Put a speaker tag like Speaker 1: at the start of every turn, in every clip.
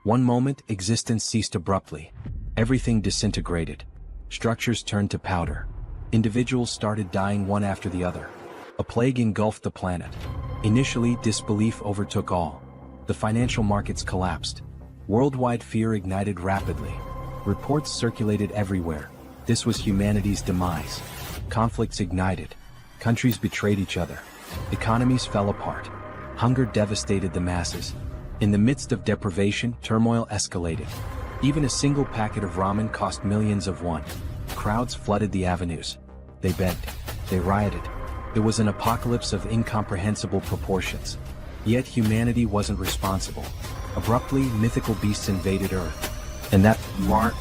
Speaker 1: One moment, existence ceased abruptly. Everything disintegrated. Structures turned to powder. Individuals started dying one after the other. A plague engulfed the planet. Initially, disbelief overtook all. The financial markets collapsed. Worldwide fear ignited rapidly. Reports circulated everywhere. This was humanity's demise. Conflicts ignited. Countries betrayed each other. Economies fell apart. Hunger devastated the masses. In the midst of deprivation, turmoil escalated. Even a single packet of ramen cost millions of won. Crowds flooded the avenues. They begged. They rioted. It was an apocalypse of incomprehensible proportions. Yet humanity wasn't responsible. Abruptly, mythical beasts invaded Earth. And that marked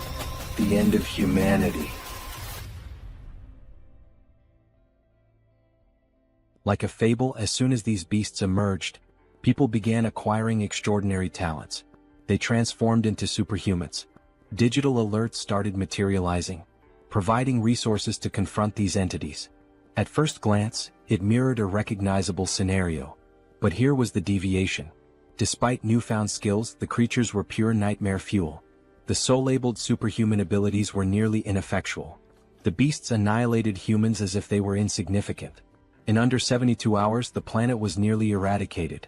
Speaker 1: the end of humanity. Like a fable, as soon as these beasts emerged, people began acquiring extraordinary talents. They transformed into superhumans. Digital alerts started materializing, providing resources to confront these entities. At first glance, it mirrored a recognizable scenario. But here was the deviation. Despite newfound skills, the creatures were pure nightmare fuel. The so-labeled superhuman abilities were nearly ineffectual. The beasts annihilated humans as if they were insignificant. In under 72 hours, the planet was nearly eradicated.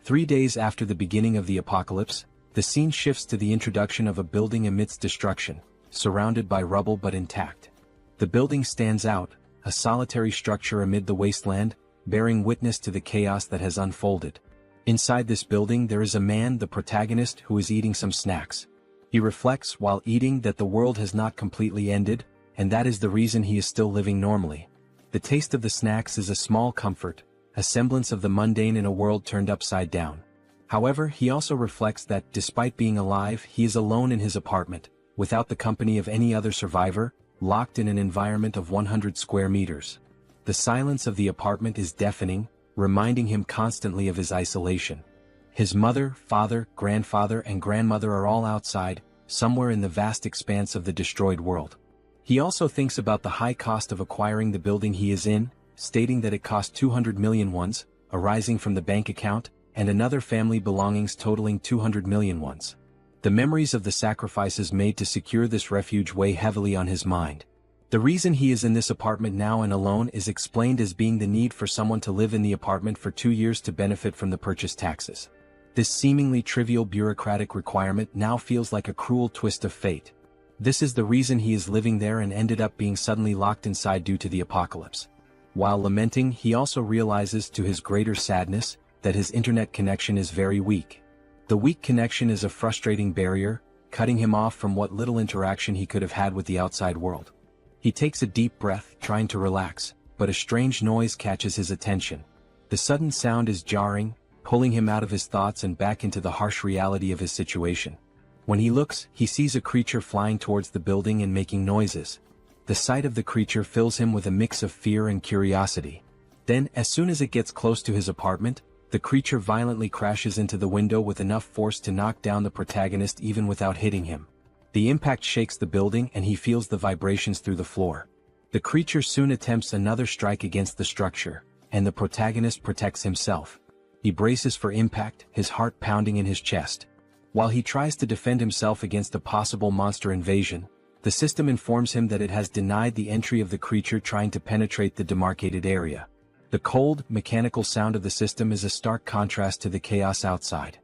Speaker 1: 3 days after the beginning of the apocalypse, the scene shifts to the introduction of a building amidst destruction, surrounded by rubble but intact. The building stands out, a solitary structure amid the wasteland, bearing witness to the chaos that has unfolded. Inside this building there is a man, the protagonist, who is eating some snacks. He reflects while eating that the world has not completely ended, and that is the reason he is still living normally. The taste of the snacks is a small comfort, a semblance of the mundane in a world turned upside down. However, he also reflects that, despite being alive, he is alone in his apartment, without the company of any other survivor, locked in an environment of 100 square meters. The silence of the apartment is deafening, reminding him constantly of his isolation. His mother, father, grandfather, and grandmother are all outside, somewhere in the vast expanse of the destroyed world. He also thinks about the high cost of acquiring the building he is in, stating that it cost 200 million wons, arising from the bank account, and another family belongings totaling 200 million wons. The memories of the sacrifices made to secure this refuge weigh heavily on his mind. The reason he is in this apartment now and alone is explained as being the need for someone to live in the apartment for 2 years to benefit from the purchase taxes. This seemingly trivial bureaucratic requirement now feels like a cruel twist of fate. This is the reason he is living there and ended up being suddenly locked inside due to the apocalypse. While lamenting, he also realizes, to his greater sadness, that his internet connection is very weak. The weak connection is a frustrating barrier, cutting him off from what little interaction he could have had with the outside world. He takes a deep breath, trying to relax, but a strange noise catches his attention. The sudden sound is jarring, pulling him out of his thoughts and back into the harsh reality of his situation. When he looks, he sees a creature flying towards the building and making noises. The sight of the creature fills him with a mix of fear and curiosity. Then, as soon as it gets close to his apartment, the creature violently crashes into the window with enough force to knock down the protagonist even without hitting him. The impact shakes the building and he feels the vibrations through the floor. The creature soon attempts another strike against the structure, and the protagonist protects himself. He braces for impact, his heart pounding in his chest. While he tries to defend himself against a possible monster invasion, the system informs him that it has denied the entry of the creature trying to penetrate the demarcated area. The cold, mechanical sound of the system is a stark contrast to the chaos outside.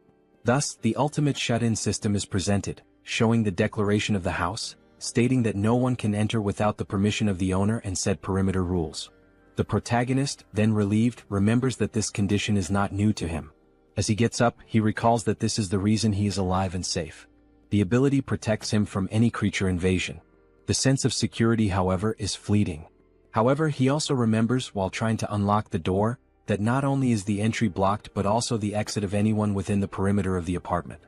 Speaker 1: Thus, the ultimate shut-in system is presented, showing the declaration of the house, stating that no one can enter without the permission of the owner and set perimeter rules. The protagonist, then relieved, remembers that this condition is not new to him. As he gets up, he recalls that this is the reason he is alive and safe. The ability protects him from any creature invasion. The sense of security, however, is fleeting. However, he also remembers, while trying to unlock the door, that not only is the entry blocked but also the exit of anyone within the perimeter of the apartment.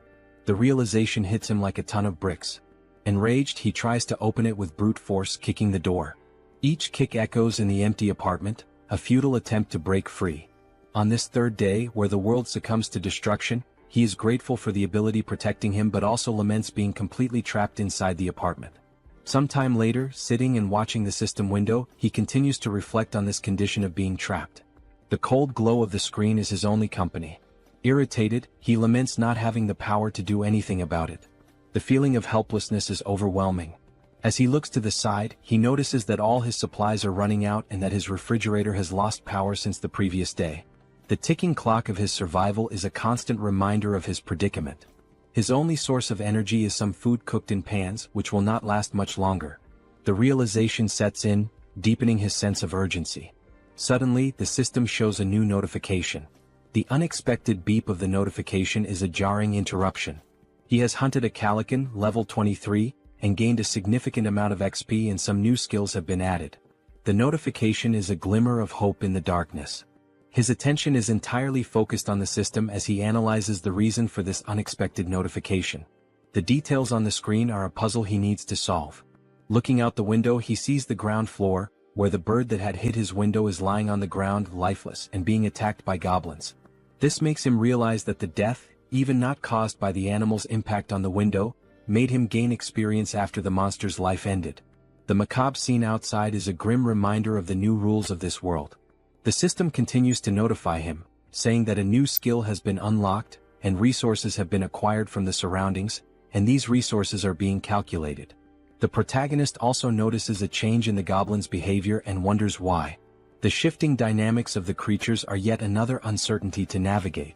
Speaker 1: The realization hits him like a ton of bricks. Enraged, he tries to open it with brute force, kicking the door. Each kick echoes in the empty apartment, a futile attempt to break free. On this third day, where the world succumbs to destruction, he is grateful for the ability protecting him but also laments being completely trapped inside the apartment. Sometime later, sitting and watching the system window, he continues to reflect on this condition of being trapped. The cold glow of the screen is his only company. Irritated, he laments not having the power to do anything about it. The feeling of helplessness is overwhelming. As he looks to the side, he notices that all his supplies are running out and that his refrigerator has lost power since the previous day. The ticking clock of his survival is a constant reminder of his predicament. His only source of energy is some food cooked in pans, which will not last much longer. The realization sets in, deepening his sense of urgency. Suddenly, the system shows a new notification. The unexpected beep of the notification is a jarring interruption. He has hunted a Calican, level 23, and gained a significant amount of XP and some new skills have been added. The notification is a glimmer of hope in the darkness. His attention is entirely focused on the system as he analyzes the reason for this unexpected notification. The details on the screen are a puzzle he needs to solve. Looking out the window, he sees the ground floor, where the bird that had hit his window is lying on the ground lifeless and being attacked by goblins. This makes him realize that the death, even not caused by the animal's impact on the window, made him gain experience after the monster's life ended. The macabre scene outside is a grim reminder of the new rules of this world. The system continues to notify him, saying that a new skill has been unlocked, and resources have been acquired from the surroundings, and these resources are being calculated. The protagonist also notices a change in the goblin's behavior and wonders why. The shifting dynamics of the creatures are yet another uncertainty to navigate.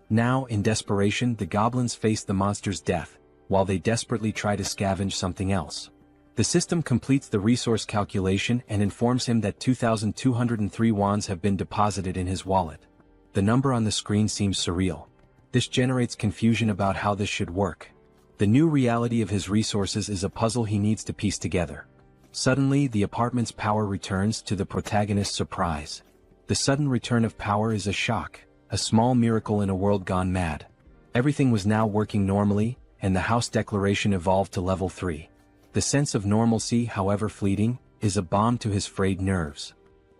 Speaker 1: Now, in desperation, the goblins face the monster's death, while they desperately try to scavenge something else. The system completes the resource calculation and informs him that 2,203 wands have been deposited in his wallet. The number on the screen seems surreal. This generates confusion about how this should work. The new reality of his resources is a puzzle he needs to piece together. Suddenly, the apartment's power returns, to the protagonist's surprise. The sudden return of power is a shock, a small miracle in a world gone mad. Everything was now working normally, and the house declaration evolved to level 3. The sense of normalcy, however fleeting, is a balm to his frayed nerves.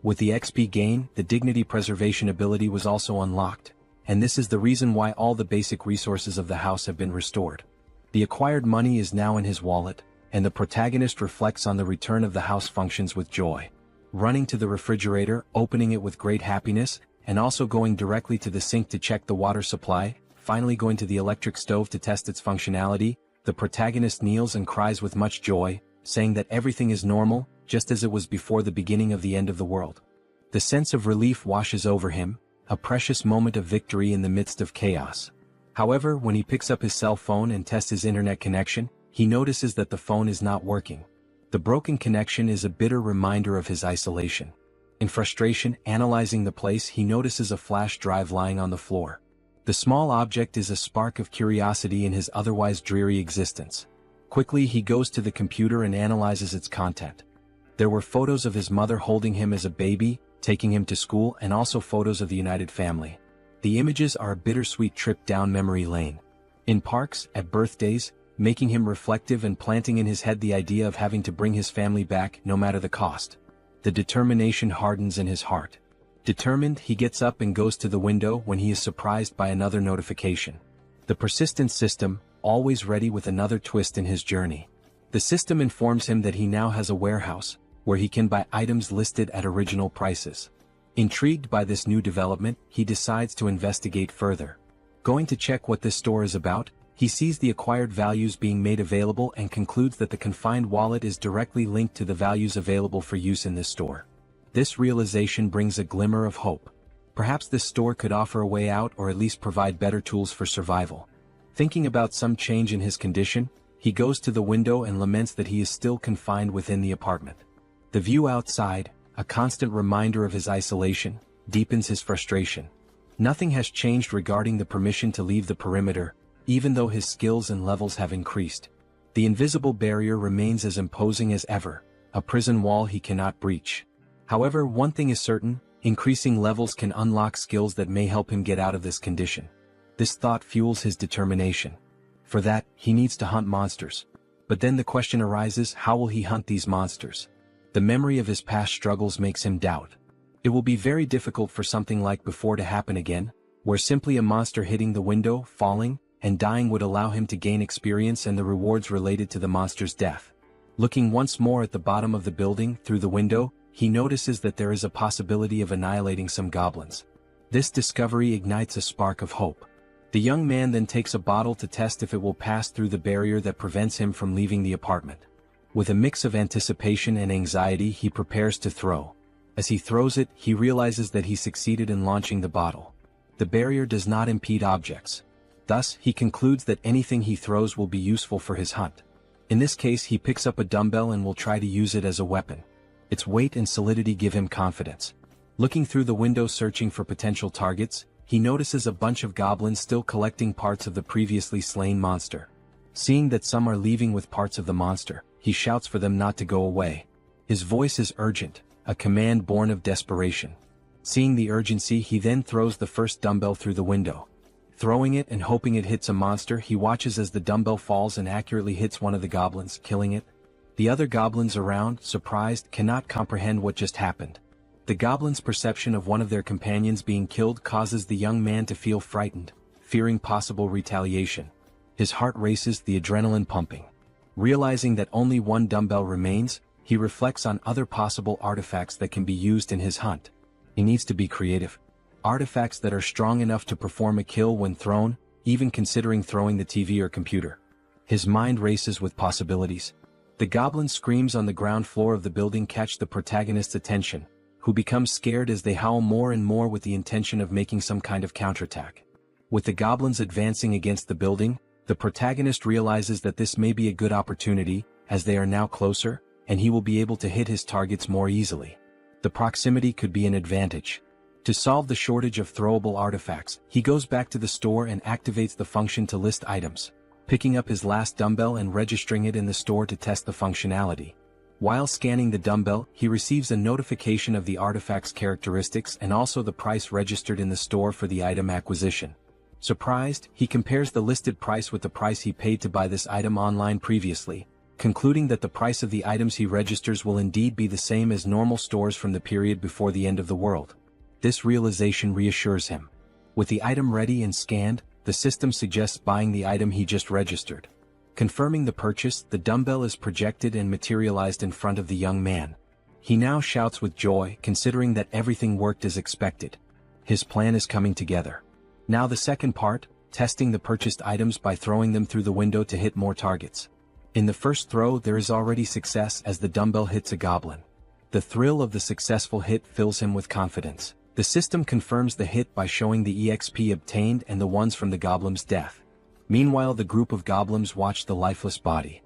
Speaker 1: With the XP gain, the dignity preservation ability was also unlocked, and this is the reason why all the basic resources of the house have been restored. The acquired money is now in his wallet, and the protagonist reflects on the return of the house functions with joy. Running to the refrigerator, opening it with great happiness, and also going directly to the sink to check the water supply, finally going to the electric stove to test its functionality, the protagonist kneels and cries with much joy, saying that everything is normal, just as it was before the beginning of the end of the world. The sense of relief washes over him, a precious moment of victory in the midst of chaos. However, when he picks up his cell phone and tests his internet connection, he notices that the phone is not working. The broken connection is a bitter reminder of his isolation. In frustration, analyzing the place, he notices a flash drive lying on the floor. The small object is a spark of curiosity in his otherwise dreary existence. Quickly, he goes to the computer and analyzes its content. There were photos of his mother holding him as a baby, taking him to school, and also photos of the united family. The images are a bittersweet trip down memory lane. In parks, at birthdays, making him reflective and planting in his head the idea of having to bring his family back, no matter the cost. The determination hardens in his heart. Determined, he gets up and goes to the window when he is surprised by another notification. The persistent system, always ready with another twist in his journey. The system informs him that he now has a warehouse, where he can buy items listed at original prices. Intrigued by this new development, he decides to investigate further. Going to check what this store is about, he sees the acquired values being made available and concludes that the confined wallet is directly linked to the values available for use in this store. This realization brings a glimmer of hope. Perhaps this store could offer a way out or at least provide better tools for survival. Thinking about some change in his condition, he goes to the window and laments that he is still confined within the apartment. The view outside, a constant reminder of his isolation, deepens his frustration. Nothing has changed regarding the permission to leave the perimeter, even though his skills and levels have increased. The invisible barrier remains as imposing as ever, a prison wall he cannot breach. However, one thing is certain, increasing levels can unlock skills that may help him get out of this condition. This thought fuels his determination. For that, he needs to hunt monsters. But then the question arises, how will he hunt these monsters? The memory of his past struggles makes him doubt. It will be very difficult for something like before to happen again, where simply a monster hitting the window, falling, and dying would allow him to gain experience and the rewards related to the monster's death. Looking once more at the bottom of the building, through the window, he notices that there is a possibility of annihilating some goblins. This discovery ignites a spark of hope. The young man then takes a bottle to test if it will pass through the barrier that prevents him from leaving the apartment. With a mix of anticipation and anxiety, he prepares to throw. As he throws it, he realizes that he succeeded in launching the bottle. The barrier does not impede objects. Thus, he concludes that anything he throws will be useful for his hunt. In this case, he picks up a dumbbell and will try to use it as a weapon. Its weight and solidity give him confidence. Looking through the window searching for potential targets, he notices a bunch of goblins still collecting parts of the previously slain monster. Seeing that some are leaving with parts of the monster, he shouts for them not to go away. His voice is urgent, a command born of desperation. Seeing the urgency, he then throws the first dumbbell through the window. Throwing it and hoping it hits a monster, he watches as the dumbbell falls and accurately hits one of the goblins, killing it. The other goblins around, surprised, cannot comprehend what just happened. The goblins' perception of one of their companions being killed causes the young man to feel frightened, fearing possible retaliation. His heart races, the adrenaline pumping. Realizing that only one dumbbell remains, he reflects on other possible artifacts that can be used in his hunt. He needs to be creative. Artifacts that are strong enough to perform a kill when thrown, even considering throwing the TV or computer. His mind races with possibilities. The goblin screams on the ground floor of the building catch the protagonist's attention, who becomes scared as they howl more and more with the intention of making some kind of counterattack. With the goblins advancing against the building, the protagonist realizes that this may be a good opportunity, as they are now closer, and he will be able to hit his targets more easily. The proximity could be an advantage. To solve the shortage of throwable artifacts, he goes back to the store and activates the function to list items, picking up his last dumbbell and registering it in the store to test the functionality. While scanning the dumbbell, he receives a notification of the artifact's characteristics and also the price registered in the store for the item acquisition. Surprised, he compares the listed price with the price he paid to buy this item online previously, concluding that the price of the items he registers will indeed be the same as normal stores from the period before the end of the world. This realization reassures him. With the item ready and scanned, the system suggests buying the item he just registered. Confirming the purchase, the dumbbell is projected and materialized in front of the young man. He now shouts with joy, considering that everything worked as expected. His plan is coming together. Now the second part, testing the purchased items by throwing them through the window to hit more targets. In the first throw, there is already success as the dumbbell hits a goblin. The thrill of the successful hit fills him with confidence. The system confirms the hit by showing the EXP obtained and the ones from the goblin's death. Meanwhile, the group of goblins watch the lifeless body.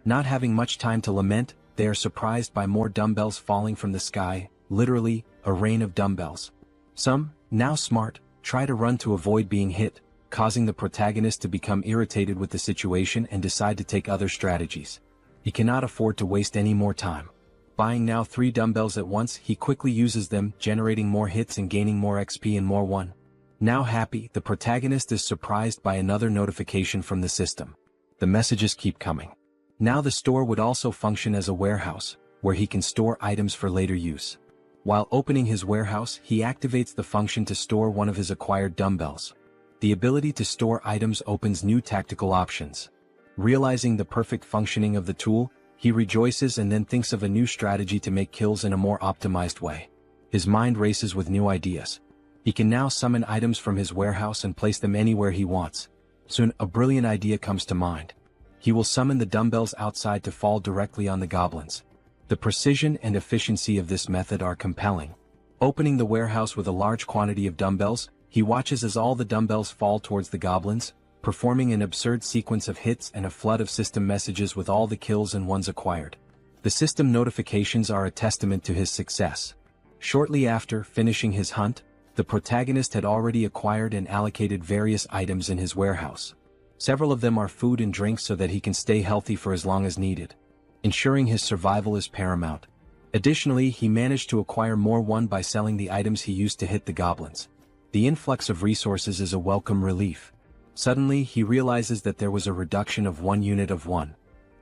Speaker 1: Not having much time to lament, they are surprised by more dumbbells falling from the sky, literally, a rain of dumbbells. Some, now smart, try to run to avoid being hit, causing the protagonist to become irritated with the situation and decide to take other strategies. He cannot afford to waste any more time. Buying now 3 dumbbells at once, he quickly uses them, generating more hits and gaining more XP and more one. Now happy, the protagonist is surprised by another notification from the system. The messages keep coming. Now the store would also function as a warehouse, where he can store items for later use. While opening his warehouse, he activates the function to store one of his acquired dumbbells. The ability to store items opens new tactical options. Realizing the perfect functioning of the tool, he rejoices and then thinks of a new strategy to make kills in a more optimized way. His mind races with new ideas. He can now summon items from his warehouse and place them anywhere he wants. Soon, a brilliant idea comes to mind. He will summon the dumbbells outside to fall directly on the goblins. The precision and efficiency of this method are compelling. Opening the warehouse with a large quantity of dumbbells, he watches as all the dumbbells fall towards the goblins, performing an absurd sequence of hits and a flood of system messages with all the kills and ones acquired. The system notifications are a testament to his success. Shortly after finishing his hunt, the protagonist had already acquired and allocated various items in his warehouse. Several of them are food and drinks so that he can stay healthy for as long as needed. Ensuring his survival is paramount. Additionally, he managed to acquire more one by selling the items he used to hit the goblins. The influx of resources is a welcome relief. Suddenly, he realizes that there was a reduction of 1 unit of one.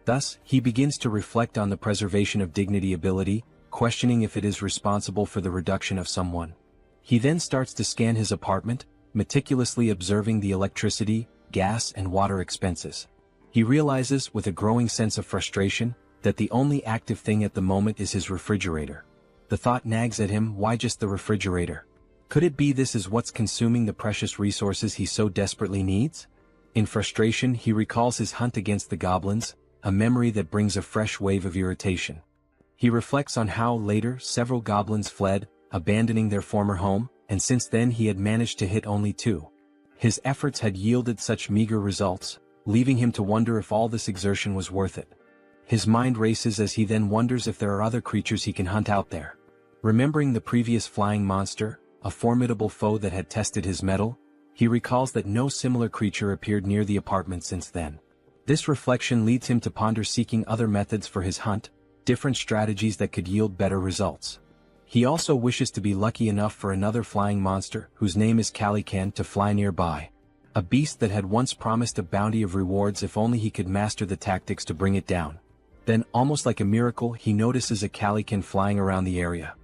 Speaker 1: Thus, he begins to reflect on the preservation of dignity ability, questioning if it is responsible for the reduction of someone. He then starts to scan his apartment, meticulously observing the electricity, gas and water expenses. He realizes, with a growing sense of frustration, that the only active thing at the moment is his refrigerator. The thought nags at him, why just the refrigerator? Could it be this is what's consuming the precious resources he so desperately needs? In frustration, he recalls his hunt against the goblins, a memory that brings a fresh wave of irritation. He reflects on how, later, several goblins fled, abandoning their former home, and since then he had managed to hit only 2. His efforts had yielded such meager results, leaving him to wonder if all this exertion was worth it. His mind races as he then wonders if there are other creatures he can hunt out there. Remembering the previous flying monster, a formidable foe that had tested his mettle, he recalls that no similar creature appeared near the apartment since then. This reflection leads him to ponder seeking other methods for his hunt, different strategies that could yield better results. He also wishes to be lucky enough for another flying monster, whose name is Calican, to fly nearby. A beast that had once promised a bounty of rewards if only he could master the tactics to bring it down. Then, almost like a miracle, he notices a Calican flying around the area.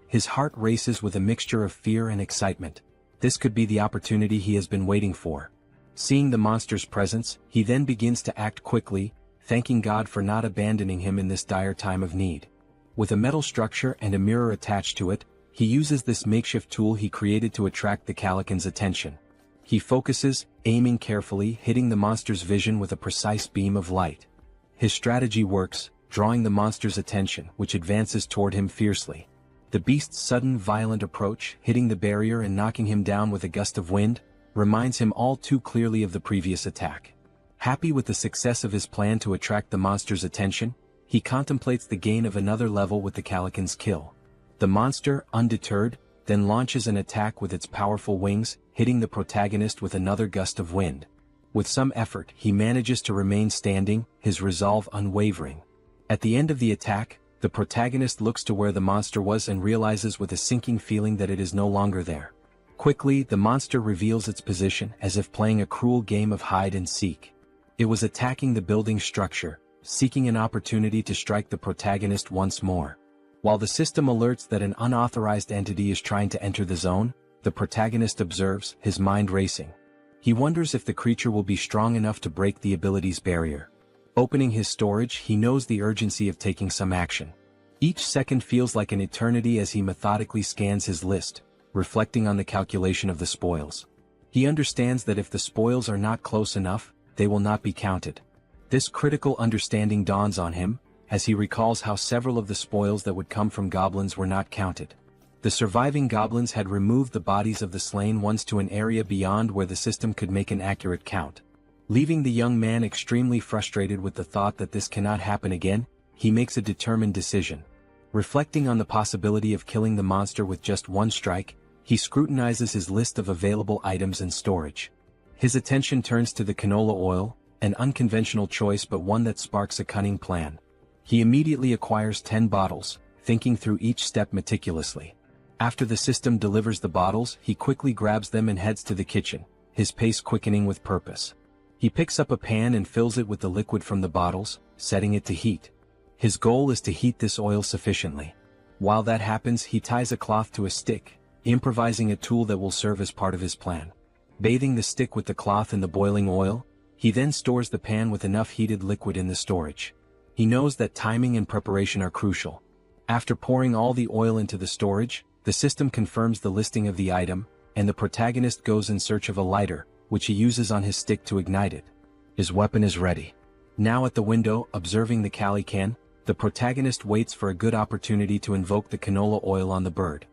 Speaker 1: His heart races with a mixture of fear and excitement. This could be the opportunity he has been waiting for. Seeing the monster's presence, he then begins to act quickly, thanking God for not abandoning him in this dire time of need. With a metal structure and a mirror attached to it, he uses this makeshift tool he created to attract the Calican's attention. He focuses, aiming carefully, hitting the monster's vision with a precise beam of light. His strategy works, drawing the monster's attention, which advances toward him fiercely. The beast's sudden violent approach, hitting the barrier and knocking him down with a gust of wind, reminds him all too clearly of the previous attack. Happy with the success of his plan to attract the monster's attention, he contemplates the gain of another level with the Calican's kill. The monster, undeterred, then launches an attack with its powerful wings, hitting the protagonist with another gust of wind. With some effort, he manages to remain standing, his resolve unwavering. At the end of the attack, the protagonist looks to where the monster was and realizes with a sinking feeling that it is no longer there. Quickly, the monster reveals its position as if playing a cruel game of hide and seek. It was attacking the building's structure, seeking an opportunity to strike the protagonist once more. While the system alerts that an unauthorized entity is trying to enter the zone, the protagonist observes, his mind racing. He wonders if the creature will be strong enough to break the ability's barrier. Opening his storage, he knows the urgency of taking some action. Each second feels like an eternity as he methodically scans his list, reflecting on the calculation of the spoils. He understands that if the spoils are not close enough, they will not be counted. This critical understanding dawns on him, as he recalls how several of the spoils that would come from goblins were not counted. The surviving goblins had removed the bodies of the slain ones to an area beyond where the system could make an accurate count. Leaving the young man extremely frustrated with the thought that this cannot happen again, he makes a determined decision. Reflecting on the possibility of killing the monster with just one strike, he scrutinizes his list of available items and storage. His attention turns to the canola oil, an unconventional choice but one that sparks a cunning plan. He immediately acquires 10 bottles, thinking through each step meticulously. After the system delivers the bottles, he quickly grabs them and heads to the kitchen, his pace quickening with purpose. He picks up a pan and fills it with the liquid from the bottles, setting it to heat. His goal is to heat this oil sufficiently. While that happens, he ties a cloth to a stick, improvising a tool that will serve as part of his plan. Bathing the stick with the cloth in the boiling oil, he then stores the pan with enough heated liquid in the storage. He knows that timing and preparation are crucial. After pouring all the oil into the storage, the system confirms the listing of the item, and the protagonist goes in search of a lighter, which he uses on his stick to ignite it. His weapon is ready. Now at the window, observing the Calican, the protagonist waits for a good opportunity to invoke the canola oil on the bird.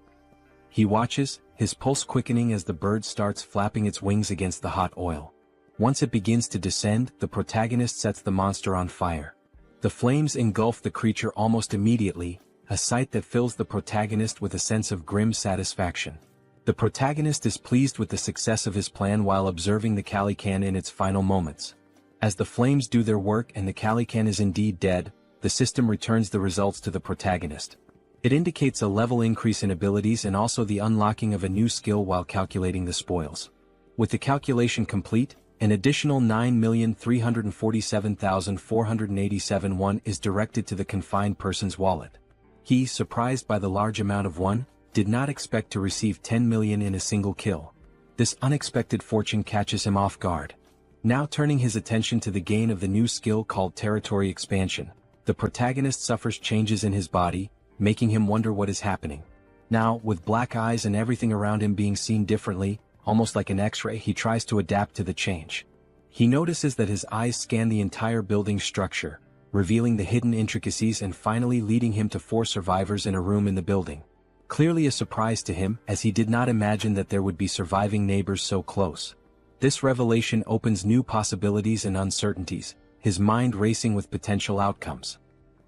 Speaker 1: He watches, his pulse quickening as the bird starts flapping its wings against the hot oil. Once it begins to descend, the protagonist sets the monster on fire. The flames engulf the creature almost immediately, a sight that fills the protagonist with a sense of grim satisfaction. The protagonist is pleased with the success of his plan while observing the Calican in its final moments. As the flames do their work and the Calican is indeed dead, the system returns the results to the protagonist. It indicates a level increase in abilities and also the unlocking of a new skill while calculating the spoils. With the calculation complete, an additional 9,347,487 won is directed to the confined person's wallet. He, surprised by the large amount of won, did not expect to receive 10 million in a single kill. This unexpected fortune catches him off guard. Now turning his attention to the gain of the new skill called territory expansion, the protagonist suffers changes in his body, making him wonder what is happening. Now, with black eyes and everything around him being seen differently, almost like an X-ray, he tries to adapt to the change. He notices that his eyes scan the entire building structure, revealing the hidden intricacies and finally leading him to 4 survivors in a room in the building. Clearly a surprise to him, as he did not imagine that there would be surviving neighbors so close. This revelation opens new possibilities and uncertainties, his mind racing with potential outcomes.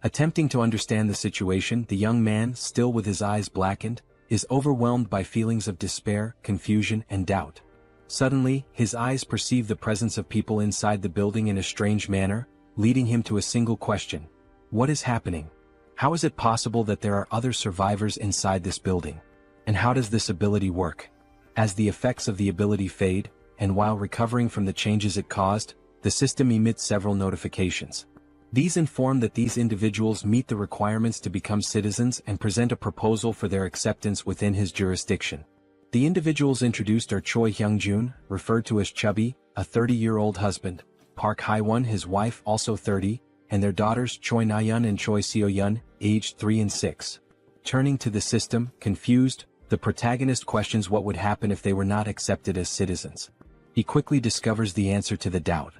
Speaker 1: Attempting to understand the situation, the young man, still with his eyes blackened, is overwhelmed by feelings of despair, confusion, and doubt. Suddenly, his eyes perceive the presence of people inside the building in a strange manner, leading him to a single question. What is happening? How is it possible that there are other survivors inside this building? And how does this ability work? As the effects of the ability fade, and while recovering from the changes it caused, the system emits several notifications. These inform that these individuals meet the requirements to become citizens and present a proposal for their acceptance within his jurisdiction. The individuals introduced are Choi Hyung-jun, referred to as Chubby, a 30-year-old husband, Park Hae-won, his wife, also 30, and their daughters Choi Na-yeon and Choi Seo-yeon, aged 3 and 6. Turning to the system, confused, the protagonist questions what would happen if they were not accepted as citizens. He quickly discovers the answer to the doubt.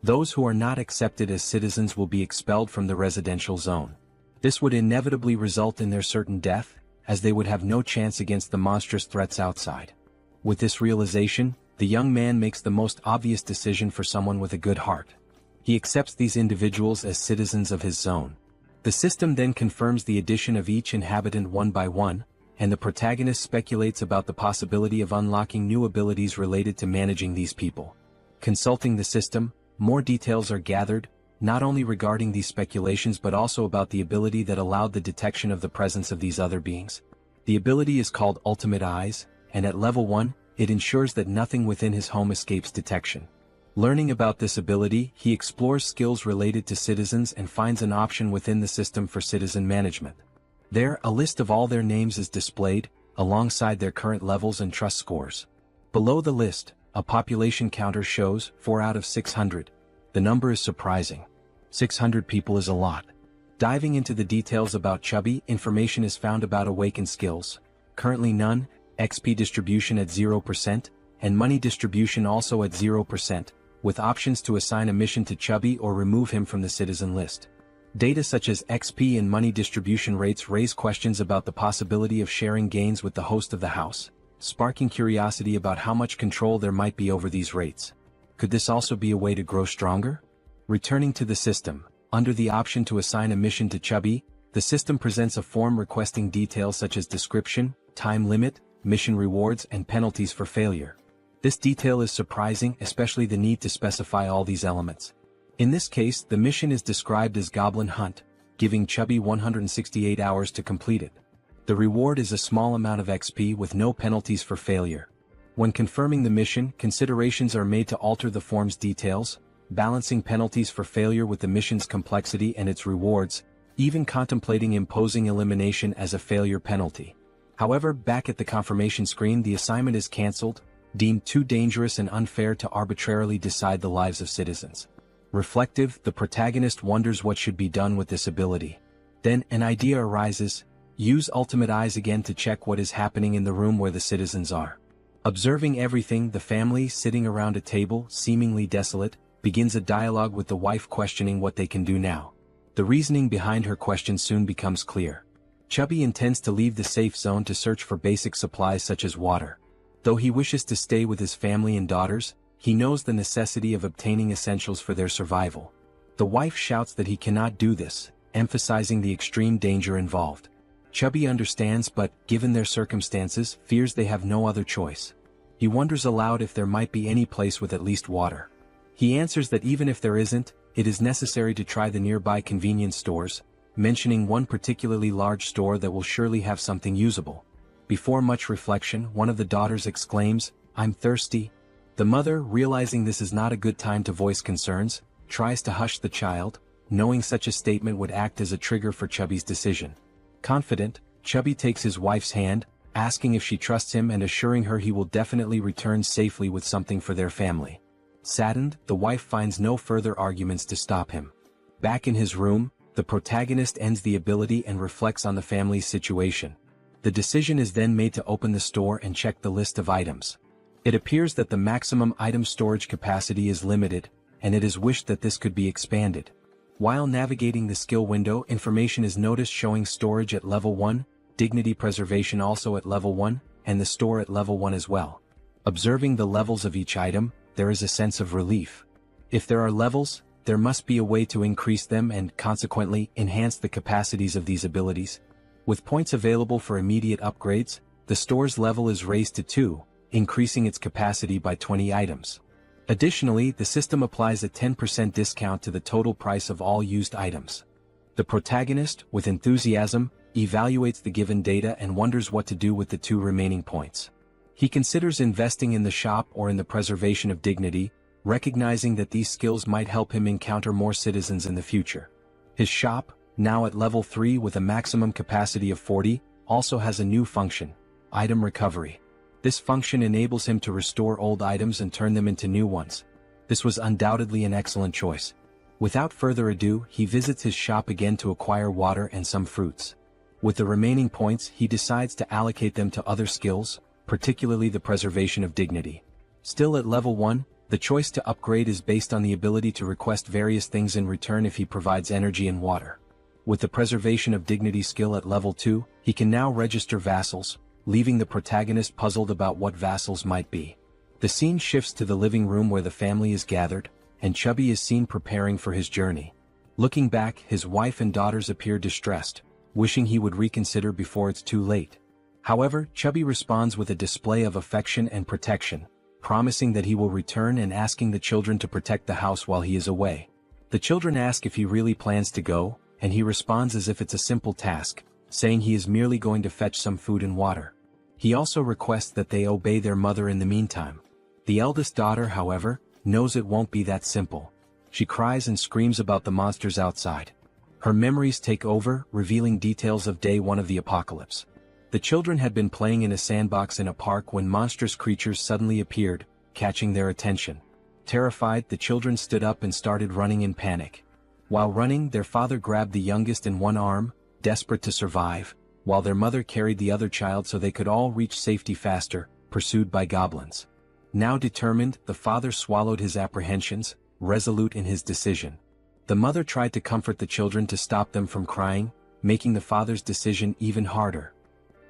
Speaker 1: Those who are not accepted as citizens will be expelled from the residential zone. This would inevitably result in their certain death, as they would have no chance against the monstrous threats outside. With this realization, the young man makes the most obvious decision for someone with a good heart. He accepts these individuals as citizens of his zone. The system then confirms the addition of each inhabitant one by one, and the protagonist speculates about the possibility of unlocking new abilities related to managing these people. Consulting the system, more details are gathered, not only regarding these speculations but also about the ability that allowed the detection of the presence of these other beings. The ability is called Ultimate Eyes, and at level 1, it ensures that nothing within his home escapes detection. Learning about this ability, he explores skills related to citizens and finds an option within the system for citizen management. There, a list of all their names is displayed, alongside their current levels and trust scores. Below the list, a population counter shows 4 out of 600. The number is surprising. 600 people is a lot. Diving into the details about Chubby, information is found about awakened skills. Currently none, XP distribution at 0%, and money distribution also at 0%, with options to assign a mission to Chubby or remove him from the citizen list. Data such as XP and money distribution rates raise questions about the possibility of sharing gains with the host of the house, sparking curiosity about how much control there might be over these rates. Could this also be a way to grow stronger? Returning to the system, under the option to assign a mission to Chubby, the system presents a form requesting details such as description, time limit, mission rewards, and penalties for failure. This detail is surprising, especially the need to specify all these elements. In this case, the mission is described as Goblin Hunt, giving Chubby 168 hours to complete it. The reward is a small amount of XP with no penalties for failure. When confirming the mission, considerations are made to alter the form's details, balancing penalties for failure with the mission's complexity and its rewards, even contemplating imposing elimination as a failure penalty. However, back at the confirmation screen, the assignment is cancelled, deemed too dangerous and unfair to arbitrarily decide the lives of citizens. Reflective, the protagonist wonders what should be done with this ability. Then, an idea arises: use Ultimate Eyes again to check what is happening in the room where the citizens are. Observing everything, the family, sitting around a table, seemingly desolate, begins a dialogue with the wife questioning what they can do now. The reasoning behind her question soon becomes clear. Chubby intends to leave the safe zone to search for basic supplies such as water. Though he wishes to stay with his family and daughters, he knows the necessity of obtaining essentials for their survival. The wife shouts that he cannot do this, emphasizing the extreme danger involved. Chubby understands but, given their circumstances, fears they have no other choice. He wonders aloud if there might be any place with at least water. He answers that even if there isn't, it is necessary to try the nearby convenience stores, mentioning one particularly large store that will surely have something usable. Before much reflection, one of the daughters exclaims, "I'm thirsty." The mother, realizing this is not a good time to voice concerns, tries to hush the child, knowing such a statement would act as a trigger for Chubby's decision. Confident, Chubby takes his wife's hand, asking if she trusts him and assuring her he will definitely return safely with something for their family. Saddened, the wife finds no further arguments to stop him. Back in his room, the protagonist ends the ability and reflects on the family's situation. The decision is then made to open the store and check the list of items. It appears that the maximum item storage capacity is limited, and it is wished that this could be expanded. While navigating the skill window, information is noticed showing storage at level 1, dignity preservation also at level 1, and the store at level 1 as well. Observing the levels of each item, there is a sense of relief. If there are levels, there must be a way to increase them and, consequently, enhance the capacities of these abilities. With points available for immediate upgrades, the store's level is raised to 2, increasing its capacity by 20 items. Additionally, the system applies a 10% discount to the total price of all used items. The protagonist, with enthusiasm, evaluates the given data and wonders what to do with the 2 remaining points. He considers investing in the shop or in the preservation of dignity, recognizing that these skills might help him encounter more citizens in the future. His shop, now at level 3 with a maximum capacity of 40, also has a new function, item recovery. This function enables him to restore old items and turn them into new ones. This was undoubtedly an excellent choice. Without further ado, he visits his shop again to acquire water and some fruits. With the remaining points, he decides to allocate them to other skills, particularly the preservation of dignity. Still at level 1, the choice to upgrade is based on the ability to request various things in return if he provides energy and water. With the preservation of dignity skill at level 2, he can now register vassals, leaving the protagonist puzzled about what vassals might be. The scene shifts to the living room where the family is gathered, and Chubby is seen preparing for his journey. Looking back, his wife and daughters appear distressed, wishing he would reconsider before it's too late. However, Chubby responds with a display of affection and protection, promising that he will return and asking the children to protect the house while he is away. The children ask if he really plans to go, and he responds as if it's a simple task, saying he is merely going to fetch some food and water. He also requests that they obey their mother in the meantime. The eldest daughter, however, knows it won't be that simple. She cries and screams about the monsters outside. Her memories take over, revealing details of day 1 of the apocalypse. The children had been playing in a sandbox in a park when monstrous creatures suddenly appeared, catching their attention. Terrified, the children stood up and started running in panic. While running, their father grabbed the youngest in one arm, desperate to survive, while their mother carried the other child so they could all reach safety faster, pursued by goblins. Now determined, the father swallowed his apprehensions, resolute in his decision. The mother tried to comfort the children to stop them from crying, making the father's decision even harder.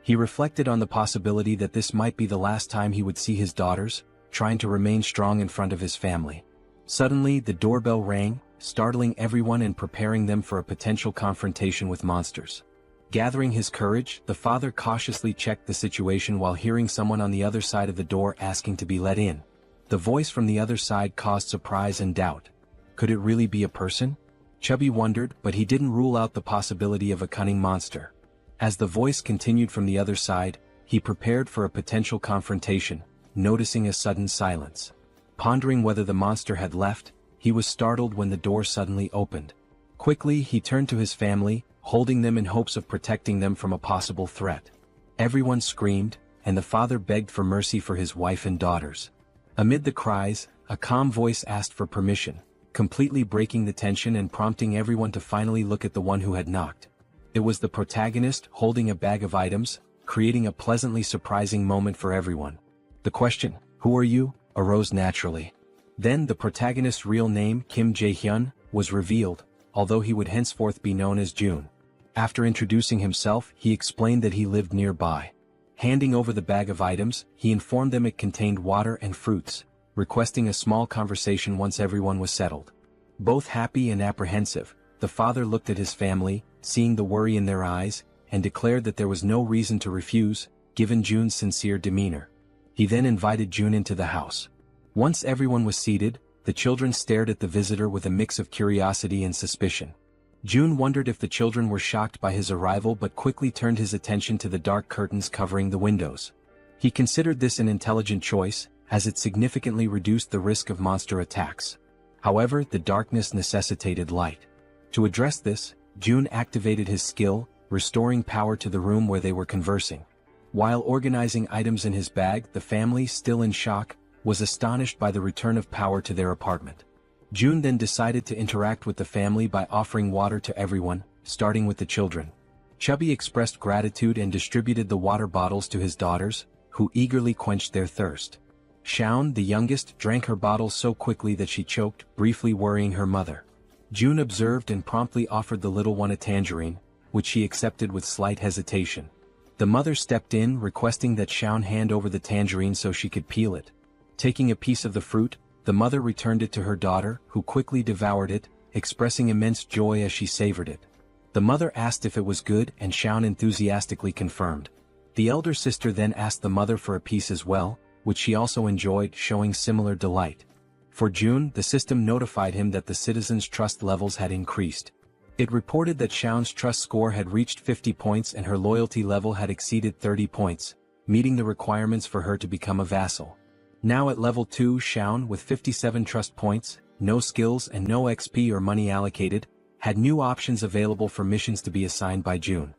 Speaker 1: He reflected on the possibility that this might be the last time he would see his daughters, trying to remain strong in front of his family. Suddenly, the doorbell rang, startling everyone and preparing them for a potential confrontation with monsters. Gathering his courage, the father cautiously checked the situation while hearing someone on the other side of the door asking to be let in. The voice from the other side caused surprise and doubt. Could it really be a person? Chubby wondered, but he didn't rule out the possibility of a cunning monster. As the voice continued from the other side, he prepared for a potential confrontation, noticing a sudden silence. Pondering whether the monster had left, he was startled when the door suddenly opened. Quickly, he turned to his family, holding them in hopes of protecting them from a possible threat. Everyone screamed, and the father begged for mercy for his wife and daughters. Amid the cries, a calm voice asked for permission, completely breaking the tension and prompting everyone to finally look at the one who had knocked. It was the protagonist holding a bag of items, creating a pleasantly surprising moment for everyone. The question, "Who are you?" arose naturally. Then the protagonist's real name, Kim Jaehyeon, was revealed, although he would henceforth be known as June. After introducing himself, he explained that he lived nearby. Handing over the bag of items, he informed them it contained water and fruits, requesting a small conversation once everyone was settled. Both happy and apprehensive, the father looked at his family, seeing the worry in their eyes, and declared that there was no reason to refuse, given June's sincere demeanor. He then invited June into the house. Once everyone was seated, the children stared at the visitor with a mix of curiosity and suspicion. June wondered if the children were shocked by his arrival but quickly turned his attention to the dark curtains covering the windows. He considered this an intelligent choice, as it significantly reduced the risk of monster attacks. However, the darkness necessitated light. To address this, June activated his skill, restoring power to the room where they were conversing. While organizing items in his bag, the family, still in shock, was astonished by the return of power to their apartment. June then decided to interact with the family by offering water to everyone, starting with the children. Chubby expressed gratitude and distributed the water bottles to his daughters, who eagerly quenched their thirst. Shaun, the youngest, drank her bottle so quickly that she choked, briefly worrying her mother. June observed and promptly offered the little one a tangerine, which she accepted with slight hesitation. The mother stepped in, requesting that Shaun hand over the tangerine so she could peel it. Taking a piece of the fruit, the mother returned it to her daughter, who quickly devoured it, expressing immense joy as she savored it. The mother asked if it was good, and Shaun enthusiastically confirmed. The elder sister then asked the mother for a piece as well, which she also enjoyed, showing similar delight. For June, the system notified him that the citizens' trust levels had increased. It reported that Shaun's trust score had reached 50 points and her loyalty level had exceeded 30 points, meeting the requirements for her to become a vassal. Now at level 2, Shaun, with 57 trust points, no skills and no XP or money allocated, had new options available for missions to be assigned by June.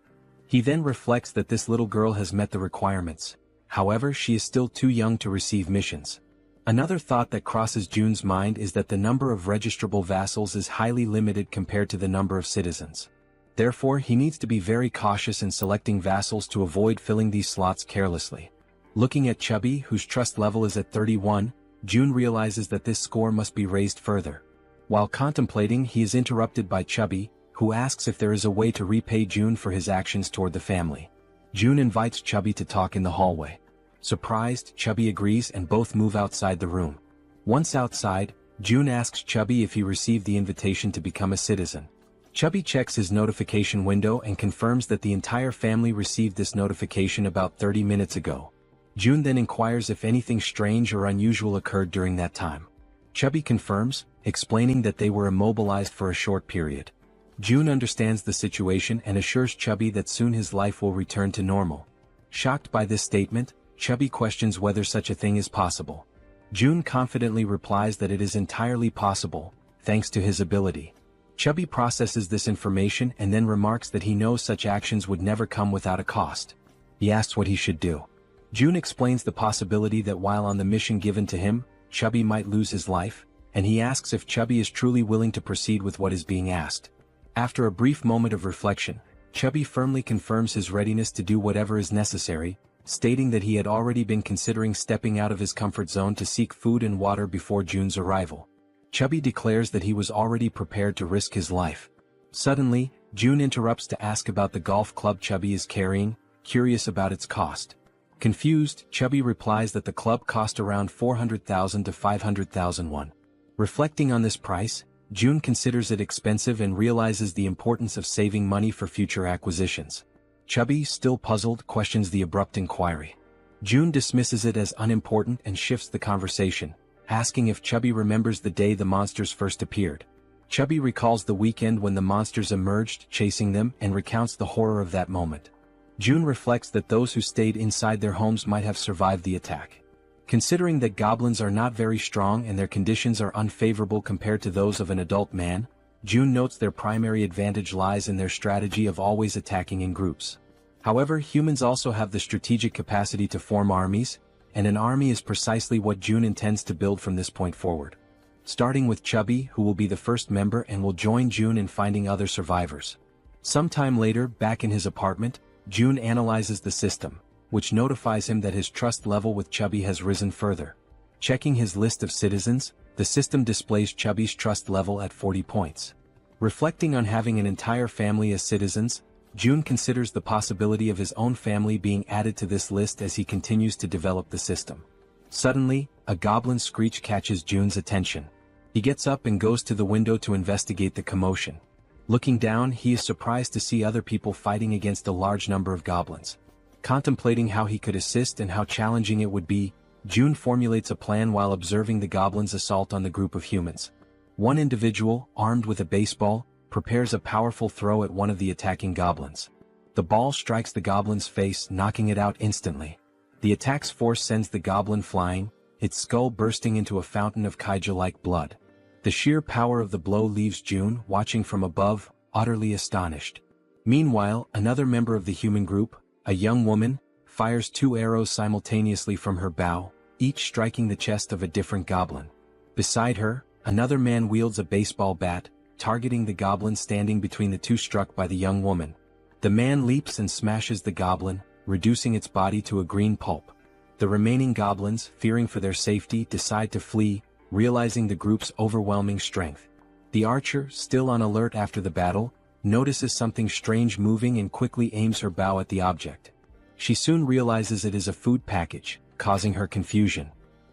Speaker 1: He then reflects that this little girl has met the requirements. However, she is still too young to receive missions. Another thought that crosses June's mind is that the number of registrable vassals is highly limited compared to the number of citizens. Therefore, he needs to be very cautious in selecting vassals to avoid filling these slots carelessly. Looking at Chubby, whose trust level is at 31, June realizes that this score must be raised further. While contemplating, he is interrupted by Chubby, who asks if there is a way to repay June for his actions toward the family. June invites Chubby to talk in the hallway. Surprised, Chubby agrees and both move outside the room. Once outside, June asks Chubby if he received the invitation to become a citizen. Chubby checks his notification window and confirms that the entire family received this notification about 30 minutes ago. June then inquires if anything strange or unusual occurred during that time. Chubby confirms, explaining that they were immobilized for a short period. June understands the situation and assures Chubby that soon his life will return to normal. Shocked by this statement, Chubby questions whether such a thing is possible. June confidently replies that it is entirely possible, thanks to his ability. Chubby processes this information and then remarks that he knows such actions would never come without a cost. He asks what he should do. June explains the possibility that while on the mission given to him, Chubby might lose his life, and he asks if Chubby is truly willing to proceed with what is being asked. After a brief moment of reflection, Chubby firmly confirms his readiness to do whatever is necessary, stating that he had already been considering stepping out of his comfort zone to seek food and water before June's arrival. Chubby declares that he was already prepared to risk his life. Suddenly, June interrupts to ask about the golf club Chubby is carrying, curious about its cost. Confused, Chubby replies that the club cost around 400,000 to 500,000 won. Reflecting on this price, June considers it expensive and realizes the importance of saving money for future acquisitions. Chubby, still puzzled, questions the abrupt inquiry. June dismisses it as unimportant and shifts the conversation, asking if Chubby remembers the day the monsters first appeared. Chubby recalls the weekend when the monsters emerged, chasing them, and recounts the horror of that moment. June reflects that those who stayed inside their homes might have survived the attack. Considering that goblins are not very strong and their conditions are unfavorable compared to those of an adult man, June notes their primary advantage lies in their strategy of always attacking in groups. However, humans also have the strategic capacity to form armies, and an army is precisely what June intends to build from this point forward. Starting with Chubby, who will be the first member and will join June in finding other survivors. Sometime later, back in his apartment, June analyzes the system, which notifies him that his trust level with Chubby has risen further. Checking his list of citizens, the system displays Chubby's trust level at 40 points. Reflecting on having an entire family as citizens, June considers the possibility of his own family being added to this list as he continues to develop the system. Suddenly, a goblin screech catches June's attention. He gets up and goes to the window to investigate the commotion. Looking down, he is surprised to see other people fighting against a large number of goblins. Contemplating how he could assist and how challenging it would be, June formulates a plan while observing the goblins' assault on the group of humans. One individual, armed with a baseball, prepares a powerful throw at one of the attacking goblins. The ball strikes the goblin's face, knocking it out instantly. The attack's force sends the goblin flying, its skull bursting into a fountain of kaiju-like blood. The sheer power of the blow leaves June, watching from above, utterly astonished. Meanwhile, another member of the human group, a young woman, fires 2 arrows simultaneously from her bow, each striking the chest of a different goblin. Beside her, another man wields a baseball bat, targeting the goblin standing between the two struck by the young woman. The man leaps and smashes the goblin, reducing its body to a green pulp. The remaining goblins, fearing for their safety, decide to flee, realizing the group's overwhelming strength. The archer, still on alert after the battle, notices something strange moving and quickly aims her bow at the object. She soon realizes it is a food package, causing her confusion.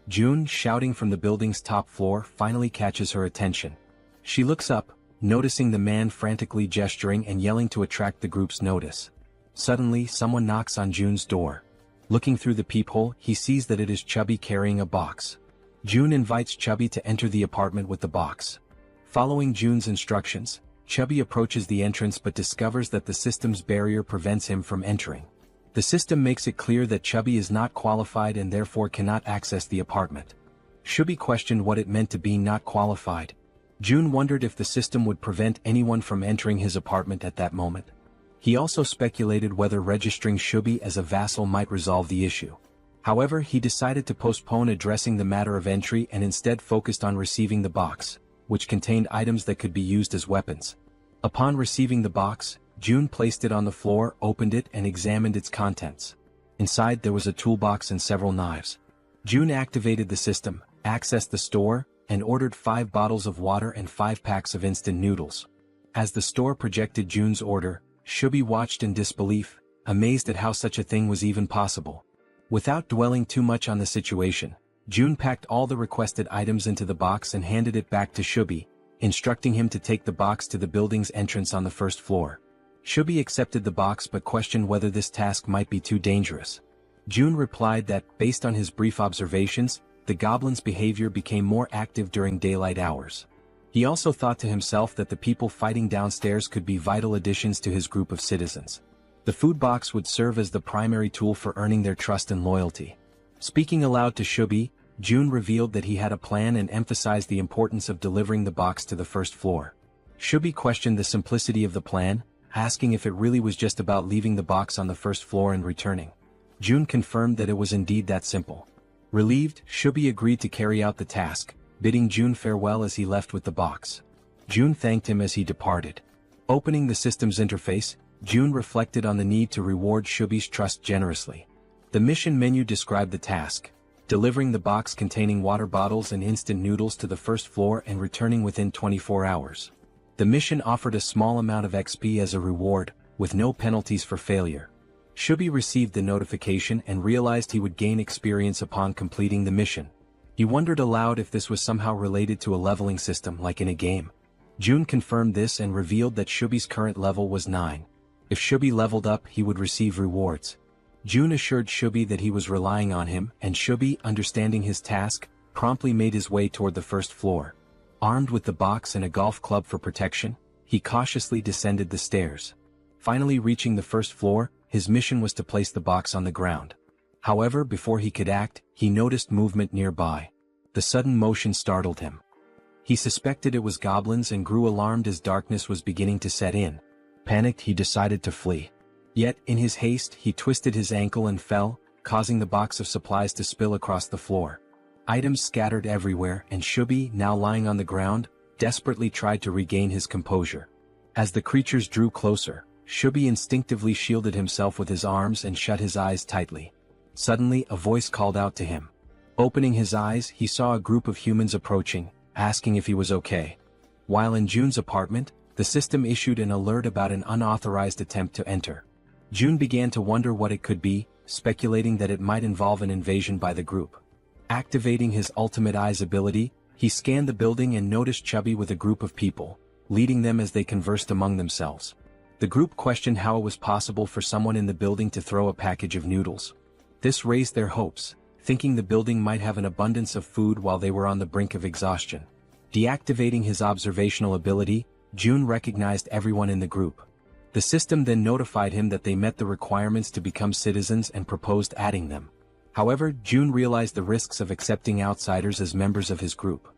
Speaker 1: June, shouting from the building's top floor, finally catches her attention. She looks up, noticing the man frantically gesturing and yelling to attract the group's notice. Suddenly, someone knocks on June's door. Looking through the peephole, he sees that it is Chubby carrying a box. June invites Chubby to enter the apartment with the box. Following June's instructions, Chubby approaches the entrance but discovers that the system's barrier prevents him from entering. The system makes it clear that Chubby is not qualified and therefore cannot access the apartment. Chubby questioned what it meant to be not qualified. June wondered if the system would prevent anyone from entering his apartment at that moment. He also speculated whether registering Chubby as a vassal might resolve the issue. However, he decided to postpone addressing the matter of entry and instead focused on receiving the box, which contained items that could be used as weapons. Upon receiving the box, June placed it on the floor, opened it and examined its contents. Inside there was a toolbox and several knives. June activated the system, accessed the store, and ordered 5 bottles of water and 5 packs of instant noodles. As the store projected June's order, Chubby watched in disbelief, amazed at how such a thing was even possible. Without dwelling too much on the situation, June packed all the requested items into the box and handed it back to Chubby, instructing him to take the box to the building's entrance on the first floor. Chubby accepted the box but questioned whether this task might be too dangerous. June replied that, based on his brief observations, the goblin's behavior became more active during daylight hours. He also thought to himself that the people fighting downstairs could be vital additions to his group of citizens. The food box would serve as the primary tool for earning their trust and loyalty. Speaking aloud to Chubby, June revealed that he had a plan and emphasized the importance of delivering the box to the first floor. Chubby questioned the simplicity of the plan, asking if it really was just about leaving the box on the first floor and returning. June confirmed that it was indeed that simple. Relieved, Chubby agreed to carry out the task, bidding June farewell as he left with the box. June thanked him as he departed. Opening the system's interface, June reflected on the need to reward Chubby's trust generously. The mission menu described the task: delivering the box containing water bottles and instant noodles to the first floor and returning within 24 hours. The mission offered a small amount of XP as a reward, with no penalties for failure. Chubby received the notification and realized he would gain experience upon completing the mission. He wondered aloud if this was somehow related to a leveling system like in a game. June confirmed this and revealed that Chubby's current level was 9. If Chubby leveled up, he would receive rewards. June assured Chubby that he was relying on him, and Chubby, understanding his task, promptly made his way toward the first floor. Armed with the box and a golf club for protection, he cautiously descended the stairs. Finally reaching the first floor, his mission was to place the box on the ground. However, before he could act, he noticed movement nearby. The sudden motion startled him. He suspected it was goblins and grew alarmed as darkness was beginning to set in. Panicked, he decided to flee. Yet, in his haste, he twisted his ankle and fell, causing the box of supplies to spill across the floor. Items scattered everywhere, and Chubby, now lying on the ground, desperately tried to regain his composure. As the creatures drew closer, Chubby instinctively shielded himself with his arms and shut his eyes tightly. Suddenly, a voice called out to him. Opening his eyes, he saw a group of humans approaching, asking if he was okay. While in June's apartment, the system issued an alert about an unauthorized attempt to enter. June began to wonder what it could be, speculating that it might involve an invasion by the group. Activating his ultimate eyes ability, he scanned the building and noticed Chubby with a group of people, leading them as they conversed among themselves. The group questioned how it was possible for someone in the building to throw a package of noodles. This raised their hopes, thinking the building might have an abundance of food while they were on the brink of exhaustion. Deactivating his observational ability, June recognized everyone in the group. The system then notified him that they met the requirements to become citizens and proposed adding them. However, June realized the risks of accepting outsiders as members of his group.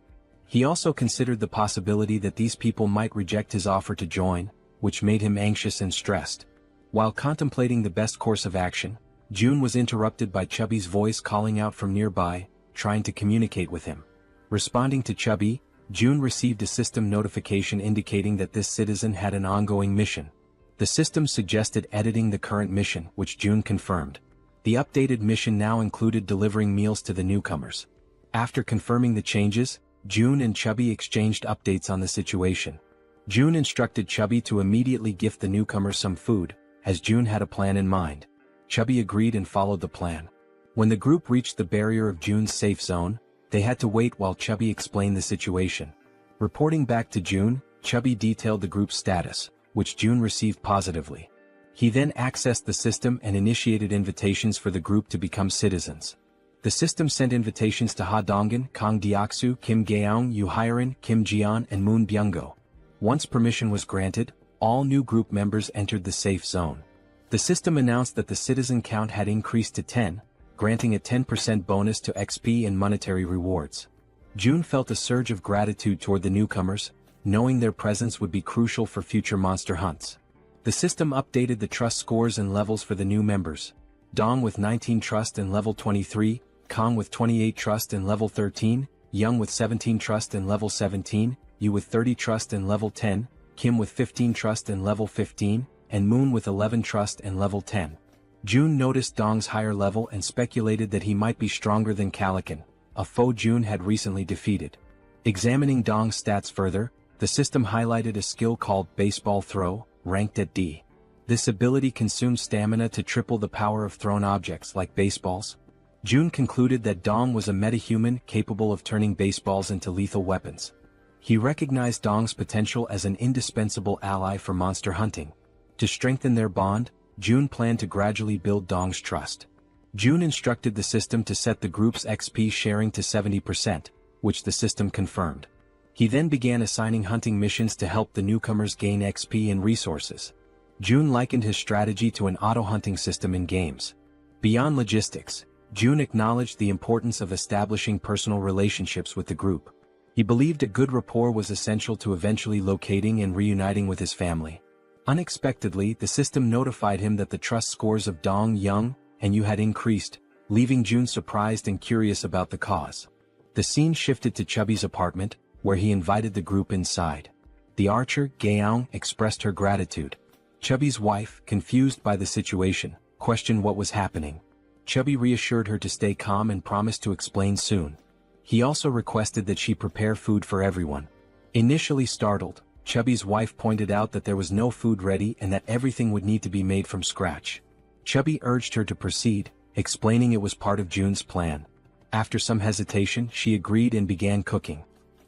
Speaker 1: He also considered the possibility that these people might reject his offer to join, which made him anxious and stressed. While contemplating the best course of action, June was interrupted by Chubby's voice calling out from nearby, trying to communicate with him. Responding to Chubby, June received a system notification indicating that this citizen had an ongoing mission. The system suggested editing the current mission, which June confirmed. The updated mission now included delivering meals to the newcomers. After confirming the changes, June and Chubby exchanged updates on the situation. June instructed Chubby to immediately gift the newcomers some food, as June had a plan in mind. Chubby agreed and followed the plan. When the group reached the barrier of June's safe zone, they had to wait while Chubby explained the situation. Reporting back to June, Chubby detailed the group's status, which June received positively. He then accessed the system and initiated invitations for the group to become citizens. The system sent invitations to Ha Donggan, Kang Deoksu, Kim Gaeong, Yoo Hyerin, Kim Jeon, and Moon Byung-go. Once permission was granted, all new group members entered the safe zone. The system announced that the citizen count had increased to 10, granting a 10% bonus to XP and monetary rewards. June felt a surge of gratitude toward the newcomers, knowing their presence would be crucial for future monster hunts. The system updated the trust scores and levels for the new members. Dong with 19 trust and level 23, Kang with 28 trust and level 13, Young with 17 trust and level 17, Yu with 30 trust and level 10, Kim with 15 trust and level 15, and Moon with 11 trust and level 10. June noticed Dong's higher level and speculated that he might be stronger than Calican, a foe June had recently defeated. Examining Dong's stats further, the system highlighted a skill called Baseball Throw, ranked at D. This ability consumes stamina to triple the power of thrown objects like baseballs. June concluded that Dong was a metahuman capable of turning baseballs into lethal weapons. He recognized Dong's potential as an indispensable ally for monster hunting. To strengthen their bond, June planned to gradually build Dong's trust. June instructed the system to set the group's XP sharing to 70%, which the system confirmed. He then began assigning hunting missions to help the newcomers gain XP and resources. June likened his strategy to an auto-hunting system in games. Beyond logistics, June acknowledged the importance of establishing personal relationships with the group. He believed a good rapport was essential to eventually locating and reuniting with his family. Unexpectedly, the system notified him that the trust scores of Dong, Young, and Yu had increased, leaving June surprised and curious about the cause. The scene shifted to Chubby's apartment, where he invited the group inside. The archer, Gaeong, expressed her gratitude. Chubby's wife, confused by the situation, questioned what was happening. Chubby reassured her to stay calm and promised to explain soon. He also requested that she prepare food for everyone. Initially startled, Chubby's wife pointed out that there was no food ready and that everything would need to be made from scratch. Chubby urged her to proceed, explaining it was part of June's plan. After some hesitation, she agreed and began cooking.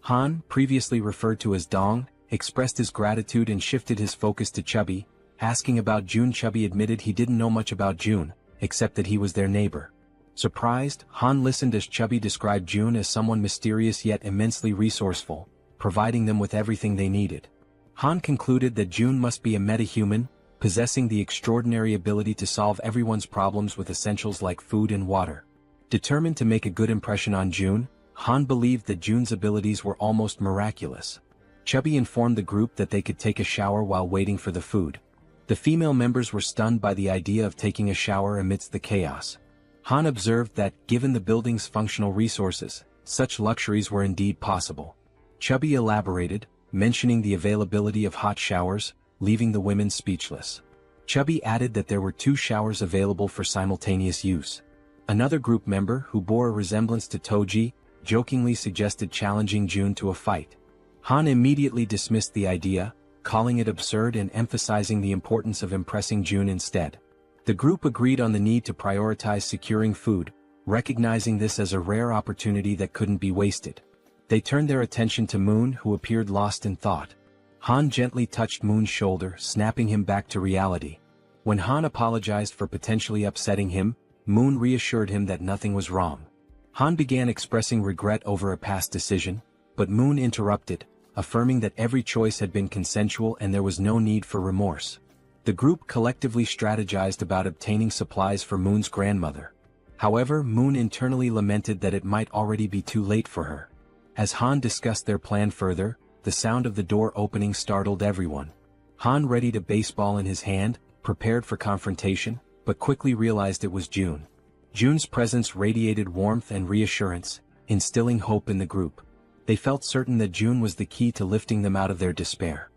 Speaker 1: Han, previously referred to as Dong, expressed his gratitude and shifted his focus to Chubby, asking about June. Chubby admitted he didn't know much about June, except that he was their neighbor. Surprised, Han listened as Chubby described June as someone mysterious yet immensely resourceful, providing them with everything they needed. Han concluded that June must be a metahuman, possessing the extraordinary ability to solve everyone's problems with essentials like food and water. Determined to make a good impression on June, Han believed that June's abilities were almost miraculous. Chubby informed the group that they could take a shower while waiting for the food. The female members were stunned by the idea of taking a shower amidst the chaos. Han observed that, given the building's functional resources, such luxuries were indeed possible. Chubby elaborated, mentioning the availability of hot showers, leaving the women speechless. Chubby added that there were 2 showers available for simultaneous use. Another group member, who bore a resemblance to Toji, jokingly suggested challenging June to a fight. Han immediately dismissed the idea, calling it absurd and emphasizing the importance of impressing June instead. The group agreed on the need to prioritize securing food, recognizing this as a rare opportunity that couldn't be wasted. They turned their attention to Moon, who appeared lost in thought. Han gently touched Moon's shoulder, snapping him back to reality. When Han apologized for potentially upsetting him, Moon reassured him that nothing was wrong. Han began expressing regret over a past decision, but Moon interrupted, affirming that every choice had been consensual and there was no need for remorse. The group collectively strategized about obtaining supplies for Moon's grandmother. However, Moon internally lamented that it might already be too late for her. As Han discussed their plan further, the sound of the door opening startled everyone. Han readied a baseball in his hand, prepared for confrontation, but quickly realized it was June. June's presence radiated warmth and reassurance, instilling hope in the group. They felt certain that June was the key to lifting them out of their despair.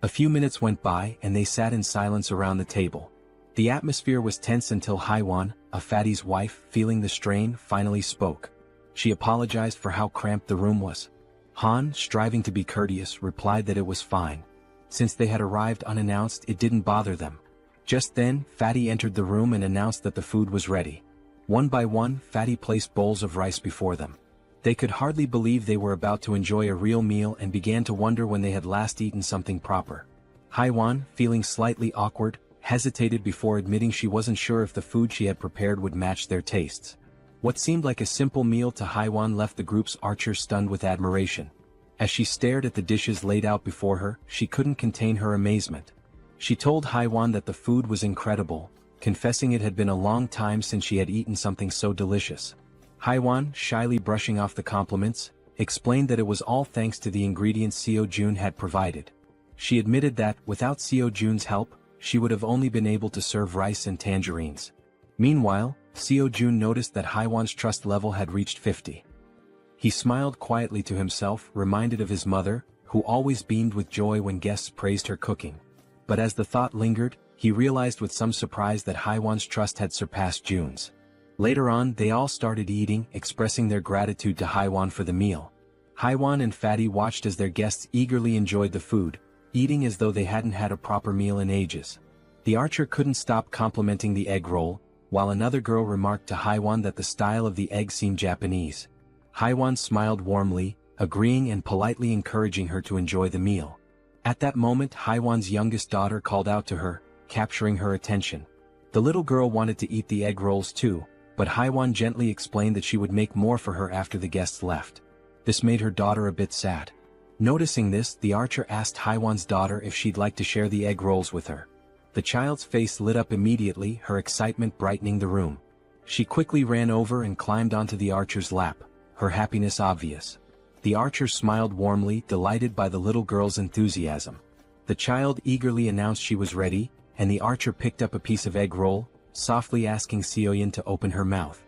Speaker 1: A few minutes went by and they sat in silence around the table. The atmosphere was tense until Haiwan, a fatty's wife, feeling the strain, finally spoke. She apologized for how cramped the room was. Han, striving to be courteous, replied that it was fine. Since they had arrived unannounced, it didn't bother them. Just then, Fatty entered the room and announced that the food was ready. One by one, Fatty placed bowls of rice before them. They could hardly believe they were about to enjoy a real meal and began to wonder when they had last eaten something proper. Haiwan, feeling slightly awkward, hesitated before admitting she wasn't sure if the food she had prepared would match their tastes. What seemed like a simple meal to Haiwan left the group's archers stunned with admiration. As she stared at the dishes laid out before her, she couldn't contain her amazement. She told Haiwan that the food was incredible, confessing it had been a long time since she had eaten something so delicious. Haiwan, shyly brushing off the compliments, explained that it was all thanks to the ingredients Seo Jun had provided. She admitted that, without Seo Jun's help, she would have only been able to serve rice and tangerines. Meanwhile, Seo Jun noticed that Haiwan's trust level had reached 50. He smiled quietly to himself, reminded of his mother, who always beamed with joy when guests praised her cooking. But as the thought lingered, he realized with some surprise that Haiwan's trust had surpassed Jun's. Later on, they all started eating, expressing their gratitude to Haiwan for the meal. Haiwan and Fatty watched as their guests eagerly enjoyed the food, eating as though they hadn't had a proper meal in ages. The archer couldn't stop complimenting the egg roll, while another girl remarked to Haiwan that the style of the egg seemed Japanese. Haiwan smiled warmly, agreeing and politely encouraging her to enjoy the meal. At that moment, Haiwan's youngest daughter called out to her, capturing her attention. The little girl wanted to eat the egg rolls too, but Haiwan gently explained that she would make more for her after the guests left. This made her daughter a bit sad. Noticing this, the archer asked Haiwan's daughter if she'd like to share the egg rolls with her. The child's face lit up immediately, her excitement brightening the room. She quickly ran over and climbed onto the archer's lap, her happiness obvious. The archer smiled warmly, delighted by the little girl's enthusiasm. The child eagerly announced she was ready, and the archer picked up a piece of egg roll, softly asking Seoyin to open her mouth.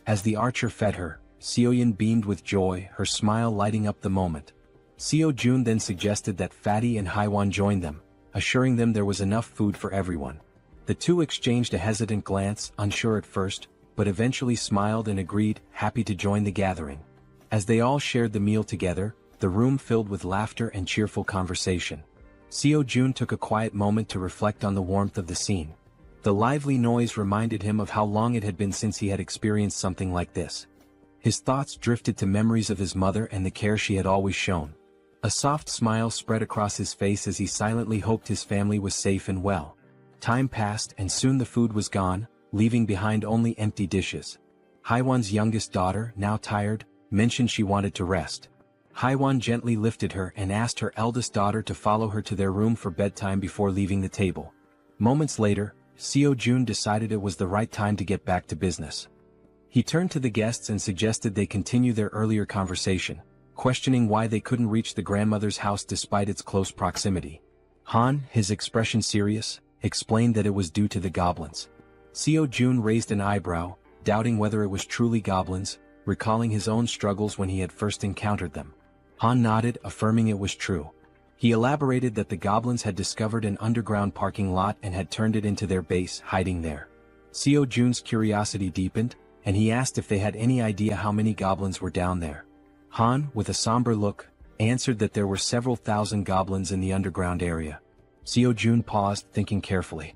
Speaker 1: As the archer fed her, Seoyin beamed with joy, her smile lighting up the moment. Seo Jun then suggested that Fatty and Haiwan join them, assuring them there was enough food for everyone. The two exchanged a hesitant glance, unsure at first, but eventually smiled and agreed, happy to join the gathering. As they all shared the meal together, the room filled with laughter and cheerful conversation. Seo Jun took a quiet moment to reflect on the warmth of the scene. The lively noise reminded him of how long it had been since he had experienced something like this. His thoughts drifted to memories of his mother and the care she had always shown. A soft smile spread across his face as he silently hoped his family was safe and well. Time passed and soon the food was gone, leaving behind only empty dishes. Haiwan's youngest daughter, now tired, mentioned she wanted to rest. Haiwan gently lifted her and asked her eldest daughter to follow her to their room for bedtime before leaving the table. Moments later, Seo Jun decided it was the right time to get back to business. He turned to the guests and suggested they continue their earlier conversation, questioning why they couldn't reach the grandmother's house despite its close proximity. Han, his expression serious, explained that it was due to the goblins. Seo Jun raised an eyebrow, doubting whether it was truly goblins, recalling his own struggles when he had first encountered them. Han nodded, affirming it was true. He elaborated that the goblins had discovered an underground parking lot and had turned it into their base, hiding there. Seo Jun's curiosity deepened, and he asked if they had any idea how many goblins were down there. Han, with a somber look, answered that there were several thousand goblins in the underground area. Seo Jun paused, thinking carefully.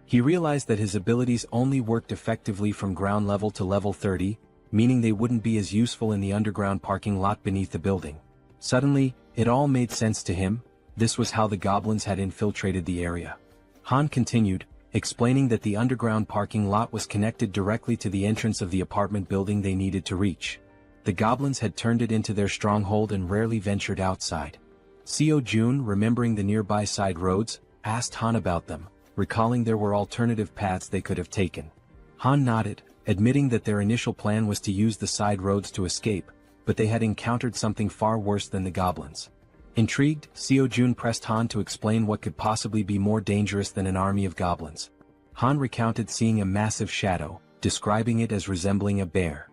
Speaker 1: He realized that his abilities only worked effectively from ground level to level 30, meaning they wouldn't be as useful in the underground parking lot beneath the building. Suddenly, it all made sense to him. This was how the goblins had infiltrated the area. Han continued, explaining that the underground parking lot was connected directly to the entrance of the apartment building they needed to reach. The goblins had turned it into their stronghold and rarely ventured outside. Seo Jun, remembering the nearby side roads, asked Han about them, recalling there were alternative paths they could have taken. Han nodded, admitting that their initial plan was to use the side roads to escape, but they had encountered something far worse than the goblins. Intrigued, Seo Jun pressed Han to explain what could possibly be more dangerous than an army of goblins. Han recounted seeing a massive shadow, describing it as resembling a bear.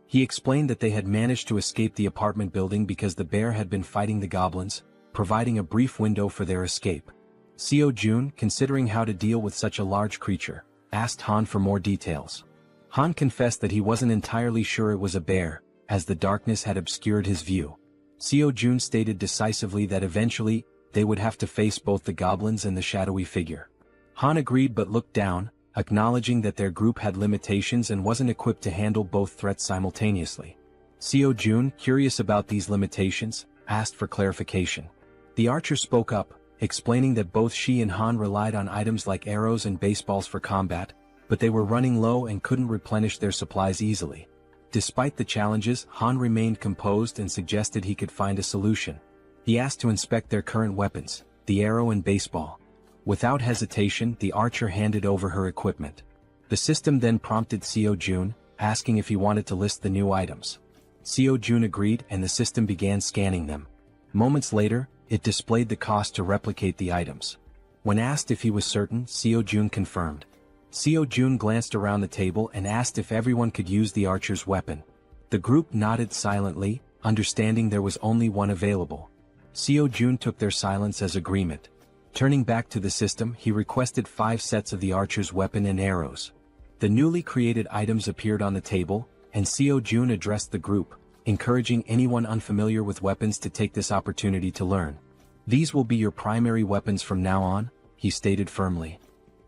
Speaker 1: He explained that they had managed to escape the apartment building because the bear had been fighting the goblins, providing a brief window for their escape. Seo Jun, considering how to deal with such a large creature, asked Han for more details. Han confessed that he wasn't entirely sure it was a bear, as the darkness had obscured his view. Seo Jun stated decisively that eventually, they would have to face both the goblins and the shadowy figure. Han agreed but looked down, acknowledging that their group had limitations and wasn't equipped to handle both threats simultaneously. Seo Jun, curious about these limitations, asked for clarification. The archer spoke up, explaining that both she and Han relied on items like arrows and baseballs for combat, but they were running low and couldn't replenish their supplies easily. Despite the challenges, Han remained composed and suggested he could find a solution. He asked to inspect their current weapons, the arrow and baseball. Without hesitation, the archer handed over her equipment. The system then prompted Seo Jun, asking if he wanted to list the new items. Seo Jun agreed and the system began scanning them. Moments later, it displayed the cost to replicate the items. When asked if he was certain, Seo Jun confirmed. Seo Jun glanced around the table and asked if everyone could use the archer's weapon. The group nodded silently, understanding there was only one available. Seo Jun took their silence as agreement. Turning back to the system, he requested 5 sets of the archer's weapon and arrows. The newly created items appeared on the table, and Seo Jun addressed the group, encouraging anyone unfamiliar with weapons to take this opportunity to learn. "These will be your primary weapons from now on," he stated firmly.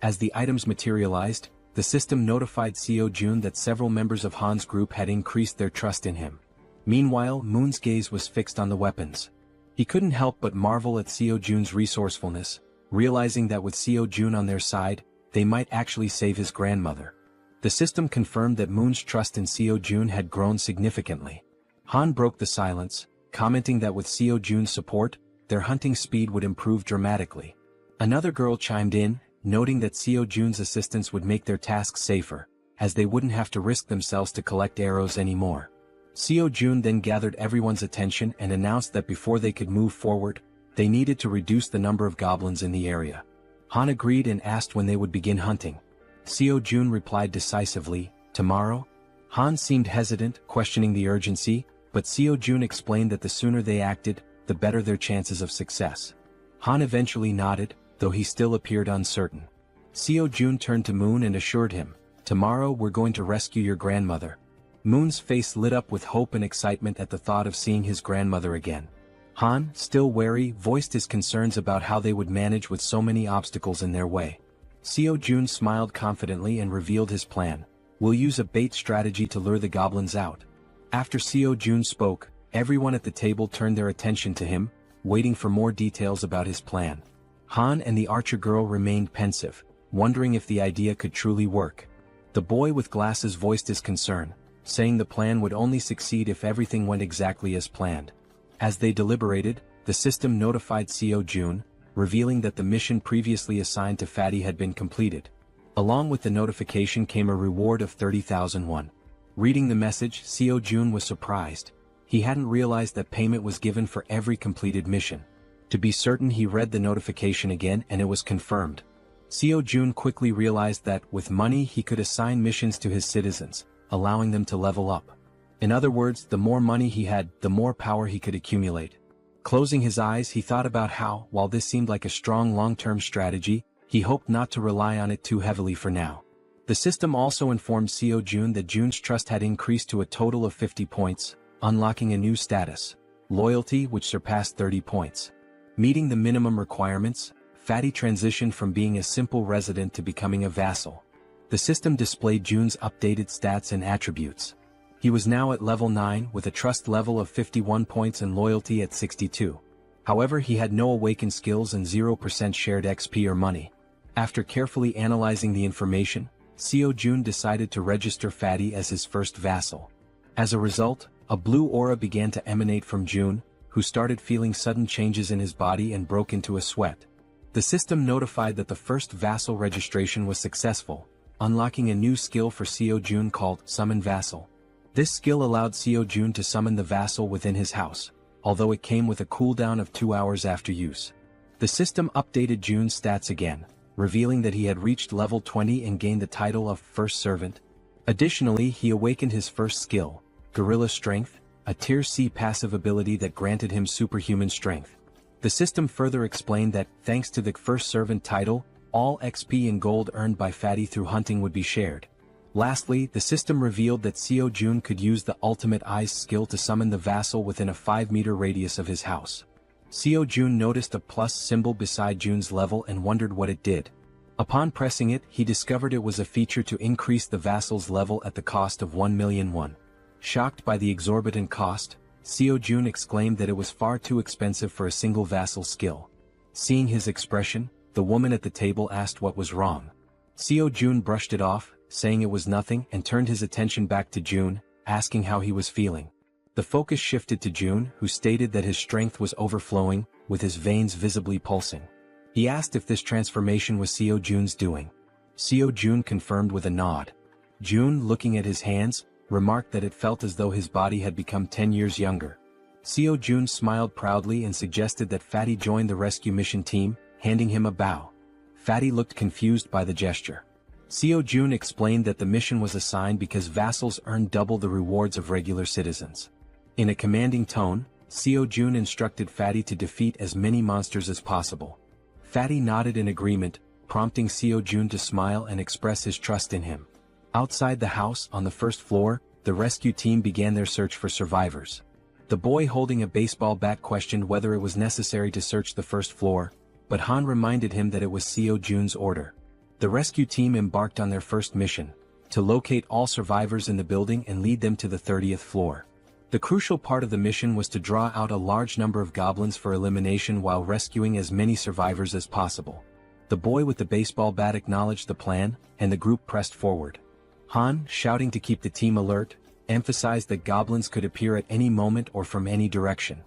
Speaker 1: As the items materialized, the system notified Seo Jun that several members of Han's group had increased their trust in him. Meanwhile, Moon's gaze was fixed on the weapons. He couldn't help but marvel at Seo Jun's resourcefulness, realizing that with Seo Jun on their side, they might actually save his grandmother. The system confirmed that Moon's trust in Seo Jun had grown significantly. Han broke the silence, commenting that with Seo Jun's support, their hunting speed would improve dramatically. Another girl chimed in, noting that Seo Jun's assistance would make their tasks safer, as they wouldn't have to risk themselves to collect arrows anymore. Seo Jun then gathered everyone's attention and announced that before they could move forward, they needed to reduce the number of goblins in the area. Han agreed and asked when they would begin hunting. Seo Jun replied decisively, "Tomorrow?" Han seemed hesitant, questioning the urgency, but Seo Jun explained that the sooner they acted, the better their chances of success. Han eventually nodded, though he still appeared uncertain. Seo Jun turned to Moon and assured him, "Tomorrow we're going to rescue your grandmother." Moon's face lit up with hope and excitement at the thought of seeing his grandmother again. Han, still wary, voiced his concerns about how they would manage with so many obstacles in their way. Seo Jun smiled confidently and revealed his plan. "We'll use a bait strategy to lure the goblins out." After Seo Jun spoke, everyone at the table turned their attention to him, waiting for more details about his plan. Han and the archer girl remained pensive, wondering if the idea could truly work. The boy with glasses voiced his concern, saying the plan would only succeed if everything went exactly as planned. As they deliberated, the system notified Seo Jun, revealing that the mission previously assigned to Fatty had been completed. Along with the notification came a reward of 30,000 won. Reading the message, Seo Jun was surprised. He hadn't realized that payment was given for every completed mission. To be certain, he read the notification again and it was confirmed. Seo Jun quickly realized that, with money, he could assign missions to his citizens, allowing them to level up. In other words, the more money he had, the more power he could accumulate. Closing his eyes, he thought about how, while this seemed like a strong long-term strategy, he hoped not to rely on it too heavily for now. The system also informed Seo Jun that Jun's trust had increased to a total of 50 points, unlocking a new status, loyalty, which surpassed 30 points. Meeting the minimum requirements, Fatty transitioned from being a simple resident to becoming a vassal. The system displayed Jun's updated stats and attributes. He was now at level 9 with a trust level of 51 points and loyalty at 62. However, he had no awakened skills and 0% shared XP or money. After carefully analyzing the information, Seo Jun decided to register Fatty as his first vassal. As a result, a blue aura began to emanate from Jun, who started feeling sudden changes in his body and broke into a sweat. The system notified that the first vassal registration was successful, unlocking a new skill for Seo Jun called Summon Vassal. This skill allowed Seo Jun to summon the vassal within his house, although it came with a cooldown of 2 hours after use. The system updated Jun's stats again, revealing that he had reached level 20 and gained the title of First Servant. Additionally, he awakened his first skill, Gorilla Strength, a Tier C passive ability that granted him superhuman strength. The system further explained that, thanks to the first servant title, all XP and gold earned by Fatty through hunting would be shared. Lastly, the system revealed that Seo Jun could use the ultimate eyes skill to summon the vassal within a 5-meter radius of his house. Seo Jun noticed a plus symbol beside Jun's level and wondered what it did. Upon pressing it, he discovered it was a feature to increase the vassal's level at the cost of 1 million won. Shocked by the exorbitant cost, Seo Jun exclaimed that it was far too expensive for a single vassal skill. Seeing his expression, the woman at the table asked what was wrong. Seo Jun brushed it off, saying it was nothing, and turned his attention back to Jun, asking how he was feeling. The focus shifted to Jun, who stated that his strength was overflowing, with his veins visibly pulsing. He asked if this transformation was Seo Jun's doing. Seo Jun confirmed with a nod. Jun, looking at his hands, remarked that it felt as though his body had become 10 years younger. Seo Jun smiled proudly and suggested that Fatty join the rescue mission team, handing him a bow. Fatty looked confused by the gesture. Seo Jun explained that the mission was assigned because vassals earned double the rewards of regular citizens. In a commanding tone, Seo Jun instructed Fatty to defeat as many monsters as possible. Fatty nodded in agreement, prompting Seo Jun to smile and express his trust in him. Outside the house, on the first floor, the rescue team began their search for survivors. The boy holding a baseball bat questioned whether it was necessary to search the first floor, but Han reminded him that it was Seo Jun's order. The rescue team embarked on their first mission, to locate all survivors in the building and lead them to the 30th floor. The crucial part of the mission was to draw out a large number of goblins for elimination while rescuing as many survivors as possible. The boy with the baseball bat acknowledged the plan, and the group pressed forward. Han, shouting to keep the team alert, emphasized that goblins could appear at any moment or from any direction.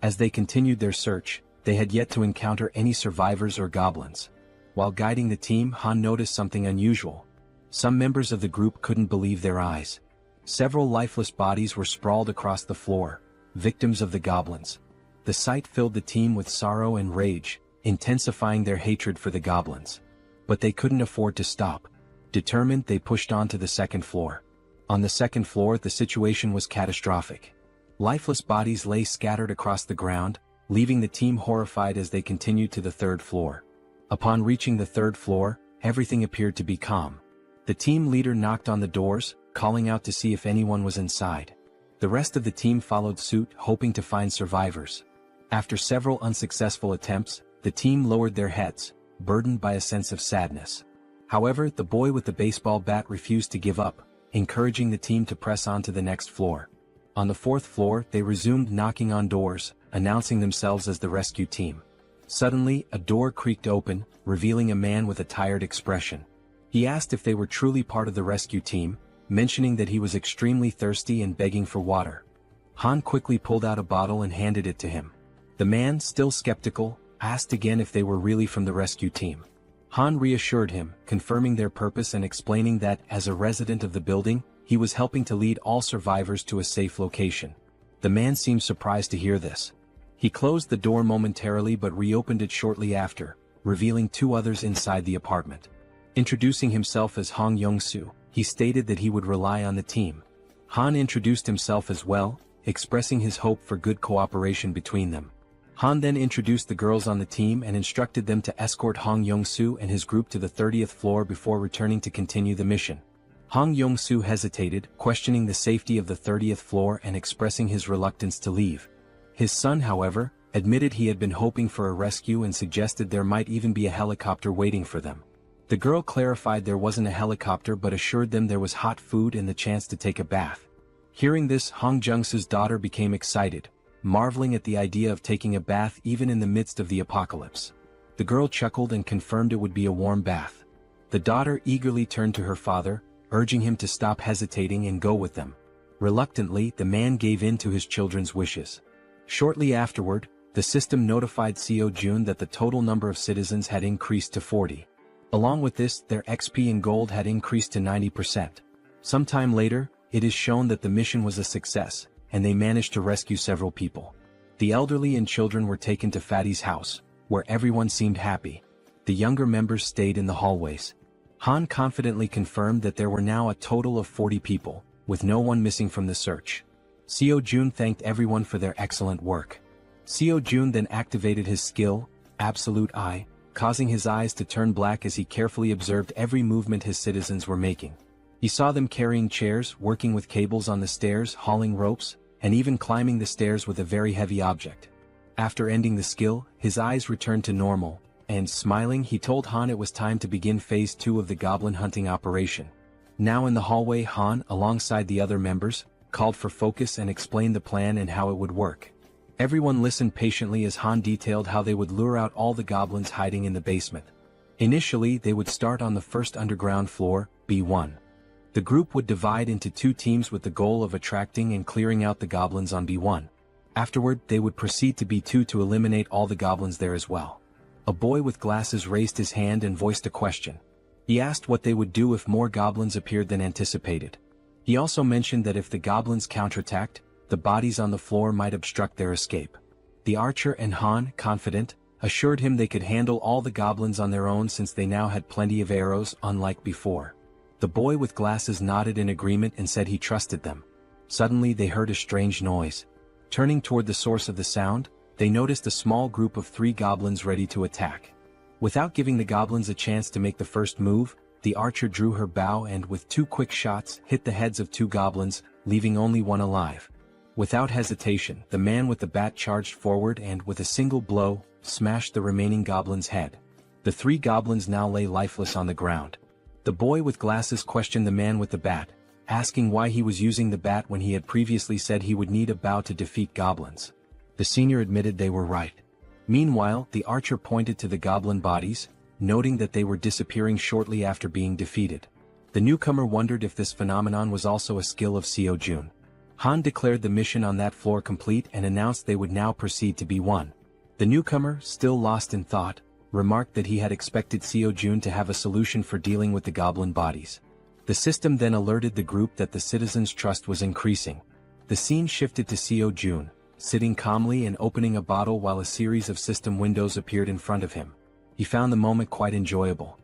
Speaker 1: As they continued their search, they had yet to encounter any survivors or goblins. While guiding the team, Han noticed something unusual. Some members of the group couldn't believe their eyes. Several lifeless bodies were sprawled across the floor, victims of the goblins. The sight filled the team with sorrow and rage, intensifying their hatred for the goblins. But they couldn't afford to stop. Determined, they pushed on to the second floor. On the second floor, the situation was catastrophic. Lifeless bodies lay scattered across the ground, leaving the team horrified as they continued to the third floor. Upon reaching the third floor, everything appeared to be calm. The team leader knocked on the doors, calling out to see if anyone was inside. The rest of the team followed suit, hoping to find survivors. After several unsuccessful attempts, the team lowered their heads, burdened by a sense of sadness. However, the boy with the baseball bat refused to give up, encouraging the team to press on to the next floor. On the fourth floor, they resumed knocking on doors, announcing themselves as the rescue team. Suddenly, a door creaked open, revealing a man with a tired expression. He asked if they were truly part of the rescue team, mentioning that he was extremely thirsty and begging for water. Han quickly pulled out a bottle and handed it to him. The man, still skeptical, asked again if they were really from the rescue team. Han reassured him, confirming their purpose and explaining that, as a resident of the building, he was helping to lead all survivors to a safe location. The man seemed surprised to hear this. He closed the door momentarily but reopened it shortly after, revealing 2 others inside the apartment. Introducing himself as Hong Yong-soo, he stated that he would rely on the team. Han introduced himself as well, expressing his hope for good cooperation between them. Han then introduced the girls on the team and instructed them to escort Hong Yong-soo and his group to the 30th floor before returning to continue the mission. Hong Yong-soo hesitated, questioning the safety of the 30th floor and expressing his reluctance to leave. His son, however, admitted he had been hoping for a rescue and suggested there might even be a helicopter waiting for them. The girl clarified there wasn't a helicopter but assured them there was hot food and the chance to take a bath. Hearing this, Hong Jung-soo's daughter became excited, marveling at the idea of taking a bath even in the midst of the apocalypse. The girl chuckled and confirmed it would be a warm bath. The daughter eagerly turned to her father, urging him to stop hesitating and go with them. Reluctantly, the man gave in to his children's wishes. Shortly afterward, the system notified Seo Jun that the total number of citizens had increased to 40. Along with this, their XP and gold had increased to 90%. Sometime later, it is shown that the mission was a success, and they managed to rescue several people. The elderly and children were taken to Fatty's house, where everyone seemed happy. The younger members stayed in the hallways. Han confidently confirmed that there were now a total of 40 people, with no one missing from the search. Seo Jun thanked everyone for their excellent work. Seo-jun then activated his skill, Absolute Eye, causing his eyes to turn black as he carefully observed every movement his citizens were making. He saw them carrying chairs, working with cables on the stairs, hauling ropes, and even climbing the stairs with a very heavy object. After ending the skill, his eyes returned to normal, and smiling he told Han it was time to begin phase 2 of the goblin hunting operation. Now in the hallway, Han, alongside the other members, called for focus and explained the plan and how it would work. Everyone listened patiently as Han detailed how they would lure out all the goblins hiding in the basement. Initially they would start on the first underground floor, B1. The group would divide into 2 teams with the goal of attracting and clearing out the goblins on B1. Afterward they would proceed to B2 to eliminate all the goblins there as well. A boy with glasses raised his hand and voiced a question. He asked what they would do if more goblins appeared than anticipated. He also mentioned that if the goblins counterattacked, the bodies on the floor might obstruct their escape. The archer and Han, confident, assured him they could handle all the goblins on their own since they now had plenty of arrows, unlike before. The boy with glasses nodded in agreement and said he trusted them. Suddenly they heard a strange noise. Turning toward the source of the sound, they noticed a small group of 3 goblins ready to attack. Without giving the goblins a chance to make the first move, the archer drew her bow and with 2 quick shots hit the heads of 2 goblins, leaving only one alive. Without hesitation, the man with the bat charged forward and with a single blow, smashed the remaining goblin's head. The 3 goblins now lay lifeless on the ground. The boy with glasses questioned the man with the bat, asking why he was using the bat when he had previously said he would need a bow to defeat goblins. The senior admitted they were right. Meanwhile, the archer pointed to the goblin bodies, noting that they were disappearing shortly after being defeated. The newcomer wondered if this phenomenon was also a skill of Seo-jun. Han declared the mission on that floor complete and announced they would now proceed to B1. The newcomer, still lost in thought, remarked that he had expected Seo-jun to have a solution for dealing with the goblin bodies. The system then alerted the group that the citizens' trust was increasing. The scene shifted to Seo-jun, sitting calmly and opening a bottle while a series of system windows appeared in front of him. He found the moment quite enjoyable.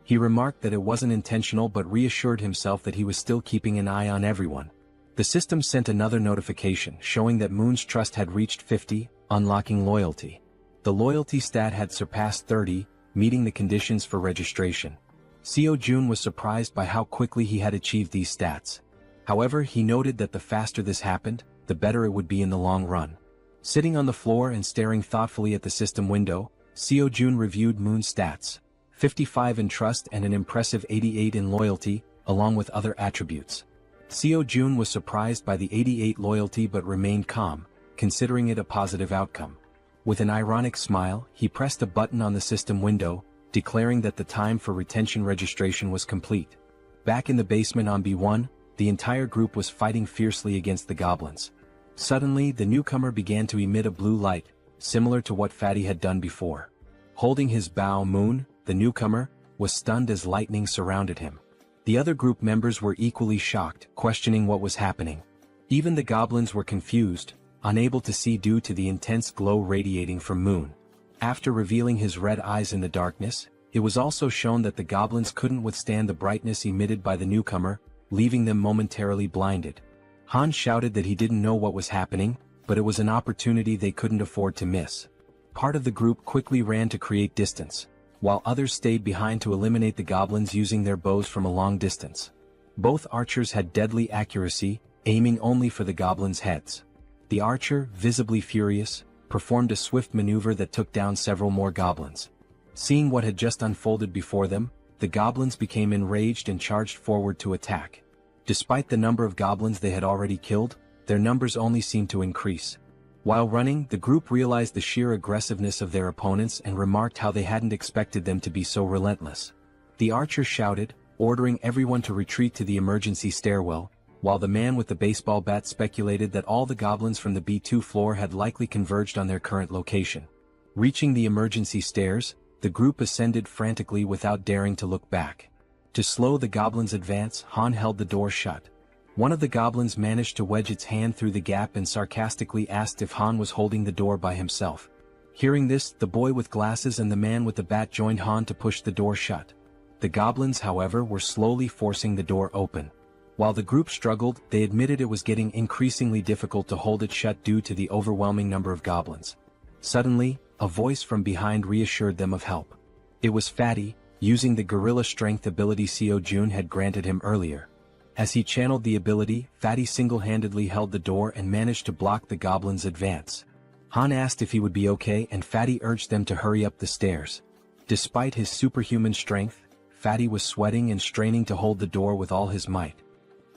Speaker 1: He remarked that it wasn't intentional but reassured himself that he was still keeping an eye on everyone. The system sent another notification showing that Moon's trust had reached 50, unlocking loyalty. The loyalty stat had surpassed 30, meeting the conditions for registration. Seo-jun was surprised by how quickly he had achieved these stats. However, he noted that the faster this happened, the better it would be in the long run. Sitting on the floor and staring thoughtfully at the system window, Seo-jun reviewed Moon's stats, 55 in trust and an impressive 88 in loyalty, along with other attributes. Seo-jun was surprised by the 88 loyalty but remained calm, considering it a positive outcome. With an ironic smile, he pressed a button on the system window, declaring that the time for retention registration was complete. Back in the basement on B1, the entire group was fighting fiercely against the goblins. Suddenly, the newcomer began to emit a blue light, similar to what Fatty had done before. Holding his bow, Moon, the newcomer, was stunned as lightning surrounded him. The other group members were equally shocked, questioning what was happening. Even the goblins were confused, unable to see due to the intense glow radiating from Moon. After revealing his red eyes in the darkness, it was also shown that the goblins couldn't withstand the brightness emitted by the newcomer, leaving them momentarily blinded. Han shouted that he didn't know what was happening, but it was an opportunity they couldn't afford to miss. Part of the group quickly ran to create distance, while others stayed behind to eliminate the goblins using their bows from a long distance. Both archers had deadly accuracy, aiming only for the goblins' heads. The archer, visibly furious, performed a swift maneuver that took down several more goblins. Seeing what had just unfolded before them, the goblins became enraged and charged forward to attack. Despite the number of goblins they had already killed, their numbers only seemed to increase. While running, the group realized the sheer aggressiveness of their opponents and remarked how they hadn't expected them to be so relentless. The archer shouted, ordering everyone to retreat to the emergency stairwell, while the man with the baseball bat speculated that all the goblins from the B2 floor had likely converged on their current location. Reaching the emergency stairs, the group ascended frantically without daring to look back. To slow the goblins' advance, Han held the door shut. One of the goblins managed to wedge its hand through the gap and sarcastically asked if Han was holding the door by himself. Hearing this, the boy with glasses and the man with the bat joined Han to push the door shut. The goblins, however, were slowly forcing the door open. While the group struggled, they admitted it was getting increasingly difficult to hold it shut due to the overwhelming number of goblins. Suddenly, a voice from behind reassured them of help. It was Fatty, using the gorilla strength ability Jaehyeon had granted him earlier. As he channeled the ability, Fatty single-handedly held the door and managed to block the goblins' advance. Han asked if he would be okay and Fatty urged them to hurry up the stairs. Despite his superhuman strength, Fatty was sweating and straining to hold the door with all his might.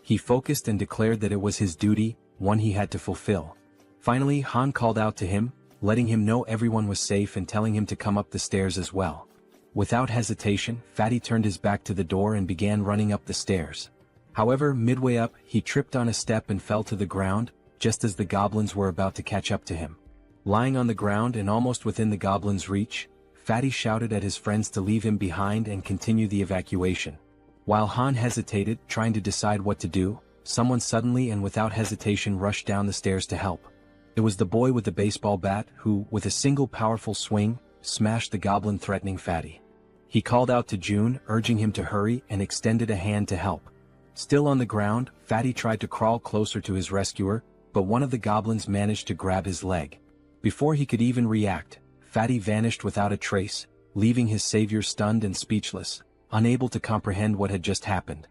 Speaker 1: He focused and declared that it was his duty, one he had to fulfill. Finally, Han called out to him, letting him know everyone was safe and telling him to come up the stairs as well. Without hesitation, Fatty turned his back to the door and began running up the stairs. However, midway up, he tripped on a step and fell to the ground, just as the goblins were about to catch up to him. Lying on the ground and almost within the goblins' reach, Fatty shouted at his friends to leave him behind and continue the evacuation. While Han hesitated, trying to decide what to do, someone suddenly and without hesitation rushed down the stairs to help. It was the boy with the baseball bat who, with a single powerful swing, smashed the goblin threatening Fatty. He called out to June, urging him to hurry and extended a hand to help. Still on the ground, Fatty tried to crawl closer to his rescuer, but one of the goblins managed to grab his leg. Before he could even react, Fatty vanished without a trace, leaving his savior stunned and speechless, unable to comprehend what had just happened.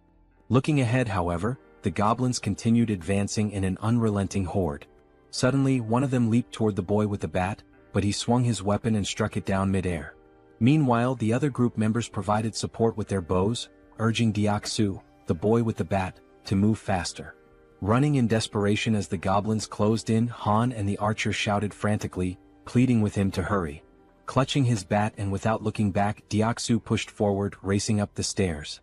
Speaker 1: Looking ahead, however, the goblins continued advancing in an unrelenting horde. Suddenly, one of them leaped toward the boy with the bat, but he swung his weapon and struck it down mid-air. Meanwhile, the other group members provided support with their bows, urging Deok-su, the boy with the bat, to move faster. Running in desperation as the goblins closed in, Han and the archer shouted frantically, pleading with him to hurry. Clutching his bat and without looking back, Deok-su pushed forward, racing up the stairs.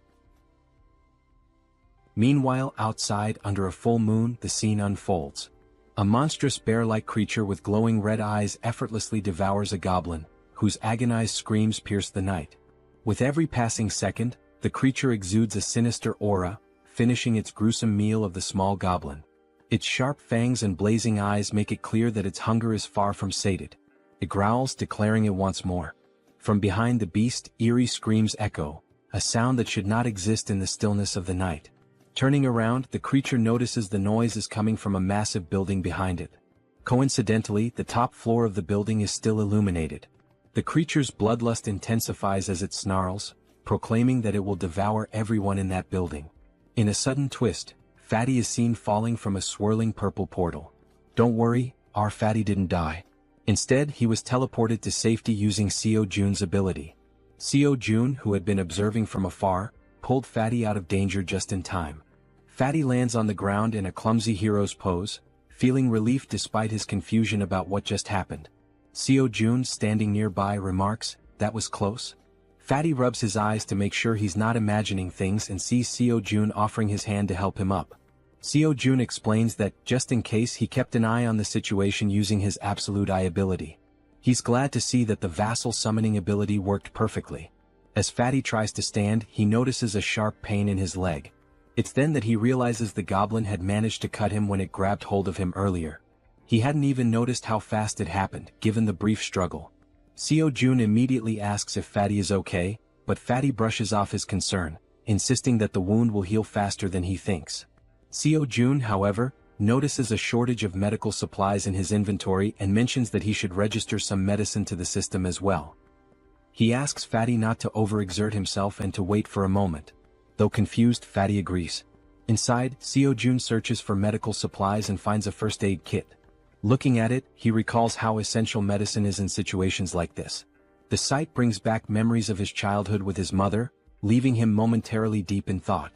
Speaker 1: Meanwhile, outside, under a full moon, the scene unfolds. A monstrous bear-like creature with glowing red eyes effortlessly devours a goblin, whose agonized screams pierce the night. With every passing second, the creature exudes a sinister aura, finishing its gruesome meal of the small goblin. Its sharp fangs and blazing eyes make it clear that its hunger is far from sated. It growls, declaring it wants more. From behind the beast, eerie screams echo, a sound that should not exist in the stillness of the night. Turning around, the creature notices the noise is coming from a massive building behind it. Coincidentally, the top floor of the building is still illuminated. The creature's bloodlust intensifies as it snarls, proclaiming that it will devour everyone in that building. In a sudden twist, Fatty is seen falling from a swirling purple portal. Don't worry, our Fatty didn't die. Instead, he was teleported to safety using Jaehyeon's ability. Jaehyeon, who had been observing from afar, pulled Fatty out of danger just in time. Fatty lands on the ground in a clumsy hero's pose, feeling relief despite his confusion about what just happened. Jaehyeon, standing nearby, remarks, "That was close." Fatty rubs his eyes to make sure he's not imagining things and sees Jaehyeon offering his hand to help him up. Jaehyeon explains that, just in case, he kept an eye on the situation using his absolute eye ability. He's glad to see that the vassal summoning ability worked perfectly. As Fatty tries to stand, he notices a sharp pain in his leg. It's then that he realizes the goblin had managed to cut him when it grabbed hold of him earlier. He hadn't even noticed how fast it happened, given the brief struggle. Jaehyeon immediately asks if Fatty is okay, but Fatty brushes off his concern, insisting that the wound will heal faster than he thinks. Jaehyeon, however, notices a shortage of medical supplies in his inventory and mentions that he should register some medicine to the system as well. He asks Fatty not to overexert himself and to wait for a moment. Though confused, Fatty agrees. Inside, Jaehyeon searches for medical supplies and finds a first aid kit. Looking at it, he recalls how essential medicine is in situations like this. The sight brings back memories of his childhood with his mother, leaving him momentarily deep in thought.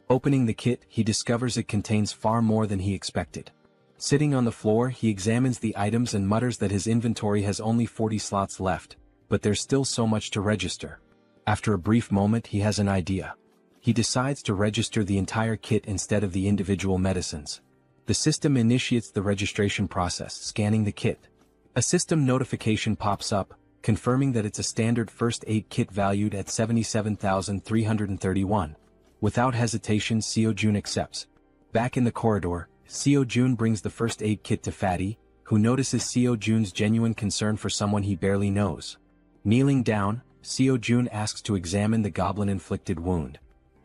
Speaker 1: Opening the kit, he discovers it contains far more than he expected. Sitting on the floor, he examines the items and mutters that his inventory has only 40 slots left, but there's still so much to register. After a brief moment, he has an idea. He decides to register the entire kit instead of the individual medicines. The system initiates the registration process, scanning the kit. A system notification pops up, confirming that it's a standard first aid kit valued at 77,331. Without hesitation, Jaehyeon accepts. Back in the corridor, Jaehyeon brings the first aid kit to Fatty, who notices Jaehyeon's genuine concern for someone he barely knows. Kneeling down, Jaehyeon asks to examine the goblin-inflicted wound.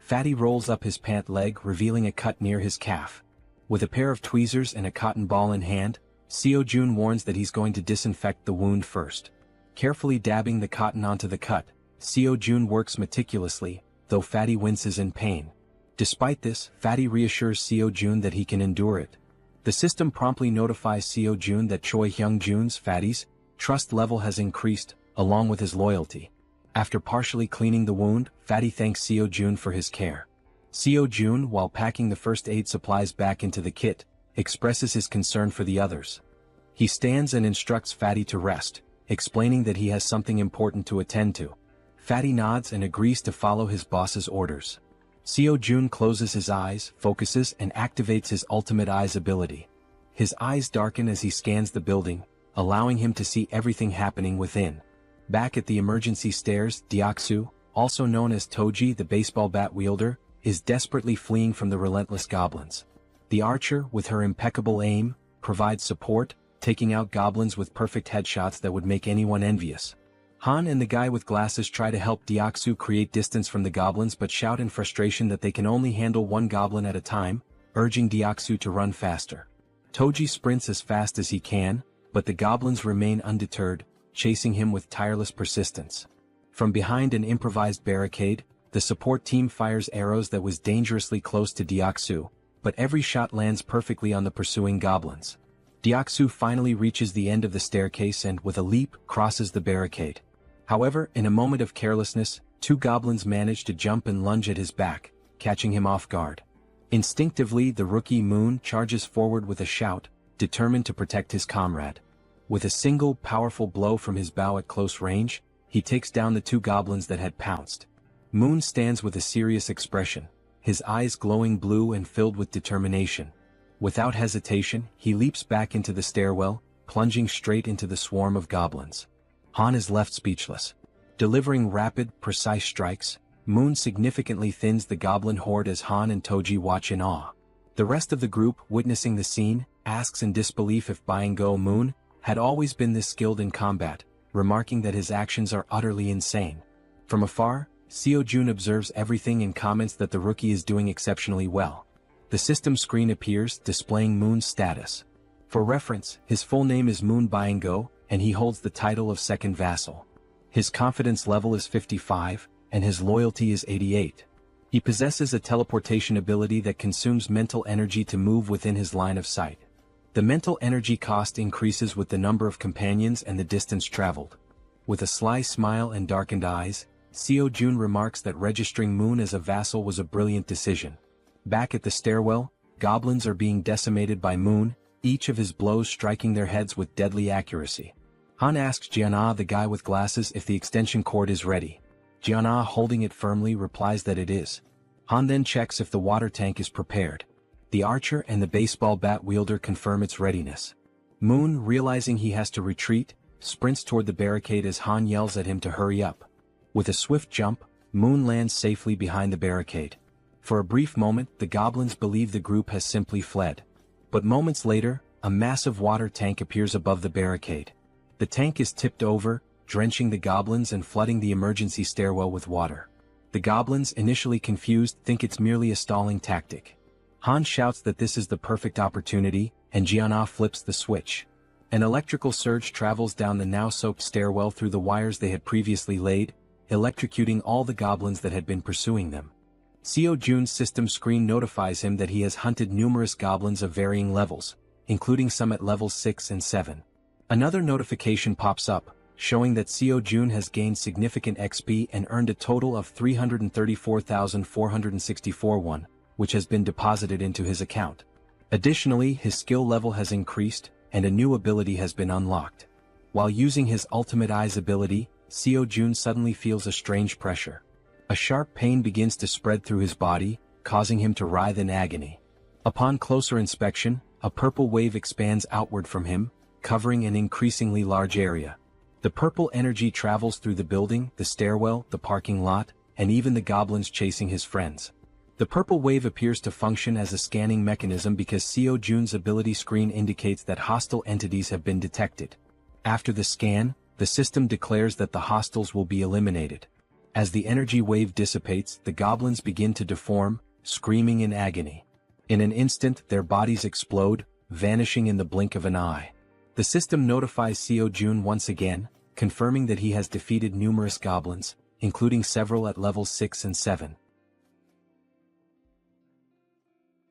Speaker 1: Fatty rolls up his pant leg, revealing a cut near his calf. With a pair of tweezers and a cotton ball in hand, Seo-jun warns that he's going to disinfect the wound first. Carefully dabbing the cotton onto the cut, Seo-jun works meticulously, though Fatty winces in pain. Despite this, Fatty reassures Seo-jun that he can endure it. The system promptly notifies Seo-jun that Choi Hyung-jun's, Fatty's, trust level has increased, along with his loyalty. After partially cleaning the wound, Fatty thanks Seo-jun for his care. Seo-jun, while packing the first aid supplies back into the kit, expresses his concern for the others. He stands and instructs Fatty to rest, explaining that he has something important to attend to. Fatty nods and agrees to follow his boss's orders. Seo-jun closes his eyes, focuses, and activates his ultimate eyes ability. His eyes darken as he scans the building, allowing him to see everything happening within. Back at the emergency stairs, Deoksu, also known as Toji the baseball bat wielder, is desperately fleeing from the relentless goblins. The archer, with her impeccable aim, provides support, taking out goblins with perfect headshots that would make anyone envious. Han and the guy with glasses try to help Deoksu create distance from the goblins but shout in frustration that they can only handle one goblin at a time, urging Deoksu to run faster. Toji sprints as fast as he can, but the goblins remain undeterred, chasing him with tireless persistence. From behind an improvised barricade, the support team fires arrows that was dangerously close to Deoksu, but every shot lands perfectly on the pursuing goblins. Deoksu finally reaches the end of the staircase and, with a leap, crosses the barricade. However, in a moment of carelessness, two goblins manage to jump and lunge at his back, catching him off guard. Instinctively, the rookie Moon charges forward with a shout, determined to protect his comrade. With a single powerful blow from his bow at close range, he takes down the two goblins that had pounced. Moon stands with a serious expression, his eyes glowing blue and filled with determination. Without hesitation, he leaps back into the stairwell, plunging straight into the swarm of goblins. Han is left speechless. Delivering rapid, precise strikes, Moon significantly thins the goblin horde as Han and Toji watch in awe. The rest of the group, witnessing the scene, asks in disbelief if Byung-go Moon had always been this skilled in combat, remarking that his actions are utterly insane. From afar, Seo-jun observes everything and comments that the rookie is doing exceptionally well. The system screen appears, displaying Moon's status. For reference, his full name is Moon Byung-go, and he holds the title of second vassal. His confidence level is 55, and his loyalty is 88. He possesses a teleportation ability that consumes mental energy to move within his line of sight. The mental energy cost increases with the number of companions and the distance traveled. With a sly smile and darkened eyes, Seo-jun remarks that registering Moon as a vassal was a brilliant decision. Back at the stairwell, goblins are being decimated by Moon, each of his blows striking their heads with deadly accuracy. Han asks Jiana, the guy with glasses, if the extension cord is ready. Jiana, holding it firmly, replies that it is. Han then checks if the water tank is prepared. The archer and the baseball bat wielder confirm its readiness. Moon, realizing he has to retreat, sprints toward the barricade as Han yells at him to hurry up. With a swift jump, Moon lands safely behind the barricade. For a brief moment, the goblins believe the group has simply fled. But moments later, a massive water tank appears above the barricade. The tank is tipped over, drenching the goblins and flooding the emergency stairwell with water. The goblins, initially confused, think it's merely a stalling tactic. Han shouts that this is the perfect opportunity, and Jiana flips the switch. An electrical surge travels down the now-soaked stairwell through the wires they had previously laid, electrocuting all the goblins that had been pursuing them. Seo-jun's system screen notifies him that he has hunted numerous goblins of varying levels, including some at levels 6 and 7. Another notification pops up, showing that Seo-jun has gained significant XP and earned a total of 334,464 won, which has been deposited into his account. Additionally, his skill level has increased, and a new ability has been unlocked. While using his ultimate eyes ability, Seo-jun suddenly feels a strange pressure. A sharp pain begins to spread through his body, causing him to writhe in agony. Upon closer inspection, a purple wave expands outward from him, covering an increasingly large area. The purple energy travels through the building, the stairwell, the parking lot, and even the goblins chasing his friends. The purple wave appears to function as a scanning mechanism because Seo-jun's ability screen indicates that hostile entities have been detected. After the scan, the system declares that the hostiles will be eliminated. As the energy wave dissipates, the goblins begin to deform, screaming in agony. In an instant, their bodies explode, vanishing in the blink of an eye. The system notifies Seo-jun once again, confirming that he has defeated numerous goblins, including several at levels 6 and 7.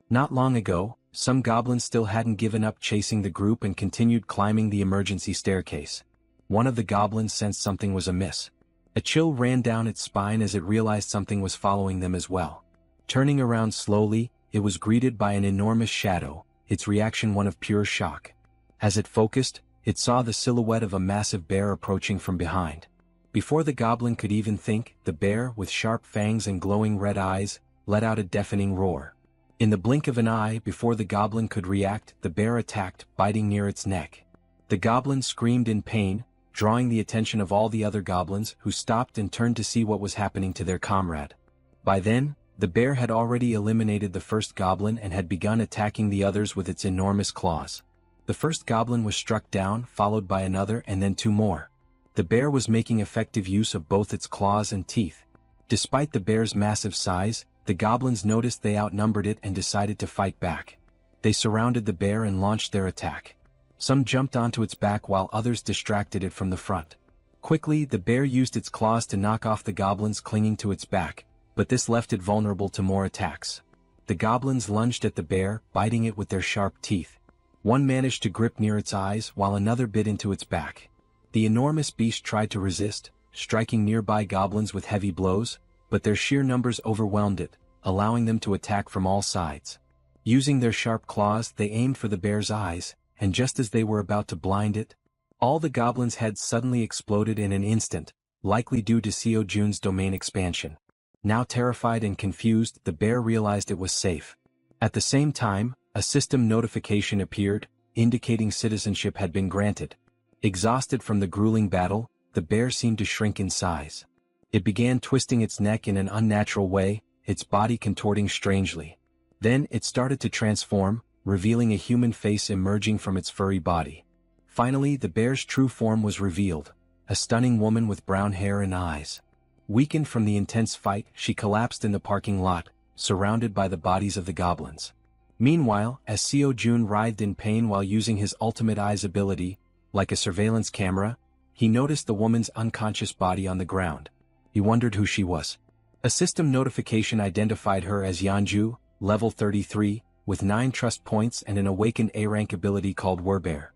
Speaker 1: Not long ago, some goblins still hadn't given up chasing the group and continued climbing the emergency staircase. One of the goblins sensed something was amiss. A chill ran down its spine as it realized something was following them as well. Turning around slowly, it was greeted by an enormous shadow, its reaction one of pure shock. As it focused, it saw the silhouette of a massive bear approaching from behind. Before the goblin could even think, the bear, with sharp fangs and glowing red eyes, let out a deafening roar. In the blink of an eye, before the goblin could react, the bear attacked, biting near its neck. The goblin screamed in pain, drawing the attention of all the other goblins, who stopped and turned to see what was happening to their comrade. By then, the bear had already eliminated the first goblin and had begun attacking the others with its enormous claws. The first goblin was struck down, followed by another and then 2 more. The bear was making effective use of both its claws and teeth. Despite the bear's massive size, the goblins noticed they outnumbered it and decided to fight back. They surrounded the bear and launched their attack. Some jumped onto its back while others distracted it from the front. Quickly, the bear used its claws to knock off the goblins clinging to its back, but this left it vulnerable to more attacks. The goblins lunged at the bear, biting it with their sharp teeth. One managed to grip near its eyes while another bit into its back. The enormous beast tried to resist, striking nearby goblins with heavy blows, but their sheer numbers overwhelmed it, allowing them to attack from all sides. Using their sharp claws, they aimed for the bear's eyes, and just as they were about to blind it, all the goblins' heads suddenly exploded in an instant, likely due to Seo-jun's domain expansion. Now terrified and confused, the bear realized it was safe. At the same time, a system notification appeared, indicating citizenship had been granted. Exhausted from the grueling battle, the bear seemed to shrink in size. It began twisting its neck in an unnatural way, its body contorting strangely. Then it started to transform, revealing a human face emerging from its furry body. Finally, the bear's true form was revealed, a stunning woman with brown hair and eyes. Weakened from the intense fight, she collapsed in the parking lot, surrounded by the bodies of the goblins. Meanwhile, as Seo-jun writhed in pain while using his ultimate eyes ability, like a surveillance camera, he noticed the woman's unconscious body on the ground. He wondered who she was. A system notification identified her as Yeonju, level 33, with 9 trust points and an awakened A-rank ability called Werbear.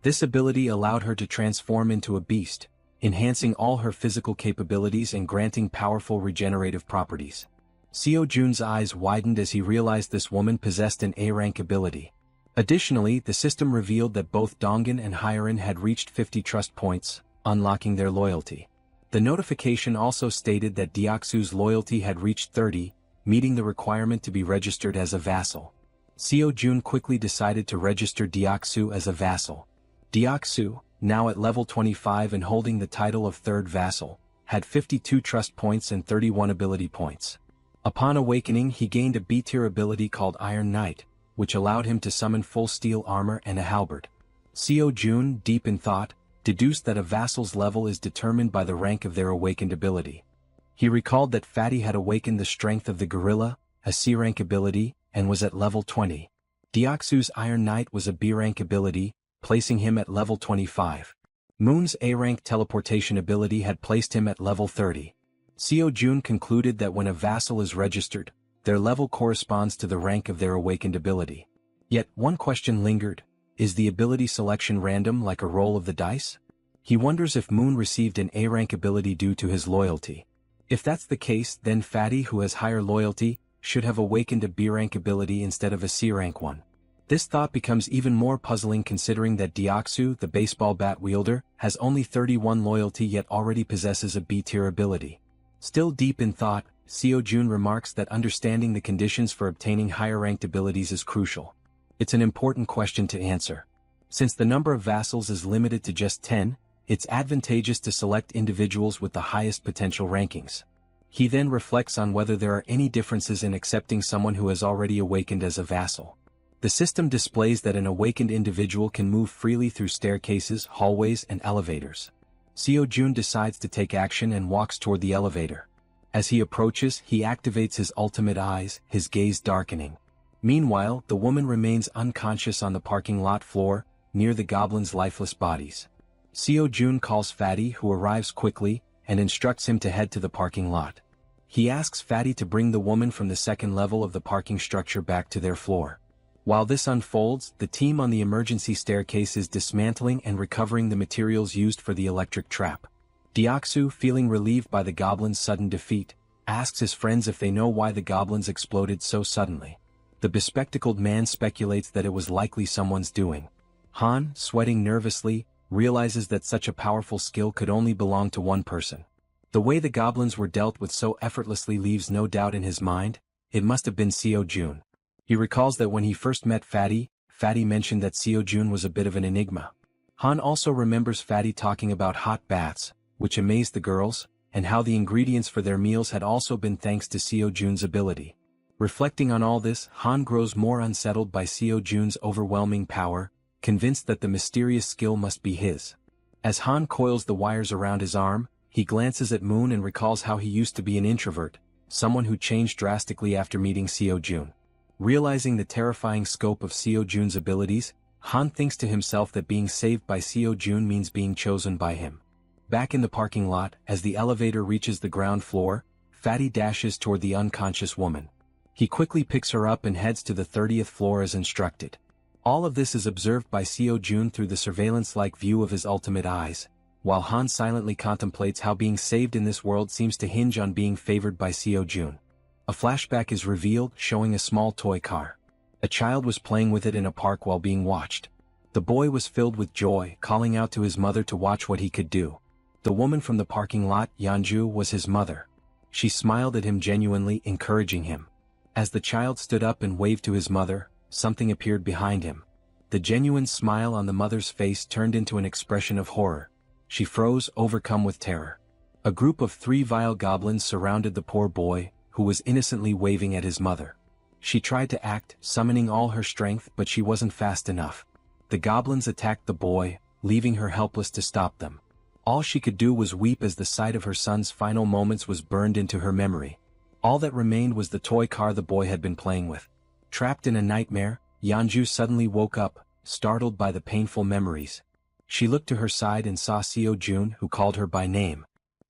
Speaker 1: This ability allowed her to transform into a beast, enhancing all her physical capabilities and granting powerful regenerative properties. Seo-jun's eyes widened as he realized this woman possessed an A-rank ability. Additionally, the system revealed that both Dongin and Hyerin had reached 50 trust points, unlocking their loyalty. The notification also stated that Deoksu's loyalty had reached 30, meeting the requirement to be registered as a vassal. Seo-jun quickly decided to register Deoksu as a vassal. Deoksu, now at level 25 and holding the title of third vassal, had 52 trust points and 31 ability points. Upon awakening, he gained a B-tier ability called Iron Knight, which allowed him to summon full steel armor and a halberd. Seo-jun, deep in thought, deduced that a vassal's level is determined by the rank of their awakened ability. He recalled that Fatty had awakened the strength of the gorilla, a C-rank ability, and was at level 20. Deoksu's Iron Knight was a B-rank ability, placing him at level 25. Moon's A-rank teleportation ability had placed him at level 30. Seo-jun concluded that when a vassal is registered, their level corresponds to the rank of their awakened ability. Yet, one question lingered: is the ability selection random like a roll of the dice? He wonders if Moon received an A-rank ability due to his loyalty. If that's the case, then Fatty, who has higher loyalty, should have awakened a B-rank ability instead of a C-rank one. This thought becomes even more puzzling considering that Deoksu, the baseball bat wielder, has only 31 loyalty yet already possesses a B-tier ability. Still deep in thought, Seo-jun remarks that understanding the conditions for obtaining higher-ranked abilities is crucial. It's an important question to answer. Since the number of vassals is limited to just 10, it's advantageous to select individuals with the highest potential rankings. He then reflects on whether there are any differences in accepting someone who has already awakened as a vassal. The system displays that an awakened individual can move freely through staircases, hallways, and elevators. Seo-jun decides to take action and walks toward the elevator. As he approaches, he activates his ultimate eyes, his gaze darkening. Meanwhile, the woman remains unconscious on the parking lot floor, near the goblins' lifeless bodies. Seo-jun calls Fatty, who arrives quickly, and instructs him to head to the parking lot. He asks Fatty to bring the woman from the second level of the parking structure back to their floor. While this unfolds, the team on the emergency staircase is dismantling and recovering the materials used for the electric trap. Deoksu, feeling relieved by the goblins' sudden defeat, asks his friends if they know why the goblins exploded so suddenly. The bespectacled man speculates that it was likely someone's doing. Han, sweating nervously, realizes that such a powerful skill could only belong to one person. The way the goblins were dealt with so effortlessly leaves no doubt in his mind. It must have been Seo-jun. He recalls that when he first met Fatty, Fatty mentioned that Seo-jun was a bit of an enigma. Han also remembers Fatty talking about hot baths, which amazed the girls, and how the ingredients for their meals had also been thanks to Seo-jun's ability. Reflecting on all this, Han grows more unsettled by Seo-jun's overwhelming power, convinced that the mysterious skill must be his. As Han coils the wires around his arm, he glances at Moon and recalls how he used to be an introvert, someone who changed drastically after meeting Seo-jun. Realizing the terrifying scope of Seo-jun's abilities, Han thinks to himself that being saved by Seo-jun means being chosen by him. Back in the parking lot, as the elevator reaches the ground floor, Fatty dashes toward the unconscious woman. He quickly picks her up and heads to the 30th floor as instructed. All of this is observed by Seo-jun through the surveillance-like view of his ultimate eyes, while Han silently contemplates how being saved in this world seems to hinge on being favored by Seo-jun. A flashback is revealed, showing a small toy car. A child was playing with it in a park while being watched. The boy was filled with joy, calling out to his mother to watch what he could do. The woman from the parking lot, Yeonju, was his mother. She smiled at him genuinely, encouraging him. As the child stood up and waved to his mother, something appeared behind him. The genuine smile on the mother's face turned into an expression of horror. She froze, overcome with terror. A group of 3 vile goblins surrounded the poor boy, who was innocently waving at his mother. She tried to act, summoning all her strength, but she wasn't fast enough. The goblins attacked the boy, leaving her helpless to stop them. All she could do was weep as the sight of her son's final moments was burned into her memory. All that remained was the toy car the boy had been playing with. Trapped in a nightmare, Yeonju suddenly woke up, startled by the painful memories. She looked to her side and saw Seo-jun, who called her by name.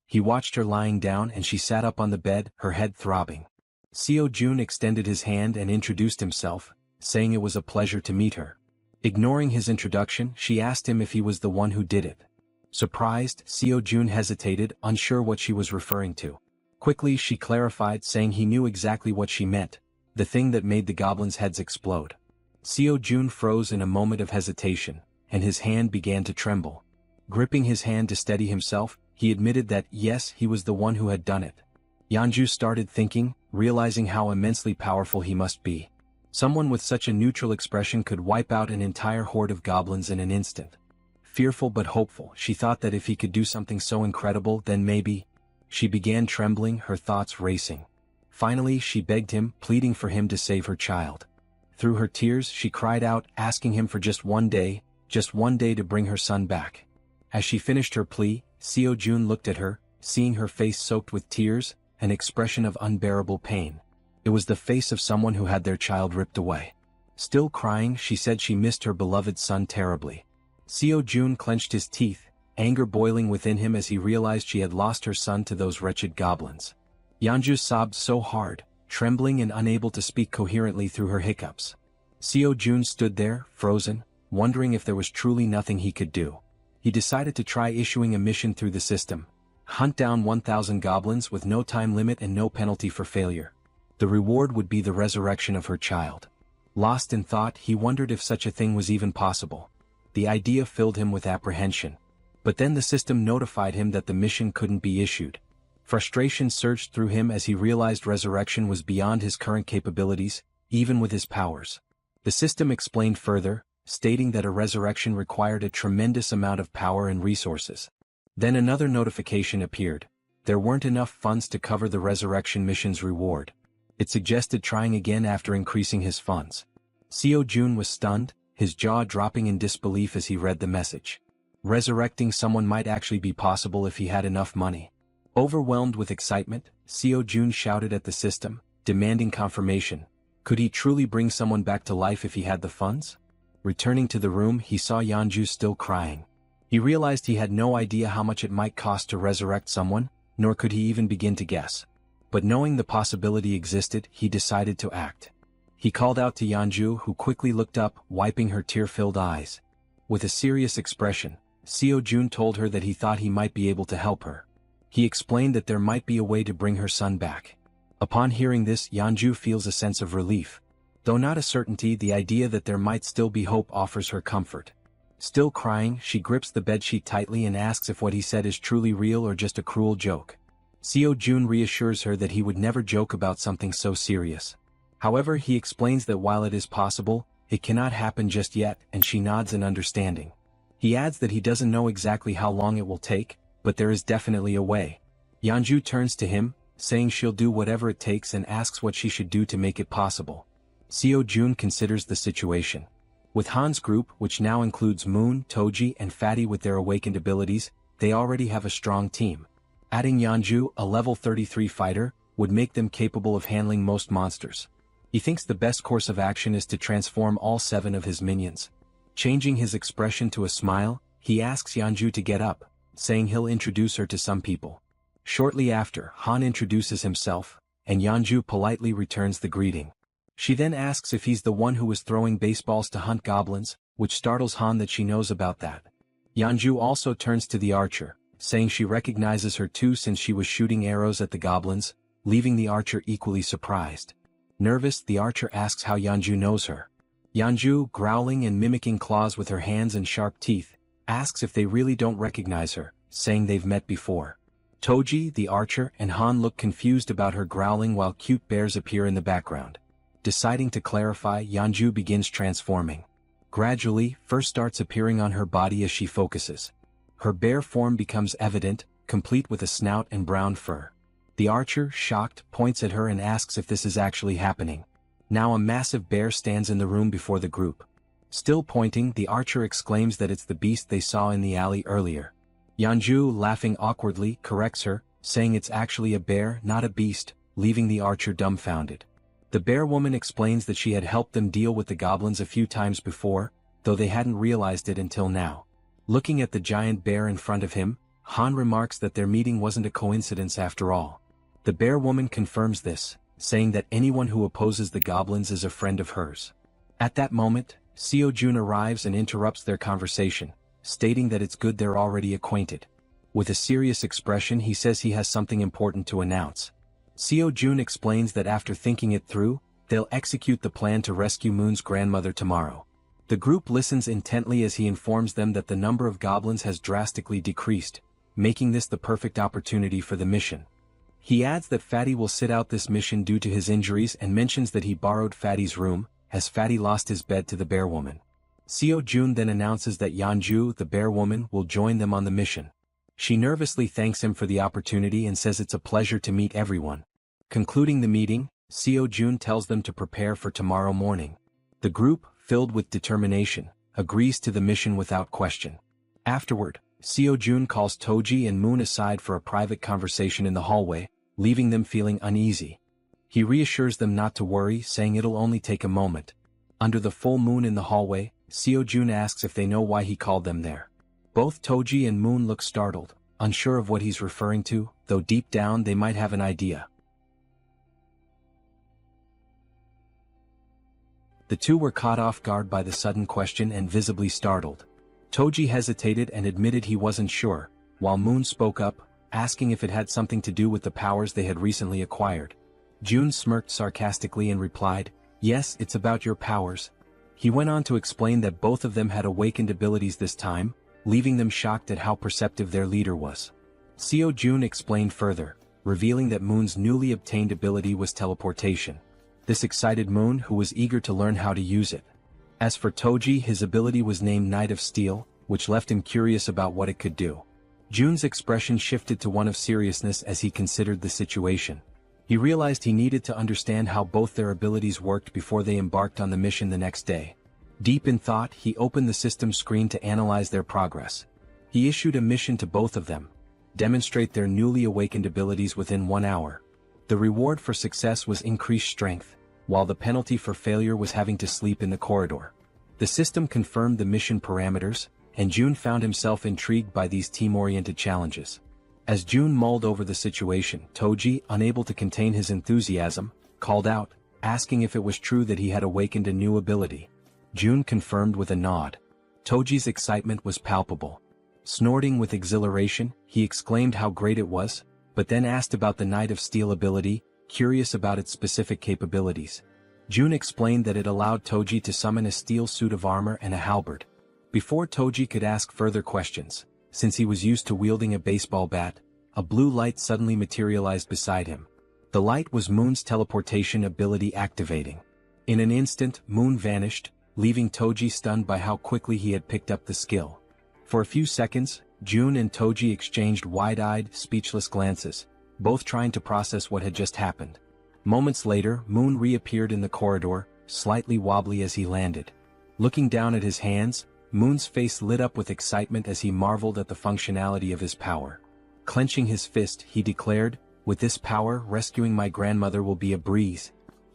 Speaker 1: He watched her lying down and she sat up on the bed, her head throbbing. Seo-jun extended his hand and introduced himself, saying it was a pleasure to meet her. Ignoring his introduction, she asked him if he was the one who did it. Surprised, Seo-jun hesitated, unsure what she was referring to. Quickly she clarified, saying he knew exactly what she meant, the thing that made the goblins' heads explode. Seo-jun froze in a moment of hesitation, and his hand began to tremble. Gripping his hand to steady himself, he admitted that, yes, he was the one who had done it. Yeonju started thinking, realizing how immensely powerful he must be. Someone with such a neutral expression could wipe out an entire horde of goblins in an instant. Fearful but hopeful, she thought that if he could do something so incredible, then maybe. She began trembling, her thoughts racing. Finally, she begged him, pleading for him to save her child. Through her tears, she cried out, asking him for just one day to bring her son back. As she finished her plea, Seo-jun looked at her, seeing her face soaked with tears, an expression of unbearable pain. It was the face of someone who had their child ripped away. Still crying, she said she missed her beloved son terribly. Seo-jun clenched his teeth, anger boiling within him as he realized she had lost her son to those wretched goblins. Yeonju sobbed so hard, trembling and unable to speak coherently through her hiccups. Seo-jun stood there, frozen, wondering if there was truly nothing he could do. He decided to try issuing a mission through the system. Hunt down 1,000 goblins with no time limit and no penalty for failure. The reward would be the resurrection of her child. Lost in thought, he wondered if such a thing was even possible. The idea filled him with apprehension. But then the system notified him that the mission couldn't be issued. Frustration surged through him as he realized resurrection was beyond his current capabilities, even with his powers. The system explained further, stating that a resurrection required a tremendous amount of power and resources. Then another notification appeared. There weren't enough funds to cover the resurrection mission's reward. It suggested trying again after increasing his funds. Seo-jun was stunned, his jaw dropping in disbelief as he read the message. Resurrecting someone might actually be possible if he had enough money. Overwhelmed with excitement, Seo Jun shouted at the system, demanding confirmation. Could he truly bring someone back to life if he had the funds? Returning to the room, he saw Yeonju still crying. He realized he had no idea how much it might cost to resurrect someone, nor could he even begin to guess. But knowing the possibility existed, he decided to act. He called out to Yeonju, who quickly looked up, wiping her tear-filled eyes. With a serious expression, Seo Jun told her that he thought he might be able to help her. He explained that there might be a way to bring her son back. Upon hearing this, Yeonju feels a sense of relief. Though not a certainty, the idea that there might still be hope offers her comfort. Still crying, she grips the bedsheet tightly and asks if what he said is truly real or just a cruel joke. Seo Jun reassures her that he would never joke about something so serious. However, he explains that while it is possible, it cannot happen just yet, and she nods in understanding. He adds that he doesn't know exactly how long it will take, but there is definitely a way. Yeonju turns to him, saying she'll do whatever it takes, and asks what she should do to make it possible. Seo Jun considers the situation. With Han's group, which now includes Moon, Toji, and Fatty with their awakened abilities, they already have a strong team. Adding Yeonju, a level 33 fighter, would make them capable of handling most monsters. He thinks the best course of action is to transform all 7 of his minions. Changing his expression to a smile, he asks Yeonju to get up, saying he'll introduce her to some people. Shortly after, Han introduces himself, and Yeonju politely returns the greeting. She then asks if he's the one who was throwing baseballs to hunt goblins, which startles Han that she knows about that. Yeonju also turns to the archer, saying she recognizes her too since she was shooting arrows at the goblins, leaving the archer equally surprised. Nervous, the archer asks how Yeonju knows her. Yeonju, growling and mimicking claws with her hands and sharp teeth, asks if they really don't recognize her, saying they've met before. Toji, the archer, and Han look confused about her growling while cute bears appear in the background. Deciding to clarify, Yeonju begins transforming. Gradually, fur starts appearing on her body as she focuses. Her bear form becomes evident, complete with a snout and brown fur. The archer, shocked, points at her and asks if this is actually happening. Now a massive bear stands in the room before the group. Still pointing, the archer exclaims that it's the beast they saw in the alley earlier. Yeonju, laughing awkwardly, corrects her, saying it's actually a bear, not a beast, leaving the archer dumbfounded. The bear woman explains that she had helped them deal with the goblins a few times before, though they hadn't realized it until now. Looking at the giant bear in front of him, Han remarks that their meeting wasn't a coincidence after all. The bear woman confirms this, saying that anyone who opposes the goblins is a friend of hers. At that moment, Seo Jun arrives and interrupts their conversation, stating that it's good they're already acquainted. With a serious expression, he says he has something important to announce. Seo Jun explains that after thinking it through, they'll execute the plan to rescue Moon's grandmother tomorrow. The group listens intently as he informs them that the number of goblins has drastically decreased, making this the perfect opportunity for the mission. He adds that Fatty will sit out this mission due to his injuries and mentions that he borrowed Fatty's room, as Fatty lost his bed to the bear woman. Seo Jun then announces that Yeonju, the bear woman, will join them on the mission. She nervously thanks him for the opportunity and says it's a pleasure to meet everyone. Concluding the meeting, Seo Jun tells them to prepare for tomorrow morning. The group, filled with determination, agrees to the mission without question. Afterward, Seo Jun calls Toji and Moon aside for a private conversation in the hallway, leaving them feeling uneasy. He reassures them not to worry, saying it'll only take a moment. Under the full moon in the hallway, Seo Jun asks if they know why he called them there. Both Toji and Moon look startled, unsure of what he's referring to, though deep down they might have an idea. The two were caught off guard by the sudden question and visibly startled. Toji hesitated and admitted he wasn't sure, while Moon spoke up, asking if it had something to do with the powers they had recently acquired. Jun smirked sarcastically and replied, "Yes, it's about your powers." He went on to explain that both of them had awakened abilities this time, leaving them shocked at how perceptive their leader was. Seo Jun explained further, revealing that Moon's newly obtained ability was teleportation. This excited Moon, who was eager to learn how to use it. As for Toji, his ability was named Knight of Steel, which left him curious about what it could do. Jun's expression shifted to one of seriousness as he considered the situation. He realized he needed to understand how both their abilities worked before they embarked on the mission the next day. Deep in thought, he opened the system screen to analyze their progress. He issued a mission to both of them: demonstrate their newly awakened abilities within 1 hour. The reward for success was increased strength, while the penalty for failure was having to sleep in the corridor. The system confirmed the mission parameters, and Jun found himself intrigued by these team-oriented challenges. As Jun mulled over the situation, Toji, unable to contain his enthusiasm, called out, asking if it was true that he had awakened a new ability. Jun confirmed with a nod. Toji's excitement was palpable. Snorting with exhilaration, he exclaimed how great it was, but then asked about the Knight of Steel ability, curious about its specific capabilities. Jun explained that it allowed Toji to summon a steel suit of armor and a halberd. Before Toji could ask further questions, since he was used to wielding a baseball bat, a blue light suddenly materialized beside him. The light was Moon's teleportation ability activating. In an instant, Moon vanished, leaving Toji stunned by how quickly he had picked up the skill. For a few seconds, Jun and Toji exchanged wide-eyed, speechless glances, both trying to process what had just happened. Moments later, Moon reappeared in the corridor, slightly wobbly as he landed. Looking down at his hands, Moon's face lit up with excitement as he marveled at the functionality of his power. Clenching his fist, he declared, "With this power, rescuing my grandmother will be a breeze."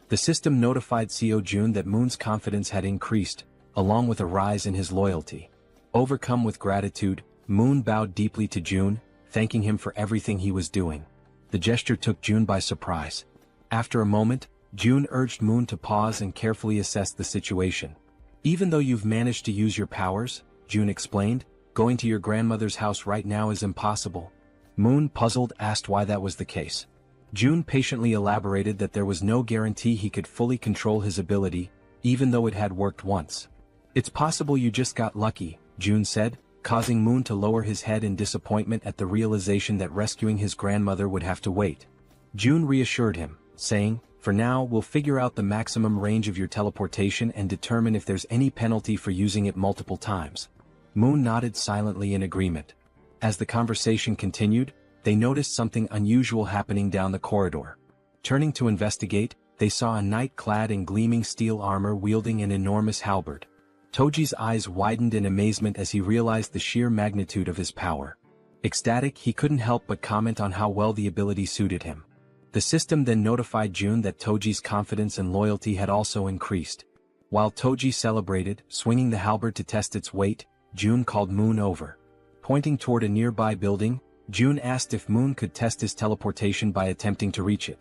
Speaker 1: The system notified Seo Jun that Moon's confidence had increased, along with a rise in his loyalty. Overcome with gratitude, Moon bowed deeply to Jun, thanking him for everything he was doing. The gesture took Jun by surprise. After a moment, Jun urged Moon to pause and carefully assess the situation. "Even though you've managed to use your powers," Jun explained, "going to your grandmother's house right now is impossible." Moon, puzzled, asked why that was the case. Jun patiently elaborated that there was no guarantee he could fully control his ability, even though it had worked once. "It's possible you just got lucky," Jun said, causing Moon to lower his head in disappointment at the realization that rescuing his grandmother would have to wait. Jun reassured him, saying, "For now, we'll figure out the maximum range of your teleportation and determine if there's any penalty for using it multiple times." Moon nodded silently in agreement. As the conversation continued, they noticed something unusual happening down the corridor. Turning to investigate, they saw a knight clad in gleaming steel armor wielding an enormous halberd. Toji's eyes widened in amazement as he realized the sheer magnitude of his power. Ecstatic, he couldn't help but comment on how well the ability suited him. The system then notified Jun that Toji's confidence and loyalty had also increased. While Toji celebrated, swinging the halberd to test its weight, Jun called Moon over. Pointing toward a nearby building, Jun asked if Moon could test his teleportation by attempting to reach it.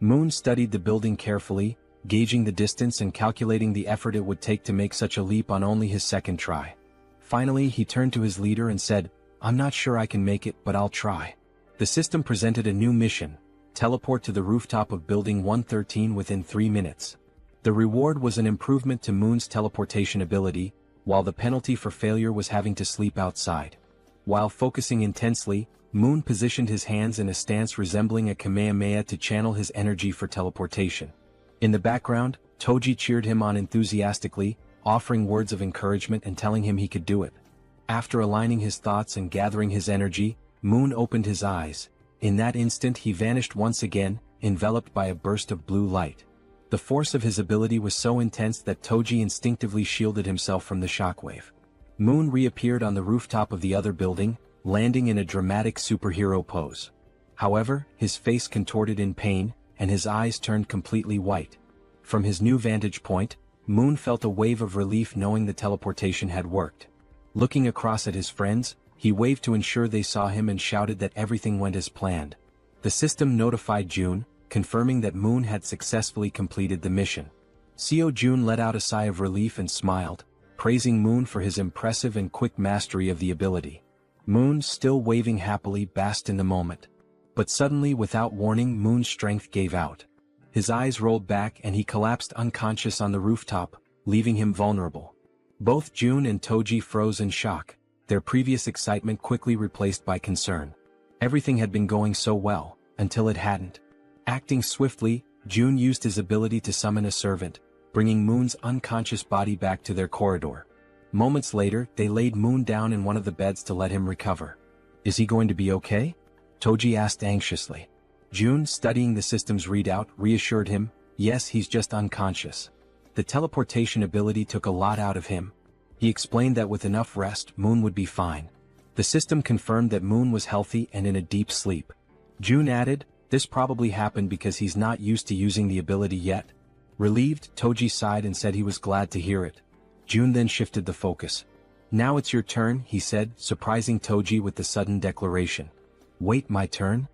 Speaker 1: Moon studied the building carefully, gauging the distance and calculating the effort it would take to make such a leap on only his second try. Finally, he turned to his leader and said, "I'm not sure I can make it, but I'll try." The system presented a new mission: teleport to the rooftop of Building 113 within 3 minutes. The reward was an improvement to Moon's teleportation ability, while the penalty for failure was having to sleep outside. While focusing intensely, Moon positioned his hands in a stance resembling a Kamehameha to channel his energy for teleportation. In the background, Toji cheered him on enthusiastically, offering words of encouragement and telling him he could do it. After aligning his thoughts and gathering his energy, Moon opened his eyes. In that instant he vanished once again, enveloped by a burst of blue light. The force of his ability was so intense that Toji instinctively shielded himself from the shockwave. Moon reappeared on the rooftop of the other building, landing in a dramatic superhero pose. However, his face contorted in pain, and his eyes turned completely white. From his new vantage point, Moon felt a wave of relief knowing the teleportation had worked. Looking across at his friends, he waved to ensure they saw him and shouted that everything went as planned. The system notified Jun, confirming that Moon had successfully completed the mission. Seo Jun let out a sigh of relief and smiled, praising Moon for his impressive and quick mastery of the ability. Moon, still waving happily, basked in the moment. But suddenly, without warning, Moon's strength gave out. His eyes rolled back and he collapsed unconscious on the rooftop, leaving him vulnerable. Both Jun and Toji froze in shock, their previous excitement quickly replaced by concern. Everything had been going so well, until it hadn't. Acting swiftly, Jun used his ability to summon a servant, bringing Moon's unconscious body back to their corridor. Moments later, they laid Moon down in one of the beds to let him recover. "Is he going to be okay?" Toji asked anxiously. Jun, studying the system's readout, reassured him, "Yes, he's just unconscious. The teleportation ability took a lot out of him." He explained that with enough rest, Moon would be fine. The system confirmed that Moon was healthy and in a deep sleep. Jun added, This probably happened because he's not used to using the ability yet. Relieved, Toji sighed and said he was glad to hear it. June then shifted the focus. Now it's your turn, he said, surprising Toji with the sudden declaration. Wait, my turn?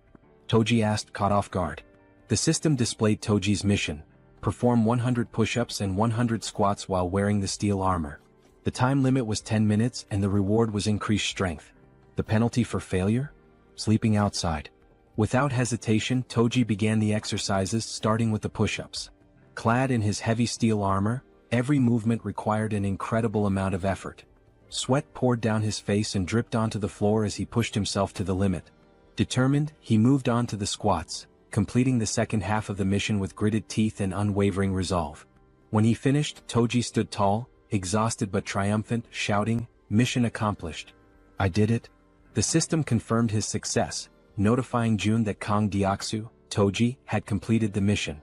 Speaker 1: Toji asked, caught off guard. The system displayed Toji's mission. Perform 100 push-ups and 100 squats while wearing the steel armor. The time limit was 10 minutes and the reward was increased strength. The penalty for failure? Sleeping outside. Without hesitation, Toji began the exercises, starting with the push-ups. Clad in his heavy steel armor, every movement required an incredible amount of effort. Sweat poured down his face and dripped onto the floor as he pushed himself to the limit. Determined, he moved on to the squats, completing the second half of the mission with gritted teeth and unwavering resolve. When he finished, Toji stood tall, exhausted but triumphant, shouting, "Mission accomplished. I did it." The system confirmed his success, notifying June that Kang Deoksu, Toji, had completed the mission.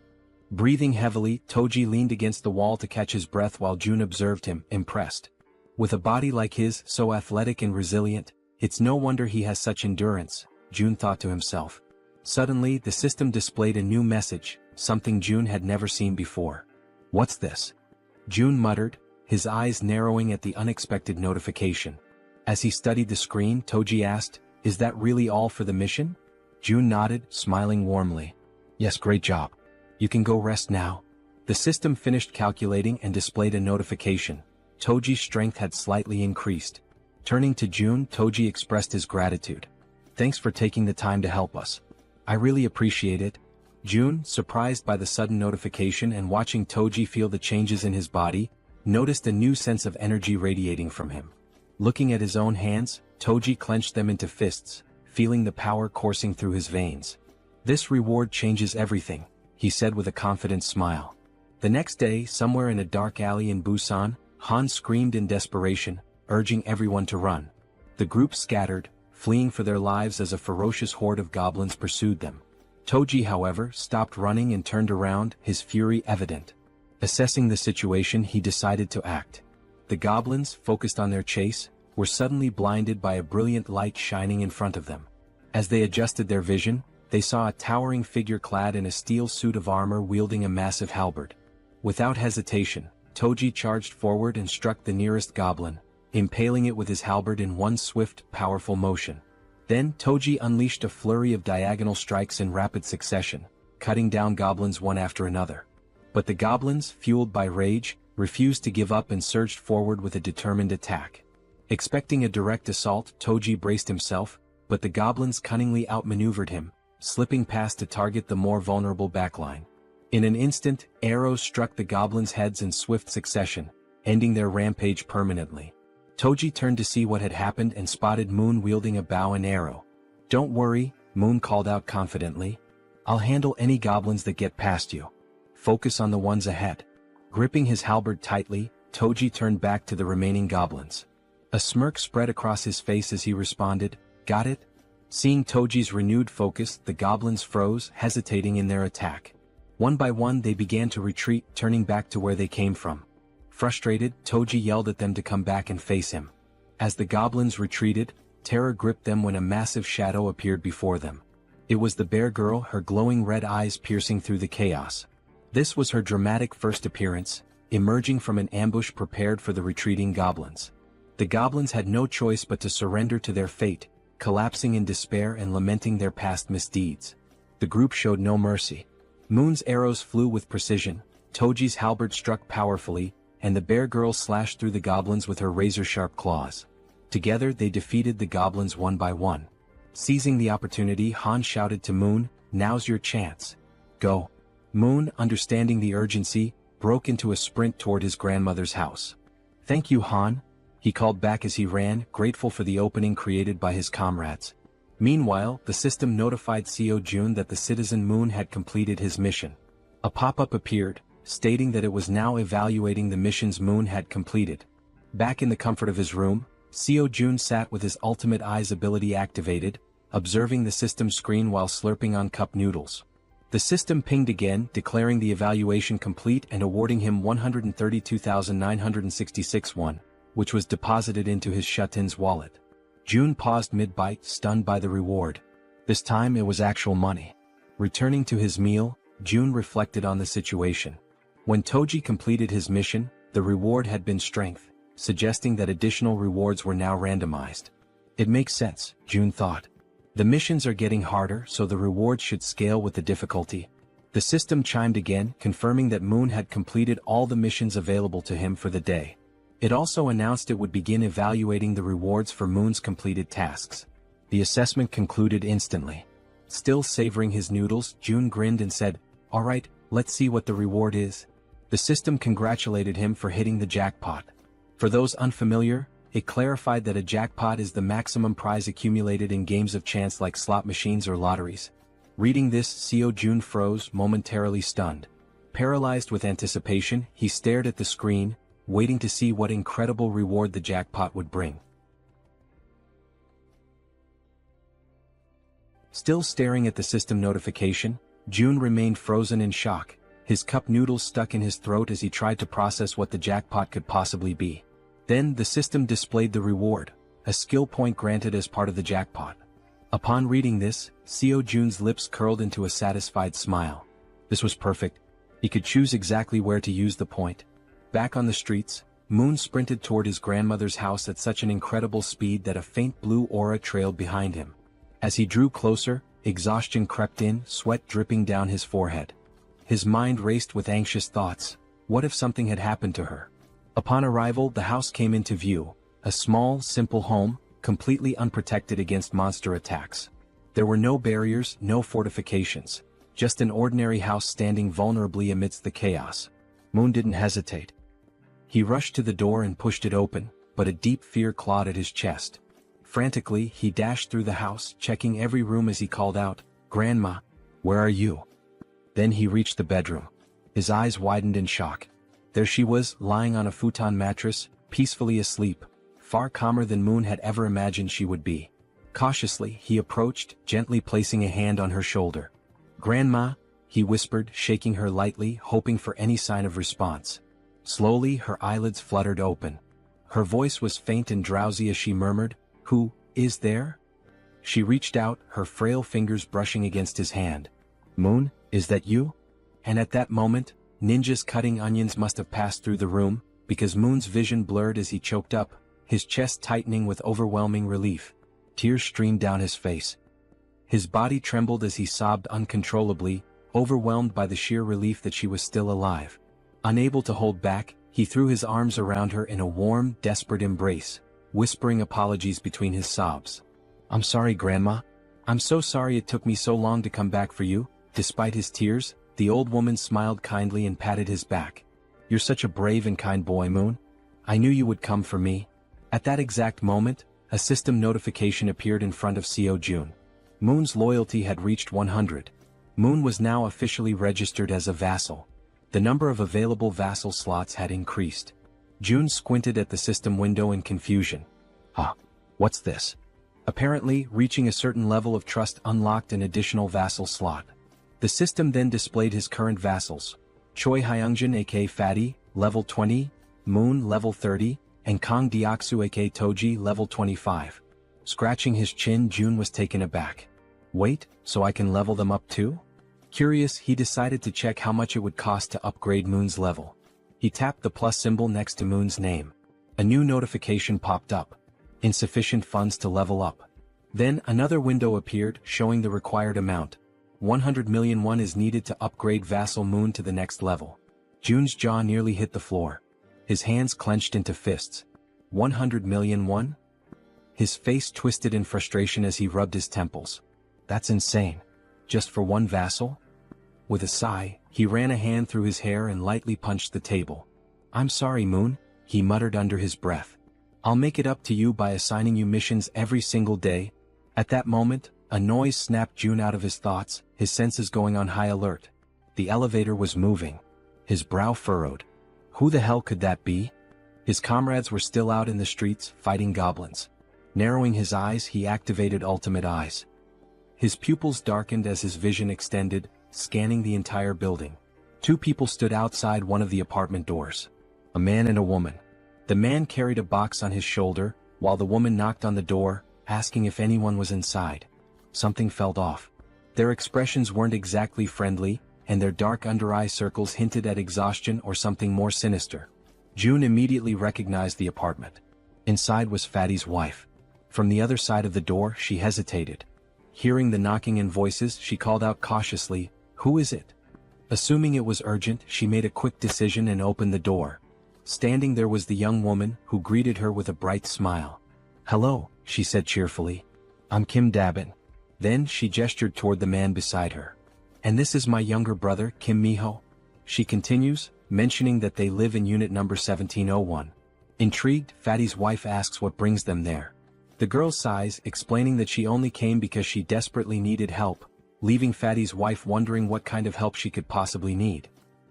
Speaker 1: Breathing heavily, Toji leaned against the wall to catch his breath while June observed him, impressed. With a body like his, so athletic and resilient, it's no wonder he has such endurance, June thought to himself. Suddenly, the system displayed a new message, something June had never seen before. What's this? June muttered, his eyes narrowing at the unexpected notification. As he studied the screen, Toji asked, "Is that really all for the mission?" June nodded, smiling warmly. "Yes, great job. You can go rest now." The system finished calculating and displayed a notification. Toji's strength had slightly increased. Turning to June, Toji expressed his gratitude. "Thanks for taking the time to help us. I really appreciate it." June, surprised by the sudden notification and watching Toji feel the changes in his body, noticed a new sense of energy radiating from him. Looking at his own hands, Toji clenched them into fists, feeling the power coursing through his veins. "This reward changes everything," he said with a confident smile. The next day, somewhere in a dark alley in Busan, Han screamed in desperation, urging everyone to run. The group scattered, fleeing for their lives as a ferocious horde of goblins pursued them. Toji, however, stopped running and turned around, his fury evident. Assessing the situation, he decided to act. The goblins, focused on their chase, were suddenly blinded by a brilliant light shining in front of them. As they adjusted their vision, they saw a towering figure clad in a steel suit of armor wielding a massive halberd. Without hesitation, Toji charged forward and struck the nearest goblin, impaling it with his halberd in one swift, powerful motion. Then Toji unleashed a flurry of diagonal strikes in rapid succession, cutting down goblins one after another. But the goblins, fueled by rage, refused to give up and surged forward with a determined attack. Expecting a direct assault, Toji braced himself, but the goblins cunningly outmaneuvered him, slipping past to target the more vulnerable backline. In an instant, arrows struck the goblins' heads in swift succession, ending their rampage permanently. Toji turned to see what had happened and spotted Moon wielding a bow and arrow. "Don't worry," Moon called out confidently. "I'll handle any goblins that get past you. Focus on the ones ahead." Gripping his halberd tightly, Toji turned back to the remaining goblins. A smirk spread across his face as he responded, "Got it?" Seeing Toji's renewed focus, the goblins froze, hesitating in their attack. One by one they began to retreat, turning back to where they came from. Frustrated, Toji yelled at them to come back and face him. As the goblins retreated, terror gripped them when a massive shadow appeared before them. It was the bear girl, her glowing red eyes piercing through the chaos. This was her dramatic first appearance, emerging from an ambush prepared for the retreating goblins. The goblins had no choice but to surrender to their fate, collapsing in despair and lamenting their past misdeeds. The group showed no mercy. Moon's arrows flew with precision, Toji's halberd struck powerfully, and the bear girl slashed through the goblins with her razor-sharp claws. Together they defeated the goblins one by one. Seizing the opportunity, Han shouted to Moon, "Now's your chance. Go." Moon, understanding the urgency, broke into a sprint toward his grandmother's house. "Thank you, Han," he called back as he ran, grateful for the opening created by his comrades. Meanwhile, the system notified Seo Jun that the citizen Moon had completed his mission. A pop-up appeared, stating that it was now evaluating the missions Moon had completed. Back in the comfort of his room, Seo Jun sat with his ultimate eyes ability activated, observing the system screen while slurping on cup noodles. The system pinged again, declaring the evaluation complete and awarding him 132,966 won, which was deposited into his Shutin's wallet. June paused mid-bite, stunned by the reward. This time it was actual money. Returning to his meal, Jun reflected on the situation. When Toji completed his mission, the reward had been strength, suggesting that additional rewards were now randomized. It makes sense, Jun thought. The missions are getting harder, so the rewards should scale with the difficulty. The system chimed again, confirming that Moon had completed all the missions available to him for the day. It also announced it would begin evaluating the rewards for Moon's completed tasks. The assessment concluded instantly. Still savoring his noodles, Jun grinned and said, "All right, let's see what the reward is." The system congratulated him for hitting the jackpot. For those unfamiliar, it clarified that a jackpot is the maximum prize accumulated in games of chance like slot machines or lotteries. Reading this, Seo Jun froze, momentarily stunned. Paralyzed with anticipation, he stared at the screen, waiting to see what incredible reward the jackpot would bring. Still staring at the system notification, Jun remained frozen in shock, his cup noodles stuck in his throat as he tried to process what the jackpot could possibly be. Then the system displayed the reward, a skill point granted as part of the jackpot. Upon reading this, Seo Jun's lips curled into a satisfied smile. This was perfect. He could choose exactly where to use the point. Back on the streets, Moon sprinted toward his grandmother's house at such an incredible speed that a faint blue aura trailed behind him. As he drew closer, exhaustion crept in, sweat dripping down his forehead. His mind raced with anxious thoughts. What if something had happened to her? Upon arrival, the house came into view, a small, simple home, completely unprotected against monster attacks. There were no barriers, no fortifications, just an ordinary house standing vulnerably amidst the chaos. Moon didn't hesitate. He rushed to the door and pushed it open, but a deep fear clawed at his chest. Frantically, he dashed through the house, checking every room as he called out, "Grandma, where are you?" Then he reached the bedroom. His eyes widened in shock. There she was, lying on a futon mattress, peacefully asleep, far calmer than Moon had ever imagined she would be. Cautiously, he approached, gently placing a hand on her shoulder. "Grandma," he whispered, shaking her lightly, hoping for any sign of response. Slowly, her eyelids fluttered open. Her voice was faint and drowsy as she murmured, "Who is there?" She reached out, her frail fingers brushing against his hand. "Moon, is that you?" And at that moment, ninjas cutting onions must have passed through the room, because Moon's vision blurred as he choked up, his chest tightening with overwhelming relief. Tears streamed down his face. His body trembled as he sobbed uncontrollably, overwhelmed by the sheer relief that she was still alive. Unable to hold back, he threw his arms around her in a warm, desperate embrace, whispering apologies between his sobs. "I'm sorry, Grandma. I'm so sorry it took me so long to come back for you." Despite his tears, the old woman smiled kindly and patted his back. "You're such a brave and kind boy, Moon. I knew you would come for me." At that exact moment, a system notification appeared in front of Seo Jun. Moon's loyalty had reached 100. Moon was now officially registered as a vassal. The number of available vassal slots had increased. Jun squinted at the system window in confusion. What's this?" Apparently, reaching a certain level of trust unlocked an additional vassal slot. The system then displayed his current vassals. Choi Hyungjin aka Fatty, level 20, Moon level 30, and Kang Deoksu aka Toji level 25. Scratching his chin, Jun was taken aback. "Wait, so I can level them up too?" Curious, he decided to check how much it would cost to upgrade Moon's level. He tapped the plus symbol next to Moon's name. A new notification popped up. Insufficient funds to level up. Then another window appeared, showing the required amount. 100 million won is needed to upgrade Vassal Moon to the next level. Jun's jaw nearly hit the floor. His hands clenched into fists. 100 million won? His face twisted in frustration as he rubbed his temples. That's insane. Just for one vassal? With a sigh, he ran a hand through his hair and lightly punched the table. "I'm sorry, Moon," he muttered under his breath. "I'll make it up to you by assigning you missions every single day." At that moment, a noise snapped Jun out of his thoughts, his senses going on high alert. The elevator was moving. His brow furrowed. Who the hell could that be? His comrades were still out in the streets, fighting goblins. Narrowing his eyes, he activated Ultimate Eyes. His pupils darkened as his vision extended, scanning the entire building. Two people stood outside one of the apartment doors. A man and a woman. The man carried a box on his shoulder, while the woman knocked on the door, asking if anyone was inside. Something felt off. Their expressions weren't exactly friendly, and their dark under-eye circles hinted at exhaustion or something more sinister. June immediately recognized the apartment. Inside was Fatty's wife. From the other side of the door, she hesitated. Hearing the knocking and voices, she called out cautiously, "Who is it?" Assuming it was urgent, she made a quick decision and opened the door. Standing there was the young woman, who greeted her with a bright smile. "Hello," she said cheerfully. "I'm Kim Dabin." Then she gestured toward the man beside her. "And this is my younger brother, Kim Miho," she continues, mentioning that they live in unit number 1701. Intrigued, Fatty's wife asks what brings them there. The girl sighs, explaining that she only came because she desperately needed help, leaving Fatty's wife wondering what kind of help she could possibly need.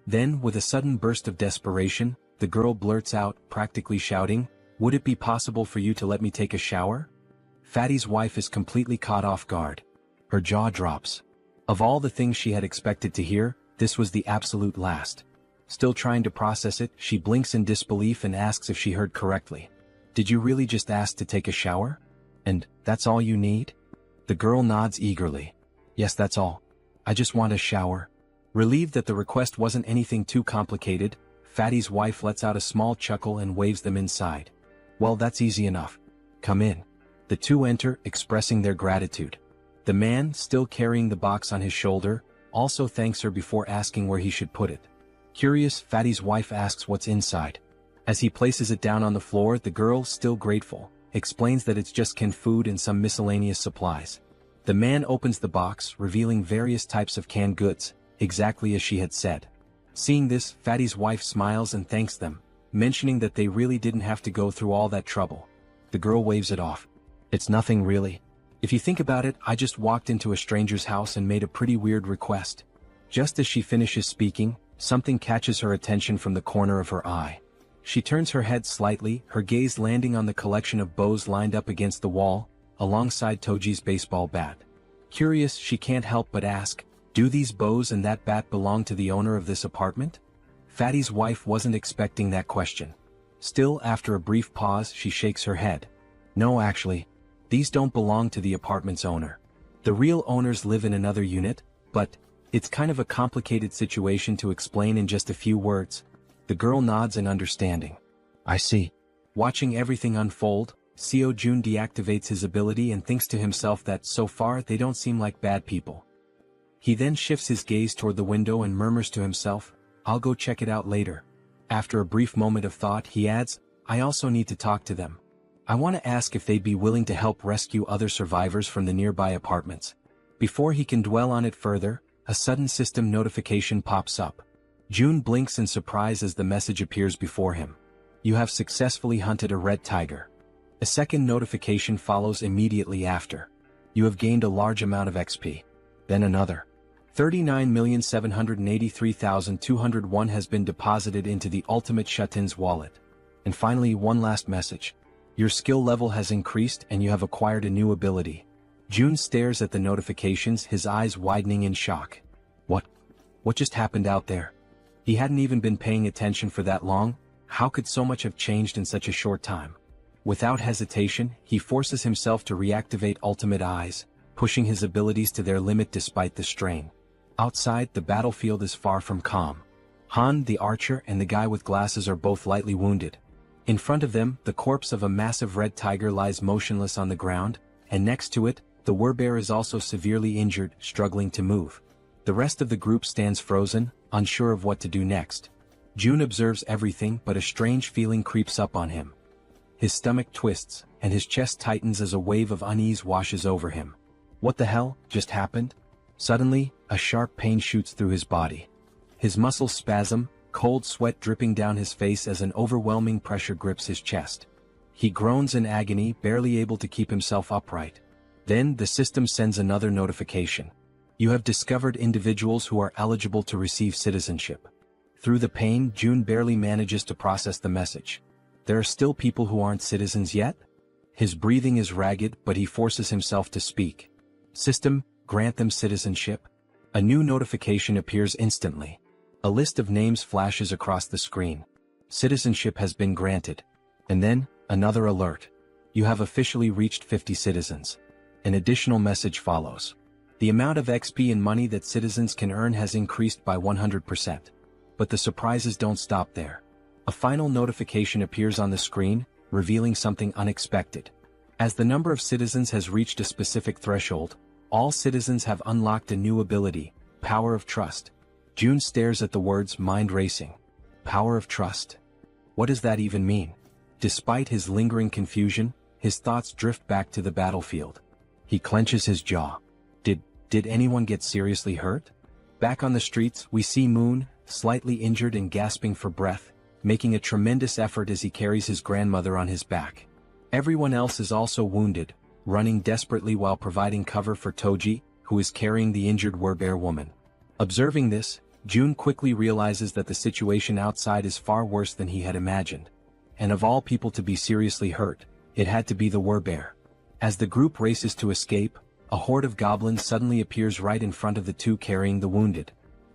Speaker 1: Then, with a sudden burst of desperation, the girl blurts out, practically shouting, "Would it be possible for you to let me take a shower?" Fatty's wife is completely caught off guard. Her jaw drops. Of all the things she had expected to hear, this was the absolute last. Still trying to process it, she blinks in disbelief and asks if she heard correctly. "Did you really just ask to take a shower? And that's all you need?" The girl nods eagerly. "Yes, that's all. I just want a shower." Relieved that the request wasn't anything too complicated, Fatty's wife lets out a small chuckle and waves them inside. "Well, that's easy enough. Come in." The two enter, expressing their gratitude. The man, still carrying the box on his shoulder, also thanks her before asking where he should put it. Curious, Fatty's wife asks what's inside. As he places it down on the floor, the girl, still grateful, explains that it's just canned food and some miscellaneous supplies. The man opens the box, revealing various types of canned goods, exactly as she had said. Seeing this, Fatty's wife smiles and thanks them, mentioning that they really didn't have to go through all that trouble. The girl waves it off. "It's nothing really. If you think about it, I just walked into a stranger's house and made a pretty weird request." Just as she finishes speaking, something catches her attention from the corner of her eye. She turns her head slightly, her gaze landing on the collection of bows lined up against the wall, alongside Toji's baseball bat. Curious, she can't help but ask, "Do these bows and that bat belong to the owner of this apartment?" Fatty's wife wasn't expecting that question. Still, after a brief pause, she shakes her head. "No, actually. These don't belong to the apartment's owner. The real owners live in another unit, but it's kind of a complicated situation to explain in just a few words." The girl nods in understanding. "I see." Watching everything unfold, Seo Jun deactivates his ability and thinks to himself that so far they don't seem like bad people. He then shifts his gaze toward the window and murmurs to himself, "I'll go check it out later." After a brief moment of thought, he adds, "I also need to talk to them. I want to ask if they'd be willing to help rescue other survivors from the nearby apartments." Before he can dwell on it further, a sudden system notification pops up. June blinks in surprise as the message appears before him. "You have successfully hunted a red tiger." A second notification follows immediately after. "You have gained a large amount of XP." Then another. 39,783,201 has been deposited into the Ultimate Shutin's wallet. And finally, one last message. "Your skill level has increased and you have acquired a new ability." June stares at the notifications, his eyes widening in shock. What just happened out there? He hadn't even been paying attention for that long. How could so much have changed in such a short time? Without hesitation, he forces himself to reactivate Ultimate Eyes, pushing his abilities to their limit despite the strain. Outside, the battlefield is far from calm. Han, the archer, and the guy with glasses are both lightly wounded. In front of them, the corpse of a massive red tiger lies motionless on the ground, and next to it, the werbear is also severely injured, struggling to move. The rest of the group stands frozen, unsure of what to do next. June observes everything, but a strange feeling creeps up on him. His stomach twists, and his chest tightens as a wave of unease washes over him. What the hell just happened? Suddenly, a sharp pain shoots through his body. His muscles spasm, cold sweat dripping down his face as an overwhelming pressure grips his chest. He groans in agony, barely able to keep himself upright. Then the system sends another notification. "You have discovered individuals who are eligible to receive citizenship." Through the pain, June barely manages to process the message. There are still people who aren't citizens yet? His breathing is ragged, but he forces himself to speak. "System, grant them citizenship." A new notification appears instantly. A list of names flashes across the screen. Citizenship has been granted. And then, another alert. You have officially reached 50 citizens. An additional message follows. The amount of XP and money that citizens can earn has increased by 100%. But the surprises don't stop there. A final notification appears on the screen, revealing something unexpected. As the number of citizens has reached a specific threshold, all citizens have unlocked a new ability, Power of Trust. June stares at the words mind racing. Power of Trust. What does that even mean? Despite his lingering confusion, his thoughts drift back to the battlefield. He clenches his jaw. Did anyone get seriously hurt? Back on the streets, we see Moon, slightly injured and gasping for breath, making a tremendous effort as he carries his grandmother on his back. Everyone else is also wounded, running desperately while providing cover for Toji, who is carrying the injured Werbear woman. Observing this, June quickly realizes that the situation outside is far worse than he had imagined. And of all people to be seriously hurt, it had to be the Werbear. As the group races to escape, a horde of goblins suddenly appears right in front of the two carrying the wounded.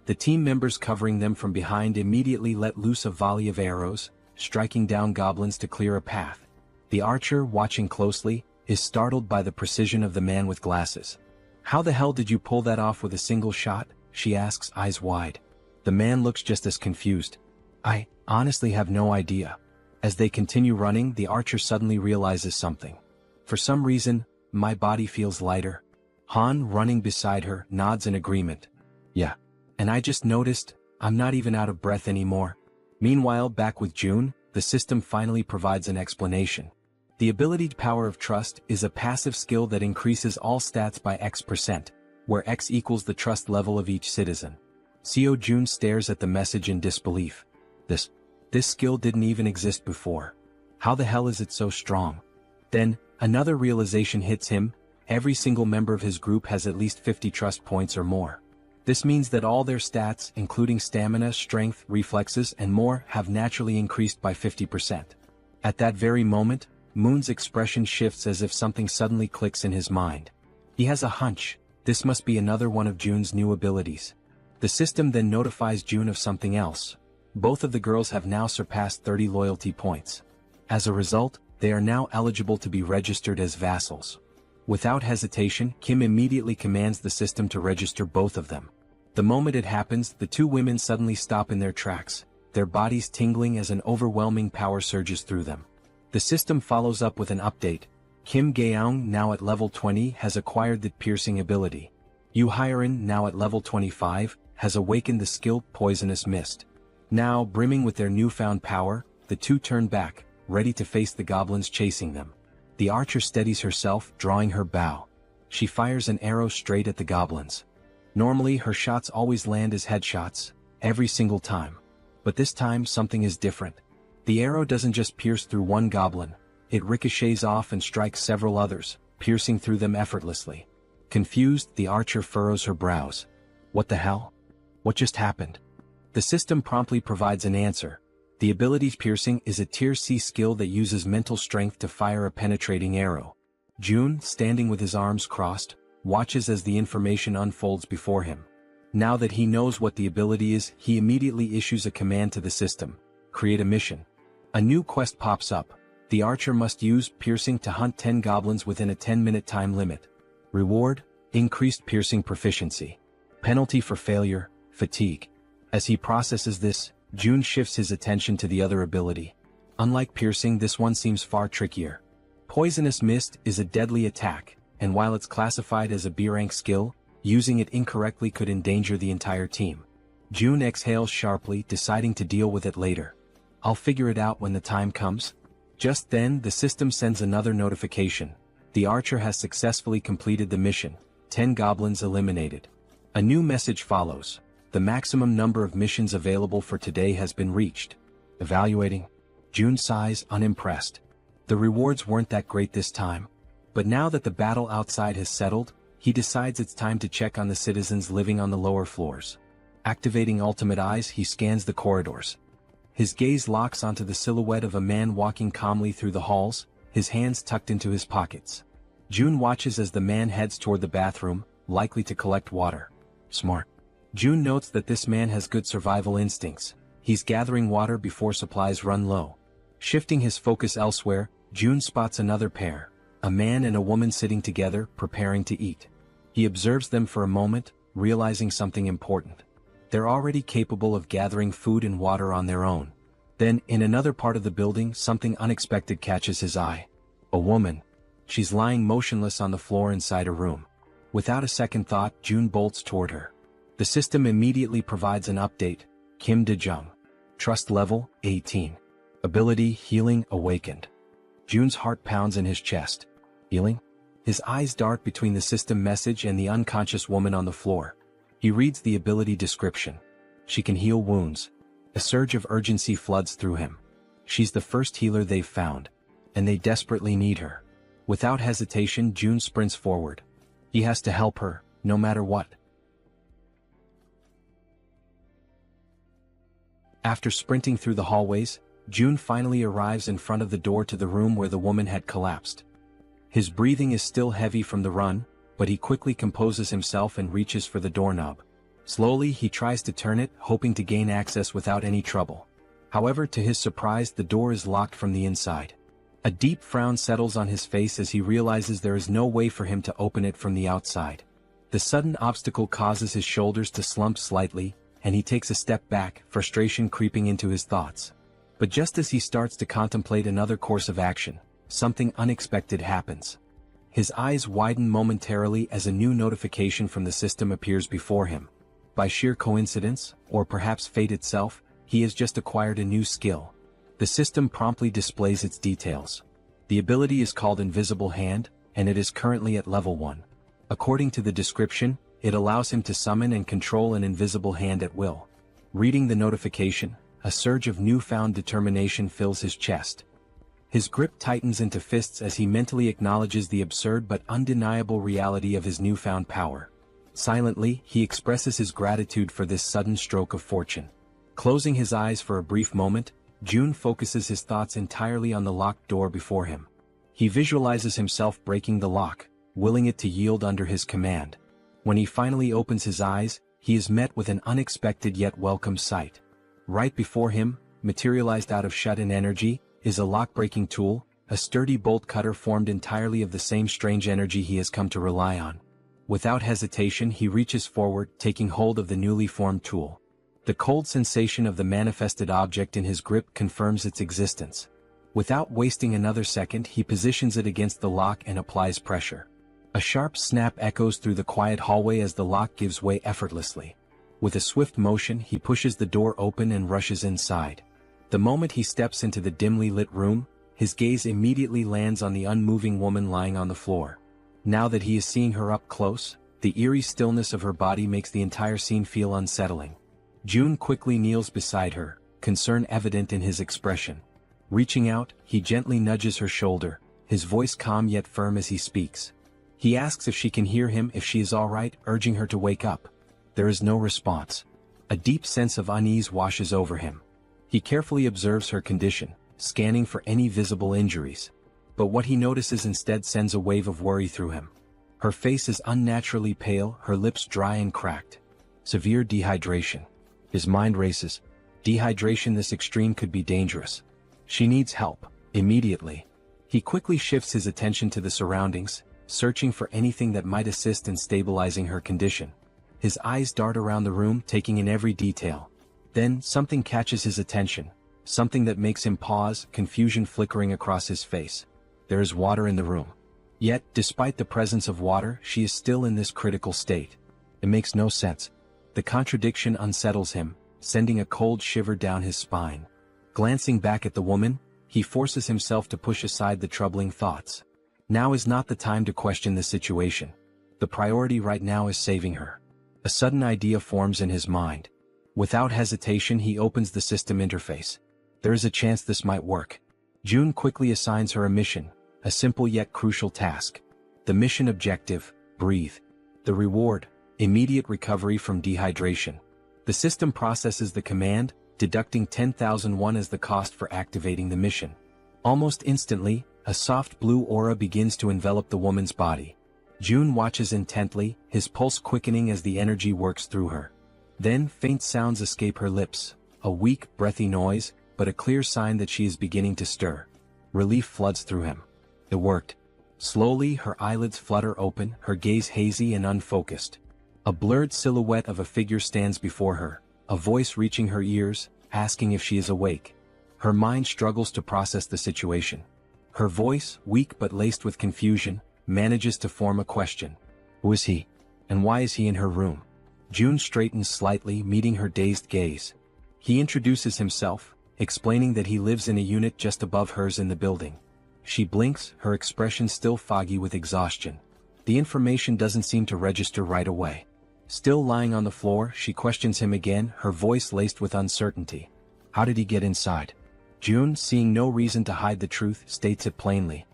Speaker 1: The team members covering them from behind immediately let loose a volley of arrows, striking down goblins to clear a path. The archer, watching closely, is startled by the precision of the man with glasses. "How the hell did you pull that off with a single shot?" she asks, eyes wide. The man looks just as confused. "I honestly have no idea." As they continue running, the archer suddenly realizes something. "For some reason, my body feels lighter." Han, running beside her, nods in agreement. "Yeah. And I just noticed, I'm not even out of breath anymore." Meanwhile, back with June, the system finally provides an explanation. The ability Power of Trust is a passive skill that increases all stats by X%, where X equals the trust level of each citizen. June stares at the message in disbelief. This skill didn't even exist before. How the hell is it so strong? Then, another realization hits him: every single member of his group has at least 50 trust points or more. This means that all their stats, including stamina, strength, reflexes, and more, have naturally increased by 50%. At that very moment, Moon's expression shifts as if something suddenly clicks in his mind. He has a hunch: this must be another one of June's new abilities. The system then notifies June of something else. Both of the girls have now surpassed 30 loyalty points. As a result, they are now eligible to be registered as vassals. Without hesitation, Kim immediately commands the system to register both of them. The moment it happens, the two women suddenly stop in their tracks, their bodies tingling as an overwhelming power surges through them. The system follows up with an update. Kim Gaeong, now at level 20, has acquired the piercing ability. Yu Hyerin, now at level 25, has awakened the skill Poisonous Mist. Now, brimming with their newfound power, the two turn back, ready to face the goblins chasing them. The archer steadies herself, drawing her bow. She fires an arrow straight at the goblins. Normally, her shots always land as headshots, every single time. But this time, something is different. The arrow doesn't just pierce through one goblin, it ricochets off and strikes several others, piercing through them effortlessly. Confused, the archer furrows her brows. What the hell? What just happened? The system promptly provides an answer. The ability Piercing is a Tier C skill that uses mental strength to fire a penetrating arrow. June, standing with his arms crossed, watches as the information unfolds before him. Now that he knows what the ability is, he immediately issues a command to the system: create a mission. A new quest pops up. The archer must use Piercing to hunt 10 goblins within a 10-minute time limit. Reward: increased Piercing proficiency. Penalty for failure: fatigue. As he processes this, June shifts his attention to the other ability. Unlike Piercing, this one seems far trickier. Poisonous Mist is a deadly attack, and while it's classified as a B-rank skill, using it incorrectly could endanger the entire team. June exhales sharply, deciding to deal with it later. "I'll figure it out when the time comes." Just then, the system sends another notification. The archer has successfully completed the mission. 10 goblins eliminated. A new message follows. The maximum number of missions available for today has been reached. Evaluating. June sighs, unimpressed. The rewards weren't that great this time. But now that the battle outside has settled, he decides it's time to check on the citizens living on the lower floors. Activating Ultimate Eyes, he scans the corridors. His gaze locks onto the silhouette of a man walking calmly through the halls, his hands tucked into his pockets. June watches as the man heads toward the bathroom, likely to collect water. Smart. June notes that this man has good survival instincts. He's gathering water before supplies run low. Shifting his focus elsewhere, June spots another pair, a man and a woman sitting together, preparing to eat. He observes them for a moment, realizing something important. They're already capable of gathering food and water on their own. Then, in another part of the building, something unexpected catches his eye. A woman. She's lying motionless on the floor inside a room. Without a second thought, June bolts toward her. The system immediately provides an update. Kim De-jung. Trust level, 18. Ability, healing, awakened. June's heart pounds in his chest. Healing? His eyes dart between the system message and the unconscious woman on the floor. He reads the ability description. She can heal wounds. A surge of urgency floods through him. She's the first healer they've found, and they desperately need her. Without hesitation, June sprints forward. He has to help her, no matter what. After sprinting through the hallways, June finally arrives in front of the door to the room where the woman had collapsed. His breathing is still heavy from the run, but he quickly composes himself and reaches for the doorknob. Slowly he tries to turn it, hoping to gain access without any trouble. However, to his surprise, the door is locked from the inside. A deep frown settles on his face as he realizes there is no way for him to open it from the outside. The sudden obstacle causes his shoulders to slump slightly, and he takes a step back, frustration creeping into his thoughts. But just as he starts to contemplate another course of action, something unexpected happens. His eyes widen momentarily as a new notification from the system appears before him. By sheer coincidence, or perhaps fate itself, he has just acquired a new skill. The system promptly displays its details. The ability is called Invisible Hand, and it is currently at level 1. According to the description, it allows him to summon and control an invisible hand at will. Reading the notification, a surge of newfound determination fills his chest. His grip tightens into fists as he mentally acknowledges the absurd but undeniable reality of his newfound power. Silently, he expresses his gratitude for this sudden stroke of fortune. Closing his eyes for a brief moment, June focuses his thoughts entirely on the locked door before him. He visualizes himself breaking the lock, willing it to yield under his command. When he finally opens his eyes, he is met with an unexpected yet welcome sight. Right before him, materialized out of shut-in energy, is a lock-breaking tool, a sturdy bolt cutter formed entirely of the same strange energy he has come to rely on. Without hesitation, he reaches forward, taking hold of the newly formed tool. The cold sensation of the manifested object in his grip confirms its existence. Without wasting another second, he positions it against the lock and applies pressure. A sharp snap echoes through the quiet hallway as the lock gives way effortlessly. With a swift motion, he pushes the door open and rushes inside. The moment he steps into the dimly lit room, his gaze immediately lands on the unmoving woman lying on the floor. Now that he is seeing her up close, the eerie stillness of her body makes the entire scene feel unsettling. June quickly kneels beside her, concern evident in his expression. Reaching out, he gently nudges her shoulder, his voice calm yet firm as he speaks. He asks if she can hear him, if she is all right, urging her to wake up. There is no response. A deep sense of unease washes over him. He carefully observes her condition, scanning for any visible injuries. But what he notices instead sends a wave of worry through him. Her face is unnaturally pale, her lips dry and cracked. Severe dehydration. His mind races. Dehydration this extreme could be dangerous. She needs help, immediately. He quickly shifts his attention to the surroundings, searching for anything that might assist in stabilizing her condition. His eyes dart around the room, taking in every detail. Then, something catches his attention, something that makes him pause, confusion flickering across his face. There is water in the room. Yet, despite the presence of water, she is still in this critical state. It makes no sense. The contradiction unsettles him, sending a cold shiver down his spine. Glancing back at the woman, he forces himself to push aside the troubling thoughts. Now is not the time to question the situation. The priority right now is saving her. A sudden idea forms in his mind. Without hesitation, he opens the system interface. There is a chance this might work. June quickly assigns her a mission, a simple yet crucial task. The mission objective: breathe. The reward: immediate recovery from dehydration. The system processes the command, deducting 10,000 won as the cost for activating the mission. Almost instantly, a soft blue aura begins to envelop the woman's body. June watches intently, his pulse quickening as the energy works through her. Then faint sounds escape her lips, a weak, breathy noise, but a clear sign that she is beginning to stir. Relief floods through him. It worked. Slowly her eyelids flutter open, her gaze hazy and unfocused. A blurred silhouette of a figure stands before her, a voice reaching her ears, asking if she is awake. Her mind struggles to process the situation. Her voice, weak but laced with confusion, manages to form a question. Who is he? And why is he in her room? June straightens slightly, meeting her dazed gaze. He introduces himself, explaining that he lives in a unit just above hers in the building. She blinks, her expression still foggy with exhaustion. The information doesn't seem to register right away. Still lying on the floor, she questions him again, her voice laced with uncertainty. How did he get inside? June, seeing no reason to hide the truth, states it plainly.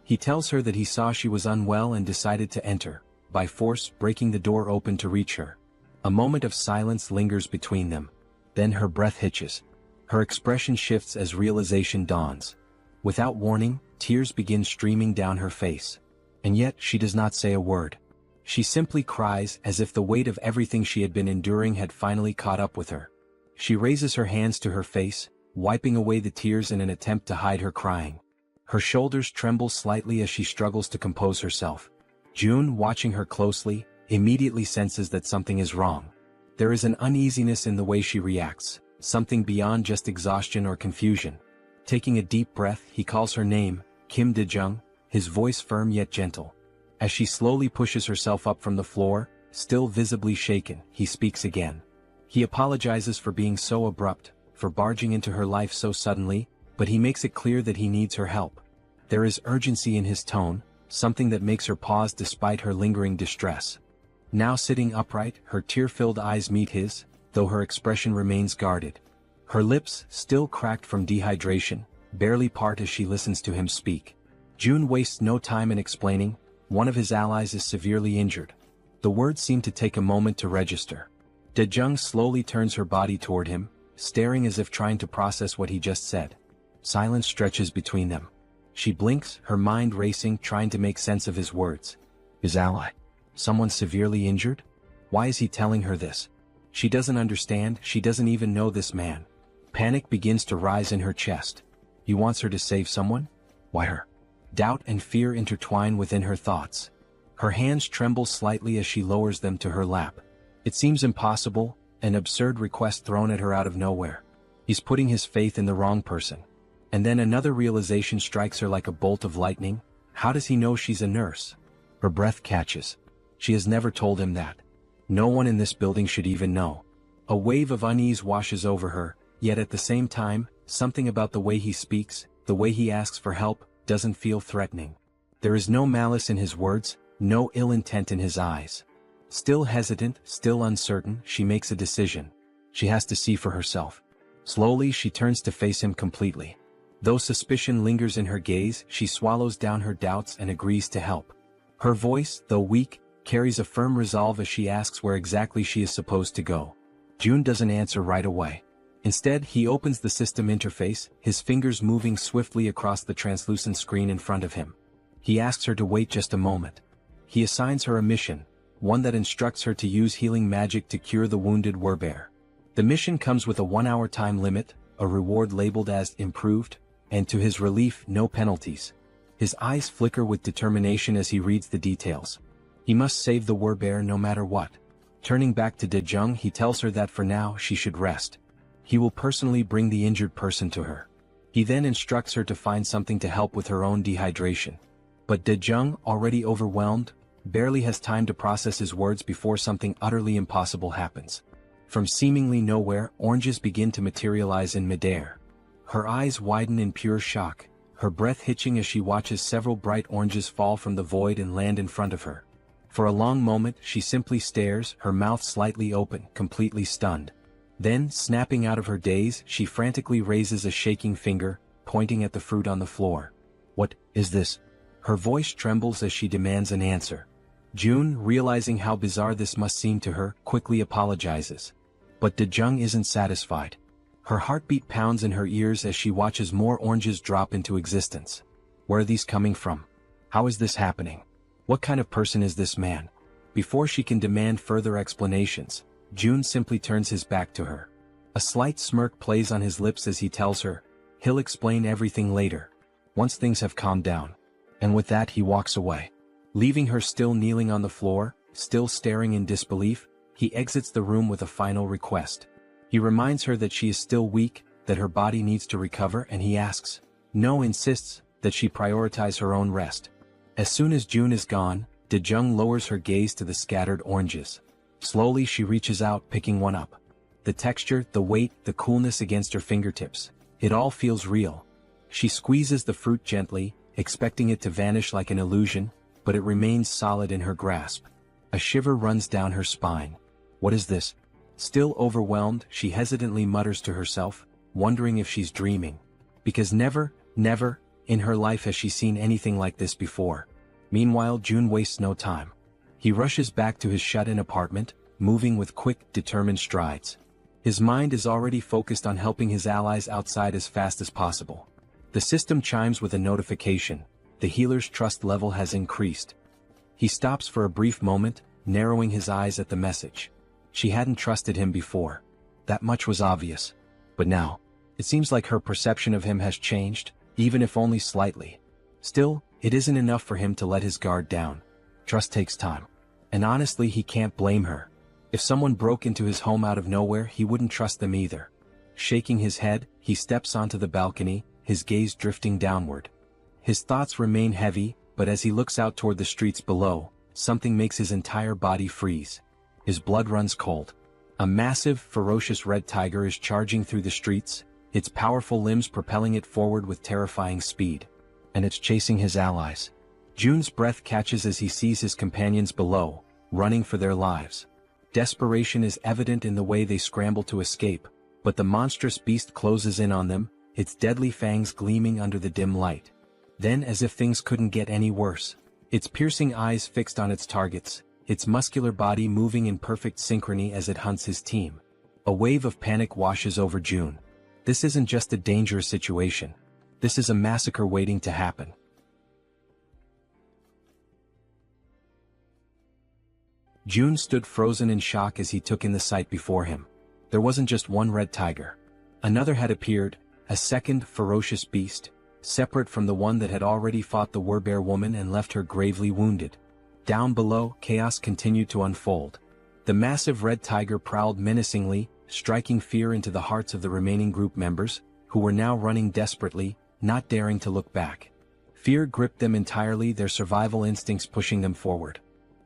Speaker 1: He tells her that he saw she was unwell and decided to enter, by force breaking the door open to reach her. A moment of silence lingers between them. Then her breath hitches. Her expression shifts as realization dawns. Without warning, tears begin streaming down her face. And yet she does not say a word. She simply cries as if the weight of everything she had been enduring had finally caught up with her. She raises her hands to her face, wiping away the tears in an attempt to hide her crying. Her shoulders tremble slightly as she struggles to compose herself. June, watching her closely, immediately senses that something is wrong. There is an uneasiness in the way she reacts, something beyond just exhaustion or confusion. Taking a deep breath, he calls her name, Kim Dae-jung, his voice firm yet gentle. As she slowly pushes herself up from the floor, still visibly shaken, he speaks again. He apologizes for being so abrupt, for barging into her life so suddenly, but he makes it clear that he needs her help. There is urgency in his tone, something that makes her pause despite her lingering distress. Now sitting upright, her tear-filled eyes meet his, though her expression remains guarded. Her lips, still cracked from dehydration, barely part as she listens to him speak. June wastes no time in explaining, one of his allies is severely injured. The words seem to take a moment to register. Dae-jung slowly turns her body toward him, staring as if trying to process what he just said. Silence stretches between them. She blinks, her mind racing, trying to make sense of his words. His ally? Someone severely injured? Why is he telling her this? She doesn't understand, she doesn't even know this man. Panic begins to rise in her chest. He wants her to save someone? Why her? Doubt and fear intertwine within her thoughts. Her hands tremble slightly as she lowers them to her lap. It seems impossible, an absurd request thrown at her out of nowhere. He's putting his faith in the wrong person. And then another realization strikes her like a bolt of lightning. How does he know she's a nurse? Her breath catches. She has never told him that. No one in this building should even know. A wave of unease washes over her, yet at the same time, something about the way he speaks, the way he asks for help, doesn't feel threatening. There is no malice in his words, no ill intent in his eyes. Still hesitant, still uncertain, she makes a decision. She has to see for herself. Slowly she turns to face him completely. Though suspicion lingers in her gaze, she swallows down her doubts and agrees to help. Her voice, though weak, carries a firm resolve as she asks where exactly she is supposed to go. June doesn't answer right away. Instead, he opens the system interface, his fingers moving swiftly across the translucent screen in front of him. He asks her to wait just a moment. He assigns her a mission, one that instructs her to use healing magic to cure the wounded werbear. The mission comes with a 1-hour time limit, a reward labeled as improved, and to his relief, no penalties. His eyes flicker with determination as he reads the details. He must save the werbear no matter what. Turning back to Dae-jung, he tells her that for now she should rest. He will personally bring the injured person to her. He then instructs her to find something to help with her own dehydration. But Dae-jung, already overwhelmed, barely has time to process his words before something utterly impossible happens. From seemingly nowhere, oranges begin to materialize in midair. Her eyes widen in pure shock, her breath hitching as she watches several bright oranges fall from the void and land in front of her. For a long moment, she simply stares, her mouth slightly open, completely stunned. Then, snapping out of her daze, she frantically raises a shaking finger, pointing at the fruit on the floor. What is this? Her voice trembles as she demands an answer. June, realizing how bizarre this must seem to her, quickly apologizes. But Dae-jung isn't satisfied. Her heartbeat pounds in her ears as she watches more oranges drop into existence. Where are these coming from? How is this happening? What kind of person is this man? Before she can demand further explanations, June simply turns his back to her. A slight smirk plays on his lips as he tells her, he'll explain everything later, once things have calmed down. And with that he walks away. Leaving her still kneeling on the floor, still staring in disbelief, he exits the room with a final request. He reminds her that she is still weak, that her body needs to recover, and he asks, no, insists, that she prioritize her own rest. As soon as June is gone, Daejung lowers her gaze to the scattered oranges. Slowly she reaches out, picking one up. The texture, the weight, the coolness against her fingertips. It all feels real. She squeezes the fruit gently, expecting it to vanish like an illusion, but it remains solid in her grasp. A shiver runs down her spine. What is this? Still overwhelmed, she hesitantly mutters to herself, wondering if she's dreaming. Because never, in her life has she seen anything like this before. Meanwhile, June wastes no time. He rushes back to his shut-in apartment, moving with quick, determined strides. His mind is already focused on helping his allies outside as fast as possible. The system chimes with a notification. The healer's trust level has increased. He stops for a brief moment, narrowing his eyes at the message. She hadn't trusted him before. That much was obvious. But now, it seems like her perception of him has changed, even if only slightly. Still, it isn't enough for him to let his guard down. Trust takes time. And honestly, he can't blame her. If someone broke into his home out of nowhere, he wouldn't trust them either. Shaking his head, he steps onto the balcony, his gaze drifting downward. His thoughts remain heavy, but as he looks out toward the streets below, something makes his entire body freeze. His blood runs cold. A massive, ferocious red tiger is charging through the streets, its powerful limbs propelling it forward with terrifying speed. And it's chasing his allies. June's breath catches as he sees his companions below, running for their lives. Desperation is evident in the way they scramble to escape, but the monstrous beast closes in on them, its deadly fangs gleaming under the dim light. Then, as if things couldn't get any worse, its piercing eyes fixed on its targets, its muscular body moving in perfect synchrony as it hunts his team. A wave of panic washes over June. This isn't just a dangerous situation. This is a massacre waiting to happen. June stood frozen in shock as he took in the sight before him. There wasn't just one red tiger. Another had appeared, a second ferocious beast, separate from the one that had already fought the Werbear woman and left her gravely wounded. Down below, chaos continued to unfold. The massive red tiger prowled menacingly, striking fear into the hearts of the remaining group members, who were now running desperately, not daring to look back. Fear gripped them entirely, their survival instincts pushing them forward.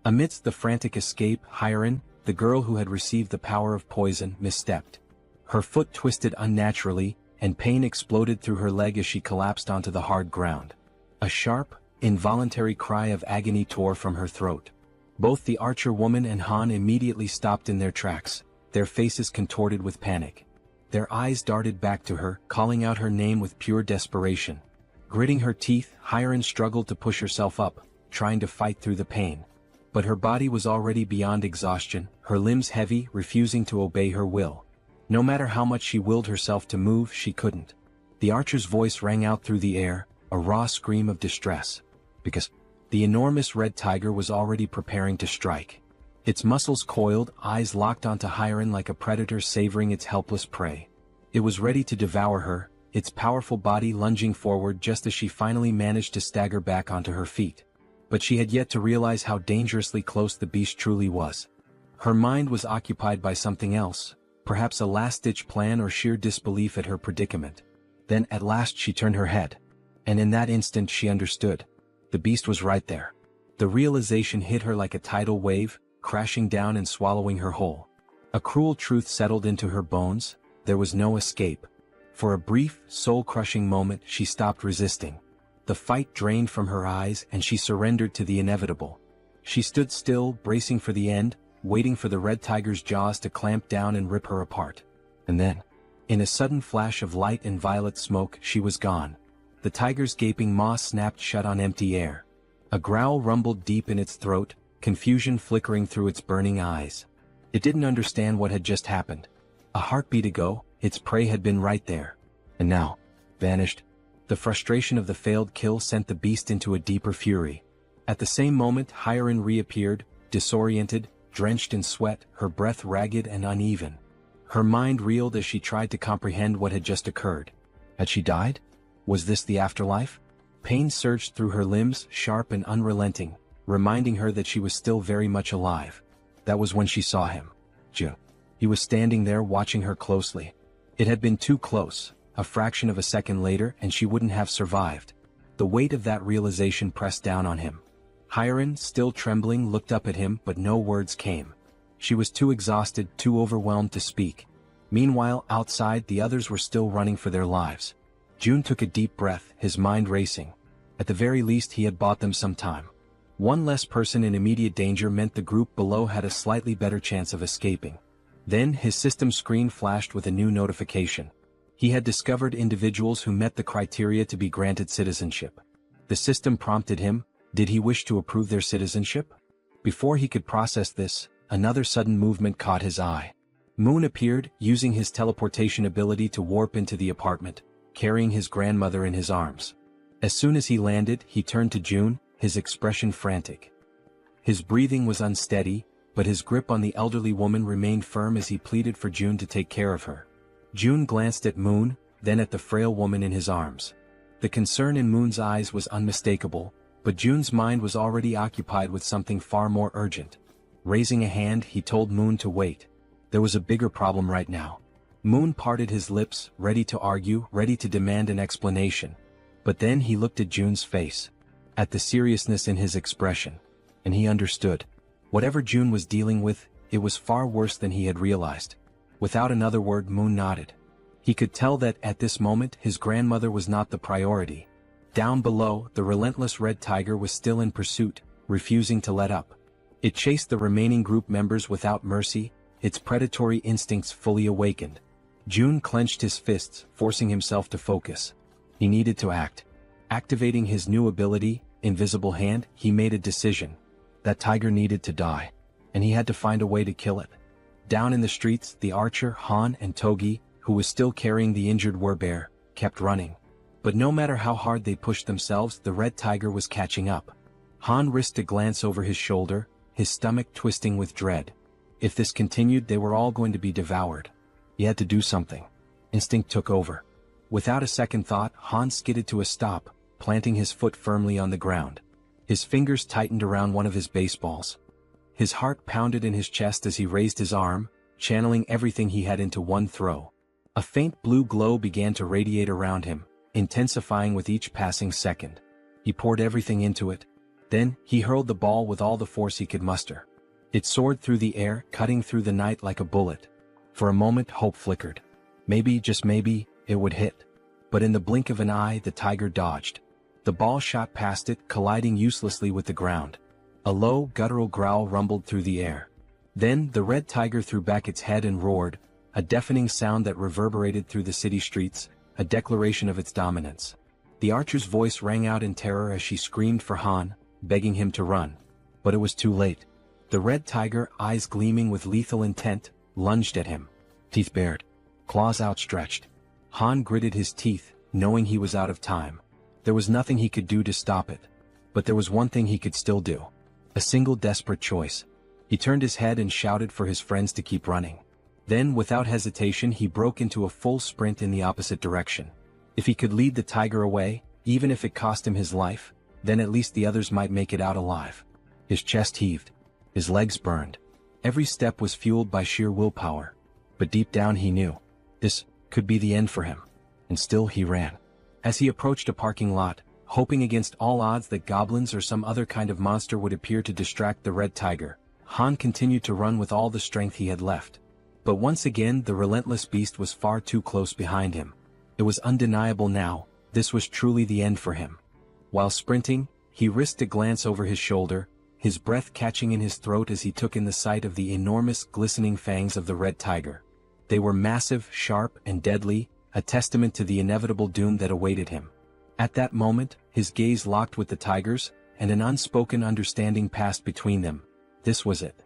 Speaker 1: Amidst the frantic escape, Hyerin, the girl who had received the power of poison, misstepped. Her foot twisted unnaturally, and pain exploded through her leg as she collapsed onto the hard ground. A sharp, involuntary cry of agony tore from her throat. Both the archer woman and Han immediately stopped in their tracks, their faces contorted with panic. Their eyes darted back to her, calling out her name with pure desperation. Gritting her teeth, Hyerin struggled to push herself up, trying to fight through the pain. But her body was already beyond exhaustion, her limbs heavy, refusing to obey her will. No matter how much she willed herself to move, she couldn't. The archer's voice rang out through the air, a raw scream of distress. Because the enormous red tiger was already preparing to strike. Its muscles coiled, eyes locked onto Hyerin like a predator savoring its helpless prey. It was ready to devour her, its powerful body lunging forward just as she finally managed to stagger back onto her feet. But she had yet to realize how dangerously close the beast truly was. Her mind was occupied by something else, perhaps a last-ditch plan or sheer disbelief at her predicament. Then at last she turned her head. And in that instant she understood. The beast was right there. The realization hit her like a tidal wave, crashing down and swallowing her whole. A cruel truth settled into her bones: there was no escape. For a brief, soul-crushing moment she stopped resisting. The fight drained from her eyes and she surrendered to the inevitable. She stood still, bracing for the end, waiting for the red tiger's jaws to clamp down and rip her apart. And then, in a sudden flash of light and violet smoke, she was gone. The tiger's gaping maw snapped shut on empty air. A growl rumbled deep in its throat, confusion flickering through its burning eyes. It didn't understand what had just happened. A heartbeat ago, its prey had been right there. And now, vanished. The frustration of the failed kill sent the beast into a deeper fury. At the same moment, Hyerin reappeared, disoriented, drenched in sweat, her breath ragged and uneven. Her mind reeled as she tried to comprehend what had just occurred. Had she died? Was this the afterlife? Pain surged through her limbs, sharp and unrelenting, reminding her that she was still very much alive. That was when she saw him. Jaehyeon. He was standing there watching her closely. It had been too close, a fraction of a second later and she wouldn't have survived. The weight of that realization pressed down on him. Jaehyeon, still trembling, looked up at him but no words came. She was too exhausted, too overwhelmed to speak. Meanwhile, outside, the others were still running for their lives. Jaehyeon took a deep breath, his mind racing. At the very least he had bought them some time. One less person in immediate danger meant the group below had a slightly better chance of escaping. Then his system screen flashed with a new notification. He had discovered individuals who met the criteria to be granted citizenship. The system prompted him, did he wish to approve their citizenship? Before he could process this, another sudden movement caught his eye. Moon appeared, using his teleportation ability to warp into the apartment, carrying his grandmother in his arms. As soon as he landed, he turned to Jaehyeon, his expression frantic. His breathing was unsteady, but his grip on the elderly woman remained firm as he pleaded for Jaehyeon to take care of her. Jaehyeon glanced at Moon, then at the frail woman in his arms. The concern in Moon's eyes was unmistakable, but Jaehyeon's mind was already occupied with something far more urgent. Raising a hand, he told Moon to wait. There was a bigger problem right now. Moon parted his lips, ready to argue, ready to demand an explanation. But then he looked at Jaehyeon's face, at the seriousness in his expression, and he understood. Whatever Jaehyeon was dealing with, it was far worse than he had realized. Without another word, Moon nodded. He could tell that, at this moment, his grandmother was not the priority. Down below, the relentless red tiger was still in pursuit, refusing to let up. It chased the remaining group members without mercy, its predatory instincts fully awakened. Jaehyeon clenched his fists, forcing himself to focus. He needed to act. Activating his new ability, Invisible Hand, he made a decision. That tiger needed to die, and he had to find a way to kill it. Down in the streets, the archer, Han, and Togi, who was still carrying the injured werbear, kept running. But no matter how hard they pushed themselves, the red tiger was catching up. Han risked a glance over his shoulder, his stomach twisting with dread. If this continued, they were all going to be devoured. He had to do something. Instinct took over. Without a second thought, Han skidded to a stop, planting his foot firmly on the ground. His fingers tightened around one of his baseballs. His heart pounded in his chest as he raised his arm, channeling everything he had into one throw. A faint blue glow began to radiate around him, intensifying with each passing second. He poured everything into it. Then, he hurled the ball with all the force he could muster. It soared through the air, cutting through the night like a bullet. For a moment, hope flickered. Maybe, just maybe, it would hit. But in the blink of an eye, the tiger dodged. The ball shot past it, colliding uselessly with the ground. A low, guttural growl rumbled through the air. Then, the red tiger threw back its head and roared, a deafening sound that reverberated through the city streets, a declaration of its dominance. The archer's voice rang out in terror as she screamed for Han, begging him to run. But it was too late. The red tiger, eyes gleaming with lethal intent, lunged at him. Teeth bared. Claws outstretched. Han gritted his teeth, knowing he was out of time. There was nothing he could do to stop it. But there was one thing he could still do. A single desperate choice. He turned his head and shouted for his friends to keep running. Then, without hesitation, he broke into a full sprint in the opposite direction. If he could lead the tiger away, even if it cost him his life, then at least the others might make it out alive. His chest heaved. His legs burned. Every step was fueled by sheer willpower. But deep down he knew. This could be the end for him. And still he ran. As he approached a parking lot, hoping against all odds that goblins or some other kind of monster would appear to distract the red tiger, Han continued to run with all the strength he had left. But once again the relentless beast was far too close behind him. It was undeniable now, this was truly the end for him. While sprinting, he risked a glance over his shoulder, his breath catching in his throat as he took in the sight of the enormous glistening fangs of the red tiger. They were massive, sharp, and deadly, a testament to the inevitable doom that awaited him. At that moment, his gaze locked with the tiger's, and an unspoken understanding passed between them. This was it.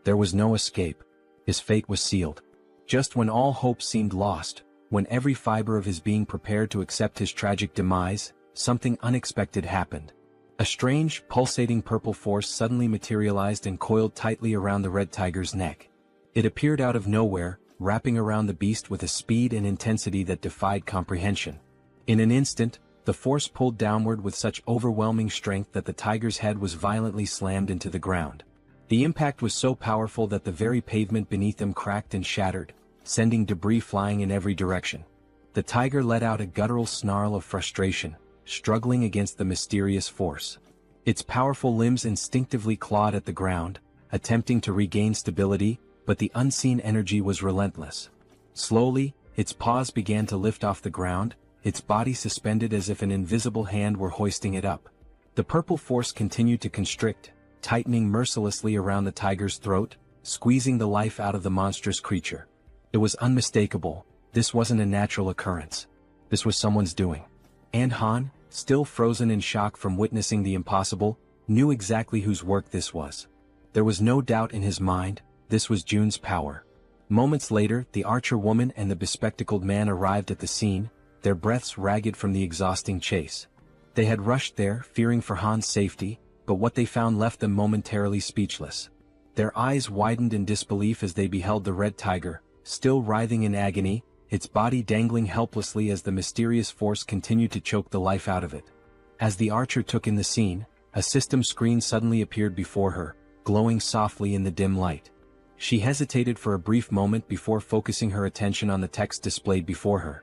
Speaker 1: There was no escape. His fate was sealed. Just when all hope seemed lost, when every fiber of his being prepared to accept his tragic demise, something unexpected happened. A strange, pulsating purple force suddenly materialized and coiled tightly around the red tiger's neck. It appeared out of nowhere, wrapping around the beast with a speed and intensity that defied comprehension. In an instant, The force pulled downward with such overwhelming strength that the tiger's head was violently slammed into the ground. The impact was so powerful that the very pavement beneath them cracked and shattered, sending debris flying in every direction. The tiger let out a guttural snarl of frustration, struggling against the mysterious force. Its powerful limbs instinctively clawed at the ground, attempting to regain stability, but the unseen energy was relentless. Slowly, its paws began to lift off the ground, its body suspended as if an invisible hand were hoisting it up. The purple force continued to constrict, tightening mercilessly around the tiger's throat, squeezing the life out of the monstrous creature. It was unmistakable. This wasn't a natural occurrence. This was someone's doing. And Han, still frozen in shock from witnessing the impossible, knew exactly whose work this was. There was no doubt in his mind, this was Jun's power. Moments later, the archer woman and the bespectacled man arrived at the scene, their breaths ragged from the exhausting chase. They had rushed there, fearing for Han's safety, but what they found left them momentarily speechless. Their eyes widened in disbelief as they beheld the red tiger, still writhing in agony, its body dangling helplessly as the mysterious force continued to choke the life out of it. As the archer took in the scene, a system screen suddenly appeared before her, glowing softly in the dim light. She hesitated for a brief moment before focusing her attention on the text displayed before her.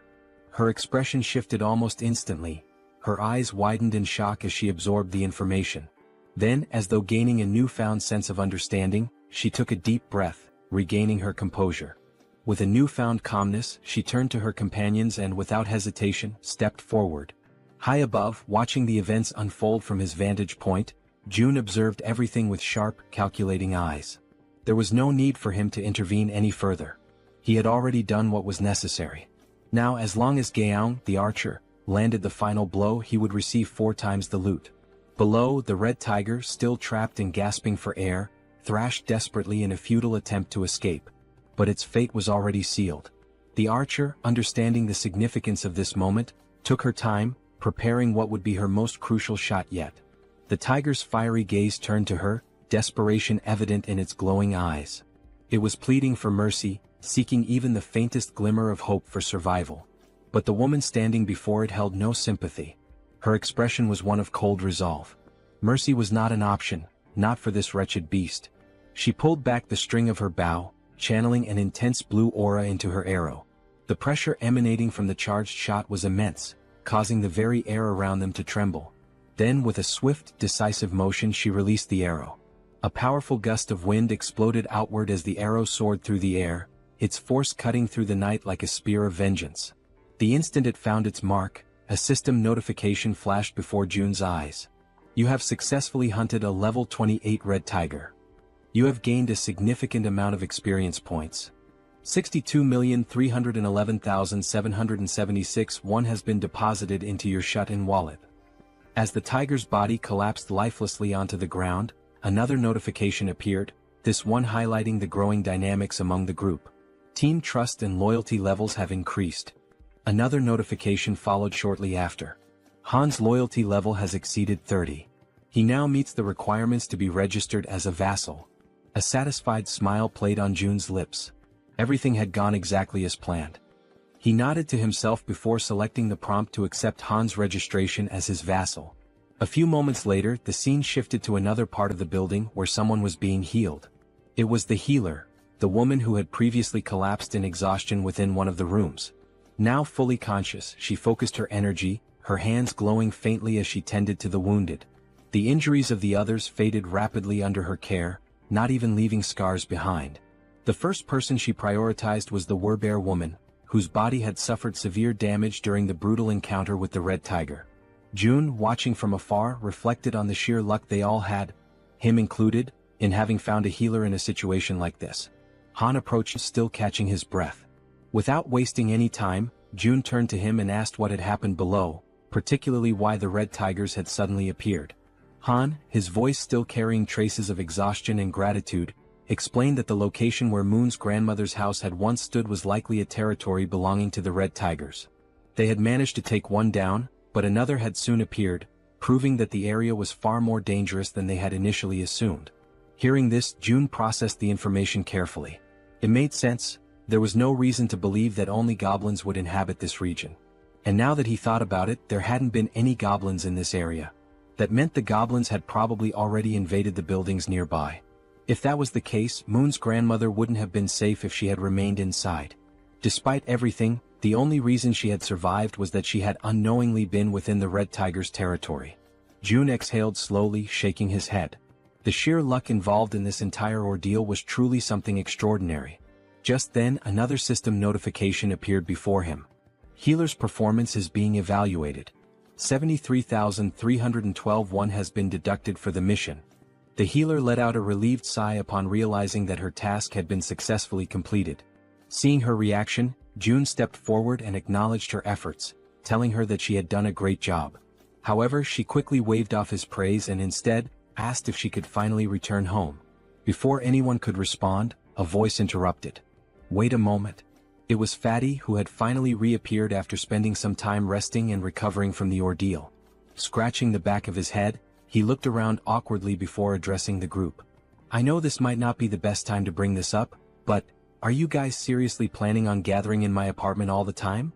Speaker 1: Her expression shifted almost instantly. Her eyes widened in shock as she absorbed the information. Then, as though gaining a newfound sense of understanding, she took a deep breath, regaining her composure. With a newfound calmness, she turned to her companions and without hesitation, stepped forward. High above, watching the events unfold from his vantage point, Jun observed everything with sharp, calculating eyes. There was no need for him to intervene any further. He had already done what was necessary. Now, as long as Jaehyeon, the archer, landed the final blow, he would receive 4 times the loot. Below, the red tiger, still trapped and gasping for air, thrashed desperately in a futile attempt to escape. But its fate was already sealed. The archer, understanding the significance of this moment, took her time, preparing what would be her most crucial shot yet. The tiger's fiery gaze turned to her, desperation evident in its glowing eyes. It was pleading for mercy, seeking even the faintest glimmer of hope for survival. But the woman standing before it held no sympathy. Her expression was one of cold resolve. Mercy was not an option, not for this wretched beast. She pulled back the string of her bow, channeling an intense blue aura into her arrow. The pressure emanating from the charged shot was immense, causing the very air around them to tremble. Then with a swift, decisive motion she released the arrow. A powerful gust of wind exploded outward as the arrow soared through the air, its force cutting through the night like a spear of vengeance. The instant it found its mark, a system notification flashed before Jun's eyes. You have successfully hunted a level 28 red tiger. You have gained a significant amount of experience points. 62,311,776 one has been deposited into your shut-in wallet. As the tiger's body collapsed lifelessly onto the ground, another notification appeared, this one highlighting the growing dynamics among the group. Team trust and loyalty levels have increased. Another notification followed shortly after. Han's loyalty level has exceeded 30. He now meets the requirements to be registered as a vassal. A satisfied smile played on Jun's lips. Everything had gone exactly as planned. He nodded to himself before selecting the prompt to accept Han's registration as his vassal. A few moments later, the scene shifted to another part of the building where someone was being healed. It was the healer, the woman who had previously collapsed in exhaustion within one of the rooms. Now fully conscious, she focused her energy, her hands glowing faintly as she tended to the wounded. The injuries of the others faded rapidly under her care, not even leaving scars behind. The first person she prioritized was the Werbear woman, whose body had suffered severe damage during the brutal encounter with the red tiger. Jun, watching from afar, reflected on the sheer luck they all had, him included, in having found a healer in a situation like this. Han approached, still catching his breath. Without wasting any time, Jun turned to him and asked what had happened below, particularly why the red tigers had suddenly appeared. Han, his voice still carrying traces of exhaustion and gratitude, explained that the location where Moon's grandmother's house had once stood was likely a territory belonging to the red tigers. They had managed to take one down, but another had soon appeared, proving that the area was far more dangerous than they had initially assumed. Hearing this, Jun processed the information carefully. It made sense. There was no reason to believe that only goblins would inhabit this region. And now that he thought about it, there hadn't been any goblins in this area. That meant the goblins had probably already invaded the buildings nearby. If that was the case, Moon's grandmother wouldn't have been safe if she had remained inside. Despite everything, the only reason she had survived was that she had unknowingly been within the Red Tiger's territory. June exhaled slowly, shaking his head. The sheer luck involved in this entire ordeal was truly something extraordinary. Just then, another system notification appeared before him. Healer's performance is being evaluated. 73,312 has been deducted for the mission. The healer let out a relieved sigh upon realizing that her task had been successfully completed. Seeing her reaction, June stepped forward and acknowledged her efforts, telling her that she had done a great job. However, she quickly waved off his praise and instead asked if she could finally return home. Before anyone could respond, a voice interrupted. Wait a moment. It was Fatty, who had finally reappeared after spending some time resting and recovering from the ordeal. Scratching the back of his head, he looked around awkwardly before addressing the group. I know this might not be the best time to bring this up, but are you guys seriously planning on gathering in my apartment all the time?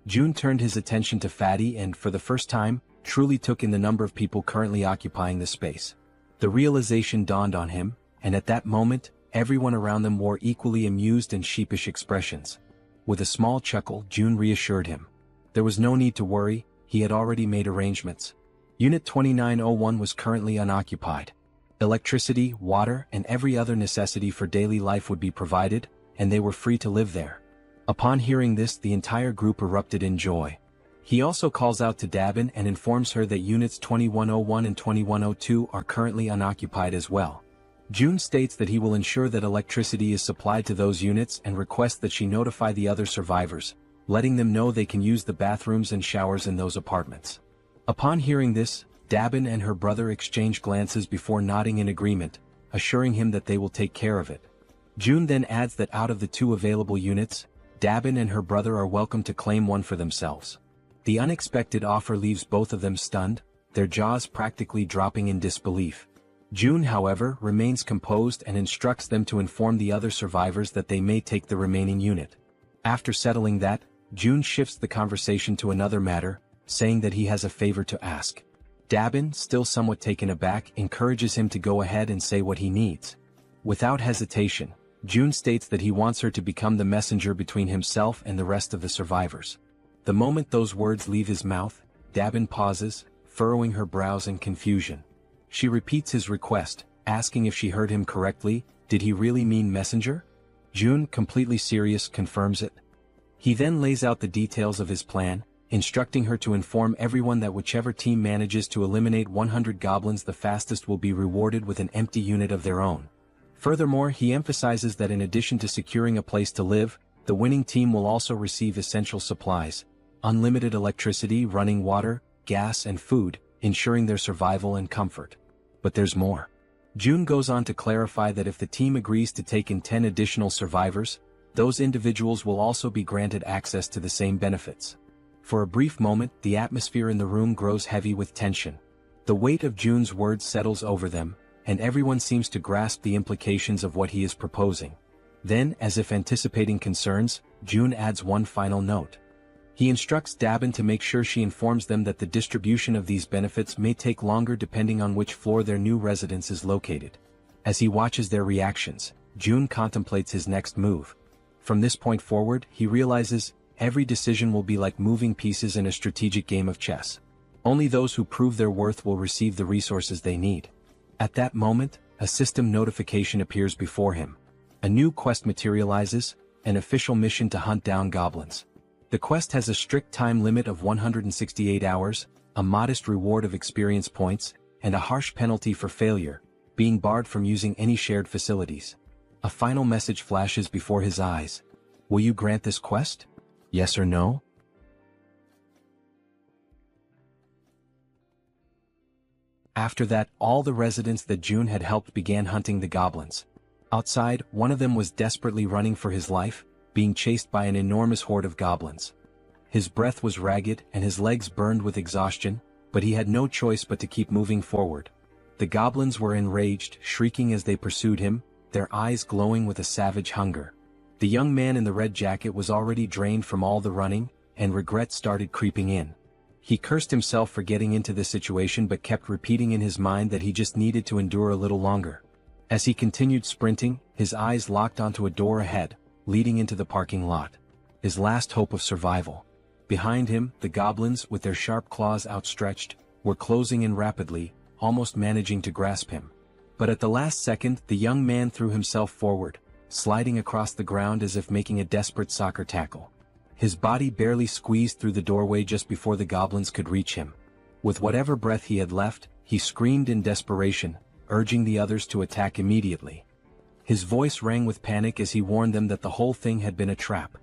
Speaker 1: June turned his attention to Fatty and, for the first time, truly took in the number of people currently occupying the space. The realization dawned on him, and at that moment, everyone around them wore equally amused and sheepish expressions. With a small chuckle, June reassured him. There was no need to worry, he had already made arrangements. Unit 2901 was currently unoccupied. Electricity, water, and every other necessity for daily life would be provided, and they were free to live there. Upon hearing this, the entire group erupted in joy. He also calls out to Dabin and informs her that Units 2101 and 2102 are currently unoccupied as well. June states that he will ensure that electricity is supplied to those units and requests that she notify the other survivors, letting them know they can use the bathrooms and showers in those apartments. Upon hearing this, Dabin and her brother exchange glances before nodding in agreement, assuring him that they will take care of it. June then adds that out of the two available units, Dabin and her brother are welcome to claim one for themselves. The unexpected offer leaves both of them stunned, their jaws practically dropping in disbelief. June, however, remains composed and instructs them to inform the other survivors that they may take the remaining unit. After settling that, June shifts the conversation to another matter, saying that he has a favor to ask. Dabin, still somewhat taken aback, encourages him to go ahead and say what he needs. Without hesitation, June states that he wants her to become the messenger between himself and the rest of the survivors. The moment those words leave his mouth, Dabin pauses, furrowing her brows in confusion. She repeats his request, asking if she heard him correctly. Did he really mean messenger? June, completely serious, confirms it. He then lays out the details of his plan, instructing her to inform everyone that whichever team manages to eliminate 100 goblins the fastest will be rewarded with an empty unit of their own. Furthermore, he emphasizes that in addition to securing a place to live, the winning team will also receive essential supplies, unlimited electricity, running water, gas, and food, ensuring their survival and comfort. But there's more. June goes on to clarify that if the team agrees to take in 10 additional survivors, those individuals will also be granted access to the same benefits. For a brief moment, the atmosphere in the room grows heavy with tension. The weight of June's words settles over them, and everyone seems to grasp the implications of what he is proposing. Then, as if anticipating concerns, June adds one final note. He instructs Dabin to make sure she informs them that the distribution of these benefits may take longer depending on which floor their new residence is located. As he watches their reactions, June contemplates his next move. From this point forward, he realizes every decision will be like moving pieces in a strategic game of chess. Only those who prove their worth will receive the resources they need. At that moment, a system notification appears before him. A new quest materializes, an official mission to hunt down goblins. The quest has a strict time limit of 168 hours, a modest reward of experience points, and a harsh penalty for failure, being barred from using any shared facilities. A final message flashes before his eyes. Will you grant this quest? Yes or no? After that, all the residents that June had helped began hunting the goblins. Outside, one of them was desperately running for his life, being chased by an enormous horde of goblins. His breath was ragged and his legs burned with exhaustion, but he had no choice but to keep moving forward. The goblins were enraged, shrieking as they pursued him, their eyes glowing with a savage hunger. The young man in the red jacket was already drained from all the running, and regret started creeping in. He cursed himself for getting into this situation but kept repeating in his mind that he just needed to endure a little longer. As he continued sprinting, his eyes locked onto a door ahead, leading into the parking lot. His last hope of survival. Behind him, the goblins, with their sharp claws outstretched, were closing in rapidly, almost managing to grasp him. But at the last second, the young man threw himself forward, sliding across the ground as if making a desperate soccer tackle. His body barely squeezed through the doorway just before the goblins could reach him. With whatever breath he had left, he screamed in desperation, urging the others to attack immediately. His voice rang with panic as he warned them that the whole thing had been a trap.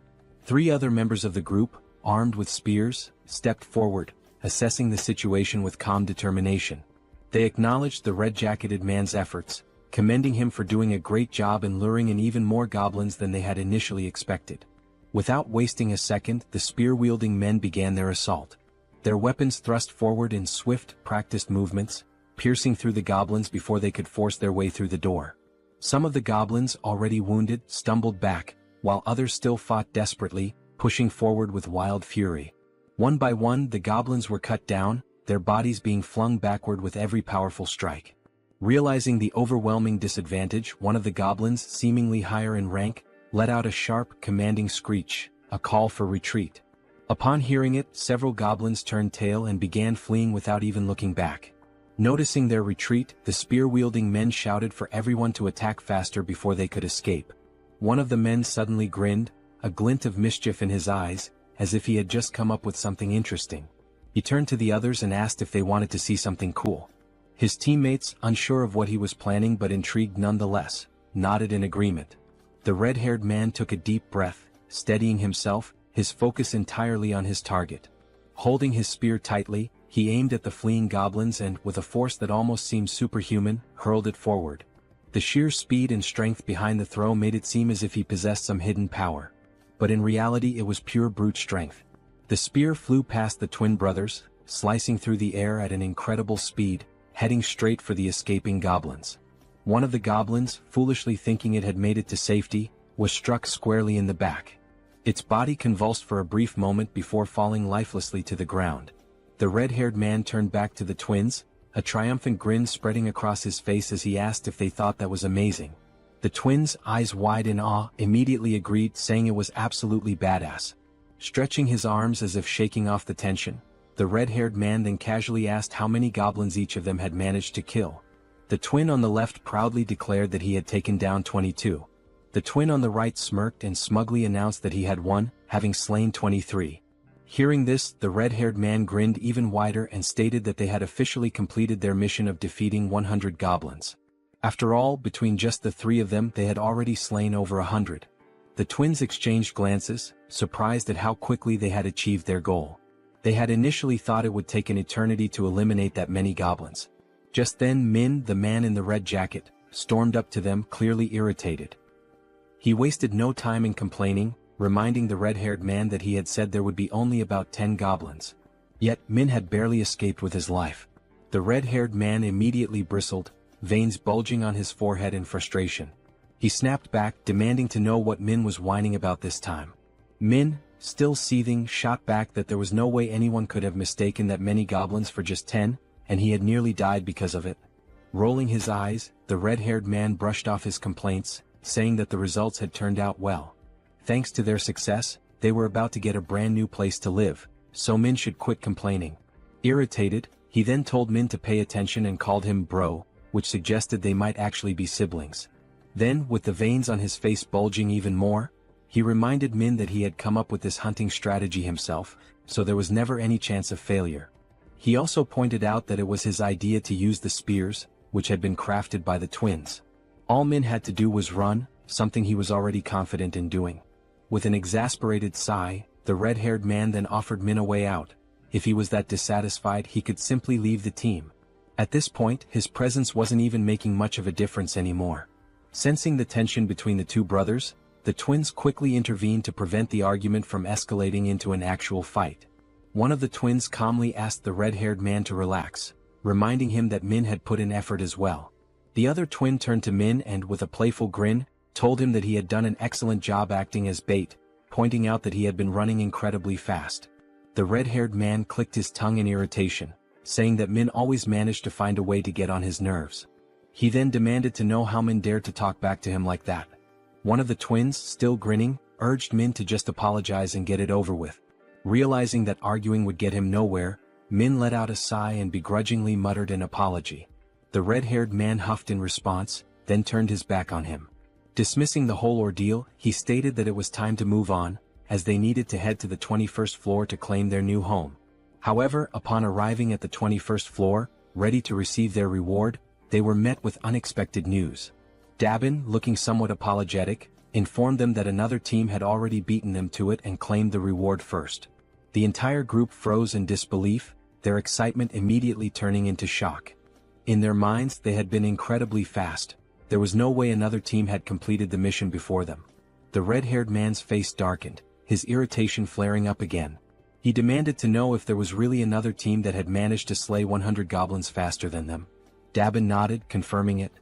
Speaker 1: 3 other members of the group, armed with spears, stepped forward, assessing the situation with calm determination. They acknowledged the red-jacketed man's efforts, commending him for doing a great job in luring in even more goblins than they had initially expected. Without wasting a second, the spear-wielding men began their assault. Their weapons thrust forward in swift, practiced movements, piercing through the goblins before they could force their way through the door. Some of the goblins, already wounded, stumbled back, while others still fought desperately, pushing forward with wild fury. One by one, the goblins were cut down, their bodies being flung backward with every powerful strike. Realizing the overwhelming disadvantage, one of the goblins, seemingly higher in rank, let out a sharp, commanding screech, a call for retreat. Upon hearing it, several goblins turned tail and began fleeing without even looking back. Noticing their retreat, the spear-wielding men shouted for everyone to attack faster before they could escape. One of the men suddenly grinned, a glint of mischief in his eyes, as if he had just come up with something interesting. He turned to the others and asked if they wanted to see something cool. His teammates, unsure of what he was planning but intrigued nonetheless, nodded in agreement. The red-haired man took a deep breath, steadying himself, his focus entirely on his target. Holding his spear tightly, he aimed at the fleeing goblins and, with a force that almost seemed superhuman, hurled it forward. The sheer speed and strength behind the throw made it seem as if he possessed some hidden power. But in reality it was pure brute strength. The spear flew past the twin brothers, slicing through the air at an incredible speed, heading straight for the escaping goblins. One of the goblins, foolishly thinking it had made it to safety, was struck squarely in the back. Its body convulsed for a brief moment before falling lifelessly to the ground. The red-haired man turned back to the twins, a triumphant grin spreading across his face as he asked if they thought that was amazing. The twins, eyes wide in awe, immediately agreed, saying it was absolutely badass. Stretching his arms as if shaking off the tension, the red-haired man then casually asked how many goblins each of them had managed to kill. The twin on the left proudly declared that he had taken down 22. The twin on the right smirked and smugly announced that he had won, having slain 23. Hearing this, the red-haired man grinned even wider and stated that they had officially completed their mission of defeating 100 goblins. After all, between just the 3 of them they had already slain over 100. The twins exchanged glances, surprised at how quickly they had achieved their goal. They had initially thought it would take an eternity to eliminate that many goblins. Just then Min, the man in the red jacket, stormed up to them, clearly irritated. He wasted no time in complaining, reminding the red-haired man that he had said there would be only about 10 goblins. Yet Min had barely escaped with his life. The red-haired man immediately bristled, veins bulging on his forehead in frustration. He snapped back, demanding to know what Min was whining about this time. Min, still seething, shot back that there was no way anyone could have mistaken that many goblins for just 10, and he had nearly died because of it. Rolling his eyes, the red-haired man brushed off his complaints, saying that the results had turned out well. Thanks to their success, they were about to get a brand new place to live, so Min should quit complaining. Irritated, he then told Min to pay attention and called him bro, which suggested they might actually be siblings. Then, with the veins on his face bulging even more, he reminded Min that he had come up with this hunting strategy himself, so there was never any chance of failure. He also pointed out that it was his idea to use the spears, which had been crafted by the twins. All Min had to do was run, something he was already confident in doing. With an exasperated sigh, the red-haired man then offered Min a way out. If he was that dissatisfied, he could simply leave the team. At this point, his presence wasn't even making much of a difference anymore. Sensing the tension between the 2 brothers, the twins quickly intervened to prevent the argument from escalating into an actual fight. One of the twins calmly asked the red-haired man to relax, reminding him that Min had put in effort as well. The other twin turned to Min and, with a playful grin, told him that he had done an excellent job acting as bait, pointing out that he had been running incredibly fast. The red-haired man clicked his tongue in irritation, saying that Min always managed to find a way to get on his nerves. He then demanded to know how Min dared to talk back to him like that. One of the twins, still grinning, urged Min to just apologize and get it over with. Realizing that arguing would get him nowhere, Min let out a sigh and begrudgingly muttered an apology. The red-haired man huffed in response, then turned his back on him. Dismissing the whole ordeal, he stated that it was time to move on, as they needed to head to the 21st floor to claim their new home. However, upon arriving at the 21st floor, ready to receive their reward, they were met with unexpected news. Dabin, looking somewhat apologetic, informed them that another team had already beaten them to it and claimed the reward first. The entire group froze in disbelief, their excitement immediately turning into shock. In their minds, they had been incredibly fast. There was no way another team had completed the mission before them. The red-haired man's face darkened, his irritation flaring up again. He demanded to know if there was really another team that had managed to slay 100 goblins faster than them. Dabin nodded, confirming it.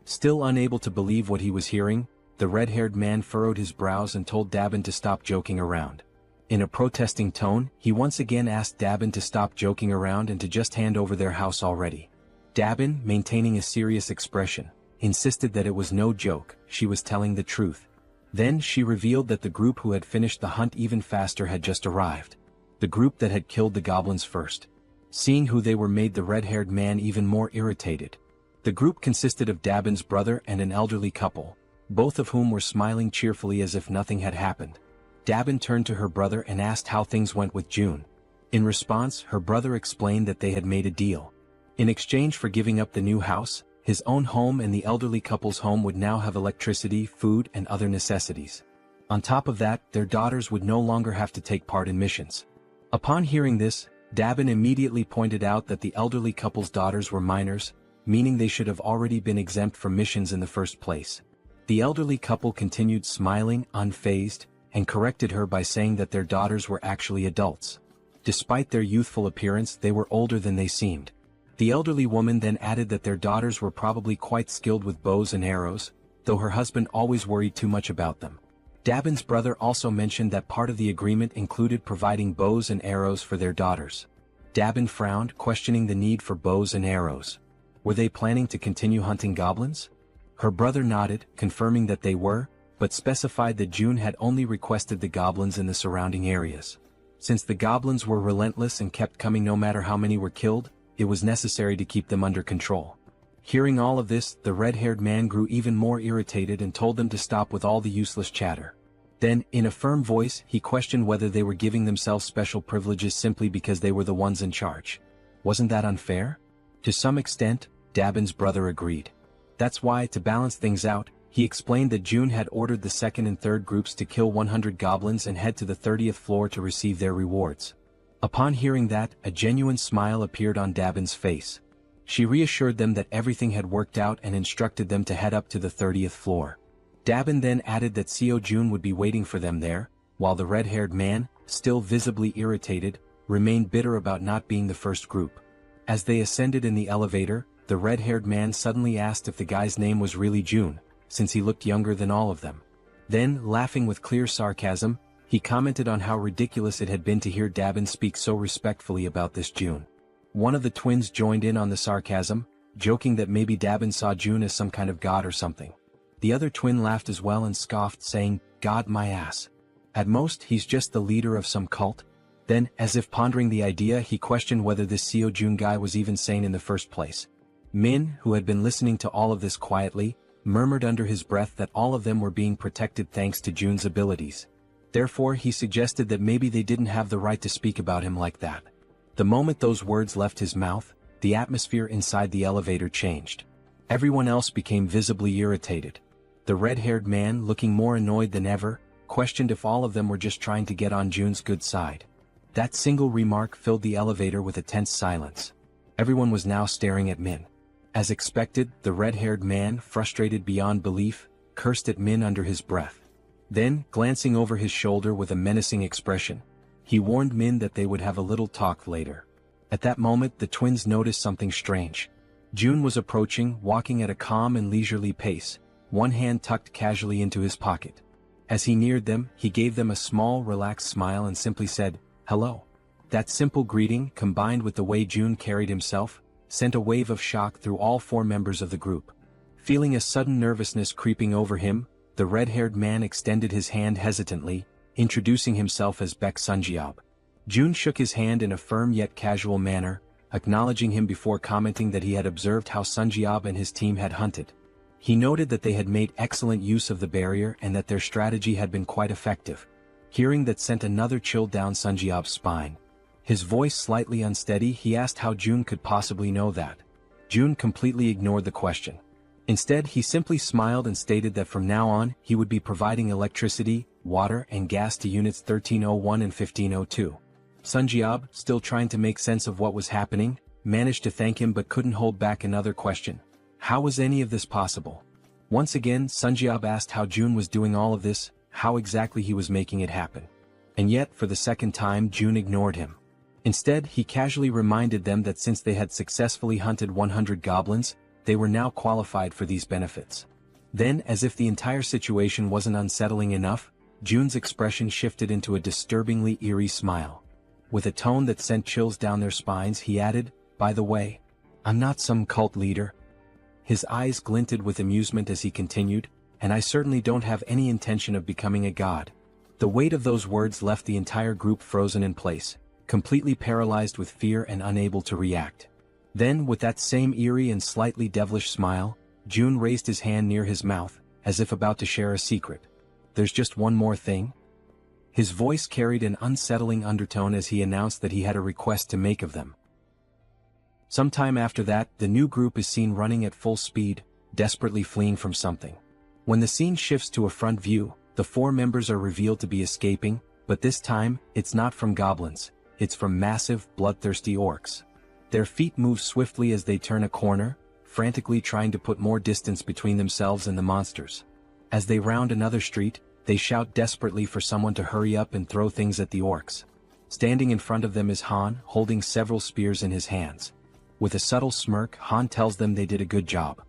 Speaker 1: Still unable to believe what he was hearing, the red-haired man furrowed his brows and told Dabin to stop joking around. In a protesting tone, he once again asked Dabin to stop joking around and to just hand over their house already. Dabin, maintaining a serious expression, insisted that it was no joke, she was telling the truth. Then she revealed that the group who had finished the hunt even faster had just arrived. The group that had killed the goblins first. Seeing who they were made the red-haired man even more irritated. The group consisted of Dabin's brother and an elderly couple, both of whom were smiling cheerfully as if nothing had happened. Dabin turned to her brother and asked how things went with June. In response, her brother explained that they had made a deal. In exchange for giving up the new house, his own home and the elderly couple's home would now have electricity, food, and other necessities. On top of that, their daughters would no longer have to take part in missions. Upon hearing this, Dabin immediately pointed out that the elderly couple's daughters were minors, meaning they should have already been exempt from missions in the first place. The elderly couple continued smiling, unfazed, and corrected her by saying that their daughters were actually adults. Despite their youthful appearance, they were older than they seemed. The elderly woman then added that their daughters were probably quite skilled with bows and arrows, though her husband always worried too much about them. Dabin's brother also mentioned that part of the agreement included providing bows and arrows for their daughters. Dabin frowned, questioning the need for bows and arrows. Were they planning to continue hunting goblins? Her brother nodded, confirming that they were, but specified that June had only requested the goblins in the surrounding areas. Since the goblins were relentless and kept coming no matter how many were killed, it was necessary to keep them under control. Hearing all of this, the red-haired man grew even more irritated and told them to stop with all the useless chatter. Then, in a firm voice, he questioned whether they were giving themselves special privileges simply because they were the ones in charge. Wasn't that unfair? To some extent, Dabin's brother agreed. That's why, to balance things out, he explained that June had ordered the second and third groups to kill 100 goblins and head to the 30th floor to receive their rewards. Upon hearing that, a genuine smile appeared on Dabin's face. She reassured them that everything had worked out and instructed them to head up to the 30th floor. Dabin then added that Seo Jun would be waiting for them there, while the red-haired man, still visibly irritated, remained bitter about not being the first group. As they ascended in the elevator, the red-haired man suddenly asked if the guy's name was really Jun, since he looked younger than all of them. Then, laughing with clear sarcasm, he commented on how ridiculous it had been to hear Dabin speak so respectfully about this June. One of the twins joined in on the sarcasm, joking that maybe Dabin saw June as some kind of god or something. The other twin laughed as well and scoffed, saying, "God my ass. At most, he's just the leader of some cult." Then, as if pondering the idea, he questioned whether this Seo Jun guy was even sane in the first place. Min, who had been listening to all of this quietly, murmured under his breath that all of them were being protected thanks to Jun's abilities. Therefore, he suggested that maybe they didn't have the right to speak about him like that. The moment those words left his mouth, the atmosphere inside the elevator changed. Everyone else became visibly irritated. The red-haired man, looking more annoyed than ever, questioned if all of them were just trying to get on Jun's good side. That single remark filled the elevator with a tense silence. Everyone was now staring at Min. As expected, the red-haired man, frustrated beyond belief, cursed at Min under his breath. Then, glancing over his shoulder with a menacing expression, he warned Min that they would have a little talk later. At that moment, the twins noticed something strange. Jun was approaching, walking at a calm and leisurely pace, one hand tucked casually into his pocket. As he neared them, he gave them a small, relaxed smile and simply said, "Hello." That simple greeting, combined with the way June carried himself, sent a wave of shock through all 4 members of the group. Feeling a sudden nervousness creeping over him, the red-haired man extended his hand hesitantly, introducing himself as Baek Sunjeob. June shook his hand in a firm yet casual manner, acknowledging him before commenting that he had observed how Sunjeob and his team had hunted. He noted that they had made excellent use of the barrier and that their strategy had been quite effective. Hearing that sent another chill down Sunjeob's spine. His voice slightly unsteady, he asked how June could possibly know that. June completely ignored the question. Instead, he simply smiled and stated that from now on, he would be providing electricity, water and gas to units 1301 and 1502. Sunjeob, still trying to make sense of what was happening, managed to thank him but couldn't hold back another question. How was any of this possible? Once again, Sunjeob asked how June was doing all of this, how exactly he was making it happen. And yet, for the second time, June ignored him. Instead, he casually reminded them that since they had successfully hunted 100 goblins, they were now qualified for these benefits. Then, as if the entire situation wasn't unsettling enough, June's expression shifted into a disturbingly eerie smile. With a tone that sent chills down their spines, he added, "By the way, I'm not some cult leader." His eyes glinted with amusement as he continued, "And I certainly don't have any intention of becoming a god." The weight of those words left the entire group frozen in place, completely paralyzed with fear and unable to react. Then, with that same eerie and slightly devilish smile, June raised his hand near his mouth, as if about to share a secret. "There's just one more thing." His voice carried an unsettling undertone as he announced that he had a request to make of them. Sometime after that, the new group is seen running at full speed, desperately fleeing from something. When the scene shifts to a front view, the 4 members are revealed to be escaping, but this time, it's not from goblins, it's from massive, bloodthirsty orcs. Their feet move swiftly as they turn a corner, frantically trying to put more distance between themselves and the monsters. As they round another street, they shout desperately for someone to hurry up and throw things at the orcs. Standing in front of them is Han, holding several spears in his hands. With a subtle smirk, Han tells them they did a good job.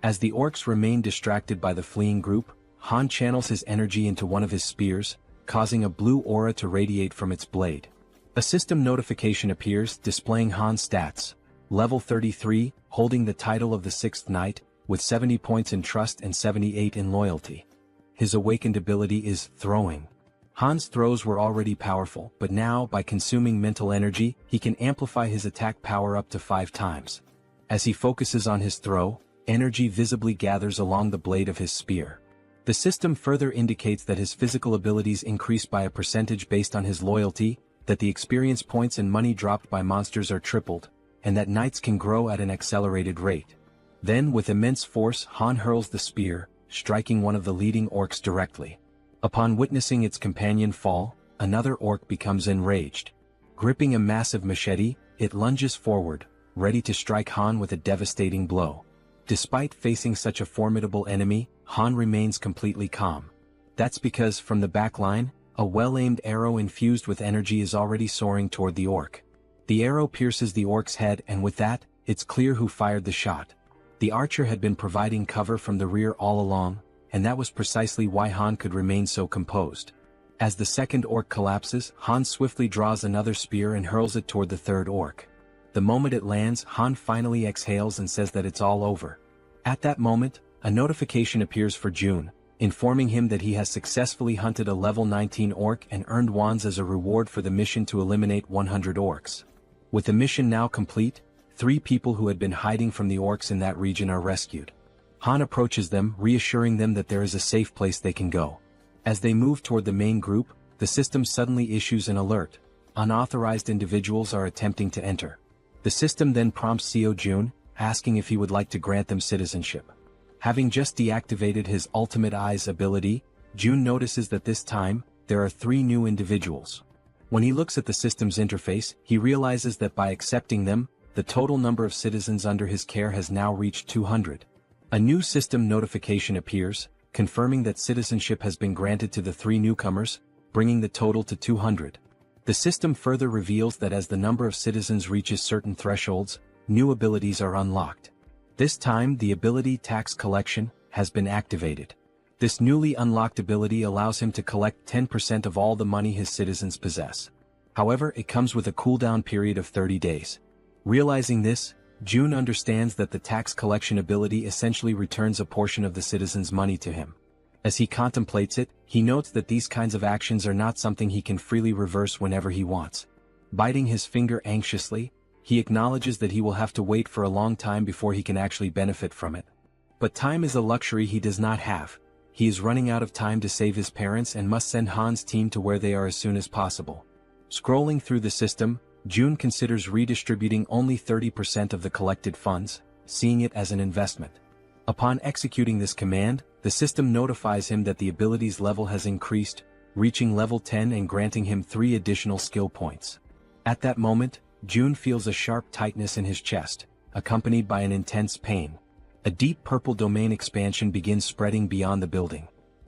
Speaker 1: As the orcs remain distracted by the fleeing group, Han channels his energy into one of his spears, causing a blue aura to radiate from its blade. A system notification appears, displaying Han's stats. Level 33, holding the title of the 6th Knight, with 70 points in trust and 78 in loyalty. His awakened ability is throwing. Han's throws were already powerful, but now, by consuming mental energy, he can amplify his attack power up to 5 times. As he focuses on his throw, energy visibly gathers along the blade of his spear. The system further indicates that his physical abilities increase by a percentage based on his loyalty, that the experience points and money dropped by monsters are tripled, and that knights can grow at an accelerated rate. Then, with immense force, Han hurls the spear, striking one of the leading orcs directly. Upon witnessing its companion fall, another orc becomes enraged. Gripping a massive machete, it lunges forward, ready to strike Han with a devastating blow. Despite facing such a formidable enemy, Han remains completely calm. That's because, from the back line, a well-aimed arrow infused with energy is already soaring toward the orc. The arrow pierces the orc's head, and with that, it's clear who fired the shot. The archer had been providing cover from the rear all along, and that was precisely why Han could remain so composed. As the second orc collapses, Han swiftly draws another spear and hurls it toward the third orc. The moment it lands, Han finally exhales and says that it's all over. At that moment, a notification appears for June, informing him that he has successfully hunted a level 19 orc and earned wands as a reward for the mission to eliminate 100 orcs. With the mission now complete, 3 people who had been hiding from the orcs in that region are rescued. Han approaches them, reassuring them that there is a safe place they can go. As they move toward the main group, the system suddenly issues an alert. Unauthorized individuals are attempting to enter. The system then prompts Seo Jun, asking if he would like to grant them citizenship. Having just deactivated his Ultimate Eyes ability, Jun notices that this time, there are 3 new individuals. When he looks at the system's interface, he realizes that by accepting them, the total number of citizens under his care has now reached 200. A new system notification appears, confirming that citizenship has been granted to the 3 newcomers, bringing the total to 200. The system further reveals that as the number of citizens reaches certain thresholds, new abilities are unlocked. This time, the ability Tax Collection has been activated. This newly unlocked ability allows him to collect 10% of all the money his citizens possess. However, it comes with a cooldown period of 30 days. Realizing this, June understands that the tax collection ability essentially returns a portion of the citizens' money to him. As he contemplates it, he notes that these kinds of actions are not something he can freely reverse whenever he wants. Biting his finger anxiously, he acknowledges that he will have to wait for a long time before he can actually benefit from it. But time is a luxury he does not have. He is running out of time to save his parents and must send Han's team to where they are as soon as possible. Scrolling through the system, June considers redistributing only 30% of the collected funds, seeing it as an investment. Upon executing this command, the system notifies him that the ability's level has increased, reaching level 10 and granting him 3 additional skill points. At that moment, June feels a sharp tightness in his chest, accompanied by an intense pain. A deep purple domain expansion begins spreading beyond the building.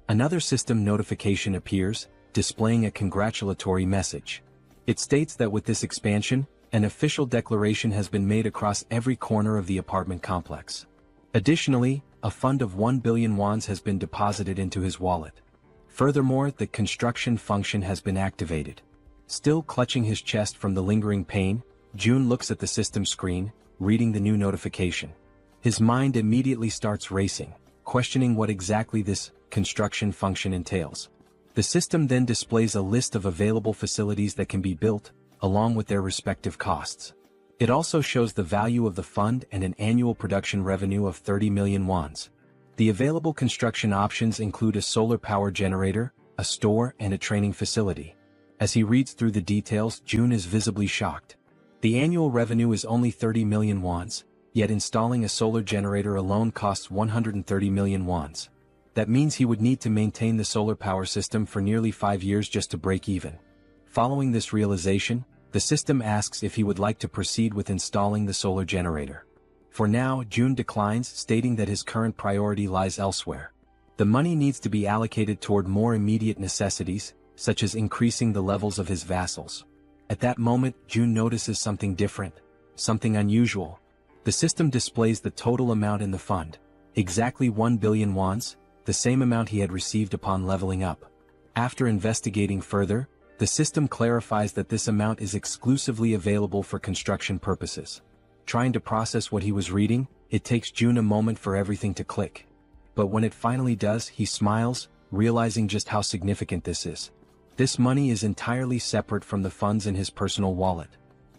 Speaker 1: Another system notification appears, displaying a congratulatory message. It states that with this expansion, an official declaration has been made across every corner of the apartment complex. Additionally, a fund of 1 billion wons has been deposited into his wallet. Furthermore, the construction function has been activated. Still clutching his chest from the lingering pain, June looks at the system screen, reading the new notification. His mind immediately starts racing, questioning what exactly this construction function entails. The system then displays a list of available facilities that can be built, along with their respective costs. It also shows the value of the fund and an annual production revenue of 30 million wons. The available construction options include a solar power generator, a store, and a training facility. As he reads through the details, June is visibly shocked. The annual revenue is only 30 million wons, yet installing a solar generator alone costs 130 million wons. That means he would need to maintain the solar power system for nearly 5 years just to break even. Following this realization, the system asks if he would like to proceed with installing the solar generator. For now, June declines, stating that his current priority lies elsewhere. The money needs to be allocated toward more immediate necessities, such as increasing the levels of his vassals. At that moment, June notices something different, something unusual. The system displays the total amount in the fund, exactly 1 billion wons, the same amount he had received upon leveling up. After investigating further, the system clarifies that this amount is exclusively available for construction purposes. Trying to process what he was reading, it takes June a moment for everything to click. But when it finally does, he smiles, realizing just how significant this is. This money is entirely separate from the funds in his personal wallet.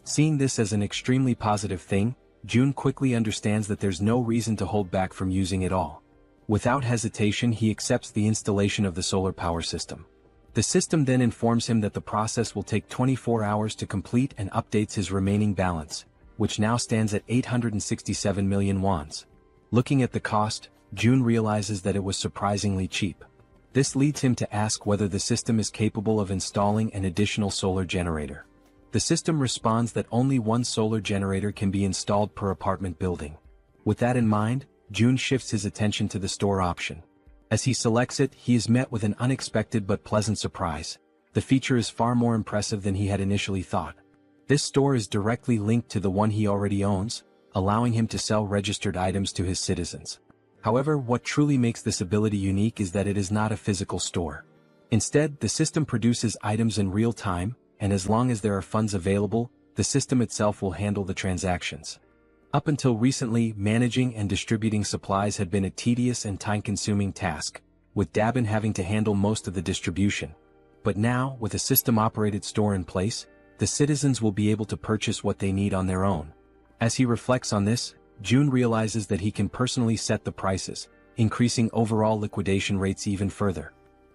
Speaker 1: Seeing this as an extremely positive thing, June quickly understands that there's no reason to hold back from using it all. Without hesitation, he accepts the installation of the solar power system. The system then informs him that the process will take 24 hours to complete and updates his remaining balance, which now stands at 867 million wons. Looking at the cost, June realizes that it was surprisingly cheap. This leads him to ask whether the system is capable of installing an additional solar generator. The system responds that only one solar generator can be installed per apartment building. With that in mind, June shifts his attention to the store option. As he selects it, he is met with an unexpected but pleasant surprise. The feature is far more impressive than he had initially thought. This store is directly linked to the one he already owns, allowing him to sell registered items to his citizens. However, what truly makes this ability unique is that it is not a physical store. Instead, the system produces items in real time, and as long as there are funds available, the system itself will handle the transactions. Up until recently, managing and distributing supplies had been a tedious and time-consuming task, with Dabin having to handle most of the distribution. But now, with a system-operated store in place, the citizens will be able to purchase what they need on their own. As he reflects on this, June realizes that he can personally set the prices, increasing overall liquidation rates even further.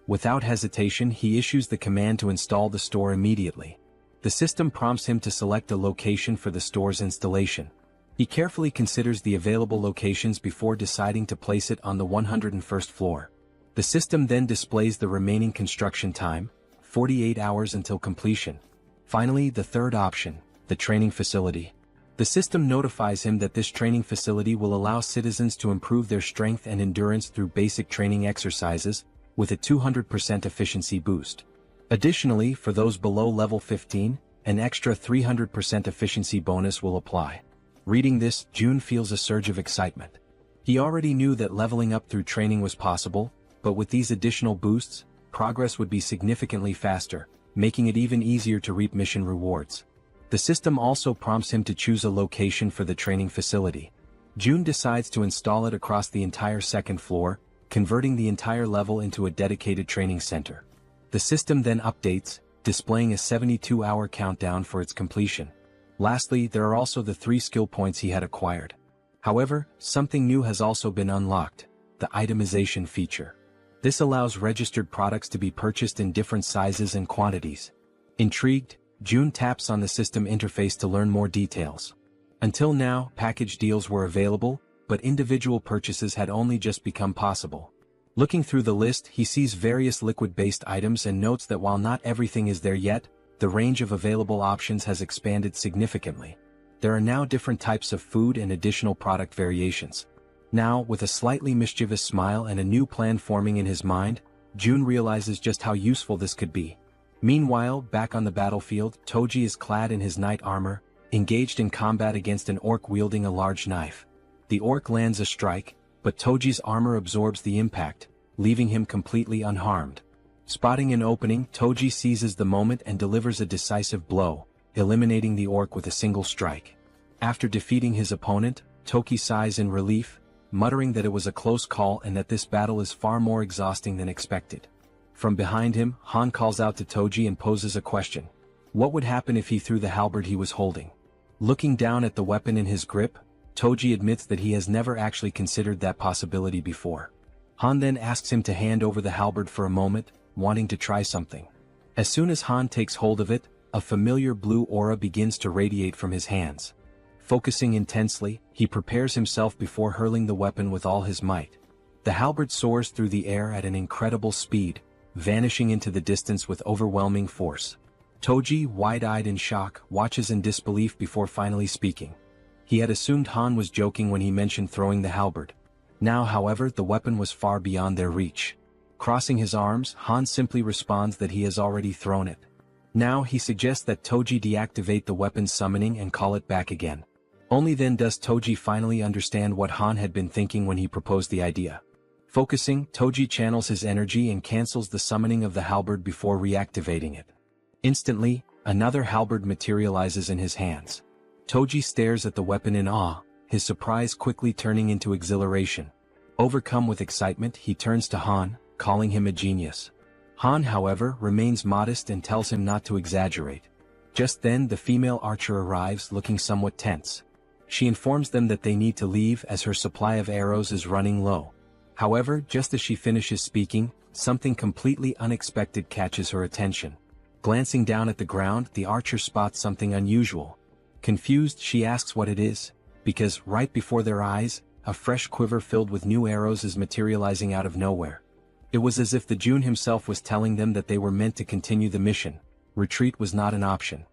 Speaker 1: Without hesitation, he issues the command to install the store immediately. The system prompts him to select a location for the store's installation. He carefully considers the available locations before deciding to place it on the 101st floor. The system then displays the remaining construction time, 48 hours until completion. Finally, the third option, the training facility. The system notifies him that this training facility will allow citizens to improve their strength and endurance through basic training exercises, with a 200% efficiency boost. Additionally, for those below level 15, an extra 300% efficiency bonus will apply. Reading this, June feels a surge of excitement. He already knew that leveling up through training was possible, but with these additional boosts, progress would be significantly faster, making it even easier to reap mission rewards. The system also prompts him to choose a location for the training facility. June decides to install it across the entire second floor, converting the entire level into a dedicated training center. The system then updates, displaying a 72-hour countdown for its completion. Lastly, there are also the 3 skill points he had acquired. However, something new has also been unlocked: the itemization feature. This allows registered products to be purchased in different sizes and quantities. Intrigued, June taps on the system interface to learn more details. Until now, package deals were available, but individual purchases had only just become possible. Looking through the list, he sees various liquid-based items and notes that while not everything is there yet, the range of available options has expanded significantly. There are now different types of food and additional product variations. Now, with a slightly mischievous smile and a new plan forming in his mind, June realizes just how useful this could be. Meanwhile, back on the battlefield, Toji is clad in his knight armor, engaged in combat against an orc wielding a large knife. The orc lands a strike, but Toji's armor absorbs the impact, leaving him completely unharmed. Spotting an opening, Toji seizes the moment and delivers a decisive blow, eliminating the orc with a single strike. After defeating his opponent, Toki sighs in relief, muttering that it was a close call and that this battle is far more exhausting than expected. From behind him, Han calls out to Toji and poses a question. What would happen if he threw the halberd he was holding? Looking down at the weapon in his grip, Toji admits that he has never actually considered that possibility before. Han then asks him to hand over the halberd for a moment, wanting to try something. As soon as Han takes hold of it, a familiar blue aura begins to radiate from his hands. Focusing intensely, he prepares himself before hurling the weapon with all his might. The halberd soars through the air at an incredible speed, vanishing into the distance with overwhelming force. Toji, wide-eyed in shock, watches in disbelief before finally speaking. He had assumed Han was joking when he mentioned throwing the halberd. Now, however, the weapon was far beyond their reach. Crossing his arms, Han simply responds that he has already thrown it. Now he suggests that Toji deactivate the weapon's summoning and call it back again. Only then does Toji finally understand what Han had been thinking when he proposed the idea. Focusing, Toji channels his energy and cancels the summoning of the halberd before reactivating it. Instantly, another halberd materializes in his hands. Toji stares at the weapon in awe, his surprise quickly turning into exhilaration. Overcome with excitement, he turns to Han, calling him a genius. Han, however, remains modest and tells him not to exaggerate. Just then, the female archer arrives, looking somewhat tense. She informs them that they need to leave as her supply of arrows is running low. However, just as she finishes speaking, something completely unexpected catches her attention. Glancing down at the ground, the archer spots something unusual. Confused, she asks what it is, because right before their eyes, a fresh quiver filled with new arrows is materializing out of nowhere. It was as if the June himself was telling them that they were meant to continue the mission. Retreat was not an option.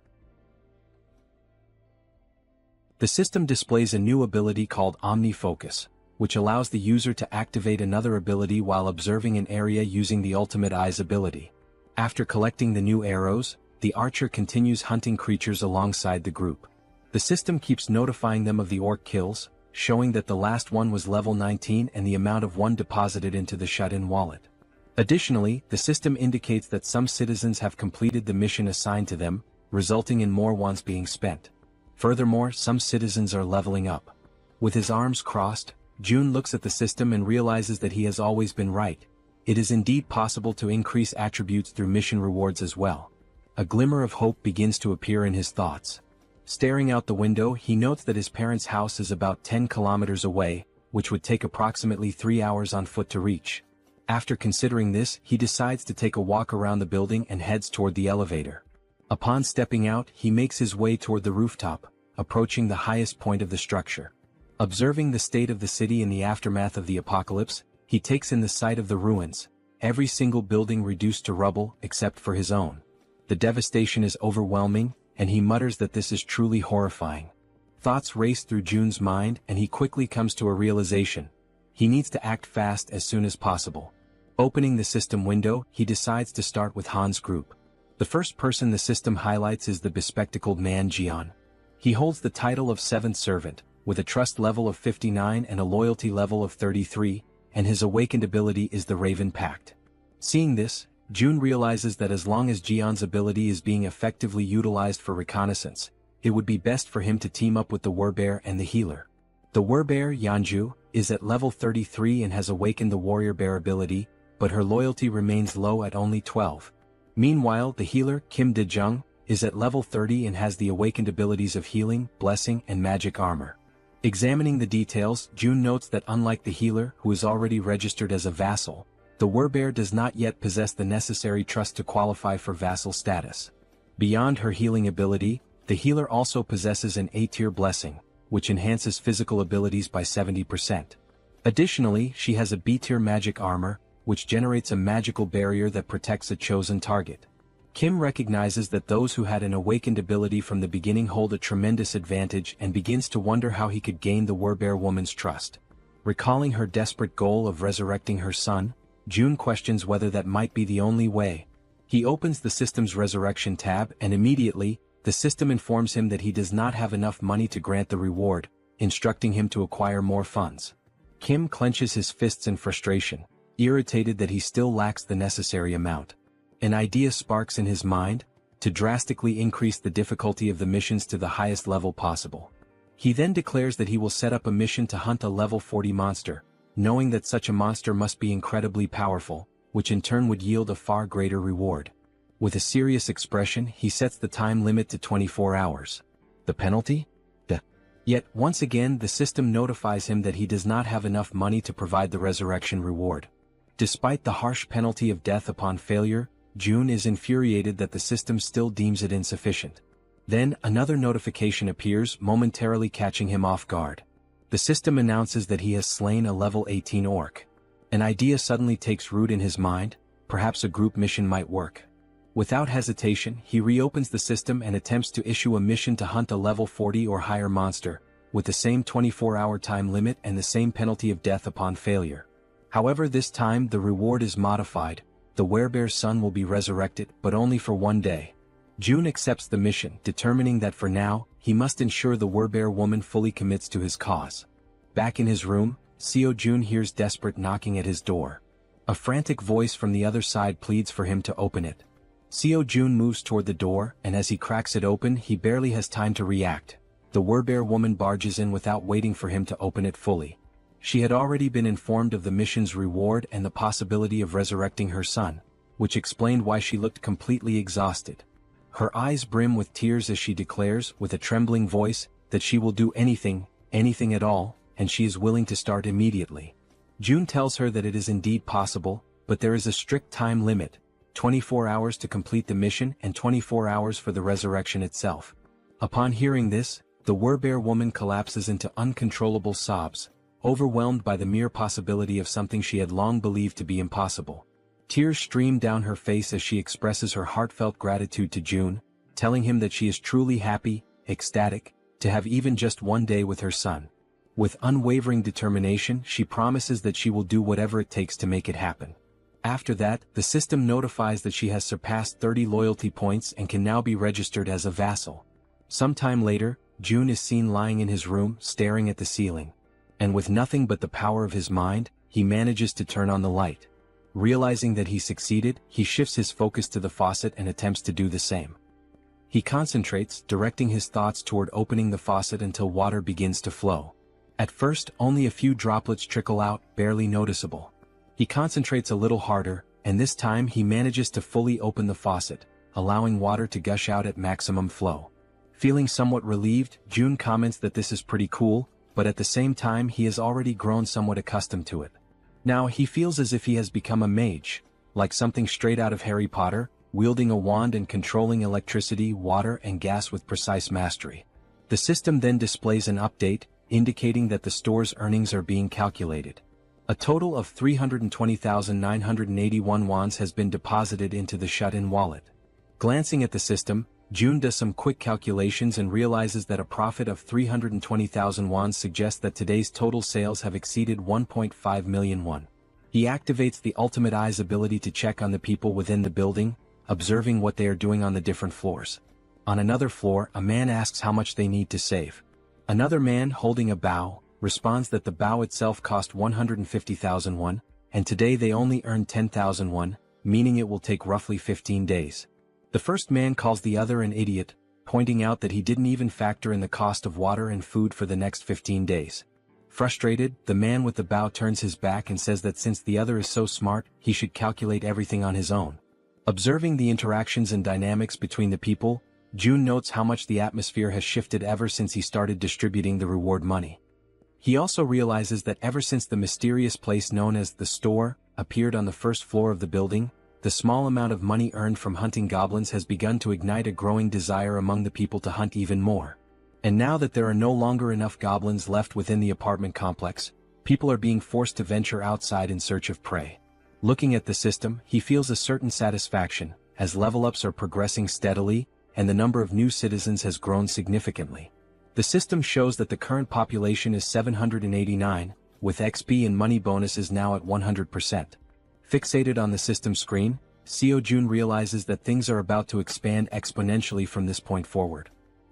Speaker 1: The system displays a new ability called Omni-Focus, which allows the user to activate another ability while observing an area using the Ultimate Eyes ability. After collecting the new arrows, the archer continues hunting creatures alongside the group. The system keeps notifying them of the orc kills, showing that the last one was level 19 and the amount of one deposited into the shut-in wallet. Additionally, the system indicates that some citizens have completed the mission assigned to them, resulting in more ones being spent. Furthermore, some citizens are leveling up. With his arms crossed, June looks at the system and realizes that he has always been right. It is indeed possible to increase attributes through mission rewards as well. A glimmer of hope begins to appear in his thoughts. Staring out the window, he notes that his parents' house is about 10 kilometers away, which would take approximately 3 hours on foot to reach. After considering this, he decides to take a walk around the building and heads toward the elevator. Upon stepping out, he makes his way toward the rooftop, approaching the highest point of the structure. Observing the state of the city in the aftermath of the apocalypse, he takes in the sight of the ruins, every single building reduced to rubble except for his own. The devastation is overwhelming, and he mutters that this is truly horrifying. Thoughts race through June's mind and he quickly comes to a realization. He needs to act fast as soon as possible. Opening the system window, he decides to start with Han's group. The first person the system highlights is the bespectacled man Jaehyeon. He holds the title of 7th Servant, with a trust level of 59 and a loyalty level of 33, and his awakened ability is the Raven Pact. Seeing this, June realizes that as long as Jaehyeon's ability is being effectively utilized for reconnaissance, it would be best for him to team up with the Warbear and the healer. The Warbear, Yeonju, is at level 33 and has awakened the Warrior Bear ability, but her loyalty remains low at only 12. Meanwhile, the healer, Kim De-jung, is at level 30 and has the awakened abilities of healing, blessing, and magic armor. Examining the details, June notes that unlike the healer, who is already registered as a vassal, the Warbear does not yet possess the necessary trust to qualify for vassal status. Beyond her healing ability, the healer also possesses an A-tier blessing, which enhances physical abilities by 70%. Additionally, she has a B-tier magic armor, which generates a magical barrier that protects a chosen target. Kim recognizes that those who had an awakened ability from the beginning hold a tremendous advantage and begins to wonder how he could gain the Warbear woman's trust. Recalling her desperate goal of resurrecting her son, June questions whether that might be the only way. He opens the system's resurrection tab and immediately, the system informs him that he does not have enough money to grant the reward, instructing him to acquire more funds. Kim clenches his fists in frustration, irritated that he still lacks the necessary amount. An idea sparks in his mind, to drastically increase the difficulty of the missions to the highest level possible. He then declares that he will set up a mission to hunt a level 40 monster, knowing that such a monster must be incredibly powerful, which in turn would yield a far greater reward. With a serious expression, he sets the time limit to 24 hours. The penalty? Death. Yet, once again, the system notifies him that he does not have enough money to provide the resurrection reward. Despite the harsh penalty of death upon failure, June is infuriated that the system still deems it insufficient. Then, another notification appears, momentarily catching him off guard. The system announces that he has slain a level 18 orc. An idea suddenly takes root in his mind, perhaps a group mission might work. Without hesitation, he reopens the system and attempts to issue a mission to hunt a level 40 or higher monster, with the same 24-hour time limit and the same penalty of death upon failure. However, this time the reward is modified. The Werebear's son will be resurrected, but only for 1 day. June accepts the mission, determining that for now, he must ensure the Werebear woman fully commits to his cause. Back in his room, Seo Jun hears desperate knocking at his door. A frantic voice from the other side pleads for him to open it. Seo Jun moves toward the door, and as he cracks it open, he barely has time to react. The Werebear woman barges in without waiting for him to open it fully. She had already been informed of the mission's reward and the possibility of resurrecting her son, which explained why she looked completely exhausted. Her eyes brim with tears as she declares, with a trembling voice, that she will do anything, anything at all, and she is willing to start immediately. June tells her that it is indeed possible, but there is a strict time limit, 24 hours to complete the mission and 24 hours for the resurrection itself. Upon hearing this, the Werebear woman collapses into uncontrollable sobs, overwhelmed by the mere possibility of something she had long believed to be impossible. Tears stream down her face as she expresses her heartfelt gratitude to June, telling him that she is truly happy, ecstatic, to have even just 1 day with her son. With unwavering determination, she promises that she will do whatever it takes to make it happen. After that, the system notifies that she has surpassed 30 loyalty points and can now be registered as a vassal. Sometime later, June is seen lying in his room, staring at the ceiling. And with nothing but the power of his mind, he manages to turn on the light. Realizing that he succeeded, he shifts his focus to the faucet and attempts to do the same. He concentrates, directing his thoughts toward opening the faucet until water begins to flow. At first, only a few droplets trickle out, barely noticeable. He concentrates a little harder, and this time he manages to fully open the faucet, allowing water to gush out at maximum flow. Feeling somewhat relieved, June comments that this is pretty cool, but at the same time he has already grown somewhat accustomed to it. Now he feels as if he has become a mage, like something straight out of Harry Potter, wielding a wand and controlling electricity, water and gas with precise mastery. The system then displays an update, indicating that the store's earnings are being calculated. A total of 320,981 wons has been deposited into the shut-in wallet. Glancing at the system, June does some quick calculations and realizes that a profit of 320,000 won suggests that today's total sales have exceeded 1.5 million won. He activates the Ultimate Eye's ability to check on the people within the building, observing what they are doing on the different floors. On another floor, a man asks how much they need to save. Another man, holding a bow, responds that the bow itself cost 150,000 won, and today they only earn 10,000 won, meaning it will take roughly 15 days. The first man calls the other an idiot, pointing out that he didn't even factor in the cost of water and food for the next 15 days. Frustrated, the man with the bow turns his back and says that since the other is so smart, he should calculate everything on his own. Observing the interactions and dynamics between the people, June notes how much the atmosphere has shifted ever since he started distributing the reward money. He also realizes that ever since the mysterious place known as the store appeared on the first floor of the building, the small amount of money earned from hunting goblins has begun to ignite a growing desire among the people to hunt even more. And now that there are no longer enough goblins left within the apartment complex, people are being forced to venture outside in search of prey. Looking at the system, he feels a certain satisfaction, as level-ups are progressing steadily, and the number of new citizens has grown significantly. The system shows that the current population is 789, with XP and money bonuses now at 100%. Fixated on the system screen, Seo Jun realizes that things are about to expand exponentially from this point forward.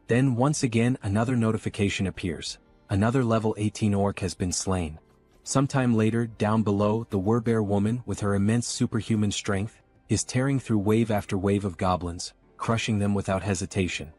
Speaker 1: Then once again another notification appears. Another level 18 orc has been slain. Sometime later, down below, the Werbear woman, with her immense superhuman strength, is tearing through wave after wave of goblins, crushing them without hesitation.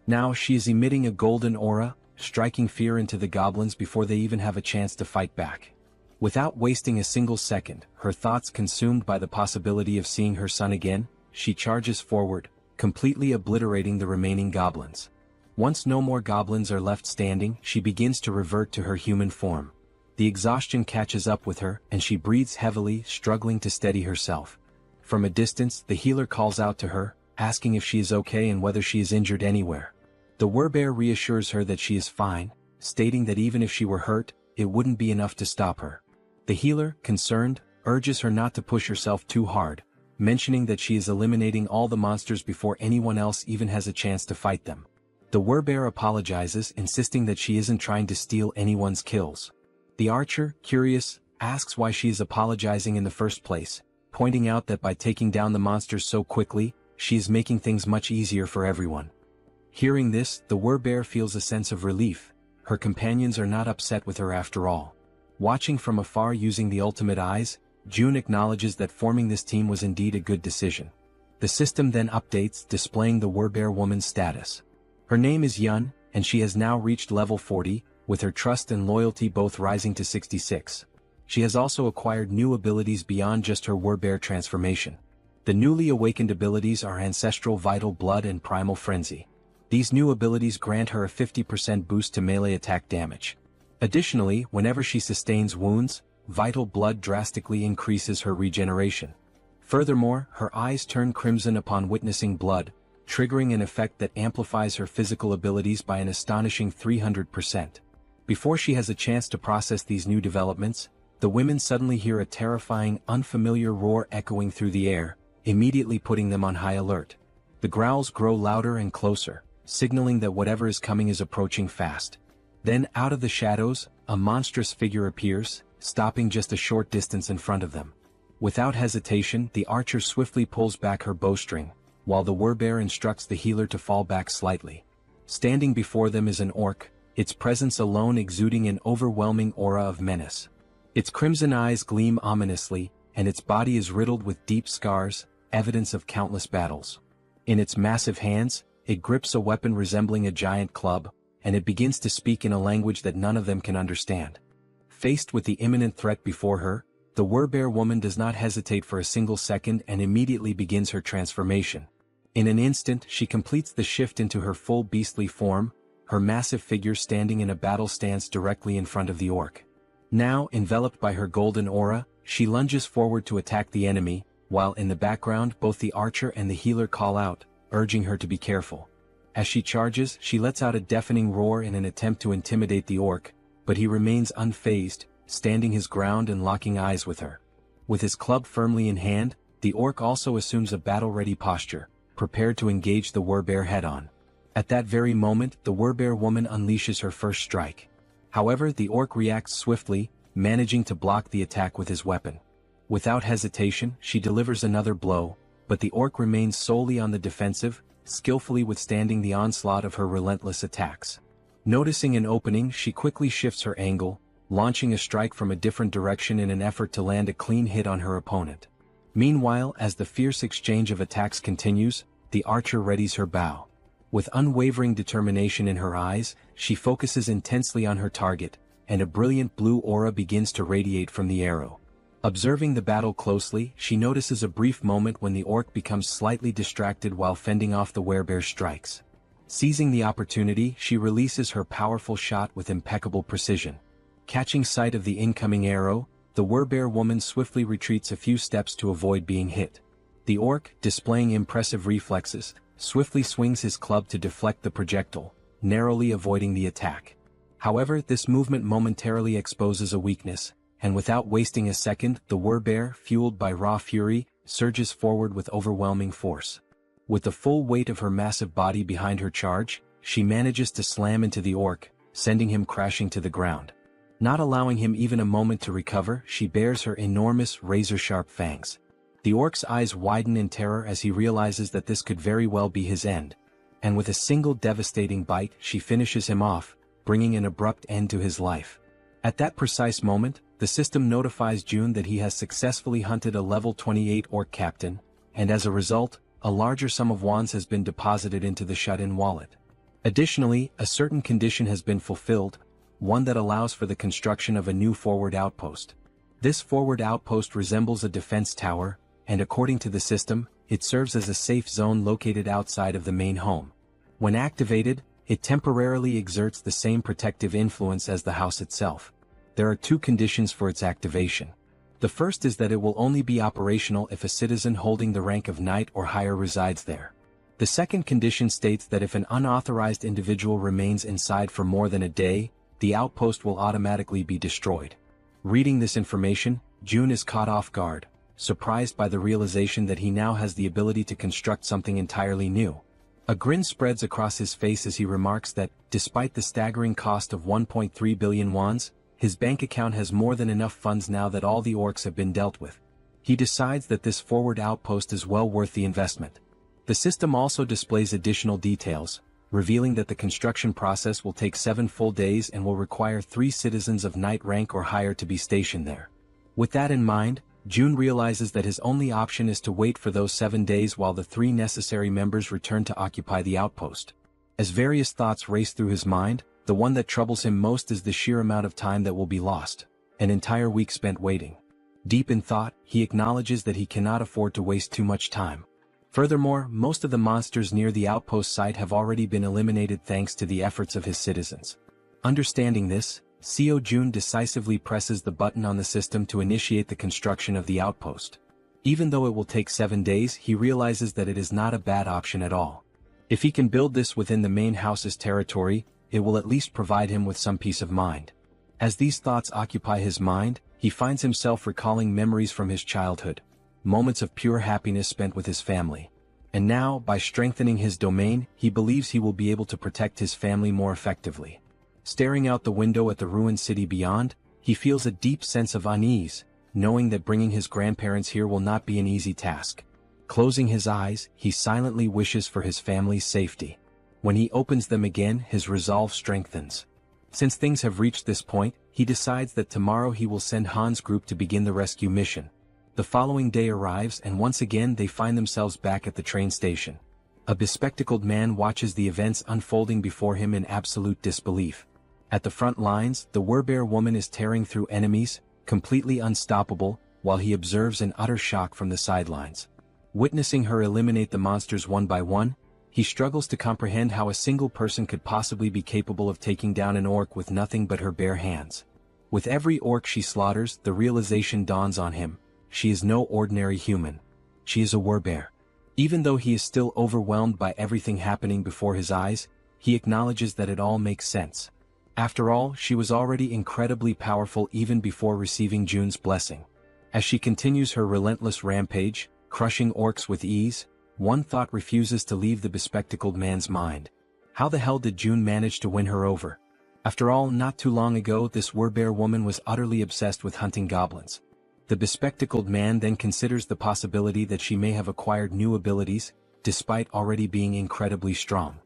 Speaker 1: Now she is emitting a golden aura, striking fear into the goblins before they even have a chance to fight back. Without wasting a single second, her thoughts consumed by the possibility of seeing her son again, she charges forward, completely obliterating the remaining goblins. Once no more goblins are left standing, she begins to revert to her human form. The exhaustion catches up with her, and she breathes heavily, struggling to steady herself. From a distance, the healer calls out to her, asking if she is okay and whether she is injured anywhere. The Werbear reassures her that she is fine, stating that even if she were hurt, it wouldn't be enough to stop her. The healer, concerned, urges her not to push herself too hard, mentioning that she is eliminating all the monsters before anyone else even has a chance to fight them. The Werbear apologizes, insisting that she isn't trying to steal anyone's kills. The archer, curious, asks why she is apologizing in the first place, pointing out that by taking down the monsters so quickly, she is making things much easier for everyone. Hearing this, the Werbear feels a sense of relief. Her companions are not upset with her after all. Watching from afar using the ultimate eyes, June acknowledges that forming this team was indeed a good decision. The system then updates, displaying the Werbear woman's status. Her name is Yun, and she has now reached level 40, with her trust and loyalty both rising to 66. She has also acquired new abilities beyond just her Werbear transformation. The newly awakened abilities are Ancestral Vital Blood and Primal Frenzy. These new abilities grant her a 50% boost to melee attack damage. Additionally, whenever she sustains wounds, Vital Blood drastically increases her regeneration. Furthermore, her eyes turn crimson upon witnessing blood, triggering an effect that amplifies her physical abilities by an astonishing 300%. Before she has a chance to process these new developments, the women suddenly hear a terrifying, unfamiliar roar echoing through the air, immediately putting them on high alert. The growls grow louder and closer, signaling that whatever is coming is approaching fast. Then, out of the shadows, a monstrous figure appears, stopping just a short distance in front of them. Without hesitation, the archer swiftly pulls back her bowstring, while the Werbear instructs the healer to fall back slightly. Standing before them is an orc, its presence alone exuding an overwhelming aura of menace. Its crimson eyes gleam ominously, and its body is riddled with deep scars, evidence of countless battles. In its massive hands, it grips a weapon resembling a giant club, and it begins to speak in a language that none of them can understand. Faced with the imminent threat before her, the Werbear woman does not hesitate for a single second and immediately begins her transformation. In an instant, she completes the shift into her full beastly form, her massive figure standing in a battle stance directly in front of the orc. Now, enveloped by her golden aura, she lunges forward to attack the enemy, while in the background both the archer and the healer call out, urging her to be careful. As she charges, she lets out a deafening roar in an attempt to intimidate the orc, but he remains unfazed, standing his ground and locking eyes with her. With his club firmly in hand, the orc also assumes a battle-ready posture, prepared to engage the Werbear head-on. At that very moment, the Werbear woman unleashes her first strike. However, the orc reacts swiftly, managing to block the attack with his weapon. Without hesitation, she delivers another blow, but the orc remains solely on the defensive, skillfully withstanding the onslaught of her relentless attacks. Noticing an opening, she quickly shifts her angle, launching a strike from a different direction in an effort to land a clean hit on her opponent. Meanwhile, as the fierce exchange of attacks continues, the archer readies her bow. With unwavering determination in her eyes, she focuses intensely on her target, and a brilliant blue aura begins to radiate from the arrow. Observing the battle closely, she notices a brief moment when the orc becomes slightly distracted while fending off the werebear's strikes. Seizing the opportunity, she releases her powerful shot with impeccable precision. Catching sight of the incoming arrow, the werebear woman swiftly retreats a few steps to avoid being hit. The orc, displaying impressive reflexes, swiftly swings his club to deflect the projectile, narrowly avoiding the attack. However, this movement momentarily exposes a weakness, and without wasting a second, the werebear, fueled by raw fury, surges forward with overwhelming force. With the full weight of her massive body behind her charge, she manages to slam into the orc, sending him crashing to the ground. Not allowing him even a moment to recover, she bares her enormous, razor-sharp fangs. The orc's eyes widen in terror as he realizes that this could very well be his end, and with a single devastating bite, she finishes him off, bringing an abrupt end to his life. At that precise moment, the system notifies June that he has successfully hunted a level 28 orc captain, and as a result, a larger sum of wands has been deposited into the shut-in wallet. Additionally, a certain condition has been fulfilled, one that allows for the construction of a new forward outpost. This forward outpost resembles a defense tower, and according to the system, it serves as a safe zone located outside of the main home. When activated, it temporarily exerts the same protective influence as the house itself. There are two conditions for its activation. The first is that it will only be operational if a citizen holding the rank of knight or higher resides there. The second condition states that if an unauthorized individual remains inside for more than a day, the outpost will automatically be destroyed. Reading this information, June is caught off guard, surprised by the realization that he now has the ability to construct something entirely new. A grin spreads across his face as he remarks that, despite the staggering cost of 1.3 billion wands, his bank account has more than enough funds now that all the orcs have been dealt with. He decides that this forward outpost is well worth the investment. The system also displays additional details, revealing that the construction process will take 7 full days and will require 3 citizens of knight rank or higher to be stationed there. With that in mind, June realizes that his only option is to wait for those 7 days while the 3 necessary members return to occupy the outpost. As various thoughts race through his mind, the one that troubles him most is the sheer amount of time that will be lost, an entire week spent waiting. Deep in thought, he acknowledges that he cannot afford to waste too much time. Furthermore, most of the monsters near the outpost site have already been eliminated thanks to the efforts of his citizens. Understanding this, Seo Jun decisively presses the button on the system to initiate the construction of the outpost. Even though it will take 7 days, he realizes that it is not a bad option at all. If he can build this within the main house's territory, it will at least provide him with some peace of mind. As these thoughts occupy his mind, he finds himself recalling memories from his childhood, moments of pure happiness spent with his family. And now, by strengthening his domain, he believes he will be able to protect his family more effectively. Staring out the window at the ruined city beyond, he feels a deep sense of unease, knowing that bringing his grandparents here will not be an easy task. Closing his eyes, he silently wishes for his family's safety. When he opens them again, his resolve strengthens. Since things have reached this point, he decides that tomorrow he will send Han's group to begin the rescue mission. The following day arrives and once again they find themselves back at the train station. A bespectacled man watches the events unfolding before him in absolute disbelief. At the front lines, the werebear woman is tearing through enemies, completely unstoppable, while he observes in utter shock from the sidelines. Witnessing her eliminate the monsters one by one, he struggles to comprehend how a single person could possibly be capable of taking down an orc with nothing but her bare hands. With every orc she slaughters, the realization dawns on him: she is no ordinary human. She is a werebear. Even though he is still overwhelmed by everything happening before his eyes, he acknowledges that it all makes sense. After all, she was already incredibly powerful even before receiving June's blessing. As she continues her relentless rampage, crushing orcs with ease, one thought refuses to leave the bespectacled man's mind. How the hell did June manage to win her over? After all, not too long ago this werebear woman was utterly obsessed with hunting goblins. The bespectacled man then considers the possibility that she may have acquired new abilities, despite already being incredibly strong.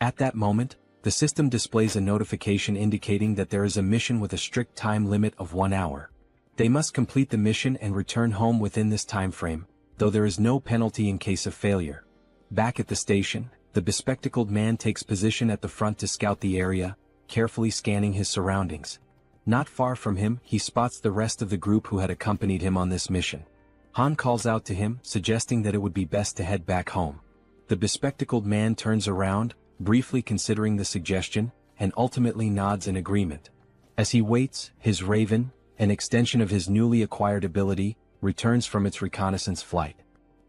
Speaker 1: At that moment, The system displays a notification indicating that there is a mission with a strict time limit of 1 hour. They must complete the mission and return home within this time frame, though there is no penalty in case of failure. Back at the station, the bespectacled man takes position at the front to scout the area, carefully scanning his surroundings. Not far from him, he spots the rest of the group who had accompanied him on this mission. Han calls out to him, suggesting that it would be best to head back home. The bespectacled man turns around, briefly considering the suggestion, and ultimately nods in agreement. As he waits, his raven, an extension of his newly acquired ability, returns from its reconnaissance flight.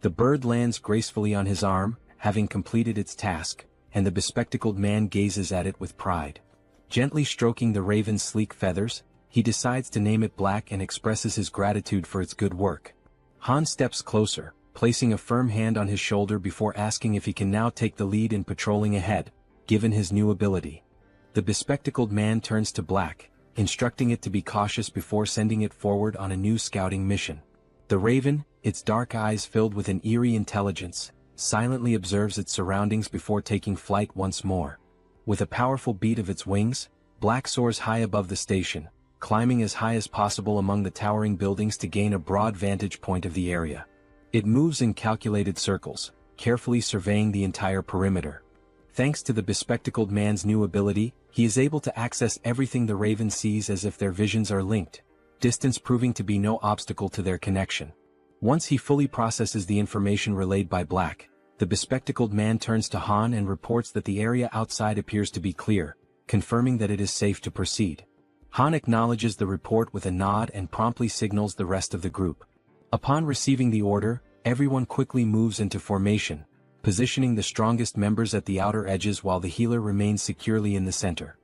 Speaker 1: The bird lands gracefully on his arm, having completed its task, and the bespectacled man gazes at it with pride. Gently stroking the raven's sleek feathers, he decides to name it Black and expresses his gratitude for its good work. Han steps closer, placing a firm hand on his shoulder before asking if he can now take the lead in patrolling ahead, given his new ability. The bespectacled man turns to Black, instructing it to be cautious before sending it forward on a new scouting mission. The raven, its dark eyes filled with an eerie intelligence, silently observes its surroundings before taking flight once more. With a powerful beat of its wings, Black soars high above the station, climbing as high as possible among the towering buildings to gain a broad vantage point of the area. It moves in calculated circles, carefully surveying the entire perimeter. Thanks to the bespectacled man's new ability, he is able to access everything the raven sees as if their visions are linked, distance proving to be no obstacle to their connection. Once he fully processes the information relayed by Black, the bespectacled man turns to Han and reports that the area outside appears to be clear, confirming that it is safe to proceed. Han acknowledges the report with a nod and promptly signals the rest of the group. Upon receiving the order, everyone quickly moves into formation, positioning the strongest members at the outer edges while the healer remains securely in the center.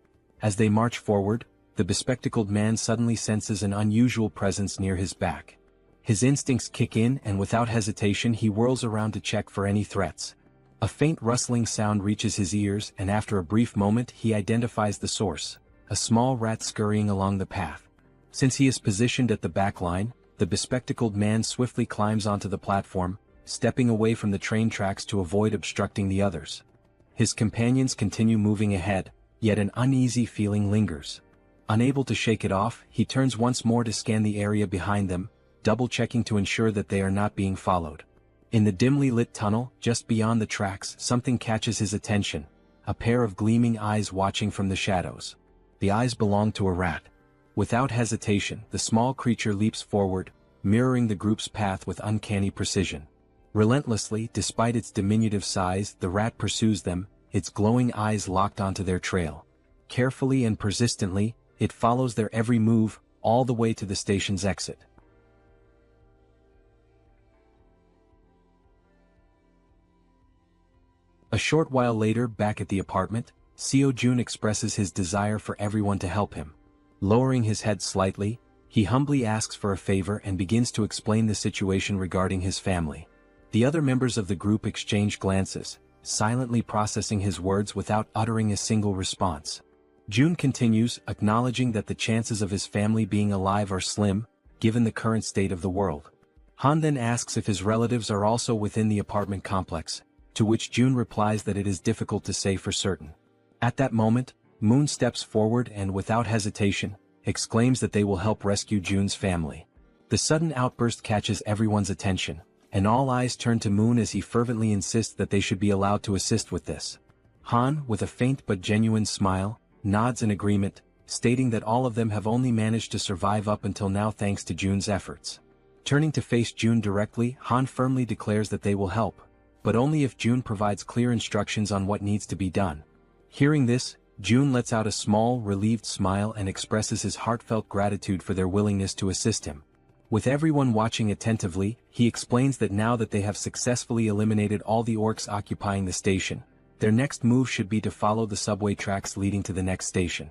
Speaker 1: As they march forward, the bespectacled man suddenly senses an unusual presence near his back. His instincts kick in and without hesitation he whirls around to check for any threats. A faint rustling sound reaches his ears and after a brief moment he identifies the source, a small rat scurrying along the path. Since he is positioned at the back line, the bespectacled man swiftly climbs onto the platform, stepping away from the train tracks to avoid obstructing the others. His companions continue moving ahead, yet an uneasy feeling lingers. Unable to shake it off, he turns once more to scan the area behind them, double-checking to ensure that they are not being followed. In the dimly lit tunnel, just beyond the tracks, something catches his attention, a pair of gleaming eyes watching from the shadows. The eyes belong to a rat. Without hesitation, the small creature leaps forward, mirroring the group's path with uncanny precision. Relentlessly, despite its diminutive size, the rat pursues them, its glowing eyes locked onto their trail. Carefully and persistently, it follows their every move, all the way to the station's exit. A short while later, back at the apartment, Seo Jun expresses his desire for everyone to help him. Lowering his head slightly, he humbly asks for a favor and begins to explain the situation regarding his family. The other members of the group exchange glances, silently processing his words without uttering a single response. Jun continues, acknowledging that the chances of his family being alive are slim, given the current state of the world. Han then asks if his relatives are also within the apartment complex, to which Jun replies that it is difficult to say for certain. At that moment, Moon steps forward and without hesitation, exclaims that they will help rescue Jun's family. The sudden outburst catches everyone's attention, and all eyes turn to Moon as he fervently insists that they should be allowed to assist with this. Han, with a faint but genuine smile, nods in agreement, stating that all of them have only managed to survive up until now thanks to Jun's efforts. Turning to face Jun directly, Han firmly declares that they will help, but only if Jun provides clear instructions on what needs to be done. Hearing this, Jun lets out a small, relieved smile and expresses his heartfelt gratitude for their willingness to assist him. With everyone watching attentively, he explains that now that they have successfully eliminated all the orcs occupying the station, their next move should be to follow the subway tracks leading to the next station.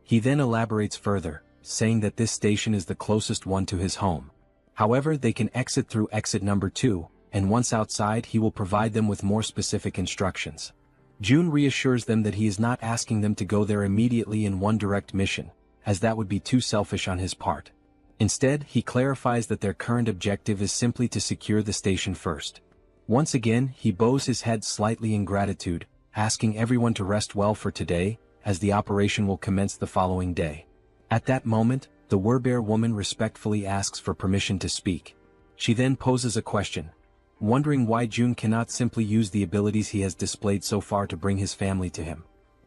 Speaker 1: He then elaborates further, saying that this station is the closest one to his home. However, they can exit through exit number 2, and once outside he will provide them with more specific instructions. Jun reassures them that he is not asking them to go there immediately in one direct mission, as that would be too selfish on his part. Instead, he clarifies that their current objective is simply to secure the station first. Once again, he bows his head slightly in gratitude, asking everyone to rest well for today, as the operation will commence the following day. At that moment, the Werbear woman respectfully asks for permission to speak. She then poses a question, wondering why June cannot simply use the abilities he has displayed so far to bring his family to him.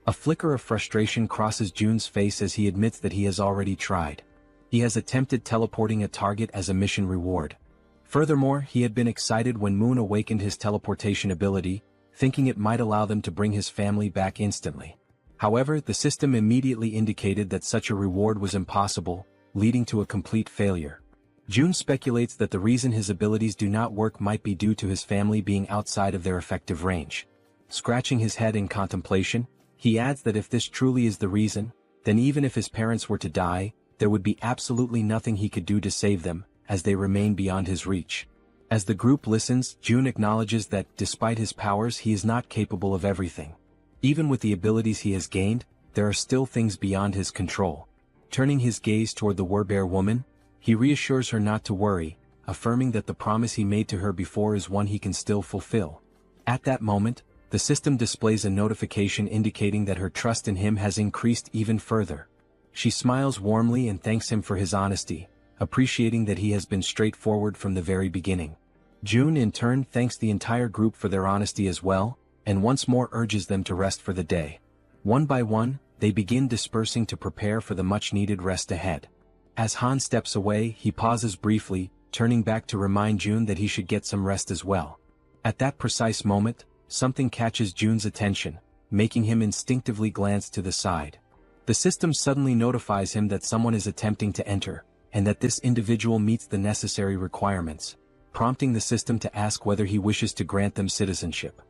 Speaker 1: A flicker of frustration crosses June's face as he admits that he has already tried. He has attempted teleporting a target as a mission reward. Furthermore, he had been excited when Moon awakened his teleportation ability, thinking it might allow them to bring his family back instantly. However, the system immediately indicated that such a reward was impossible, leading to a complete failure. June speculates that the reason his abilities do not work might be due to his family being outside of their effective range. Scratching his head in contemplation, he adds that if this truly is the reason, then even if his parents were to die, there would be absolutely nothing he could do to save them, as they remain beyond his reach. As the group listens, June acknowledges that, despite his powers, he is not capable of everything. Even with the abilities he has gained, there are still things beyond his control. Turning his gaze toward the Werbear woman, he reassures her not to worry, affirming that the promise he made to her before is one he can still fulfill. At that moment, the system displays a notification indicating that her trust in him has increased even further. She smiles warmly and thanks him for his honesty, appreciating that he has been straightforward from the very beginning. June in turn thanks the entire group for their honesty as well, and once more urges them to rest for the day. One by one, they begin dispersing to prepare for the much-needed rest ahead. As Han steps away, he pauses briefly, turning back to remind June that he should get some rest as well. At that precise moment, something catches June's attention, making him instinctively glance to the side. The system suddenly notifies him that someone is attempting to enter, and that this individual meets the necessary requirements, prompting the system to ask whether he wishes to grant them citizenship.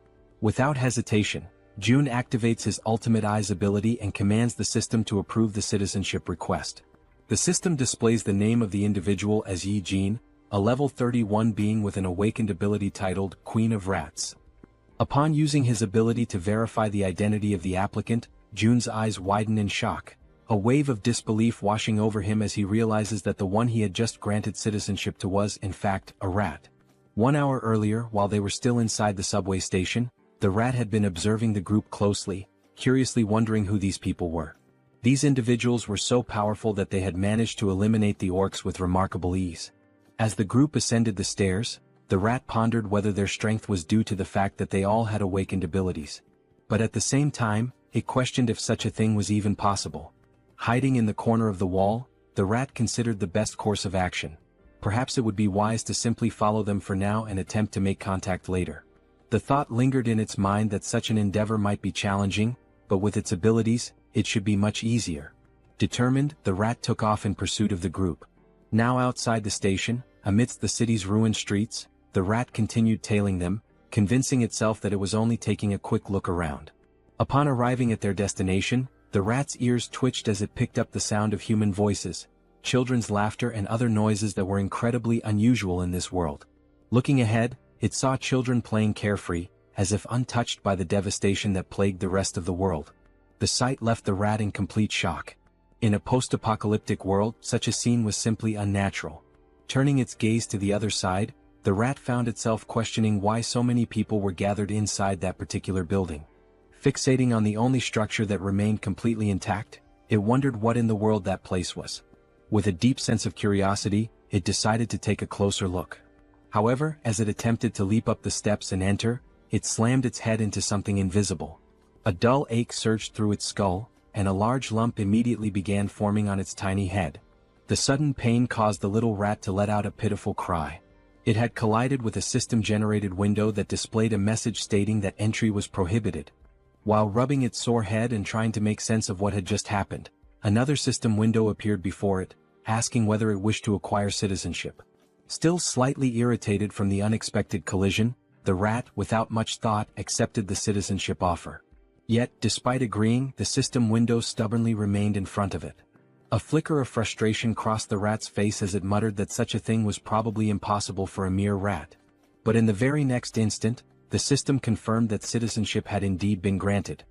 Speaker 1: Without hesitation, June activates his Ultimate Eyes ability and commands the system to approve the citizenship request. The system displays the name of the individual as Yi Jin, a level 31 being with an awakened ability titled Queen of Rats. Upon using his ability to verify the identity of the applicant, June's eyes widen in shock, a wave of disbelief washing over him as he realizes that the one he had just granted citizenship to was, in fact, a rat. 1 hour earlier, while they were still inside the subway station, the rat had been observing the group closely, curiously wondering who these people were. These individuals were so powerful that they had managed to eliminate the orcs with remarkable ease. As the group ascended the stairs, the rat pondered whether their strength was due to the fact that they all had awakened abilities. But at the same time, it questioned if such a thing was even possible. Hiding in the corner of the wall, the rat considered the best course of action. Perhaps it would be wise to simply follow them for now and attempt to make contact later. The thought lingered in its mind that such an endeavor might be challenging, but with its abilities, it should be much easier. Determined, the rat took off in pursuit of the group. Now outside the station, amidst the city's ruined streets, the rat continued tailing them, convincing itself that it was only taking a quick look around. Upon arriving at their destination, the rat's ears twitched as it picked up the sound of human voices, children's laughter and other noises that were incredibly unusual in this world. Looking ahead, it saw children playing carefree, as if untouched by the devastation that plagued the rest of the world. The sight left the rat in complete shock. In a post-apocalyptic world, such a scene was simply unnatural. Turning its gaze to the other side, the rat found itself questioning why so many people were gathered inside that particular building. Fixating on the only structure that remained completely intact, it wondered what in the world that place was. With a deep sense of curiosity, it decided to take a closer look. However, as it attempted to leap up the steps and enter, it slammed its head into something invisible. A dull ache surged through its skull, and a large lump immediately began forming on its tiny head. The sudden pain caused the little rat to let out a pitiful cry. It had collided with a system-generated window that displayed a message stating that entry was prohibited. While rubbing its sore head and trying to make sense of what had just happened, another system window appeared before it, asking whether it wished to acquire citizenship. Still slightly irritated from the unexpected collision, the rat, without much thought, accepted the citizenship offer. Yet, despite agreeing, the system window stubbornly remained in front of it. A flicker of frustration crossed the rat's face as it muttered that such a thing was probably impossible for a mere rat. But in the very next instant, the system confirmed that citizenship had indeed been granted.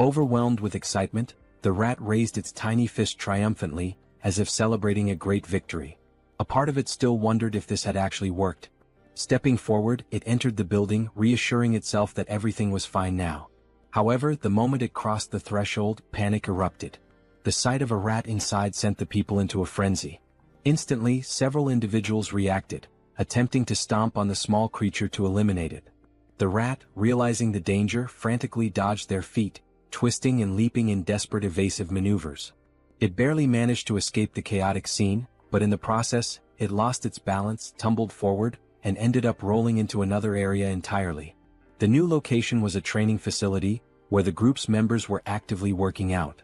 Speaker 1: Overwhelmed with excitement, the rat raised its tiny fist triumphantly, as if celebrating a great victory. A part of it still wondered if this had actually worked. Stepping forward, it entered the building, reassuring itself that everything was fine now. However, the moment it crossed the threshold, panic erupted. The sight of a rat inside sent the people into a frenzy. Instantly, several individuals reacted, attempting to stomp on the small creature to eliminate it. The rat, realizing the danger, frantically dodged their feet, twisting and leaping in desperate evasive maneuvers. It barely managed to escape the chaotic scene, but in the process, it lost its balance, tumbled forward, and ended up rolling into another area entirely. The new location was a training facility, where the group's members were actively working out.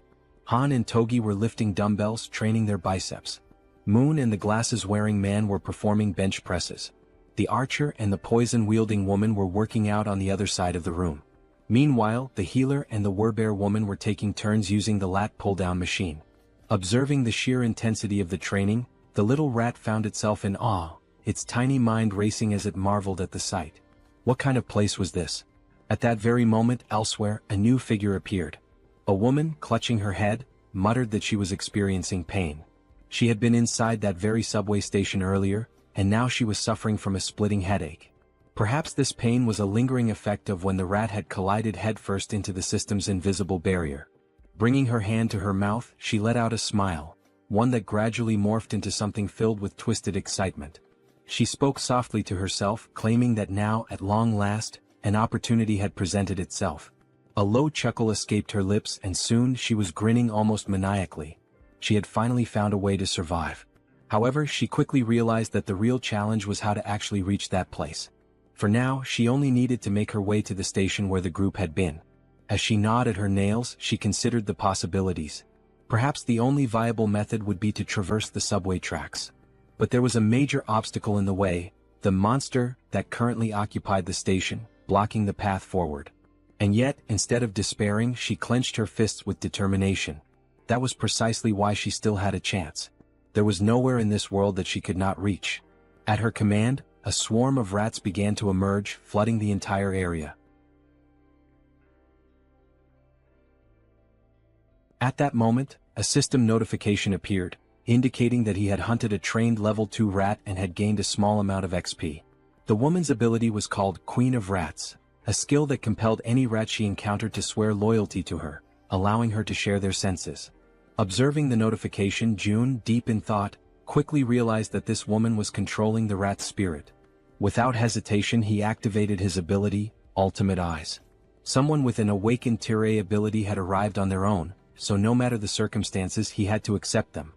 Speaker 1: Han and Togi were lifting dumbbells, training their biceps. Moon and the glasses-wearing man were performing bench presses. The archer and the poison-wielding woman were working out on the other side of the room. Meanwhile, the healer and the werbear woman were taking turns using the lat pull-down machine. Observing the sheer intensity of the training, the little rat found itself in awe, its tiny mind racing as it marveled at the sight. What kind of place was this? At that very moment, elsewhere, a new figure appeared. A woman, clutching her head, muttered that she was experiencing pain. She had been inside that very subway station earlier, and now she was suffering from a splitting headache. Perhaps this pain was a lingering effect of when the rat had collided headfirst into the system's invisible barrier. Bringing her hand to her mouth, she let out a smile, one that gradually morphed into something filled with twisted excitement. She spoke softly to herself, claiming that now, at long last, an opportunity had presented itself. A low chuckle escaped her lips, and soon she was grinning almost maniacally. She had finally found a way to survive. However, she quickly realized that the real challenge was how to actually reach that place. For now, she only needed to make her way to the station where the group had been. As she gnawed at her nails, she considered the possibilities. Perhaps the only viable method would be to traverse the subway tracks. But there was a major obstacle in the way, the monster that currently occupied the station, blocking the path forward. And yet, instead of despairing, she clenched her fists with determination. That was precisely why she still had a chance. There was nowhere in this world that she could not reach. At her command, a swarm of rats began to emerge, flooding the entire area. At that moment, a system notification appeared, indicating that he had hunted a trained level 2 rat and had gained a small amount of XP. The woman's ability was called Queen of Rats, a skill that compelled any rat she encountered to swear loyalty to her, allowing her to share their senses. Observing the notification, June, deep in thought, quickly realized that this woman was controlling the rat's spirit. Without hesitation, he activated his ability, Ultimate Eyes. Someone with an awakened Tirei ability had arrived on their own, so no matter the circumstances, he had to accept them.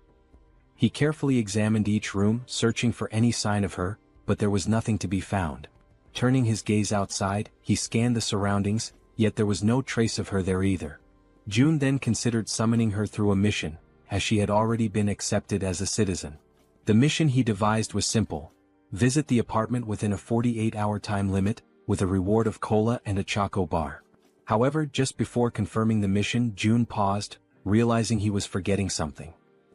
Speaker 1: He carefully examined each room, searching for any sign of her, but there was nothing to be found. Turning his gaze outside, he scanned the surroundings, yet there was no trace of her there either. June then considered summoning her through a mission, as she had already been accepted as a citizen. The mission he devised was simple: visit the apartment within a 48-hour time limit, with a reward of cola and a choco bar. However, just before confirming the mission, June paused, realizing he was forgetting something.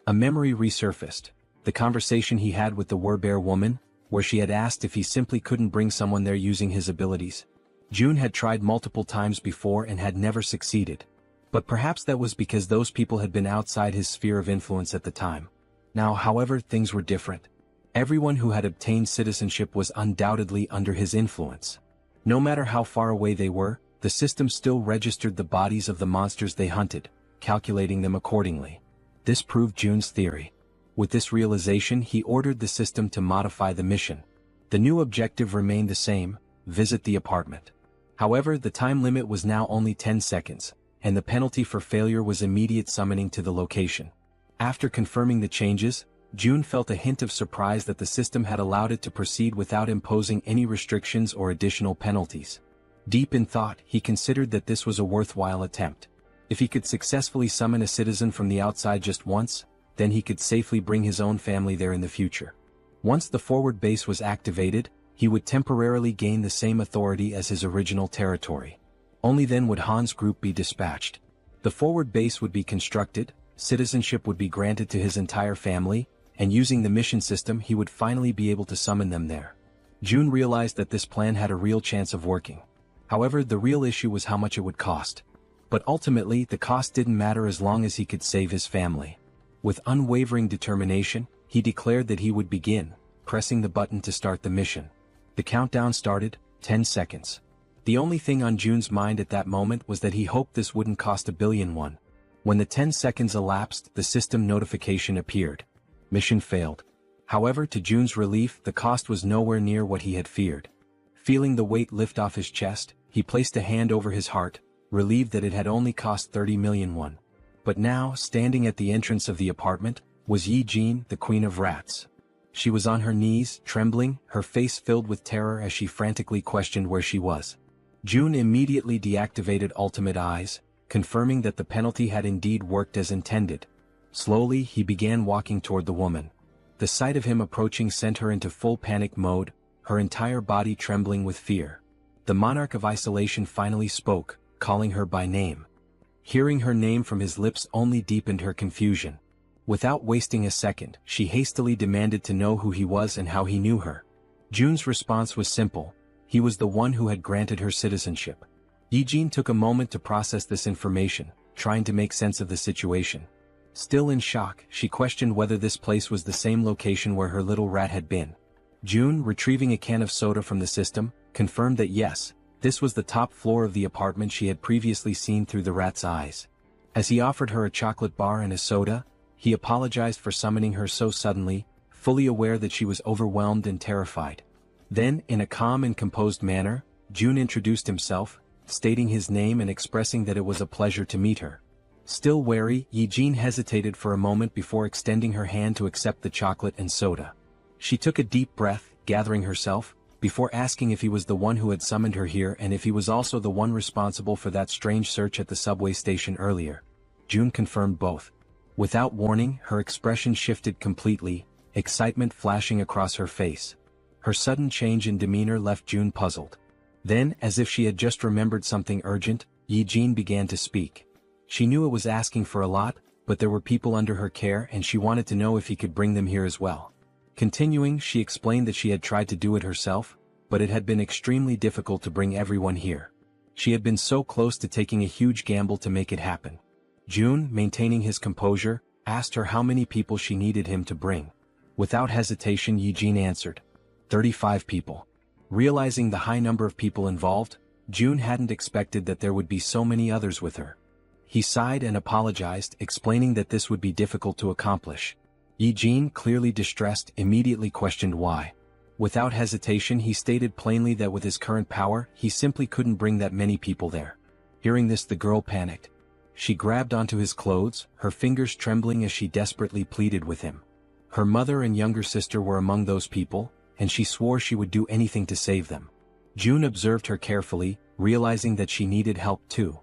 Speaker 1: A memory resurfaced, the conversation he had with the werbear woman, where she had asked if he simply couldn't bring someone there using his abilities. June had tried multiple times before and had never succeeded. But perhaps that was because those people had been outside his sphere of influence at the time. Now, however, things were different. Everyone who had obtained citizenship was undoubtedly under his influence. No matter how far away they were, the system still registered the bodies of the monsters they hunted, calculating them accordingly. This proved June's theory. With this realization, he ordered the system to modify the mission. The new objective remained the same: visit the apartment. However, the time limit was now only 10 seconds, and the penalty for failure was immediate summoning to the location. After confirming the changes, June felt a hint of surprise that the system had allowed it to proceed without imposing any restrictions or additional penalties. Deep in thought, he considered that this was a worthwhile attempt. If he could successfully summon a citizen from the outside just once, then he could safely bring his own family there in the future. Once the forward base was activated, he would temporarily gain the same authority as his original territory. Only then would Han's group be dispatched. The forward base would be constructed, citizenship would be granted to his entire family, and using the mission system he would finally be able to summon them there. June realized that this plan had a real chance of working. However, the real issue was how much it would cost. But ultimately, the cost didn't matter as long as he could save his family. With unwavering determination, he declared that he would begin, pressing the button to start the mission. The countdown started, 10 seconds. The only thing on Jun's mind at that moment was that he hoped this wouldn't cost $1 billion. When the 10 seconds elapsed, the system notification appeared. Mission failed. However, to Jun's relief, the cost was nowhere near what he had feared. Feeling the weight lift off his chest, he placed a hand over his heart, relieved that it had only cost 30 million won. But now, standing at the entrance of the apartment, was Ye-jin, the Queen of Rats. She was on her knees, trembling, her face filled with terror as she frantically questioned where she was. Jun immediately deactivated Ultimate Eyes, confirming that the penalty had indeed worked as intended. Slowly, he began walking toward the woman. The sight of him approaching sent her into full panic mode, her entire body trembling with fear. The monarch of isolation finally spoke, calling her by name. Hearing her name from his lips only deepened her confusion. Without wasting a second, she hastily demanded to know who he was and how he knew her. Jun's response was simple. He was the one who had granted her citizenship. Ye-jin took a moment to process this information, trying to make sense of the situation. Still in shock, she questioned whether this place was the same location where her little rat had been. Jun, retrieving a can of soda from the system, confirmed that yes, this was the top floor of the apartment she had previously seen through the rat's eyes. As he offered her a chocolate bar and a soda, he apologized for summoning her so suddenly, fully aware that she was overwhelmed and terrified. Then, in a calm and composed manner, Jun introduced himself, stating his name and expressing that it was a pleasure to meet her. Still wary, Ye-jin hesitated for a moment before extending her hand to accept the chocolate and soda. She took a deep breath, gathering herself, before asking if he was the one who had summoned her here and if he was also the one responsible for that strange search at the subway station earlier. Jun confirmed both. Without warning, her expression shifted completely, excitement flashing across her face. Her sudden change in demeanor left Jun puzzled. Then, as if she had just remembered something urgent, Ye-jin began to speak. She knew it was asking for a lot, but there were people under her care and she wanted to know if he could bring them here as well. Continuing, she explained that she had tried to do it herself, but it had been extremely difficult to bring everyone here. She had been so close to taking a huge gamble to make it happen. Jun, maintaining his composure, asked her how many people she needed him to bring. Without hesitation, Ye-jin answered, 35 people. Realizing the high number of people involved, Jun hadn't expected that there would be so many others with her. He sighed and apologized, explaining that this would be difficult to accomplish. Ye-jin, clearly distressed, immediately questioned why. Without hesitation, he stated plainly that with his current power, he simply couldn't bring that many people there. Hearing this, the girl panicked. She grabbed onto his clothes, her fingers trembling as she desperately pleaded with him. Her mother and younger sister were among those people, and she swore she would do anything to save them. Jun observed her carefully, realizing that she needed help too.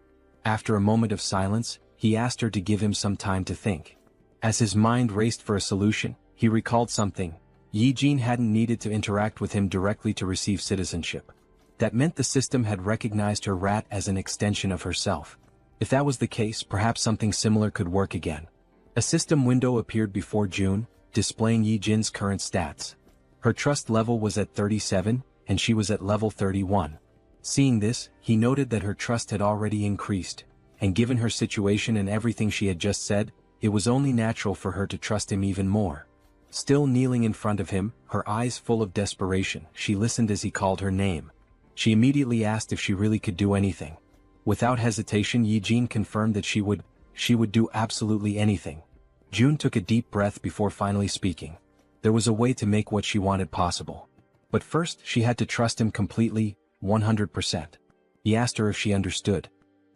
Speaker 1: After a moment of silence, he asked her to give him some time to think. As his mind raced for a solution, he recalled something. Ye-jin hadn't needed to interact with him directly to receive citizenship. That meant the system had recognized her rat as an extension of herself. If that was the case, perhaps something similar could work again. A system window appeared before Jun, displaying Ye-jin's current stats. Her trust level was at 37, and she was at level 31. Seeing this, he noted that her trust had already increased, and given her situation and everything she had just said, it was only natural for her to trust him even more. Still kneeling in front of him, her eyes full of desperation, she listened as he called her name. She immediately asked if she really could do anything. Without hesitation, Ye-jin confirmed that she would do absolutely anything. Jun took a deep breath before finally speaking. There was a way to make what she wanted possible. But first, she had to trust him completely, 100%. He asked her if she understood.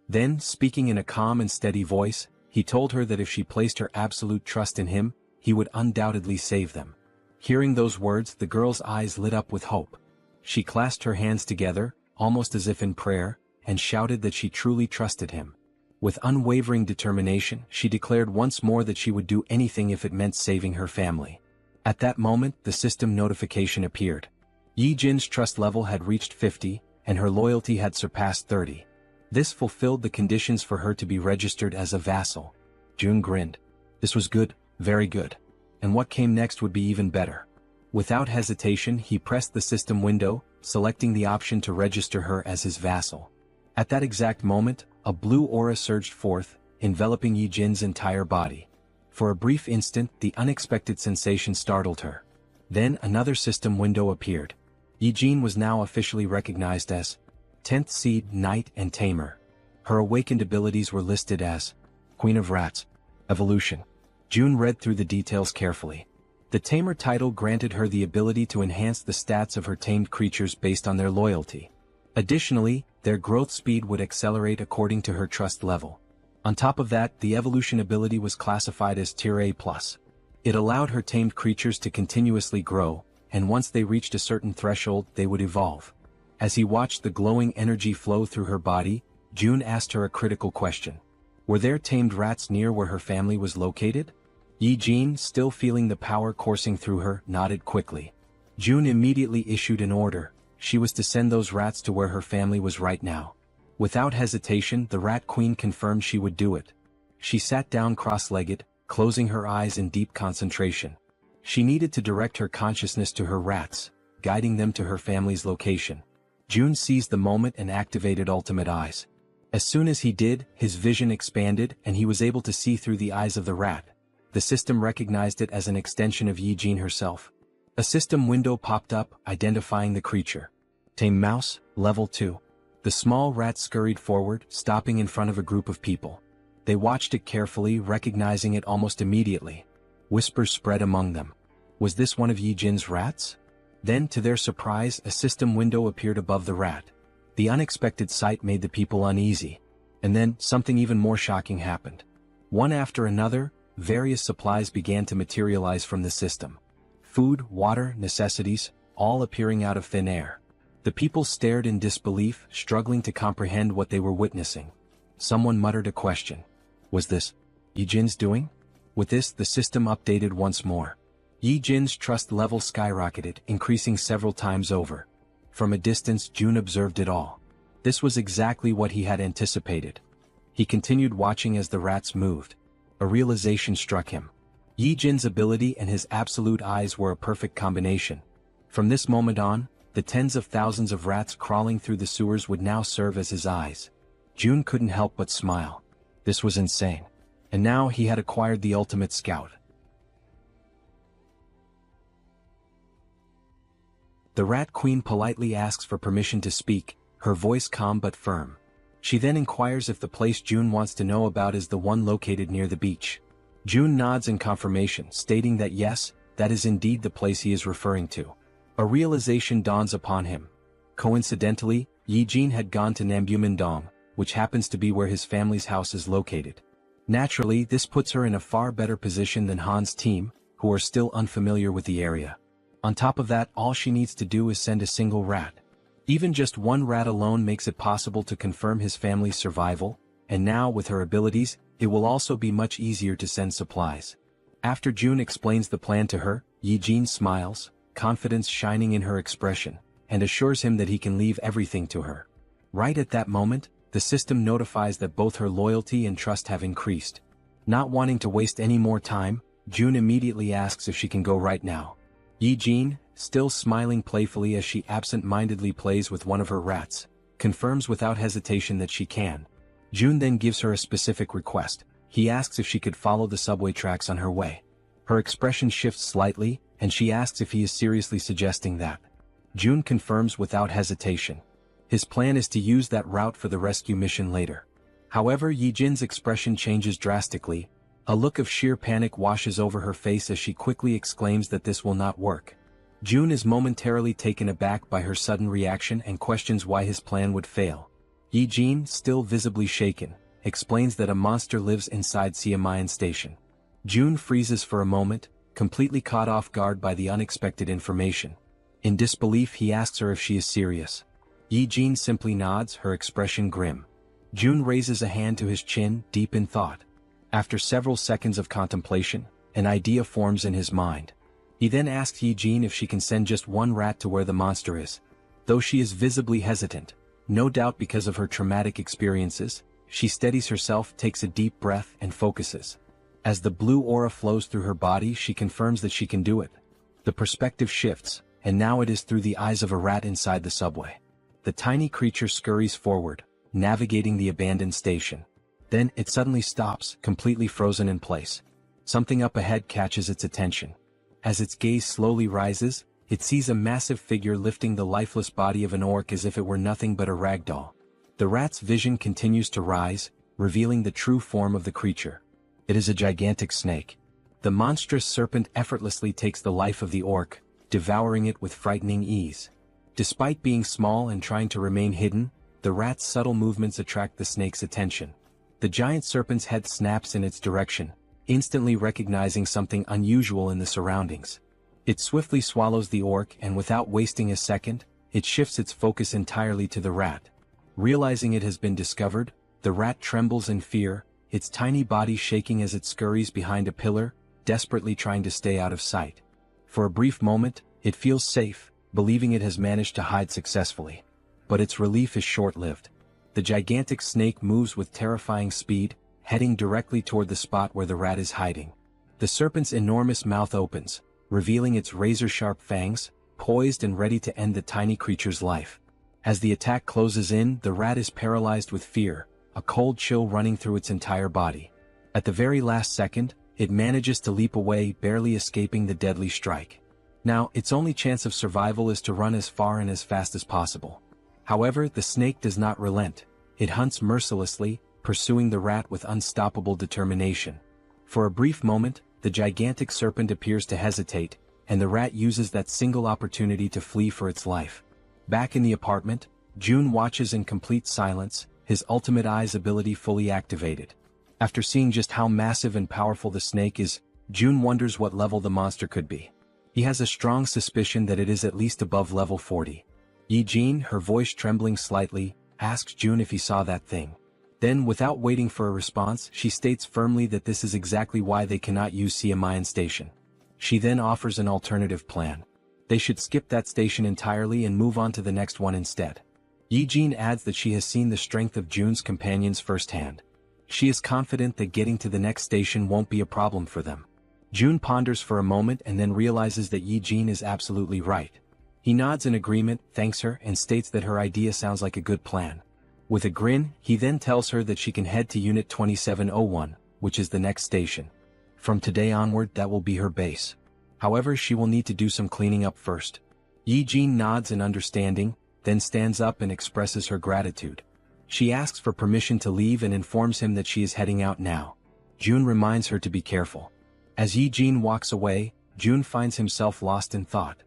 Speaker 1: Then, speaking in a calm and steady voice, he told her that if she placed her absolute trust in him, he would undoubtedly save them. Hearing those words, the girl's eyes lit up with hope. She clasped her hands together, almost as if in prayer, and shouted that she truly trusted him. With unwavering determination, she declared once more that she would do anything if it meant saving her family. At that moment, the system notification appeared. Ye-jin's trust level had reached 50, and her loyalty had surpassed 30. This fulfilled the conditions for her to be registered as a vassal. Jun grinned. This was good, very good. And what came next would be even better. Without hesitation, he pressed the system window, selecting the option to register her as his vassal. At that exact moment, a blue aura surged forth, enveloping Ye-jin's entire body. For a brief instant, the unexpected sensation startled her. Then another system window appeared. Ye-jin was now officially recognized as 10th Seed, Knight and Tamer. Her awakened abilities were listed as Queen of Rats. Evolution. June read through the details carefully. The Tamer title granted her the ability to enhance the stats of her tamed creatures based on their loyalty. Additionally, their growth speed would accelerate according to her trust level. On top of that, the evolution ability was classified as Tier A+. It allowed her tamed creatures to continuously grow, and once they reached a certain threshold, they would evolve. As he watched the glowing energy flow through her body, June asked her a critical question. Were there tamed rats near where her family was located? Yi-Jin, still feeling the power coursing through her, nodded quickly. June immediately issued an order. She was to send those rats to where her family was right now. Without hesitation, the Rat Queen confirmed she would do it. She sat down cross-legged, closing her eyes in deep concentration. She needed to direct her consciousness to her rats, guiding them to her family's location. June seized the moment and activated Ultimate Eyes. As soon as he did, his vision expanded and he was able to see through the eyes of the rat. The system recognized it as an extension of Yi-Jin herself. A system window popped up, identifying the creature. Tame Mouse, Level 2. The small rat scurried forward, stopping in front of a group of people. They watched it carefully, recognizing it almost immediately. Whispers spread among them. Was this one of Yi-Jin's rats? Then, to their surprise, a system window appeared above the rat. The unexpected sight made the people uneasy. And then, something even more shocking happened. One after another, various supplies began to materialize from the system. Food, water, necessities, all appearing out of thin air. The people stared in disbelief, struggling to comprehend what they were witnessing. Someone muttered a question. Was this Yi-Jin's doing? With this, the system updated once more. Yi-Jin's trust level skyrocketed, increasing several times over. From a distance, June observed it all. This was exactly what he had anticipated. He continued watching as the rats moved. A realization struck him. Yi-Jin's ability and his absolute eyes were a perfect combination. From this moment on, the tens of thousands of rats crawling through the sewers would now serve as his eyes. June couldn't help but smile. This was insane. And now he had acquired the ultimate scout. The Rat Queen politely asks for permission to speak, her voice calm but firm. She then inquires if the place June wants to know about is the one located near the beach. June nods in confirmation, stating that yes, that is indeed the place he is referring to. A realization dawns upon him. Coincidentally, Yi-Jin had gone to Nambu-Mindong, which happens to be where his family's house is located. Naturally, this puts her in a far better position than Han's team, who are still unfamiliar with the area. On top of that, all she needs to do is send a single rat. Even just one rat alone makes it possible to confirm his family's survival, and now with her abilities, it will also be much easier to send supplies. After June explains the plan to her, Yi-Jin smiles, confidence shining in her expression, and assures him that he can leave everything to her. Right at that moment, the system notifies that both her loyalty and trust have increased. Not wanting to waste any more time, June immediately asks if she can go right now. Yi-Jin, still smiling playfully as she absent-mindedly plays with one of her rats, confirms without hesitation that she can. June then gives her a specific request. He asks if she could follow the subway tracks on her way. Her expression shifts slightly, and she asks if he is seriously suggesting that. June confirms without hesitation. His plan is to use that route for the rescue mission later. However, Yi-Jin's expression changes drastically. A look of sheer panic washes over her face as she quickly exclaims that this will not work. June is momentarily taken aback by her sudden reaction and questions why his plan would fail. Yi-Jin, still visibly shaken, explains that a monster lives inside Siamayan Station. June freezes for a moment, completely caught off guard by the unexpected information. In disbelief, he asks her if she is serious. Yi-Jin simply nods, her expression grim. June raises a hand to his chin, deep in thought. After several seconds of contemplation, an idea forms in his mind. He then asks Yi-Jin if she can send just one rat to where the monster is. Though she is visibly hesitant, no doubt because of her traumatic experiences, she steadies herself, takes a deep breath, and focuses. As the blue aura flows through her body, she confirms that she can do it. The perspective shifts, and now it is through the eyes of a rat inside the subway. The tiny creature scurries forward, navigating the abandoned station. Then, it suddenly stops, completely frozen in place. Something up ahead catches its attention. As its gaze slowly rises, it sees a massive figure lifting the lifeless body of an orc as if it were nothing but a rag doll. The rat's vision continues to rise, revealing the true form of the creature. It is a gigantic snake. The monstrous serpent effortlessly takes the life of the orc, devouring it with frightening ease. Despite being small and trying to remain hidden, the rat's subtle movements attract the snake's attention. The giant serpent's head snaps in its direction, instantly recognizing something unusual in the surroundings. It swiftly swallows the orc, and without wasting a second, it shifts its focus entirely to the rat. Realizing it has been discovered, the rat trembles in fear, its tiny body shaking as it scurries behind a pillar, desperately trying to stay out of sight. For a brief moment, it feels safe, believing it has managed to hide successfully. But its relief is short-lived. The gigantic snake moves with terrifying speed, heading directly toward the spot where the rat is hiding. The serpent's enormous mouth opens, revealing its razor-sharp fangs, poised and ready to end the tiny creature's life. As the attack closes in, the rat is paralyzed with fear, a cold chill running through its entire body. At the very last second, it manages to leap away, barely escaping the deadly strike. Now, its only chance of survival is to run as far and as fast as possible. However, the snake does not relent. It hunts mercilessly, pursuing the rat with unstoppable determination. For a brief moment, the gigantic serpent appears to hesitate, and the rat uses that single opportunity to flee for its life. Back in the apartment, June watches in complete silence, his ultimate eyes ability fully activated. After seeing just how massive and powerful the snake is, June wonders what level the monster could be. He has a strong suspicion that it is at least above level 40. Yi-Jin, her voice trembling slightly, asks June if he saw that thing. Then, without waiting for a response, she states firmly that this is exactly why they cannot use Siamayan Station. She then offers an alternative plan. They should skip that station entirely and move on to the next one instead. Yi-Jin adds that she has seen the strength of June's companions firsthand. She is confident that getting to the next station won't be a problem for them. June ponders for a moment and then realizes that Yi-Jin is absolutely right. He nods in agreement, thanks her, and states that her idea sounds like a good plan. With a grin, he then tells her that she can head to Unit 2701, which is the next station. From today onward, that will be her base. However, she will need to do some cleaning up first. Yi-Jin nods in understanding, then stands up and expresses her gratitude. She asks for permission to leave and informs him that she is heading out now. June reminds her to be careful. As Yi-Jin walks away, June finds himself lost in thought.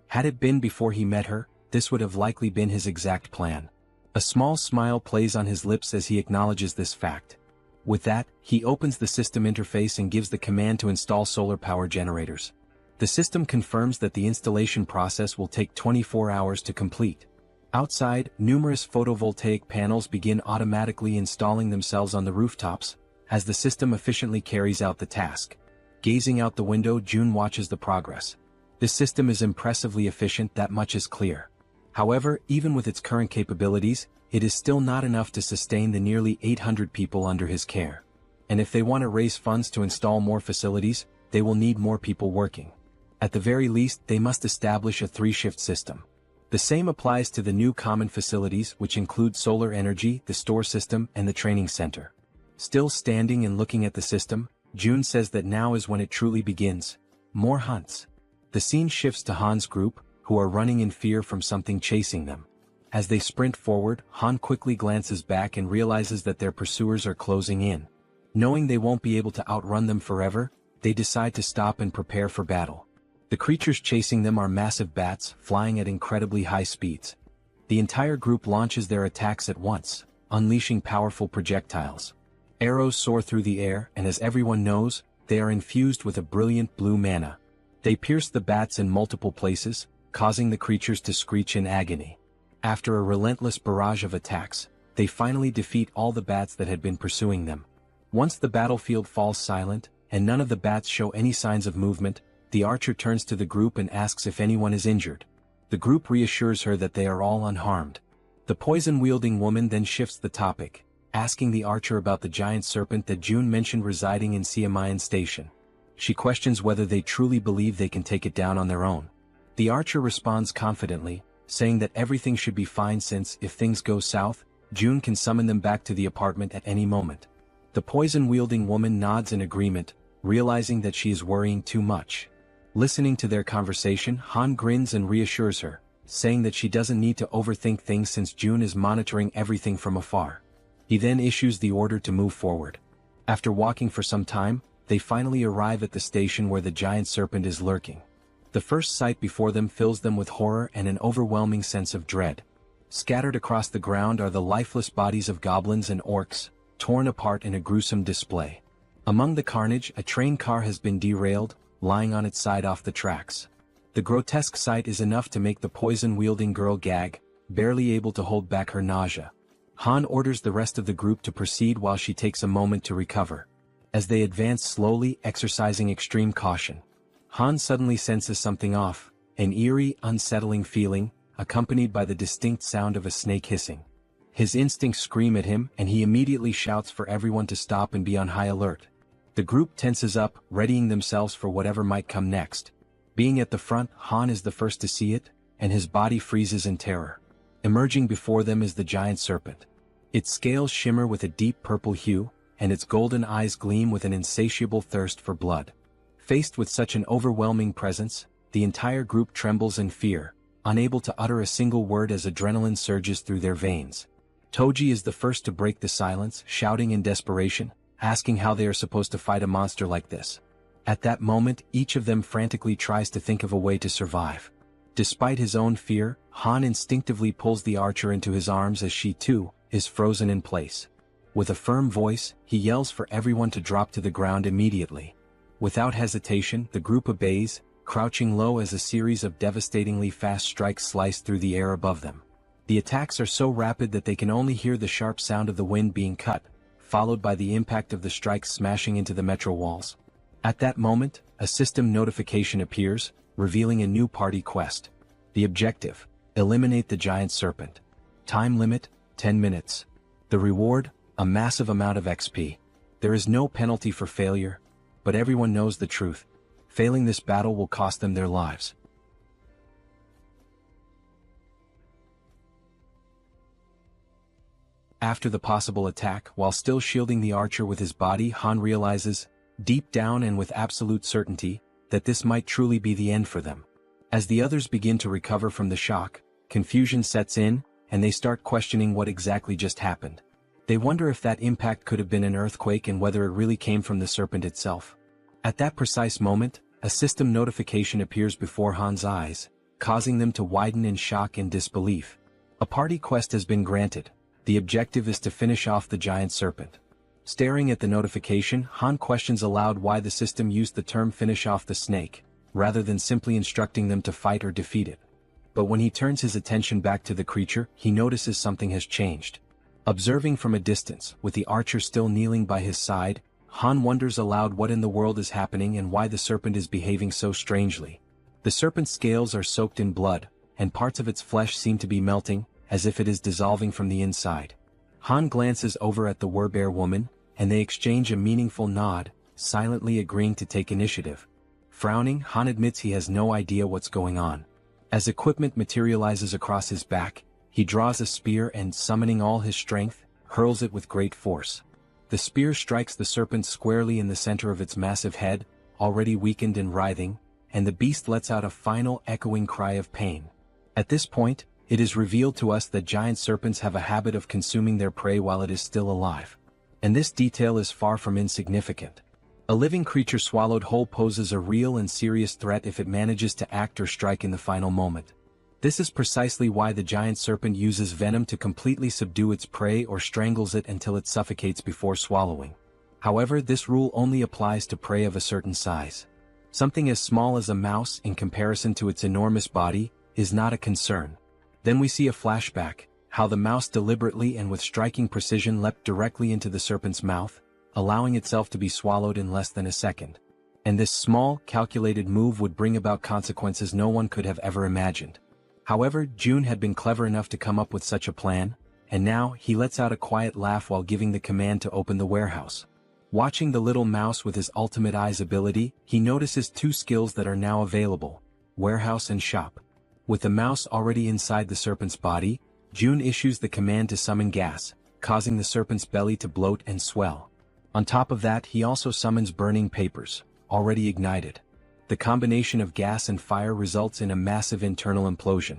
Speaker 1: Had it been before he met her, this would have likely been his exact plan. A small smile plays on his lips as he acknowledges this fact. With that, he opens the system interface and gives the command to install solar power generators. The system confirms that the installation process will take 24 hours to complete. Outside, numerous photovoltaic panels begin automatically installing themselves on the rooftops, as the system efficiently carries out the task. Gazing out the window, June watches the progress. This system is impressively efficient, that much is clear. However, even with its current capabilities, it is still not enough to sustain the nearly 800 people under his care. And if they want to raise funds to install more facilities, they will need more people working. At the very least, they must establish a 3-shift system. The same applies to the new common facilities, which include solar energy, the store system, and the training center. Still standing and looking at the system, June says that now is when it truly begins. More hunts. The scene shifts to Han's group, who are running in fear from something chasing them. As they sprint forward, Han quickly glances back and realizes that their pursuers are closing in. Knowing they won't be able to outrun them forever, they decide to stop and prepare for battle. The creatures chasing them are massive bats, flying at incredibly high speeds. The entire group launches their attacks at once, unleashing powerful projectiles. Arrows soar through the air, and as everyone knows, they are infused with a brilliant blue mana. They pierce the bats in multiple places, causing the creatures to screech in agony. After a relentless barrage of attacks, they finally defeat all the bats that had been pursuing them. Once the battlefield falls silent, and none of the bats show any signs of movement, the archer turns to the group and asks if anyone is injured. The group reassures her that they are all unharmed. The poison-wielding woman then shifts the topic, asking the archer about the giant serpent that June mentioned residing in Siamayan Station. She questions whether they truly believe they can take it down on their own. The archer responds confidently, saying that everything should be fine since, if things go south, June can summon them back to the apartment at any moment. The poison-wielding woman nods in agreement, realizing that she is worrying too much. Listening to their conversation, Han grins and reassures her, saying that she doesn't need to overthink things since June is monitoring everything from afar. He then issues the order to move forward. After walking for some time, they finally arrive at the station where the giant serpent is lurking. The first sight before them fills them with horror and an overwhelming sense of dread. Scattered across the ground are the lifeless bodies of goblins and orcs, torn apart in a gruesome display. Among the carnage, a train car has been derailed, lying on its side off the tracks. The grotesque sight is enough to make the poison-wielding girl gag, barely able to hold back her nausea. Han orders the rest of the group to proceed while she takes a moment to recover. As they advance slowly, exercising extreme caution, Han suddenly senses something off, an eerie, unsettling feeling, accompanied by the distinct sound of a snake hissing. His instincts scream at him, and he immediately shouts for everyone to stop and be on high alert. The group tenses up, readying themselves for whatever might come next. Being at the front, Han is the first to see it, and his body freezes in terror. Emerging before them is the giant serpent. Its scales shimmer with a deep purple hue, and its golden eyes gleam with an insatiable thirst for blood. Faced with such an overwhelming presence, the entire group trembles in fear, unable to utter a single word as adrenaline surges through their veins. Toji is the first to break the silence, shouting in desperation, asking how they are supposed to fight a monster like this. At that moment, each of them frantically tries to think of a way to survive. Despite his own fear, Han instinctively pulls the archer into his arms as she, too, is frozen in place. With a firm voice, he yells for everyone to drop to the ground immediately. Without hesitation, the group obeys, crouching low as a series of devastatingly fast strikes slice through the air above them. The attacks are so rapid that they can only hear the sharp sound of the wind being cut, followed by the impact of the strikes smashing into the metro walls. At that moment, a system notification appears, revealing a new party quest. The objective: eliminate the giant serpent. Time limit: 10 minutes. The reward: a massive amount of XP. There is no penalty for failure, but everyone knows the truth. Failing this battle will cost them their lives. After the possible attack, while still shielding the archer with his body, Han realizes, deep down and with absolute certainty, that this might truly be the end for them. As the others begin to recover from the shock, confusion sets in, and they start questioning what exactly just happened. They wonder if that impact could have been an earthquake and whether it really came from the serpent itself. At that precise moment, a system notification appears before Han's eyes, causing them to widen in shock and disbelief. A party quest has been granted. The objective is to finish off the giant serpent. Staring at the notification, Han questions aloud why the system used the term "finish off the snake," rather than simply instructing them to fight or defeat it. But when he turns his attention back to the creature, he notices something has changed. Observing from a distance, with the archer still kneeling by his side, Han wonders aloud what in the world is happening and why the serpent is behaving so strangely. The serpent's scales are soaked in blood, and parts of its flesh seem to be melting, as if it is dissolving from the inside. Han glances over at the Werbear woman, and they exchange a meaningful nod, silently agreeing to take initiative. Frowning, Han admits he has no idea what's going on. As equipment materializes across his back, he draws a spear and, summoning all his strength, hurls it with great force. The spear strikes the serpent squarely in the center of its massive head, already weakened and writhing, and the beast lets out a final echoing cry of pain. At this point, it is revealed to us that giant serpents have a habit of consuming their prey while it is still alive. And this detail is far from insignificant. A living creature swallowed whole poses a real and serious threat if it manages to act or strike in the final moment. This is precisely why the giant serpent uses venom to completely subdue its prey or strangles it until it suffocates before swallowing. However, this rule only applies to prey of a certain size. Something as small as a mouse, in comparison to its enormous body, is not a concern. Then we see a flashback, how the mouse deliberately and with striking precision leapt directly into the serpent's mouth, allowing itself to be swallowed in less than a second. And this small, calculated move would bring about consequences no one could have ever imagined. However, June had been clever enough to come up with such a plan, and now he lets out a quiet laugh while giving the command to open the warehouse. Watching the little mouse with his ultimate eyes ability, he notices two skills that are now available: warehouse and shop. With the mouse already inside the serpent's body, June issues the command to summon gas, causing the serpent's belly to bloat and swell. On top of that, he also summons burning papers, already ignited. The combination of gas and fire results in a massive internal implosion.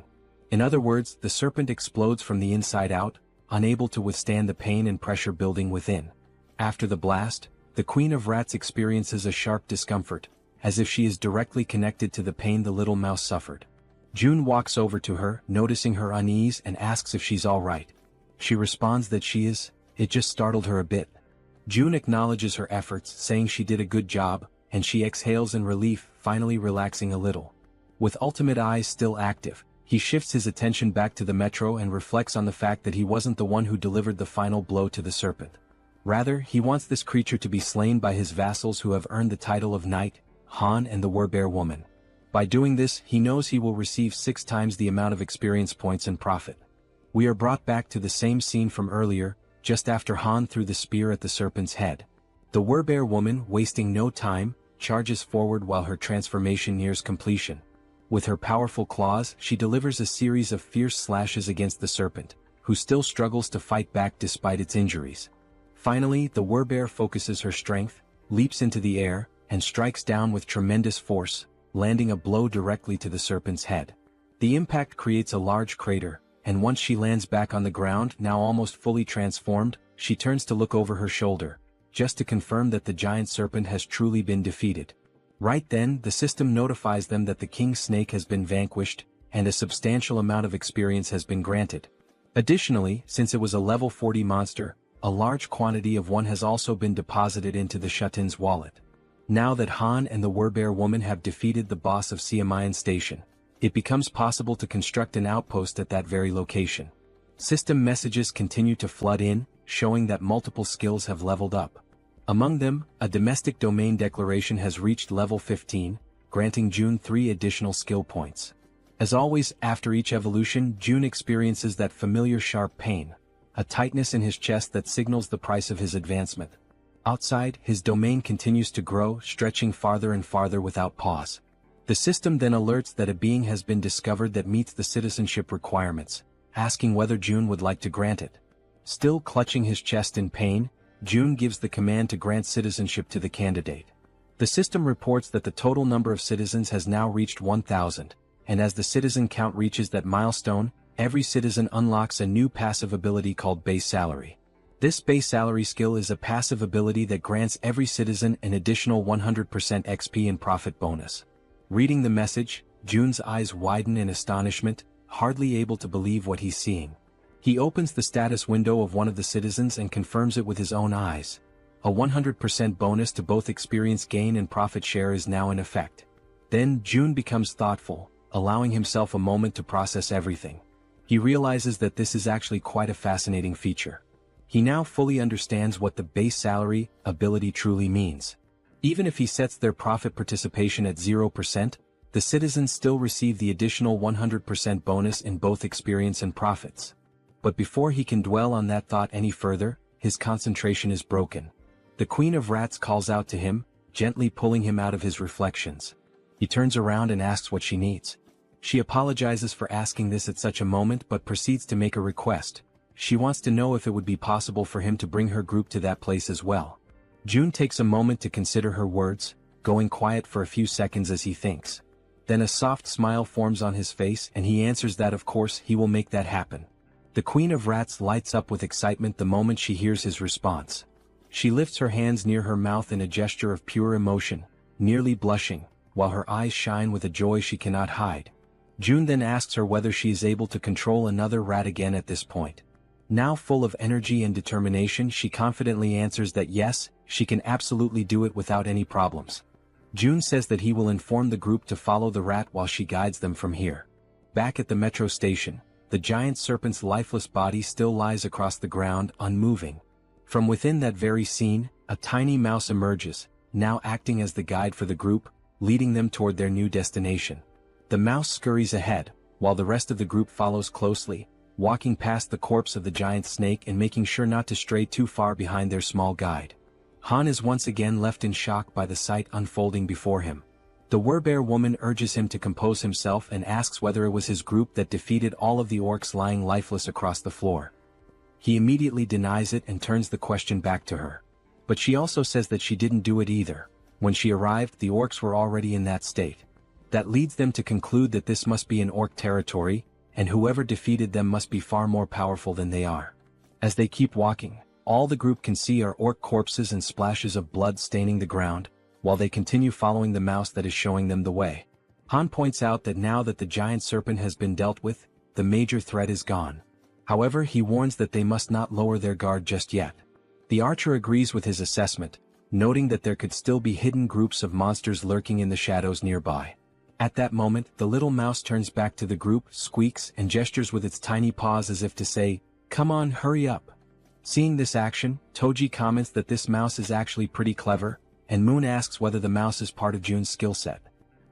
Speaker 1: In other words, the serpent explodes from the inside out, unable to withstand the pain and pressure building within. After the blast, the Queen of Rats experiences a sharp discomfort, as if she is directly connected to the pain the little mouse suffered. June walks over to her, noticing her unease, and asks if she's all right. She responds that she is. It just startled her a bit. June acknowledges her efforts, saying she did a good job, and she exhales in relief, finally relaxing a little. With Ultimate Eyes still active, he shifts his attention back to the metro and reflects on the fact that he wasn't the one who delivered the final blow to the serpent. Rather, he wants this creature to be slain by his vassals who have earned the title of Knight, Han and the Werbear Woman. By doing this, he knows he will receive 6 times the amount of experience points and profit. We are brought back to the same scene from earlier, just after Han threw the spear at the serpent's head. The Werbear Woman, wasting no time, charges forward while her transformation nears completion. With her powerful claws, she delivers a series of fierce slashes against the serpent, who still struggles to fight back despite its injuries. Finally, the Werbear focuses her strength, leaps into the air, and strikes down with tremendous force, landing a blow directly to the serpent's head. The impact creates a large crater, and once she lands back on the ground, now almost fully transformed, she turns to look over her shoulder, just to confirm that the giant serpent has truly been defeated. Right then, the system notifies them that the king snake has been vanquished, and a substantial amount of experience has been granted. Additionally, since it was a level 40 monster, a large quantity of one has also been deposited into the Shutin's wallet. Now that Han and the Werbear Woman have defeated the boss of Siamayan Station, it becomes possible to construct an outpost at that very location. System messages continue to flood in, showing that multiple skills have leveled up. Among them, a domestic domain declaration has reached level 15, granting June 3 additional skill points. As always, after each evolution, June experiences that familiar sharp pain, a tightness in his chest that signals the price of his advancement. Outside, his domain continues to grow, stretching farther and farther without pause. The system then alerts that a being has been discovered that meets the citizenship requirements, asking whether June would like to grant it. Still clutching his chest in pain, June gives the command to grant citizenship to the candidate. The system reports that the total number of citizens has now reached 1,000, and as the citizen count reaches that milestone, every citizen unlocks a new passive ability called Base Salary. This Base Salary skill is a passive ability that grants every citizen an additional 100% XP and profit bonus. Reading the message, June's eyes widen in astonishment, hardly able to believe what he's seeing. He opens the status window of one of the citizens and confirms it with his own eyes. A 100% bonus to both experience gain and profit share is now in effect. Then June becomes thoughtful, allowing himself a moment to process everything. He realizes that this is actually quite a fascinating feature. He now fully understands what the Base Salary ability truly means. Even if he sets their profit participation at 0%, the citizens still receive the additional 100% bonus in both experience and profits. But before he can dwell on that thought any further, his concentration is broken. The Queen of Rats calls out to him, gently pulling him out of his reflections. He turns around and asks what she needs. She apologizes for asking this at such a moment but proceeds to make a request. She wants to know if it would be possible for him to bring her group to that place as well. June takes a moment to consider her words, going quiet for a few seconds as he thinks. Then a soft smile forms on his face and he answers that of course he will make that happen. The Queen of Rats lights up with excitement the moment she hears his response. She lifts her hands near her mouth in a gesture of pure emotion, nearly blushing, while her eyes shine with a joy she cannot hide. June then asks her whether she is able to control another rat again at this point. Now full of energy and determination, she confidently answers that yes, she can absolutely do it without any problems. June says that he will inform the group to follow the rat while she guides them from here. Back at the metro station, the giant serpent's lifeless body still lies across the ground, unmoving. From within that very scene, a tiny mouse emerges, now acting as the guide for the group, leading them toward their new destination. The mouse scurries ahead, while the rest of the group follows closely, walking past the corpse of the giant snake and making sure not to stray too far behind their small guide. Han is once again left in shock by the sight unfolding before him. The Werbear Woman urges him to compose himself and asks whether it was his group that defeated all of the orcs lying lifeless across the floor. He immediately denies it and turns the question back to her. But she also says that she didn't do it either. When she arrived, the orcs were already in that state. That leads them to conclude that this must be an orc territory, and whoever defeated them must be far more powerful than they are. As they keep walking, all the group can see are orc corpses and splashes of blood staining the ground, while they continue following the mouse that is showing them the way. Han points out that now that the giant serpent has been dealt with, the major threat is gone. However, he warns that they must not lower their guard just yet. The archer agrees with his assessment, noting that there could still be hidden groups of monsters lurking in the shadows nearby. At that moment, the little mouse turns back to the group, squeaks, and gestures with its tiny paws as if to say, "Come on, hurry up." Seeing this action, Toji comments that this mouse is actually pretty clever, and Moon asks whether the mouse is part of Jun's skill set.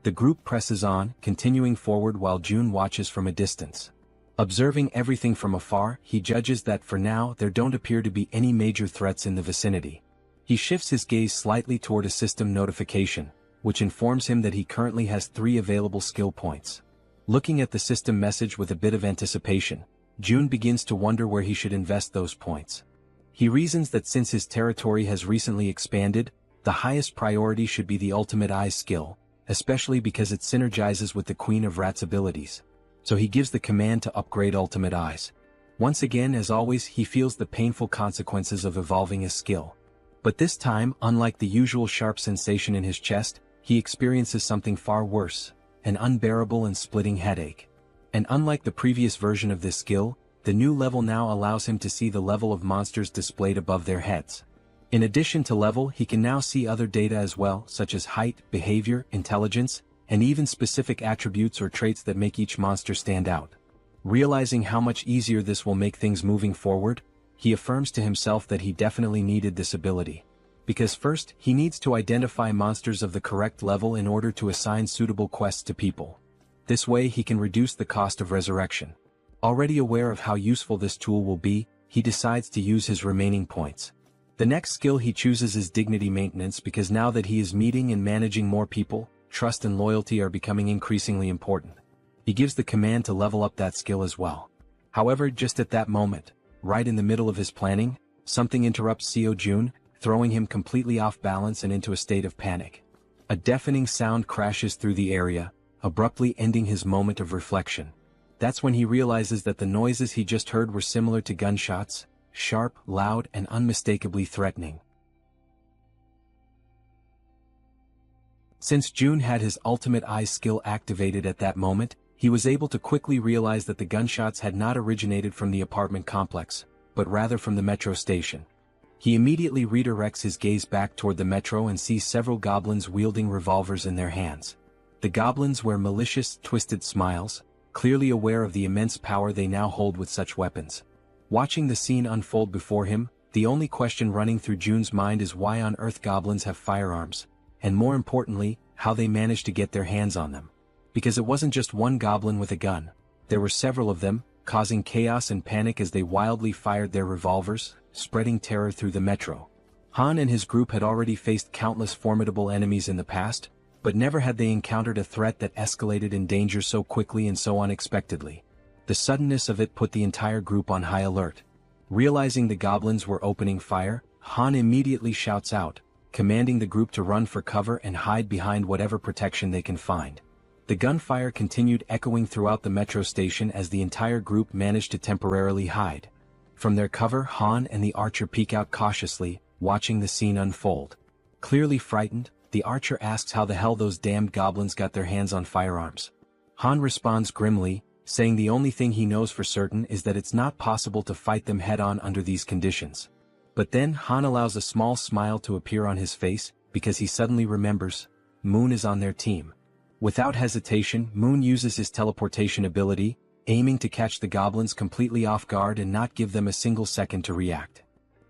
Speaker 1: The group presses on, continuing forward while Jun watches from a distance. Observing everything from afar, he judges that for now there don't appear to be any major threats in the vicinity. He shifts his gaze slightly toward a system notification, which informs him that he currently has 3 available skill points. Looking at the system message with a bit of anticipation, Jun begins to wonder where he should invest those points. He reasons that since his territory has recently expanded, the highest priority should be the Ultimate Eyes skill, especially because it synergizes with the Queen of Rats' abilities. So he gives the command to upgrade Ultimate Eyes. Once again, as always, he feels the painful consequences of evolving his skill. But this time, unlike the usual sharp sensation in his chest, he experiences something far worse, an unbearable and splitting headache. And unlike the previous version of this skill, the new level now allows him to see the level of monsters displayed above their heads. In addition to level, he can now see other data as well, such as height, behavior, intelligence, and even specific attributes or traits that make each monster stand out. Realizing how much easier this will make things moving forward, he affirms to himself that he definitely needed this ability. Because first, he needs to identify monsters of the correct level in order to assign suitable quests to people. This way he can reduce the cost of resurrection. Already aware of how useful this tool will be, he decides to use his remaining points. The next skill he chooses is Dignity Maintenance because now that he is meeting and managing more people, trust and loyalty are becoming increasingly important. He gives the command to level up that skill as well. However, just at that moment, right in the middle of his planning, something interrupts Seo Jun, throwing him completely off balance and into a state of panic. A deafening sound crashes through the area, abruptly ending his moment of reflection. That's when he realizes that the noises he just heard were similar to gunshots, sharp, loud, and unmistakably threatening. Since Jun had his Ultimate Eyes skill activated at that moment, he was able to quickly realize that the gunshots had not originated from the apartment complex, but rather from the metro station. He immediately redirects his gaze back toward the metro and sees several goblins wielding revolvers in their hands. The goblins wear malicious, twisted smiles, clearly aware of the immense power they now hold with such weapons. Watching the scene unfold before him, the only question running through Jun's mind is why on earth goblins have firearms, and more importantly, how they managed to get their hands on them. Because it wasn't just one goblin with a gun. There were several of them, causing chaos and panic as they wildly fired their revolvers, spreading terror through the metro. Han and his group had already faced countless formidable enemies in the past, but never had they encountered a threat that escalated in danger so quickly and so unexpectedly. The suddenness of it put the entire group on high alert. Realizing the goblins were opening fire, Han immediately shouts out, commanding the group to run for cover and hide behind whatever protection they can find. The gunfire continued echoing throughout the metro station as the entire group managed to temporarily hide. From their cover, Han and the archer peek out cautiously, watching the scene unfold. Clearly frightened, the archer asks how the hell those damned goblins got their hands on firearms. Han responds grimly, saying the only thing he knows for certain is that it's not possible to fight them head-on under these conditions. But then Han allows a small smile to appear on his face, because he suddenly remembers, Moon is on their team. Without hesitation, Moon uses his teleportation ability, aiming to catch the goblins completely off guard and not give them a single second to react.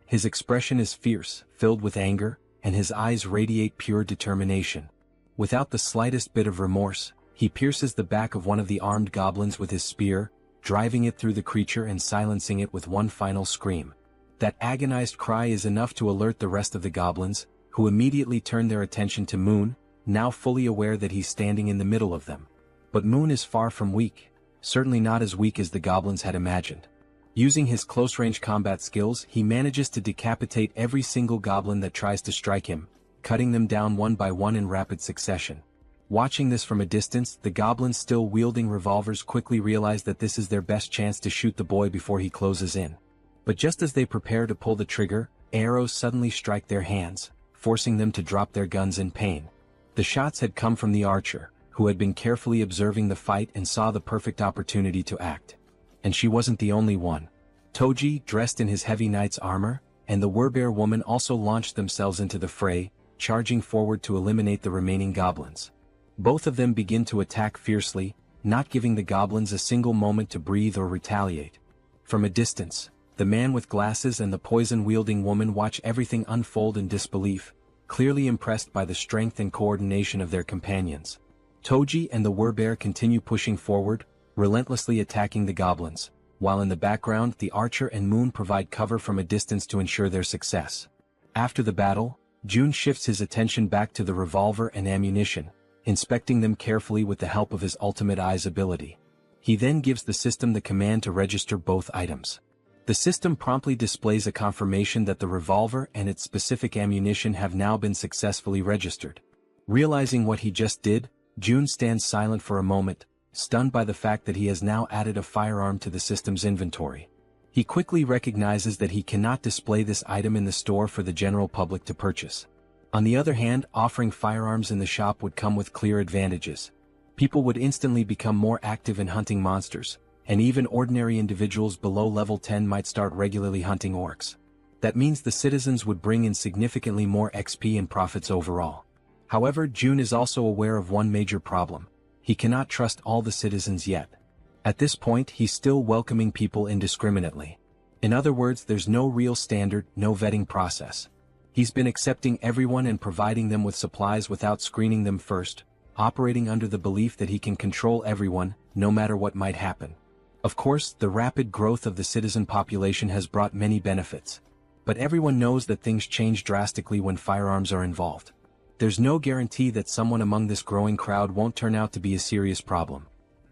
Speaker 1: His expression is fierce, filled with anger, and his eyes radiate pure determination. Without the slightest bit of remorse, he pierces the back of one of the armed goblins with his spear, driving it through the creature and silencing it with one final scream. That agonized cry is enough to alert the rest of the goblins, who immediately turn their attention to Moon, now fully aware that he's standing in the middle of them. But Moon is far from weak, certainly not as weak as the goblins had imagined. Using his close-range combat skills, he manages to decapitate every single goblin that tries to strike him, cutting them down one by one in rapid succession. Watching this from a distance, the goblins still wielding revolvers quickly realize that this is their best chance to shoot the boy before he closes in. But just as they prepare to pull the trigger, arrows suddenly strike their hands, forcing them to drop their guns in pain. The shots had come from the archer, who had been carefully observing the fight and saw the perfect opportunity to act. And she wasn't the only one. Toji, dressed in his heavy knight's armor, and the Werbear woman also launched themselves into the fray, charging forward to eliminate the remaining goblins. Both of them begin to attack fiercely, not giving the goblins a single moment to breathe or retaliate. From a distance, the man with glasses and the poison-wielding woman watch everything unfold in disbelief, clearly impressed by the strength and coordination of their companions. Toji and the Werbear continue pushing forward, relentlessly attacking the goblins, while in the background the archer and Moon provide cover from a distance to ensure their success. After the battle, Jun shifts his attention back to the revolver and ammunition, inspecting them carefully with the help of his ultimate eyes ability. He then gives the system the command to register both items. The system promptly displays a confirmation that the revolver and its specific ammunition have now been successfully registered. Realizing what he just did, Jun stands silent for a moment, stunned by the fact that he has now added a firearm to the system's inventory. He quickly recognizes that he cannot display this item in the store for the general public to purchase. On the other hand, offering firearms in the shop would come with clear advantages. People would instantly become more active in hunting monsters, and even ordinary individuals below level 10 might start regularly hunting orcs. That means the citizens would bring in significantly more XP and profits overall. However, Jun is also aware of one major problem. He cannot trust all the citizens yet. At this point, he's still welcoming people indiscriminately. In other words, there's no real standard, no vetting process. He's been accepting everyone and providing them with supplies without screening them first, operating under the belief that he can control everyone, no matter what might happen. Of course, the rapid growth of the citizen population has brought many benefits. But everyone knows that things change drastically when firearms are involved. There's no guarantee that someone among this growing crowd won't turn out to be a serious problem.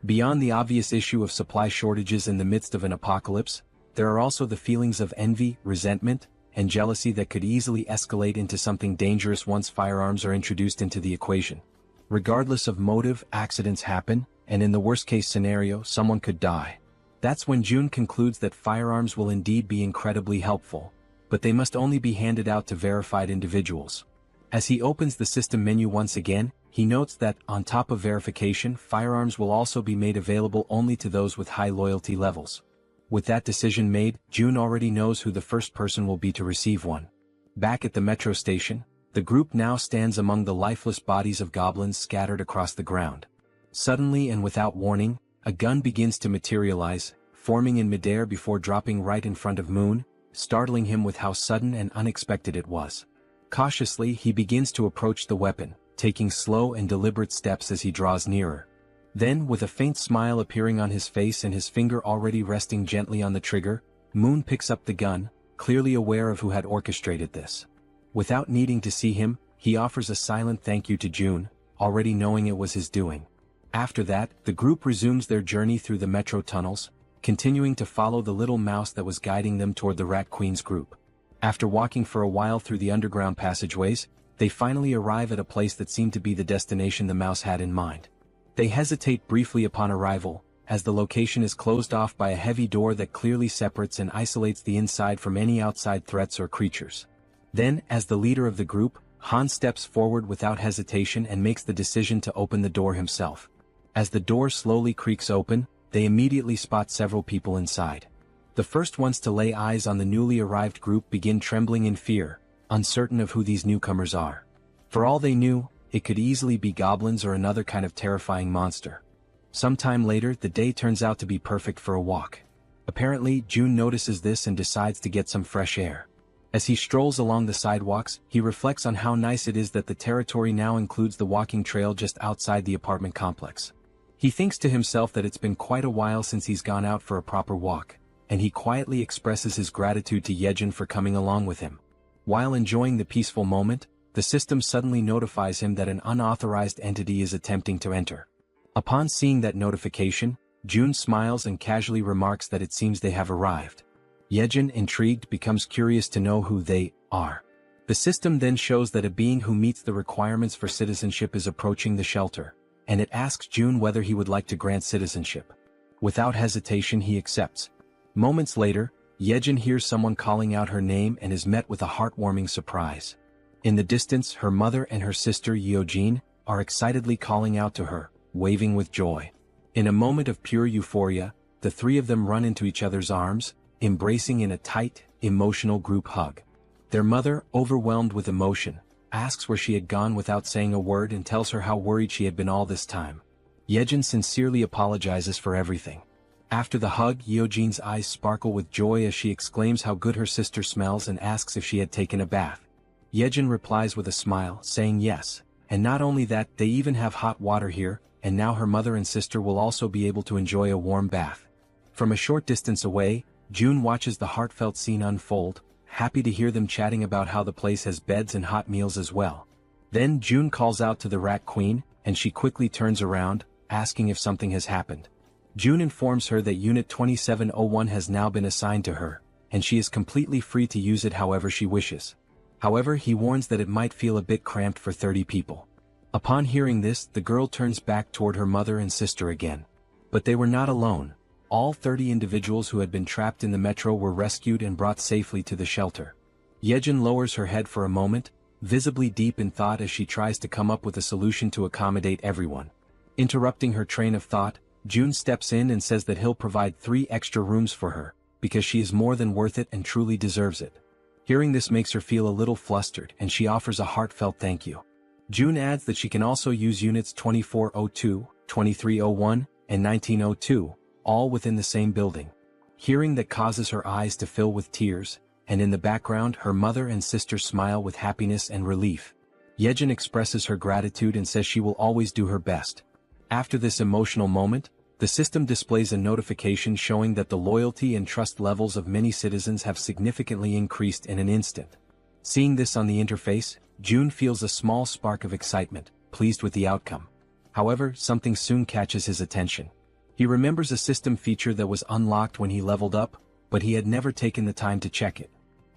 Speaker 1: Beyond the obvious issue of supply shortages in the midst of an apocalypse, there are also the feelings of envy, resentment, and jealousy that could easily escalate into something dangerous once firearms are introduced into the equation. Regardless of motive, accidents happen, and in the worst-case scenario, someone could die. That's when Jun concludes that firearms will indeed be incredibly helpful, but they must only be handed out to verified individuals. As he opens the system menu once again, he notes that, on top of verification, firearms will also be made available only to those with high loyalty levels. With that decision made, Jun already knows who the first person will be to receive one. Back at the metro station, the group now stands among the lifeless bodies of goblins scattered across the ground. Suddenly and without warning, a gun begins to materialize, forming in midair before dropping right in front of Moon, startling him with how sudden and unexpected it was. Cautiously, he begins to approach the weapon, taking slow and deliberate steps as he draws nearer. Then, with a faint smile appearing on his face and his finger already resting gently on the trigger, Moon picks up the gun, clearly aware of who had orchestrated this. Without needing to see him, he offers a silent thank you to Jun, already knowing it was his doing. After that, the group resumes their journey through the metro tunnels, continuing to follow the little mouse that was guiding them toward the Rat Queen's group. After walking for a while through the underground passageways, they finally arrive at a place that seemed to be the destination the mouse had in mind. They hesitate briefly upon arrival, as the location is closed off by a heavy door that clearly separates and isolates the inside from any outside threats or creatures. Then, as the leader of the group, Han steps forward without hesitation and makes the decision to open the door himself. As the door slowly creaks open, they immediately spot several people inside. The first ones to lay eyes on the newly arrived group begin trembling in fear, uncertain of who these newcomers are. For all they knew, it could easily be goblins or another kind of terrifying monster. Sometime later, the day turns out to be perfect for a walk. Apparently, Jun notices this and decides to get some fresh air. As he strolls along the sidewalks, he reflects on how nice it is that the territory now includes the walking trail just outside the apartment complex. He thinks to himself that it's been quite a while since he's gone out for a proper walk, and he quietly expresses his gratitude to Jaehyeon for coming along with him. While enjoying the peaceful moment, the system suddenly notifies him that an unauthorized entity is attempting to enter. Upon seeing that notification, Jun smiles and casually remarks that it seems they have arrived. Jaehyeon, intrigued, becomes curious to know who they are. The system then shows that a being who meets the requirements for citizenship is approaching the shelter, and it asks June whether he would like to grant citizenship. Without hesitation he accepts. Moments later, Jaehyeon hears someone calling out her name and is met with a heartwarming surprise. In the distance, her mother and her sister Yeojin are excitedly calling out to her, waving with joy. In a moment of pure euphoria, the three of them run into each other's arms, embracing in a tight, emotional group hug. Their mother, overwhelmed with emotion, asks where she had gone without saying a word and tells her how worried she had been all this time. Jaehyeon sincerely apologizes for everything. After the hug, Yeojin's eyes sparkle with joy as she exclaims how good her sister smells and asks if she had taken a bath. Jaehyeon replies with a smile, saying yes, and not only that, they even have hot water here, and now her mother and sister will also be able to enjoy a warm bath. From a short distance away, June watches the heartfelt scene unfold, happy to hear them chatting about how the place has beds and hot meals as well. Then June calls out to the Rat Queen, and she quickly turns around, asking if something has happened. June informs her that Unit 2701 has now been assigned to her, and she is completely free to use it however she wishes. However, he warns that it might feel a bit cramped for 30 people. Upon hearing this, the girl turns back toward her mother and sister again. But they were not alone. All 30 individuals who had been trapped in the metro were rescued and brought safely to the shelter. Jaehyeon lowers her head for a moment, visibly deep in thought as she tries to come up with a solution to accommodate everyone. Interrupting her train of thought, June steps in and says that he'll provide 3 extra rooms for her, because she is more than worth it and truly deserves it. Hearing this makes her feel a little flustered and she offers a heartfelt thank you. June adds that she can also use units 2402, 2301, and 1902, all within the same building. Hearing that causes her eyes to fill with tears, and in the background her mother and sister smile with happiness and relief. Jaehyeon expresses her gratitude and says she will always do her best. After this emotional moment, the system displays a notification showing that the loyalty and trust levels of many citizens have significantly increased in an instant. Seeing this on the interface, June feels a small spark of excitement, pleased with the outcome. However, something soon catches his attention. He remembers a system feature that was unlocked when he leveled up, but he had never taken the time to check it.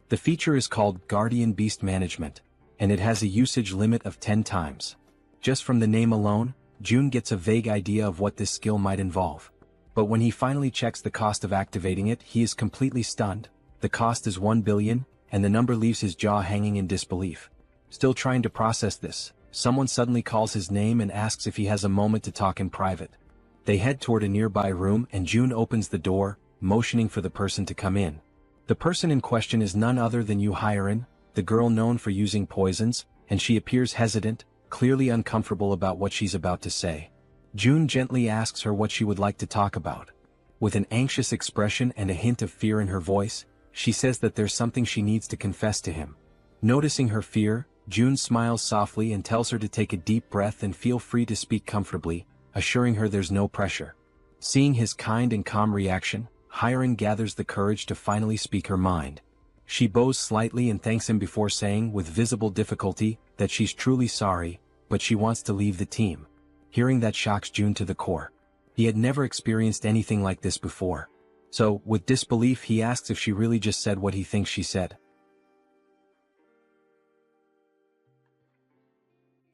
Speaker 1: The feature is called Guardian Beast Management, and it has a usage limit of 10 times. Just from the name alone, June gets a vague idea of what this skill might involve. But when he finally checks the cost of activating it, he is completely stunned. The cost is 1 billion, and the number leaves his jaw hanging in disbelief. Still trying to process this, someone suddenly calls his name and asks if he has a moment to talk in private. They head toward a nearby room and June opens the door, motioning for the person to come in. The person in question is none other than Jaehyeon, the girl known for using poisons, and she appears hesitant, clearly uncomfortable about what she's about to say. June gently asks her what she would like to talk about. With an anxious expression and a hint of fear in her voice, she says that there's something she needs to confess to him. Noticing her fear, June smiles softly and tells her to take a deep breath and feel free to speak comfortably, assuring her there's no pressure. Seeing his kind and calm reaction, Jaehyeon gathers the courage to finally speak her mind. She bows slightly and thanks him before saying, with visible difficulty, that she's truly sorry, but she wants to leave the team. Hearing that shocks June to the core. He had never experienced anything like this before. So, with disbelief, he asks if she really just said what he thinks she said.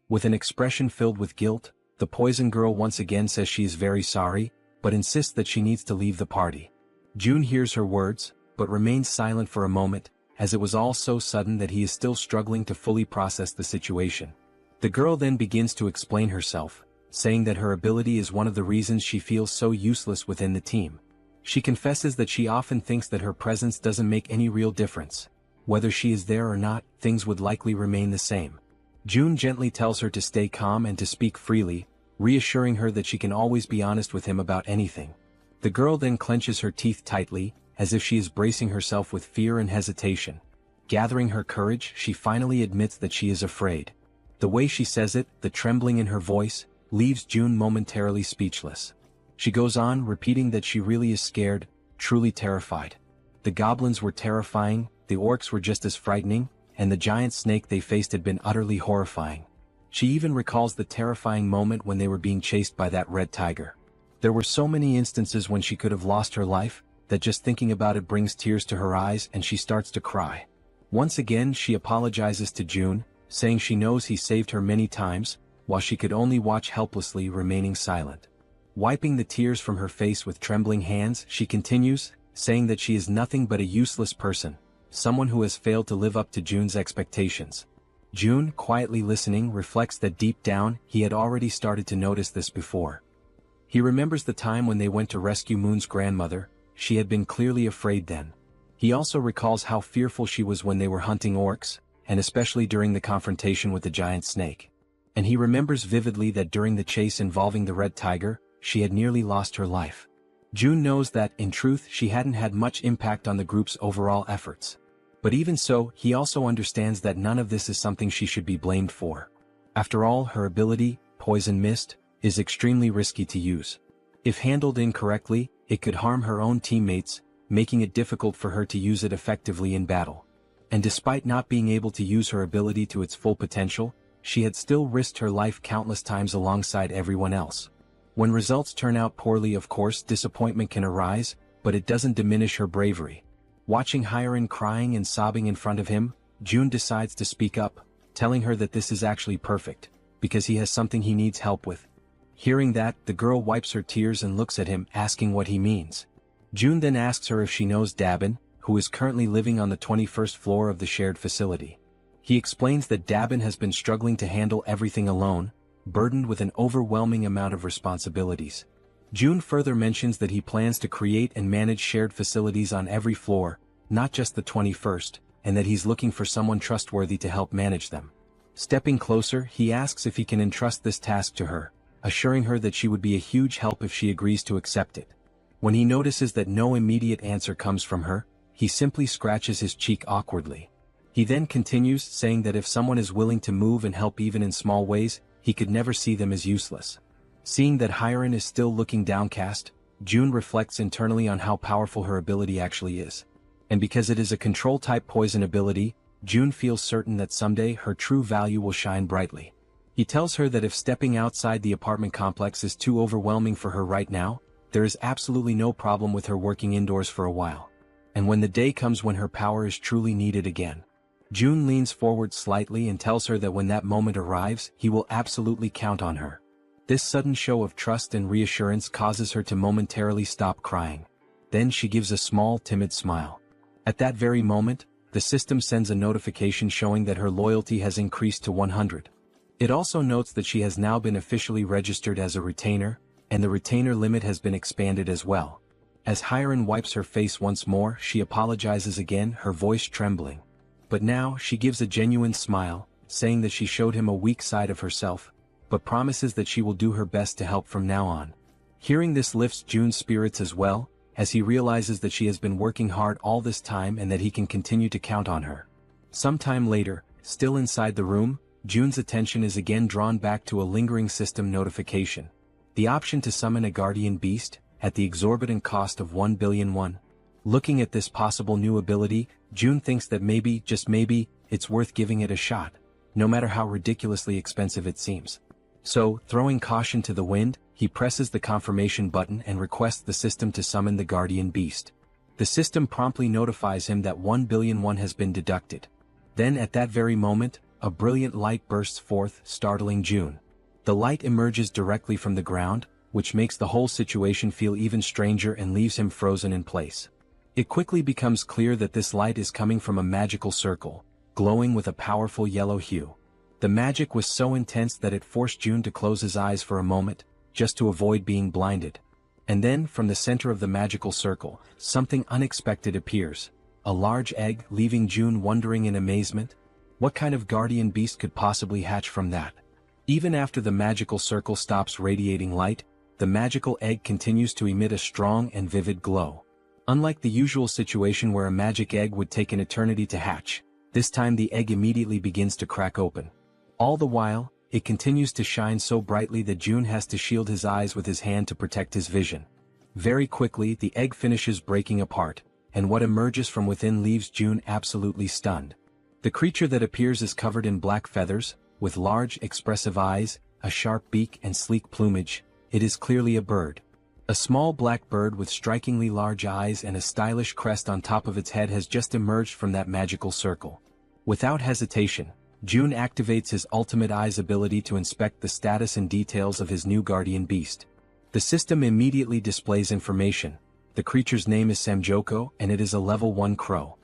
Speaker 1: With an expression filled with guilt, the poison girl once again says she is very sorry, but insists that she needs to leave the party. June hears her words, but remains silent for a moment, as it was all so sudden that he is still struggling to fully process the situation. The girl then begins to explain herself, saying that her ability is one of the reasons she feels so useless within the team. She confesses that she often thinks that her presence doesn't make any real difference. Whether she is there or not, things would likely remain the same. June gently tells her to stay calm and to speak freely, reassuring her that she can always be honest with him about anything. The girl then clenches her teeth tightly, as if she is bracing herself with fear and hesitation. Gathering her courage, she finally admits that she is afraid. The way she says it, the trembling in her voice, leaves June momentarily speechless. She goes on, repeating that she really is scared, truly terrified. The goblins were terrifying, the orcs were just as frightening, and the giant snake they faced had been utterly horrifying. She even recalls the terrifying moment when they were being chased by that red tiger. There were so many instances when she could have lost her life, that just thinking about it brings tears to her eyes and she starts to cry. Once again she apologizes to June, saying she knows he saved her many times, while she could only watch helplessly, remaining silent. Wiping the tears from her face with trembling hands, she continues, saying that she is nothing but a useless person, someone who has failed to live up to June's expectations. June, quietly listening, reflects that deep down he had already started to notice this before. He remembers the time when they went to rescue Moon's grandmother. She had been clearly afraid then. He also recalls how fearful she was when they were hunting orcs, and especially during the confrontation with the giant snake. And he remembers vividly that during the chase involving the red tiger, she had nearly lost her life. June knows that, in truth, she hadn't had much impact on the group's overall efforts. But even so, he also understands that none of this is something she should be blamed for. After all, her ability, Poison Mist, is extremely risky to use. If handled incorrectly, it could harm her own teammates, making it difficult for her to use it effectively in battle. And despite not being able to use her ability to its full potential, she had still risked her life countless times alongside everyone else. When results turn out poorly, of course, disappointment can arise, but it doesn't diminish her bravery. Watching Hyeon crying and sobbing in front of him, June decides to speak up, telling her that this is actually perfect, because he has something he needs help with. Hearing that, the girl wipes her tears and looks at him, asking what he means. June then asks her if she knows Dabin, who is currently living on the 21st floor of the shared facility. He explains that Dabin has been struggling to handle everything alone, burdened with an overwhelming amount of responsibilities. June further mentions that he plans to create and manage shared facilities on every floor, not just the 21st, and that he's looking for someone trustworthy to help manage them. Stepping closer, he asks if he can entrust this task to her, assuring her that she would be a huge help if she agrees to accept it. When he notices that no immediate answer comes from her, he simply scratches his cheek awkwardly. He then continues, saying that if someone is willing to move and help even in small ways, he could never see them as useless. Seeing that Hyeon is still looking downcast, June reflects internally on how powerful her ability actually is. And because it is a control-type poison ability, June feels certain that someday her true value will shine brightly. He tells her that if stepping outside the apartment complex is too overwhelming for her right now, there is absolutely no problem with her working indoors for a while. And when the day comes when her power is truly needed again, June leans forward slightly and tells her that when that moment arrives, he will absolutely count on her. This sudden show of trust and reassurance causes her to momentarily stop crying. Then she gives a small, timid smile. At that very moment, the system sends a notification showing that her loyalty has increased to 100. It also notes that she has now been officially registered as a retainer, and the retainer limit has been expanded as well. As Hyeon wipes her face once more, she apologizes again, her voice trembling. But now she gives a genuine smile, saying that she showed him a weak side of herself, but promises that she will do her best to help from now on. Hearing this lifts June's spirits as well, as he realizes that she has been working hard all this time and that he can continue to count on her. Sometime later, still inside the room, June's attention is again drawn back to a lingering system notification. The option to summon a guardian beast, at the exorbitant cost of 1 billion won. Looking at this possible new ability, June thinks that maybe, just maybe, it's worth giving it a shot, no matter how ridiculously expensive it seems. So, throwing caution to the wind, he presses the confirmation button and requests the system to summon the guardian beast. The system promptly notifies him that 1 billion won has been deducted. Then at that very moment, a brilliant light bursts forth, startling June. The light emerges directly from the ground, which makes the whole situation feel even stranger and leaves him frozen in place. It quickly becomes clear that this light is coming from a magical circle, glowing with a powerful yellow hue. The magic was so intense that it forced June to close his eyes for a moment, just to avoid being blinded. And then, from the center of the magical circle, something unexpected appears. A large egg, leaving June wondering in amazement. What kind of guardian beast could possibly hatch from that? Even after the magical circle stops radiating light, the magical egg continues to emit a strong and vivid glow. Unlike the usual situation where a magic egg would take an eternity to hatch, this time the egg immediately begins to crack open. All the while, it continues to shine so brightly that June has to shield his eyes with his hand to protect his vision. Very quickly, the egg finishes breaking apart, and what emerges from within leaves June absolutely stunned. The creature that appears is covered in black feathers, with large, expressive eyes, a sharp beak and sleek plumage. It is clearly a bird. A small black bird with strikingly large eyes and a stylish crest on top of its head has just emerged from that magical circle. Without hesitation, June activates his ultimate eye's ability to inspect the status and details of his new guardian beast. The system immediately displays information. The creature's name is Samjoko and it is a level 1 crow.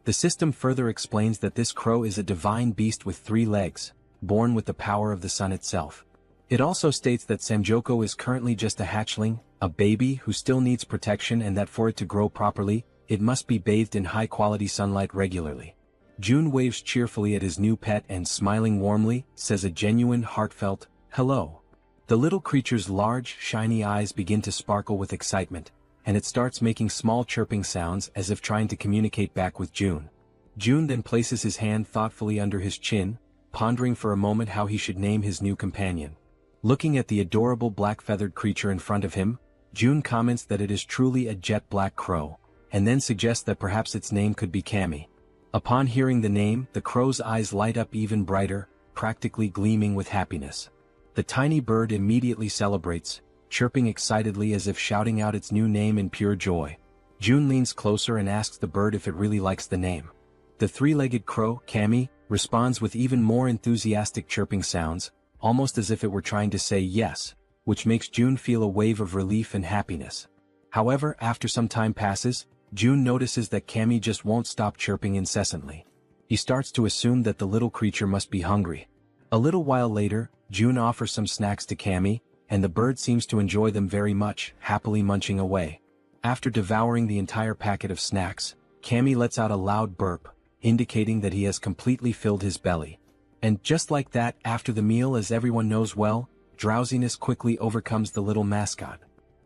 Speaker 1: The system further explains that this crow is a divine beast with 3 legs, born with the power of the sun itself. It also states that Samjoko is currently just a hatchling, a baby who still needs protection, and that for it to grow properly, it must be bathed in high-quality sunlight regularly. June waves cheerfully at his new pet and, smiling warmly, says a genuine, heartfelt, "Hello." The little creature's large, shiny eyes begin to sparkle with excitement, and it starts making small chirping sounds as if trying to communicate back with June. June then places his hand thoughtfully under his chin, pondering for a moment how he should name his new companion. Looking at the adorable black-feathered creature in front of him, June comments that it is truly a jet black crow, and then suggests that perhaps its name could be Cammy. Upon hearing the name, the crow's eyes light up even brighter, practically gleaming with happiness. The tiny bird immediately celebrates, chirping excitedly as if shouting out its new name in pure joy. June leans closer and asks the bird if it really likes the name. The 3-legged crow, Cammy, responds with even more enthusiastic chirping sounds, almost as if it were trying to say yes, which makes June feel a wave of relief and happiness. However, after some time passes, June notices that Cammy just won't stop chirping incessantly. He starts to assume that the little creature must be hungry. A little while later, June offers some snacks to Cammy, and the bird seems to enjoy them very much, happily munching away. After devouring the entire packet of snacks, Cammy lets out a loud burp, indicating that he has completely filled his belly. And just like that, after the meal, as everyone knows well, drowsiness quickly overcomes the little mascot.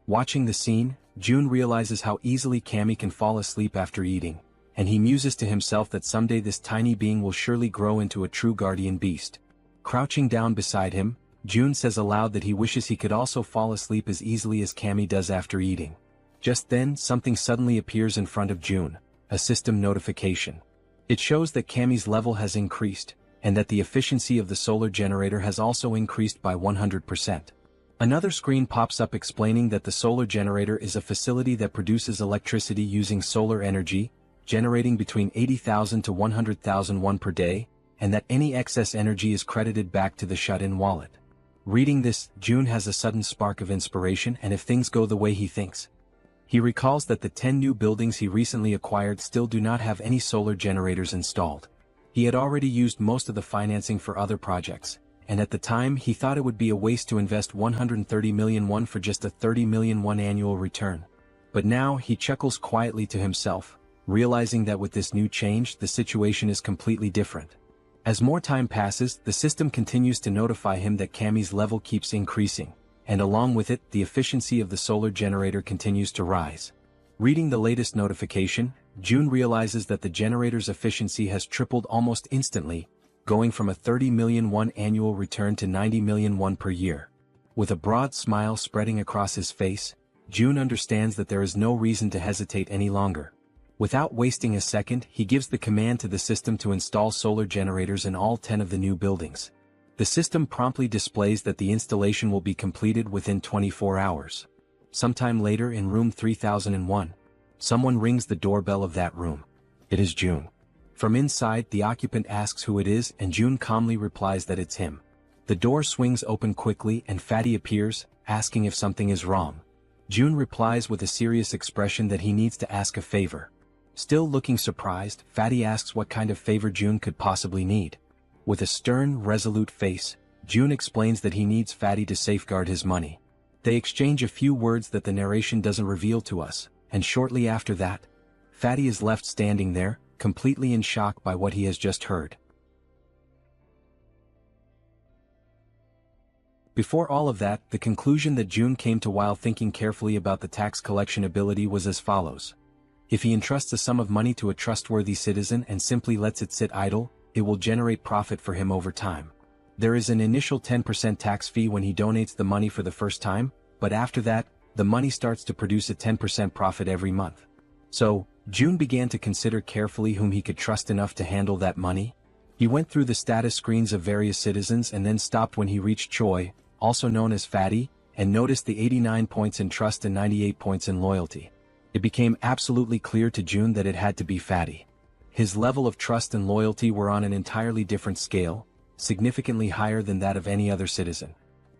Speaker 1: Watching the scene, June realizes how easily Cammy can fall asleep after eating, and he muses to himself that someday this tiny being will surely grow into a true guardian beast. Crouching down beside him, June says aloud that he wishes he could also fall asleep as easily as Cammy does after eating. Just then, something suddenly appears in front of June, a system notification. It shows that Cammy's level has increased, and that the efficiency of the solar generator has also increased by 100%. Another screen pops up explaining that the solar generator is a facility that produces electricity using solar energy, generating between 80,000 to 100,000 won per day, and that any excess energy is credited back to the shut-in wallet. Reading this, June has a sudden spark of inspiration, and if things go the way he thinks, he recalls that the 10 new buildings he recently acquired still do not have any solar generators installed. He had already used most of the financing for other projects, and at the time he thought it would be a waste to invest 130 million won for just a 30 million won annual return. But now he chuckles quietly to himself, realizing that with this new change the situation is completely different. As more time passes, the system continues to notify him that Cammy's level keeps increasing, and along with it, the efficiency of the solar generator continues to rise. Reading the latest notification, June realizes that the generator's efficiency has tripled almost instantly, going from a 30 million won annual return to 90 million won per year. With a broad smile spreading across his face, June understands that there is no reason to hesitate any longer. Without wasting a second, he gives the command to the system to install solar generators in all 10 of the new buildings. The system promptly displays that the installation will be completed within 24 hours. Sometime later in room 3001, someone rings the doorbell of that room. It is June. From inside, the occupant asks who it is, and June calmly replies that it's him. The door swings open quickly and Fatty appears, asking if something is wrong. June replies with a serious expression that he needs to ask a favor. Still looking surprised, Fatty asks what kind of favor June could possibly need. With a stern, resolute face, June explains that he needs Fatty to safeguard his money. They exchange a few words that the narration doesn't reveal to us, and shortly after that, Fatty is left standing there, completely in shock by what he has just heard. Before all of that, the conclusion that June came to while thinking carefully about the tax collection ability was as follows. If he entrusts a sum of money to a trustworthy citizen and simply lets it sit idle, it will generate profit for him over time. There is an initial 10% tax fee when he donates the money for the first time, but after that, the money starts to produce a 10% profit every month. So, June began to consider carefully whom he could trust enough to handle that money. He went through the status screens of various citizens and then stopped when he reached Choi, also known as Fatty, and noticed the 89 points in trust and 98 points in loyalty. It became absolutely clear to June that it had to be Fatty. His level of trust and loyalty were on an entirely different scale, significantly higher than that of any other citizen.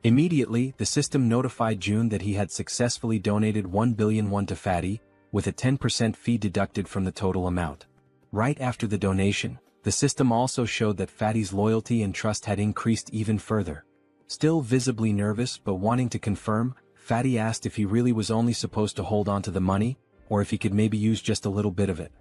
Speaker 1: Immediately, the system notified June that he had successfully donated 1 billion won to Fatty, with a 10% fee deducted from the total amount. Right after the donation, the system also showed that Fatty's loyalty and trust had increased even further. Still visibly nervous but wanting to confirm, Fatty asked if he really was only supposed to hold on to the money, or if he could maybe use just a little bit of it.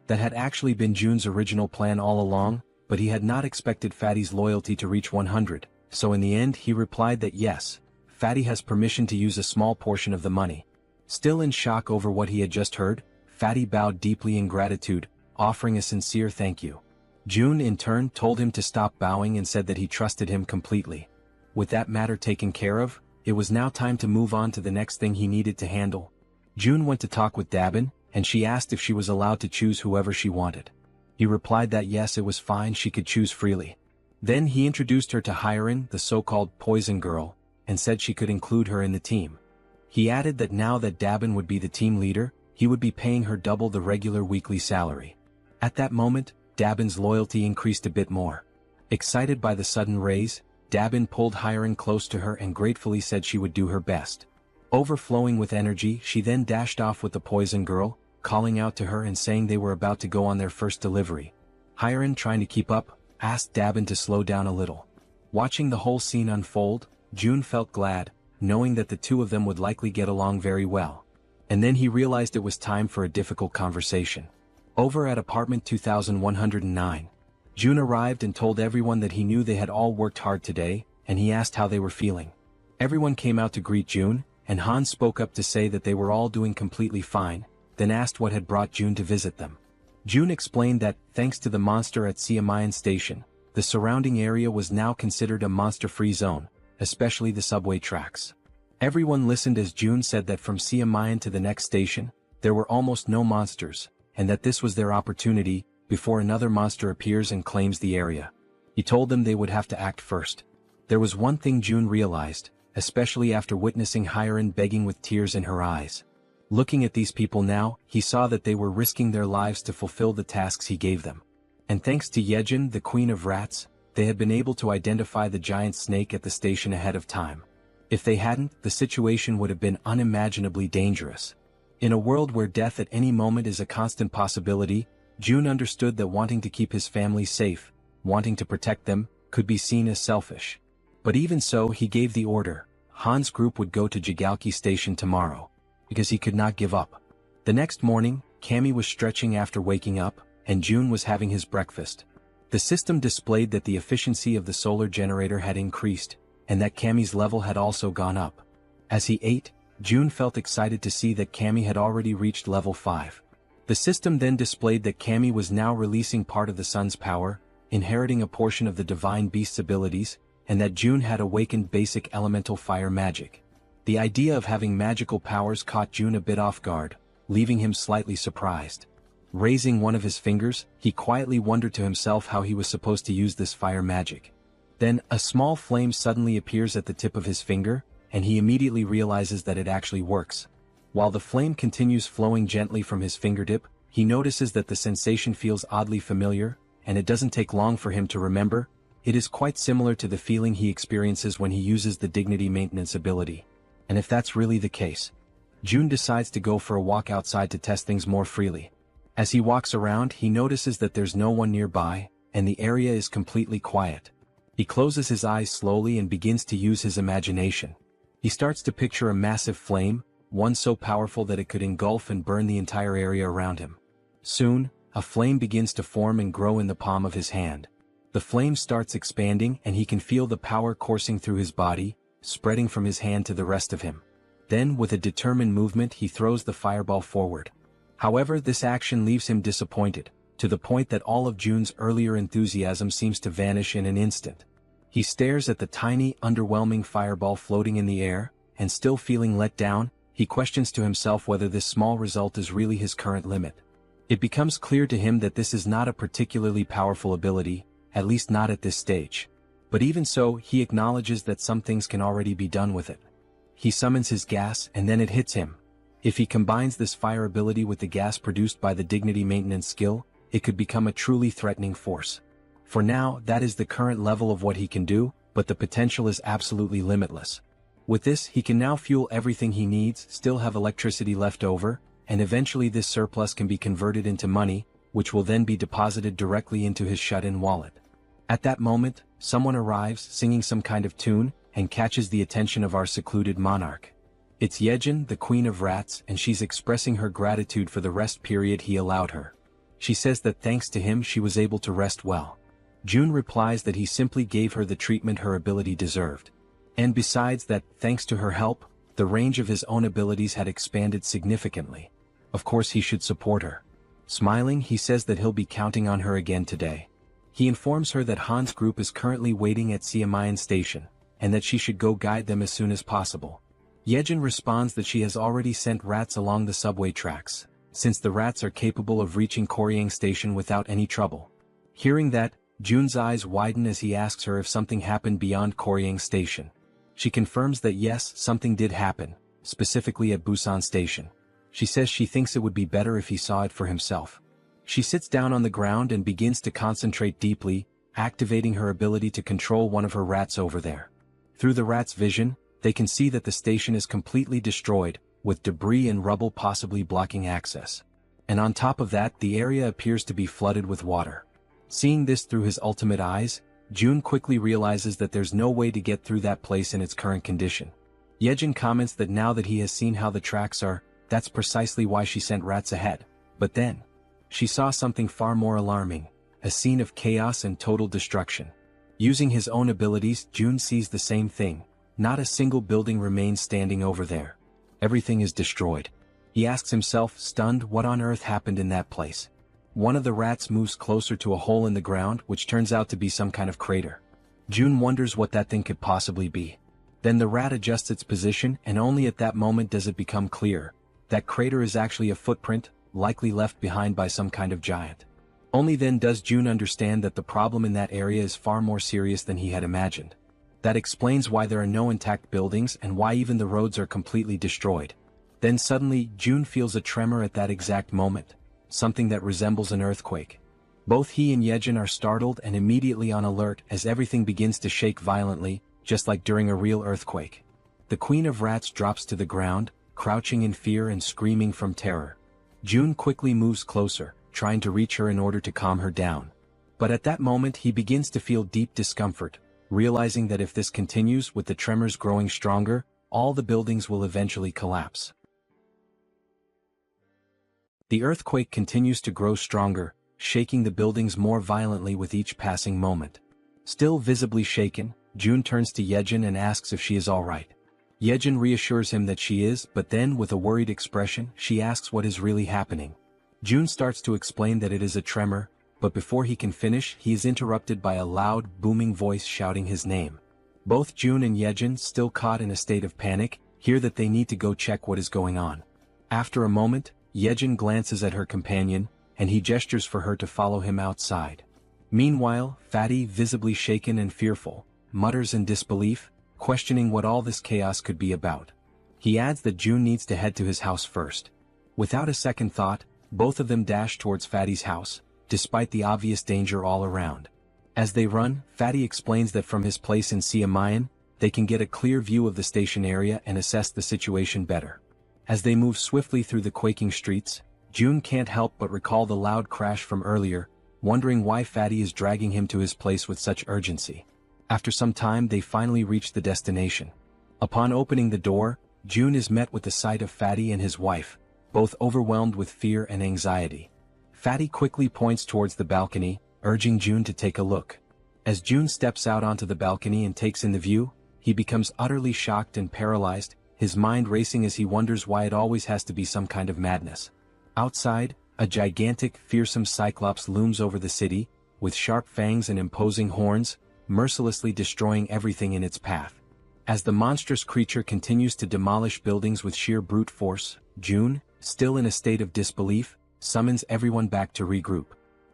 Speaker 1: That had actually been June's original plan all along, but he had not expected Fatty's loyalty to reach 100, so in the end he replied that yes, Fatty has permission to use a small portion of the money. Still in shock over what he had just heard, Fatty bowed deeply in gratitude, offering a sincere thank you. June in turn told him to stop bowing and said that he trusted him completely. With that matter taken care of, it was now time to move on to the next thing he needed to handle. June went to talk with Dabin, and she asked if she was allowed to choose whoever she wanted. He replied that yes, it was fine, she could choose freely. Then he introduced her to Hyeren, the so-called poison girl, and said she could include her in the team. He added that now that Dabin would be the team leader, he would be paying her double the regular weekly salary. At that moment, Dabin's loyalty increased a bit more. Excited by the sudden raise, Dabin pulled Hyeren close to her and gratefully said she would do her best. Overflowing with energy, she then dashed off with the poison girl, calling out to her and saying they were about to go on their first delivery. Hyeren, trying to keep up, asked Dabin to slow down a little. Watching the whole scene unfold, June felt glad, knowing that the two of them would likely get along very well. And then he realized it was time for a difficult conversation. Over at apartment 2109, June arrived and told everyone that he knew they had all worked hard today, and he asked how they were feeling. Everyone came out to greet June, and Han spoke up to say that they were all doing completely fine, then asked what had brought June to visit them. June explained that, thanks to the monster at Siamayan Station, the surrounding area was now considered a monster-free zone, especially the subway tracks. Everyone listened as June said that from Siamayan to the next station, there were almost no monsters, and that this was their opportunity, before another monster appears and claims the area. He told them they would have to act first. There was one thing June realized, especially after witnessing Hyeren begging with tears in her eyes. Looking at these people now, he saw that they were risking their lives to fulfill the tasks he gave them. And thanks to Jaehyeon, the queen of rats, they had been able to identify the giant snake at the station ahead of time. If they hadn't, the situation would have been unimaginably dangerous. In a world where death at any moment is a constant possibility, June understood that wanting to keep his family safe, wanting to protect them, could be seen as selfish. But even so, he gave the order. Han's group would go to Jigalki station tomorrow, because he could not give up. The next morning, Cammy was stretching after waking up, and June was having his breakfast. The system displayed that the efficiency of the solar generator had increased, and that Cammy's level had also gone up. As he ate, June felt excited to see that Cammy had already reached level 5. The system then displayed that Cammy was now releasing part of the sun's power, inheriting a portion of the divine beast's abilities, and that June had awakened basic elemental fire magic. The idea of having magical powers caught June a bit off guard, leaving him slightly surprised. Raising one of his fingers, he quietly wondered to himself how he was supposed to use this fire magic. Then, a small flame suddenly appears at the tip of his finger, and he immediately realizes that it actually works. While the flame continues flowing gently from his fingertip, he notices that the sensation feels oddly familiar, and it doesn't take long for him to remember. It is quite similar to the feeling he experiences when he uses the dignity maintenance ability. And if that's really the case, June decides to go for a walk outside to test things more freely. As he walks around, he notices that there's no one nearby, and the area is completely quiet. He closes his eyes slowly and begins to use his imagination. He starts to picture a massive flame, one so powerful that it could engulf and burn the entire area around him. Soon, a flame begins to form and grow in the palm of his hand. The flame starts expanding and he can feel the power coursing through his body, spreading from his hand to the rest of him. Then, with a determined movement, he throws the fireball forward. However, this action leaves him disappointed, to the point that all of June's earlier enthusiasm seems to vanish in an instant. He stares at the tiny, underwhelming fireball floating in the air, and still feeling let down, he questions to himself whether this small result is really his current limit. It becomes clear to him that this is not a particularly powerful ability, at least not at this stage. But even so, he acknowledges that some things can already be done with it. He summons his gas and then it hits him. If he combines this fire ability with the gas produced by the dignity maintenance skill, it could become a truly threatening force. For now, that is the current level of what he can do, but the potential is absolutely limitless. With this, he can now fuel everything he needs, still have electricity left over, and eventually this surplus can be converted into money, which will then be deposited directly into his shut-in wallet. At that moment, someone arrives singing some kind of tune, and catches the attention of our secluded monarch. It's Jaehyeon, the Queen of Rats, and she's expressing her gratitude for the rest period he allowed her. She says that thanks to him she was able to rest well. June replies that he simply gave her the treatment her ability deserved. And besides that, thanks to her help, the range of his own abilities had expanded significantly. Of course he should support her. Smiling, he says that he'll be counting on her again today. He informs her that Han's group is currently waiting at Jaehyeon Station, and that she should go guide them as soon as possible. Jaehyeon responds that she has already sent rats along the subway tracks, since the rats are capable of reaching Koryang Station without any trouble. Hearing that, June's eyes widen as he asks her if something happened beyond Koryang Station. She confirms that yes, something did happen, specifically at Busan Station. She says she thinks it would be better if he saw it for himself. She sits down on the ground and begins to concentrate deeply, activating her ability to control one of her rats over there. Through the rat's vision, they can see that the station is completely destroyed, with debris and rubble possibly blocking access. And on top of that, the area appears to be flooded with water. Seeing this through his ultimate eyes, June quickly realizes that there's no way to get through that place in its current condition. Jaehyeon comments that now that he has seen how the tracks are, that's precisely why she sent rats ahead. But then, she saw something far more alarming, a scene of chaos and total destruction. Using his own abilities, June sees the same thing. Not a single building remains standing over there. Everything is destroyed. He asks himself, stunned, what on earth happened in that place. One of the rats moves closer to a hole in the ground, which turns out to be some kind of crater. June wonders what that thing could possibly be. Then the rat adjusts its position, and only at that moment does it become clear. That crater is actually a footprint, likely left behind by some kind of giant. Only then does June understand that the problem in that area is far more serious than he had imagined. That explains why there are no intact buildings and why even the roads are completely destroyed. Then suddenly, June feels a tremor at that exact moment, something that resembles an earthquake. Both he and Jaehyeon are startled and immediately on alert as everything begins to shake violently, just like during a real earthquake. The Queen of Rats drops to the ground, crouching in fear and screaming from terror. June quickly moves closer, trying to reach her in order to calm her down. But at that moment he begins to feel deep discomfort, realizing that if this continues with the tremors growing stronger, all the buildings will eventually collapse. The earthquake continues to grow stronger, shaking the buildings more violently with each passing moment. Still visibly shaken, June turns to Jaehyeon and asks if she is alright. Jaehyeon reassures him that she is, but then with a worried expression, she asks what is really happening. June starts to explain that it is a tremor, but before he can finish, he is interrupted by a loud, booming voice shouting his name. Both June and Jaehyeon, still caught in a state of panic, hear that they need to go check what is going on. After a moment, Jaehyeon glances at her companion, and he gestures for her to follow him outside. Meanwhile, Fatty, visibly shaken and fearful, mutters in disbelief, questioning what all this chaos could be about. He adds that June needs to head to his house first. Without a second thought, both of them dash towards Fatty's house, despite the obvious danger all around. As they run, Fatty explains that from his place in Jaehyeon, they can get a clear view of the station area and assess the situation better. As they move swiftly through the quaking streets, June can't help but recall the loud crash from earlier, wondering why Fatty is dragging him to his place with such urgency. After some time they finally reach the destination. Upon opening the door, June is met with the sight of Fatty and his wife, both overwhelmed with fear and anxiety. Fatty quickly points towards the balcony, urging June to take a look. As June steps out onto the balcony and takes in the view, he becomes utterly shocked and paralyzed, his mind racing as he wonders why it always has to be some kind of madness. Outside, a gigantic, fearsome cyclops looms over the city, with sharp fangs and imposing horns, mercilessly destroying everything in its path. As the monstrous creature continues to demolish buildings with sheer brute force, June, still in a state of disbelief, summons everyone back to regroup.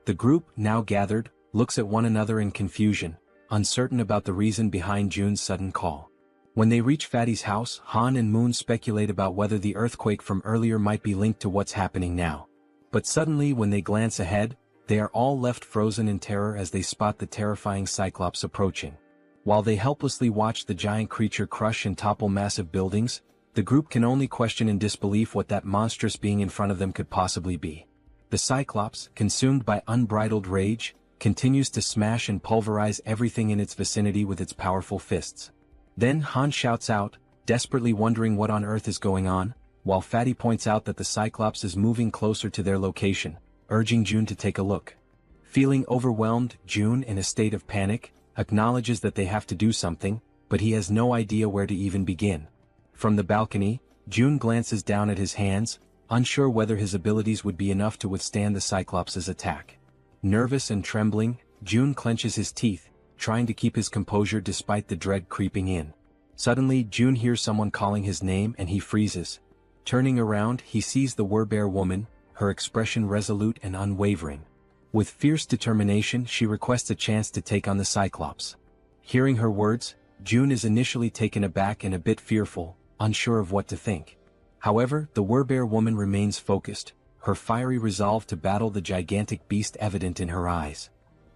Speaker 1: The group, now gathered, looks at one another in confusion, uncertain about the reason behind June's sudden call. When they reach Fatty's house, Han and Moon speculate about whether the earthquake from earlier might be linked to what's happening now. But suddenly when they glance ahead, They are all left frozen in terror as they spot the terrifying Cyclops approaching. While they helplessly watch the giant creature crush and topple massive buildings, the group can only question in disbelief what that monstrous being in front of them could possibly be. The Cyclops, consumed by unbridled rage, continues to smash and pulverize everything in its vicinity with its powerful fists. Then Han shouts out, desperately wondering what on earth is going on, while Fatty points out that the Cyclops is moving closer to their location, urging June to take a look. Feeling overwhelmed, June, in a state of panic, acknowledges that they have to do something, but he has no idea where to even begin. From the balcony, June glances down at his hands, unsure whether his abilities would be enough to withstand the Cyclops' attack. Nervous and trembling, June clenches his teeth, trying to keep his composure despite the dread creeping in. Suddenly, June hears someone calling his name and he freezes. Turning around, he sees the Werbear woman, her expression resolute and unwavering. With fierce determination, she requests a chance to take on the Cyclops. Hearing her words, June is initially taken aback and a bit fearful, unsure of what to think. However, the Werbear woman remains focused, her fiery resolve to battle the gigantic beast evident in her eyes.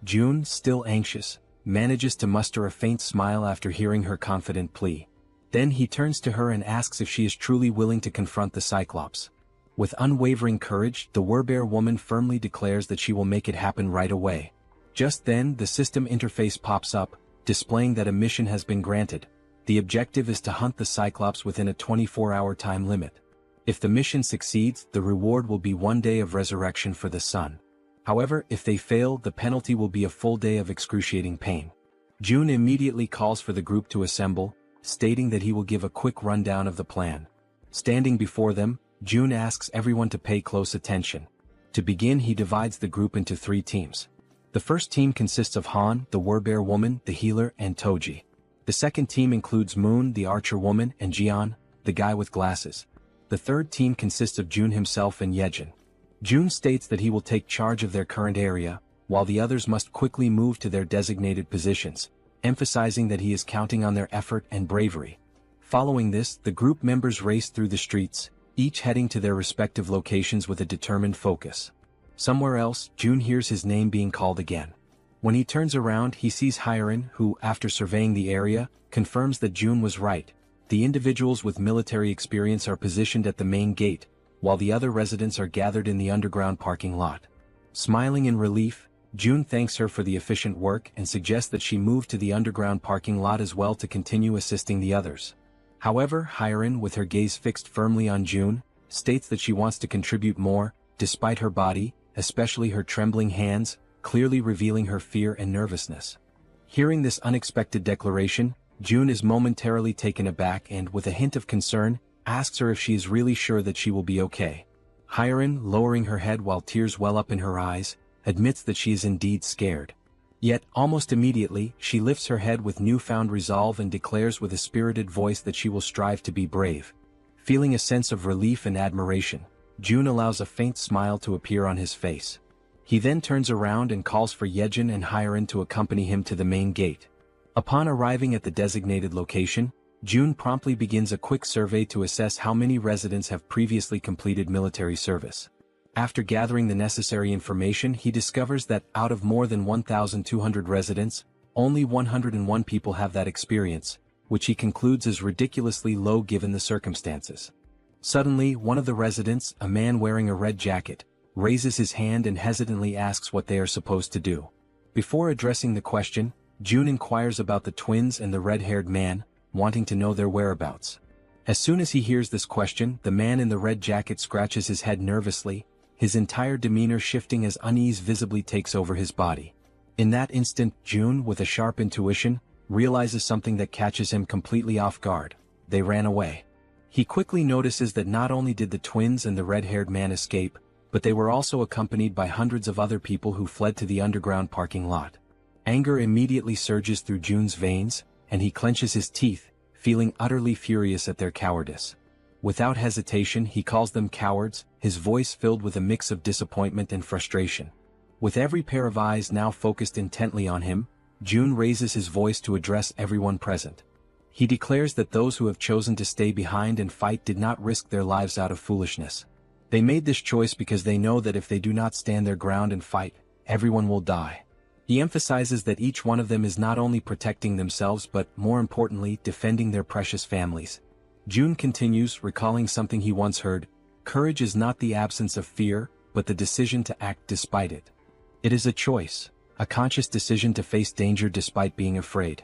Speaker 1: June, still anxious, manages to muster a faint smile after hearing her confident plea. Then he turns to her and asks if she is truly willing to confront the Cyclops. With unwavering courage, the Werbear woman firmly declares that she will make it happen right away. Just then, the system interface pops up, displaying that a mission has been granted. The objective is to hunt the Cyclops within a 24-hour time limit. If the mission succeeds, the reward will be 1 day of resurrection for the sun. However, if they fail, the penalty will be a full day of excruciating pain. June immediately calls for the group to assemble, stating that he will give a quick rundown of the plan. Standing before them, June asks everyone to pay close attention. To begin, he divides the group into 3 teams. The first team consists of Han, the Werbear woman, the healer, and Toji. The second team includes Moon, the archer woman, and Jaehyeon, the guy with glasses. The third team consists of June himself and Jaehyeon. June states that he will take charge of their current area, while the others must quickly move to their designated positions, emphasizing that he is counting on their effort and bravery. Following this, the group members race through the streets, each heading to their respective locations with a determined focus. Somewhere else, June hears his name being called again. When he turns around, he sees Hyerin, who, after surveying the area, confirms that June was right. The individuals with military experience are positioned at the main gate, while the other residents are gathered in the underground parking lot. Smiling in relief, June thanks her for the efficient work and suggests that she move to the underground parking lot as well to continue assisting the others. However, Hyerin, with her gaze fixed firmly on June, states that she wants to contribute more, despite her body, especially her trembling hands, clearly revealing her fear and nervousness. Hearing this unexpected declaration, June is momentarily taken aback and, with a hint of concern, asks her if she is really sure that she will be okay. Hyerin, lowering her head while tears well up in her eyes, admits that she is indeed scared. Yet, almost immediately, she lifts her head with newfound resolve and declares with a spirited voice that she will strive to be brave. Feeling a sense of relief and admiration, June allows a faint smile to appear on his face. He then turns around and calls for Jaehyeon and Hyerin to accompany him to the main gate. Upon arriving at the designated location, June promptly begins a quick survey to assess how many residents have previously completed military service. After gathering the necessary information, he discovers that, out of more than 1,200 residents, only 101 people have that experience, which he concludes is ridiculously low given the circumstances. Suddenly, one of the residents, a man wearing a red jacket, raises his hand and hesitantly asks what they are supposed to do. Before addressing the question, June inquires about the twins and the red-haired man, wanting to know their whereabouts. As soon as he hears this question, the man in the red jacket scratches his head nervously, his entire demeanor shifting as unease visibly takes over his body. In that instant, June, with a sharp intuition, realizes something that catches him completely off guard. They ran away. He quickly notices that not only did the twins and the red-haired man escape, but they were also accompanied by hundreds of other people who fled to the underground parking lot. Anger immediately surges through June's veins, and he clenches his teeth, feeling utterly furious at their cowardice. Without hesitation, he calls them cowards, his voice filled with a mix of disappointment and frustration. With every pair of eyes now focused intently on him, June raises his voice to address everyone present. He declares that those who have chosen to stay behind and fight did not risk their lives out of foolishness. They made this choice because they know that if they do not stand their ground and fight, everyone will die. He emphasizes that each one of them is not only protecting themselves but, more importantly, defending their precious families. June continues, recalling something he once heard: courage is not the absence of fear, but the decision to act despite it. It is a choice, a conscious decision to face danger despite being afraid.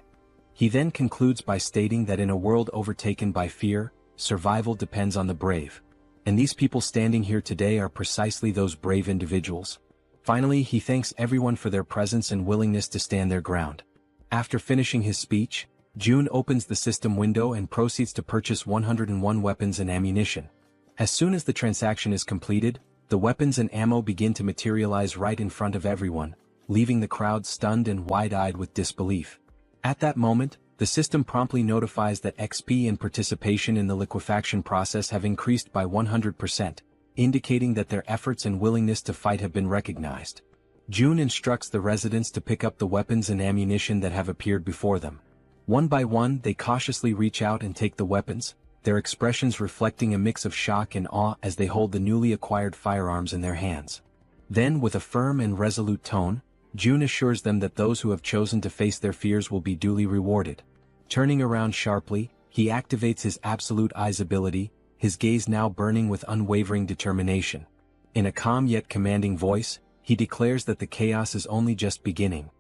Speaker 1: He then concludes by stating that in a world overtaken by fear, survival depends on the brave. And these people standing here today are precisely those brave individuals. Finally, he thanks everyone for their presence and willingness to stand their ground. After finishing his speech, June opens the system window and proceeds to purchase 101 weapons and ammunition. As soon as the transaction is completed, the weapons and ammo begin to materialize right in front of everyone, leaving the crowd stunned and wide-eyed with disbelief. At that moment, the system promptly notifies that XP and participation in the liquefaction process have increased by 100%, indicating that their efforts and willingness to fight have been recognized. June instructs the residents to pick up the weapons and ammunition that have appeared before them. One by one, they cautiously reach out and take the weapons, their expressions reflecting a mix of shock and awe as they hold the newly acquired firearms in their hands. Then, with a firm and resolute tone, June assures them that those who have chosen to face their fears will be duly rewarded. Turning around sharply, he activates his absolute eyes ability, his gaze now burning with unwavering determination. In a calm yet commanding voice, he declares that the chaos is only just beginning.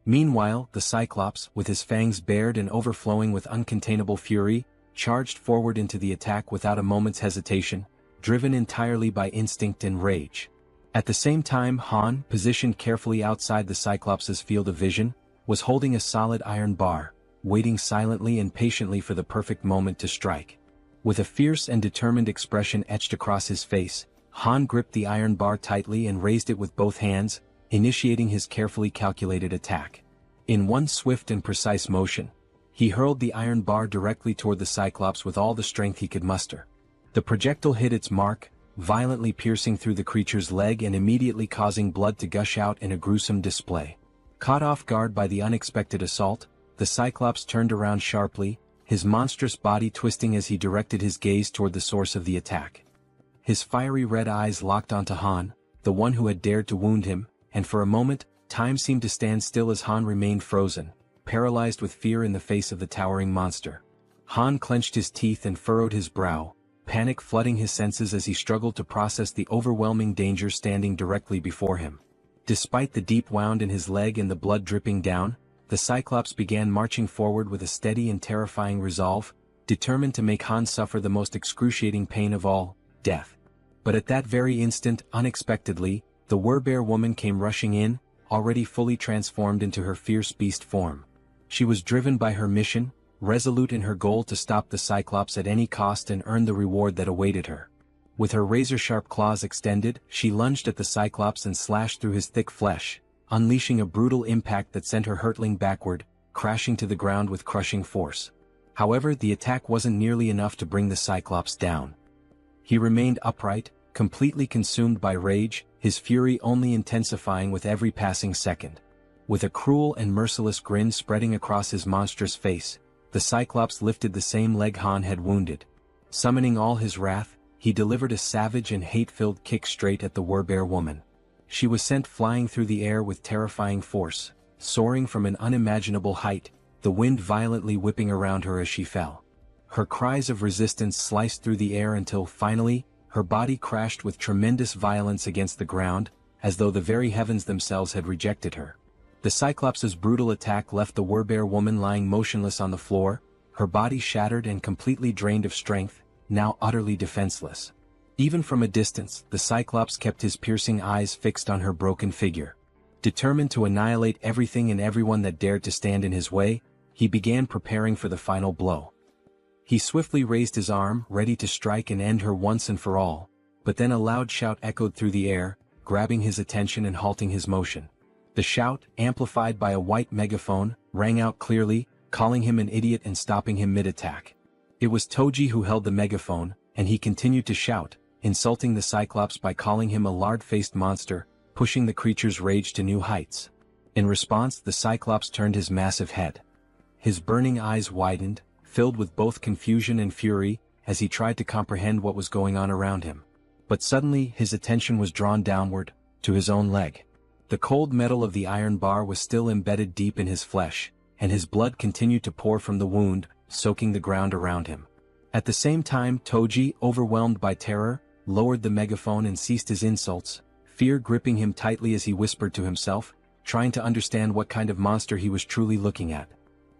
Speaker 1: Meanwhile, the Cyclops, with his fangs bared and overflowing with uncontainable fury, charged forward into the attack without a moment's hesitation, driven entirely by instinct and rage. At the same time, Han, positioned carefully outside the Cyclops' field of vision, was holding a solid iron bar, waiting silently and patiently for the perfect moment to strike. With a fierce and determined expression etched across his face, Han gripped the iron bar tightly and raised it with both hands, initiating his carefully calculated attack. In one swift and precise motion, he hurled the iron bar directly toward the Cyclops with all the strength he could muster. The projectile hit its mark, violently piercing through the creature's leg and immediately causing blood to gush out in a gruesome display. Caught off guard by the unexpected assault, the Cyclops turned around sharply, his monstrous body twisting as he directed his gaze toward the source of the attack. His fiery red eyes locked onto Han, the one who had dared to wound him, and for a moment, time seemed to stand still as Han remained frozen, paralyzed with fear in the face of the towering monster. Han clenched his teeth and furrowed his brow, panic flooding his senses as he struggled to process the overwhelming danger standing directly before him. Despite the deep wound in his leg and the blood dripping down, the Cyclops began marching forward with a steady and terrifying resolve, determined to make Han suffer the most excruciating pain of all, death. But at that very instant, unexpectedly, the Werbear woman came rushing in, already fully transformed into her fierce beast form. She was driven by her mission, resolute in her goal to stop the Cyclops at any cost and earn the reward that awaited her. With her razor-sharp claws extended, she lunged at the Cyclops and slashed through his thick flesh, unleashing a brutal impact that sent her hurtling backward, crashing to the ground with crushing force. However, the attack wasn't nearly enough to bring the Cyclops down. He remained upright, completely consumed by rage, his fury only intensifying with every passing second. With a cruel and merciless grin spreading across his monstrous face, the Cyclops lifted the same leg Han had wounded. Summoning all his wrath, he delivered a savage and hate-filled kick straight at the Werbear woman. She was sent flying through the air with terrifying force, soaring from an unimaginable height, the wind violently whipping around her as she fell. Her cries of resistance sliced through the air until, finally, her body crashed with tremendous violence against the ground, as though the very heavens themselves had rejected her. The Cyclops' brutal attack left the Werbear woman lying motionless on the floor, her body shattered and completely drained of strength, now utterly defenseless. Even from a distance, the Cyclops kept his piercing eyes fixed on her broken figure. Determined to annihilate everything and everyone that dared to stand in his way, he began preparing for the final blow. He swiftly raised his arm, ready to strike and end her once and for all, but then a loud shout echoed through the air, grabbing his attention and halting his motion. The shout, amplified by a white megaphone, rang out clearly, calling him an idiot and stopping him mid-attack. It was Toji who held the megaphone, and he continued to shout, insulting the Cyclops by calling him a lard-faced monster, pushing the creature's rage to new heights. In response, the Cyclops turned his massive head. His burning eyes widened, filled with both confusion and fury, as he tried to comprehend what was going on around him. But suddenly his attention was drawn downward, to his own leg. The cold metal of the iron bar was still embedded deep in his flesh, and his blood continued to pour from the wound, soaking the ground around him. At the same time, Toji, overwhelmed by terror, lowered the megaphone and ceased his insults, fear gripping him tightly as he whispered to himself, trying to understand what kind of monster he was truly looking at.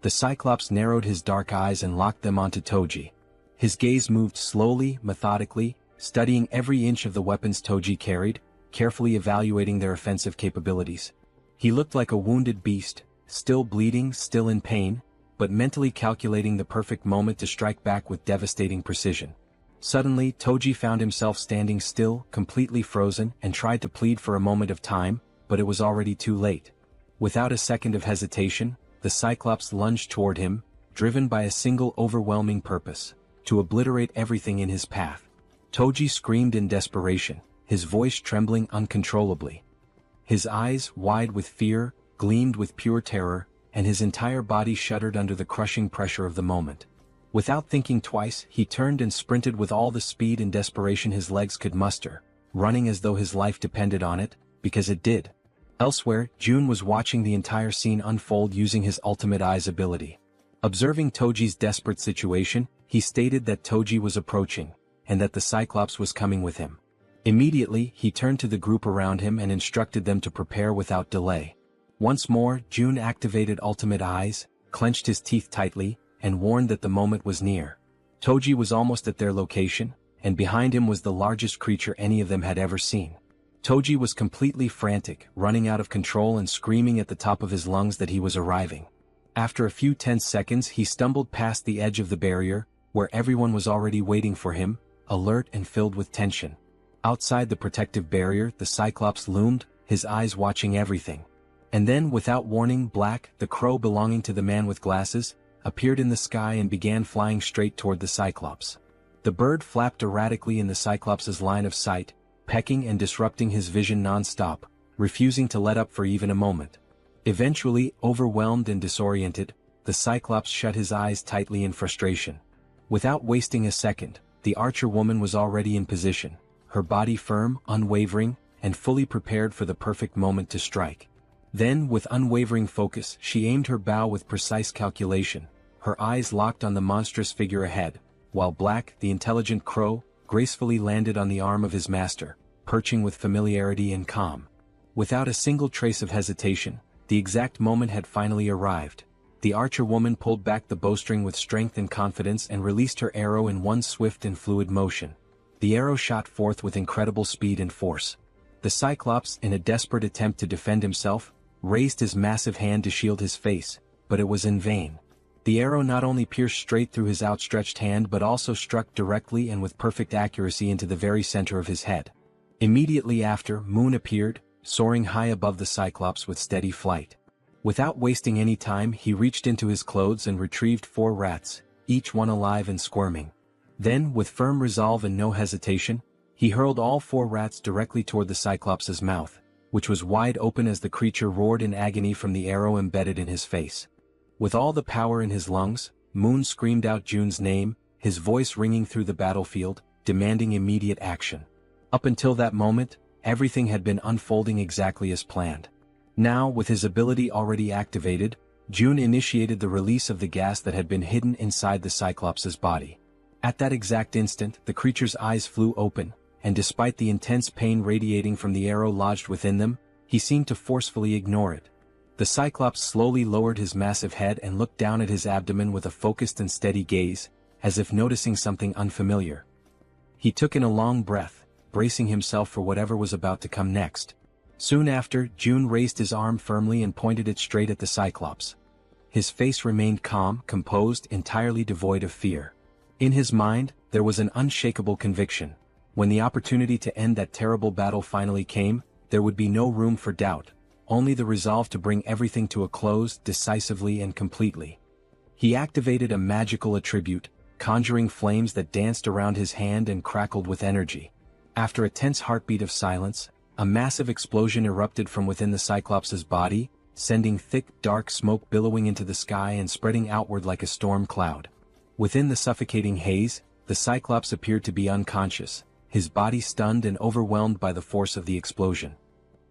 Speaker 1: The Cyclops narrowed his dark eyes and locked them onto Toji. His gaze moved slowly, methodically, studying every inch of the weapons Toji carried, carefully evaluating their offensive capabilities. He looked like a wounded beast, still bleeding, still in pain, but mentally calculating the perfect moment to strike back with devastating precision. Suddenly, Toji found himself standing still, completely frozen, and tried to plead for a moment of time, but it was already too late. Without a second of hesitation, the Cyclops lunged toward him, driven by a single overwhelming purpose: to obliterate everything in his path. Toji screamed in desperation, his voice trembling uncontrollably. His eyes, wide with fear, gleamed with pure terror, and his entire body shuddered under the crushing pressure of the moment. Without thinking twice, he turned and sprinted with all the speed and desperation his legs could muster, running as though his life depended on it, because it did. Elsewhere, Jun was watching the entire scene unfold using his ultimate eyes ability. Observing Toji's desperate situation, he stated that Toji was approaching, and that the Cyclops was coming with him. Immediately, he turned to the group around him and instructed them to prepare without delay. Once more, Jun activated ultimate eyes, clenched his teeth tightly, and warned that the moment was near. Toji was almost at their location, and behind him was the largest creature any of them had ever seen. Toji was completely frantic, running out of control and screaming at the top of his lungs that he was arriving. After a few tense seconds, he stumbled past the edge of the barrier, where everyone was already waiting for him, alert and filled with tension. Outside the protective barrier, the Cyclops loomed, his eyes watching everything. And then, without warning, Black, the crow belonging to the man with glasses, appeared in the sky and began flying straight toward the Cyclops. The bird flapped erratically in the Cyclops' line of sight, pecking and disrupting his vision non-stop, refusing to let up for even a moment. Eventually, overwhelmed and disoriented, the Cyclops shut his eyes tightly in frustration. Without wasting a second, the archer woman was already in position, her body firm, unwavering, and fully prepared for the perfect moment to strike. Then, with unwavering focus, she aimed her bow with precise calculation, her eyes locked on the monstrous figure ahead, while Black, the intelligent crow, gracefully landed on the arm of his master, perching with familiarity and calm. Without a single trace of hesitation, the exact moment had finally arrived. The archer woman pulled back the bowstring with strength and confidence and released her arrow in one swift and fluid motion. The arrow shot forth with incredible speed and force. The Cyclops, in a desperate attempt to defend himself, raised his massive hand to shield his face, but it was in vain. The arrow not only pierced straight through his outstretched hand but also struck directly and with perfect accuracy into the very center of his head. Immediately after, Moon appeared, soaring high above the Cyclops with steady flight. Without wasting any time, he reached into his clothes and retrieved 4 rats, each one alive and squirming. Then, with firm resolve and no hesitation, he hurled all 4 rats directly toward the Cyclops' mouth, which was wide open as the creature roared in agony from the arrow embedded in his face. With all the power in his lungs, Moon screamed out Jun's name, his voice ringing through the battlefield, demanding immediate action. Up until that moment, everything had been unfolding exactly as planned. Now, with his ability already activated, Jun initiated the release of the gas that had been hidden inside the Cyclops' body. At that exact instant, the creature's eyes flew open, and despite the intense pain radiating from the arrow lodged within them, he seemed to forcefully ignore it. The Cyclops slowly lowered his massive head and looked down at his abdomen with a focused and steady gaze, as if noticing something unfamiliar. He took in a long breath, bracing himself for whatever was about to come next. Soon after, Jun raised his arm firmly and pointed it straight at the Cyclops. His face remained calm, composed, entirely devoid of fear. In his mind, there was an unshakable conviction. When the opportunity to end that terrible battle finally came, there would be no room for doubt, only the resolve to bring everything to a close decisively and completely. He activated a magical attribute, conjuring flames that danced around his hand and crackled with energy. After a tense heartbeat of silence, a massive explosion erupted from within the Cyclops' body, sending thick, dark smoke billowing into the sky and spreading outward like a storm cloud. Within the suffocating haze, the Cyclops appeared to be unconscious, his body stunned and overwhelmed by the force of the explosion.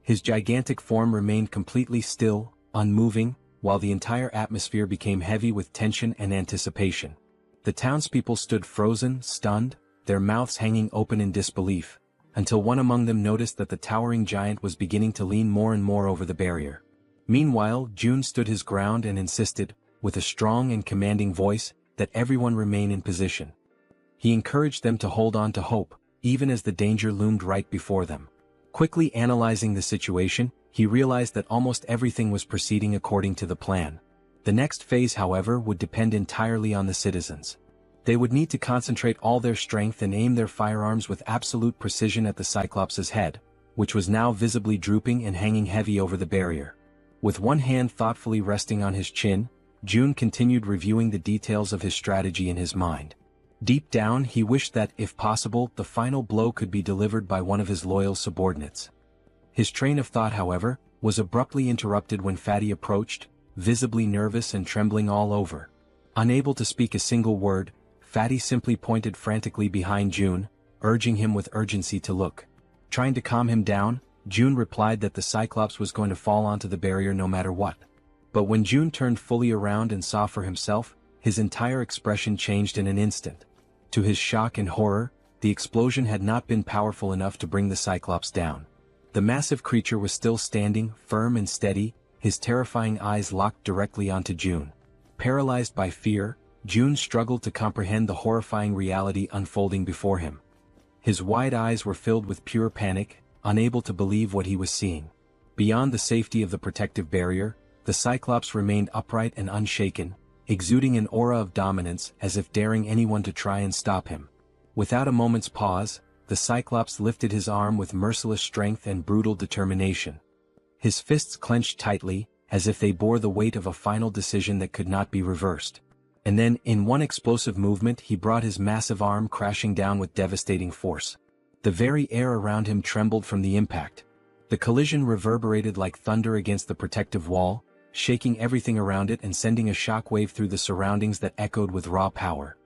Speaker 1: His gigantic form remained completely still, unmoving, while the entire atmosphere became heavy with tension and anticipation. The townspeople stood frozen, stunned, their mouths hanging open in disbelief, until one among them noticed that the towering giant was beginning to lean more and more over the barrier. Meanwhile, June stood his ground and insisted, with a strong and commanding voice, that everyone remain in position. He encouraged them to hold on to hope, even as the danger loomed right before them. Quickly analyzing the situation, he realized that almost everything was proceeding according to the plan. The next phase, however, would depend entirely on the citizens. They would need to concentrate all their strength and aim their firearms with absolute precision at the Cyclops' head, which was now visibly drooping and hanging heavy over the barrier. With one hand thoughtfully resting on his chin, June continued reviewing the details of his strategy in his mind. Deep down, he wished that, if possible, the final blow could be delivered by one of his loyal subordinates. His train of thought, however, was abruptly interrupted when Fatty approached, visibly nervous and trembling all over. Unable to speak a single word, Fatty simply pointed frantically behind June, urging him with urgency to look. Trying to calm him down, June replied that the Cyclops was going to fall onto the barrier no matter what. But when June turned fully around and saw for himself, his entire expression changed in an instant. To his shock and horror, the explosion had not been powerful enough to bring the Cyclops down. The massive creature was still standing, firm and steady, his terrifying eyes locked directly onto June. Paralyzed by fear, June struggled to comprehend the horrifying reality unfolding before him. His wide eyes were filled with pure panic, unable to believe what he was seeing. Beyond the safety of the protective barrier, the Cyclops remained upright and unshaken, exuding an aura of dominance as if daring anyone to try and stop him. Without a moment's pause, the Cyclops lifted his arm with merciless strength and brutal determination. His fists clenched tightly, as if they bore the weight of a final decision that could not be reversed. And then, in one explosive movement, he brought his massive arm crashing down with devastating force. The very air around him trembled from the impact. The collision reverberated like thunder against the protective wall, shaking everything around it and sending a shockwave through the surroundings that echoed with raw power.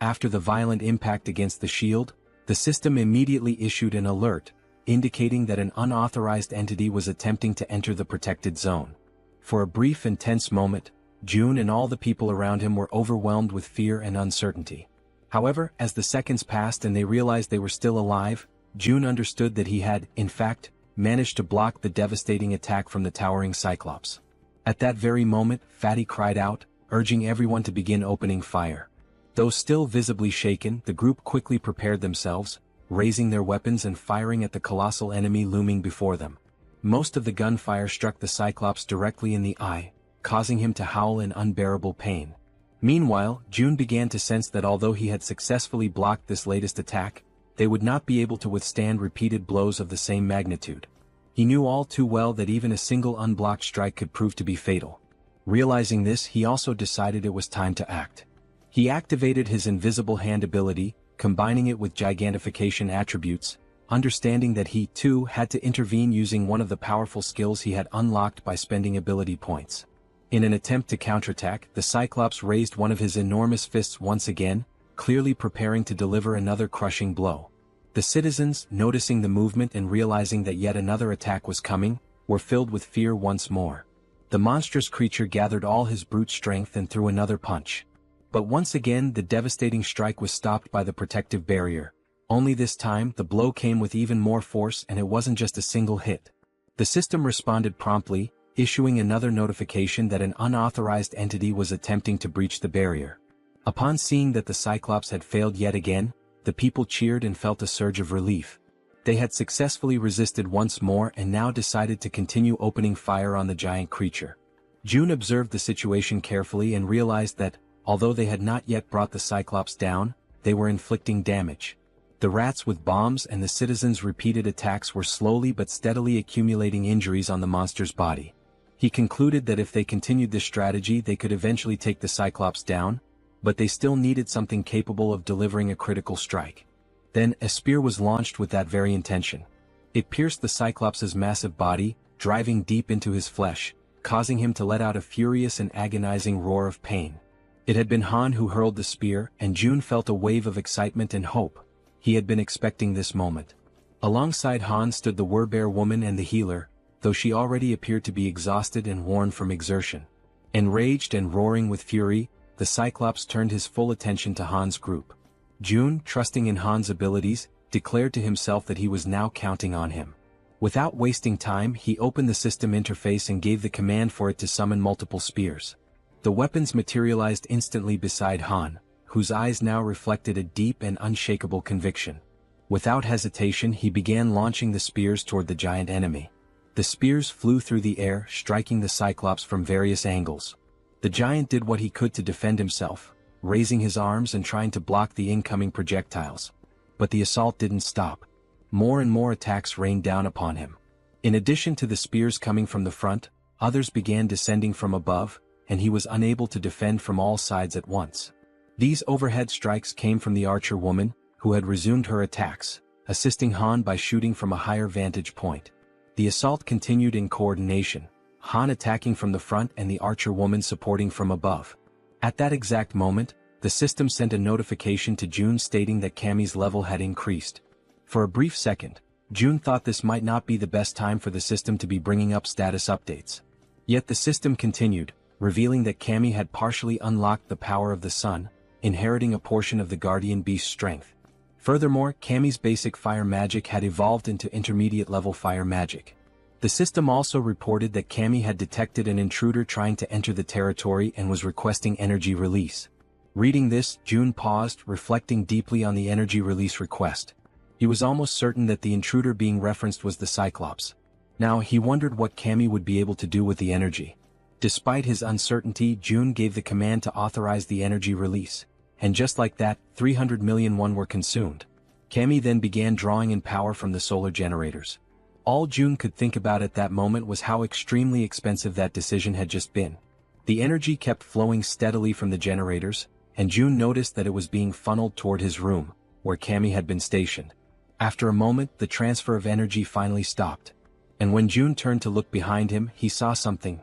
Speaker 1: After the violent impact against the shield, the system immediately issued an alert, indicating that an unauthorized entity was attempting to enter the protected zone. For a brief and tense moment, June and all the people around him were overwhelmed with fear and uncertainty. However, as the seconds passed and they realized they were still alive, June understood that he had, in fact, managed to block the devastating attack from the towering Cyclops. At that very moment, Fatty cried out, urging everyone to begin opening fire. Though still visibly shaken, the group quickly prepared themselves, raising their weapons and firing at the colossal enemy looming before them. Most of the gunfire struck the Cyclops directly in the eye, causing him to howl in unbearable pain. Meanwhile, June began to sense that although he had successfully blocked this latest attack, they would not be able to withstand repeated blows of the same magnitude. He knew all too well that even a single unblocked strike could prove to be fatal. Realizing this, he also decided it was time to act. He activated his invisible hand ability, combining it with gigantification attributes, understanding that he, too, had to intervene using one of the powerful skills he had unlocked by spending ability points. In an attempt to counterattack, the Cyclops raised one of his enormous fists once again, clearly preparing to deliver another crushing blow. The citizens, noticing the movement and realizing that yet another attack was coming, were filled with fear once more. The monstrous creature gathered all his brute strength and threw another punch. But once again the devastating strike was stopped by the protective barrier. Only this time the blow came with even more force, and it wasn't just a single hit. The system responded promptly, issuing another notification that an unauthorized entity was attempting to breach the barrier. Upon seeing that the Cyclops had failed yet again, the people cheered and felt a surge of relief. They had successfully resisted once more and now decided to continue opening fire on the giant creature. June observed the situation carefully and realized that, although they had not yet brought the Cyclops down, they were inflicting damage. The rats with bombs and the citizens' repeated attacks were slowly but steadily accumulating injuries on the monster's body. He concluded that if they continued this strategy they could eventually take the Cyclops down, but they still needed something capable of delivering a critical strike. Then, a spear was launched with that very intention. It pierced the Cyclops' massive body, driving deep into his flesh, causing him to let out a furious and agonizing roar of pain. It had been Han who hurled the spear, and June felt a wave of excitement and hope. He had been expecting this moment. Alongside Han stood the Werbear woman and the healer, though she already appeared to be exhausted and worn from exertion. Enraged and roaring with fury, the Cyclops turned his full attention to Han's group. June, trusting in Han's abilities, declared to himself that he was now counting on him. Without wasting time, he opened the system interface and gave the command for it to summon multiple spears. The weapons materialized instantly beside Han, whose eyes now reflected a deep and unshakable conviction. Without hesitation, he began launching the spears toward the giant enemy. The spears flew through the air, striking the Cyclops from various angles. The giant did what he could to defend himself, raising his arms and trying to block the incoming projectiles. But the assault didn't stop. More and more attacks rained down upon him. In addition to the spears coming from the front, others began descending from above, and he was unable to defend from all sides at once. These overhead strikes came from the archer woman, who had resumed her attacks, assisting Han by shooting from a higher vantage point. The assault continued in coordination, Han attacking from the front and the archer woman supporting from above. At that exact moment, the system sent a notification to June stating that Cammy's level had increased. For a brief second, June thought this might not be the best time for the system to be bringing up status updates. Yet the system continued, revealing that Cammy had partially unlocked the power of the sun, inheriting a portion of the guardian beast's strength. Furthermore, Cammy's basic fire magic had evolved into intermediate level fire magic. The system also reported that Cammy had detected an intruder trying to enter the territory and was requesting energy release. Reading this, June paused, reflecting deeply on the energy release request. He was almost certain that the intruder being referenced was the Cyclops. Now he wondered what Cammy would be able to do with the energy. Despite his uncertainty, June gave the command to authorize the energy release. And just like that, 300 million won were consumed. Cammy then began drawing in power from the solar generators. All June could think about at that moment was how extremely expensive that decision had just been. The energy kept flowing steadily from the generators, and June noticed that it was being funneled toward his room, where Cammy had been stationed. After a moment, the transfer of energy finally stopped. And when June turned to look behind him, he saw something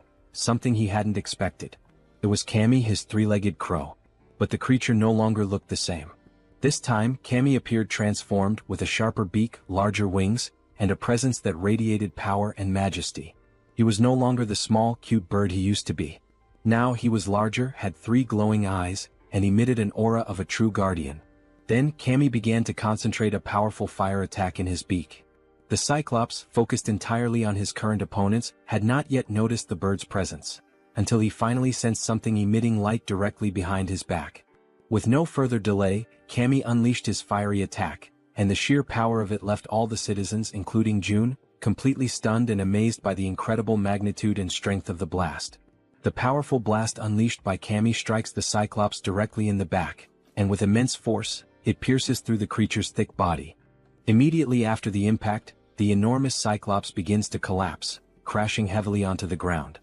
Speaker 1: he hadn't expected. It was Cammy, his three-legged crow. But the creature no longer looked the same. This time, Cammy appeared transformed with a sharper beak, larger wings, and a presence that radiated power and majesty. He was no longer the small, cute bird he used to be. Now he was larger, had 3 glowing eyes, and emitted an aura of a true guardian. Then, Cammy began to concentrate a powerful fire attack in his beak. The Cyclops, focused entirely on his current opponents, had not yet noticed the bird's presence, until he finally sensed something emitting light directly behind his back. With no further delay, Cammy unleashed his fiery attack, and the sheer power of it left all the citizens, including June, completely stunned and amazed by the incredible magnitude and strength of the blast. The powerful blast unleashed by Cammy strikes the Cyclops directly in the back, and with immense force, it pierces through the creature's thick body. Immediately after the impact, the enormous Cyclops begins to collapse, crashing heavily onto the ground.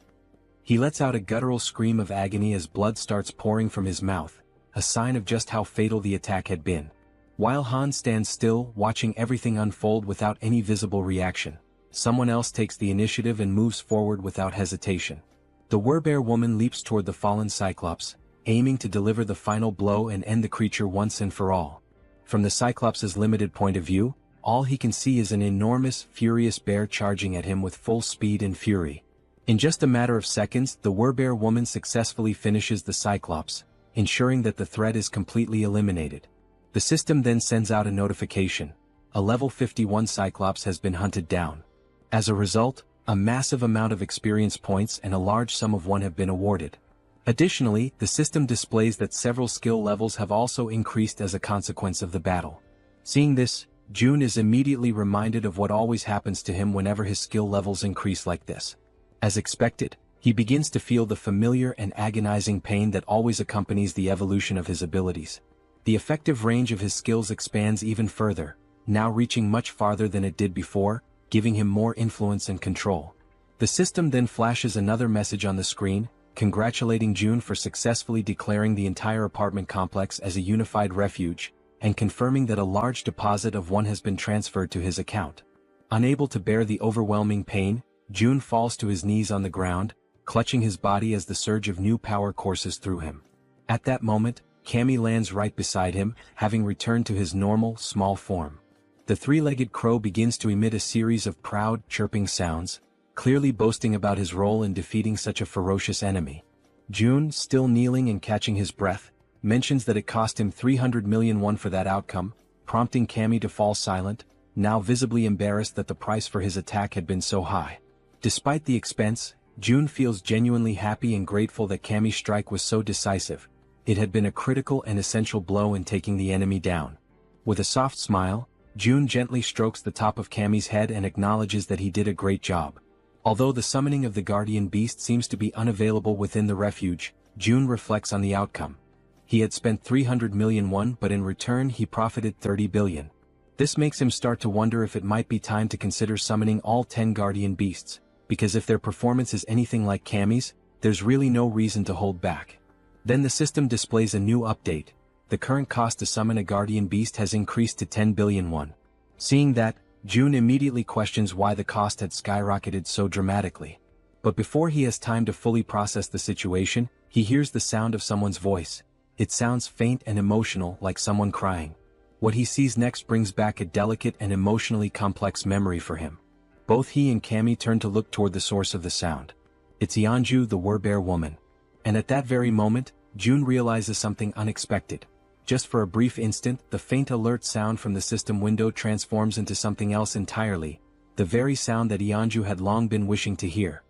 Speaker 1: He lets out a guttural scream of agony as blood starts pouring from his mouth, a sign of just how fatal the attack had been. While Han stands still, watching everything unfold without any visible reaction, someone else takes the initiative and moves forward without hesitation. The Werbear woman leaps toward the fallen Cyclops, aiming to deliver the final blow and end the creature once and for all. From the Cyclops' limited point of view, all he can see is an enormous, furious bear charging at him with full speed and fury. In just a matter of seconds, the Werbear woman successfully finishes the Cyclops, ensuring that the threat is completely eliminated. The system then sends out a notification. A level 51 Cyclops has been hunted down. As a result, a massive amount of experience points and a large sum of won have been awarded. Additionally, the system displays that several skill levels have also increased as a consequence of the battle. Seeing this, June is immediately reminded of what always happens to him whenever his skill levels increase like this. As expected, he begins to feel the familiar and agonizing pain that always accompanies the evolution of his abilities. The effective range of his skills expands even further, now reaching much farther than it did before, giving him more influence and control. The system then flashes another message on the screen, congratulating June for successfully declaring the entire apartment complex as a unified refuge, and confirming that a large deposit of won has been transferred to his account. Unable to bear the overwhelming pain, June falls to his knees on the ground, clutching his body as the surge of new power courses through him. At that moment, Cammy lands right beside him, having returned to his normal, small form. The three-legged crow begins to emit a series of proud, chirping sounds, clearly boasting about his role in defeating such a ferocious enemy. June, still kneeling and catching his breath, mentions that it cost him 300 million won for that outcome, prompting Cammy to fall silent, now visibly embarrassed that the price for his attack had been so high. Despite the expense, June feels genuinely happy and grateful that Cammy's strike was so decisive. It had been a critical and essential blow in taking the enemy down. With a soft smile, June gently strokes the top of Cammy's head and acknowledges that he did a great job. Although the summoning of the guardian beast seems to be unavailable within the refuge, June reflects on the outcome. He had spent 300 million won, but in return he profited 30 billion. This makes him start to wonder if it might be time to consider summoning all 10 guardian beasts, because if their performance is anything like Cammy's, there's really no reason to hold back. Then the system displays a new update. The current cost to summon a guardian beast has increased to 10 billion won. Seeing that, June immediately questions why the cost had skyrocketed so dramatically. But before he has time to fully process the situation, he hears the sound of someone's voice. It sounds faint and emotional, like someone crying. What he sees next brings back a delicate and emotionally complex memory for him. Both he and Cammy turn to look toward the source of the sound. It's Yeonju, the Werbear woman. And at that very moment, June realizes something unexpected. Just for a brief instant, the faint alert sound from the system window transforms into something else entirely, the very sound that Yeonju had long been wishing to hear.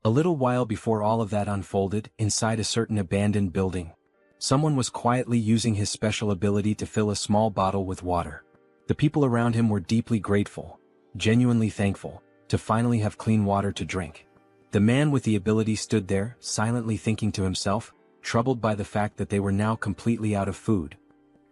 Speaker 1: A little while before all of that unfolded, inside a certain abandoned building, someone was quietly using his special ability to fill a small bottle with water. The people around him were deeply grateful, genuinely thankful, to finally have clean water to drink. The man with the ability stood there, silently thinking to himself, troubled by the fact that they were now completely out of food.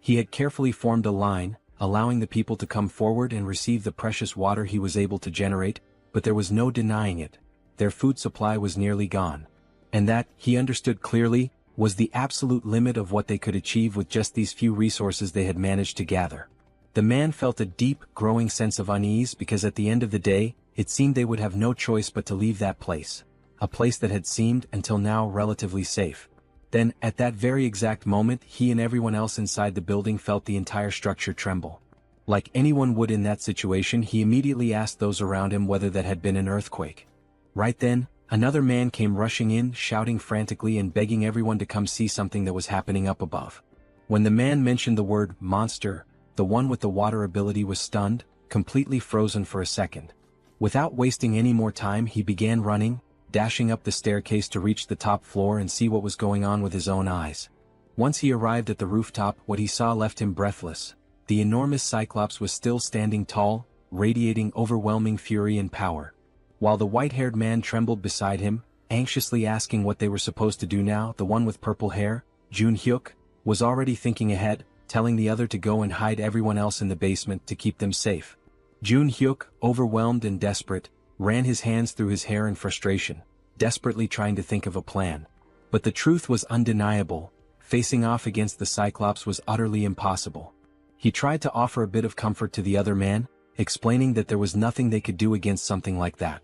Speaker 1: He had carefully formed a line, allowing the people to come forward and receive the precious water he was able to generate, but there was no denying it. Their food supply was nearly gone. And that, he understood clearly, was the absolute limit of what they could achieve with just these few resources they had managed to gather. The man felt a deep, growing sense of unease because at the end of the day, it seemed they would have no choice but to leave that place. A place that had seemed, until now, relatively safe. Then, at that very exact moment, he and everyone else inside the building felt the entire structure tremble. Like anyone would in that situation, he immediately asked those around him whether that had been an earthquake. Right then, another man came rushing in, shouting frantically and begging everyone to come see something that was happening up above. When the man mentioned the word monster, the one with the water ability was stunned, completely frozen for a second. Without wasting any more time, he began running, dashing up the staircase to reach the top floor and see what was going on with his own eyes. Once he arrived at the rooftop, what he saw left him breathless. The enormous Cyclops was still standing tall, radiating overwhelming fury and power. While the white-haired man trembled beside him, anxiously asking what they were supposed to do now, the one with purple hair, Jun Hyuk, was already thinking ahead, telling the other to go and hide everyone else in the basement to keep them safe. Jun Hyuk, overwhelmed and desperate, ran his hands through his hair in frustration, desperately trying to think of a plan. But the truth was undeniable. Facing off against the Cyclops was utterly impossible. He tried to offer a bit of comfort to the other man, explaining that there was nothing they could do against something like that.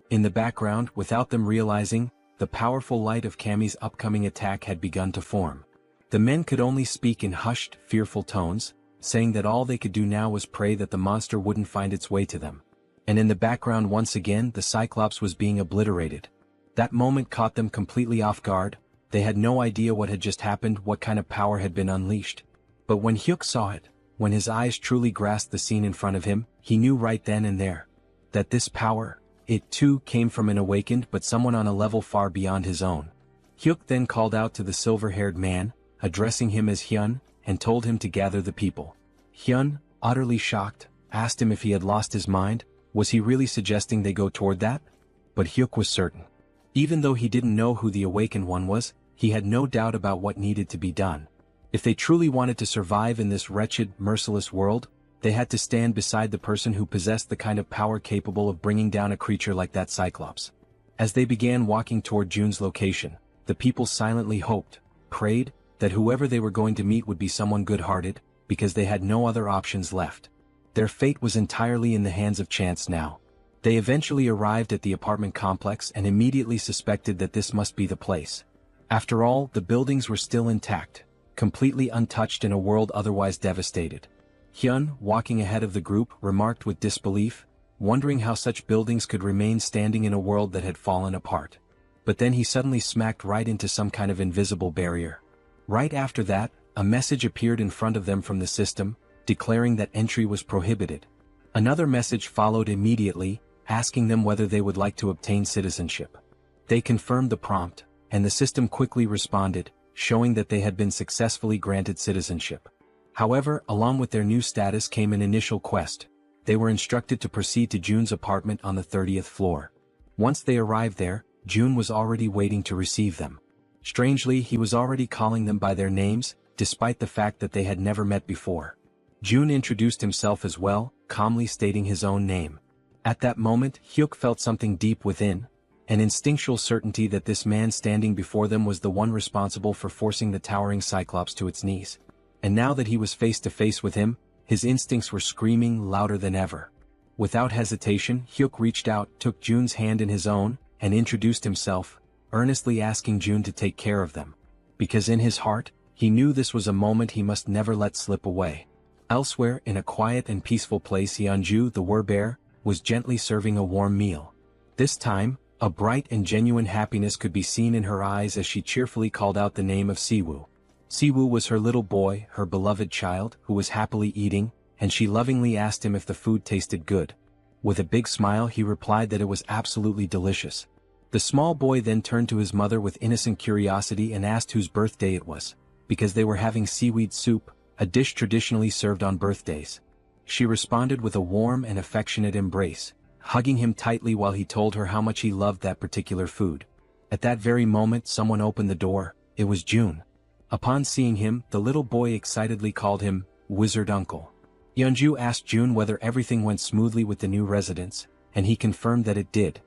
Speaker 1: In the background, without them realizing, the powerful light of Cammy's upcoming attack had begun to form. The men could only speak in hushed, fearful tones, saying that all they could do now was pray that the monster wouldn't find its way to them. And in the background once again, the Cyclops was being obliterated. That moment caught them completely off guard. They had no idea what had just happened, what kind of power had been unleashed. But when Hyuk saw it, when his eyes truly grasped the scene in front of him, he knew right then and there that this power, it too came from an awakened but someone on a level far beyond his own. Hyuk then called out to the silver-haired man, addressing him as Hyun, and told him to gather the people. Hyun, utterly shocked, asked him if he had lost his mind. Was he really suggesting they go toward that? But Hyuk was certain. Even though he didn't know who the awakened one was, he had no doubt about what needed to be done. If they truly wanted to survive in this wretched, merciless world, they had to stand beside the person who possessed the kind of power capable of bringing down a creature like that Cyclops. As they began walking toward Jun's location, the people silently hoped, prayed, that whoever they were going to meet would be someone good-hearted, because they had no other options left. Their fate was entirely in the hands of chance now. They eventually arrived at the apartment complex and immediately suspected that this must be the place. After all, the buildings were still intact, completely untouched in a world otherwise devastated. Hyun, walking ahead of the group, remarked with disbelief, wondering how such buildings could remain standing in a world that had fallen apart. But then he suddenly smacked right into some kind of invisible barrier. Right after that, a message appeared in front of them from the system, declaring that entry was prohibited. Another message followed immediately, asking them whether they would like to obtain citizenship. They confirmed the prompt, and the system quickly responded, showing that they had been successfully granted citizenship. However, along with their new status came an initial quest. They were instructed to proceed to Jun's apartment on the 30th floor. Once they arrived there, Jun was already waiting to receive them. Strangely, he was already calling them by their names, despite the fact that they had never met before. Jun introduced himself as well, calmly stating his own name. At that moment, Hyuk felt something deep within, an instinctual certainty that this man standing before them was the one responsible for forcing the towering Cyclops to its knees. And now that he was face to face with him, his instincts were screaming louder than ever. Without hesitation, Hyuk reached out, took Jun's hand in his own, and introduced himself, earnestly asking Jun to take care of them. Because in his heart, he knew this was a moment he must never let slip away. Elsewhere, in a quiet and peaceful place, Yeonju, the werbear, was gently serving a warm meal. This time, a bright and genuine happiness could be seen in her eyes as she cheerfully called out the name of Siwoo. Siwoo was her little boy, her beloved child, who was happily eating, and she lovingly asked him if the food tasted good. With a big smile he replied that it was absolutely delicious. The small boy then turned to his mother with innocent curiosity and asked whose birthday it was, because they were having seaweed soup, a dish traditionally served on birthdays. She responded with a warm and affectionate embrace, hugging him tightly while he told her how much he loved that particular food. At that very moment someone opened the door. It was Jun. Upon seeing him, the little boy excitedly called him Wizard Uncle. Yeonju asked Jun whether everything went smoothly with the new residents, and he confirmed that it did.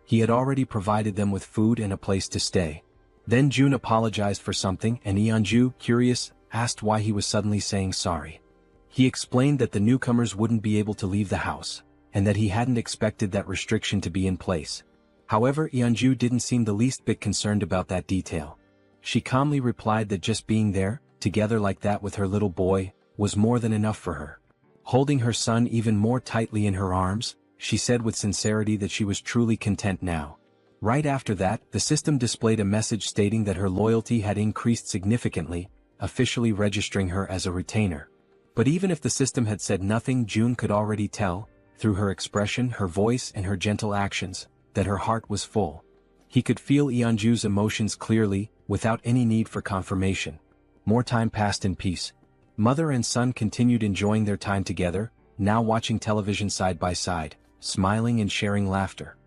Speaker 1: He had already provided them with food and a place to stay. Then Jun apologized for something and Yeonju, curious, asked why he was suddenly saying sorry. He explained that the newcomers wouldn't be able to leave the house, and that he hadn't expected that restriction to be in place. However, Yeonju didn't seem the least bit concerned about that detail. She calmly replied that just being there, together like that with her little boy, was more than enough for her. Holding her son even more tightly in her arms, she said with sincerity that she was truly content now. Right after that, the system displayed a message stating that her loyalty had increased significantly, officially registering her as a retainer. But even if the system had said nothing, Jun could already tell, through her expression, her voice and her gentle actions, that her heart was full. He could feel Yeonju's emotions clearly, without any need for confirmation. More time passed in peace. Mother and son continued enjoying their time together, now watching television side by side, smiling and sharing laughter.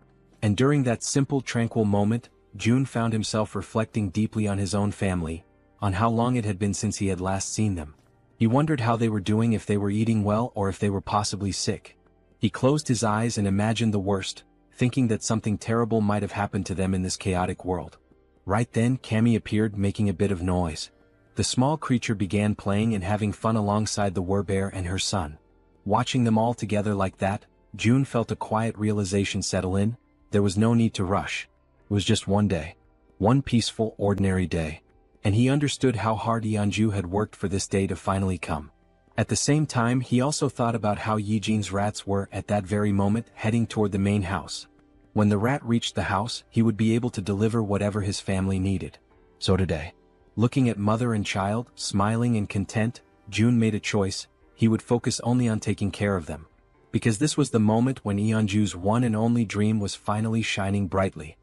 Speaker 1: And during that simple, tranquil moment, Jun found himself reflecting deeply on his own family, on how long it had been since he had last seen them. He wondered how they were doing, if they were eating well or if they were possibly sick. He closed his eyes and imagined the worst, thinking that something terrible might have happened to them in this chaotic world. Right then, Cammy appeared, making a bit of noise. The small creature began playing and having fun alongside the werbear and her son. Watching them all together like that, Jun felt a quiet realization settle in. There was no need to rush. It was just one day. One peaceful, ordinary day. And he understood how hard Yeonju had worked for this day to finally come. At the same time, he also thought about how Yeejin's rats were, at that very moment, heading toward the main house. When the rat reached the house, he would be able to deliver whatever his family needed. So today, looking at mother and child, smiling and content, Jun made a choice. He would focus only on taking care of them. Because this was the moment when Yeonju's one and only dream was finally shining brightly.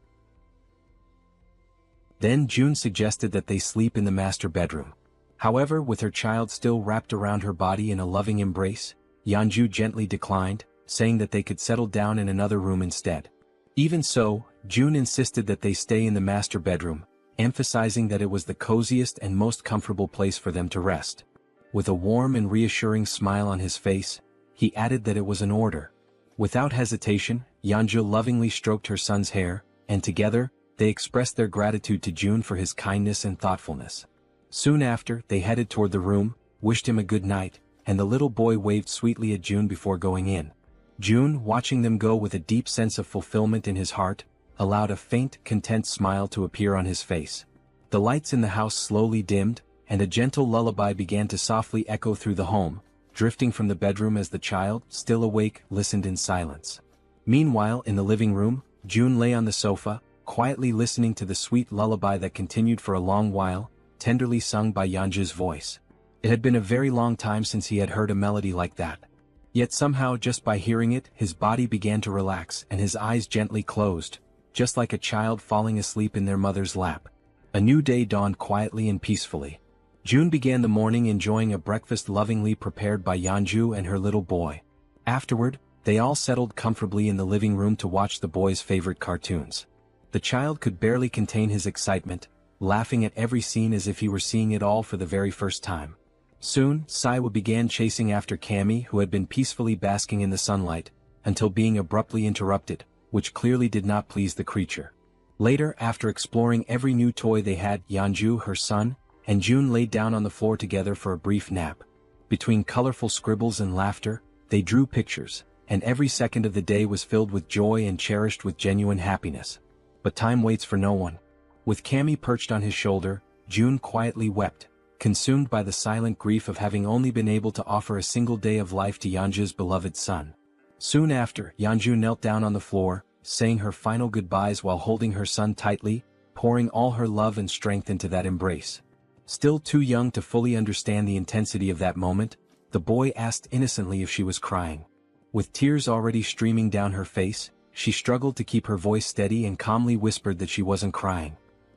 Speaker 1: Then Jun suggested that they sleep in the master bedroom. However, with her child still wrapped around her body in a loving embrace, Yeonju gently declined, saying that they could settle down in another room instead. Even so, Jun insisted that they stay in the master bedroom, emphasizing that it was the coziest and most comfortable place for them to rest. With a warm and reassuring smile on his face, he added that it was an order. Without hesitation, Yeonju lovingly stroked her son's hair, and together, they expressed their gratitude to Jun for his kindness and thoughtfulness. Soon after, they headed toward the room, wished him a good night, and the little boy waved sweetly at Jun before going in. June, watching them go with a deep sense of fulfillment in his heart, allowed a faint, content smile to appear on his face. The lights in the house slowly dimmed, and a gentle lullaby began to softly echo through the home, drifting from the bedroom as the child, still awake, listened in silence. Meanwhile, in the living room, June lay on the sofa, quietly listening to the sweet lullaby that continued for a long while, tenderly sung by Yeonju's voice. It had been a very long time since he had heard a melody like that. Yet somehow, just by hearing it, his body began to relax and his eyes gently closed, just like a child falling asleep in their mother's lap. A new day dawned quietly and peacefully. June began the morning enjoying a breakfast lovingly prepared by Yeonju and her little boy. Afterward, they all settled comfortably in the living room to watch the boy's favorite cartoons. The child could barely contain his excitement, laughing at every scene as if he were seeing it all for the very first time. Soon, Saiwa began chasing after Cammy, who had been peacefully basking in the sunlight, until being abruptly interrupted, which clearly did not please the creature. Later, after exploring every new toy they had, Yeonju, her son, and June laid down on the floor together for a brief nap. Between colorful scribbles and laughter, they drew pictures, and every second of the day was filled with joy and cherished with genuine happiness. But time waits for no one. With Cammy perched on his shoulder, June quietly wept, consumed by the silent grief of having only been able to offer a single day of life to Yeonju's beloved son. Soon after, Yeonju knelt down on the floor, saying her final goodbyes while holding her son tightly, pouring all her love and strength into that embrace. Still too young to fully understand the intensity of that moment, the boy asked innocently if she was crying. With tears already streaming down her face, she struggled to keep her voice steady and calmly whispered that she wasn't crying.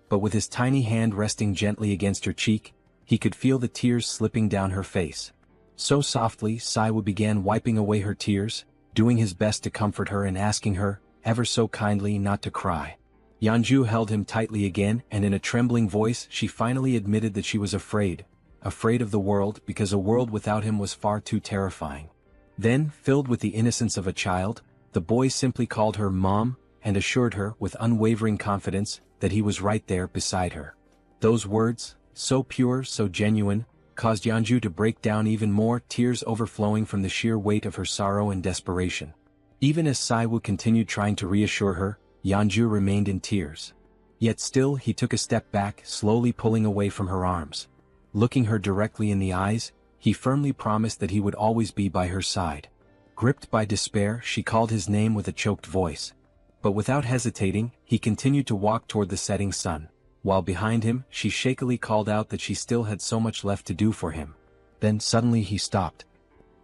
Speaker 1: But with his tiny hand resting gently against her cheek, he could feel the tears slipping down her face. So softly, Saiwa began wiping away her tears, doing his best to comfort her and asking her, ever so kindly, not to cry. Yeonju held him tightly again, and in a trembling voice she finally admitted that she was afraid of the world, because a world without him was far too terrifying. Then, filled with the innocence of a child, the boy simply called her Mom, and assured her, with unwavering confidence, that he was right there beside her. Those words, so pure, so genuine, caused Yeonju to break down even more, tears overflowing from the sheer weight of her sorrow and desperation. Even as Saiwoo continued trying to reassure her, Yeonju remained in tears. Yet still he took a step back, slowly pulling away from her arms. Looking her directly in the eyes, he firmly promised that he would always be by her side. Gripped by despair, she called his name with a choked voice. But without hesitating, he continued to walk toward the setting sun, while behind him, she shakily called out that she still had so much left to do for him. Then suddenly he stopped.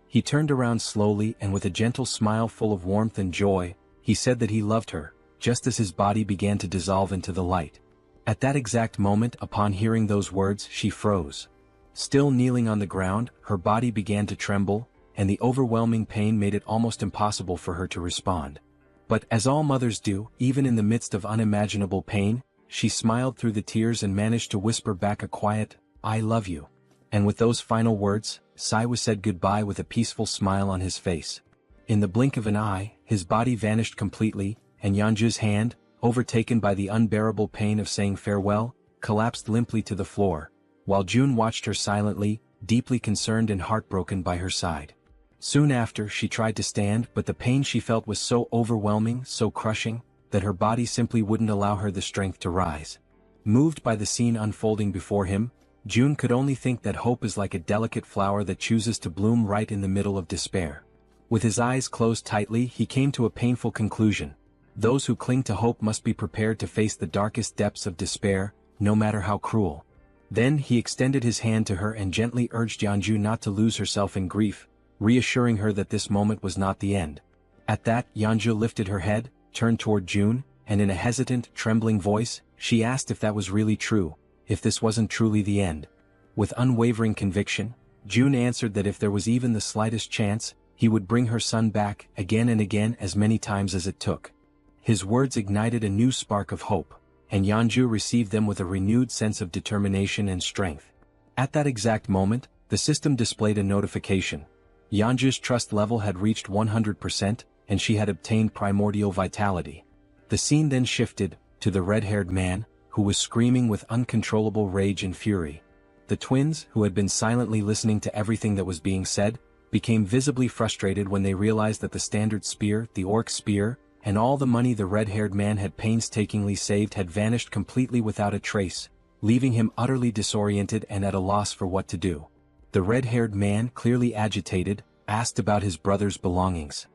Speaker 1: He turned around slowly and with a gentle smile full of warmth and joy, he said that he loved her, just as his body began to dissolve into the light. At that exact moment, upon hearing those words, she froze. Still kneeling on the ground, her body began to tremble, and the overwhelming pain made it almost impossible for her to respond. But, as all mothers do, even in the midst of unimaginable pain, she smiled through the tears and managed to whisper back a quiet, "I love you." And with those final words, Saiwa said goodbye with a peaceful smile on his face. In the blink of an eye, his body vanished completely, and Yeonju's hand, overtaken by the unbearable pain of saying farewell, collapsed limply to the floor, while June watched her silently, deeply concerned and heartbroken by her side. Soon after, she tried to stand, but the pain she felt was so overwhelming, so crushing, that her body simply wouldn't allow her the strength to rise. Moved by the scene unfolding before him, June could only think that hope is like a delicate flower that chooses to bloom right in the middle of despair. With his eyes closed tightly, he came to a painful conclusion. Those who cling to hope must be prepared to face the darkest depths of despair, no matter how cruel. Then he extended his hand to her and gently urged Yeonju not to lose herself in grief, reassuring her that this moment was not the end. At that, Yeonju lifted her head, turned toward June, and in a hesitant, trembling voice, she asked if that was really true, if this wasn't truly the end. With unwavering conviction, June answered that if there was even the slightest chance, he would bring her son back, again and again, as many times as it took. His words ignited a new spark of hope, and Yeonju received them with a renewed sense of determination and strength. At that exact moment, the system displayed a notification. Yeonju's trust level had reached 100%, and she had obtained primordial vitality. The scene then shifted to the red-haired man, who was screaming with uncontrollable rage and fury. The twins, who had been silently listening to everything that was being said, became visibly frustrated when they realized that the standard spear, the orc spear, and all the money the red-haired man had painstakingly saved had vanished completely without a trace, leaving him utterly disoriented and at a loss for what to do. The red-haired man, clearly agitated, asked about his brother's belongings.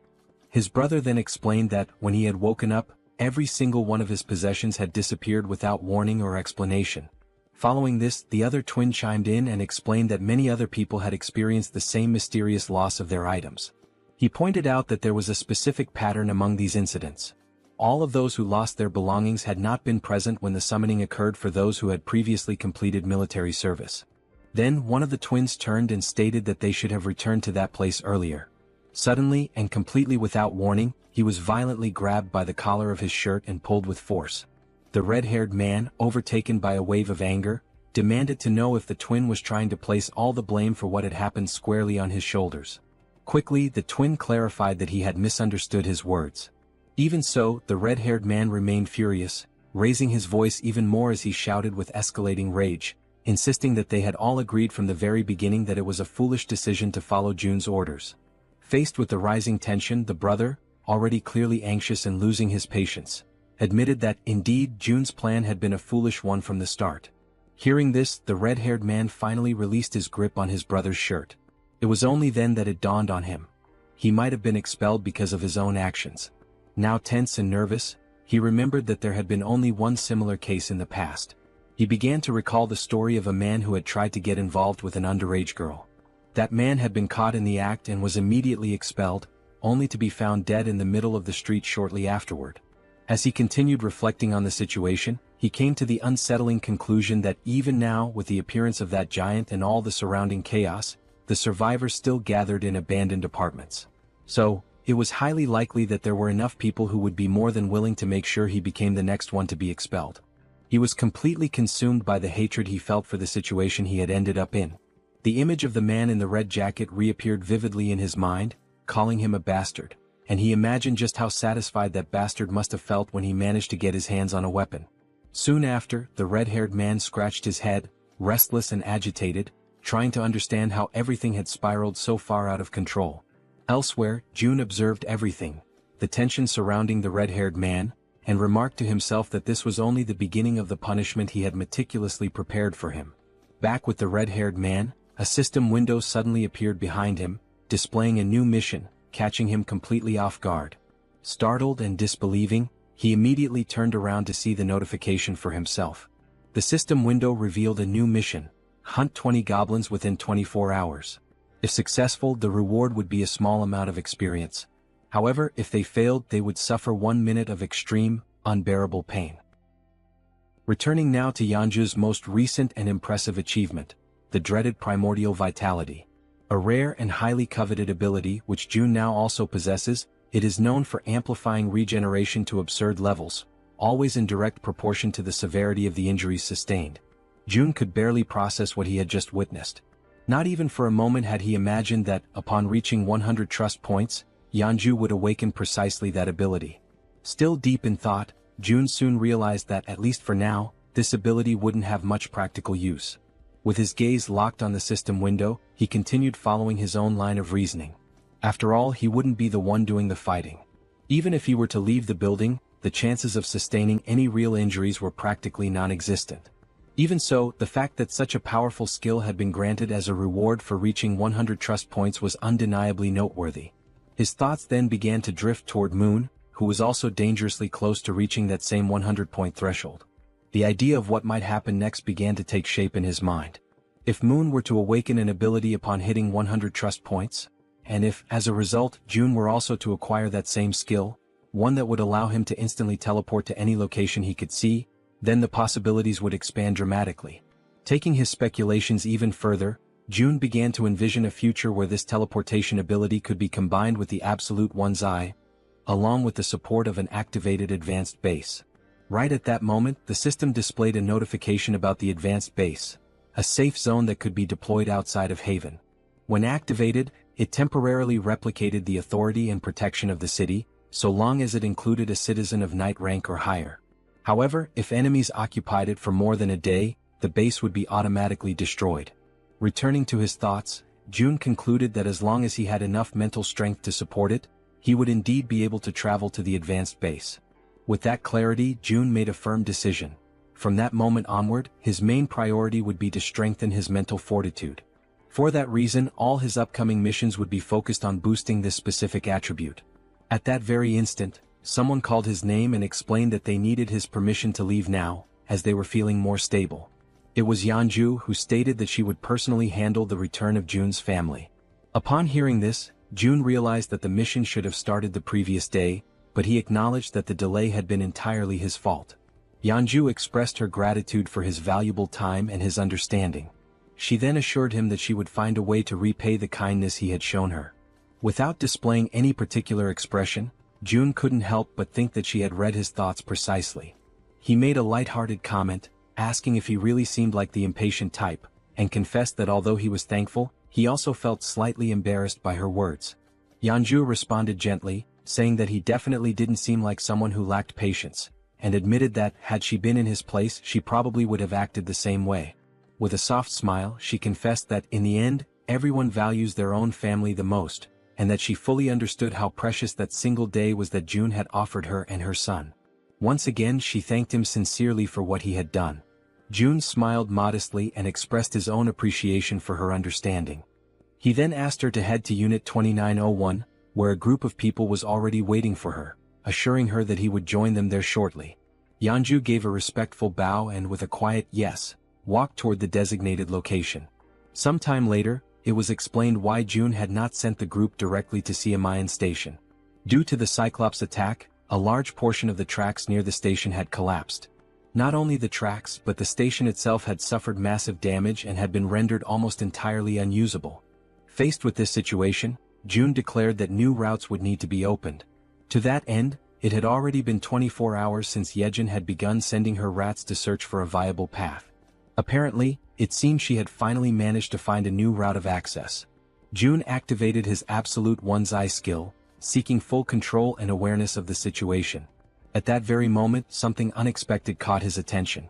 Speaker 1: His brother then explained that, when he had woken up, every single one of his possessions had disappeared without warning or explanation. Following this, the other twin chimed in and explained that many other people had experienced the same mysterious loss of their items. He pointed out that there was a specific pattern among these incidents. All of those who lost their belongings had not been present when the summoning occurred for those who had previously completed military service. Then one of the twins turned and stated that they should have returned to that place earlier. Suddenly, and completely without warning, he was violently grabbed by the collar of his shirt and pulled with force. The red-haired man, overtaken by a wave of anger, demanded to know if the twin was trying to place all the blame for what had happened squarely on his shoulders. Quickly, the twin clarified that he had misunderstood his words. Even so, the red-haired man remained furious, raising his voice even more as he shouted with escalating rage, insisting that they had all agreed from the very beginning that it was a foolish decision to follow Jun's orders. Faced with the rising tension, the brother, already clearly anxious and losing his patience, admitted that, indeed, Jun's plan had been a foolish one from the start. Hearing this, the red-haired man finally released his grip on his brother's shirt. It was only then that it dawned on him. He might have been expelled because of his own actions. Now tense and nervous, he remembered that there had been only one similar case in the past. He began to recall the story of a man who had tried to get involved with an underage girl. That man had been caught in the act and was immediately expelled, only to be found dead in the middle of the street shortly afterward. As he continued reflecting on the situation, he came to the unsettling conclusion that even now, with the appearance of that giant and all the surrounding chaos, the survivors still gathered in abandoned apartments. So, it was highly likely that there were enough people who would be more than willing to make sure he became the next one to be expelled. He was completely consumed by the hatred he felt for the situation he had ended up in. The image of the man in the red jacket reappeared vividly in his mind, calling him a bastard, and he imagined just how satisfied that bastard must have felt when he managed to get his hands on a weapon. Soon after, the red-haired man scratched his head, restless and agitated, trying to understand how everything had spiraled so far out of control. Elsewhere, Jun observed everything, the tension surrounding the red-haired man, and remarked to himself that this was only the beginning of the punishment he had meticulously prepared for him. Back with the red-haired man, a system window suddenly appeared behind him, displaying a new mission, catching him completely off guard. Startled and disbelieving, he immediately turned around to see the notification for himself. The system window revealed a new mission: hunt 20 goblins within 24 hours. If successful, the reward would be a small amount of experience. However, if they failed, they would suffer 1 minute of extreme, unbearable pain. Returning now to Yeonju's most recent and impressive achievement, the dreaded primordial vitality. A rare and highly coveted ability which Jun now also possesses, it is known for amplifying regeneration to absurd levels, always in direct proportion to the severity of the injuries sustained. Jun could barely process what he had just witnessed. Not even for a moment had he imagined that, upon reaching 100 trust points, Yeonju would awaken precisely that ability. Still deep in thought, Jun soon realized that, at least for now, this ability wouldn't have much practical use. With his gaze locked on the system window, he continued following his own line of reasoning. After all, he wouldn't be the one doing the fighting. Even if he were to leave the building, the chances of sustaining any real injuries were practically non-existent. Even so, the fact that such a powerful skill had been granted as a reward for reaching 100 trust points was undeniably noteworthy. His thoughts then began to drift toward Moon, who was also dangerously close to reaching that same 100-point threshold. The idea of what might happen next began to take shape in his mind. If Moon were to awaken an ability upon hitting 100 trust points, and if, as a result, Jun were also to acquire that same skill, one that would allow him to instantly teleport to any location he could see, then the possibilities would expand dramatically. Taking his speculations even further, Jun began to envision a future where this teleportation ability could be combined with the absolute one's eye, along with the support of an activated advanced base. Right at that moment, the system displayed a notification about the advanced base, a safe zone that could be deployed outside of Haven. When activated, it temporarily replicated the authority and protection of the city, so long as it included a citizen of knight rank or higher. However, if enemies occupied it for more than a day, the base would be automatically destroyed. Returning to his thoughts, June concluded that as long as he had enough mental strength to support it, he would indeed be able to travel to the advanced base. With that clarity, June made a firm decision. From that moment onward, his main priority would be to strengthen his mental fortitude. For that reason, all his upcoming missions would be focused on boosting this specific attribute. At that very instant, someone called his name and explained that they needed his permission to leave now, as they were feeling more stable. It was Yeonju, who stated that she would personally handle the return of June's family. Upon hearing this, June realized that the mission should have started the previous day, but he acknowledged that the delay had been entirely his fault. Yeonju expressed her gratitude for his valuable time and his understanding. She then assured him that she would find a way to repay the kindness he had shown her. Without displaying any particular expression, June couldn't help but think that she had read his thoughts precisely. He made a light-hearted comment, asking if he really seemed like the impatient type, and confessed that although he was thankful, he also felt slightly embarrassed by her words. Yeonju responded gently, saying that he definitely didn't seem like someone who lacked patience, and admitted that, had she been in his place, she probably would have acted the same way. With a soft smile, she confessed that, in the end, everyone values their own family the most, and that she fully understood how precious that single day was that June had offered her and her son. Once again she thanked him sincerely for what he had done. June smiled modestly and expressed his own appreciation for her understanding. He then asked her to head to Unit 2901, where a group of people was already waiting for her, assuring her that he would join them there shortly. Yeonju gave a respectful bow and with a quiet yes, walked toward the designated location. Sometime later, it was explained why June had not sent the group directly to Siamayan Station. Due to the Cyclops attack, a large portion of the tracks near the station had collapsed. Not only the tracks but the station itself had suffered massive damage and had been rendered almost entirely unusable. Faced with this situation, June declared that new routes would need to be opened. To that end, it had already been 24 hours since Jaehyeon had begun sending her rats to search for a viable path. Apparently, it seemed she had finally managed to find a new route of access. June activated his absolute one's eye skill, seeking full control and awareness of the situation. At that very moment, something unexpected caught his attention.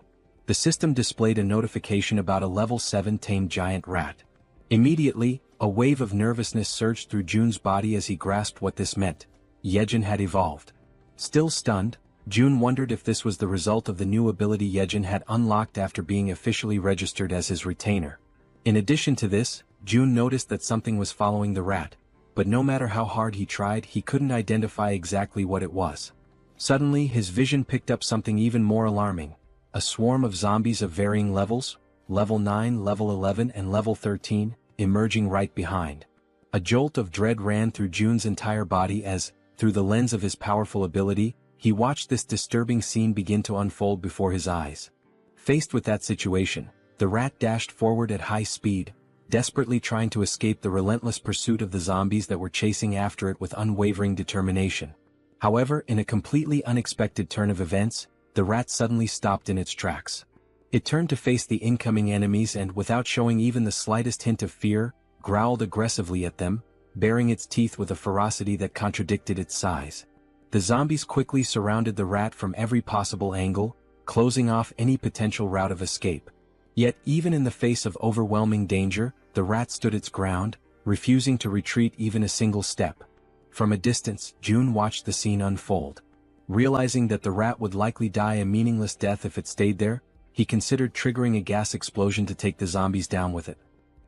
Speaker 1: The system displayed a notification about a level 7 tamed giant rat. Immediately, a wave of nervousness surged through June's body as he grasped what this meant. Jaehyeon had evolved. Still stunned, June wondered if this was the result of the new ability Jaehyeon had unlocked after being officially registered as his retainer. In addition to this, June noticed that something was following the rat, but no matter how hard he tried, he couldn't identify exactly what it was. Suddenly, his vision picked up something even more alarming: a swarm of zombies of varying levels, level 9, level 11 and level 13, emerging right behind. A jolt of dread ran through June's entire body as, through the lens of his powerful ability, he watched this disturbing scene begin to unfold before his eyes. Faced with that situation, the rat dashed forward at high speed, desperately trying to escape the relentless pursuit of the zombies that were chasing after it with unwavering determination. However, in a completely unexpected turn of events, the rat suddenly stopped in its tracks. It turned to face the incoming enemies and, without showing even the slightest hint of fear, growled aggressively at them, baring its teeth with a ferocity that contradicted its size. The zombies quickly surrounded the rat from every possible angle, closing off any potential route of escape. Yet, even in the face of overwhelming danger, the rat stood its ground, refusing to retreat even a single step. From a distance, June watched the scene unfold. Realizing that the rat would likely die a meaningless death if it stayed there, he considered triggering a gas explosion to take the zombies down with it.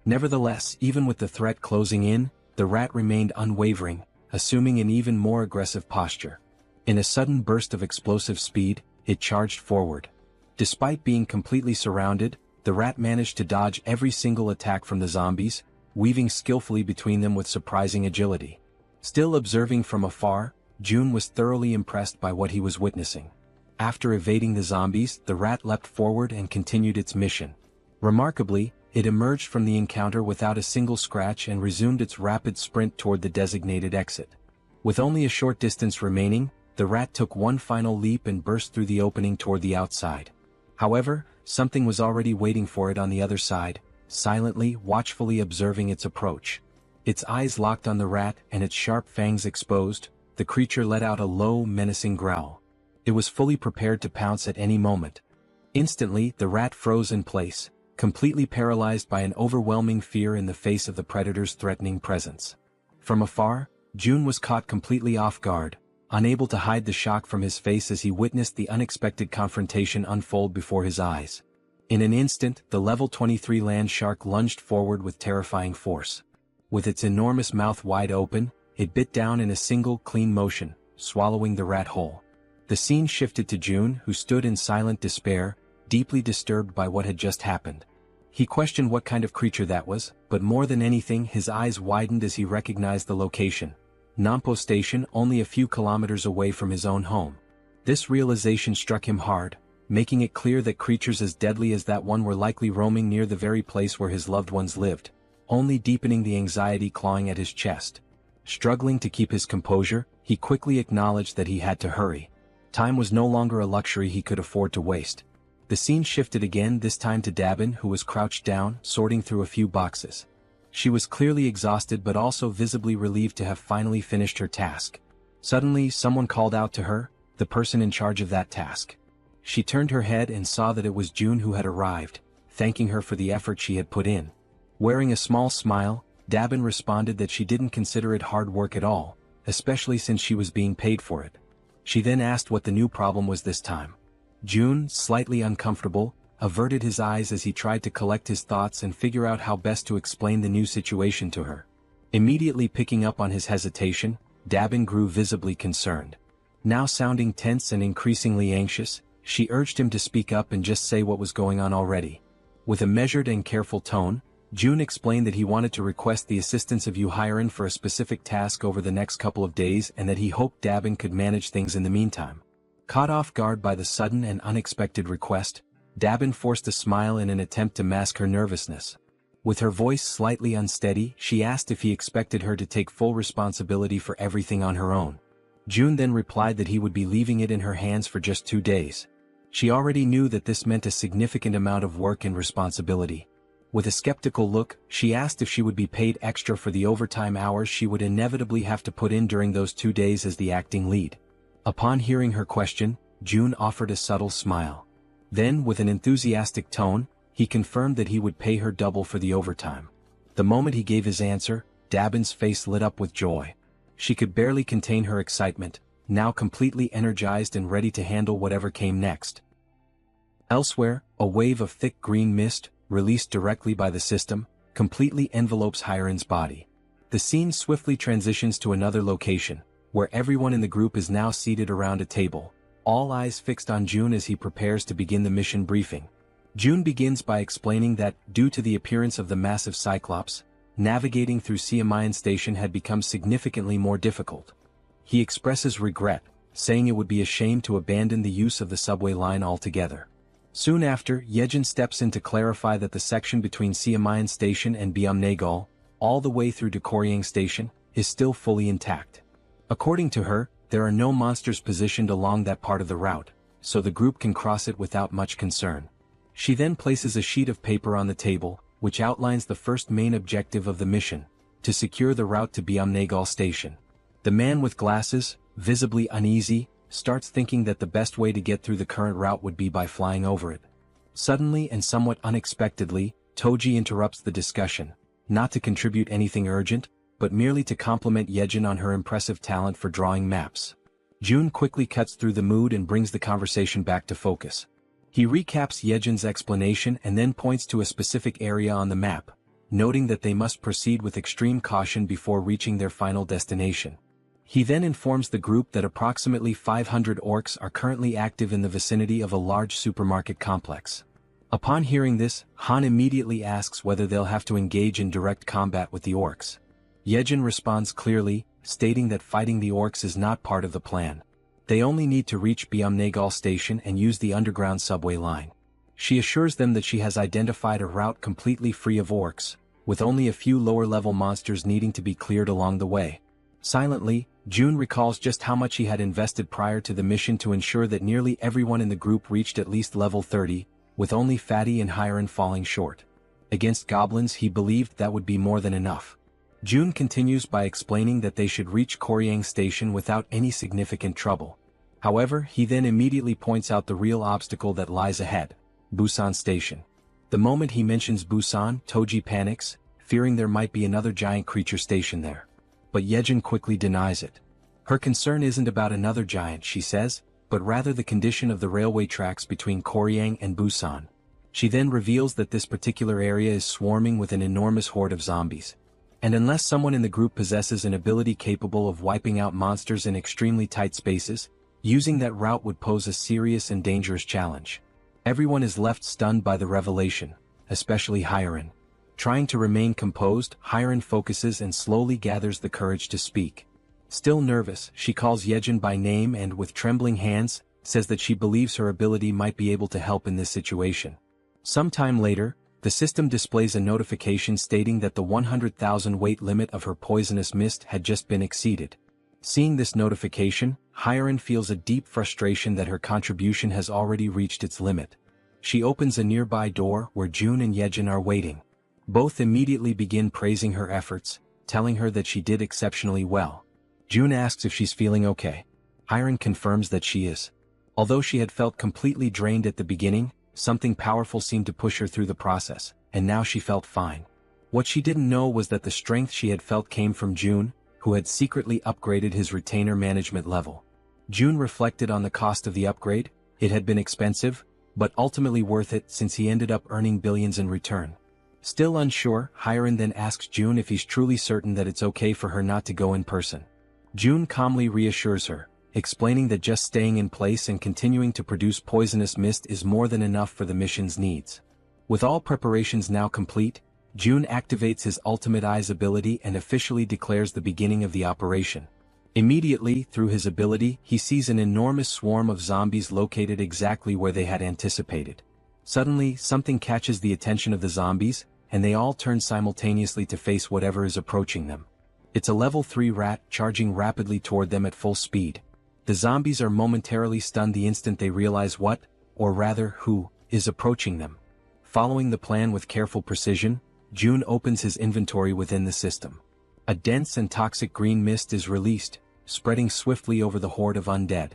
Speaker 1: Nevertheless, even with the threat closing in, the rat remained unwavering, assuming an even more aggressive posture. In a sudden burst of explosive speed, it charged forward. Despite being completely surrounded, the rat managed to dodge every single attack from the zombies, weaving skillfully between them with surprising agility. Still observing from afar, June was thoroughly impressed by what he was witnessing. After evading the zombies, the rat leapt forward and continued its mission. Remarkably, it emerged from the encounter without a single scratch and resumed its rapid sprint toward the designated exit. With only a short distance remaining, the rat took one final leap and burst through the opening toward the outside. However, something was already waiting for it on the other side, silently, watchfully observing its approach. Its eyes locked on the rat and its sharp fangs exposed, the creature let out a low, menacing growl. It was fully prepared to pounce at any moment. Instantly, the rat froze in place, completely paralyzed by an overwhelming fear in the face of the predator's threatening presence. From afar, June was caught completely off guard, unable to hide the shock from his face as he witnessed the unexpected confrontation unfold before his eyes. In an instant, the level 23 land shark lunged forward with terrifying force. With its enormous mouth wide open, it bit down in a single, clean motion, swallowing the rat whole. The scene shifted to June, who stood in silent despair, deeply disturbed by what had just happened. He questioned what kind of creature that was, but more than anything his eyes widened as he recognized the location. Nampo Station, only a few kilometers away from his own home. This realization struck him hard, making it clear that creatures as deadly as that one were likely roaming near the very place where his loved ones lived, only deepening the anxiety clawing at his chest. Struggling to keep his composure, he quickly acknowledged that he had to hurry. Time was no longer a luxury he could afford to waste. The scene shifted again, this time to Dabin, who was crouched down, sorting through a few boxes. She was clearly exhausted but also visibly relieved to have finally finished her task. Suddenly, someone called out to her, the person in charge of that task. She turned her head and saw that it was June who had arrived, thanking her for the effort she had put in. Wearing a small smile, Dabin responded that she didn't consider it hard work at all, especially since she was being paid for it. She then asked what the new problem was this time. June, slightly uncomfortable, averted his eyes as he tried to collect his thoughts and figure out how best to explain the new situation to her. Immediately picking up on his hesitation, Dabin grew visibly concerned. Now sounding tense and increasingly anxious, she urged him to speak up and just say what was going on already. With a measured and careful tone, June explained that he wanted to request the assistance of Jaehyeon for a specific task over the next couple of days and that he hoped Dabin could manage things in the meantime. Caught off guard by the sudden and unexpected request, Dabin forced a smile in an attempt to mask her nervousness. With her voice slightly unsteady, she asked if he expected her to take full responsibility for everything on her own. June then replied that he would be leaving it in her hands for just 2 days. She already knew that this meant a significant amount of work and responsibility. With a skeptical look, she asked if she would be paid extra for the overtime hours she would inevitably have to put in during those 2 days as the acting lead. Upon hearing her question, June offered a subtle smile. Then, with an enthusiastic tone, he confirmed that he would pay her double for the overtime. The moment he gave his answer, Dabin's face lit up with joy. She could barely contain her excitement, now completely energized and ready to handle whatever came next. Elsewhere, a wave of thick green mist, released directly by the system, completely envelopes Hyren's body. The scene swiftly transitions to another location, where everyone in the group is now seated around a table, all eyes fixed on June as he prepares to begin the mission briefing. June begins by explaining that, due to the appearance of the massive Cyclops, navigating through Jaehyeon Station had become significantly more difficult. He expresses regret, saying it would be a shame to abandon the use of the subway line altogether. Soon after, Jaehyeon steps in to clarify that the section between Jaehyeon Station and Byumnaegal, all the way through to Koryang Station, is still fully intact. According to her, there are no monsters positioned along that part of the route, so the group can cross it without much concern. She then places a sheet of paper on the table, which outlines the first main objective of the mission, to secure the route to Byumnaegal Station. The man with glasses, visibly uneasy, starts thinking that the best way to get through the current route would be by flying over it. Suddenly and somewhat unexpectedly, Toji interrupts the discussion, not to contribute anything urgent, but merely to compliment Jaehyeon on her impressive talent for drawing maps. June quickly cuts through the mood and brings the conversation back to focus. He recaps Yeon's explanation and then points to a specific area on the map, noting that they must proceed with extreme caution before reaching their final destination. He then informs the group that approximately 500 orcs are currently active in the vicinity of a large supermarket complex. Upon hearing this, Han immediately asks whether they'll have to engage in direct combat with the orcs. Jaehyeon responds clearly, stating that fighting the orcs is not part of the plan. They only need to reach Byumnaegal Station and use the underground subway line. She assures them that she has identified a route completely free of orcs, with only a few lower-level monsters needing to be cleared along the way. Silently, June recalls just how much he had invested prior to the mission to ensure that nearly everyone in the group reached at least level 30, with only Fatty and Hyren falling short. Against goblins he believed that would be more than enough. June continues by explaining that they should reach Koryang Station without any significant trouble. However, he then immediately points out the real obstacle that lies ahead, Busan Station. The moment he mentions Busan, Toji panics, fearing there might be another giant creature stationed there. But Yejin quickly denies it. Her concern isn't about another giant, she says, but rather the condition of the railway tracks between Koryang and Busan. She then reveals that this particular area is swarming with an enormous horde of zombies. And unless someone in the group possesses an ability capable of wiping out monsters in extremely tight spaces, using that route would pose a serious and dangerous challenge. Everyone is left stunned by the revelation, especially Hyeon. Trying to remain composed, Hyeon focuses and slowly gathers the courage to speak. Still nervous, she calls Yejin by name and with trembling hands, says that she believes her ability might be able to help in this situation. Sometime later, the system displays a notification stating that the 100,000 weight limit of her poisonous mist had just been exceeded. Seeing this notification, Hyeon feels a deep frustration that her contribution has already reached its limit. She opens a nearby door where June and Yejin are waiting. Both immediately begin praising her efforts, telling her that she did exceptionally well. June asks if she's feeling okay. Hyeon confirms that she is. Although she had felt completely drained at the beginning, something powerful seemed to push her through the process, and now she felt fine. What she didn't know was that the strength she had felt came from June, who had secretly upgraded his retainer management level. June reflected on the cost of the upgrade. It had been expensive, but ultimately worth it since he ended up earning billions in return. Still unsure, Hyeon then asks June if he's truly certain that it's okay for her not to go in person. June calmly reassures her, explaining that just staying in place and continuing to produce poisonous mist is more than enough for the mission's needs. With all preparations now complete, June activates his ultimate eyes ability and officially declares the beginning of the operation. Immediately, through his ability, he sees an enormous swarm of zombies located exactly where they had anticipated. Suddenly, something catches the attention of the zombies, and they all turn simultaneously to face whatever is approaching them. It's a level 3 rat charging rapidly toward them at full speed. The zombies are momentarily stunned the instant they realize what, or rather who, is approaching them. Following the plan with careful precision, June opens his inventory within the system. A dense and toxic green mist is released, spreading swiftly over the horde of undead.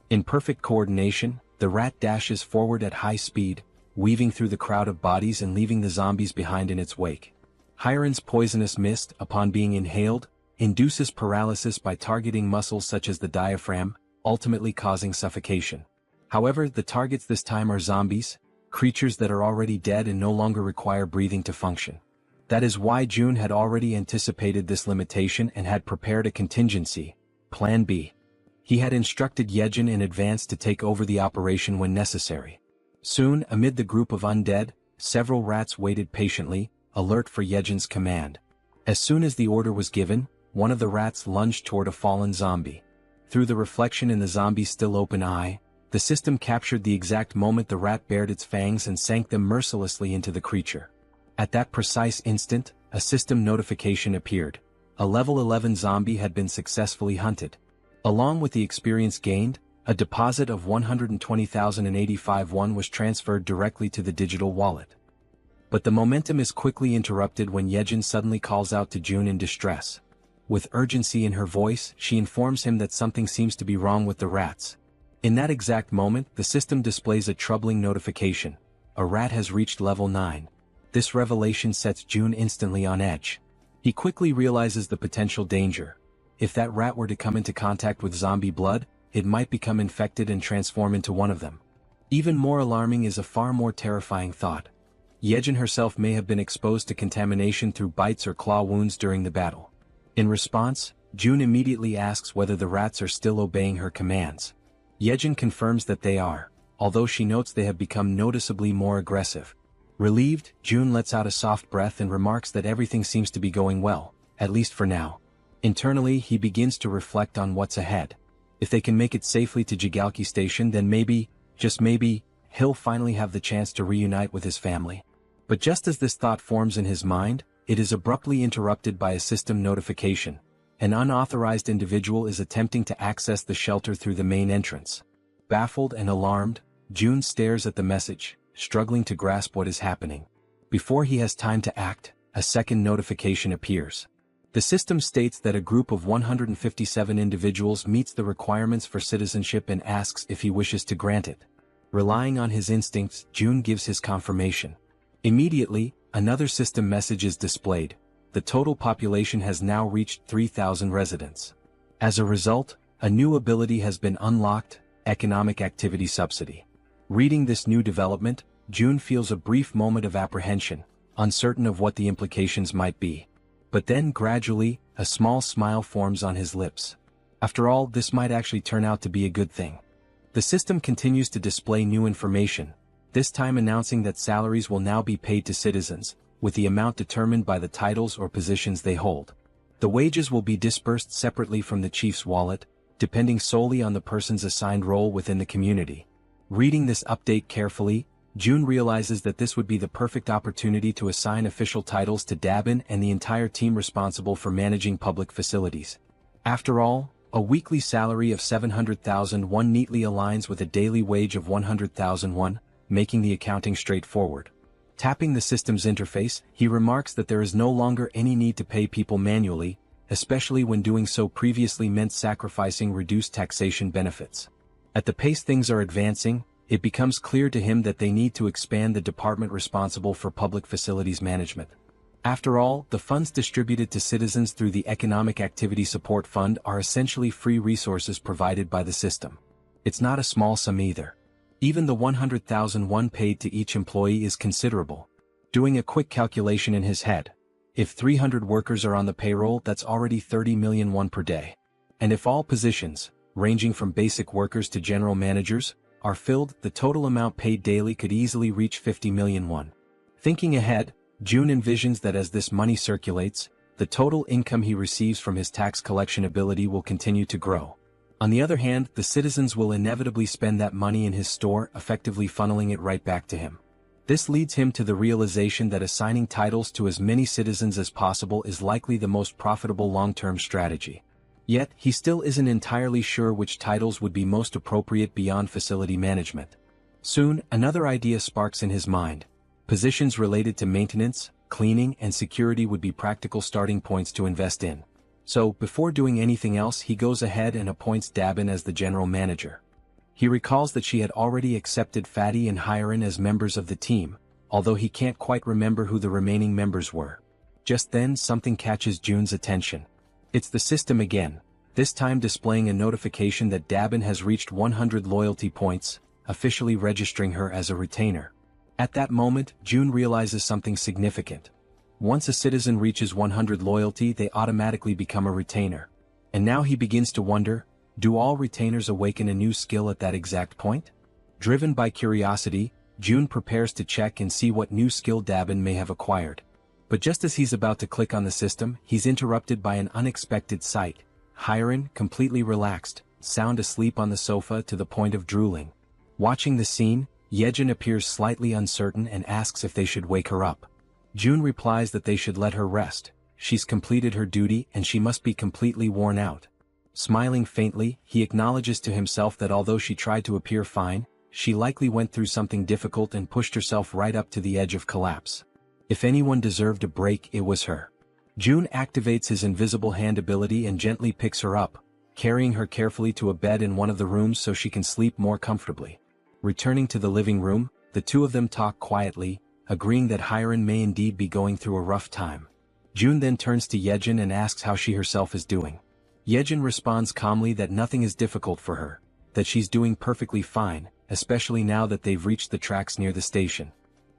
Speaker 1: In perfect coordination, the rat dashes forward at high speed, weaving through the crowd of bodies and leaving the zombies behind in its wake. Hyeon's poisonous mist, upon being inhaled, induces paralysis by targeting muscles such as the diaphragm, ultimately causing suffocation. However, the targets this time are zombies, creatures that are already dead and no longer require breathing to function. That is why June had already anticipated this limitation and had prepared a contingency, Plan B. He had instructed Yejin in advance to take over the operation when necessary. Soon, amid the group of undead, several rats waited patiently, alert for Yejin's command. As soon as the order was given, one of the rats lunged toward a fallen zombie. Through the reflection in the zombie's still open eye, the system captured the exact moment the rat bared its fangs and sank them mercilessly into the creature. At that precise instant, a system notification appeared. A level 11 zombie had been successfully hunted. Along with the experience gained, a deposit of 120,085 won was transferred directly to the digital wallet. But the momentum is quickly interrupted when Yejin suddenly calls out to June in distress. With urgency in her voice, she informs him that something seems to be wrong with the rats. In that exact moment, the system displays a troubling notification. A rat has reached level 9. This revelation sets June instantly on edge. He quickly realizes the potential danger. If that rat were to come into contact with zombie blood, it might become infected and transform into one of them. Even more alarming is a far more terrifying thought. Yejin herself may have been exposed to contamination through bites or claw wounds during the battle. In response, June immediately asks whether the rats are still obeying her commands. Yejin confirms that they are, although she notes they have become noticeably more aggressive. Relieved, June lets out a soft breath and remarks that everything seems to be going well, at least for now. Internally, he begins to reflect on what's ahead. If they can make it safely to Jigalki Station, then maybe, just maybe, he'll finally have the chance to reunite with his family. But just as this thought forms in his mind, it is abruptly interrupted by a system notification. An unauthorized individual is attempting to access the shelter through the main entrance. Baffled and alarmed, June stares at the message, struggling to grasp what is happening. Before he has time to act, a second notification appears. The system states that a group of 157 individuals meets the requirements for citizenship and asks if he wishes to grant it. Relying on his instincts, June gives his confirmation. Immediately, another system message is displayed. The total population has now reached 3,000 residents. As a result, a new ability has been unlocked, Economic Activity Subsidy. Reading this new development, Jun feels a brief moment of apprehension, uncertain of what the implications might be. But then gradually, a small smile forms on his lips. After all, this might actually turn out to be a good thing. The system continues to display new information, this time announcing that salaries will now be paid to citizens, with the amount determined by the titles or positions they hold. The wages will be disbursed separately from the chief's wallet, depending solely on the person's assigned role within the community. Reading this update carefully, Jun realizes that this would be the perfect opportunity to assign official titles to Dabin and the entire team responsible for managing public facilities. After all, a weekly salary of 700,000 won neatly aligns with a daily wage of 100,000 won, making the accounting straightforward. Tapping the system's interface, he remarks that there is no longer any need to pay people manually, especially when doing so previously meant sacrificing reduced taxation benefits. At the pace things are advancing, it becomes clear to him that they need to expand the department responsible for public facilities management. After all, the funds distributed to citizens through the Economic Activity Support Fund are essentially free resources provided by the system. It's not a small sum either. Even the 100,000 won paid to each employee is considerable. Doing a quick calculation in his head, if 300 workers are on the payroll, that's already 30 million won per day. And if all positions, ranging from basic workers to general managers, are filled, the total amount paid daily could easily reach 50 million won. Thinking ahead, Jun envisions that as this money circulates, the total income he receives from his tax collection ability will continue to grow. On the other hand, the citizens will inevitably spend that money in his store, effectively funneling it right back to him. This leads him to the realization that assigning titles to as many citizens as possible is likely the most profitable long-term strategy. Yet, he still isn't entirely sure which titles would be most appropriate beyond facility management. Soon, another idea sparks in his mind. Positions related to maintenance, cleaning, and security would be practical starting points to invest in. So, before doing anything else, he goes ahead and appoints Dabin as the general manager. He recalls that she had already accepted Fatty and Hyerin as members of the team, although he can't quite remember who the remaining members were. Just then, something catches Jun's attention. It's the system again, this time displaying a notification that Dabin has reached 100 loyalty points, officially registering her as a retainer. At that moment, Jun realizes something significant. Once a citizen reaches 100 loyalty, they automatically become a retainer. And now he begins to wonder, do all retainers awaken a new skill at that exact point? Driven by curiosity, Jun prepares to check and see what new skill Dabin may have acquired. But just as he's about to click on the system, he's interrupted by an unexpected sight. Hyerin, completely relaxed, sound asleep on the sofa to the point of drooling. Watching the scene, Jaehyeon appears slightly uncertain and asks if they should wake her up. Jun replies that they should let her rest. She's completed her duty and she must be completely worn out. Smiling faintly, he acknowledges to himself that although she tried to appear fine, she likely went through something difficult and pushed herself right up to the edge of collapse. If anyone deserved a break, it was her. Jun activates his invisible hand ability and gently picks her up, carrying her carefully to a bed in one of the rooms so she can sleep more comfortably. Returning to the living room, the two of them talk quietly, agreeing that Hyerin may indeed be going through a rough time. Jun then turns to Jaehyeon and asks how she herself is doing. Jaehyeon responds calmly that nothing is difficult for her, that she's doing perfectly fine, especially now that they've reached the tracks near the station.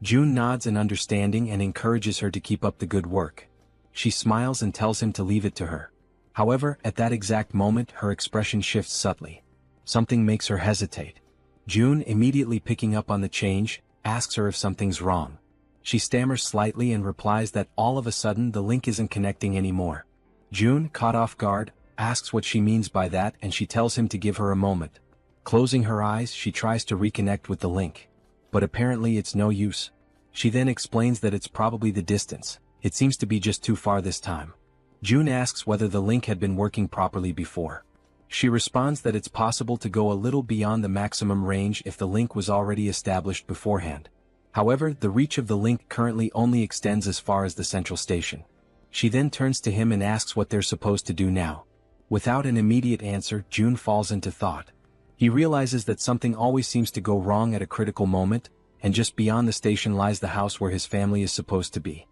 Speaker 1: Jun nods in understanding and encourages her to keep up the good work. She smiles and tells him to leave it to her. However, at that exact moment, her expression shifts subtly. Something makes her hesitate. Jun, immediately picking up on the change, asks her if something's wrong. She stammers slightly and replies that all of a sudden the link isn't connecting anymore. Jun, caught off guard, asks what she means by that and she tells him to give her a moment. Closing her eyes, she tries to reconnect with the link. But apparently it's no use. She then explains that it's probably the distance. It seems to be just too far this time. Jun asks whether the link had been working properly before. She responds that it's possible to go a little beyond the maximum range if the link was already established beforehand. However, the reach of the link currently only extends as far as the central station. She then turns to him and asks what they're supposed to do now. Without an immediate answer, Jun falls into thought. He realizes that something always seems to go wrong at a critical moment, and just beyond the station lies the house where his family is supposed to be.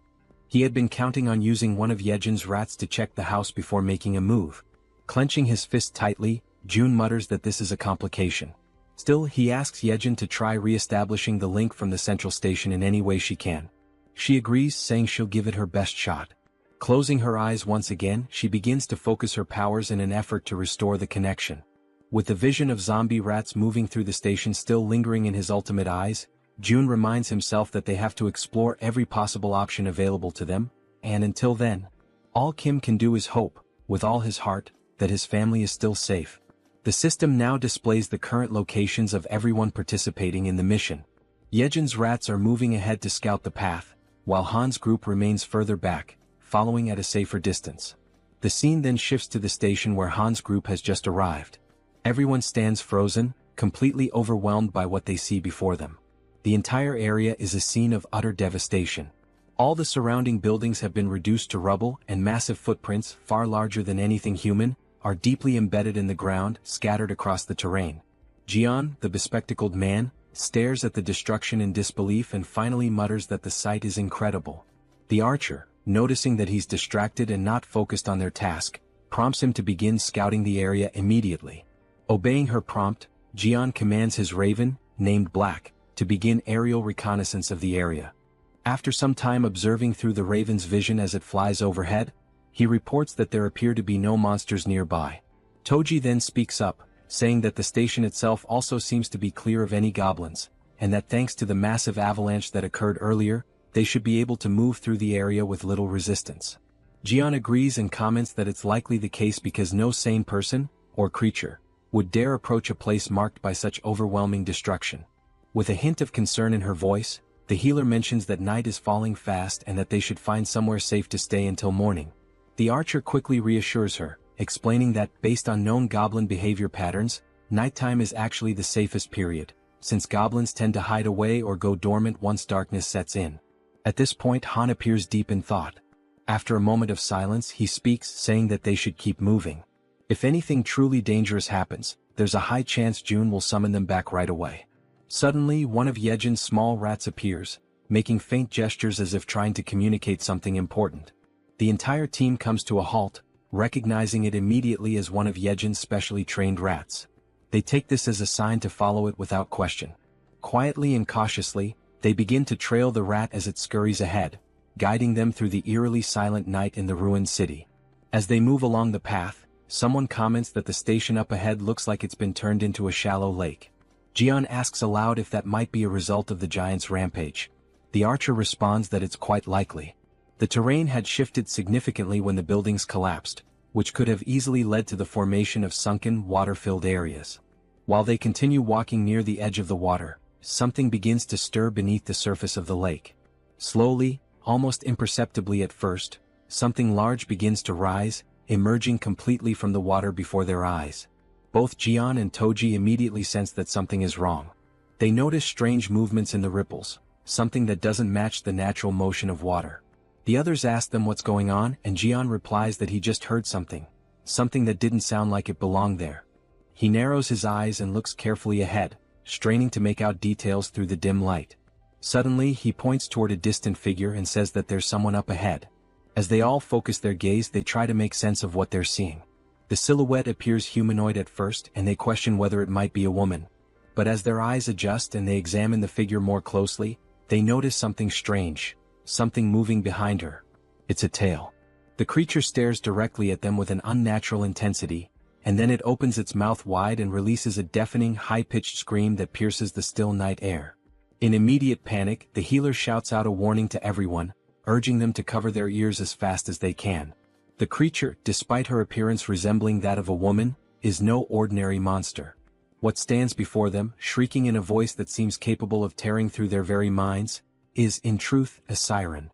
Speaker 1: He had been counting on using one of Yejeon's rats to check the house before making a move. Clenching his fist tightly, June mutters that this is a complication. Still, he asks Yejeon to try re-establishing the link from the central station in any way she can. She agrees, saying she'll give it her best shot. Closing her eyes once again, she begins to focus her powers in an effort to restore the connection. With the vision of zombie rats moving through the station still lingering in his ultimate eyes, June reminds himself that they have to explore every possible option available to them, and until then, all Kim can do is hope, with all his heart, that his family is still safe. The system now displays the current locations of everyone participating in the mission. Yejeon's rats are moving ahead to scout the path, while Han's group remains further back, following at a safer distance. The scene then shifts to the station where Han's group has just arrived. Everyone stands frozen, completely overwhelmed by what they see before them. The entire area is a scene of utter devastation. All the surrounding buildings have been reduced to rubble, and massive footprints, far larger than anything human, are deeply embedded in the ground, scattered across the terrain. Jaehyeon, the bespectacled man, stares at the destruction in disbelief and finally mutters that the sight is incredible. The archer, noticing that he's distracted and not focused on their task, prompts him to begin scouting the area immediately. Obeying her prompt, Jaehyeon commands his raven, named Black, to begin aerial reconnaissance of the area. After some time observing through the raven's vision as it flies overhead, he reports that there appear to be no monsters nearby. Toji then speaks up, saying that the station itself also seems to be clear of any goblins, and that thanks to the massive avalanche that occurred earlier, they should be able to move through the area with little resistance. Jaehyeon agrees and comments that it's likely the case because no sane person, or creature, would dare approach a place marked by such overwhelming destruction. With a hint of concern in her voice, the healer mentions that night is falling fast and that they should find somewhere safe to stay until morning. The archer quickly reassures her, explaining that, based on known goblin behavior patterns, nighttime is actually the safest period, since goblins tend to hide away or go dormant once darkness sets in. At this point, Han appears deep in thought. After a moment of silence, he speaks, saying that they should keep moving. If anything truly dangerous happens, there's a high chance June will summon them back right away. Suddenly, one of Yejeon's small rats appears, making faint gestures as if trying to communicate something important. The entire team comes to a halt, recognizing it immediately as one of Yejeon's specially trained rats. They take this as a sign to follow it without question. Quietly and cautiously, they begin to trail the rat as it scurries ahead, guiding them through the eerily silent night in the ruined city. As they move along the path, someone comments that the station up ahead looks like it's been turned into a shallow lake. Jaehyeon asks aloud if that might be a result of the giant's rampage. The archer responds that it's quite likely. The terrain had shifted significantly when the buildings collapsed, which could have easily led to the formation of sunken, water-filled areas. While they continue walking near the edge of the water, something begins to stir beneath the surface of the lake. Slowly, almost imperceptibly at first, something large begins to rise, emerging completely from the water before their eyes. Both Jaehyeon and Toji immediately sense that something is wrong. They notice strange movements in the ripples, something that doesn't match the natural motion of water. The others ask them what's going on, and Jaehyeon replies that he just heard something that didn't sound like it belonged there. He narrows his eyes and looks carefully ahead, straining to make out details through the dim light. Suddenly, he points toward a distant figure and says that there's someone up ahead. As they all focus their gaze, they try to make sense of what they're seeing. The silhouette appears humanoid at first, and they question whether it might be a woman. But as their eyes adjust and they examine the figure more closely, they notice something strange, something moving behind her. It's a tail. The creature stares directly at them with an unnatural intensity, and then it opens its mouth wide and releases a deafening, high-pitched scream that pierces the still night air. In immediate panic, the healer shouts out a warning to everyone, urging them to cover their ears as fast as they can. The creature, despite her appearance resembling that of a woman, is no ordinary monster. What stands before them, shrieking in a voice that seems capable of tearing through their very minds, is, in truth, a siren.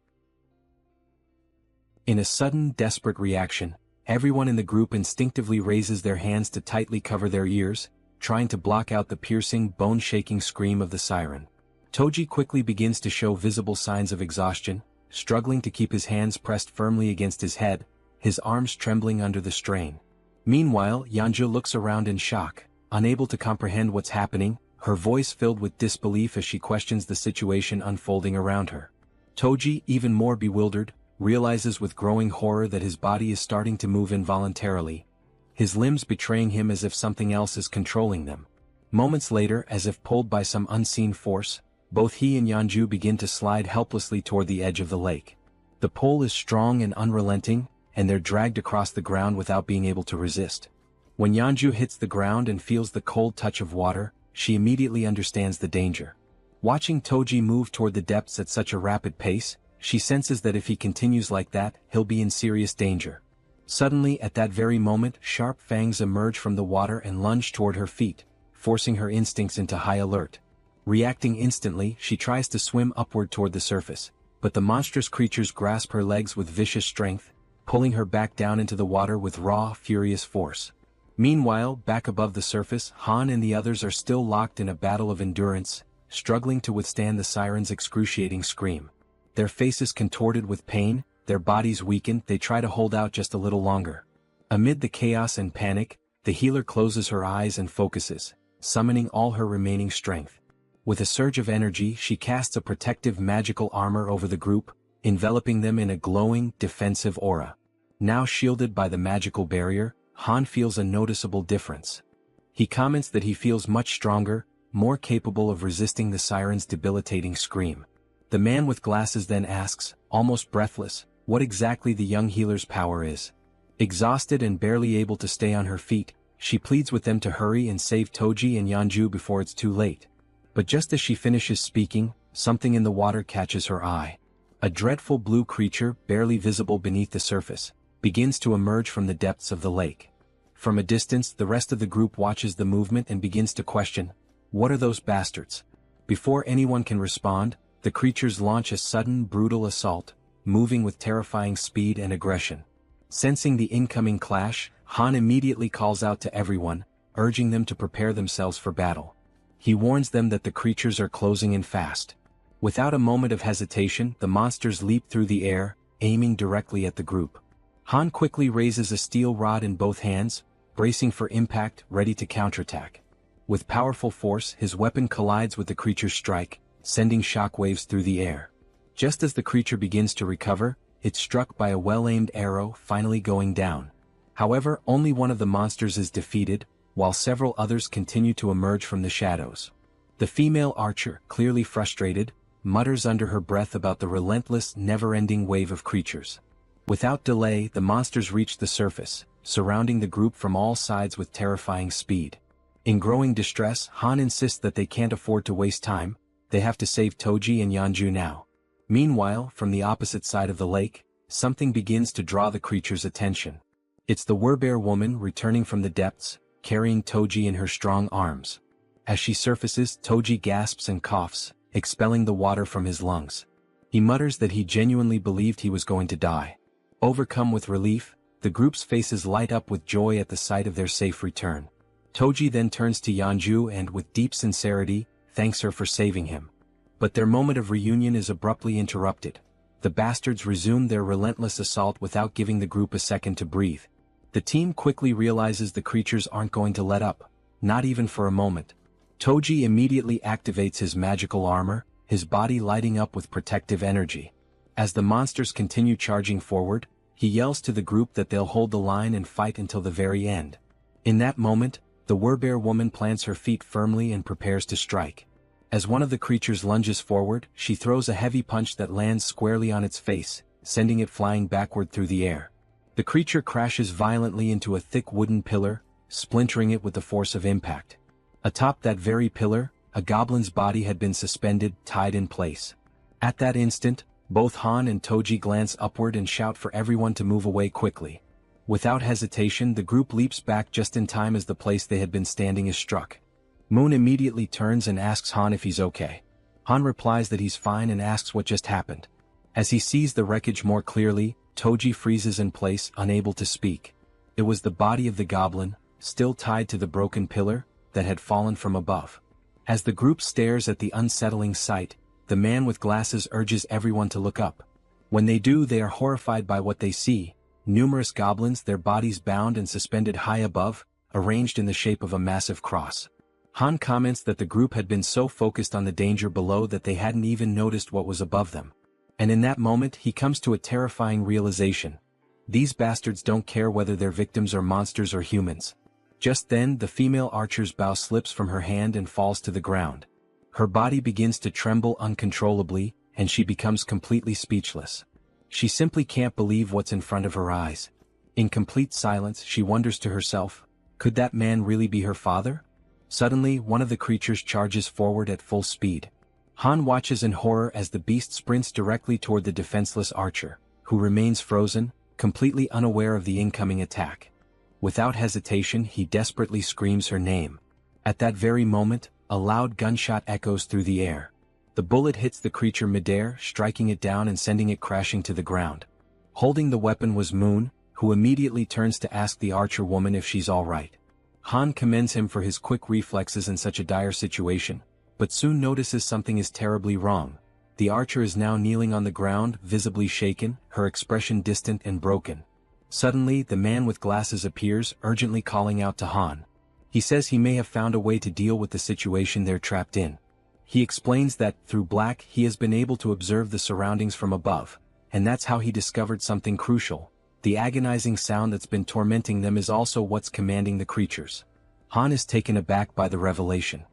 Speaker 1: In a sudden, desperate reaction, everyone in the group instinctively raises their hands to tightly cover their ears, trying to block out the piercing, bone-shaking scream of the siren. Toji quickly begins to show visible signs of exhaustion, struggling to keep his hands pressed firmly against his head, his arms trembling under the strain. Meanwhile, Yeonju looks around in shock, unable to comprehend what's happening, her voice filled with disbelief as she questions the situation unfolding around her. Toji, even more bewildered, realizes with growing horror that his body is starting to move involuntarily, his limbs betraying him as if something else is controlling them. Moments later, as if pulled by some unseen force, both he and Yeonju begin to slide helplessly toward the edge of the lake. The pull is strong and unrelenting, and they're dragged across the ground without being able to resist. When Yeonju hits the ground and feels the cold touch of water, she immediately understands the danger. Watching Toji move toward the depths at such a rapid pace, she senses that if he continues like that, he'll be in serious danger. Suddenly, at that very moment, sharp fangs emerge from the water and lunge toward her feet, forcing her instincts into high alert. Reacting instantly, she tries to swim upward toward the surface, but the monstrous creatures grasp her legs with vicious strength, pulling her back down into the water with raw, furious force. Meanwhile, back above the surface, Han and the others are still locked in a battle of endurance, struggling to withstand the siren's excruciating scream. Their faces contorted with pain, their bodies weakened, they try to hold out just a little longer. Amid the chaos and panic, the healer closes her eyes and focuses, summoning all her remaining strength. With a surge of energy, she casts a protective magical armor over the group, enveloping them in a glowing, defensive aura. Now shielded by the magical barrier, Han feels a noticeable difference. He comments that he feels much stronger, more capable of resisting the siren's debilitating scream. The man with glasses then asks, almost breathless, what exactly the young healer's power is. Exhausted and barely able to stay on her feet, she pleads with them to hurry and save Toji and Yeonju before it's too late. But just as she finishes speaking, something in the water catches her eye. A dreadful blue creature, barely visible beneath the surface, begins to emerge from the depths of the lake. From a distance, the rest of the group watches the movement and begins to question, what are those bastards? Before anyone can respond, the creatures launch a sudden, brutal assault, moving with terrifying speed and aggression. Sensing the incoming clash, Han immediately calls out to everyone, urging them to prepare themselves for battle. He warns them that the creatures are closing in fast. Without a moment of hesitation, the monsters leap through the air, aiming directly at the group. Han quickly raises a steel rod in both hands, bracing for impact, ready to counterattack. With powerful force, his weapon collides with the creature's strike, sending shockwaves through the air. Just as the creature begins to recover, it's struck by a well-aimed arrow, finally going down. However, only one of the monsters is defeated, while several others continue to emerge from the shadows. The female archer, clearly frustrated, mutters under her breath about the relentless, never-ending wave of creatures. Without delay, the monsters reach the surface, surrounding the group from all sides with terrifying speed. In growing distress, Han insists that they can't afford to waste time, they have to save Toji and Yeonju now. Meanwhile, from the opposite side of the lake, something begins to draw the creature's attention. It's the werbear woman returning from the depths, carrying Toji in her strong arms. As she surfaces, Toji gasps and coughs, expelling the water from his lungs. He mutters that he genuinely believed he was going to die. Overcome with relief, the group's faces light up with joy at the sight of their safe return. Toji then turns to Yeonju and, with deep sincerity, thanks her for saving him. But their moment of reunion is abruptly interrupted. The bastards resume their relentless assault without giving the group a second to breathe. The team quickly realizes the creatures aren't going to let up, not even for a moment. Toji immediately activates his magical armor, his body lighting up with protective energy. As the monsters continue charging forward, he yells to the group that they'll hold the line and fight until the very end. In that moment, the werbear woman plants her feet firmly and prepares to strike. As one of the creatures lunges forward, she throws a heavy punch that lands squarely on its face, sending it flying backward through the air. The creature crashes violently into a thick wooden pillar, splintering it with the force of impact. Atop that very pillar, a goblin's body had been suspended, tied in place. At that instant, both Han and Toji glance upward and shout for everyone to move away quickly. Without hesitation, the group leaps back just in time as the place they had been standing is struck. Moon immediately turns and asks Han if he's okay. Han replies that he's fine and asks what just happened. As he sees the wreckage more clearly, Toji freezes in place, unable to speak. It was the body of the goblin, still tied to the broken pillar, that had fallen from above. As the group stares at the unsettling sight, the man with glasses urges everyone to look up. When they do, they are horrified by what they see: numerous goblins, their bodies bound and suspended high above, arranged in the shape of a massive cross. Han comments that the group had been so focused on the danger below that they hadn't even noticed what was above them. And in that moment he comes to a terrifying realization. These bastards don't care whether their victims are monsters or humans. Just then the female archer's bow slips from her hand and falls to the ground. Her body begins to tremble uncontrollably, and she becomes completely speechless. She simply can't believe what's in front of her eyes. In complete silence she wonders to herself, could that man really be her father? Suddenly one of the creatures charges forward at full speed. Han watches in horror as the beast sprints directly toward the defenseless archer, who remains frozen, completely unaware of the incoming attack. Without hesitation he desperately screams her name. At that very moment, a loud gunshot echoes through the air. The bullet hits the creature midair, striking it down and sending it crashing to the ground. Holding the weapon was Moon, who immediately turns to ask the archer woman if she's all right. Han commends him for his quick reflexes in such a dire situation, but soon notices something is terribly wrong. The archer is now kneeling on the ground, visibly shaken, her expression distant and broken. Suddenly the man with glasses appears, urgently calling out to Han. He says he may have found a way to deal with the situation they're trapped in. He explains that, through black, he has been able to observe the surroundings from above, and that's how he discovered something crucial. The agonizing sound that's been tormenting them is also what's commanding the creatures. Han is taken aback by the revelation.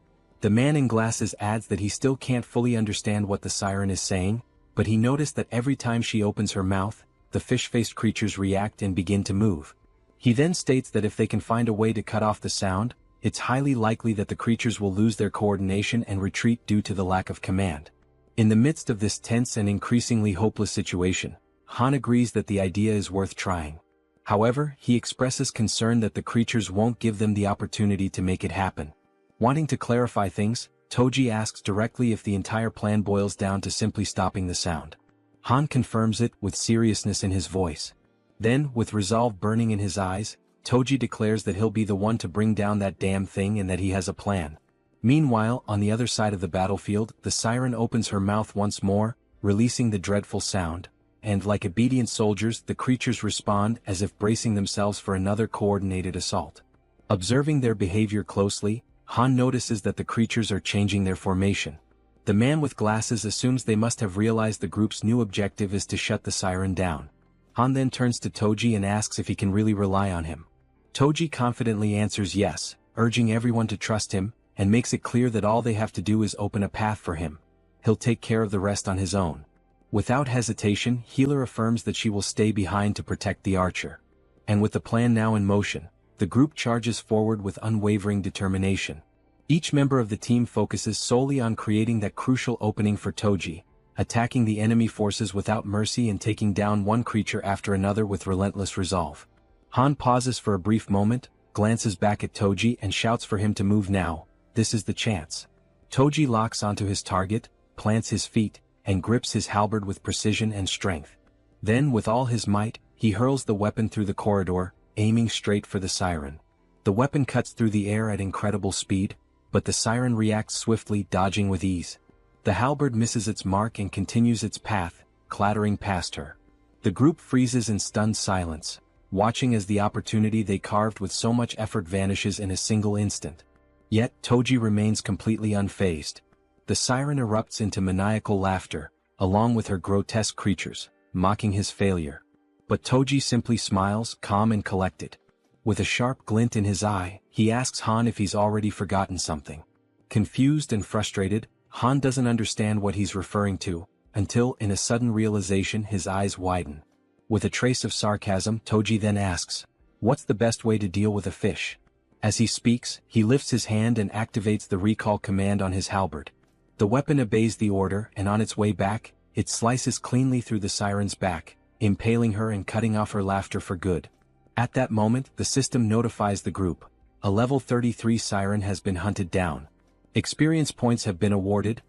Speaker 1: The man in glasses adds that he still can't fully understand what the siren is saying, but he noticed that every time she opens her mouth, the fish-faced creatures react and begin to move. He then states that if they can find a way to cut off the sound, it's highly likely that the creatures will lose their coordination and retreat due to the lack of command. In the midst of this tense and increasingly hopeless situation, Han agrees that the idea is worth trying. However, he expresses concern that the creatures won't give them the opportunity to make it happen. Wanting to clarify things, Toji asks directly if the entire plan boils down to simply stopping the sound. Han confirms it with seriousness in his voice. Then, with resolve burning in his eyes, Toji declares that he'll be the one to bring down that damn thing and that he has a plan. Meanwhile, on the other side of the battlefield, the siren opens her mouth once more, releasing the dreadful sound, and like obedient soldiers the creatures respond as if bracing themselves for another coordinated assault. Observing their behavior closely, Han notices that the creatures are changing their formation. The man with glasses assumes they must have realized the group's new objective is to shut the siren down. Han then turns to Toji and asks if he can really rely on him. Toji confidently answers yes, urging everyone to trust him, and makes it clear that all they have to do is open a path for him. He'll take care of the rest on his own. Without hesitation, Healer affirms that she will stay behind to protect the archer. And with the plan now in motion, the group charges forward with unwavering determination. Each member of the team focuses solely on creating that crucial opening for Toji, attacking the enemy forces without mercy and taking down one creature after another with relentless resolve. Han pauses for a brief moment, glances back at Toji and shouts for him to move now. This is the chance. Toji locks onto his target, plants his feet, and grips his halberd with precision and strength. Then with all his might, he hurls the weapon through the corridor, aiming straight for the siren. The weapon cuts through the air at incredible speed, but the siren reacts swiftly, dodging with ease. The halberd misses its mark and continues its path, clattering past her. The group freezes in stunned silence, watching as the opportunity they carved with so much effort vanishes in a single instant. Yet Toji remains completely unfazed. The siren erupts into maniacal laughter, along with her grotesque creatures, mocking his failure. But Toji simply smiles, calm and collected. With a sharp glint in his eye, he asks Han if he's already forgotten something. Confused and frustrated, Han doesn't understand what he's referring to, until in a sudden realization his eyes widen. With a trace of sarcasm, Toji then asks, "What's the best way to deal with a fish?" As he speaks, he lifts his hand and activates the recall command on his halberd. The weapon obeys the order, and on its way back, it slices cleanly through the siren's back, impaling her and cutting off her laughter for good. At that moment, the system notifies the group. A level 33 siren has been hunted down. Experience points have been awarded.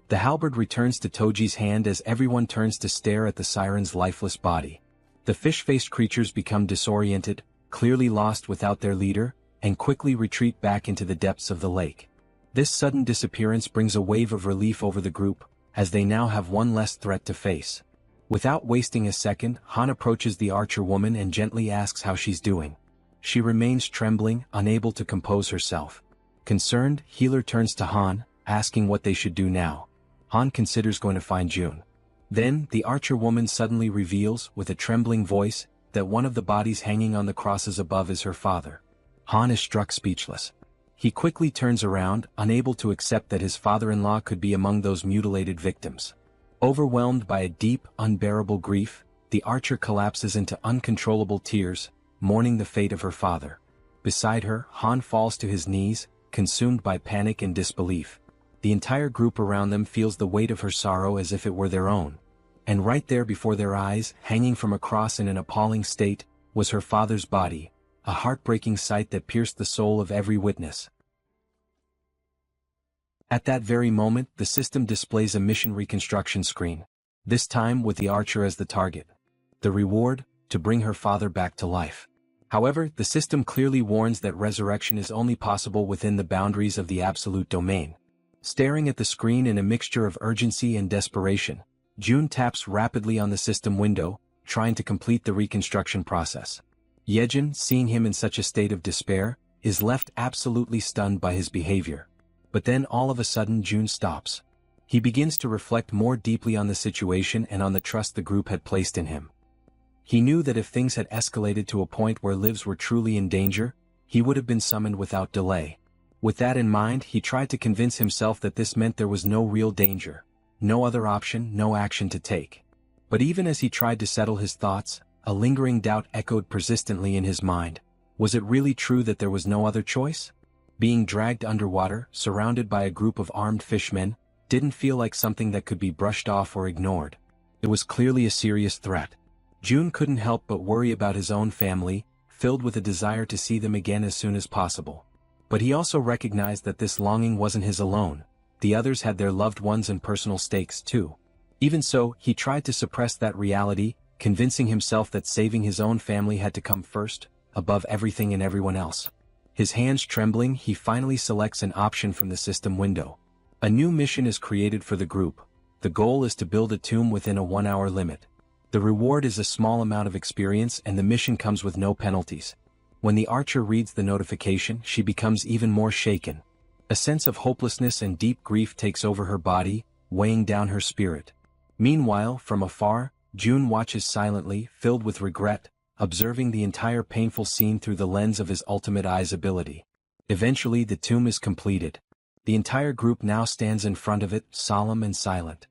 Speaker 1: The halberd returns to Toji's hand as everyone turns to stare at the siren's lifeless body. The fish-faced creatures become disoriented, clearly lost without their leader, and quickly retreat back into the depths of the lake. This sudden disappearance brings a wave of relief over the group, as they now have one less threat to face. Without wasting a second, Han approaches the archer woman and gently asks how she's doing. She remains trembling, unable to compose herself. Concerned, Healer turns to Han, asking what they should do now. Han considers going to find June. Then, the Archer woman suddenly reveals, with a trembling voice, that one of the bodies hanging on the crosses above is her father. Han is struck speechless. He quickly turns around, unable to accept that his father-in-law could be among those mutilated victims. Overwhelmed by a deep, unbearable grief, the Archer collapses into uncontrollable tears, mourning the fate of her father. Beside her, Han falls to his knees, consumed by panic and disbelief. The entire group around them feels the weight of her sorrow as if it were their own. And right there before their eyes, hanging from a cross in an appalling state, was her father's body, a heartbreaking sight that pierced the soul of every witness. At that very moment, the system displays a mission reconstruction screen, this time with the Archer as the target. The reward, to bring her father back to life. However, the system clearly warns that resurrection is only possible within the boundaries of the absolute domain. Staring at the screen in a mixture of urgency and desperation, June taps rapidly on the system window, trying to complete the reconstruction process. Jaehyeon, seeing him in such a state of despair, is left absolutely stunned by his behavior. But then all of a sudden June stops. He begins to reflect more deeply on the situation and on the trust the group had placed in him. He knew that if things had escalated to a point where lives were truly in danger, he would have been summoned without delay. With that in mind, he tried to convince himself that this meant there was no real danger, no other option, no action to take. But even as he tried to settle his thoughts, a lingering doubt echoed persistently in his mind. Was it really true that there was no other choice? Being dragged underwater, surrounded by a group of armed fishmen, didn't feel like something that could be brushed off or ignored. It was clearly a serious threat. June couldn't help but worry about his own family, filled with a desire to see them again as soon as possible. But he also recognized that this longing wasn't his alone. The others had their loved ones and personal stakes too. Even so, he tried to suppress that reality, convincing himself that saving his own family had to come first, above everything and everyone else. His hands trembling, he finally selects an option from the system window. A new mission is created for the group. The goal is to build a tomb within a 1-hour limit. The reward is a small amount of experience and the mission comes with no penalties. When the Archer reads the notification, she becomes even more shaken. A sense of hopelessness and deep grief takes over her body, weighing down her spirit. Meanwhile, from afar, June watches silently, filled with regret, observing the entire painful scene through the lens of his ultimate eyes ability. Eventually the tomb is completed. The entire group now stands in front of it, solemn and silent.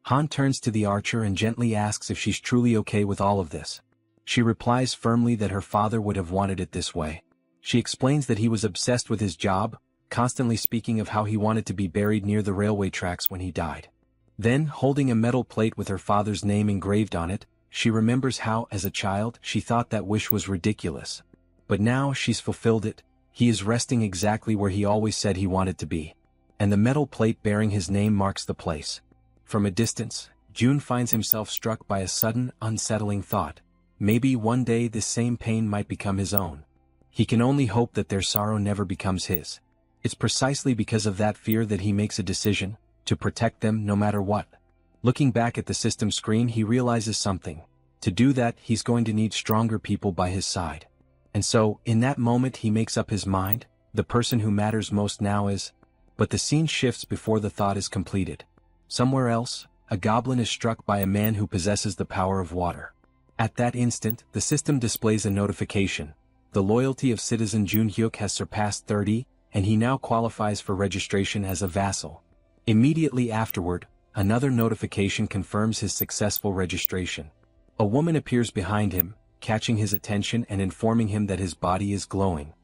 Speaker 1: Han turns to the Archer and gently asks if she's truly okay with all of this. She replies firmly that her father would have wanted it this way. She explains that he was obsessed with his job, constantly speaking of how he wanted to be buried near the railway tracks when he died. Then, holding a metal plate with her father's name engraved on it, she remembers how, as a child, she thought that wish was ridiculous. But now she's fulfilled it. He is resting exactly where he always said he wanted to be. And the metal plate bearing his name marks the place. From a distance, June finds himself struck by a sudden, unsettling thought. Maybe one day this same pain might become his own. He can only hope that their sorrow never becomes his. It's precisely because of that fear that he makes a decision, to protect them no matter what. Looking back at the system screen, he realizes something. To do that, he's going to need stronger people by his side. And so, in that moment he makes up his mind, the person who matters most now is... But the scene shifts before the thought is completed. Somewhere else, a goblin is struck by a man who possesses the power of water. At that instant, the system displays a notification. The loyalty of citizen Jun Hyuk has surpassed 30, and he now qualifies for registration as a vassal. Immediately afterward, another notification confirms his successful registration. A woman appears behind him, catching his attention and informing him that his body is glowing.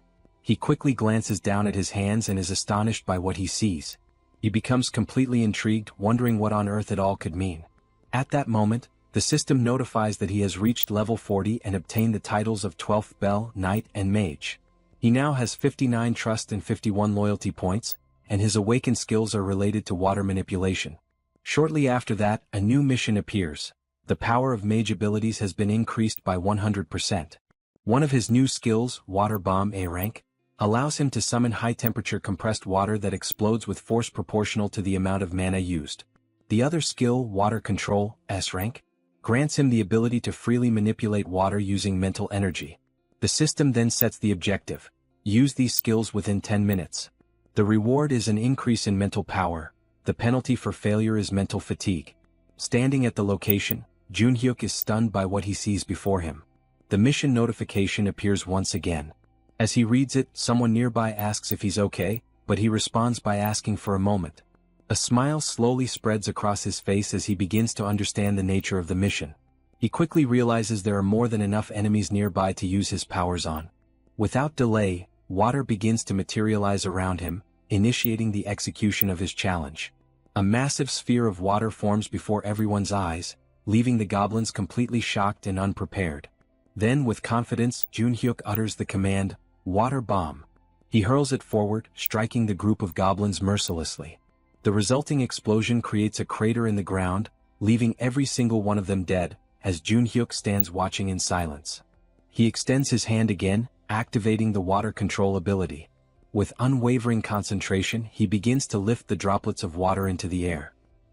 Speaker 1: He quickly glances down at his hands and is astonished by what he sees. He becomes completely intrigued, wondering what on earth it all could mean. At that moment, the system notifies that he has reached level 40 and obtained the titles of 12th Bell, Knight and Mage. He now has 59 trust and 51 loyalty points, and his awakened skills are related to water manipulation. Shortly after that, a new mission appears. The power of mage abilities has been increased by 100%. One of his new skills, Water Bomb A rank, allows him to summon high-temperature compressed water that explodes with force proportional to the amount of mana used. The other skill, Water Control S rank, grants him the ability to freely manipulate water using mental energy. The system then sets the objective. Use these skills within 10 minutes. The reward is an increase in mental power. The penalty for failure is mental fatigue. Standing at the location, Junhyuk is stunned by what he sees before him. The mission notification appears once again. As he reads it, someone nearby asks if he's okay, but he responds by asking for a moment. A smile slowly spreads across his face as he begins to understand the nature of the mission. He quickly realizes there are more than enough enemies nearby to use his powers on. Without delay, water begins to materialize around him, initiating the execution of his challenge. A massive sphere of water forms before everyone's eyes, leaving the goblins completely shocked and unprepared. Then with confidence, Junhyuk utters the command, "Water bomb." He hurls it forward, striking the group of goblins mercilessly. The resulting explosion creates a crater in the ground, leaving every single one of them dead, as Junhyuk stands watching in silence. He extends his hand again, activating the water control ability. With unwavering concentration, he begins to lift the droplets of water into the air.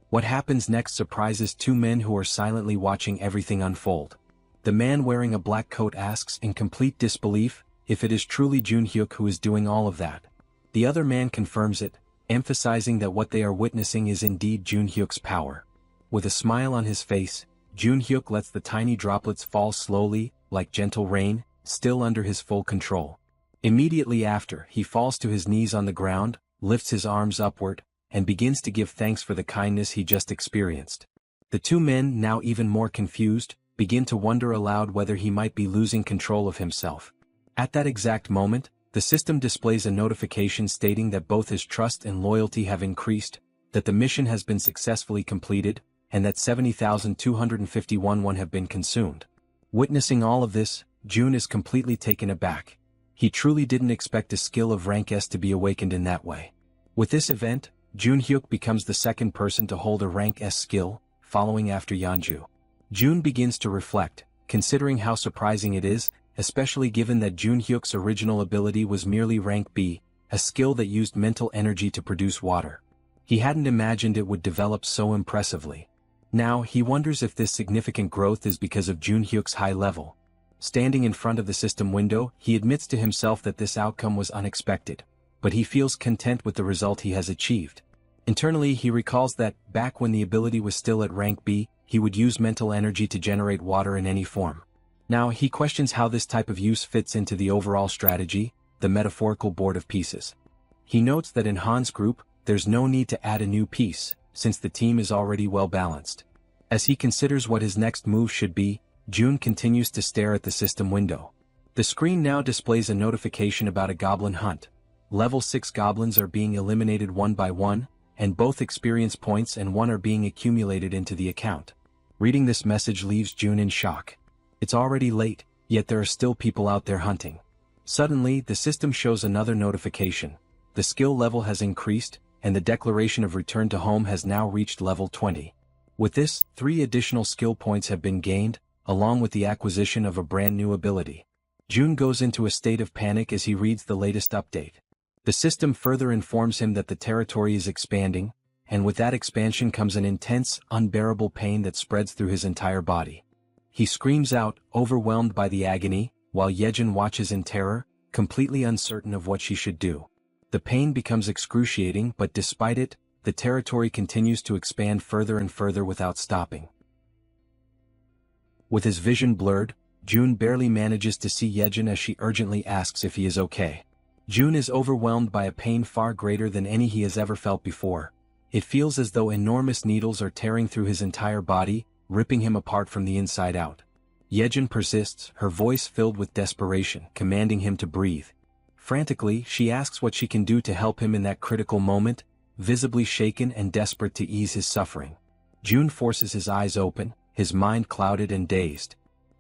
Speaker 1: What happens next surprises two men who are silently watching everything unfold. The man wearing a black coat asks in complete disbelief if it is truly Junhyuk who is doing all of that. The other man confirms it, emphasizing that what they are witnessing is indeed Junhyuk's power. With a smile on his face, Junhyuk lets the tiny droplets fall slowly, like gentle rain, still under his full control. Immediately after, he falls to his knees on the ground, lifts his arms upward, and begins to give thanks for the kindness he just experienced. The two men, now even more confused, begin to wonder aloud whether he might be losing control of himself. At that exact moment, the system displays a notification stating that both his trust and loyalty have increased, that the mission has been successfully completed, and that 70,251 won have been consumed. Witnessing all of this, Jun is completely taken aback. He truly didn't expect a skill of rank S to be awakened in that way. With this event, Junhyuk becomes the second person to hold a rank S skill, following after Yeonju. Jun begins to reflect, considering how surprising it is, especially given that Junhyuk's original ability was merely rank B, a skill that used mental energy to produce water. He hadn't imagined it would develop so impressively. Now, he wonders if this significant growth is because of Junhyuk's high level. Standing in front of the system window, he admits to himself that this outcome was unexpected, but he feels content with the result he has achieved. Internally, he recalls that, back when the ability was still at rank B, he would use mental energy to generate water in any form. Now, he questions how this type of use fits into the overall strategy, the metaphorical board of pieces. He notes that in Han's group, there's no need to add a new piece, since the team is already well balanced. As he considers what his next move should be, Jun continues to stare at the system window. The screen now displays a notification about a goblin hunt. Level 6 goblins are being eliminated one by one, and both experience points and one are being accumulated into the account. Reading this message leaves Jun in shock. It's already late, yet there are still people out there hunting. Suddenly, the system shows another notification. The skill level has increased, and the declaration of return to home has now reached level 20. With this, 3 additional skill points have been gained, along with the acquisition of a brand new ability. Jun goes into a state of panic as he reads the latest update. The system further informs him that the territory is expanding, and with that expansion comes an intense, unbearable pain that spreads through his entire body. He screams out, overwhelmed by the agony, while Jaehyeon watches in terror, completely uncertain of what she should do. The pain becomes excruciating, but despite it, the territory continues to expand further and further without stopping. With his vision blurred, Jun barely manages to see Jaehyeon as she urgently asks if he is okay. Jun is overwhelmed by a pain far greater than any he has ever felt before. It feels as though enormous needles are tearing through his entire body, ripping him apart from the inside out. Jaehyeon persists, her voice filled with desperation, commanding him to breathe. Frantically, she asks what she can do to help him in that critical moment, visibly shaken and desperate to ease his suffering. Jun forces his eyes open, his mind clouded and dazed.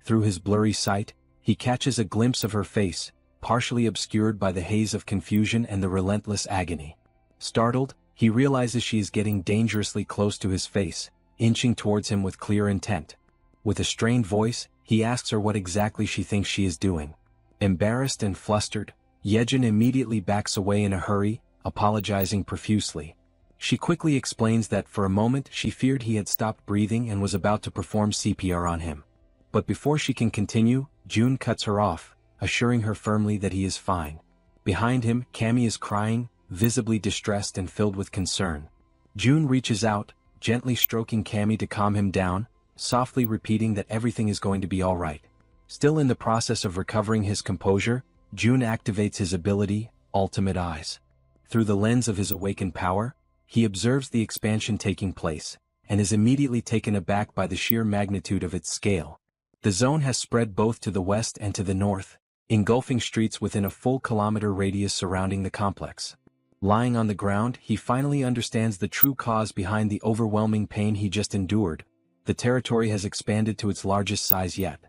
Speaker 1: Through his blurry sight, he catches a glimpse of her face, partially obscured by the haze of confusion and the relentless agony. Startled, he realizes she is getting dangerously close to his face, inching towards him with clear intent. With a strained voice, he asks her what exactly she thinks she is doing. Embarrassed and flustered, Jaehyeon immediately backs away in a hurry, apologizing profusely. She quickly explains that for a moment she feared he had stopped breathing and was about to perform CPR on him. But before she can continue, Jun cuts her off, assuring her firmly that he is fine. Behind him, Cammy is crying, visibly distressed and filled with concern. June reaches out, gently stroking Cammy to calm him down, softly repeating that everything is going to be all right. Still in the process of recovering his composure, June activates his ability, Ultimate Eyes. Through the lens of his awakened power, he observes the expansion taking place, and is immediately taken aback by the sheer magnitude of its scale. The zone has spread both to the west and to the north, engulfing streets within a full kilometer radius surrounding the complex. Lying on the ground, he finally understands the true cause behind the overwhelming pain he just endured. The territory has expanded to its largest size yet.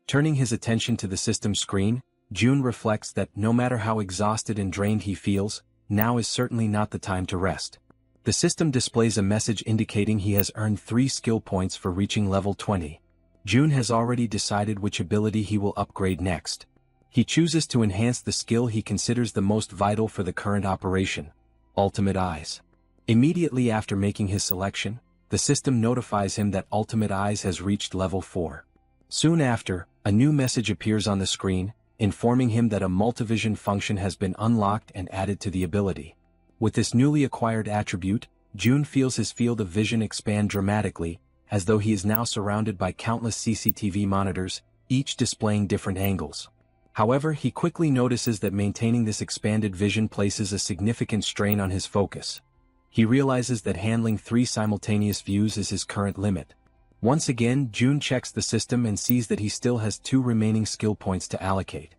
Speaker 1: Turning his attention to the system screen, June reflects that no matter how exhausted and drained he feels, now is certainly not the time to rest. The system displays a message indicating he has earned 3 skill points for reaching level 20. June has already decided which ability he will upgrade next. He chooses to enhance the skill he considers the most vital for the current operation, Ultimate Eyes. Immediately after making his selection, the system notifies him that Ultimate Eyes has reached level 4. Soon after, a new message appears on the screen, informing him that a multivision function has been unlocked and added to the ability. With this newly acquired attribute, June feels his field of vision expand dramatically, as though he is now surrounded by countless CCTV monitors, each displaying different angles. However, he quickly notices that maintaining this expanded vision places a significant strain on his focus. He realizes that handling 3 simultaneous views is his current limit. Once again, June checks the system and sees that he still has 2 remaining skill points to allocate.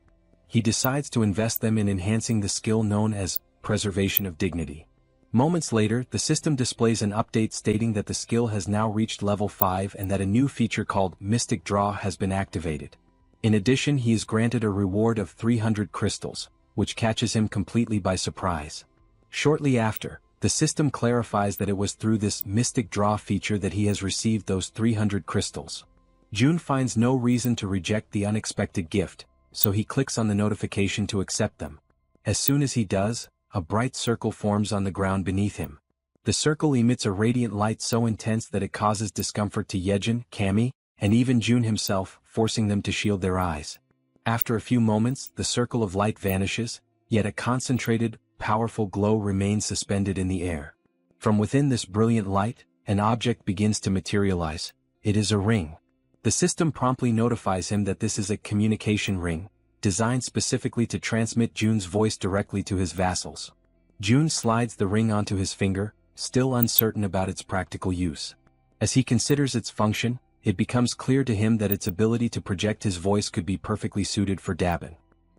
Speaker 1: He decides to invest them in enhancing the skill known as Preservation of Dignity. Moments later, the system displays an update stating that the skill has now reached level 5 and that a new feature called Mystic Draw has been activated. In addition, he is granted a reward of 300 crystals, which catches him completely by surprise. Shortly after, the system clarifies that it was through this Mystic Draw feature that he has received those 300 crystals. June finds no reason to reject the unexpected gift, so he clicks on the notification to accept them. As soon as he does, a bright circle forms on the ground beneath him. The circle emits a radiant light so intense that it causes discomfort to Jaehyeon, Cammy, and even June himself, forcing them to shield their eyes. After a few moments, the circle of light vanishes, yet a concentrated, powerful glow remains suspended in the air. From within this brilliant light, an object begins to materialize. It is a ring. The system promptly notifies him that this is a communication ring, designed specifically to transmit June's voice directly to his vassals. June slides the ring onto his finger, still uncertain about its practical use. As he considers its function, it becomes clear to him that its ability to project his voice could be perfectly suited for Dabin.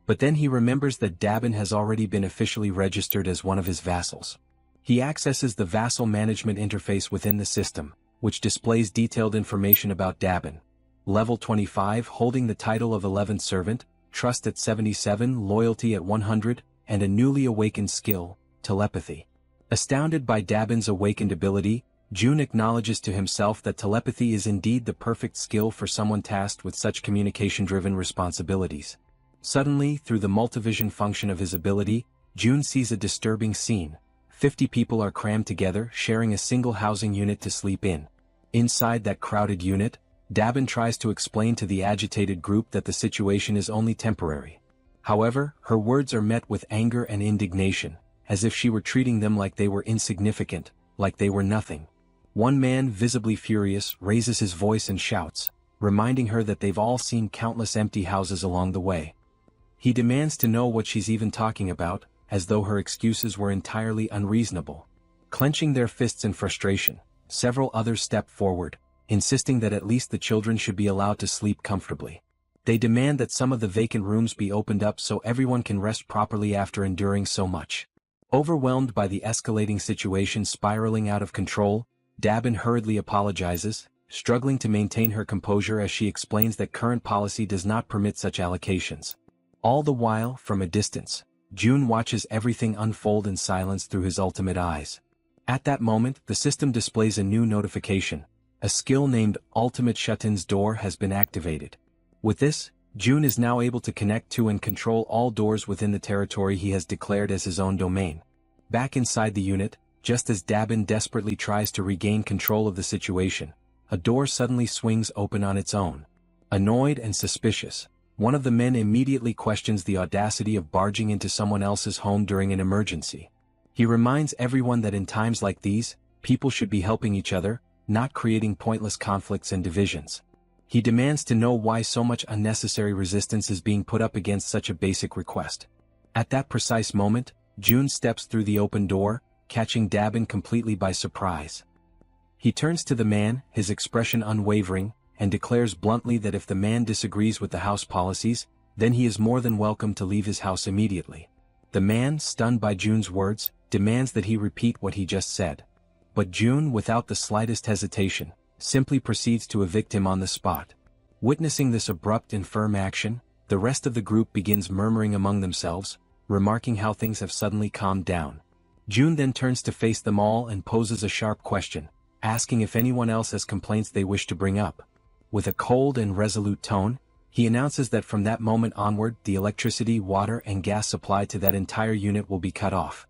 Speaker 1: But then he remembers that Dabin has already been officially registered as one of his vassals. He accesses the vassal management interface within the system, which displays detailed information about Dabin. Level 25 holding the title of 11th Servant, Trust at 77, Loyalty at 100, and a newly awakened skill, Telepathy. Astounded by Dabin's awakened ability, June acknowledges to himself that telepathy is indeed the perfect skill for someone tasked with such communication-driven responsibilities. Suddenly, through the multivision function of his ability, June sees a disturbing scene. 50 people are crammed together, sharing a single housing unit to sleep in. Inside that crowded unit, Dabin tries to explain to the agitated group that the situation is only temporary. However, her words are met with anger and indignation, as if she were treating them like they were insignificant, like they were nothing. One man, visibly furious, raises his voice and shouts, reminding her that they've all seen countless empty houses along the way. He demands to know what she's even talking about, as though her excuses were entirely unreasonable. Clenching their fists in frustration, several others step forward, insisting that at least the children should be allowed to sleep comfortably. They demand that some of the vacant rooms be opened up so everyone can rest properly after enduring so much. Overwhelmed by the escalating situation spiraling out of control, Dabin hurriedly apologizes, struggling to maintain her composure as she explains that current policy does not permit such allocations. All the while, from a distance, June watches everything unfold in silence through his ultimate eyes. At that moment, the system displays a new notification. A skill named Ultimate Shut-in's Door has been activated. With this, June is now able to connect to and control all doors within the territory he has declared as his own domain. Back inside the unit, just as Dabin desperately tries to regain control of the situation, a door suddenly swings open on its own. Annoyed and suspicious, one of the men immediately questions the audacity of barging into someone else's home during an emergency. He reminds everyone that in times like these, people should be helping each other, not creating pointless conflicts and divisions. He demands to know why so much unnecessary resistance is being put up against such a basic request. At that precise moment, June steps through the open door, catching Dabin completely by surprise. He turns to the man, his expression unwavering, and declares bluntly that if the man disagrees with the house policies, then he is more than welcome to leave his house immediately. The man, stunned by June's words, demands that he repeat what he just said. But June, without the slightest hesitation, simply proceeds to evict him on the spot. Witnessing this abrupt and firm action, the rest of the group begins murmuring among themselves, remarking how things have suddenly calmed down. June then turns to face them all and poses a sharp question, asking if anyone else has complaints they wish to bring up. With a cold and resolute tone, he announces that from that moment onward the electricity, water and gas supply to that entire unit will be cut off.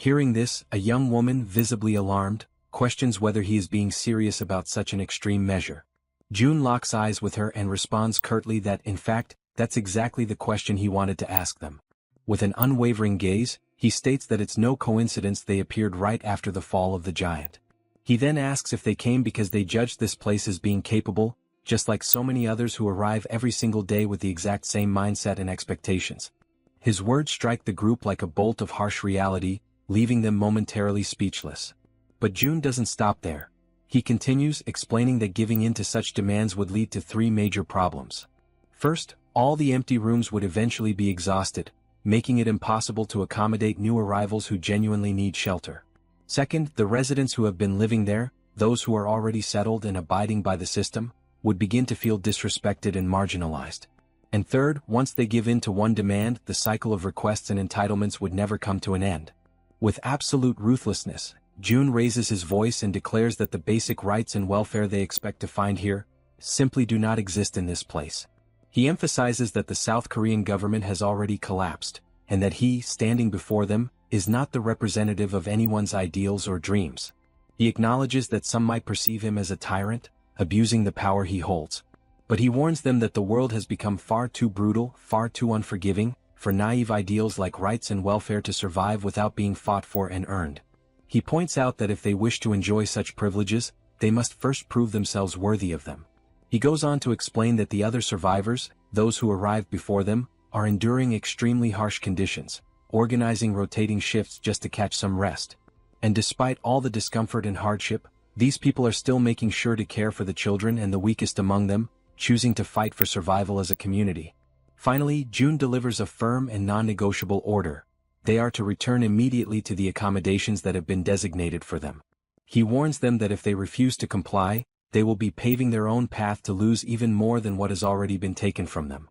Speaker 1: Hearing this, a young woman, visibly alarmed, questions whether he is being serious about such an extreme measure. June locks eyes with her and responds curtly that in fact, that's exactly the question he wanted to ask them. With an unwavering gaze, he states that it's no coincidence they appeared right after the fall of the giant. He then asks if they came because they judged this place as being capable, just like so many others who arrive every single day with the exact same mindset and expectations. His words strike the group like a bolt of harsh reality, leaving them momentarily speechless. But June doesn't stop there. He continues, explaining that giving in to such demands would lead to three major problems. First, all the empty rooms would eventually be exhausted, making it impossible to accommodate new arrivals who genuinely need shelter. Second, the residents who have been living there, those who are already settled and abiding by the system, would begin to feel disrespected and marginalized. And third, once they give in to one demand, the cycle of requests and entitlements would never come to an end. With absolute ruthlessness, June raises his voice and declares that the basic rights and welfare they expect to find here simply do not exist in this place. He emphasizes that the South Korean government has already collapsed, and that he, standing before them, is not the representative of anyone's ideals or dreams. He acknowledges that some might perceive him as a tyrant, abusing the power he holds. But he warns them that the world has become far too brutal, far too unforgiving, for naive ideals like rights and welfare to survive without being fought for and earned. He points out that if they wish to enjoy such privileges, they must first prove themselves worthy of them. He goes on to explain that the other survivors, those who arrived before them, are enduring extremely harsh conditions, organizing rotating shifts just to catch some rest. And despite all the discomfort and hardship, these people are still making sure to care for the children and the weakest among them, choosing to fight for survival as a community. Finally, June delivers a firm and non-negotiable order. They are to return immediately to the accommodations that have been designated for them. He warns them that if they refuse to comply, they will be paving their own path to lose even more than what has already been taken from them.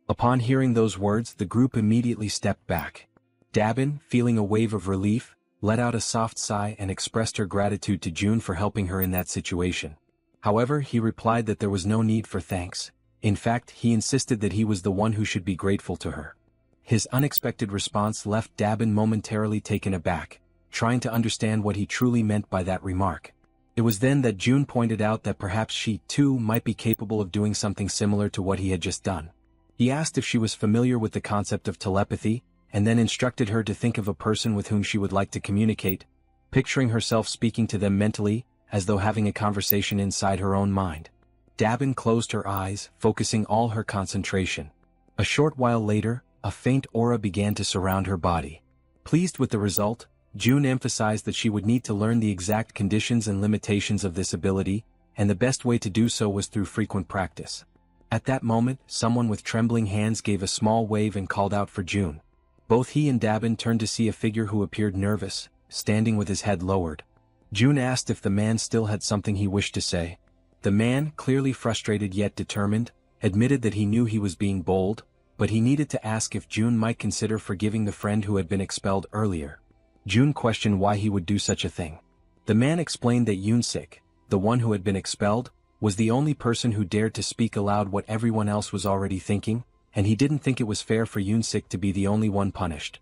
Speaker 1: Upon hearing those words, the group immediately stepped back. Dabin, feeling a wave of relief, let out a soft sigh and expressed her gratitude to June for helping her in that situation. However, he replied that there was no need for thanks. In fact, he insisted that he was the one who should be grateful to her. His unexpected response left Dabin momentarily taken aback, trying to understand what he truly meant by that remark. It was then that June pointed out that perhaps she, too, might be capable of doing something similar to what he had just done. He asked if she was familiar with the concept of telepathy, and then instructed her to think of a person with whom she would like to communicate, picturing herself speaking to them mentally, as though having a conversation inside her own mind. Dabin closed her eyes, focusing all her concentration. A short while later, a faint aura began to surround her body. Pleased with the result, June emphasized that she would need to learn the exact conditions and limitations of this ability, and the best way to do so was through frequent practice. At that moment, someone with trembling hands gave a small wave and called out for June. Both he and Dabin turned to see a figure who appeared nervous, standing with his head lowered. June asked if the man still had something he wished to say. The man, clearly frustrated yet determined, admitted that he knew he was being bold, but he needed to ask if June might consider forgiving the friend who had been expelled earlier. June questioned why he would do such a thing. The man explained that Yoon-sik, the one who had been expelled, was the only person who dared to speak aloud what everyone else was already thinking, and he didn't think it was fair for Yoon-sik to be the only one punished.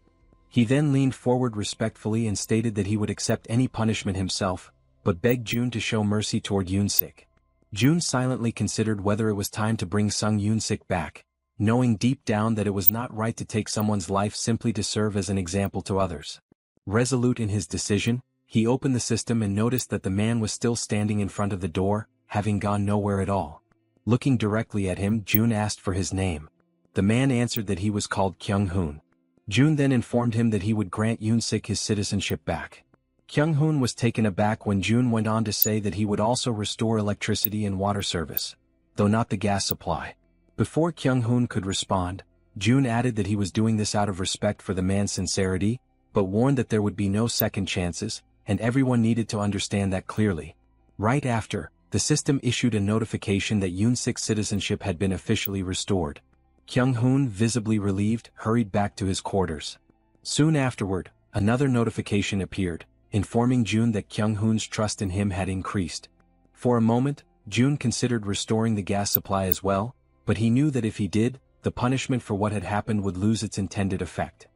Speaker 1: He then leaned forward respectfully and stated that he would accept any punishment himself, but begged June to show mercy toward Yoon-sik. June silently considered whether it was time to bring Sung Yoon-sik back, knowing deep down that it was not right to take someone's life simply to serve as an example to others. Resolute in his decision, he opened the system and noticed that the man was still standing in front of the door, having gone nowhere at all. Looking directly at him, June asked for his name. The man answered that he was called Kyung-hoon. June then informed him that he would grant Yoon-sik his citizenship back. Kyung-hoon was taken aback when June went on to say that he would also restore electricity and water service, though not the gas supply. Before Kyung-hoon could respond, June added that he was doing this out of respect for the man's sincerity, but warned that there would be no second chances, and everyone needed to understand that clearly. Right after, the system issued a notification that Yoon-sik's citizenship had been officially restored. Kyung-hoon, visibly relieved, hurried back to his quarters. Soon afterward, another notification appeared, informing June that Kyung-hoon's trust in him had increased. For a moment, June considered restoring the gas supply as well, but he knew that if he did, the punishment for what had happened would lose its intended effect.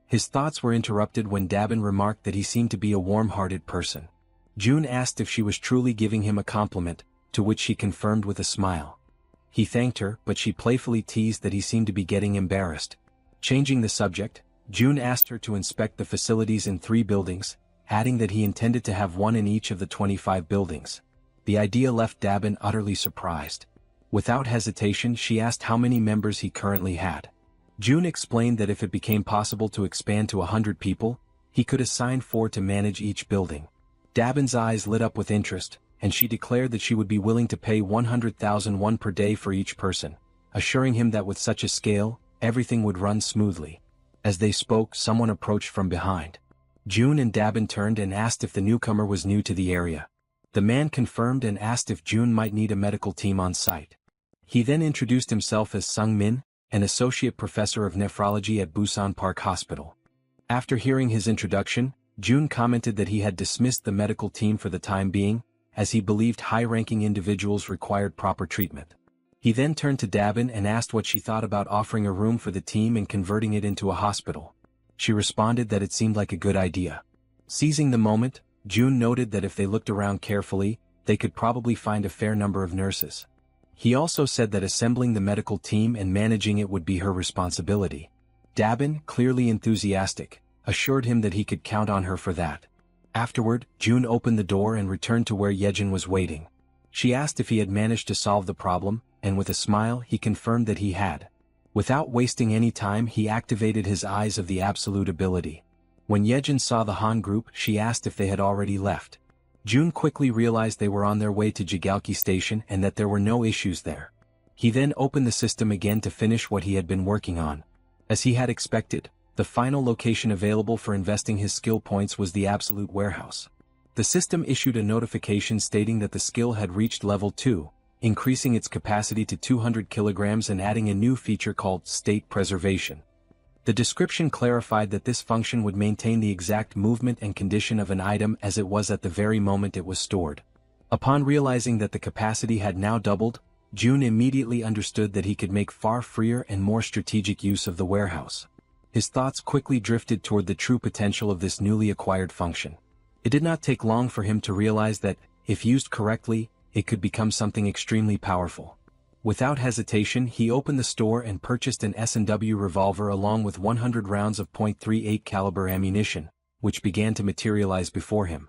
Speaker 1: His thoughts were interrupted when Dabin remarked that he seemed to be a warm-hearted person. June asked if she was truly giving him a compliment, to which she confirmed with a smile. He thanked her, but she playfully teased that he seemed to be getting embarrassed. Changing the subject, June asked her to inspect the facilities in 3 buildings, adding that he intended to have one in each of the 25 buildings. The idea left Dabin utterly surprised. Without hesitation, she asked how many members he currently had. June explained that if it became possible to expand to 100 people, he could assign 4 to manage each building. Dabin's eyes lit up with interest, and she declared that she would be willing to pay 100,000 won per day for each person, assuring him that with such a scale, everything would run smoothly. As they spoke, someone approached from behind. June and Dabin turned and asked if the newcomer was new to the area. The man confirmed and asked if June might need a medical team on site. He then introduced himself as Sung Min, an associate professor of nephrology at Busan Park Hospital. After hearing his introduction, June commented that he had dismissed the medical team for the time being, as he believed high-ranking individuals required proper treatment. He then turned to Dabin and asked what she thought about offering a room for the team and converting it into a hospital. She responded that it seemed like a good idea. Seizing the moment, June noted that if they looked around carefully, they could probably find a fair number of nurses. He also said that assembling the medical team and managing it would be her responsibility. Dabin, clearly enthusiastic, assured him that he could count on her for that. Afterward, June opened the door and returned to where Jaehyeon was waiting. She asked if he had managed to solve the problem, and with a smile he confirmed that he had. Without wasting any time, he activated his Eyes of the Absolute ability. When Jaehyeon saw the Han group, she asked if they had already left. June quickly realized they were on their way to Jigalki Station and that there were no issues there. He then opened the system again to finish what he had been working on. As he had expected, the final location available for investing his skill points was the Absolute Warehouse. The system issued a notification stating that the skill had reached level 2, increasing its capacity to 200 kilograms and adding a new feature called State Preservation. The description clarified that this function would maintain the exact movement and condition of an item as it was at the very moment it was stored. Upon realizing that the capacity had now doubled, June immediately understood that he could make far freer and more strategic use of the warehouse. His thoughts quickly drifted toward the true potential of this newly acquired function. It did not take long for him to realize that, if used correctly, it could become something extremely powerful. Without hesitation, he opened the store and purchased an S&W revolver along with 100 rounds of .38 caliber ammunition, which began to materialize before him.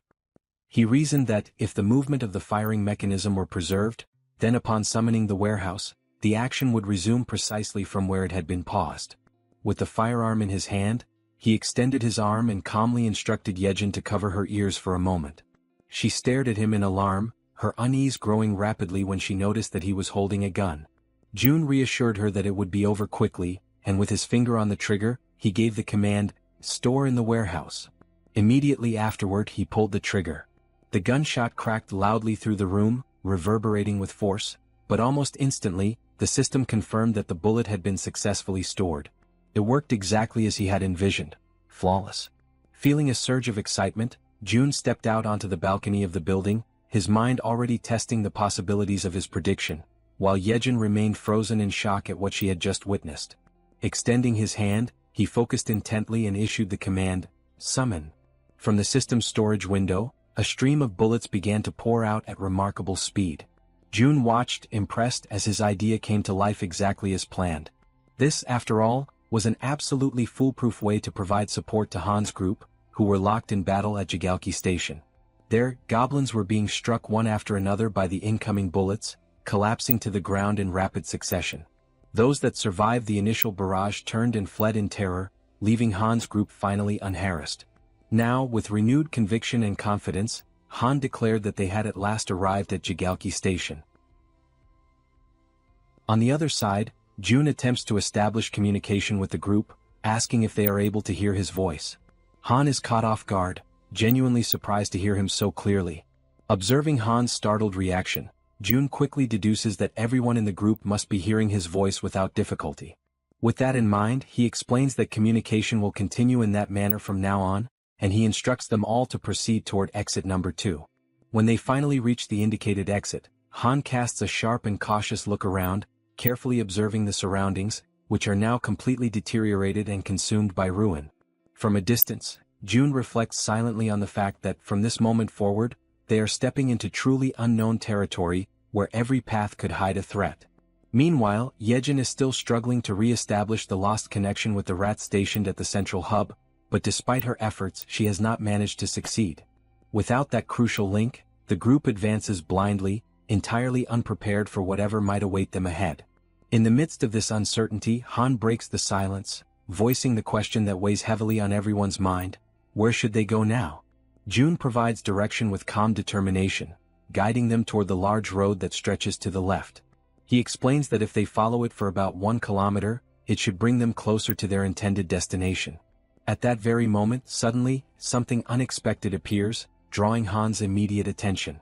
Speaker 1: He reasoned that, if the movement of the firing mechanism were preserved, then upon summoning the warehouse, the action would resume precisely from where it had been paused. With the firearm in his hand, he extended his arm and calmly instructed Jaehyeon to cover her ears for a moment. She stared at him in alarm, her unease growing rapidly when she noticed that he was holding a gun. June reassured her that it would be over quickly, and with his finger on the trigger, he gave the command, "Store in the warehouse." Immediately afterward he pulled the trigger. The gunshot cracked loudly through the room, reverberating with force, but almost instantly, the system confirmed that the bullet had been successfully stored. It worked exactly as he had envisioned. Flawless. Feeling a surge of excitement, June stepped out onto the balcony of the building, his mind already testing the possibilities of his prediction, while Jaehyeon remained frozen in shock at what she had just witnessed. Extending his hand, he focused intently and issued the command, "Summon." From the system's storage window, a stream of bullets began to pour out at remarkable speed. June watched, impressed, as his idea came to life exactly as planned. This, after all, was an absolutely foolproof way to provide support to Han's group, who were locked in battle at Jaehyeon Station. There, goblins were being struck one after another by the incoming bullets, collapsing to the ground in rapid succession. Those that survived the initial barrage turned and fled in terror, leaving Han's group finally unharassed. Now, with renewed conviction and confidence, Han declared that they had at last arrived at Jaehyeon Station. On the other side, June attempts to establish communication with the group, asking if they are able to hear his voice. Han is caught off guard, genuinely surprised to hear him so clearly. Observing Han's startled reaction, June quickly deduces that everyone in the group must be hearing his voice without difficulty. With that in mind, he explains that communication will continue in that manner from now on, and he instructs them all to proceed toward exit number 2. When they finally reach the indicated exit, Han casts a sharp and cautious look around, carefully observing the surroundings, which are now completely deteriorated and consumed by ruin. From a distance, June reflects silently on the fact that from this moment forward, they are stepping into truly unknown territory, where every path could hide a threat. Meanwhile, Jaehyeon is still struggling to re-establish the lost connection with the rats stationed at the central hub, but despite her efforts she has not managed to succeed. Without that crucial link, the group advances blindly, entirely unprepared for whatever might await them ahead. In the midst of this uncertainty, Han breaks the silence, voicing the question that weighs heavily on everyone's mind: where should they go now? June provides direction with calm determination, guiding them toward the large road that stretches to the left. He explains that if they follow it for about 1 kilometer, it should bring them closer to their intended destination. At that very moment, suddenly, something unexpected appears, drawing Han's immediate attention.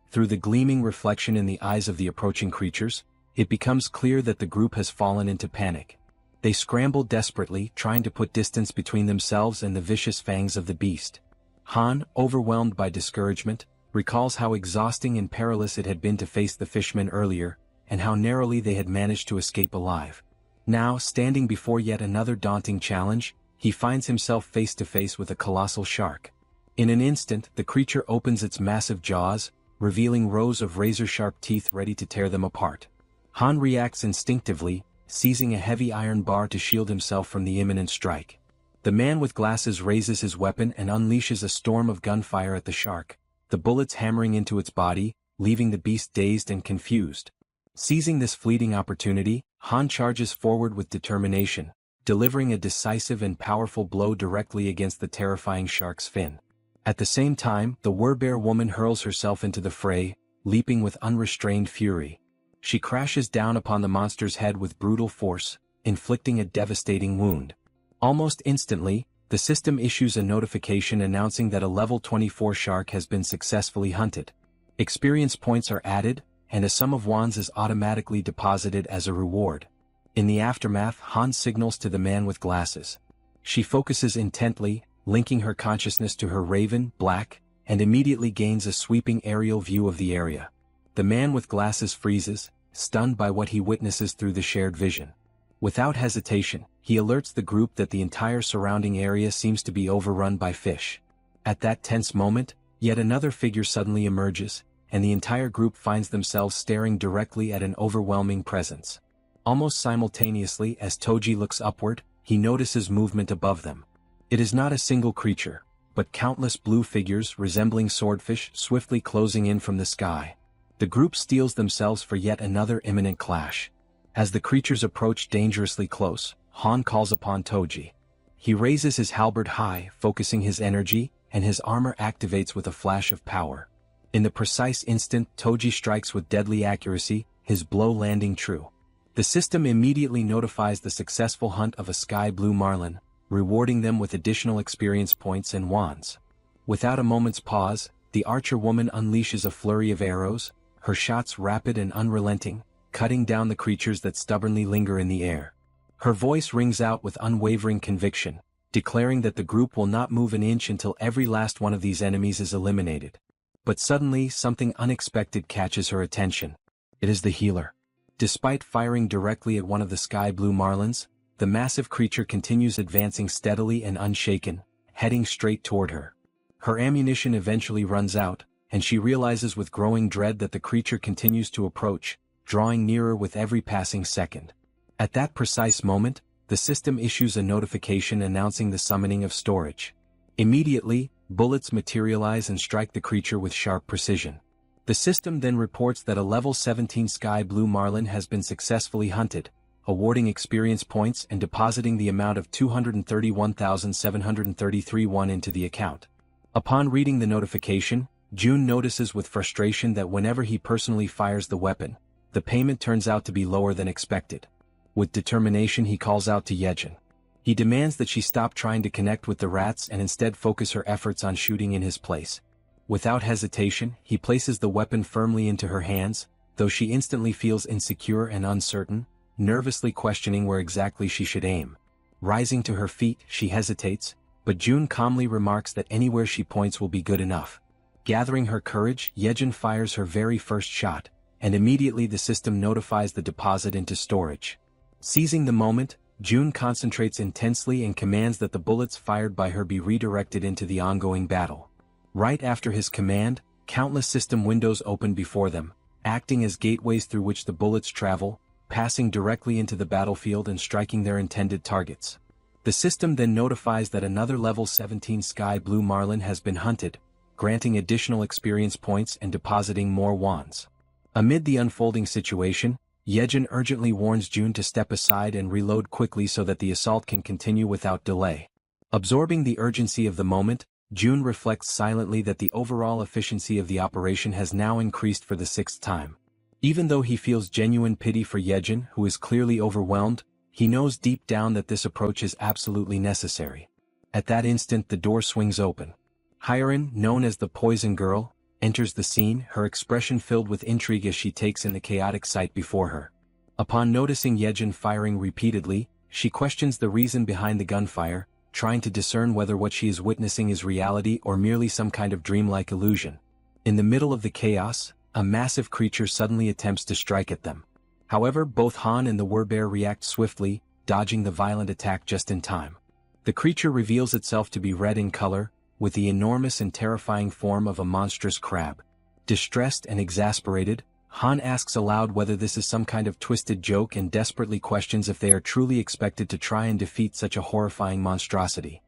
Speaker 1: Through the gleaming reflection in the eyes of the approaching creatures, it becomes clear that the group has fallen into panic. They scramble desperately, trying to put distance between themselves and the vicious fangs of the beast. Han, overwhelmed by discouragement, recalls how exhausting and perilous it had been to face the fishmen earlier, and how narrowly they had managed to escape alive. Now, standing before yet another daunting challenge, he finds himself face to face with a colossal shark. In an instant, the creature opens its massive jaws, revealing rows of razor-sharp teeth ready to tear them apart. Han reacts instinctively, seizing a heavy iron bar to shield himself from the imminent strike. The man with glasses raises his weapon and unleashes a storm of gunfire at the shark, the bullets hammering into its body, leaving the beast dazed and confused. Seizing this fleeting opportunity, Han charges forward with determination, delivering a decisive and powerful blow directly against the terrifying shark's fin. At the same time, the werbear woman hurls herself into the fray, leaping with unrestrained fury. She crashes down upon the monster's head with brutal force, inflicting a devastating wound. Almost instantly, the system issues a notification announcing that a level 24 shark has been successfully hunted. Experience points are added, and a sum of wands is automatically deposited as a reward. In the aftermath, Han signals to the man with glasses. She focuses intently, linking her consciousness to her raven, Black, and immediately gains a sweeping aerial view of the area. The man with glasses freezes, stunned by what he witnesses through the shared vision. Without hesitation, he alerts the group that the entire surrounding area seems to be overrun by fish. At that tense moment, yet another figure suddenly emerges, and the entire group finds themselves staring directly at an overwhelming presence. Almost simultaneously as Toji looks upward, he notices movement above them. It is not a single creature, but countless blue figures resembling swordfish swiftly closing in from the sky. The group steels themselves for yet another imminent clash. As the creatures approach dangerously close, Han calls upon Toji. He raises his halberd high, focusing his energy, and his armor activates with a flash of power. In the precise instant Toji strikes with deadly accuracy, his blow landing true. The system immediately notifies the successful hunt of a sky blue marlin, rewarding them with additional experience points and wands. Without a moment's pause, the archer woman unleashes a flurry of arrows, her shots rapid and unrelenting, cutting down the creatures that stubbornly linger in the air. Her voice rings out with unwavering conviction, declaring that the group will not move an inch until every last one of these enemies is eliminated. But suddenly something unexpected catches her attention. It is the healer. Despite firing directly at one of the sky blue marlins, the massive creature continues advancing steadily and unshaken, heading straight toward her. Her ammunition eventually runs out, and she realizes with growing dread that the creature continues to approach, drawing nearer with every passing second. At that precise moment, the system issues a notification announcing the summoning of storage. Immediately, bullets materialize and strike the creature with sharp precision. The system then reports that a level 17 Sky Blue Marlin has been successfully hunted, awarding experience points and depositing the amount of 231,733 won into the account. Upon reading the notification, Jun notices with frustration that whenever he personally fires the weapon, the payment turns out to be lower than expected. With determination, he calls out to Jaehyeon. He demands that she stop trying to connect with the rats and instead focus her efforts on shooting in his place. Without hesitation, he places the weapon firmly into her hands, though she instantly feels insecure and uncertain, nervously questioning where exactly she should aim. Rising to her feet, she hesitates, but Jun calmly remarks that anywhere she points will be good enough. Gathering her courage, Jaehyeon fires her very first shot, and immediately the system notifies the deposit into storage. Seizing the moment, Jun concentrates intensely and commands that the bullets fired by her be redirected into the ongoing battle. Right after his command, countless system windows open before them, acting as gateways through which the bullets travel, passing directly into the battlefield and striking their intended targets. The system then notifies that another level 17 Sky Blue Marlin has been hunted, granting additional experience points and depositing more wands. Amid the unfolding situation, Jaehyeon urgently warns Jun to step aside and reload quickly so that the assault can continue without delay. Absorbing the urgency of the moment, Jun reflects silently that the overall efficiency of the operation has now increased for the 6th time. Even though he feels genuine pity for Jaehyeon, who is clearly overwhelmed, he knows deep down that this approach is absolutely necessary. At that instant, the door swings open. Hyeon, known as the Poison Girl, enters the scene, her expression filled with intrigue as she takes in the chaotic sight before her. Upon noticing Jaehyeon firing repeatedly, she questions the reason behind the gunfire, trying to discern whether what she is witnessing is reality or merely some kind of dreamlike illusion. In the middle of the chaos, a massive creature suddenly attempts to strike at them. However, both Han and the Werbear react swiftly, dodging the violent attack just in time. The creature reveals itself to be red in color, with the enormous and terrifying form of a monstrous crab. Distressed and exasperated, Han asks aloud whether this is some kind of twisted joke and desperately questions if they are truly expected to try and defeat such a horrifying monstrosity.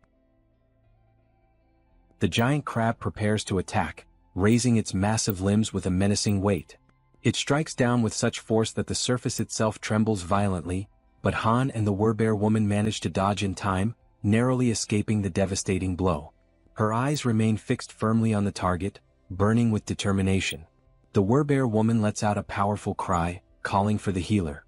Speaker 1: The giant crab prepares to attack, raising its massive limbs with a menacing weight. It strikes down with such force that the surface itself trembles violently, but Han and the Werbear woman manage to dodge in time, narrowly escaping the devastating blow. Her eyes remain fixed firmly on the target, burning with determination. The Werbear woman lets out a powerful cry, calling for the healer.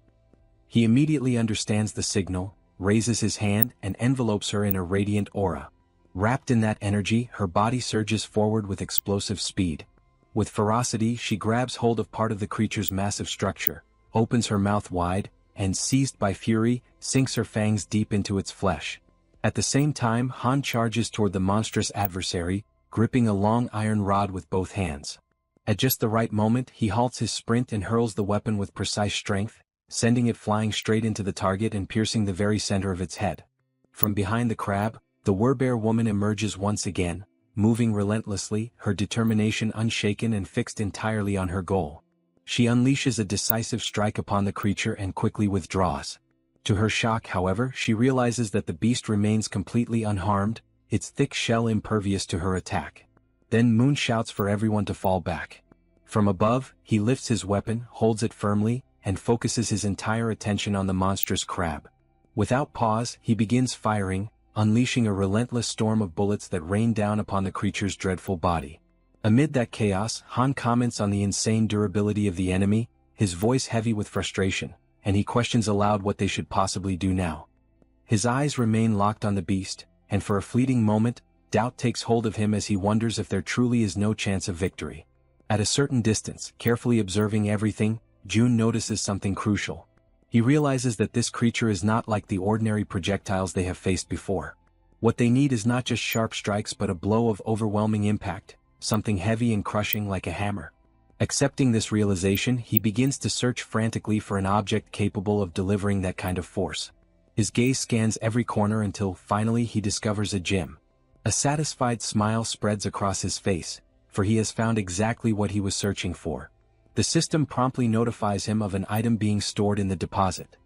Speaker 1: He immediately understands the signal, raises his hand and envelopes her in a radiant aura. Wrapped in that energy, her body surges forward with explosive speed. With ferocity, she grabs hold of part of the creature's massive structure, opens her mouth wide, and seized by fury, sinks her fangs deep into its flesh. At the same time, Han charges toward the monstrous adversary, gripping a long iron rod with both hands. At just the right moment, he halts his sprint and hurls the weapon with precise strength, sending it flying straight into the target and piercing the very center of its head. From behind the crab, the Werbear woman emerges once again, moving relentlessly, her determination unshaken and fixed entirely on her goal. She unleashes a decisive strike upon the creature and quickly withdraws. To her shock, however, she realizes that the beast remains completely unharmed, its thick shell impervious to her attack. Then Moon shouts for everyone to fall back. From above, he lifts his weapon, holds it firmly, and focuses his entire attention on the monstrous crab. Without pause, he begins firing, unleashing a relentless storm of bullets that rain down upon the creature's dreadful body. Amid that chaos, Han comments on the insane durability of the enemy, his voice heavy with frustration, and he questions aloud what they should possibly do now. His eyes remain locked on the beast, and for a fleeting moment, doubt takes hold of him as he wonders if there truly is no chance of victory. At a certain distance, carefully observing everything, Jun notices something crucial. He realizes that this creature is not like the ordinary projectiles they have faced before. What they need is not just sharp strikes but a blow of overwhelming impact, something heavy and crushing like a hammer. Accepting this realization, he begins to search frantically for an object capable of delivering that kind of force. His gaze scans every corner until, finally, he discovers a gem. A satisfied smile spreads across his face, for he has found exactly what he was searching for. The system promptly notifies him of an item being stored in the deposit.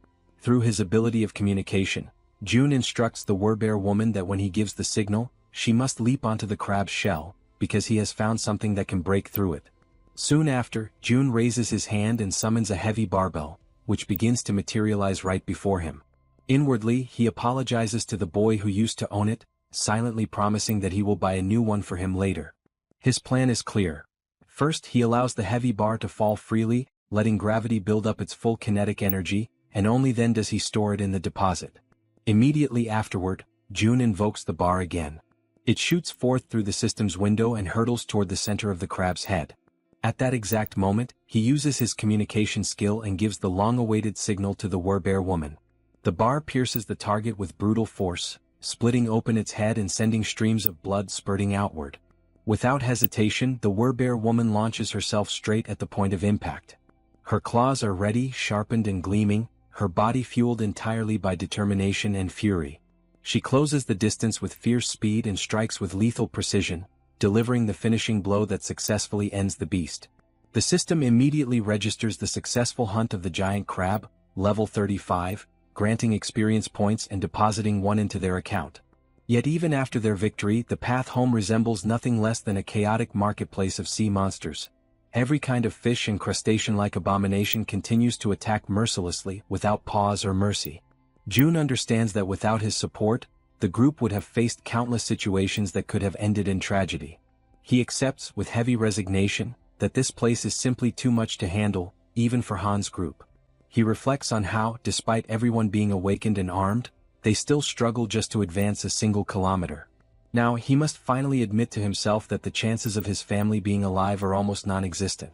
Speaker 1: Through his ability of communication, June instructs the Werbear woman that when he gives the signal, she must leap onto the crab's shell, because he has found something that can break through it. Soon after, June raises his hand and summons a heavy barbell, which begins to materialize right before him. Inwardly, he apologizes to the boy who used to own it, silently promising that he will buy a new one for him later. His plan is clear. First, he allows the heavy bar to fall freely, letting gravity build up its full kinetic energy, and only then does he store it in the deposit. Immediately afterward, June invokes the bar again. It shoots forth through the system's window and hurtles toward the center of the crab's head. At that exact moment, he uses his communication skill and gives the long-awaited signal to the Werbear woman. The bar pierces the target with brutal force, splitting open its head and sending streams of blood spurting outward. Without hesitation, the Werbear woman launches herself straight at the point of impact. Her claws are ready, sharpened and gleaming, her body fueled entirely by determination and fury. She closes the distance with fierce speed and strikes with lethal precision, delivering the finishing blow that successfully ends the beast. The system immediately registers the successful hunt of the giant crab, level 35, granting experience points and depositing one into their account. Yet even after their victory, the path home resembles nothing less than a chaotic marketplace of sea monsters. Every kind of fish and crustacean-like abomination continues to attack mercilessly, without pause or mercy. June understands that without his support, the group would have faced countless situations that could have ended in tragedy. He accepts, with heavy resignation, that this place is simply too much to handle, even for Han's group. He reflects on how, despite everyone being awakened and armed, they still struggle just to advance a single kilometer. Now he must finally admit to himself that the chances of his family being alive are almost non-existent.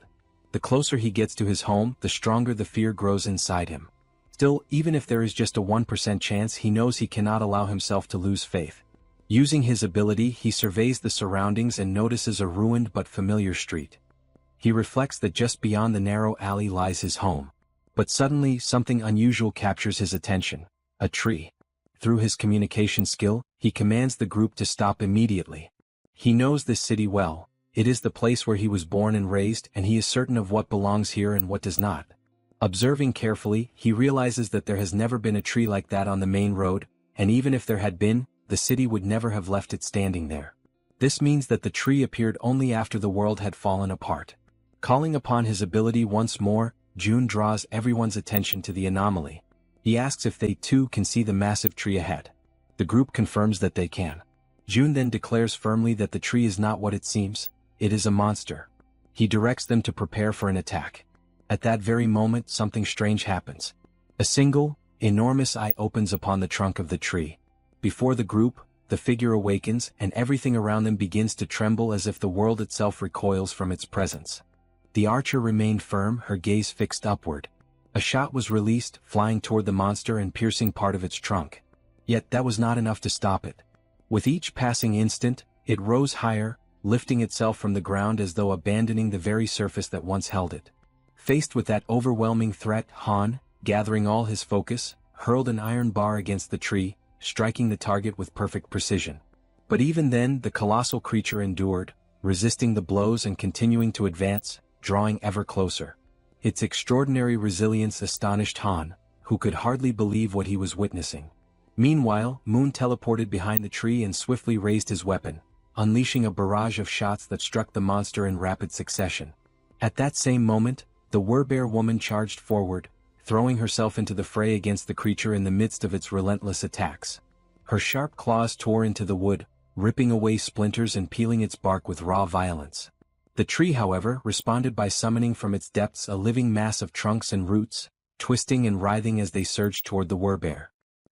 Speaker 1: The closer he gets to his home, the stronger the fear grows inside him. Still, even if there is just a 1% chance, he knows he cannot allow himself to lose faith. Using his ability, he surveys the surroundings and notices a ruined but familiar street. He reflects that just beyond the narrow alley lies his home. But suddenly, something unusual captures his attention: a tree. Through his communication skill, he commands the group to stop immediately. He knows this city well. It is the place where he was born and raised, and he is certain of what belongs here and what does not. Observing carefully, he realizes that there has never been a tree like that on the main road, and even if there had been, the city would never have left it standing there. This means that the tree appeared only after the world had fallen apart. Calling upon his ability once more, June draws everyone's attention to the anomaly. He asks if they too can see the massive tree ahead. The group confirms that they can. June then declares firmly that the tree is not what it seems, it is a monster. He directs them to prepare for an attack. At that very moment, something strange happens. A single, enormous eye opens upon the trunk of the tree. Before the group, the figure awakens and everything around them begins to tremble as if the world itself recoils from its presence. The archer remained firm, her gaze fixed upward. A shot was released, flying toward the monster and piercing part of its trunk. Yet that was not enough to stop it. With each passing instant, it rose higher, lifting itself from the ground as though abandoning the very surface that once held it. Faced with that overwhelming threat, Han, gathering all his focus, hurled an iron bar against the tree, striking the target with perfect precision. But even then, the colossal creature endured, resisting the blows and continuing to advance, drawing ever closer. Its extraordinary resilience astonished Han, who could hardly believe what he was witnessing. Meanwhile, Moon teleported behind the tree and swiftly raised his weapon, unleashing a barrage of shots that struck the monster in rapid succession. At that same moment, the Werbear woman charged forward, throwing herself into the fray against the creature in the midst of its relentless attacks. Her sharp claws tore into the wood, ripping away splinters and peeling its bark with raw violence. The tree, however, responded by summoning from its depths a living mass of trunks and roots, twisting and writhing as they surged toward the Werbear.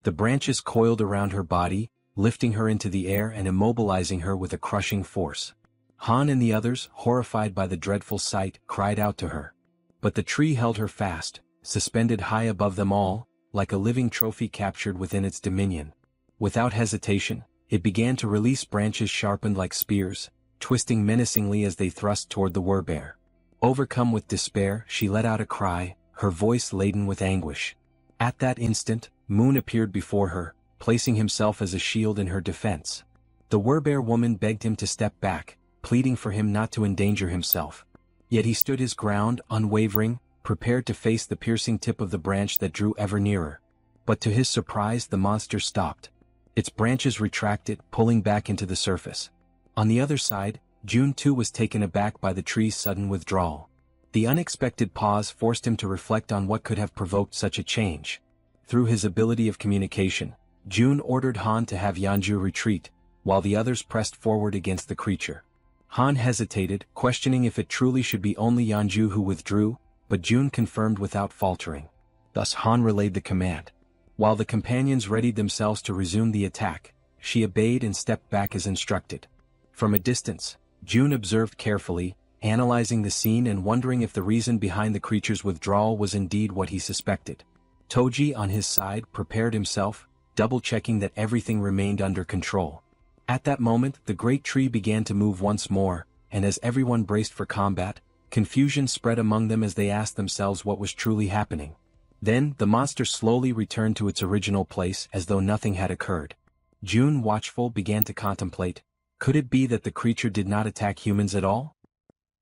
Speaker 1: The branches coiled around her body, lifting her into the air and immobilizing her with a crushing force. Han and the others, horrified by the dreadful sight, cried out to her. But the tree held her fast, suspended high above them all, like a living trophy captured within its dominion. Without hesitation, it began to release branches sharpened like spears, twisting menacingly as they thrust toward the Werbear. Overcome with despair, she let out a cry, her voice laden with anguish. At that instant, Moon appeared before her, placing himself as a shield in her defense. The Werbear woman begged him to step back, pleading for him not to endanger himself. Yet he stood his ground, unwavering, prepared to face the piercing tip of the branch that drew ever nearer. But to his surprise the monster stopped. Its branches retracted, pulling back into the surface. On the other side, June too was taken aback by the tree's sudden withdrawal. The unexpected pause forced him to reflect on what could have provoked such a change. Through his ability of communication, June ordered Han to have Yeonju retreat, while the others pressed forward against the creature. Han hesitated, questioning if it truly should be only Yeonju who withdrew, but June confirmed without faltering. Thus Han relayed the command. While the companions readied themselves to resume the attack, she obeyed and stepped back as instructed. From a distance, June observed carefully, analyzing the scene and wondering if the reason behind the creature's withdrawal was indeed what he suspected. Toji on his side prepared himself, double-checking that everything remained under control. At that moment the great tree began to move once more, and as everyone braced for combat, confusion spread among them as they asked themselves what was truly happening. Then, the monster slowly returned to its original place as though nothing had occurred. June, watchful, began to contemplate, could it be that the creature did not attack humans at all?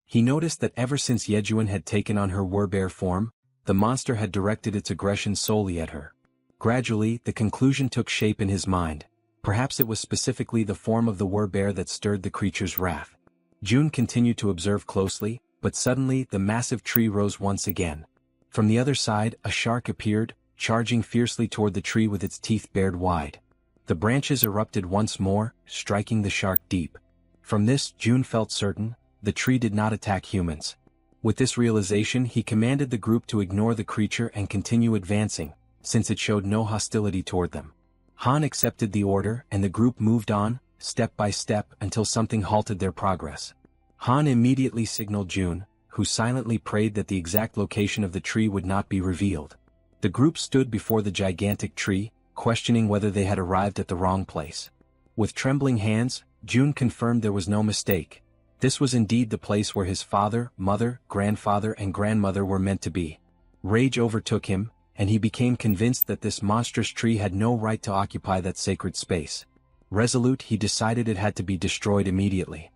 Speaker 1: He noticed that ever since Jaehyeon had taken on her werbear form, the monster had directed its aggression solely at her. Gradually, the conclusion took shape in his mind. Perhaps it was specifically the form of the werbear that stirred the creature's wrath. June continued to observe closely, but suddenly the massive tree rose once again. From the other side, a shark appeared, charging fiercely toward the tree with its teeth bared wide. The branches erupted once more, striking the shark deep. From this, June felt certain, the tree did not attack humans. With this realization he commanded the group to ignore the creature and continue advancing, since it showed no hostility toward them. Han accepted the order and the group moved on, step by step, until something halted their progress. Han immediately signaled June, who silently prayed that the exact location of the tree would not be revealed. The group stood before the gigantic tree, questioning whether they had arrived at the wrong place. With trembling hands, June confirmed there was no mistake. This was indeed the place where his father, mother, grandfather and grandmother were meant to be. Rage overtook him, and he became convinced that this monstrous tree had no right to occupy that sacred space. Resolute, he decided it had to be destroyed immediately.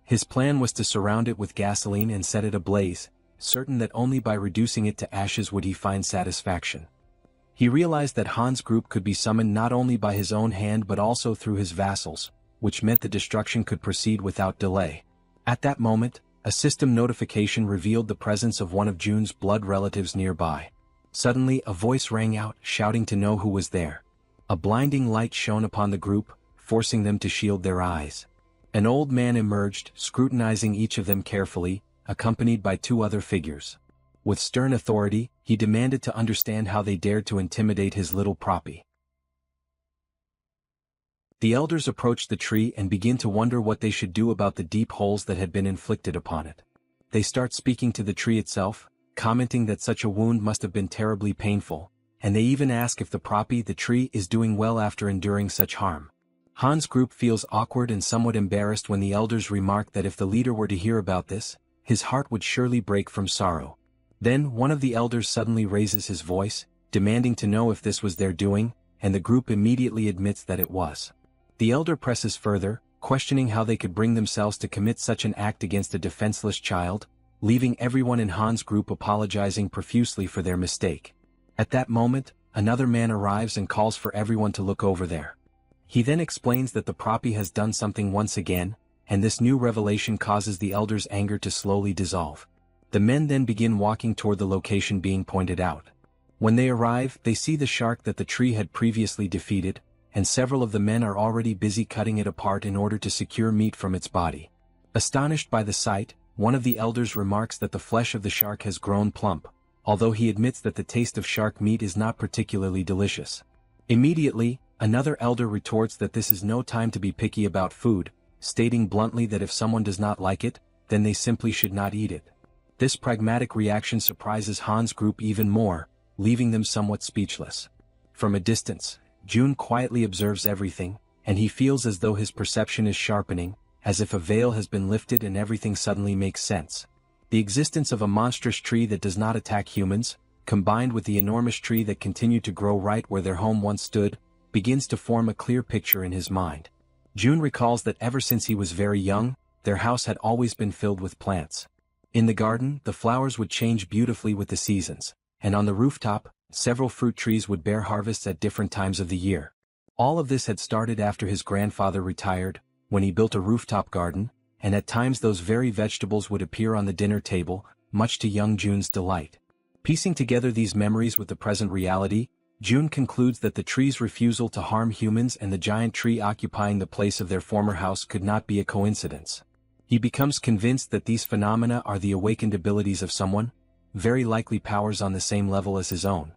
Speaker 1: His plan was to surround it with gasoline and set it ablaze, certain that only by reducing it to ashes would he find satisfaction. He realized that Han's group could be summoned not only by his own hand but also through his vassals, which meant the destruction could proceed without delay. At that moment, a system notification revealed the presence of one of June's blood relatives nearby. Suddenly a voice rang out, shouting to know who was there. A blinding light shone upon the group, forcing them to shield their eyes. An old man emerged, scrutinizing each of them carefully, accompanied by two other figures. With stern authority, he demanded to understand how they dared to intimidate his little proppy. The elders approached the tree and began to wonder what they should do about the deep holes that had been inflicted upon it. They start speaking to the tree itself, commenting that such a wound must have been terribly painful, and they even ask if the tree is doing well after enduring such harm. Han's group feels awkward and somewhat embarrassed when the elders remark that if the leader were to hear about this, his heart would surely break from sorrow. Then one of the elders suddenly raises his voice, demanding to know if this was their doing, and the group immediately admits that it was. The elder presses further, questioning how they could bring themselves to commit such an act against a defenseless child, leaving everyone in Han's group apologizing profusely for their mistake. At that moment, another man arrives and calls for everyone to look over there. He then explains that the proppy has done something once again, and this new revelation causes the elders' anger to slowly dissolve. The men then begin walking toward the location being pointed out. When they arrive, they see the shark that the tree had previously defeated, and several of the men are already busy cutting it apart in order to secure meat from its body. Astonished by the sight, one of the elders remarks that the flesh of the shark has grown plump, although he admits that the taste of shark meat is not particularly delicious. Immediately, another elder retorts that this is no time to be picky about food, stating bluntly that if someone does not like it, then they simply should not eat it. This pragmatic reaction surprises Han's group even more, leaving them somewhat speechless. From a distance, June quietly observes everything, and he feels as though his perception is sharpening, as if a veil has been lifted and everything suddenly makes sense. The existence of a monstrous tree that does not attack humans, combined with the enormous tree that continued to grow right where their home once stood, begins to form a clear picture in his mind. June recalls that ever since he was very young, their house had always been filled with plants. In the garden, the flowers would change beautifully with the seasons, and on the rooftop, several fruit trees would bear harvests at different times of the year. All of this had started after his grandfather retired, when he built a rooftop garden, and at times those very vegetables would appear on the dinner table, much to young Jun's delight. Piecing together these memories with the present reality, Jun concludes that the tree's refusal to harm humans and the giant tree occupying the place of their former house could not be a coincidence. He becomes convinced that these phenomena are the awakened abilities of someone, very likely powers on the same level as his own.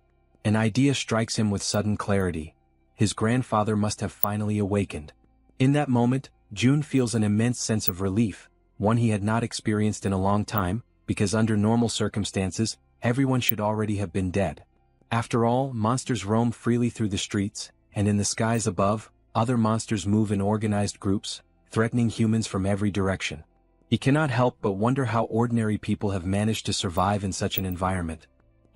Speaker 1: An idea strikes him with sudden clarity. His grandfather must have finally awakened. In that moment, Jun feels an immense sense of relief, one he had not experienced in a long time, because under normal circumstances, everyone should already have been dead. After all, monsters roam freely through the streets, and in the skies above, other monsters move in organized groups, threatening humans from every direction. He cannot help but wonder how ordinary people have managed to survive in such an environment.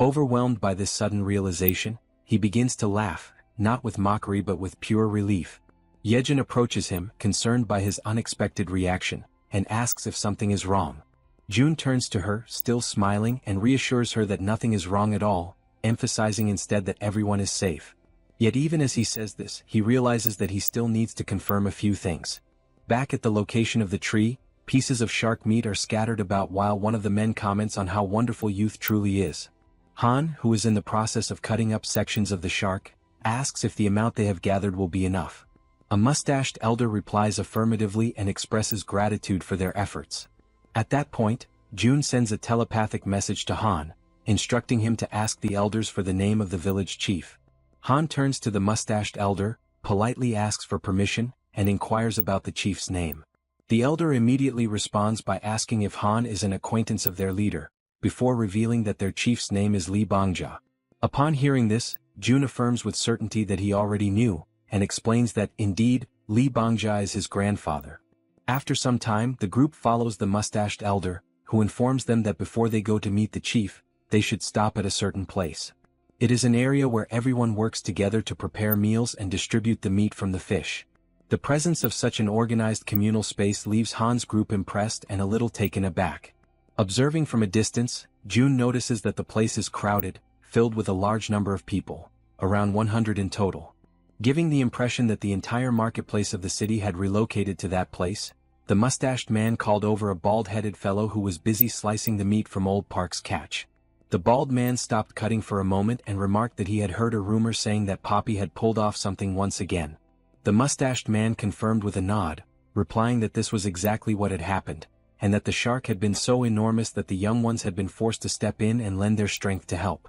Speaker 1: Overwhelmed by this sudden realization, he begins to laugh, not with mockery but with pure relief. Jaehyeon approaches him, concerned by his unexpected reaction, and asks if something is wrong. Jun turns to her, still smiling, and reassures her that nothing is wrong at all, emphasizing instead that everyone is safe. Yet even as he says this, he realizes that he still needs to confirm a few things. Back at the location of the tree, pieces of shark meat are scattered about while one of the men comments on how wonderful youth truly is. Han, who is in the process of cutting up sections of the shark, asks if the amount they have gathered will be enough. A mustached elder replies affirmatively and expresses gratitude for their efforts. At that point, Jun sends a telepathic message to Han, instructing him to ask the elders for the name of the village chief. Han turns to the mustached elder, politely asks for permission, and inquires about the chief's name. The elder immediately responds by asking if Han is an acquaintance of their leader, before revealing that their chief's name is Lee Bangja. Upon hearing this, Jun affirms with certainty that he already knew, and explains that, indeed, Lee Bangja is his grandfather. After some time, the group follows the mustached elder, who informs them that before they go to meet the chief, they should stop at a certain place. It is an area where everyone works together to prepare meals and distribute the meat from the fish. The presence of such an organized communal space leaves Han's group impressed and a little taken aback. Observing from a distance, Jun notices that the place is crowded, filled with a large number of people, around 100 in total. Giving the impression that the entire marketplace of the city had relocated to that place, the mustached man called over a bald-headed fellow who was busy slicing the meat from Old Park's catch. The bald man stopped cutting for a moment and remarked that he had heard a rumor saying that Poppy had pulled off something once again. The mustached man confirmed with a nod, replying that this was exactly what had happened, and that the shark had been so enormous that the young ones had been forced to step in and lend their strength to help.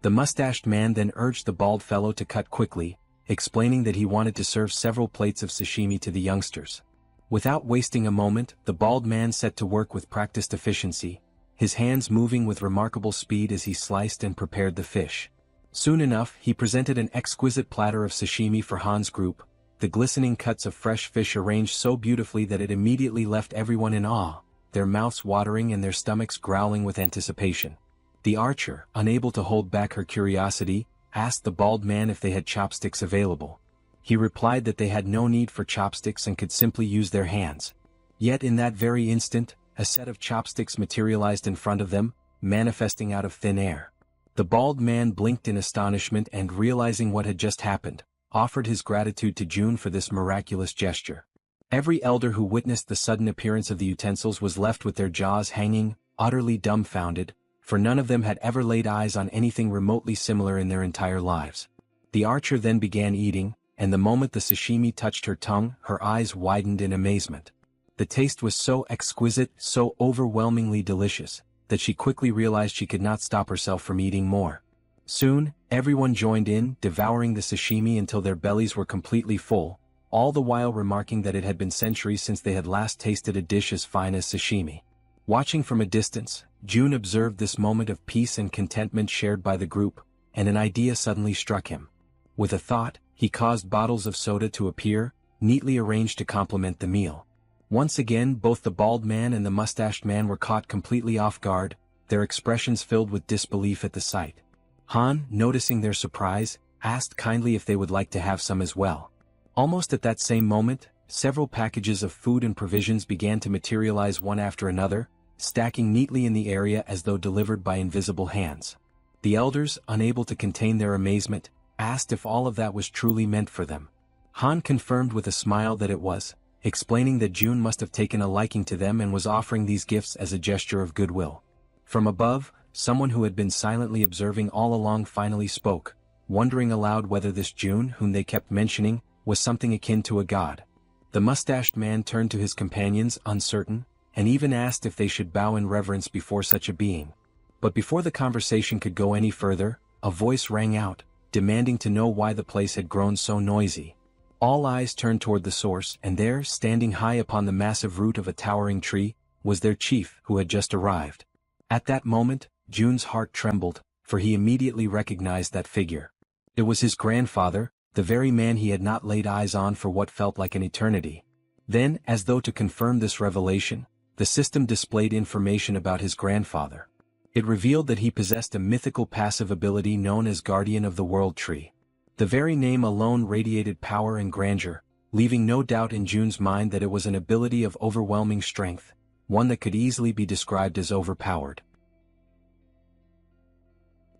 Speaker 1: The mustached man then urged the bald fellow to cut quickly, explaining that he wanted to serve several plates of sashimi to the youngsters. Without wasting a moment, the bald man set to work with practiced efficiency, his hands moving with remarkable speed as he sliced and prepared the fish. Soon enough, he presented an exquisite platter of sashimi for Han's group, the glistening cuts of fresh fish arranged so beautifully that it immediately left everyone in awe, their mouths watering and their stomachs growling with anticipation. The archer, unable to hold back her curiosity, asked the bald man if they had chopsticks available. He replied that they had no need for chopsticks and could simply use their hands. Yet in that very instant, a set of chopsticks materialized in front of them, manifesting out of thin air. The bald man blinked in astonishment and, realizing what had just happened, offered his gratitude to Jun for this miraculous gesture. Every elder who witnessed the sudden appearance of the utensils was left with their jaws hanging, utterly dumbfounded, for none of them had ever laid eyes on anything remotely similar in their entire lives. The archer then began eating, and the moment the sashimi touched her tongue, her eyes widened in amazement. The taste was so exquisite, so overwhelmingly delicious, that she quickly realized she could not stop herself from eating more. Soon, everyone joined in, devouring the sashimi until their bellies were completely full, all the while remarking that it had been centuries since they had last tasted a dish as fine as sashimi. Watching from a distance, Jun observed this moment of peace and contentment shared by the group, and an idea suddenly struck him. With a thought, he caused bottles of soda to appear, neatly arranged to complement the meal. Once again, both the bald man and the mustached man were caught completely off guard, their expressions filled with disbelief at the sight. Han, noticing their surprise, asked kindly if they would like to have some as well. Almost at that same moment, several packages of food and provisions began to materialize one after another, stacking neatly in the area as though delivered by invisible hands. The elders, unable to contain their amazement, asked if all of that was truly meant for them. Han confirmed with a smile that it was, explaining that June must have taken a liking to them and was offering these gifts as a gesture of goodwill. From above, someone who had been silently observing all along finally spoke, wondering aloud whether this June whom they kept mentioning was something akin to a god. The mustached man turned to his companions uncertain, and even asked if they should bow in reverence before such a being. But before the conversation could go any further, a voice rang out, demanding to know why the place had grown so noisy. All eyes turned toward the source, and there, standing high upon the massive root of a towering tree, was their chief who had just arrived. At that moment, June's heart trembled, for he immediately recognized that figure. It was his grandfather, the very man he had not laid eyes on for what felt like an eternity. Then, as though to confirm this revelation, the system displayed information about his grandfather. It revealed that he possessed a mythical passive ability known as Guardian of the World Tree. The very name alone radiated power and grandeur, leaving no doubt in June's mind that it was an ability of overwhelming strength, one that could easily be described as overpowered.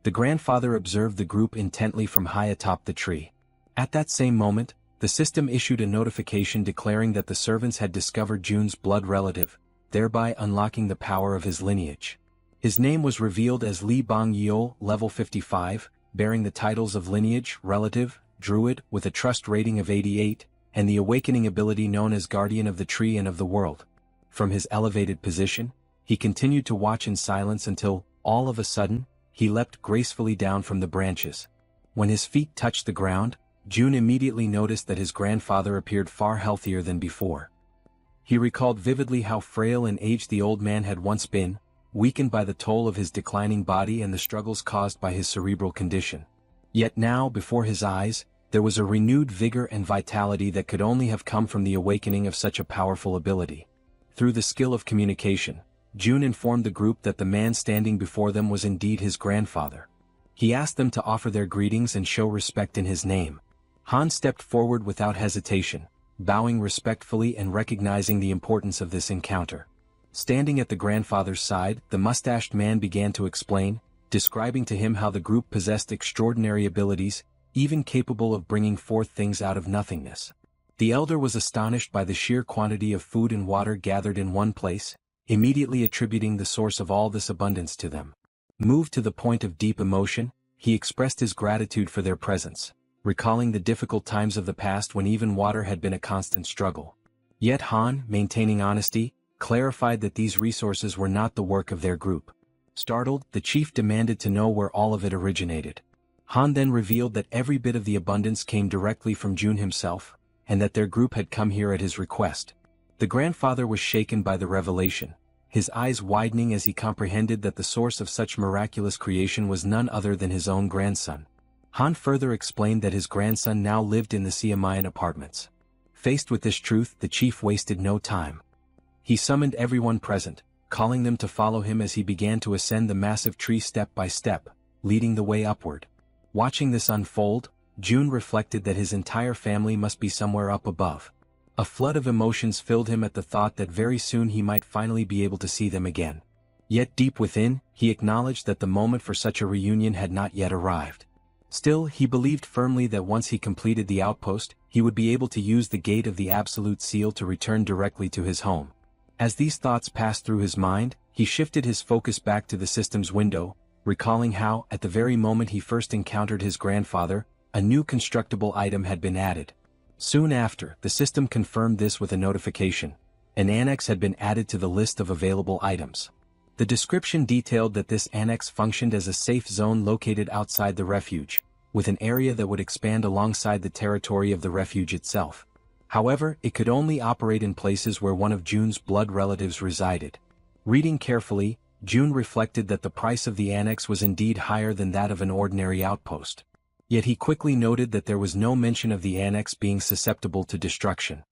Speaker 1: The grandfather observed the group intently from high atop the tree. At that same moment, the system issued a notification declaring that the servants had discovered June's blood relative, thereby unlocking the power of his lineage. His name was revealed as Li Bang Yeol, level 55, bearing the titles of Lineage, Relative, Druid with a trust rating of 88, and the awakening ability known as Guardian of the Tree and of the World. From his elevated position, he continued to watch in silence until, all of a sudden, he leapt gracefully down from the branches. When his feet touched the ground, June immediately noticed that his grandfather appeared far healthier than before. He recalled vividly how frail and aged the old man had once been, weakened by the toll of his declining body and the struggles caused by his cerebral condition. Yet now, before his eyes, there was a renewed vigor and vitality that could only have come from the awakening of such a powerful ability. Through the skill of communication, June informed the group that the man standing before them was indeed his grandfather. He asked them to offer their greetings and show respect in his name. Han stepped forward without hesitation, bowing respectfully and recognizing the importance of this encounter. Standing at the grandfather's side, the mustached man began to explain, describing to him how the group possessed extraordinary abilities, even capable of bringing forth things out of nothingness. The elder was astonished by the sheer quantity of food and water gathered in one place, immediately attributing the source of all this abundance to them. Moved to the point of deep emotion, he expressed his gratitude for their presence, recalling the difficult times of the past when even water had been a constant struggle. Yet Han, maintaining honesty, clarified that these resources were not the work of their group. Startled, the chief demanded to know where all of it originated. Han then revealed that every bit of the abundance came directly from June himself, and that their group had come here at his request. The grandfather was shaken by the revelation, his eyes widening as he comprehended that the source of such miraculous creation was none other than his own grandson. Han further explained that his grandson now lived in the Siamayan apartments. Faced with this truth, the chief wasted no time. He summoned everyone present, calling them to follow him as he began to ascend the massive tree step by step, leading the way upward. Watching this unfold, June reflected that his entire family must be somewhere up above. A flood of emotions filled him at the thought that very soon he might finally be able to see them again. Yet deep within, he acknowledged that the moment for such a reunion had not yet arrived. Still, he believed firmly that once he completed the outpost, he would be able to use the gate of the Absolute Seal to return directly to his home. As these thoughts passed through his mind, he shifted his focus back to the system's window, recalling how, at the very moment he first encountered his grandfather, a new constructible item had been added. Soon after, the system confirmed this with a notification. An annex had been added to the list of available items. The description detailed that this annex functioned as a safe zone located outside the refuge, with an area that would expand alongside the territory of the refuge itself. However, it could only operate in places where one of June's blood relatives resided. Reading carefully, June reflected that the price of the annex was indeed higher than that of an ordinary outpost. Yet he quickly noted that there was no mention of the annex being susceptible to destruction.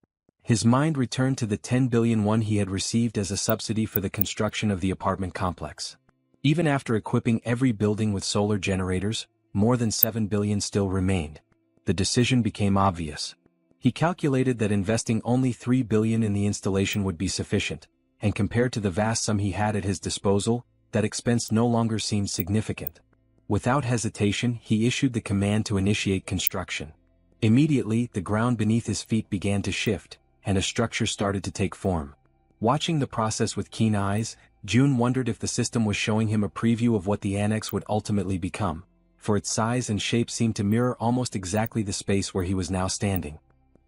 Speaker 1: His mind returned to the 10 billion won he had received as a subsidy for the construction of the apartment complex. Even after equipping every building with solar generators, more than 7 billion still remained. The decision became obvious. He calculated that investing only 3 billion in the installation would be sufficient, and compared to the vast sum he had at his disposal, that expense no longer seemed significant. Without hesitation, he issued the command to initiate construction. Immediately, the ground beneath his feet began to shift, and a structure started to take form. Watching the process with keen eyes, June wondered if the system was showing him a preview of what the annex would ultimately become, for its size and shape seemed to mirror almost exactly the space where he was now standing.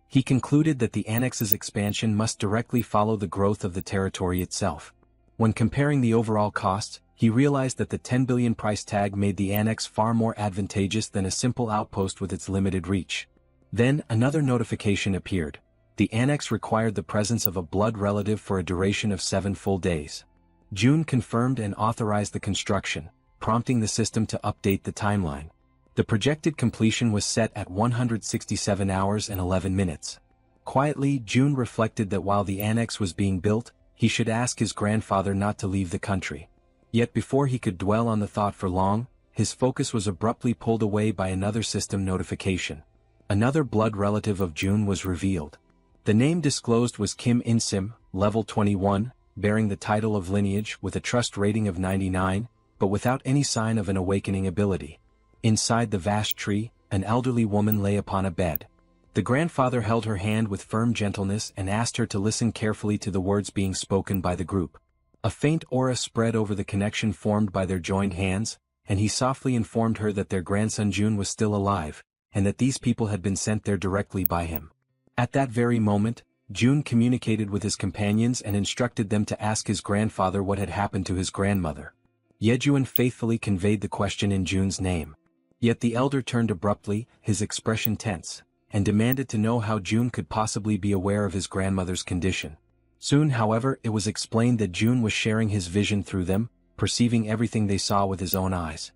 Speaker 1: He concluded that the annex's expansion must directly follow the growth of the territory itself. When comparing the overall cost, he realized that the 10 billion price tag made the annex far more advantageous than a simple outpost with its limited reach. Then, another notification appeared. The annex required the presence of a blood relative for a duration of 7 full days. June confirmed and authorized the construction, prompting the system to update the timeline. The projected completion was set at 167 hours and 11 minutes. Quietly, June reflected that while the annex was being built, he should ask his grandfather not to leave the country. Yet before he could dwell on the thought for long, his focus was abruptly pulled away by another system notification. Another blood relative of June was revealed. The name disclosed was Kim In-sim, level 21, bearing the title of lineage with a trust rating of 99, but without any sign of an awakening ability. Inside the vast tree, an elderly woman lay upon a bed. The grandfather held her hand with firm gentleness and asked her to listen carefully to the words being spoken by the group. A faint aura spread over the connection formed by their joined hands, and he softly informed her that their grandson June was still alive, and that these people had been sent there directly by him. At that very moment, June communicated with his companions and instructed them to ask his grandfather what had happened to his grandmother. Jaehyeon faithfully conveyed the question in June's name. Yet the elder turned abruptly, his expression tense, and demanded to know how June could possibly be aware of his grandmother's condition. Soon, however, it was explained that June was sharing his vision through them, perceiving everything they saw with his own eyes.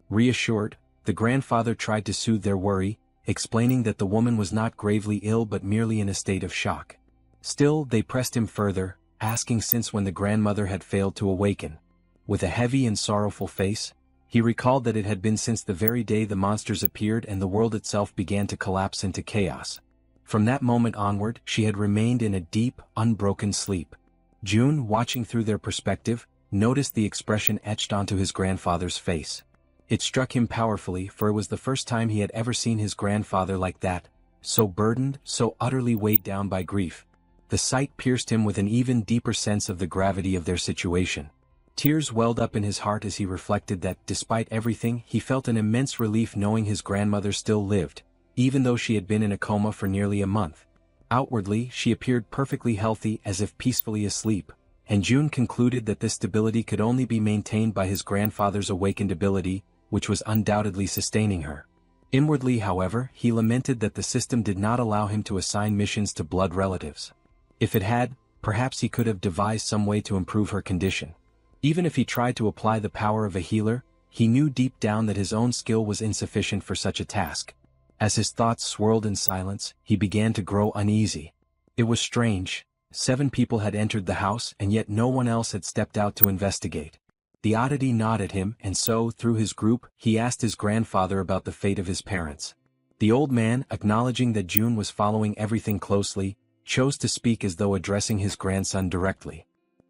Speaker 1: Reassured, the grandfather tried to soothe their worry, explaining that the woman was not gravely ill but merely in a state of shock. Still, they pressed him further, asking since when the grandmother had failed to awaken. With a heavy and sorrowful face, he recalled that it had been since the very day the monsters appeared and the world itself began to collapse into chaos. From that moment onward, she had remained in a deep, unbroken sleep. June, watching through their perspective, noticed the expression etched onto his grandfather's face. It struck him powerfully, for it was the first time he had ever seen his grandfather like that, so burdened, so utterly weighed down by grief. The sight pierced him with an even deeper sense of the gravity of their situation. Tears welled up in his heart as he reflected that, despite everything, he felt an immense relief knowing his grandmother still lived, even though she had been in a coma for nearly a month. Outwardly, she appeared perfectly healthy, as if peacefully asleep, and June concluded that this stability could only be maintained by his grandfather's awakened ability, which was undoubtedly sustaining her. Inwardly, however, he lamented that the system did not allow him to assign missions to blood relatives. If it had, perhaps he could have devised some way to improve her condition. Even if he tried to apply the power of a healer, he knew deep down that his own skill was insufficient for such a task. As his thoughts swirled in silence, he began to grow uneasy. It was strange. 7 people had entered the house and yet no one else had stepped out to investigate. The oddity gnawed at him, and so, through his group, he asked his grandfather about the fate of his parents. The old man, acknowledging that June was following everything closely, chose to speak as though addressing his grandson directly.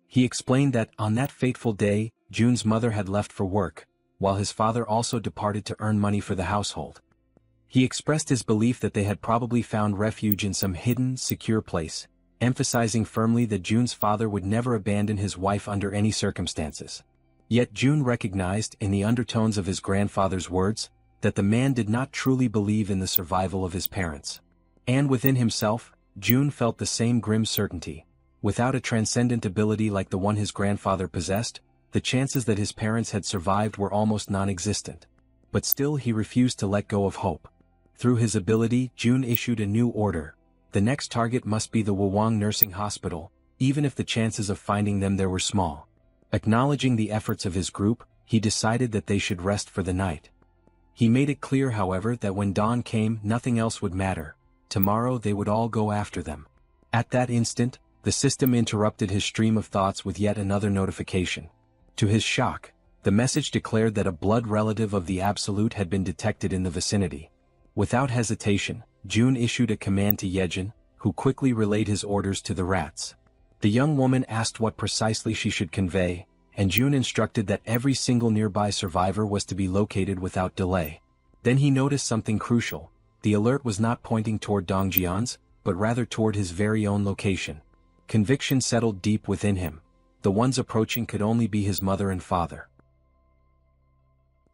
Speaker 1: He explained that, on that fateful day, June's mother had left for work, while his father also departed to earn money for the household. He expressed his belief that they had probably found refuge in some hidden, secure place, emphasizing firmly that June's father would never abandon his wife under any circumstances. Yet June recognized, in the undertones of his grandfather's words, that the man did not truly believe in the survival of his parents. And within himself, June felt the same grim certainty. Without a transcendent ability like the one his grandfather possessed, the chances that his parents had survived were almost non-existent. But still he refused to let go of hope. Through his ability, June issued a new order. The next target must be the Wawang Nursing Hospital, even if the chances of finding them there were small. Acknowledging the efforts of his group, he decided that they should rest for the night. He made it clear, however, that when dawn came, nothing else would matter. Tomorrow they would all go after them. At that instant, the system interrupted his stream of thoughts with yet another notification. To his shock, the message declared that a blood relative of the Absolute had been detected in the vicinity. Without hesitation, June issued a command to Jaehyeon, who quickly relayed his orders to the rats. The young woman asked what precisely she should convey, and June instructed that every single nearby survivor was to be located without delay. Then he noticed something crucial. The alert was not pointing toward Dongjian's, but rather toward his very own location. Conviction settled deep within him. The ones approaching could only be his mother and father.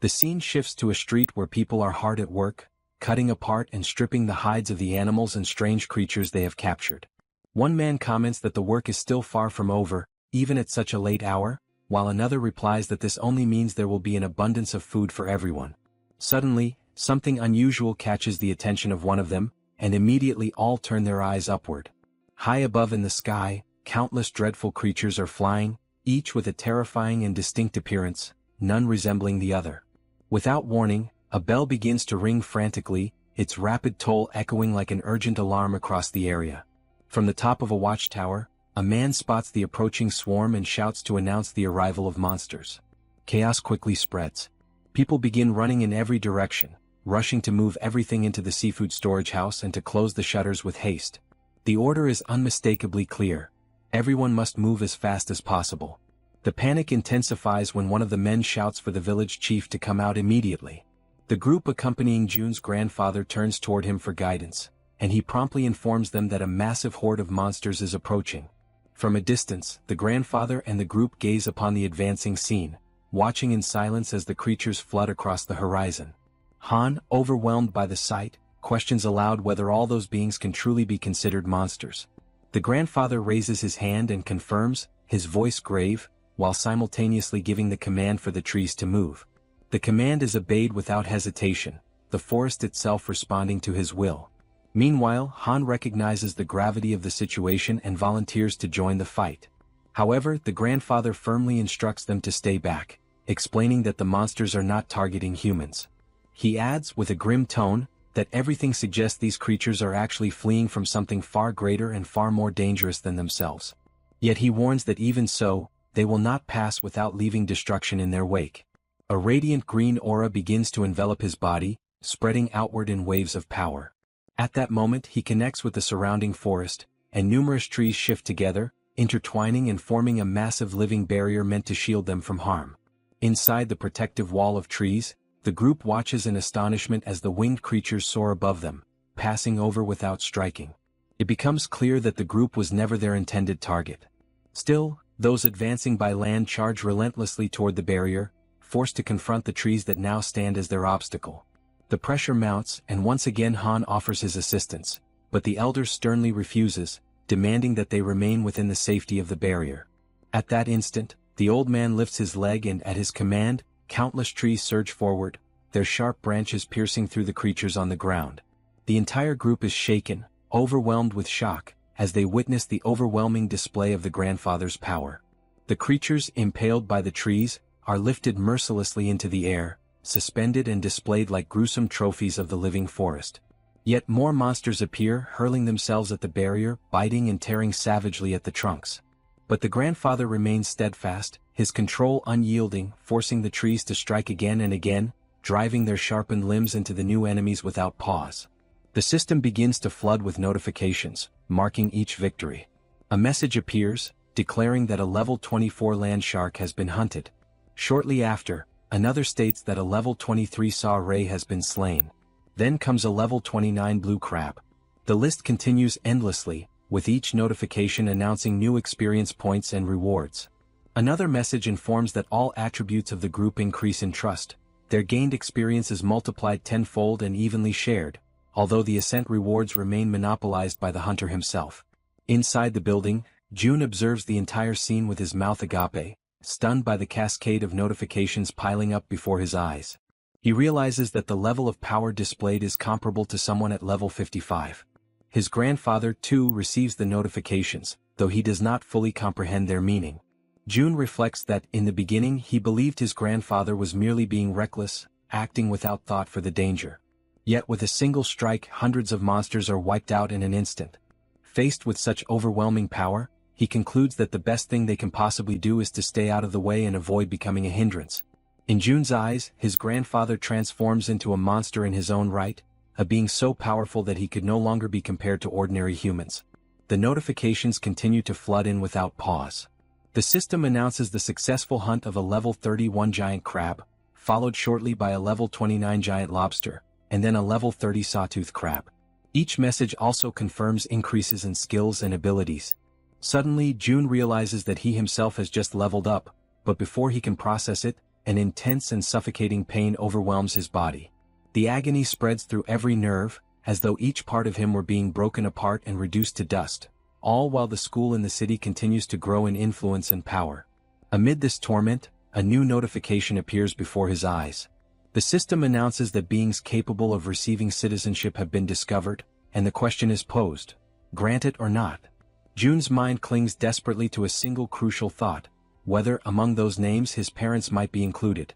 Speaker 1: The scene shifts to a street where people are hard at work, cutting apart and stripping the hides of the animals and strange creatures they have captured. One man comments that the work is still far from over, even at such a late hour, while another replies that this only means there will be an abundance of food for everyone. Suddenly, something unusual catches the attention of one of them, and immediately all turn their eyes upward. High above in the sky, countless dreadful creatures are flying, each with a terrifying and distinct appearance, none resembling the other. Without warning, a bell begins to ring frantically, its rapid toll echoing like an urgent alarm across the area. From the top of a watchtower, a man spots the approaching swarm and shouts to announce the arrival of monsters. Chaos quickly spreads. People begin running in every direction, rushing to move everything into the seafood storage house and to close the shutters with haste. The order is unmistakably clear. Everyone must move as fast as possible. The panic intensifies when one of the men shouts for the village chief to come out immediately. The group accompanying June's grandfather turns toward him for guidance, and he promptly informs them that a massive horde of monsters is approaching. From a distance, the grandfather and the group gaze upon the advancing scene, watching in silence as the creatures flood across the horizon. Han, overwhelmed by the sight, questions aloud whether all those beings can truly be considered monsters. The grandfather raises his hand and confirms, his voice grave, while simultaneously giving the command for the trees to move. The command is obeyed without hesitation, the forest itself responding to his will. Meanwhile, Han recognizes the gravity of the situation and volunteers to join the fight. However, the grandfather firmly instructs them to stay back, explaining that the monsters are not targeting humans. He adds, with a grim tone, that everything suggests these creatures are actually fleeing from something far greater and far more dangerous than themselves. Yet he warns that even so, they will not pass without leaving destruction in their wake. A radiant green aura begins to envelop his body, spreading outward in waves of power. At that moment he connects with the surrounding forest, and numerous trees shift together, intertwining and forming a massive living barrier meant to shield them from harm. Inside the protective wall of trees, the group watches in astonishment as the winged creatures soar above them, passing over without striking. It becomes clear that the group was never their intended target. Still, those advancing by land charge relentlessly toward the barrier, forced to confront the trees that now stand as their obstacle. The pressure mounts, and once again Han offers his assistance, but the elder sternly refuses, demanding that they remain within the safety of the barrier. At that instant, the old man lifts his leg and at his command, countless trees surge forward, their sharp branches piercing through the creatures on the ground. The entire group is shaken, overwhelmed with shock, as they witness the overwhelming display of the grandfather's power. The creatures, impaled by the trees, are lifted mercilessly into the air, suspended and displayed like gruesome trophies of the living forest. Yet more monsters appear, hurling themselves at the barrier, biting and tearing savagely at the trunks. But the grandfather remains steadfast, his control unyielding, forcing the trees to strike again and again, driving their sharpened limbs into the new enemies without pause. The system begins to flood with notifications, marking each victory. A message appears, declaring that a level 24 land shark has been hunted. Shortly after, another states that a level 23 saw ray has been slain. Then comes a level 29 blue crab. The list continues endlessly, with each notification announcing new experience points and rewards. Another message informs that all attributes of the group increase in trust. Their gained experience is multiplied tenfold and evenly shared, although the ascent rewards remain monopolized by the hunter himself. Inside the building, June observes the entire scene with his mouth agape, stunned by the cascade of notifications piling up before his eyes. He realizes that the level of power displayed is comparable to someone at level 55. His grandfather, too, receives the notifications, though he does not fully comprehend their meaning. June reflects that, in the beginning, he believed his grandfather was merely being reckless, acting without thought for the danger. Yet with a single strike, hundreds of monsters are wiped out in an instant. Faced with such overwhelming power, he concludes that the best thing they can possibly do is to stay out of the way and avoid becoming a hindrance. In June's eyes, his grandfather transforms into a monster in his own right, a being so powerful that he could no longer be compared to ordinary humans. The notifications continue to flood in without pause. The system announces the successful hunt of a level 31 giant crab, followed shortly by a level 29 giant lobster, and then a level 30 sawtooth crab. Each message also confirms increases in skills and abilities. Suddenly, June realizes that he himself has just leveled up, but before he can process it, an intense and suffocating pain overwhelms his body. The agony spreads through every nerve, as though each part of him were being broken apart and reduced to dust, all while the school in the city continues to grow in influence and power. Amid this torment, a new notification appears before his eyes. The system announces that beings capable of receiving citizenship have been discovered, and the question is posed: grant it or not? June's mind clings desperately to a single crucial thought: whether among those names his parents might be included.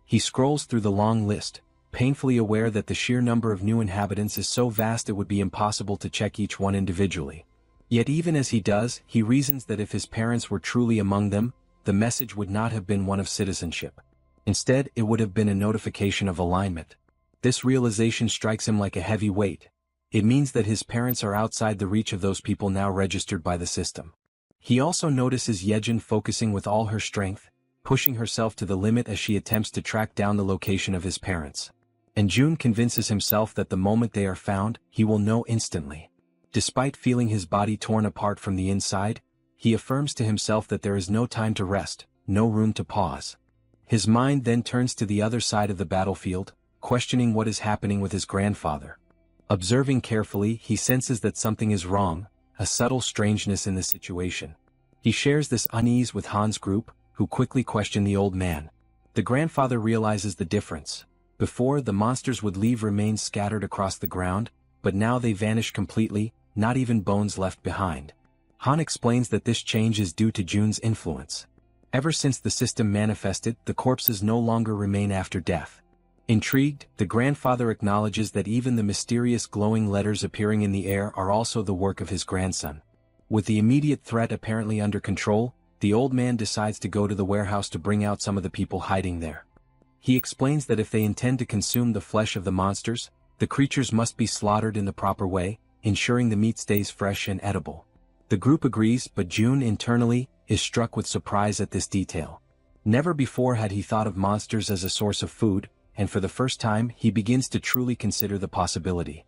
Speaker 1: He scrolls through the long list, painfully aware that the sheer number of new inhabitants is so vast it would be impossible to check each one individually. Yet even as he does, he reasons that if his parents were truly among them, the message would not have been one of citizenship. Instead, it would have been a notification of alignment. This realization strikes him like a heavy weight. It means that his parents are outside the reach of those people now registered by the system. He also notices Jaehyeon focusing with all her strength, pushing herself to the limit as she attempts to track down the location of his parents. And June convinces himself that the moment they are found, he will know instantly. Despite feeling his body torn apart from the inside, he affirms to himself that there is no time to rest, no room to pause. His mind then turns to the other side of the battlefield, questioning what is happening with his grandfather. Observing carefully, he senses that something is wrong, a subtle strangeness in the situation. He shares this unease with Han's group, who quickly question the old man. The grandfather realizes the difference. Before, the monsters would leave remains scattered across the ground, but now they vanish completely, not even bones left behind. Han explains that this change is due to June's influence. Ever since the system manifested, the corpses no longer remain after death. Intrigued, the grandfather acknowledges that even the mysterious glowing letters appearing in the air are also the work of his grandson. With the immediate threat apparently under control, the old man decides to go to the warehouse to bring out some of the people hiding there. He explains that if they intend to consume the flesh of the monsters, the creatures must be slaughtered in the proper way, ensuring the meat stays fresh and edible. The group agrees, but June internally is struck with surprise at this detail. Never before had he thought of monsters as a source of food, and for the first time he begins to truly consider the possibility.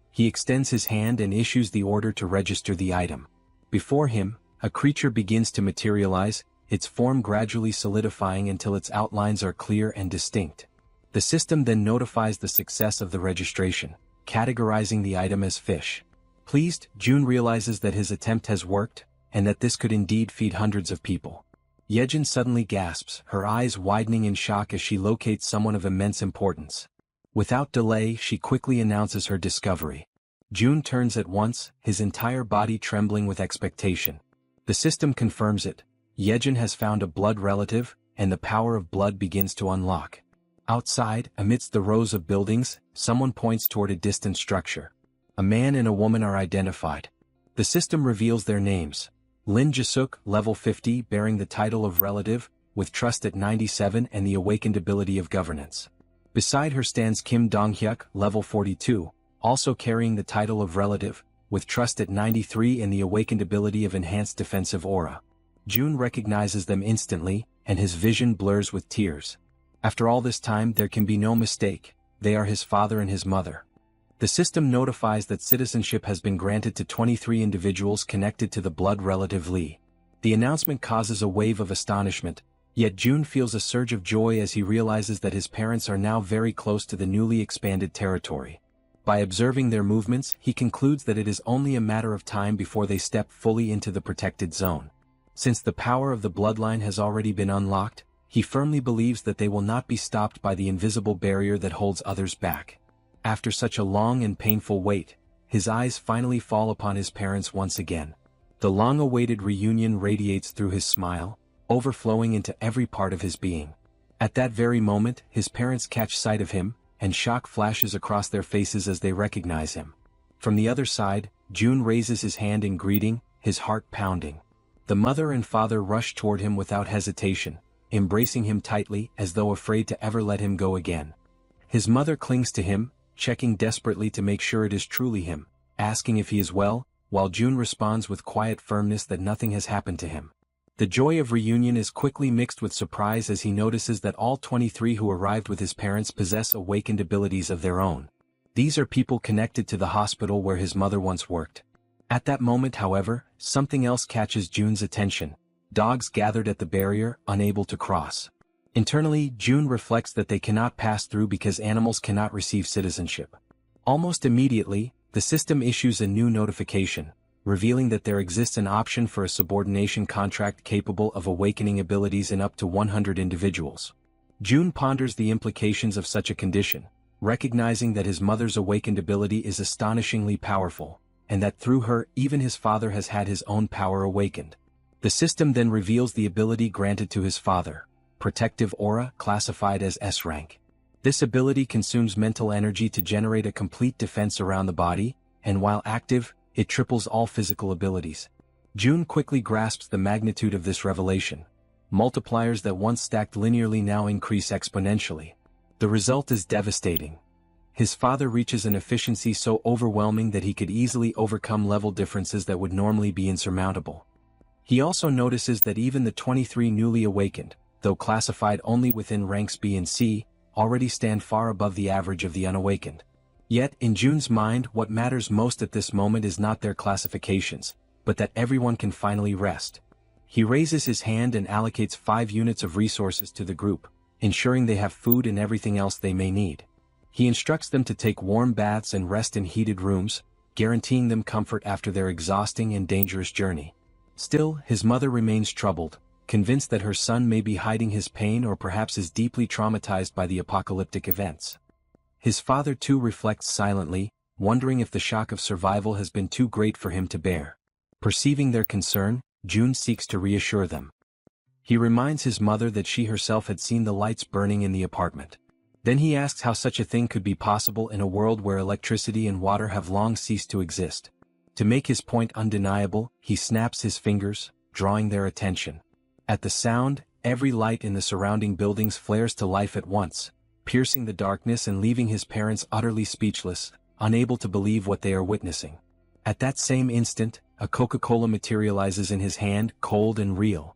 Speaker 1: He extends his hand and issues the order to register the item. Before him, a creature begins to materialize, its form gradually solidifying until its outlines are clear and distinct. The system then notifies the success of the registration, categorizing the item as fish. Pleased, June realizes that his attempt has worked, and that this could indeed feed hundreds of people. Jaehyeon suddenly gasps, her eyes widening in shock as she locates someone of immense importance. Without delay, she quickly announces her discovery. June turns at once, his entire body trembling with expectation. The system confirms it. Jaehyeon has found a blood relative, and the power of blood begins to unlock. Outside, amidst the rows of buildings, someone points toward a distant structure. A man and a woman are identified. The system reveals their names. Lin Jisuk, level 50, bearing the title of relative, with trust at 97 and the awakened ability of governance. Beside her stands Kim Donghyuk, level 42, also carrying the title of relative, with trust at 93 and the awakened ability of enhanced defensive aura. June recognizes them instantly, and his vision blurs with tears. After all this time, there can be no mistake, they are his father and his mother. The system notifies that citizenship has been granted to 23 individuals connected to the blood relative Lee. The announcement causes a wave of astonishment, yet June feels a surge of joy as he realizes that his parents are now very close to the newly expanded territory. By observing their movements, he concludes that it is only a matter of time before they step fully into the protected zone. Since the power of the bloodline has already been unlocked, he firmly believes that they will not be stopped by the invisible barrier that holds others back. After such a long and painful wait, his eyes finally fall upon his parents once again. The long-awaited reunion radiates through his smile, overflowing into every part of his being. At that very moment, his parents catch sight of him, and shock flashes across their faces as they recognize him. From the other side, June raises his hand in greeting, his heart pounding. The mother and father rush toward him without hesitation, embracing him tightly as though afraid to ever let him go again. His mother clings to him, checking desperately to make sure it is truly him, asking if he is well, while June responds with quiet firmness that nothing has happened to him. The joy of reunion is quickly mixed with surprise as he notices that all 23 who arrived with his parents possess awakened abilities of their own. These are people connected to the hospital where his mother once worked. At that moment, however, something else catches Jun's attention. Dogs gathered at the barrier, unable to cross. Internally, Jun reflects that they cannot pass through because animals cannot receive citizenship. Almost immediately, the system issues a new notification, revealing that there exists an option for a subordination contract capable of awakening abilities in up to 100 individuals. Jun ponders the implications of such a condition, recognizing that his mother's awakened ability is astonishingly powerful, and that through her, even his father has had his own power awakened. The system then reveals the ability granted to his father, Protective Aura, classified as S rank. This ability consumes mental energy to generate a complete defense around the body, and while active, it triples all physical abilities. Jun quickly grasps the magnitude of this revelation. Multipliers that once stacked linearly now increase exponentially. The result is devastating. His father reaches an efficiency so overwhelming that he could easily overcome level differences that would normally be insurmountable. He also notices that even the 23 newly awakened, though classified only within ranks B and C, already stand far above the average of the unawakened. Yet, in Jun's mind, what matters most at this moment is not their classifications, but that everyone can finally rest. He raises his hand and allocates 5 units of resources to the group, ensuring they have food and everything else they may need. He instructs them to take warm baths and rest in heated rooms, guaranteeing them comfort after their exhausting and dangerous journey. Still, his mother remains troubled, convinced that her son may be hiding his pain or perhaps is deeply traumatized by the apocalyptic events. His father too reflects silently, wondering if the shock of survival has been too great for him to bear. Perceiving their concern, Jun seeks to reassure them. He reminds his mother that she herself had seen the lights burning in the apartment. Then he asks how such a thing could be possible in a world where electricity and water have long ceased to exist. To make his point undeniable, he snaps his fingers, drawing their attention. At the sound, every light in the surrounding buildings flares to life at once, piercing the darkness and leaving his parents utterly speechless, unable to believe what they are witnessing. At that same instant, a Coca-Cola materializes in his hand, cold and real.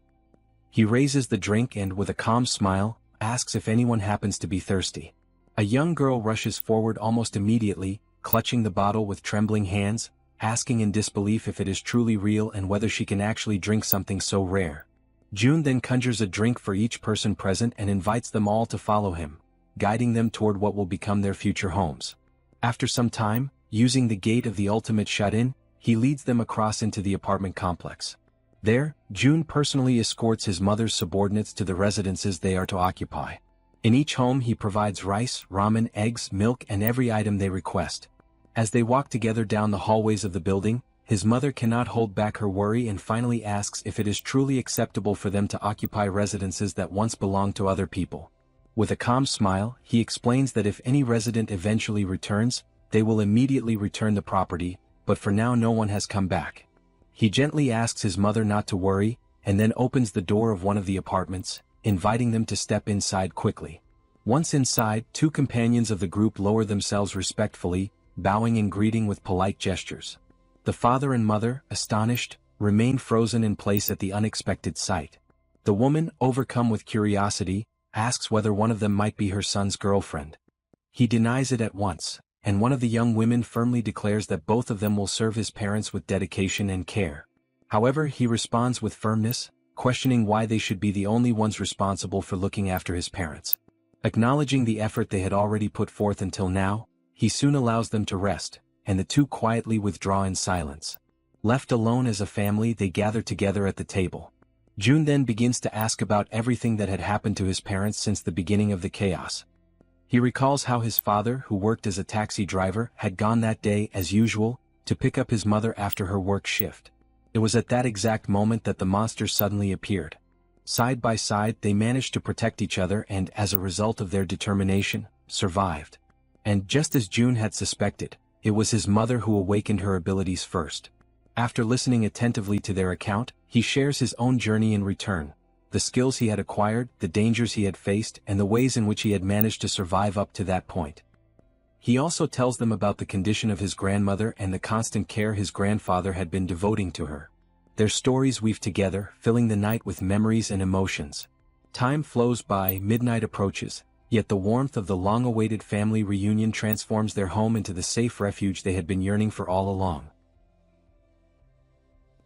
Speaker 1: He raises the drink and, with a calm smile, asks if anyone happens to be thirsty. A young girl rushes forward almost immediately, clutching the bottle with trembling hands, asking in disbelief if it is truly real and whether she can actually drink something so rare. Jun then conjures a drink for each person present and invites them all to follow him, guiding them toward what will become their future homes. After some time, using the gate of the ultimate shut-in, he leads them across into the apartment complex. There, Jun personally escorts his mother's subordinates to the residences they are to occupy. In each home he provides rice, ramen, eggs, milk and every item they request. As they walk together down the hallways of the building, his mother cannot hold back her worry and finally asks if it is truly acceptable for them to occupy residences that once belonged to other people. With a calm smile, he explains that if any resident eventually returns, they will immediately return the property, but for now no one has come back. He gently asks his mother not to worry, and then opens the door of one of the apartments, inviting them to step inside quickly. Once inside, 2 companions of the group lower themselves respectfully, bowing and greeting with polite gestures. The father and mother, astonished, remain frozen in place at the unexpected sight. The woman, overcome with curiosity, asks whether one of them might be her son's girlfriend. He denies it at once, and one of the young women firmly declares that both of them will serve his parents with dedication and care. However, he responds with firmness, questioning why they should be the only ones responsible for looking after his parents. Acknowledging the effort they had already put forth until now, he soon allows them to rest, and the 2 quietly withdraw in silence. Left alone as a family, they gather together at the table. Jun then begins to ask about everything that had happened to his parents since the beginning of the chaos. He recalls how his father, who worked as a taxi driver, had gone that day, as usual, to pick up his mother after her work shift. It was at that exact moment that the monsters suddenly appeared. Side by side, they managed to protect each other and, as a result of their determination, survived. And just as Jun had suspected, it was his mother who awakened her abilities first. After listening attentively to their account, he shares his own journey in return, the skills he had acquired, the dangers he had faced, and the ways in which he had managed to survive up to that point. He also tells them about the condition of his grandmother and the constant care his grandfather had been devoting to her. Their stories weave together, filling the night with memories and emotions. Time flows by, midnight approaches, yet the warmth of the long-awaited family reunion transforms their home into the safe refuge they had been yearning for all along.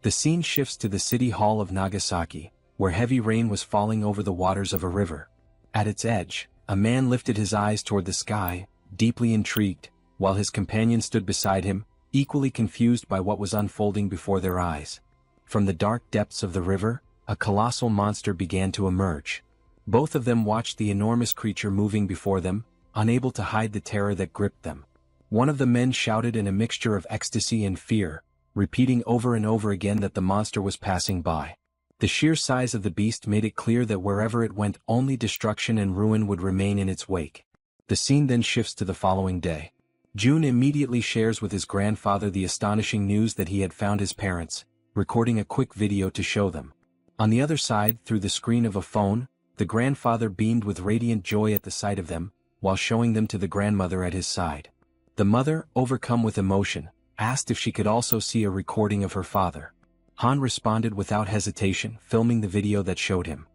Speaker 1: The scene shifts to the city hall of Nagasaki, where heavy rain was falling over the waters of a river. At its edge, a man lifted his eyes toward the sky, deeply intrigued, while his companion stood beside him, equally confused by what was unfolding before their eyes. From the dark depths of the river, a colossal monster began to emerge. Both of them watched the enormous creature moving before them, unable to hide the terror that gripped them. One of the men shouted in a mixture of ecstasy and fear, repeating over and over again that the monster was passing by. The sheer size of the beast made it clear that wherever it went, only destruction and ruin would remain in its wake. The scene then shifts to the following day. Jun immediately shares with his grandfather the astonishing news that he had found his parents, recording a quick video to show them. On the other side, through the screen of a phone, the grandfather beamed with radiant joy at the sight of them, while showing them to the grandmother at his side. The mother, overcome with emotion, asked if she could also see a recording of her father. Han responded without hesitation, filming the video that showed him.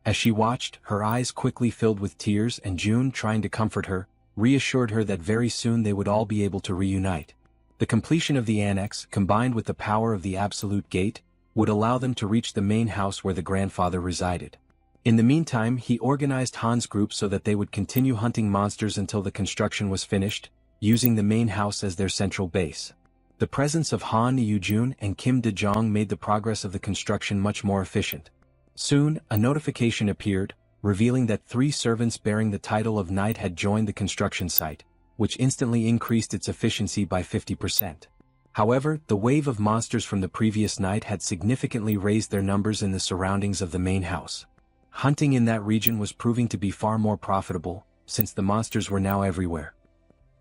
Speaker 1: As she watched, her eyes quickly filled with tears, and Jun, trying to comfort her, reassured her that very soon they would all be able to reunite. The completion of the annex, combined with the power of the Absolute Gate, would allow them to reach the main house where the grandfather resided. In the meantime, he organized Han's group so that they would continue hunting monsters until the construction was finished, using the main house as their central base. The presence of Han Yujun and Kim De-jong made the progress of the construction much more efficient. Soon, a notification appeared, revealing that 3 servants bearing the title of knight had joined the construction site, which instantly increased its efficiency by 50%. However, the wave of monsters from the previous night had significantly raised their numbers in the surroundings of the main house. Hunting in that region was proving to be far more profitable, since the monsters were now everywhere.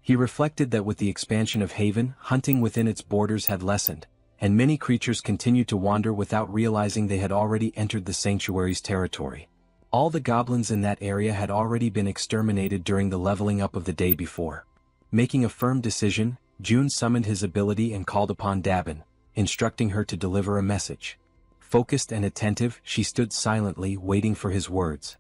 Speaker 1: He reflected that with the expansion of Haven, hunting within its borders had lessened, and many creatures continued to wander without realizing they had already entered the sanctuary's territory. All the goblins in that area had already been exterminated during the leveling up of the day before. Making a firm decision, Jun summoned his ability and called upon Dabin, instructing her to deliver a message. Focused and attentive, she stood silently, waiting for his words.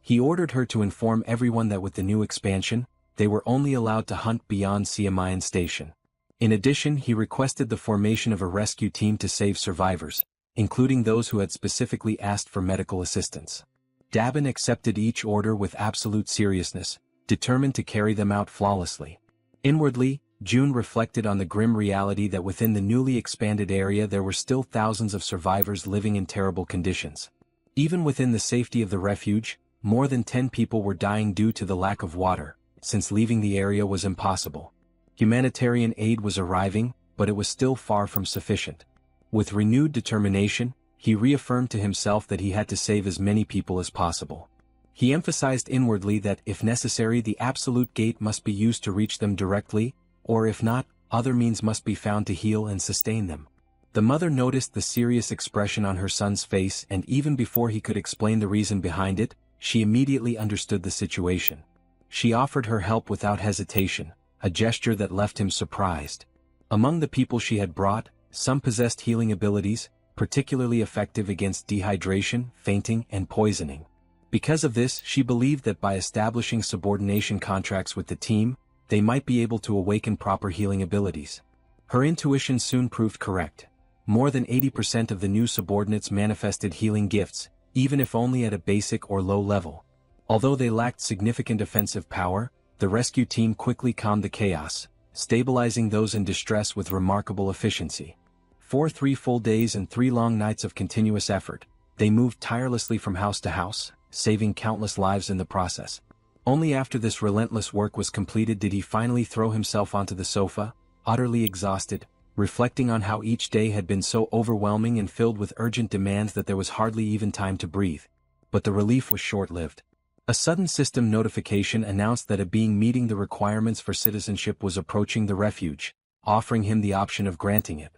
Speaker 1: He ordered her to inform everyone that with the new expansion, they were only allowed to hunt beyond Siamayan Station. In addition, he requested the formation of a rescue team to save survivors, including those who had specifically asked for medical assistance. Dabin accepted each order with absolute seriousness, determined to carry them out flawlessly. Inwardly, Jun reflected on the grim reality that within the newly expanded area there were still thousands of survivors living in terrible conditions. Even within the safety of the refuge, more than 10 people were dying due to the lack of water, since leaving the area was impossible. Humanitarian aid was arriving, but it was still far from sufficient. With renewed determination, he reaffirmed to himself that he had to save as many people as possible. He emphasized inwardly that, if necessary, the Absolute Gate must be used to reach them directly, or if not, other means must be found to heal and sustain them. The mother noticed the serious expression on her son's face, and even before he could explain the reason behind it, she immediately understood the situation. She offered her help without hesitation, a gesture that left him surprised. Among the people she had brought, some possessed healing abilities, particularly effective against dehydration, fainting, and poisoning. Because of this, she believed that by establishing subordination contracts with the team, they might be able to awaken proper healing abilities. Her intuition soon proved correct. More than 80% of the new subordinates manifested healing gifts, even if only at a basic or low level. Although they lacked significant offensive power, the rescue team quickly calmed the chaos, stabilizing those in distress with remarkable efficiency. For 3 full days and 3 long nights of continuous effort, they moved tirelessly from house to house, saving countless lives in the process. Only after this relentless work was completed did he finally throw himself onto the sofa, utterly exhausted, reflecting on how each day had been so overwhelming and filled with urgent demands that there was hardly even time to breathe. But the relief was short-lived. A sudden system notification announced that a being meeting the requirements for citizenship was approaching the refuge, offering him the option of granting it.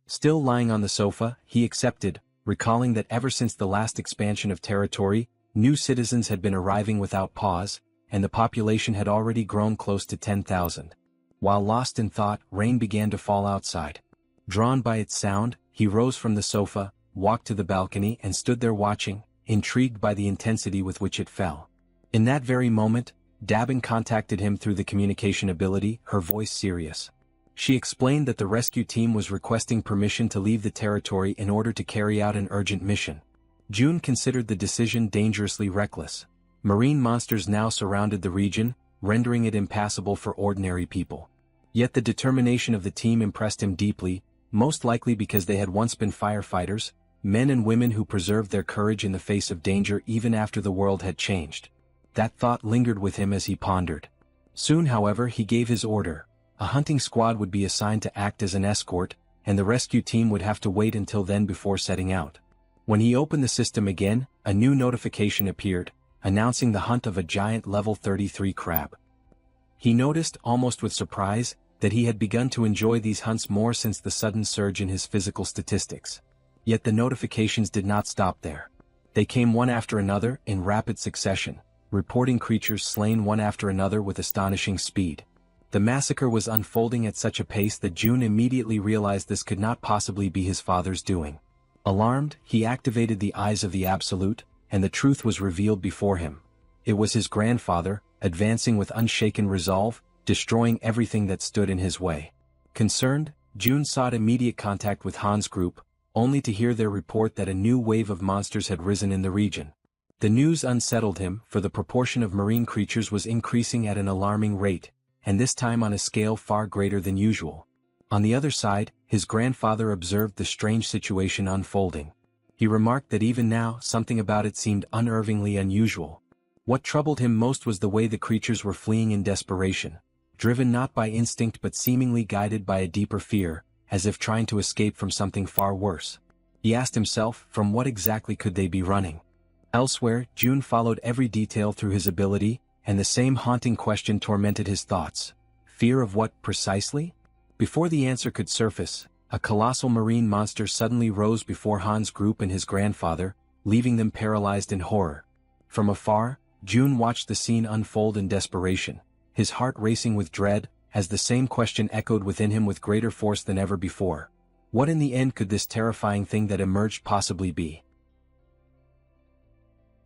Speaker 1: Still lying on the sofa, he accepted, recalling that ever since the last expansion of territory, new citizens had been arriving without pause, and the population had already grown close to 10,000. While lost in thought, rain began to fall outside. Drawn by its sound, he rose from the sofa, walked to the balcony and stood there watching, intrigued by the intensity with which it fell. In that very moment, Dabin contacted him through the communication ability, her voice serious. She explained that the rescue team was requesting permission to leave the territory in order to carry out an urgent mission. June considered the decision dangerously reckless. Marine monsters now surrounded the region, rendering it impassable for ordinary people. Yet the determination of the team impressed him deeply, most likely because they had once been firefighters, men and women who preserved their courage in the face of danger even after the world had changed. That thought lingered with him as he pondered. Soon, however, he gave his order. A hunting squad would be assigned to act as an escort, and the rescue team would have to wait until then before setting out. When he opened the system again, a new notification appeared, announcing the hunt of a giant level 33 crab. He noticed, almost with surprise, that he had begun to enjoy these hunts more since the sudden surge in his physical statistics. Yet the notifications did not stop there. They came one after another, in rapid succession, reporting creatures slain one after another with astonishing speed. The massacre was unfolding at such a pace that June immediately realized this could not possibly be his father's doing. Alarmed, he activated the eyes of the Absolute, and the truth was revealed before him. It was his grandfather, advancing with unshaken resolve, destroying everything that stood in his way. Concerned, June sought immediate contact with Han's group, only to hear their report that a new wave of monsters had risen in the region. The news unsettled him, for the proportion of marine creatures was increasing at an alarming rate, and this time on a scale far greater than usual. On the other side, his grandfather observed the strange situation unfolding. He remarked that even now, something about it seemed unnervingly unusual. What troubled him most was the way the creatures were fleeing in desperation, driven not by instinct but seemingly guided by a deeper fear, as if trying to escape from something far worse. He asked himself, from what exactly could they be running? Elsewhere, June followed every detail through his ability, and the same haunting question tormented his thoughts. Fear of what, precisely? Before the answer could surface, a colossal marine monster suddenly rose before Han's group and his grandfather, leaving them paralyzed in horror. From afar, June watched the scene unfold in desperation, his heart racing with dread, as the same question echoed within him with greater force than ever before. What in the end could this terrifying thing that emerged possibly be?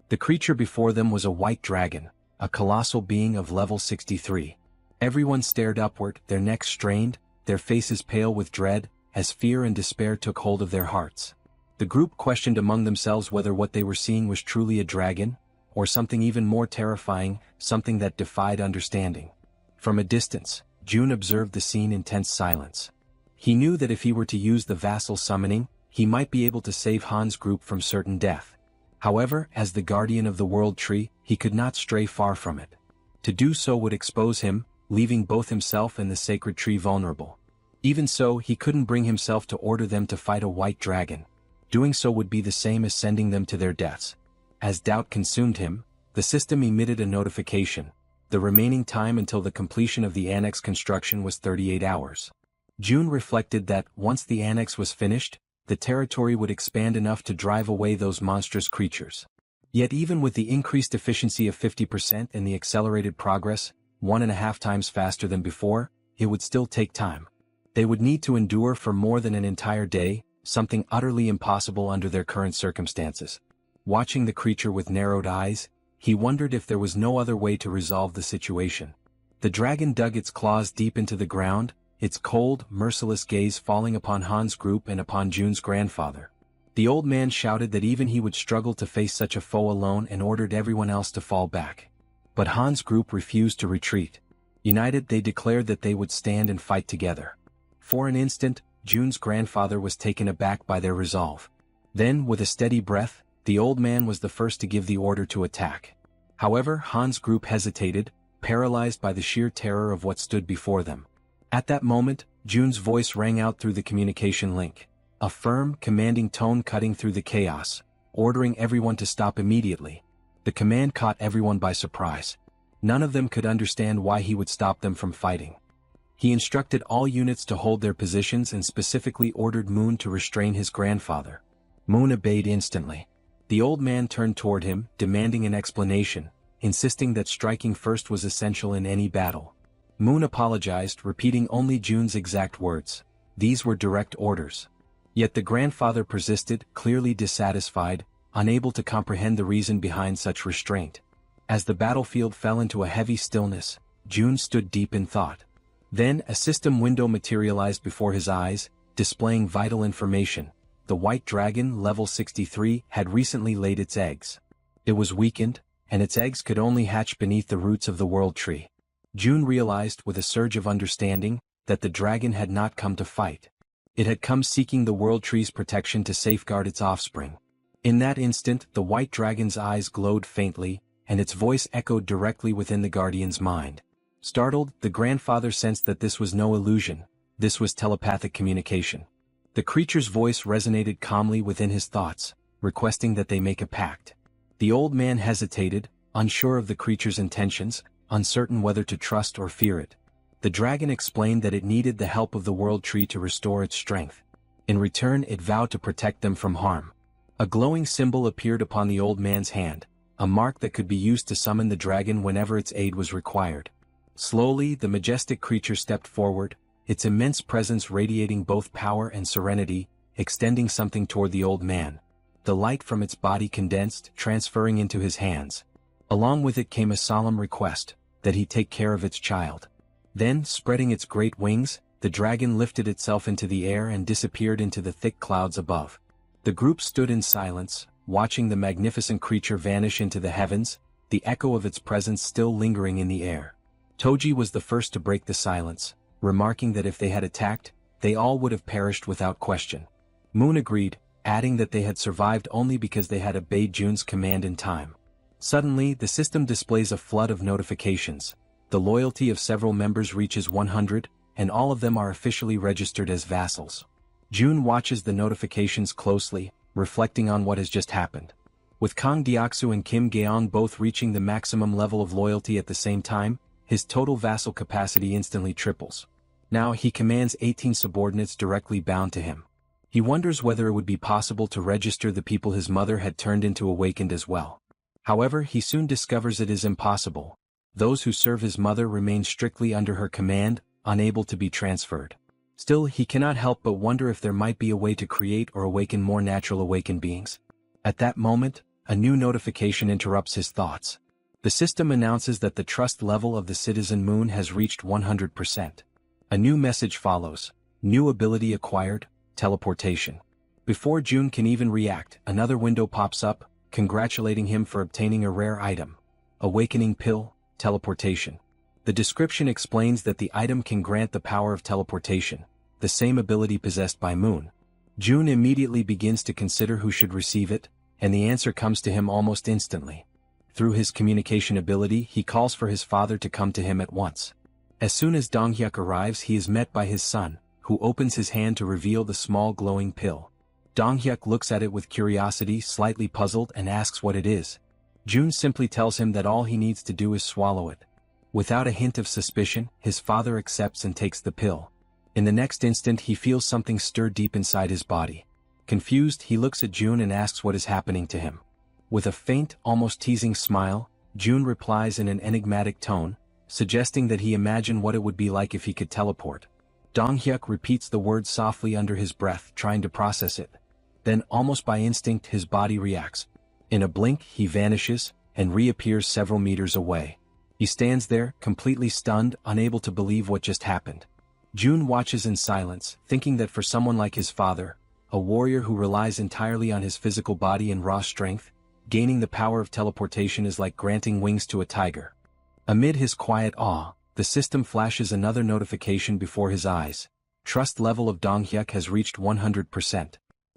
Speaker 1: The creature before them was a white dragon, a colossal being of level 63. Everyone stared upward, their necks strained, their faces pale with dread, as fear and despair took hold of their hearts. The group questioned among themselves whether what they were seeing was truly a dragon, or something even more terrifying, something that defied understanding. From a distance, June observed the scene in tense silence. He knew that if he were to use the vassal summoning, he might be able to save Han's group from certain death. However, as the guardian of the world tree, he could not stray far from it. To do so would expose him, leaving both himself and the sacred tree vulnerable. Even so, he couldn't bring himself to order them to fight a white dragon. Doing so would be the same as sending them to their deaths. As doubt consumed him, the system emitted a notification. The remaining time until the completion of the annex construction was 38 hours. June reflected that, once the annex was finished, the territory would expand enough to drive away those monstrous creatures. Yet even with the increased efficiency of 50% and the accelerated progress, 1.5 times faster than before, it would still take time. They would need to endure for more than an entire day, something utterly impossible under their current circumstances. Watching the creature with narrowed eyes, he wondered if there was no other way to resolve the situation. The dragon dug its claws deep into the ground, its cold, merciless gaze falling upon Han's group and upon June's grandfather. The old man shouted that even he would struggle to face such a foe alone and ordered everyone else to fall back. But Han's group refused to retreat. United, they declared that they would stand and fight together. For an instant, June's grandfather was taken aback by their resolve. Then, with a steady breath, the old man was the first to give the order to attack. However, Han's group hesitated, paralyzed by the sheer terror of what stood before them. At that moment, June's voice rang out through the communication link. A firm, commanding tone cutting through the chaos, ordering everyone to stop immediately. The command caught everyone by surprise. None of them could understand why he would stop them from fighting. He instructed all units to hold their positions and specifically ordered Moon to restrain his grandfather. Moon obeyed instantly. The old man turned toward him, demanding an explanation, insisting that striking first was essential in any battle. Moon apologized, repeating only June's exact words. These were direct orders. Yet the grandfather persisted, clearly dissatisfied, unable to comprehend the reason behind such restraint. As the battlefield fell into a heavy stillness, June stood deep in thought. Then a system window materialized before his eyes, displaying vital information. The white dragon, level 63, had recently laid its eggs. It was weakened, and its eggs could only hatch beneath the roots of the world tree. June realized with a surge of understanding that the dragon had not come to fight. It had come seeking the world tree's protection to safeguard its offspring. In that instant, the white dragon's eyes glowed faintly, and its voice echoed directly within the guardian's mind. Startled, the grandfather sensed that this was no illusion. This was telepathic communication. The creature's voice resonated calmly within his thoughts, requesting that they make a pact. The old man hesitated, unsure of the creature's intentions, uncertain whether to trust or fear it. The dragon explained that it needed the help of the world tree to restore its strength. In return, it vowed to protect them from harm. A glowing symbol appeared upon the old man's hand, a mark that could be used to summon the dragon whenever its aid was required. Slowly, the majestic creature stepped forward, its immense presence radiating both power and serenity, extending something toward the old man. The light from its body condensed, transferring into his hands. Along with it came a solemn request, that he take care of its child. Then, spreading its great wings, the dragon lifted itself into the air and disappeared into the thick clouds above. The group stood in silence, watching the magnificent creature vanish into the heavens, the echo of its presence still lingering in the air. Toji was the first to break the silence, remarking that if they had attacked, they all would have perished without question. Moon agreed, adding that they had survived only because they had obeyed June's command in time. Suddenly, the system displays a flood of notifications. The loyalty of several members reaches 100, and all of them are officially registered as vassals. June watches the notifications closely, reflecting on what has just happened. With Kang Deoksu and Kim Gaeong both reaching the maximum level of loyalty at the same time, his total vassal capacity instantly triples. Now he commands 18 subordinates directly bound to him. He wonders whether it would be possible to register the people his mother had turned into awakened as well. However, he soon discovers it is impossible. Those who serve his mother remain strictly under her command, unable to be transferred. Still, he cannot help but wonder if there might be a way to create or awaken more natural awakened beings. At that moment, a new notification interrupts his thoughts. The system announces that the trust level of the citizen moon has reached 100%. A new message follows. New ability acquired, teleportation. Before June can even react, another window pops up, congratulating him for obtaining a rare item. Awakening pill, teleportation. The description explains that the item can grant the power of teleportation, the same ability possessed by Moon. June immediately begins to consider who should receive it, and the answer comes to him almost instantly. Through his communication ability, he calls for his father to come to him at once. As soon as Donghyuk arrives, he is met by his son, who opens his hand to reveal the small glowing pill. Donghyuk looks at it with curiosity, slightly puzzled, and asks what it is. June simply tells him that all he needs to do is swallow it. Without a hint of suspicion, his father accepts and takes the pill. In the next instant, he feels something stir deep inside his body. Confused, he looks at June and asks what is happening to him. With a faint, almost teasing smile, June replies in an enigmatic tone, suggesting that he imagine what it would be like if he could teleport. Donghyuk repeats the word softly under his breath, trying to process it. Then, almost by instinct, his body reacts. In a blink, he vanishes, and reappears several meters away. He stands there, completely stunned, unable to believe what just happened. June watches in silence, thinking that for someone like his father, a warrior who relies entirely on his physical body and raw strength, gaining the power of teleportation is like granting wings to a tiger. Amid his quiet awe, the system flashes another notification before his eyes. Trust level of Donghyuk has reached 100%.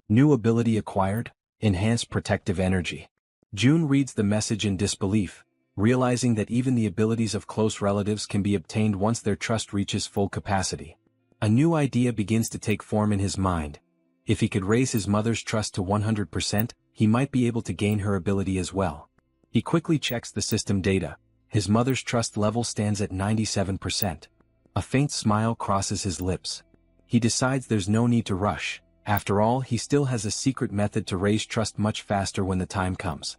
Speaker 1: New ability acquired, enhanced protective energy. June reads the message in disbelief, realizing that even the abilities of close relatives can be obtained once their trust reaches full capacity. A new idea begins to take form in his mind. If he could raise his mother's trust to 100%, he might be able to gain her ability as well. He quickly checks the system data. His mother's trust level stands at 97%. A faint smile crosses his lips. He decides there's no need to rush. After all, he still has a secret method to raise trust much faster when the time comes.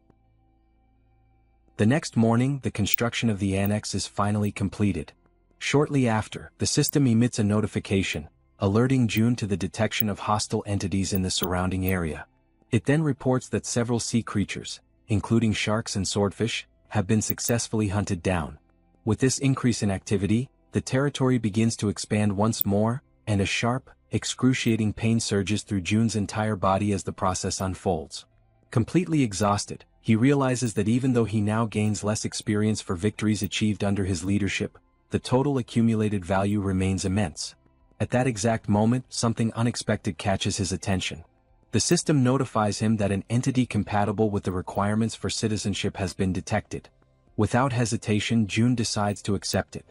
Speaker 1: The next morning, the construction of the annex is finally completed. Shortly after, the system emits a notification. alerting June to the detection of hostile entities in the surrounding area. It then reports that several sea creatures, including sharks and swordfish, have been successfully hunted down. With this increase in activity, the territory begins to expand once more, and a sharp, excruciating pain surges through June's entire body as the process unfolds. Completely exhausted, he realizes that even though he now gains less experience for victories achieved under his leadership, the total accumulated value remains immense. At that exact moment, something unexpected catches his attention. The system notifies him that an entity compatible with the requirements for citizenship has been detected. Without hesitation, June decides to accept it.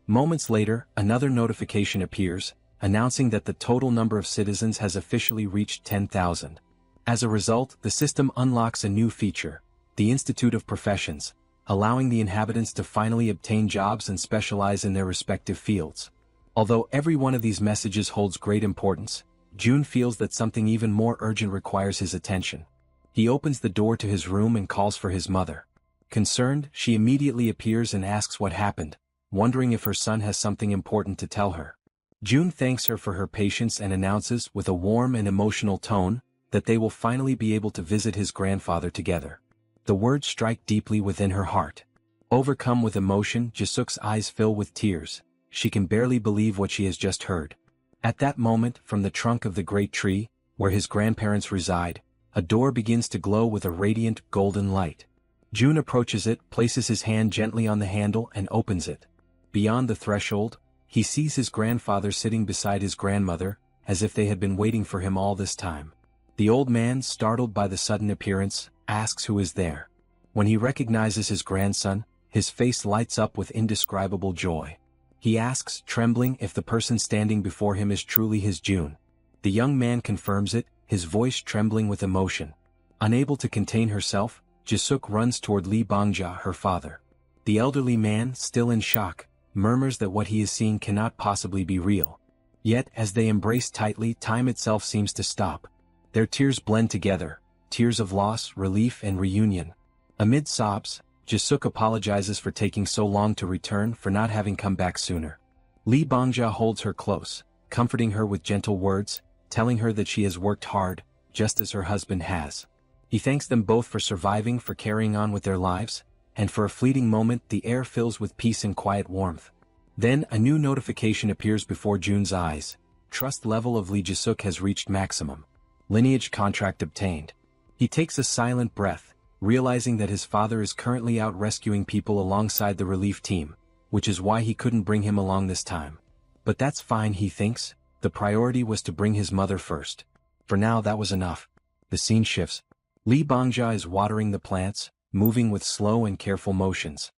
Speaker 1: Moments later, another notification appears, announcing that the total number of citizens has officially reached 10,000. As a result, the system unlocks a new feature, the Institute of Professions, allowing the inhabitants to finally obtain jobs and specialize in their respective fields. Although every one of these messages holds great importance, June feels that something even more urgent requires his attention. He opens the door to his room and calls for his mother. Concerned, she immediately appears and asks what happened, wondering if her son has something important to tell her. June thanks her for her patience and announces, with a warm and emotional tone, that they will finally be able to visit his grandfather together. The words strike deeply within her heart. Overcome with emotion, Jae-suk's eyes fill with tears. She can barely believe what she has just heard. At that moment, from the trunk of the great tree, where his grandparents reside, a door begins to glow with a radiant, golden light. June approaches it, places his hand gently on the handle and opens it. Beyond the threshold, he sees his grandfather sitting beside his grandmother, as if they had been waiting for him all this time. The old man, startled by the sudden appearance, asks who is there. When he recognizes his grandson, his face lights up with indescribable joy. He asks, trembling, if the person standing before him is truly his June. The young man confirms it, his voice trembling with emotion. Unable to contain herself, Jae-suk runs toward Lee Bangja, her father. The elderly man, still in shock, murmurs that what he is seeing cannot possibly be real. Yet, as they embrace tightly, time itself seems to stop. Their tears blend together, tears of loss, relief, and reunion. Amid sobs, Jae-suk apologizes for taking so long to return, for not having come back sooner. Lee Bangja holds her close, comforting her with gentle words, telling her that she has worked hard, just as her husband has. He thanks them both for surviving, for carrying on with their lives, and for a fleeting moment the air fills with peace and quiet warmth. Then a new notification appears before June's eyes. Trust level of Lee Jae-suk has reached maximum. Lineage contract obtained. He takes a silent breath, realizing that his father is currently out rescuing people alongside the relief team, which is why he couldn't bring him along this time. But that's fine, he thinks. The priority was to bring his mother first. For now that was enough. The scene shifts. Lee Bangja is watering the plants, moving with slow and careful motions.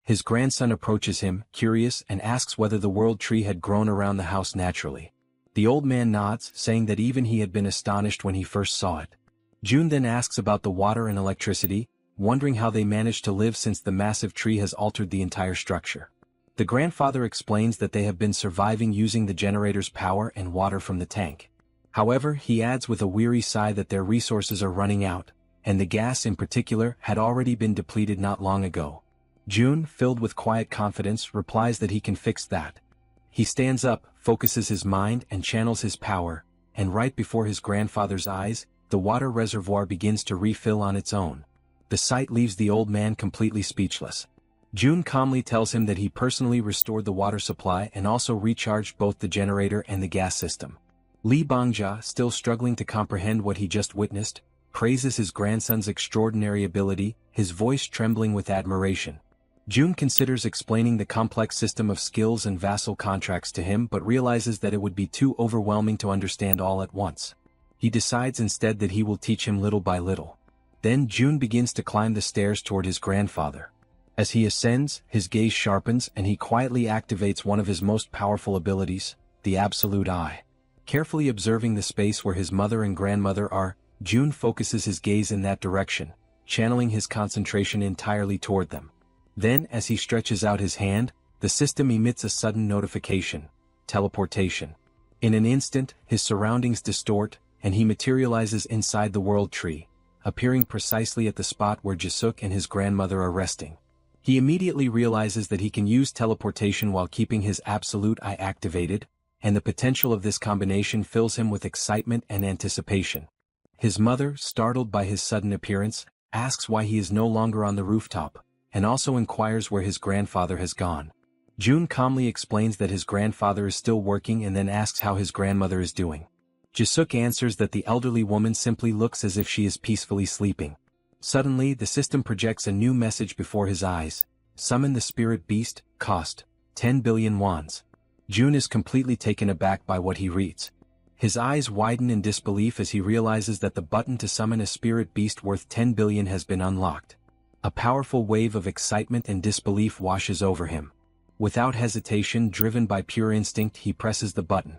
Speaker 1: His grandson approaches him, curious, and asks whether the world tree had grown around the house naturally. The old man nods, saying that even he had been astonished when he first saw it. June then asks about the water and electricity, wondering how they managed to live since the massive tree has altered the entire structure. The grandfather explains that they have been surviving using the generator's power and water from the tank. However, he adds with a weary sigh that their resources are running out, and the gas in particular had already been depleted not long ago. June, filled with quiet confidence, replies that he can fix that. He stands up, focuses his mind and channels his power, and right before his grandfather's eyes, the water reservoir begins to refill on its own. The sight leaves the old man completely speechless. June calmly tells him that he personally restored the water supply and also recharged both the generator and the gas system. Lee Bangja, still struggling to comprehend what he just witnessed, praises his grandson's extraordinary ability, his voice trembling with admiration. June considers explaining the complex system of skills and vassal contracts to him, but realizes that it would be too overwhelming to understand all at once. He decides instead that he will teach him little by little. Then June begins to climb the stairs toward his grandfather. As he ascends, his gaze sharpens and he quietly activates one of his most powerful abilities, the absolute eye. Carefully observing the space where his mother and grandmother are, June focuses his gaze in that direction, channeling his concentration entirely toward them. Then, as he stretches out his hand, the system emits a sudden notification: teleportation. In an instant, his surroundings distort, and he materializes inside the world tree, appearing precisely at the spot where Jae-suk and his grandmother are resting. He immediately realizes that he can use teleportation while keeping his absolute eye activated, and the potential of this combination fills him with excitement and anticipation. His mother, startled by his sudden appearance, asks why he is no longer on the rooftop, and also inquires where his grandfather has gone. Jun calmly explains that his grandfather is still working and then asks how his grandmother is doing. Jae-suk answers that the elderly woman simply looks as if she is peacefully sleeping. Suddenly, the system projects a new message before his eyes: summon the spirit beast, cost 10 billion wons. Jun is completely taken aback by what he reads. His eyes widen in disbelief as he realizes that the button to summon a spirit beast worth 10 billion has been unlocked. A powerful wave of excitement and disbelief washes over him. Without hesitation, driven by pure instinct, he presses the button.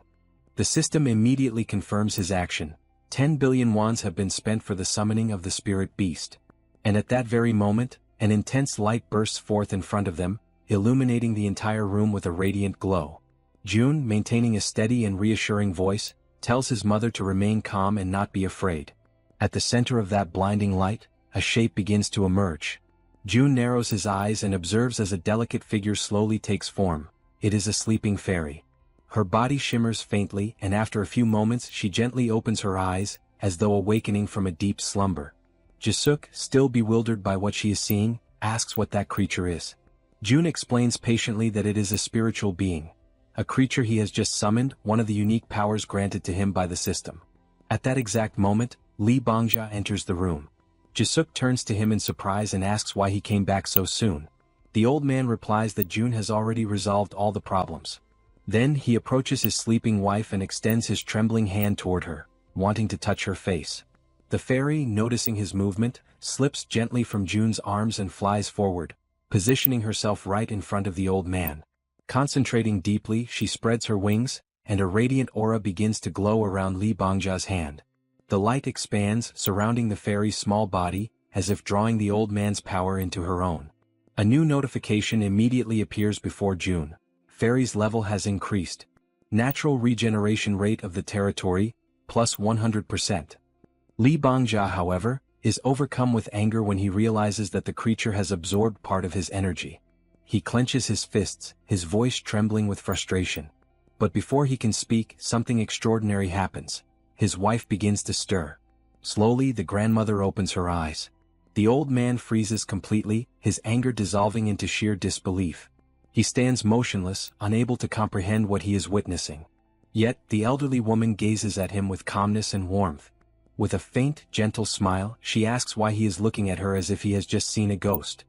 Speaker 1: The system immediately confirms his action. 10 billion wons have been spent for the summoning of the spirit beast. And at that very moment, an intense light bursts forth in front of them, illuminating the entire room with a radiant glow. Jun, maintaining a steady and reassuring voice, tells his mother to remain calm and not be afraid. At the center of that blinding light, a shape begins to emerge. Jun narrows his eyes and observes as a delicate figure slowly takes form. It is a sleeping fairy. Her body shimmers faintly, and after a few moments she gently opens her eyes, as though awakening from a deep slumber. Jae-suk, still bewildered by what she is seeing, asks what that creature is. Jun explains patiently that it is a spiritual being. A creature he has just summoned, one of the unique powers granted to him by the system. At that exact moment, Lee Bangja enters the room. Jae-suk turns to him in surprise and asks why he came back so soon. The old man replies that Jun has already resolved all the problems. Then he approaches his sleeping wife and extends his trembling hand toward her, wanting to touch her face. The fairy, noticing his movement, slips gently from Jun's arms and flies forward, positioning herself right in front of the old man. Concentrating deeply, she spreads her wings, and a radiant aura begins to glow around Lee Bangja's hand. The light expands, surrounding the fairy's small body, as if drawing the old man's power into her own. A new notification immediately appears before Jun. Fairy's level has increased. Natural regeneration rate of the territory, plus 100%. Lee Bangja, however, is overcome with anger when he realizes that the creature has absorbed part of his energy. He clenches his fists, his voice trembling with frustration. But before he can speak, something extraordinary happens. His wife begins to stir. Slowly, the grandmother opens her eyes. The old man freezes completely, his anger dissolving into sheer disbelief. He stands motionless, unable to comprehend what he is witnessing. Yet, the elderly woman gazes at him with calmness and warmth. With a faint, gentle smile, she asks why he is looking at her as if he has just seen a ghost.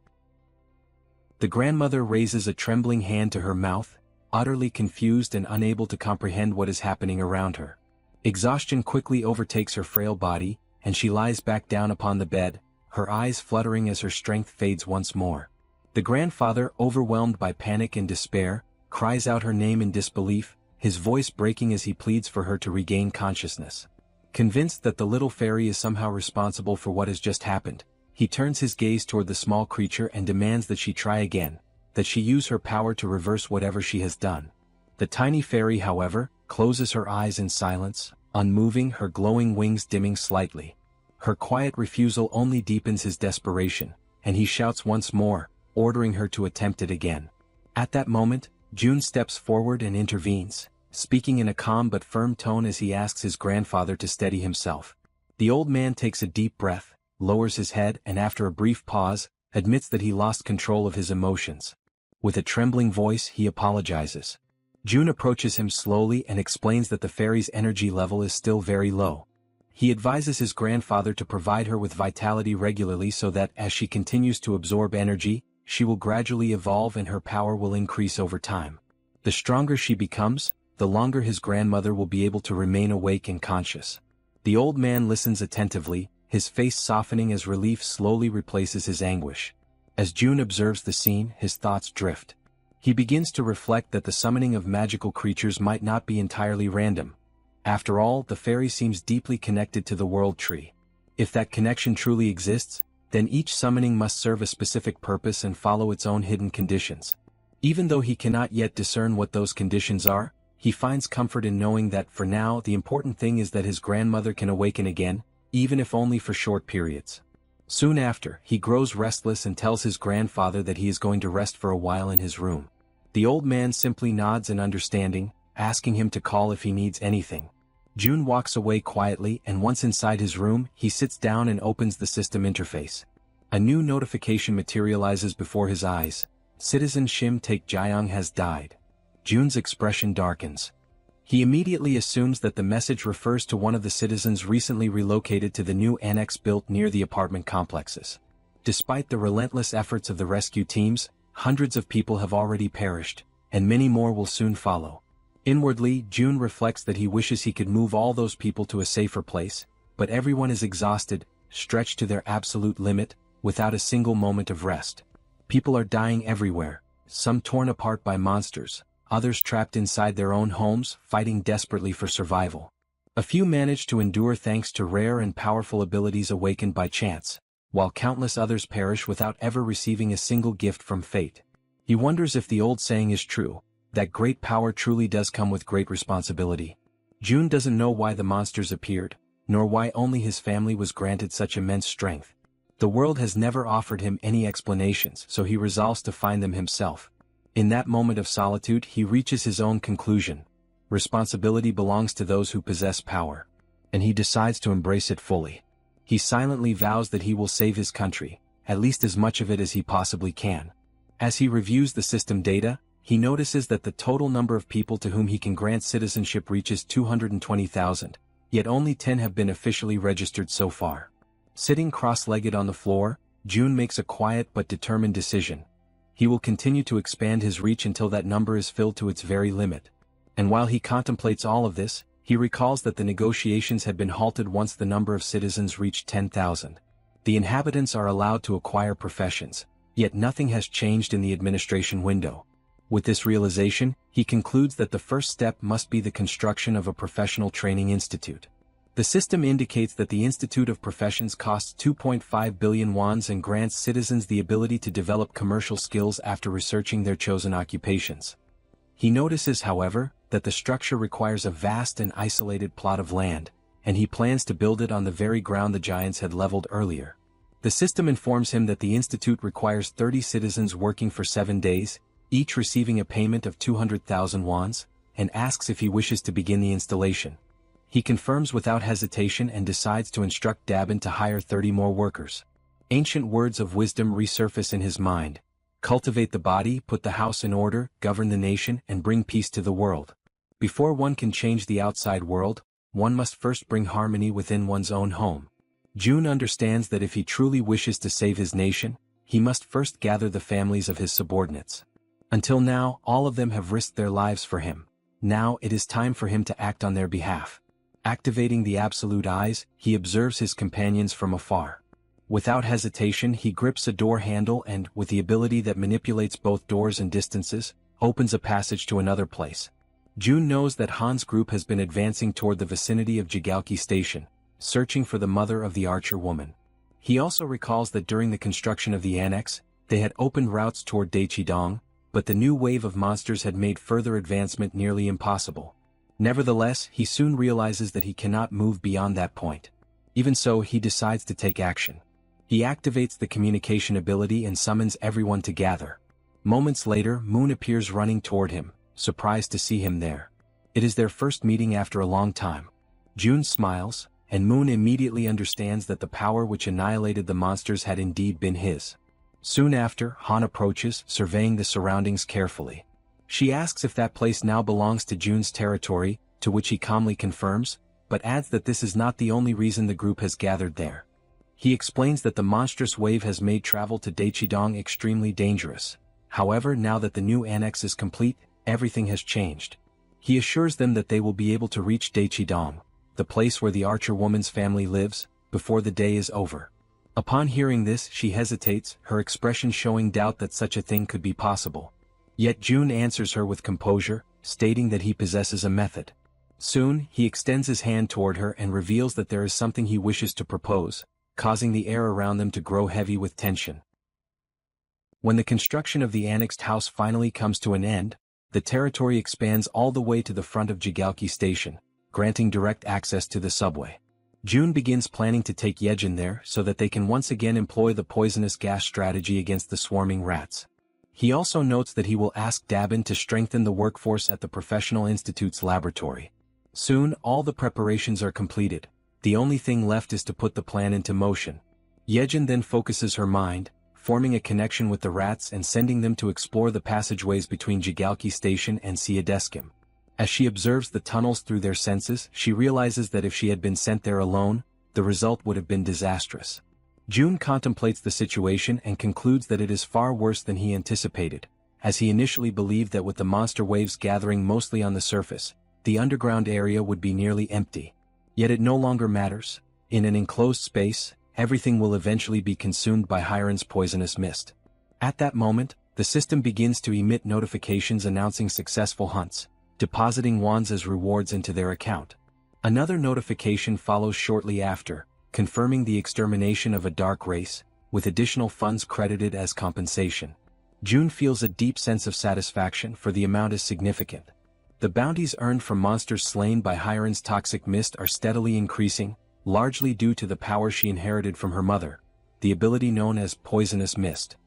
Speaker 1: The grandmother raises a trembling hand to her mouth, utterly confused and unable to comprehend what is happening around her. Exhaustion quickly overtakes her frail body, and she lies back down upon the bed, her eyes fluttering as her strength fades once more. The grandfather, overwhelmed by panic and despair, cries out her name in disbelief, his voice breaking as he pleads for her to regain consciousness. Convinced that the little fairy is somehow responsible for what has just happened, he turns his gaze toward the small creature and demands that she try again, that she use her power to reverse whatever she has done. The tiny fairy, however, closes her eyes in silence, unmoving, her glowing wings dimming slightly. Her quiet refusal only deepens his desperation, and he shouts once more, ordering her to attempt it again. At that moment, Jun steps forward and intervenes, speaking in a calm but firm tone as he asks his grandfather to steady himself. The old man takes a deep breath, lowers his head and after a brief pause, admits that he lost control of his emotions. With a trembling voice he apologizes. Jun approaches him slowly and explains that the fairy's energy level is still very low. He advises his grandfather to provide her with vitality regularly so that as she continues to absorb energy, she will gradually evolve and her power will increase over time. The stronger she becomes, the longer his grandmother will be able to remain awake and conscious. The old man listens attentively, his face softening as relief slowly replaces his anguish. As Jun observes the scene, his thoughts drift. He begins to reflect that the summoning of magical creatures might not be entirely random. After all, the fairy seems deeply connected to the world tree. If that connection truly exists, then each summoning must serve a specific purpose and follow its own hidden conditions. Even though he cannot yet discern what those conditions are, he finds comfort in knowing that for now the important thing is that his grandmother can awaken again, even if only for short periods. Soon after, he grows restless and tells his grandfather that he is going to rest for a while in his room. The old man simply nods in understanding, asking him to call if he needs anything. June walks away quietly, and once inside his room, he sits down and opens the system interface. A new notification materializes before his eyes. Citizen Shim Taek Jaehyeon has died. June's expression darkens. He immediately assumes that the message refers to one of the citizens recently relocated to the new annex built near the apartment complexes. Despite the relentless efforts of the rescue teams, hundreds of people have already perished, and many more will soon follow. Inwardly, June reflects that he wishes he could move all those people to a safer place, but everyone is exhausted, stretched to their absolute limit, without a single moment of rest. People are dying everywhere, some torn apart by monsters, others trapped inside their own homes, fighting desperately for survival. A few manage to endure thanks to rare and powerful abilities awakened by chance, while countless others perish without ever receiving a single gift from fate. He wonders if the old saying is true, that great power truly does come with great responsibility. June doesn't know why the monsters appeared, nor why only his family was granted such immense strength. The world has never offered him any explanations, so he resolves to find them himself. In that moment of solitude, he reaches his own conclusion. Responsibility belongs to those who possess power. And he decides to embrace it fully. He silently vows that he will save his country, at least as much of it as he possibly can. As he reviews the system data, he notices that the total number of people to whom he can grant citizenship reaches 220,000, yet only 10 have been officially registered so far. Sitting cross-legged on the floor, June makes a quiet but determined decision. He will continue to expand his reach until that number is filled to its very limit. And while he contemplates all of this, he recalls that the negotiations had been halted once the number of citizens reached 10,000. The inhabitants are allowed to acquire professions, yet nothing has changed in the administration window. With this realization, he concludes that the first step must be the construction of a professional training institute. The system indicates that the Institute of Professions costs 2.5 billion wons and grants citizens the ability to develop commercial skills after researching their chosen occupations. He notices, however, that the structure requires a vast and isolated plot of land, and he plans to build it on the very ground the giants had leveled earlier. The system informs him that the institute requires 30 citizens working for 7 days, each receiving a payment of 200,000 wons, and asks if he wishes to begin the installation. He confirms without hesitation and decides to instruct Dabin to hire 30 more workers. Ancient words of wisdom resurface in his mind. Cultivate the body, put the house in order, govern the nation, and bring peace to the world. Before one can change the outside world, one must first bring harmony within one's own home. June understands that if he truly wishes to save his nation, he must first gather the families of his subordinates. Until now, all of them have risked their lives for him. Now it is time for him to act on their behalf. Activating the absolute eyes, he observes his companions from afar. Without hesitation, he grips a door handle and, with the ability that manipulates both doors and distances, opens a passage to another place. June knows that Han's group has been advancing toward the vicinity of Jaehyeon Station, searching for the mother of the archer woman. He also recalls that during the construction of the annex, they had opened routes toward Daechidong, but the new wave of monsters had made further advancement nearly impossible. Nevertheless, he soon realizes that he cannot move beyond that point. Even so, he decides to take action. He activates the communication ability and summons everyone to gather. Moments later, Moon appears running toward him, surprised to see him there. It is their first meeting after a long time. June smiles, and Moon immediately understands that the power which annihilated the monsters had indeed been his. Soon after, Han approaches, surveying the surroundings carefully. She asks if that place now belongs to June's territory, to which he calmly confirms, but adds that this is not the only reason the group has gathered there. He explains that the monstrous wave has made travel to Daechidong extremely dangerous. However, now that the new annex is complete, everything has changed. He assures them that they will be able to reach Daechidong, the place where the archer woman's family lives, before the day is over. Upon hearing this, she hesitates, her expression showing doubt that such a thing could be possible. Yet June answers her with composure, stating that he possesses a method. Soon, he extends his hand toward her and reveals that there is something he wishes to propose, causing the air around them to grow heavy with tension. When the construction of the annexed house finally comes to an end, the territory expands all the way to the front of Jaehyeon Station, granting direct access to the subway. June begins planning to take Jaehyeon there so that they can once again employ the poisonous gas strategy against the swarming rats. He also notes that he will ask Dabin to strengthen the workforce at the Professional Institute's laboratory. Soon, all the preparations are completed. The only thing left is to put the plan into motion. Jaehyeon then focuses her mind, forming a connection with the rats and sending them to explore the passageways between Jigalki Station and Siadeskim. As she observes the tunnels through their senses, she realizes that if she had been sent there alone, the result would have been disastrous. June contemplates the situation and concludes that it is far worse than he anticipated, as he initially believed that with the monster waves gathering mostly on the surface, the underground area would be nearly empty. Yet it no longer matters. In an enclosed space, everything will eventually be consumed by Hiren's poisonous mist. At that moment, the system begins to emit notifications announcing successful hunts, depositing wands as rewards into their account. Another notification follows shortly after, confirming the extermination of a dark race, with additional funds credited as compensation. June feels a deep sense of satisfaction, for the amount is significant. The bounties earned from monsters slain by Hiren's toxic mist are steadily increasing, largely due to the power she inherited from her mother, the ability known as poisonous mist.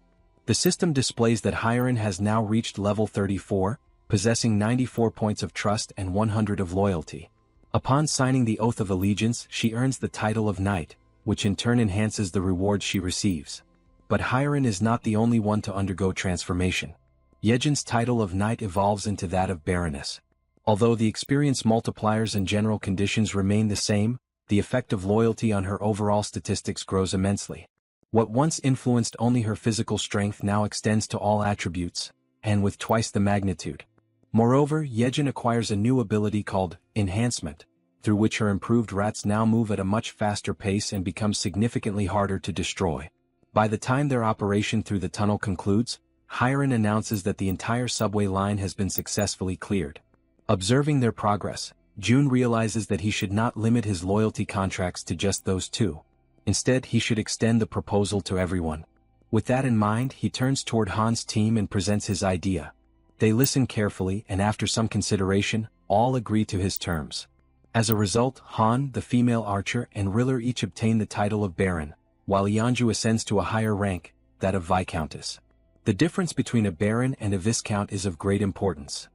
Speaker 1: The system displays that Hiren has now reached level 34, possessing 94 points of trust and 100 of loyalty. Upon signing the Oath of Allegiance, she earns the title of Knight, which in turn enhances the rewards she receives. But Hiren is not the only one to undergo transformation. Jaehyeon's title of Knight evolves into that of Baroness. Although the experience multipliers and general conditions remain the same, the effect of loyalty on her overall statistics grows immensely. What once influenced only her physical strength now extends to all attributes, and with twice the magnitude. Moreover, Jaehyeon acquires a new ability called Enhancement, through which her improved rats now move at a much faster pace and become significantly harder to destroy. By the time their operation through the tunnel concludes, Hiren announces that the entire subway line has been successfully cleared. Observing their progress, June realizes that he should not limit his loyalty contracts to just those two. Instead, he should extend the proposal to everyone. With that in mind, he turns toward Han's team and presents his idea. They listen carefully, and after some consideration, all agree to his terms. As a result, Han, the female archer, and Riller each obtain the title of Baron, while Yeonju ascends to a higher rank, that of Viscountess. The difference between a Baron and a Viscount is of great importance.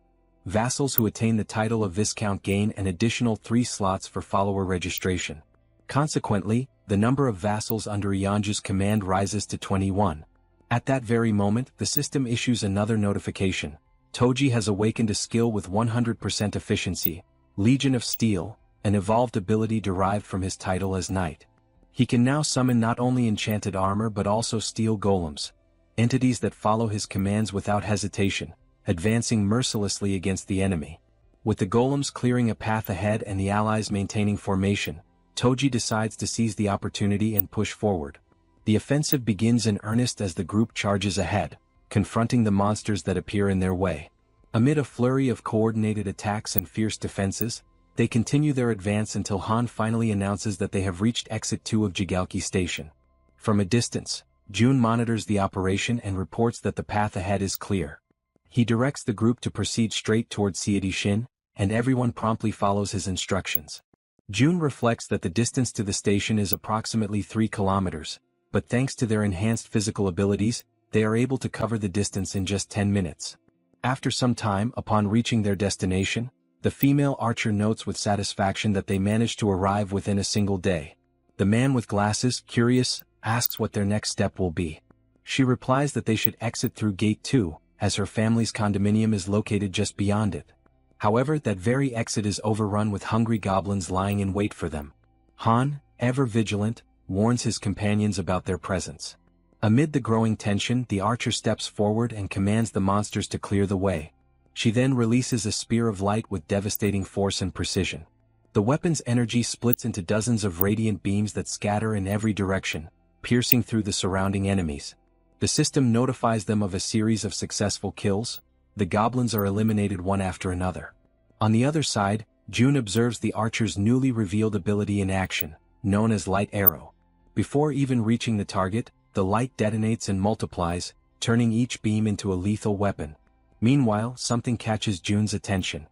Speaker 1: Vassals who attain the title of Viscount gain an additional 3 slots for follower registration. Consequently, the number of vassals under Yeonju's command rises to 21. At that very moment, the system issues another notification. Toji has awakened a skill with 100% efficiency, Legion of Steel, an evolved ability derived from his title as Knight. He can now summon not only enchanted armor but also steel golems, entities that follow his commands without hesitation, advancing mercilessly against the enemy. With the golems clearing a path ahead and the allies maintaining formation, Toji decides to seize the opportunity and push forward. The offensive begins in earnest as the group charges ahead, confronting the monsters that appear in their way. Amid a flurry of coordinated attacks and fierce defenses, they continue their advance until Han finally announces that they have reached Exit 2 of Jigalki Station. From a distance, June monitors the operation and reports that the path ahead is clear. He directs the group to proceed straight towards Siadeshin, and everyone promptly follows his instructions. June reflects that the distance to the station is approximately 3 kilometers, but thanks to their enhanced physical abilities, they are able to cover the distance in just 10 minutes. After some time, upon reaching their destination, the female archer notes with satisfaction that they managed to arrive within a single day. The man with glasses, curious, asks what their next step will be. She replies that they should exit through Gate 2, as her family's condominium is located just beyond it. However, that very exit is overrun with hungry goblins lying in wait for them. Han, ever vigilant, warns his companions about their presence. Amid the growing tension, the archer steps forward and commands the monsters to clear the way. She then releases a spear of light with devastating force and precision. The weapon's energy splits into dozens of radiant beams that scatter in every direction, piercing through the surrounding enemies. The system notifies them of a series of successful kills. The goblins are eliminated one after another. On the other side, June observes the archer's newly revealed ability in action, known as Light Arrow. Before even reaching the target, the light detonates and multiplies, turning each beam into a lethal weapon. Meanwhile, something catches June's attention.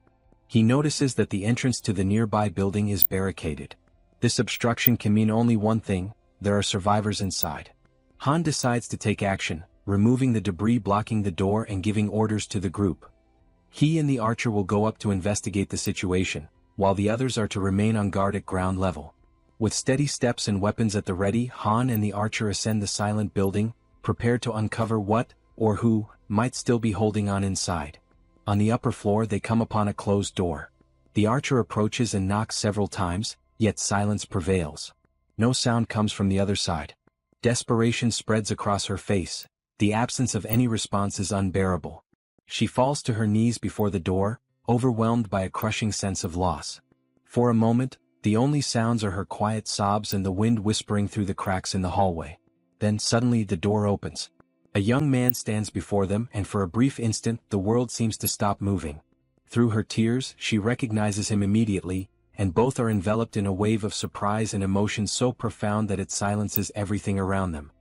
Speaker 1: He notices that the entrance to the nearby building is barricaded. This obstruction can mean only one thing: there are survivors inside. Han decides to take action, removing the debris blocking the door and giving orders to the group. He and the archer will go up to investigate the situation, while the others are to remain on guard at ground level. With steady steps and weapons at the ready, Han and the archer ascend the silent building, prepared to uncover what, or who, might still be holding on inside. On the upper floor they come upon a closed door. The archer approaches and knocks several times, yet silence prevails. No sound comes from the other side. Desperation spreads across her face. The absence of any response is unbearable. She falls to her knees before the door, overwhelmed by a crushing sense of loss. For a moment, the only sounds are her quiet sobs and the wind whispering through the cracks in the hallway. Then suddenly the door opens. A young man stands before them, and for a brief instant the world seems to stop moving. Through her tears, she recognizes him immediately, and both are enveloped in a wave of surprise and emotion so profound that it silences everything around them.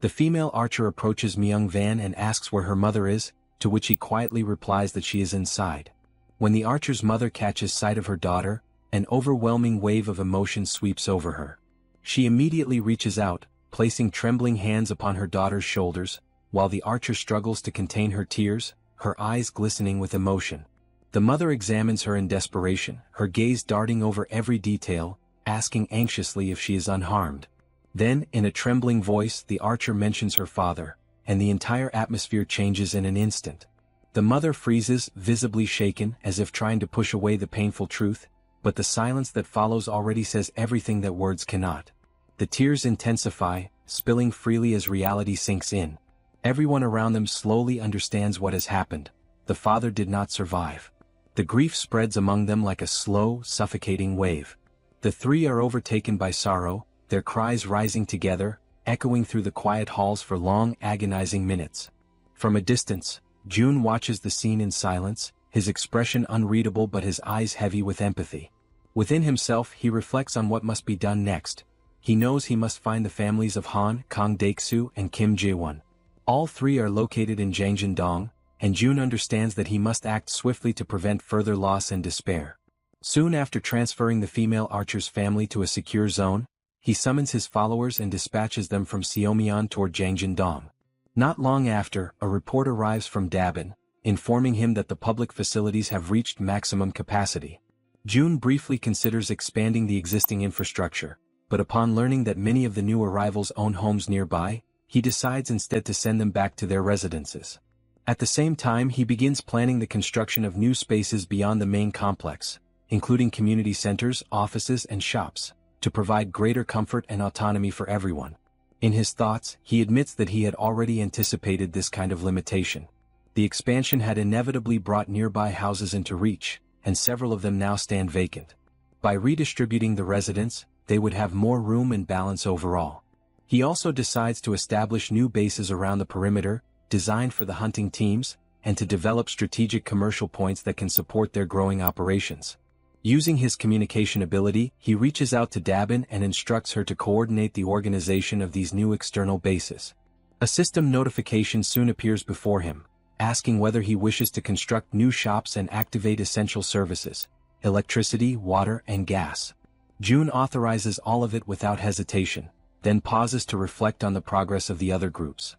Speaker 1: The female archer approaches Myung Van and asks where her mother is, to which he quietly replies that she is inside. When the archer's mother catches sight of her daughter, an overwhelming wave of emotion sweeps over her. She immediately reaches out, placing trembling hands upon her daughter's shoulders, while the archer struggles to contain her tears, her eyes glistening with emotion. The mother examines her in desperation, her gaze darting over every detail, asking anxiously if she is unharmed. Then, in a trembling voice, the archer mentions her father, and the entire atmosphere changes in an instant. The mother freezes, visibly shaken, as if trying to push away the painful truth, but the silence that follows already says everything that words cannot. The tears intensify, spilling freely as reality sinks in. Everyone around them slowly understands what has happened. The father did not survive. The grief spreads among them like a slow, suffocating wave. The three are overtaken by sorrow, their cries rising together, echoing through the quiet halls for long, agonizing minutes. From a distance, June watches the scene in silence, his expression unreadable but his eyes heavy with empathy. Within himself he reflects on what must be done next. He knows he must find the families of Han, Kang Dae-soo and Kim Jae-won. All three are located in Jangjin-dong, and June understands that he must act swiftly to prevent further loss and despair. Soon after transferring the female archer's family to a secure zone, he summons his followers and dispatches them from Seomyeon toward Jangjin-dong. Not long after, a report arrives from Dabin, informing him that the public facilities have reached maximum capacity. June briefly considers expanding the existing infrastructure, but upon learning that many of the new arrivals own homes nearby, he decides instead to send them back to their residences. At the same time he begins planning the construction of new spaces beyond the main complex, including community centers, offices and shops, to provide greater comfort and autonomy for everyone. In his thoughts, he admits that he had already anticipated this kind of limitation. The expansion had inevitably brought nearby houses into reach, and several of them now stand vacant. By redistributing the residents, they would have more room and balance overall. He also decides to establish new bases around the perimeter, designed for the hunting teams, and to develop strategic commercial points that can support their growing operations. Using his communication ability, he reaches out to Dabin and instructs her to coordinate the organization of these new external bases. A system notification soon appears before him, asking whether he wishes to construct new shops and activate essential services, electricity, water, and gas. June authorizes all of it without hesitation, then pauses to reflect on the progress of the other groups.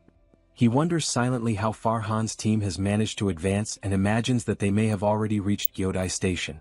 Speaker 1: He wonders silently how far Han's team has managed to advance and imagines that they may have already reached Gyodai Station.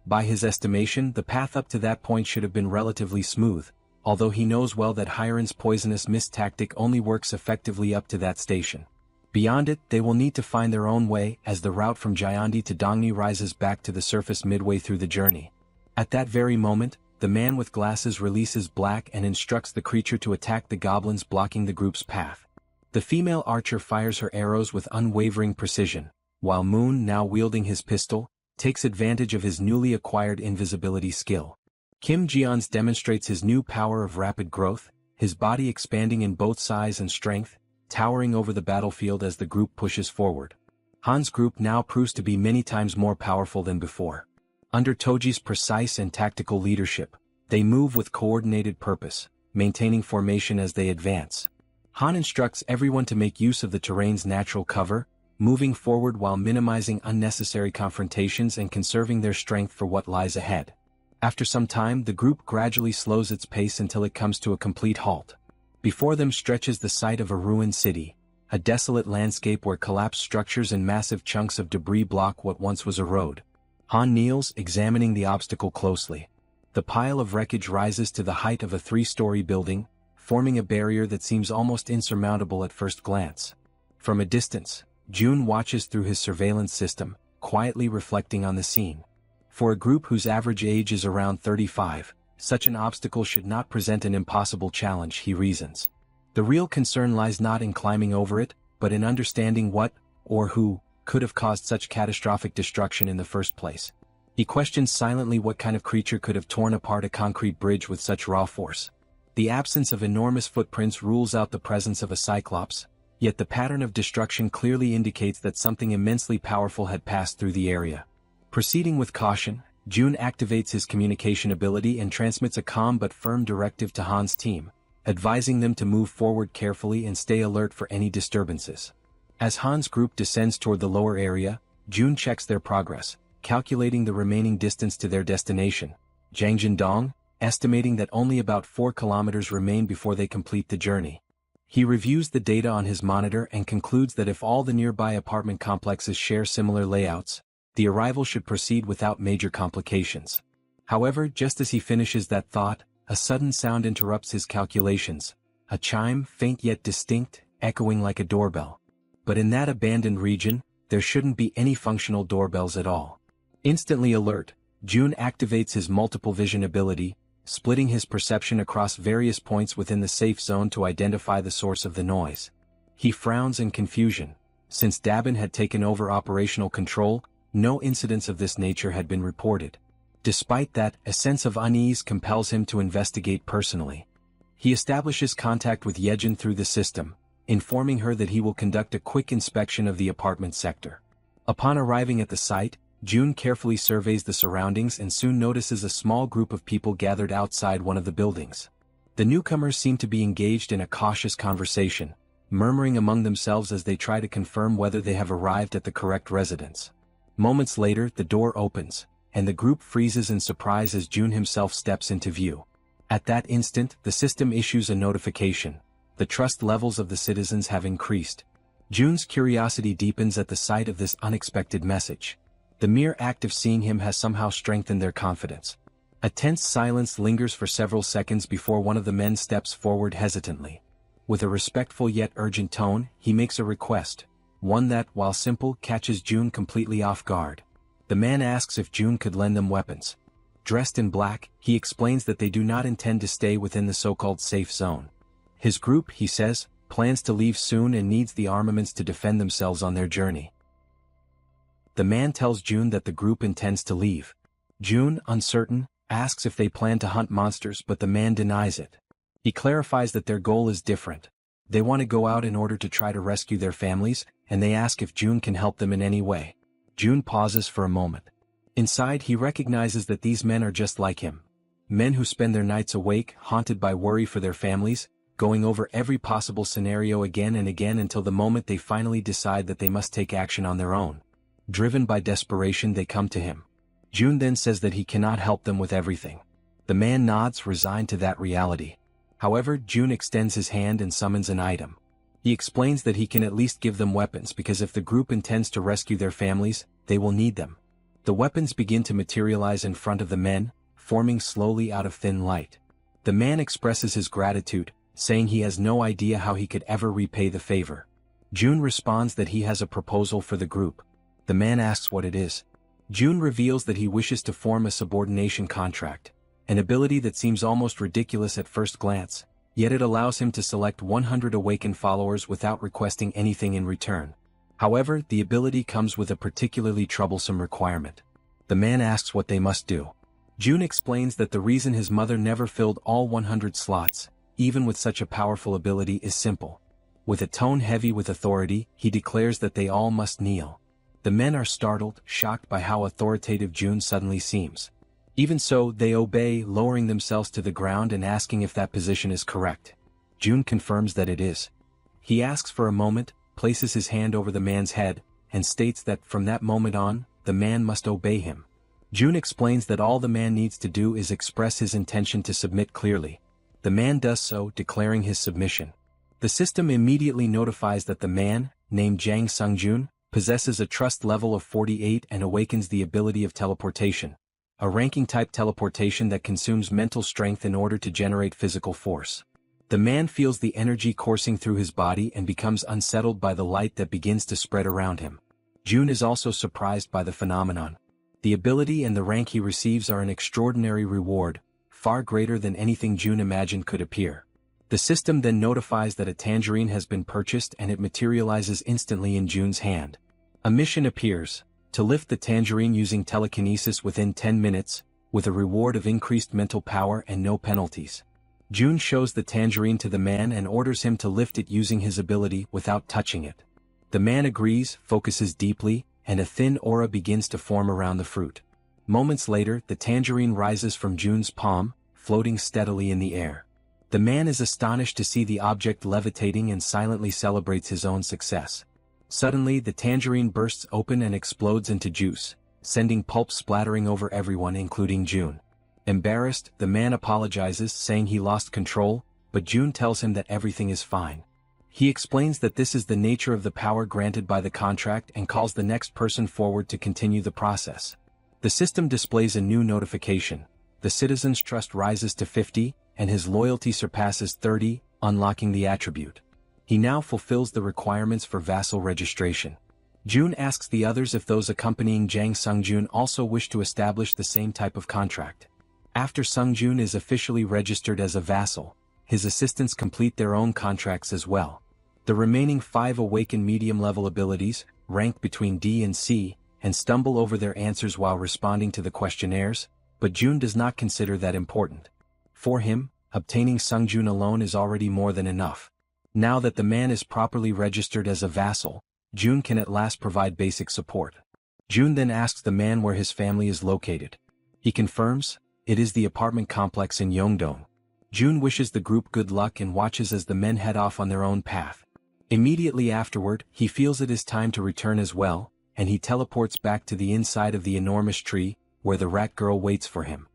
Speaker 1: By his estimation, the path up to that point should have been relatively smooth, although he knows well that Hiren's poisonous mist tactic only works effectively up to that station. Beyond it, they will need to find their own way as the route from Gyeonggi to Dongni rises back to the surface midway through the journey. At that very moment, the man with glasses releases Black and instructs the creature to attack the goblins blocking the group's path. The female archer fires her arrows with unwavering precision, while Moon, now wielding his pistol, takes advantage of his newly acquired invisibility skill. Kim Jeon's demonstrates his new power of rapid growth, his body expanding in both size and strength, towering over the battlefield as the group pushes forward. Han's group now proves to be many times more powerful than before. Under Toji's precise and tactical leadership, they move with coordinated purpose, maintaining formation as they advance. Han instructs everyone to make use of the terrain's natural cover, moving forward while minimizing unnecessary confrontations and conserving their strength for what lies ahead. After some time, the group gradually slows its pace until it comes to a complete halt. Before them stretches the site of a ruined city, a desolate landscape where collapsed structures and massive chunks of debris block what once was a road. Han kneels, examining the obstacle closely. The pile of wreckage rises to the height of a 3-story building, forming a barrier that seems almost insurmountable at first glance. From a distance, June watches through his surveillance system, quietly reflecting on the scene. For a group whose average age is around 35, such an obstacle should not present an impossible challenge, he reasons. The real concern lies not in climbing over it, but in understanding what, or who, could have caused such catastrophic destruction in the first place. He questions silently what kind of creature could have torn apart a concrete bridge with such raw force. The absence of enormous footprints rules out the presence of a cyclops, yet the pattern of destruction clearly indicates that something immensely powerful had passed through the area. Proceeding with caution, June activates his communication ability and transmits a calm but firm directive to Han's team, advising them to move forward carefully and stay alert for any disturbances. As Han's group descends toward the lower area, June checks their progress, calculating the remaining distance to their destination, Jaehyeon, estimating that only about 4 kilometers remain before they complete the journey. He reviews the data on his monitor and concludes that if all the nearby apartment complexes share similar layouts, the arrival should proceed without major complications. However, just as he finishes that thought, a sudden sound interrupts his calculations, a chime, faint yet distinct, echoing like a doorbell. But in that abandoned region, there shouldn't be any functional doorbells at all. Instantly alert, June activates his multiple vision ability, splitting his perception across various points within the safe zone to identify the source of the noise. He frowns in confusion. Since Dabin had taken over operational control, no incidents of this nature had been reported. Despite that, a sense of unease compels him to investigate personally. He establishes contact with Jaehyeon through the system, informing her that he will conduct a quick inspection of the apartment sector. Upon arriving at the site, June carefully surveys the surroundings and soon notices a small group of people gathered outside one of the buildings. The newcomers seem to be engaged in a cautious conversation, murmuring among themselves as they try to confirm whether they have arrived at the correct residence. Moments later, the door opens, and the group freezes in surprise as June himself steps into view. At that instant, the system issues a notification. The trust levels of the citizens have increased. June's curiosity deepens at the sight of this unexpected message. The mere act of seeing him has somehow strengthened their confidence. A tense silence lingers for several seconds before one of the men steps forward hesitantly. With a respectful yet urgent tone, he makes a request, one that, while simple, catches June completely off guard. The man asks if June could lend them weapons. Dressed in black, he explains that they do not intend to stay within the so-called safe zone. His group, he says, plans to leave soon and needs the armaments to defend themselves on their journey. The man tells June that the group intends to leave. June, uncertain, asks if they plan to hunt monsters, but the man denies it. He clarifies that their goal is different. They want to go out in order to try to rescue their families, and they ask if June can help them in any way. June pauses for a moment. Inside, he recognizes that these men are just like him. Men who spend their nights awake, haunted by worry for their families, going over every possible scenario again and again until the moment they finally decide that they must take action on their own. Driven by desperation, they come to him. June then says that he cannot help them with everything. The man nods, resigned to that reality. However, June extends his hand and summons an item. He explains that he can at least give them weapons because if the group intends to rescue their families, they will need them. The weapons begin to materialize in front of the men, forming slowly out of thin light. The man expresses his gratitude, saying he has no idea how he could ever repay the favor. June responds that he has a proposal for the group. The man asks what it is. June reveals that he wishes to form a subordination contract, an ability that seems almost ridiculous at first glance, yet it allows him to select 100 awakened followers without requesting anything in return. However, the ability comes with a particularly troublesome requirement. The man asks what they must do. June explains that the reason his mother never filled all 100 slots, even with such a powerful ability, is simple. With a tone heavy with authority, he declares that they all must kneel. The men are startled, shocked by how authoritative June suddenly seems. Even so, they obey, lowering themselves to the ground and asking if that position is correct. June confirms that it is. He asks for a moment, places his hand over the man's head, and states that from that moment on, the man must obey him. June explains that all the man needs to do is express his intention to submit clearly. The man does so, declaring his submission. The system immediately notifies that the man, named Jang Sungjun, possesses a trust level of 48 and awakens the ability of teleportation, a ranking-type teleportation that consumes mental strength in order to generate physical force. The man feels the energy coursing through his body and becomes unsettled by the light that begins to spread around him. Jun is also surprised by the phenomenon. The ability and the rank he receives are an extraordinary reward, far greater than anything Jun imagined could appear. The system then notifies that a tangerine has been purchased and it materializes instantly in Jun's hand. A mission appears, to lift the tangerine using telekinesis within 10 minutes, with a reward of increased mental power and no penalties. Jun shows the tangerine to the man and orders him to lift it using his ability without touching it. The man agrees, focuses deeply, and a thin aura begins to form around the fruit. Moments later, the tangerine rises from Jun's palm, floating steadily in the air. The man is astonished to see the object levitating and silently celebrates his own success. Suddenly, the tangerine bursts open and explodes into juice, sending pulp splattering over everyone including Jun. Embarrassed, the man apologizes, saying he lost control, but Jun tells him that everything is fine. He explains that this is the nature of the power granted by the contract and calls the next person forward to continue the process. The system displays a new notification. The citizen's trust rises to 50, and his loyalty surpasses 30, unlocking the attribute. He now fulfills the requirements for vassal registration. Jun asks the others if those accompanying Jang Sungjun also wish to establish the same type of contract. After Sungjun is officially registered as a vassal, his assistants complete their own contracts as well. The remaining 5 awaken medium-level abilities, rank between D and C, and stumble over their answers while responding to the questionnaires, but Jun does not consider that important. For him, obtaining Sungjun alone is already more than enough. Now that the man is properly registered as a vassal, Jun can at last provide basic support. Jun then asks the man where his family is located. He confirms, it is the apartment complex in Yeongdong. Jun wishes the group good luck and watches as the men head off on their own path. Immediately afterward, he feels it is time to return as well, and he teleports back to the inside of the enormous tree, where the rat girl waits for him.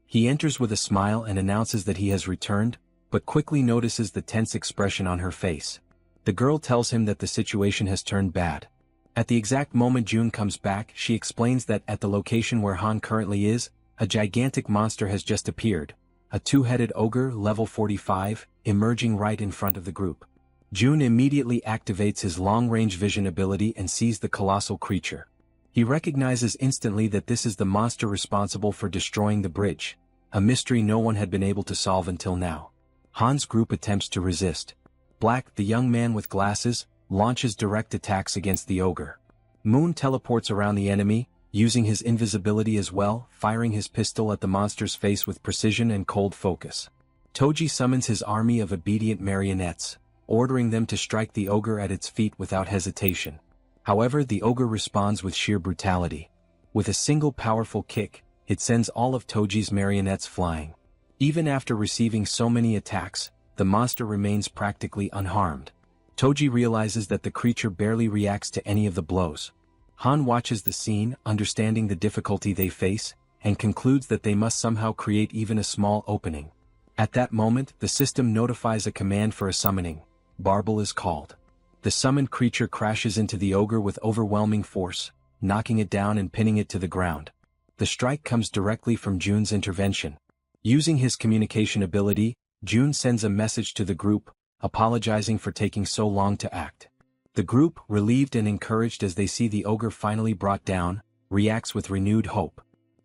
Speaker 1: He enters with a smile and announces that he has returned, but quickly notices the tense expression on her face. The girl tells him that the situation has turned bad. At the exact moment Jun comes back, she explains that at the location where Han currently is, a gigantic monster has just appeared, a two-headed ogre level 45, emerging right in front of the group. Jun immediately activates his long-range vision ability and sees the colossal creature. He recognizes instantly that this is the monster responsible for destroying the bridge, a mystery no one had been able to solve until now. Han's group attempts to resist. Black, the young man with glasses, launches direct attacks against the ogre. Moon teleports around the enemy, using his invisibility as well, firing his pistol at the monster's face with precision and cold focus. Toji summons his army of obedient marionettes, ordering them to strike the ogre at its feet without hesitation. However, the ogre responds with sheer brutality. With a single powerful kick, it sends all of Toji's marionettes flying. Even after receiving so many attacks, the monster remains practically unharmed. Toji realizes that the creature barely reacts to any of the blows. Han watches the scene, understanding the difficulty they face, and concludes that they must somehow create even a small opening. At that moment, the system notifies a command for a summoning. Barbel is called. The summoned creature crashes into the ogre with overwhelming force, knocking it down and pinning it to the ground. The strike comes directly from Jun's intervention. Using his communication ability, Jun sends a message to the group, apologizing for taking so long to act. The group, relieved and encouraged as they see the ogre finally brought down, reacts with renewed hope.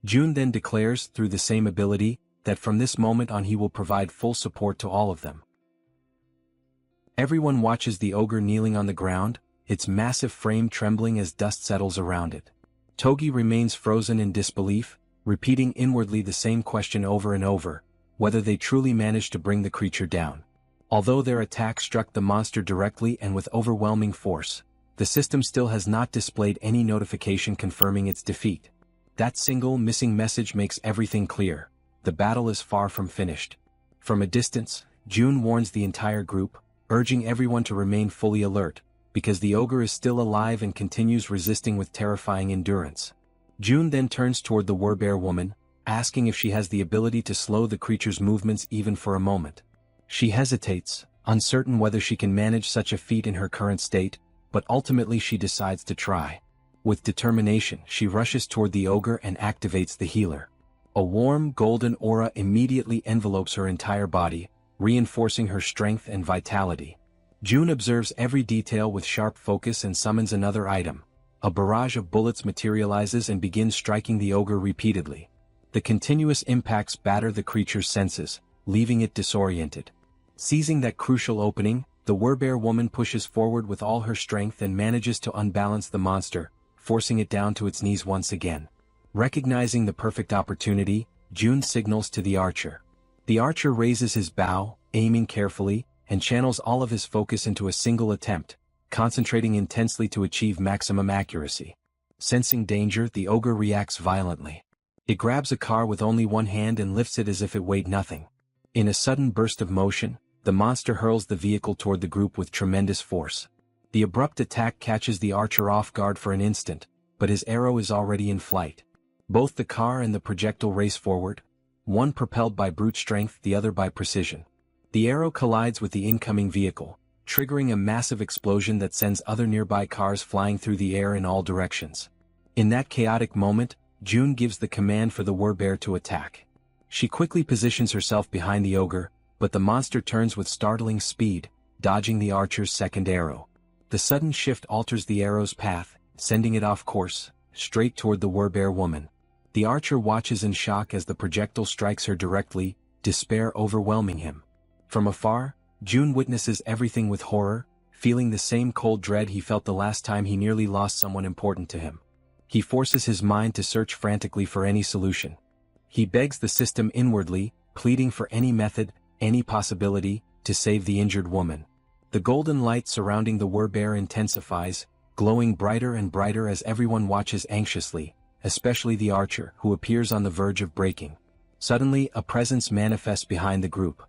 Speaker 1: Jun then declares, through the same ability, that from this moment on he will provide full support to all of them. Everyone watches the ogre kneeling on the ground, its massive frame trembling as dust settles around it. Togi remains frozen in disbelief, repeating inwardly the same question over and over, whether they truly managed to bring the creature down. Although their attack struck the monster directly and with overwhelming force, the system still has not displayed any notification confirming its defeat. That single missing message makes everything clear. The battle is far from finished. From a distance, Jun warns the entire group, urging everyone to remain fully alert, because the ogre is still alive and continues resisting with terrifying endurance. Jun then turns toward the Werbear woman, asking if she has the ability to slow the creature's movements even for a moment. She hesitates, uncertain whether she can manage such a feat in her current state, but ultimately she decides to try. With determination, she rushes toward the ogre and activates the healer. A warm, golden aura immediately envelopes her entire body, reinforcing her strength and vitality. June observes every detail with sharp focus and summons another item. A barrage of bullets materializes and begins striking the ogre repeatedly. The continuous impacts batter the creature's senses, leaving it disoriented. Seizing that crucial opening, the werebear woman pushes forward with all her strength and manages to unbalance the monster, forcing it down to its knees once again. Recognizing the perfect opportunity, June signals to the archer. The archer raises his bow, aiming carefully, and channels all of his focus into a single attempt, concentrating intensely to achieve maximum accuracy. Sensing danger, the ogre reacts violently. It grabs a car with only one hand and lifts it as if it weighed nothing. In a sudden burst of motion, the monster hurls the vehicle toward the group with tremendous force. The abrupt attack catches the archer off guard for an instant, but his arrow is already in flight. Both the car and the projectile race forward, one propelled by brute strength, the other by precision. The arrow collides with the incoming vehicle, triggering a massive explosion that sends other nearby cars flying through the air in all directions. In that chaotic moment, June gives the command for the werebear to attack. She quickly positions herself behind the ogre, but the monster turns with startling speed, dodging the archer's second arrow. The sudden shift alters the arrow's path, sending it off course, straight toward the werebear woman. The archer watches in shock as the projectile strikes her directly, despair overwhelming him. From afar, June witnesses everything with horror, feeling the same cold dread he felt the last time he nearly lost someone important to him. He forces his mind to search frantically for any solution. He begs the system inwardly, pleading for any method, any possibility, to save the injured woman. The golden light surrounding the werebear intensifies, glowing brighter and brighter as everyone watches anxiously, especially the archer, who appears on the verge of breaking. Suddenly, a presence manifests behind the group.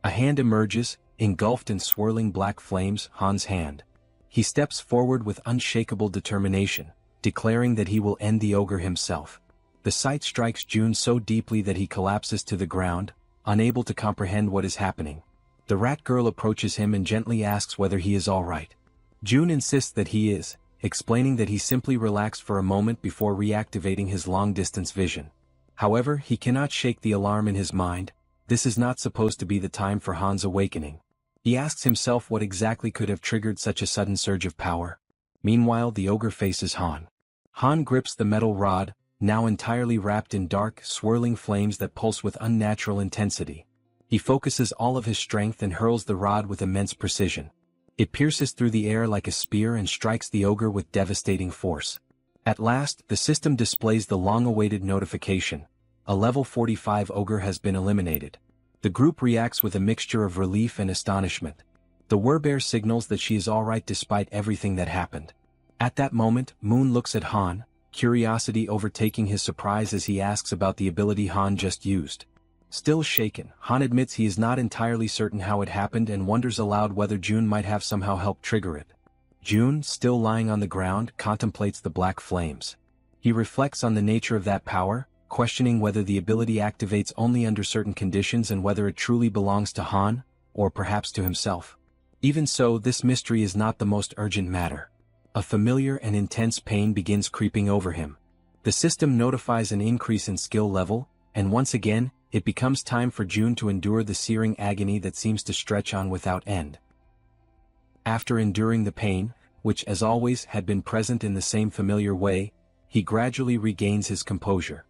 Speaker 1: A hand emerges, engulfed in swirling black flames, Han's hand. He steps forward with unshakable determination, declaring that he will end the ogre himself. The sight strikes June so deeply that he collapses to the ground, unable to comprehend what is happening. The rat girl approaches him and gently asks whether he is all right. June insists that he is, explaining that he simply relaxed for a moment before reactivating his long-distance vision. However, he cannot shake the alarm in his mind. This is not supposed to be the time for Han's awakening. He asks himself what exactly could have triggered such a sudden surge of power. Meanwhile, the ogre faces Han. Han grips the metal rod, now entirely wrapped in dark, swirling flames that pulse with unnatural intensity. He focuses all of his strength and hurls the rod with immense precision. It pierces through the air like a spear and strikes the ogre with devastating force. At last, the system displays the long-awaited notification. A level 45 ogre has been eliminated. The group reacts with a mixture of relief and astonishment. The werebear signals that she is alright despite everything that happened. At that moment, Moon looks at Han, curiosity overtaking his surprise as he asks about the ability Han just used. Still shaken, Han admits he is not entirely certain how it happened and wonders aloud whether June might have somehow helped trigger it. June, still lying on the ground, contemplates the black flames. He reflects on the nature of that power, questioning whether the ability activates only under certain conditions and whether it truly belongs to Han, or perhaps to himself. Even so, this mystery is not the most urgent matter. A familiar and intense pain begins creeping over him. The system notifies an increase in skill level, and once again, it becomes time for June to endure the searing agony that seems to stretch on without end. After enduring the pain, which as always had been present in the same familiar way, he gradually regains his composure.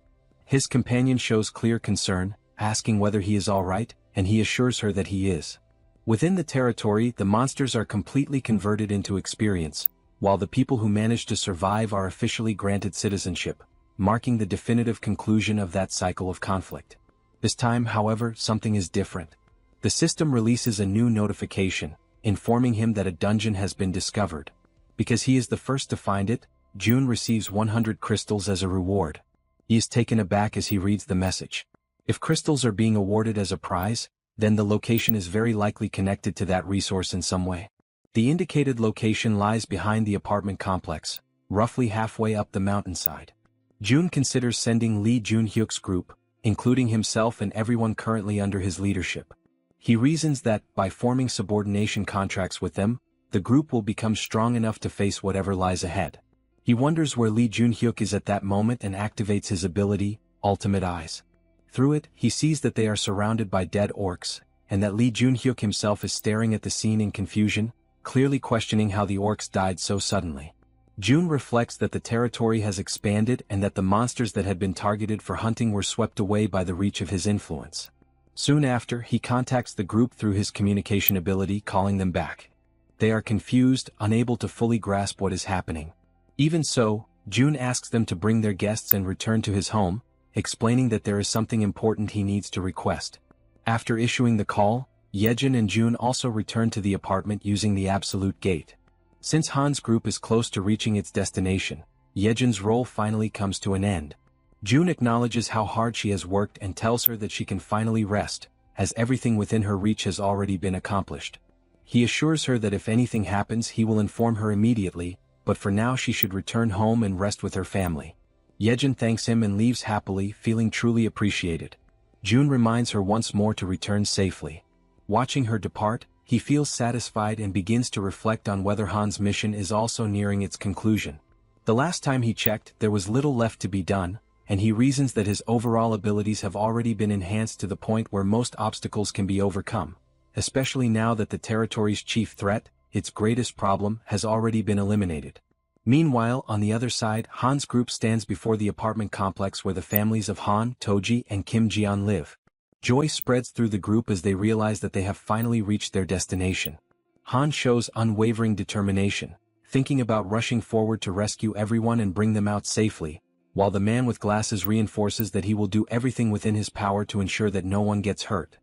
Speaker 1: His companion shows clear concern, asking whether he is all right, and he assures her that he is. Within the territory, the monsters are completely converted into experience, while the people who manage to survive are officially granted citizenship, marking the definitive conclusion of that cycle of conflict. This time, however, something is different. The system releases a new notification, informing him that a dungeon has been discovered. Because he is the first to find it, June receives 100 crystals as a reward. He is taken aback as he reads the message. If crystals are being awarded as a prize, then the location is very likely connected to that resource in some way. The indicated location lies behind the apartment complex, roughly halfway up the mountainside. June considers sending Lee Junhyuk's group, including himself and everyone currently under his leadership. He reasons that, by forming subordination contracts with them, the group will become strong enough to face whatever lies ahead. He wonders where Lee Junhyuk is at that moment and activates his ability, Ultimate Eyes. Through it, he sees that they are surrounded by dead orcs, and that Lee Junhyuk himself is staring at the scene in confusion, clearly questioning how the orcs died so suddenly. Jun reflects that the territory has expanded and that the monsters that had been targeted for hunting were swept away by the reach of his influence. Soon after, he contacts the group through his communication ability, calling them back. They are confused, unable to fully grasp what is happening. Even so, Jun asks them to bring their guests and return to his home, explaining that there is something important he needs to request. After issuing the call, Jaehyeon and Jun also return to the apartment using the absolute gate. Since Han's group is close to reaching its destination, Jaehyeon's role finally comes to an end. Jun acknowledges how hard she has worked and tells her that she can finally rest, as everything within her reach has already been accomplished. He assures her that if anything happens he will inform her immediately, but for now she should return home and rest with her family. Jaehyeon thanks him and leaves happily, feeling truly appreciated. Jun reminds her once more to return safely. Watching her depart, he feels satisfied and begins to reflect on whether Han's mission is also nearing its conclusion. The last time he checked, there was little left to be done, and he reasons that his overall abilities have already been enhanced to the point where most obstacles can be overcome, especially now that the territory's chief threat, its greatest problem, has already been eliminated. Meanwhile, on the other side, Han's group stands before the apartment complex where the families of Han, Toji, and Kim Jian live. Joy spreads through the group as they realize that they have finally reached their destination. Han shows unwavering determination, thinking about rushing forward to rescue everyone and bring them out safely, while the man with glasses reinforces that he will do everything within his power to ensure that no one gets hurt.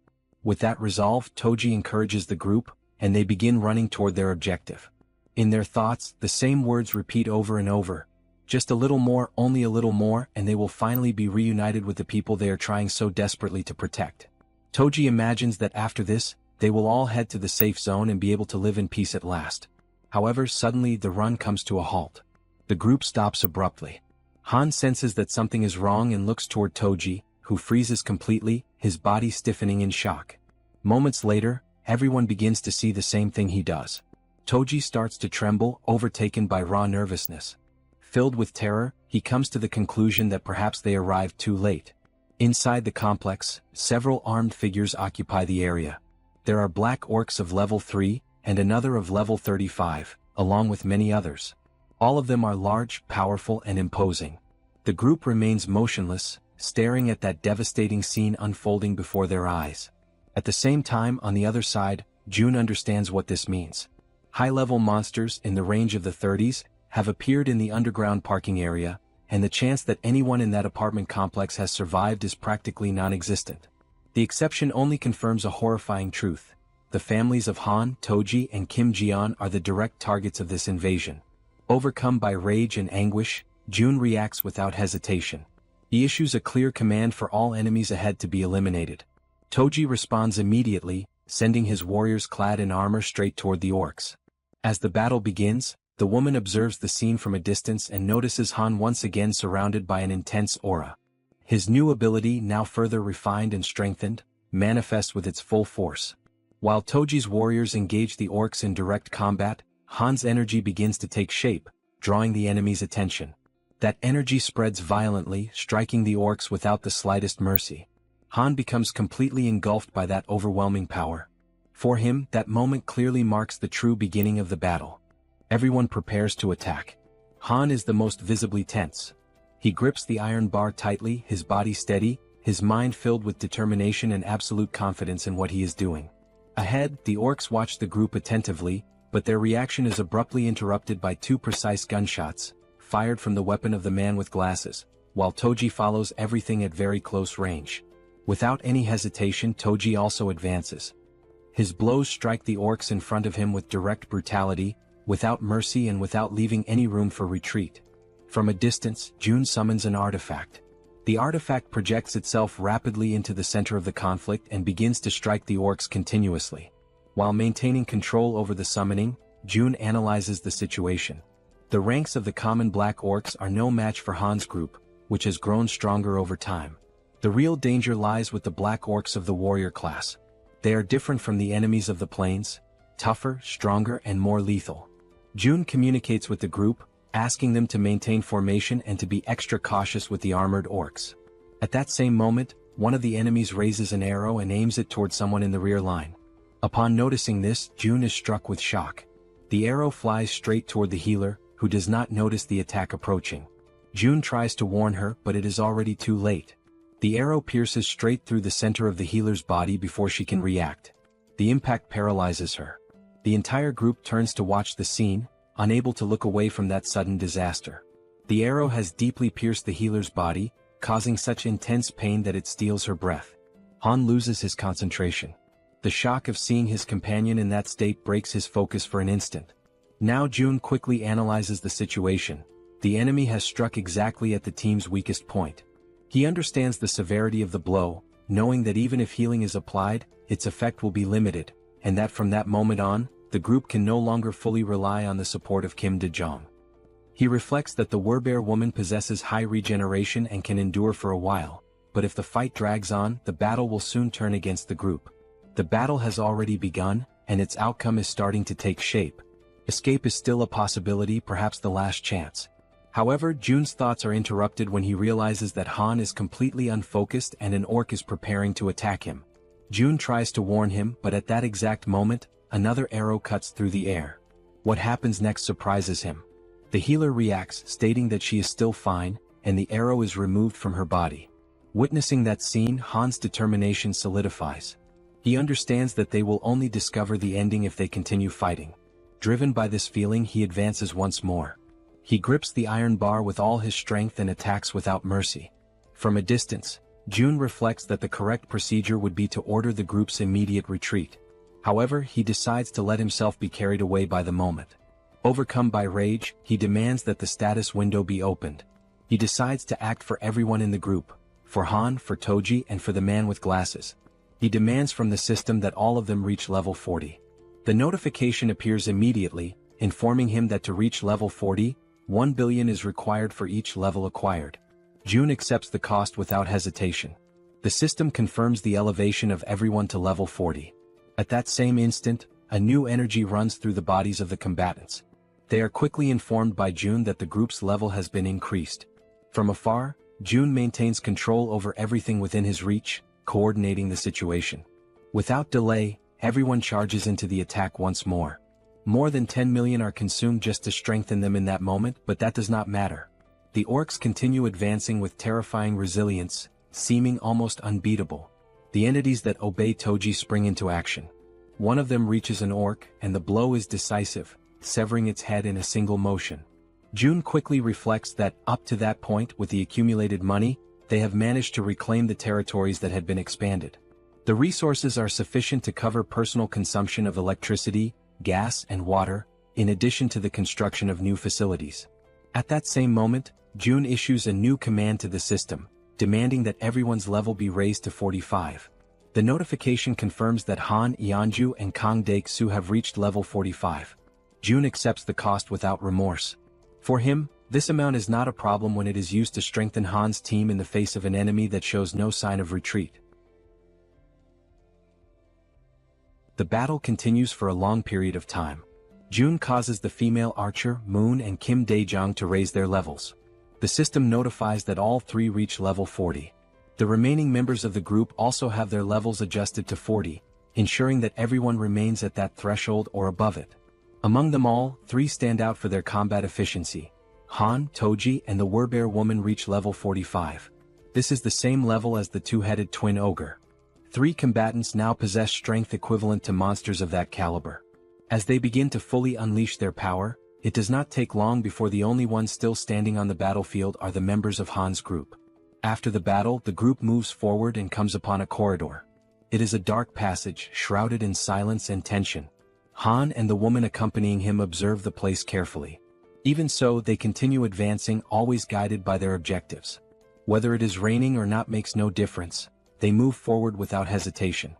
Speaker 1: With that resolve, Toji encourages the group, and they begin running toward their objective. In their thoughts, the same words repeat over and over. Just a little more, only a little more, and they will finally be reunited with the people they are trying so desperately to protect. Toji imagines that after this, they will all head to the safe zone and be able to live in peace at last. However, suddenly the run comes to a halt. The group stops abruptly. Han senses that something is wrong and looks toward Toji, who freezes completely, his body stiffening in shock. Moments later, everyone begins to see the same thing he does. Toji starts to tremble, overtaken by raw nervousness. Filled with terror, he comes to the conclusion that perhaps they arrived too late. Inside the complex, several armed figures occupy the area. There are black orcs of level 3, and another of level 35, along with many others. All of them are large, powerful, and imposing. The group remains motionless, staring at that devastating scene unfolding before their eyes. At the same time, on the other side, Jun understands what this means. High-level monsters in the range of the 30s have appeared in the underground parking area, and the chance that anyone in that apartment complex has survived is practically non-existent. The exception only confirms a horrifying truth. The families of Han, Toji, and Kim Jian are the direct targets of this invasion. Overcome by rage and anguish, Jun reacts without hesitation. He issues a clear command for all enemies ahead to be eliminated. Toji responds immediately, sending his warriors clad in armor straight toward the orcs. As the battle begins, the woman observes the scene from a distance and notices Han once again surrounded by an intense aura. His new ability, now further refined and strengthened, manifests with its full force. While Toji's warriors engage the orcs in direct combat, Han's energy begins to take shape, drawing the enemy's attention. That energy spreads violently, striking the orcs without the slightest mercy. Han becomes completely engulfed by that overwhelming power. For him, that moment clearly marks the true beginning of the battle. Everyone prepares to attack. Han is the most visibly tense. He grips the iron bar tightly, his body steady, his mind filled with determination and absolute confidence in what he is doing. Ahead, the orcs watch the group attentively, but their reaction is abruptly interrupted by two precise gunshots, fired from the weapon of the man with glasses, while Toji follows everything at very close range. Without any hesitation, Toji also advances. His blows strike the orcs in front of him with direct brutality, without mercy and without leaving any room for retreat. From a distance, Jun summons an artifact. The artifact projects itself rapidly into the center of the conflict and begins to strike the orcs continuously. While maintaining control over the summoning, Jun analyzes the situation. The ranks of the common black orcs are no match for Han's group, which has grown stronger over time. The real danger lies with the black orcs of the warrior class. They are different from the enemies of the plains, tougher, stronger, and more lethal. June communicates with the group, asking them to maintain formation and to be extra cautious with the armored orcs. At that same moment, one of the enemies raises an arrow and aims it toward someone in the rear line. Upon noticing this, June is struck with shock. The arrow flies straight toward the healer, who does not notice the attack approaching. June tries to warn her, but it is already too late. The arrow pierces straight through the center of the healer's body before she can react. The impact paralyzes her. The entire group turns to watch the scene, unable to look away from that sudden disaster. The arrow has deeply pierced the healer's body, causing such intense pain that it steals her breath. Han loses his concentration. The shock of seeing his companion in that state breaks his focus for an instant. Now June quickly analyzes the situation. The enemy has struck exactly at the team's weakest point. He understands the severity of the blow, knowing that even if healing is applied, its effect will be limited, and that from that moment on, the group can no longer fully rely on the support of Kim De-jong. He reflects that the Werbear woman possesses high regeneration and can endure for a while, but if the fight drags on, the battle will soon turn against the group. The battle has already begun, and its outcome is starting to take shape. Escape is still a possibility, perhaps the last chance. However, June's thoughts are interrupted when he realizes that Han is completely unfocused and an orc is preparing to attack him. June tries to warn him, but at that exact moment, another arrow cuts through the air. What happens next surprises him. The healer reacts, stating that she is still fine, and the arrow is removed from her body. Witnessing that scene, Han's determination solidifies. He understands that they will only discover the ending if they continue fighting. Driven by this feeling, he advances once more. He grips the iron bar with all his strength and attacks without mercy. From a distance, June reflects that the correct procedure would be to order the group's immediate retreat. However, he decides to let himself be carried away by the moment. Overcome by rage, he demands that the status window be opened. He decides to act for everyone in the group, for Han, for Toji, and for the man with glasses. He demands from the system that all of them reach level 40. The notification appears immediately, informing him that to reach level 40, 1 billion is required for each level acquired. June accepts the cost without hesitation. The system confirms the elevation of everyone to level 40. At that same instant, a new energy runs through the bodies of the combatants. They are quickly informed by June that the group's level has been increased. From afar, June maintains control over everything within his reach, coordinating the situation. Without delay, everyone charges into the attack once more. More than 10 million are consumed just to strengthen them in that moment, but that does not matter. The orcs continue advancing with terrifying resilience, seeming almost unbeatable. The entities that obey Toji spring into action. One of them reaches an orc, and the blow is decisive, severing its head in a single motion. June quickly reflects that, up to that point, with the accumulated money, they have managed to reclaim the territories that had been expanded. The resources are sufficient to cover personal consumption of electricity, gas, and water, in addition to the construction of new facilities. At that same moment, June issues a new command to the system, demanding that everyone's level be raised to 45. The notification confirms that Han Yeonju and Kang Dae-soo have reached level 45. June accepts the cost without remorse. For him, this amount is not a problem when it is used to strengthen Han's team in the face of an enemy that shows no sign of retreat. The battle continues for a long period of time. June causes the female archer, Moon, and Kim Dae-jong to raise their levels. The system notifies that all three reach level 40. The remaining members of the group also have their levels adjusted to 40, ensuring that everyone remains at that threshold or above it. Among them all, three stand out for their combat efficiency. Han, Toji, and the Werbear woman reach level 45. This is the same level as the two-headed twin ogre. Three combatants now possess strength equivalent to monsters of that caliber. As they begin to fully unleash their power, it does not take long before the only ones still standing on the battlefield are the members of Han's group. After the battle, the group moves forward and comes upon a corridor. It is a dark passage, shrouded in silence and tension. Han and the woman accompanying him observe the place carefully. Even so, they continue advancing, always guided by their objectives. Whether it is raining or not makes no difference. They move forward without hesitation.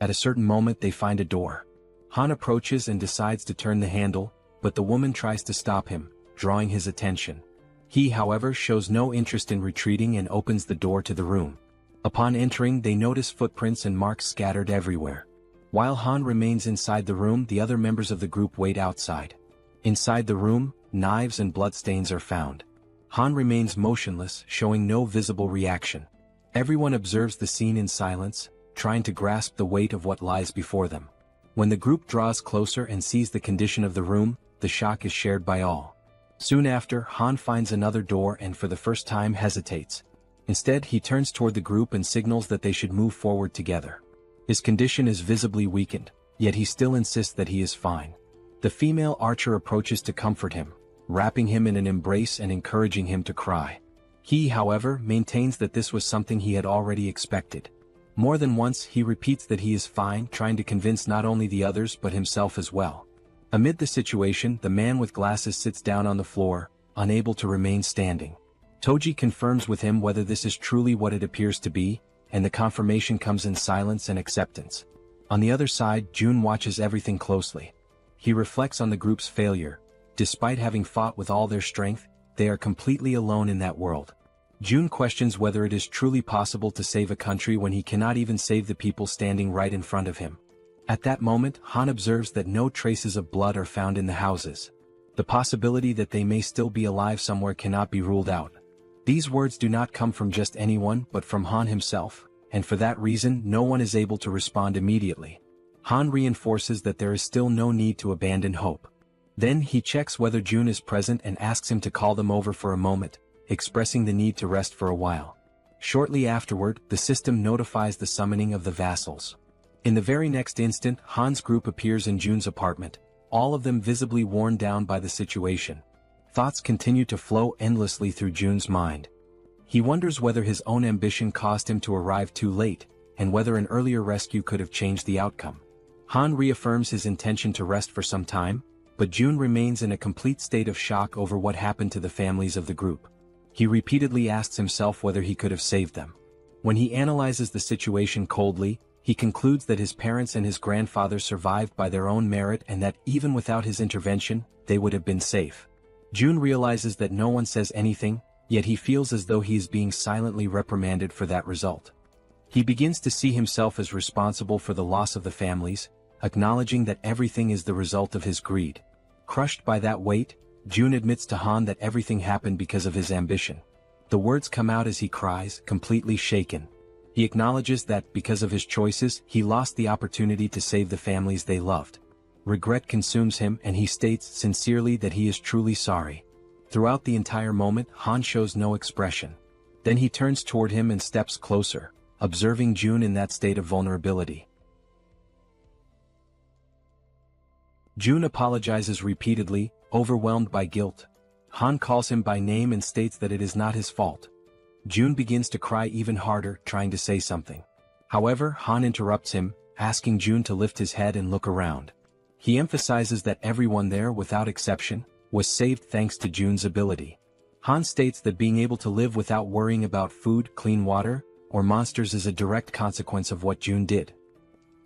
Speaker 1: At a certain moment they find a door. Han approaches and decides to turn the handle, but the woman tries to stop him, drawing his attention. He, however, shows no interest in retreating and opens the door to the room. Upon entering, they notice footprints and marks scattered everywhere. While Han remains inside the room, the other members of the group wait outside. Inside the room, knives and bloodstains are found. Han remains motionless, showing no visible reaction. Everyone observes the scene in silence, trying to grasp the weight of what lies before them. When the group draws closer and sees the condition of the room, the shock is shared by all. Soon after, Han finds another door and for the first time hesitates. Instead, he turns toward the group and signals that they should move forward together. His condition is visibly weakened, yet he still insists that he is fine. The female archer approaches to comfort him, wrapping him in an embrace and encouraging him to cry. He, however, maintains that this was something he had already expected. More than once he repeats that he is fine, trying to convince not only the others but himself as well. Amid the situation, the man with glasses sits down on the floor, unable to remain standing. Toji confirms with him whether this is truly what it appears to be, and the confirmation comes in silence and acceptance. On the other side, Jun watches everything closely. He reflects on the group's failure. Despite having fought with all their strength, they are completely alone in that world. Jun questions whether it is truly possible to save a country when he cannot even save the people standing right in front of him. At that moment, Han observes that no traces of blood are found in the houses. The possibility that they may still be alive somewhere cannot be ruled out. These words do not come from just anyone but from Han himself, and for that reason no one is able to respond immediately. Han reinforces that there is still no need to abandon hope. Then he checks whether Jun is present and asks him to call them over for a moment, expressing the need to rest for a while. Shortly afterward, the system notifies the summoning of the vassals. In the very next instant, Han's group appears in Jun's apartment, all of them visibly worn down by the situation. Thoughts continue to flow endlessly through Jun's mind. He wonders whether his own ambition caused him to arrive too late, and whether an earlier rescue could have changed the outcome. Han reaffirms his intention to rest for some time, but Jun remains in a complete state of shock over what happened to the families of the group. He repeatedly asks himself whether he could have saved them. When he analyzes the situation coldly, he concludes that his parents and his grandfather survived by their own merit and that even without his intervention, they would have been safe. Jun realizes that no one says anything, yet he feels as though he is being silently reprimanded for that result. He begins to see himself as responsible for the loss of the families, acknowledging that everything is the result of his greed. Crushed by that weight, Jun admits to Han that everything happened because of his ambition. The words come out as he cries, completely shaken. He acknowledges that, because of his choices, he lost the opportunity to save the families they loved. Regret consumes him and he states sincerely that he is truly sorry. Throughout the entire moment, Han shows no expression. Then he turns toward him and steps closer, observing Jun in that state of vulnerability. Jun apologizes repeatedly, overwhelmed by guilt. Han calls him by name and states that it is not his fault. Jun begins to cry even harder, trying to say something. However, Han interrupts him, asking Jun to lift his head and look around. He emphasizes that everyone there, without exception, was saved thanks to Jun's ability. Han states that being able to live without worrying about food, clean water, or monsters is a direct consequence of what Jun did.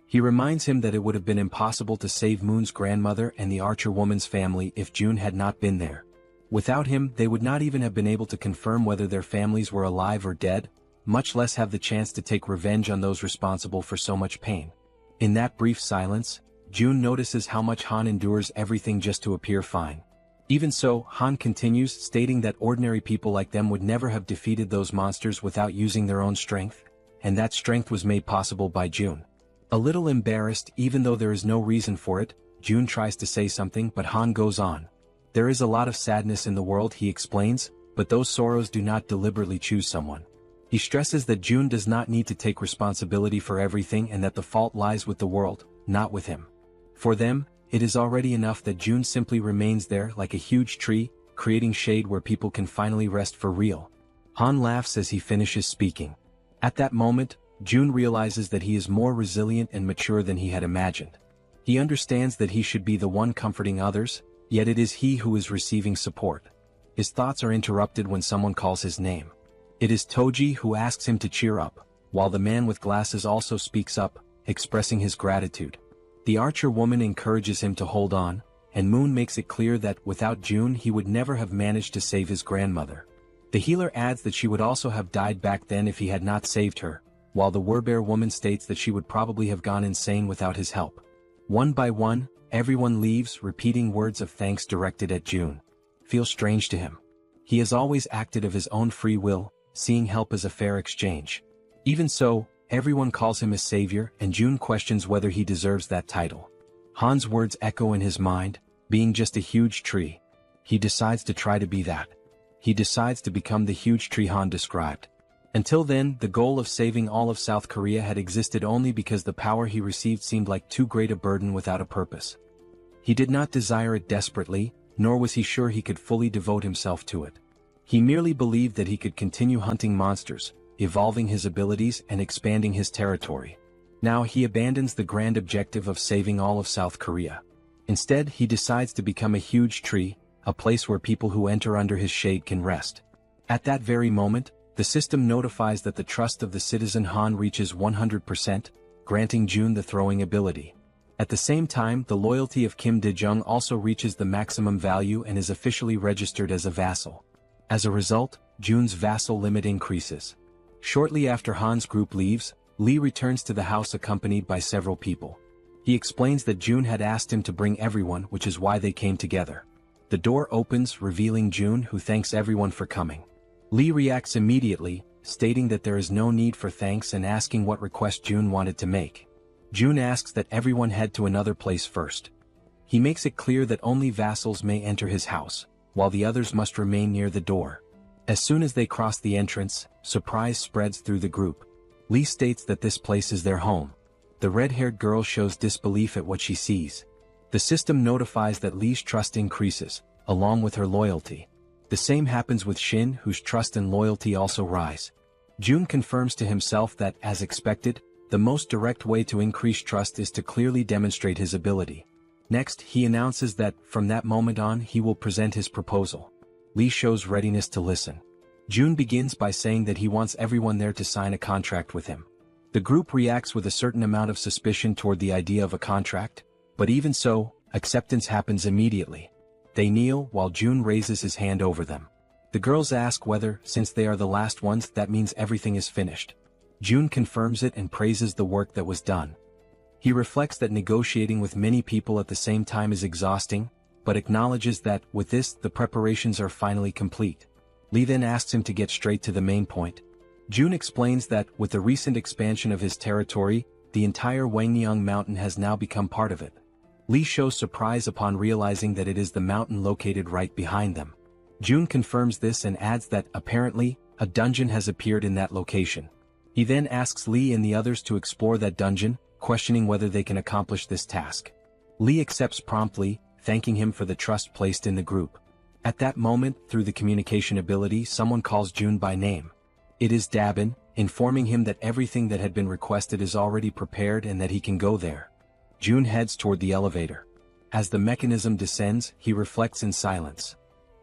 Speaker 1: He reminds him that it would have been impossible to save Moon's grandmother and the Archer woman's family if Jun had not been there. Without him, they would not even have been able to confirm whether their families were alive or dead, much less have the chance to take revenge on those responsible for so much pain. In that brief silence, Jun notices how much Han endures everything just to appear fine. Even so, Han continues, stating that ordinary people like them would never have defeated those monsters without using their own strength, and that strength was made possible by Jun. A little embarrassed, even though there is no reason for it, Jun tries to say something but Han goes on. There is a lot of sadness in the world, he explains, but those sorrows do not deliberately choose someone. He stresses that Jun does not need to take responsibility for everything and that the fault lies with the world, not with him. For them, it is already enough that Jun simply remains there like a huge tree, creating shade where people can finally rest for real. Han laughs as he finishes speaking. At that moment, Jun realizes that he is more resilient and mature than he had imagined. He understands that he should be the one comforting others, yet it is he who is receiving support. His thoughts are interrupted when someone calls his name. It is Toji who asks him to cheer up, while the man with glasses also speaks up, expressing his gratitude. The Archer woman encourages him to hold on, and Moon makes it clear that without Jun he would never have managed to save his grandmother. The healer adds that she would also have died back then if he had not saved her, while the Werbear woman states that she would probably have gone insane without his help. One by one, everyone leaves, repeating words of thanks directed at June. Feels strange to him. He has always acted of his own free will, seeing help as a fair exchange. Even so, everyone calls him a savior, and June questions whether he deserves that title. Han's words echo in his mind, being just a huge tree. He decides to try to be that. He decides to become the huge tree Han described. Until then, the goal of saving all of South Korea had existed only because the power he received seemed like too great a burden without a purpose. He did not desire it desperately, nor was he sure he could fully devote himself to it. He merely believed that he could continue hunting monsters, evolving his abilities and expanding his territory. Now he abandons the grand objective of saving all of South Korea. Instead, he decides to become a huge tree, a place where people who enter under his shade can rest. At that very moment, the system notifies that the trust of the citizen Han reaches 100%, granting June the throwing ability. At the same time, the loyalty of Kim Dae-jung also reaches the maximum value and is officially registered as a vassal. As a result, June's vassal limit increases. Shortly after Han's group leaves, Lee returns to the house accompanied by several people. He explains that June had asked him to bring everyone, which is why they came together. The door opens, revealing June, who thanks everyone for coming. Lee reacts immediately, stating that there is no need for thanks and asking what request June wanted to make. June asks that everyone head to another place first. He makes it clear that only vassals may enter his house, while the others must remain near the door. As soon as they cross the entrance, surprise spreads through the group. Lee states that this place is their home. The red-haired girl shows disbelief at what she sees. The system notifies that Lee's trust increases, along with her loyalty. The same happens with Shin, whose trust and loyalty also rise. June confirms to himself that, as expected, the most direct way to increase trust is to clearly demonstrate his ability. Next, he announces that, from that moment on, he will present his proposal. Lee shows readiness to listen. June begins by saying that he wants everyone there to sign a contract with him. The group reacts with a certain amount of suspicion toward the idea of a contract, but even so, acceptance happens immediately. They kneel while June raises his hand over them. The girls ask whether, since they are the last ones, that means everything is finished. June confirms it and praises the work that was done. He reflects that negotiating with many people at the same time is exhausting, but acknowledges that, with this, the preparations are finally complete. Lee then asks him to get straight to the main point. June explains that, with the recent expansion of his territory, the entire Wangneung mountain has now become part of it. Lee shows surprise upon realizing that it is the mountain located right behind them. June confirms this and adds that, apparently, a dungeon has appeared in that location. He then asks Lee and the others to explore that dungeon, questioning whether they can accomplish this task. Lee accepts promptly, thanking him for the trust placed in the group. At that moment, through the communication ability, someone calls June by name. It is Dabin, informing him that everything that had been requested is already prepared and that he can go there. June heads toward the elevator. As the mechanism descends, he reflects in silence.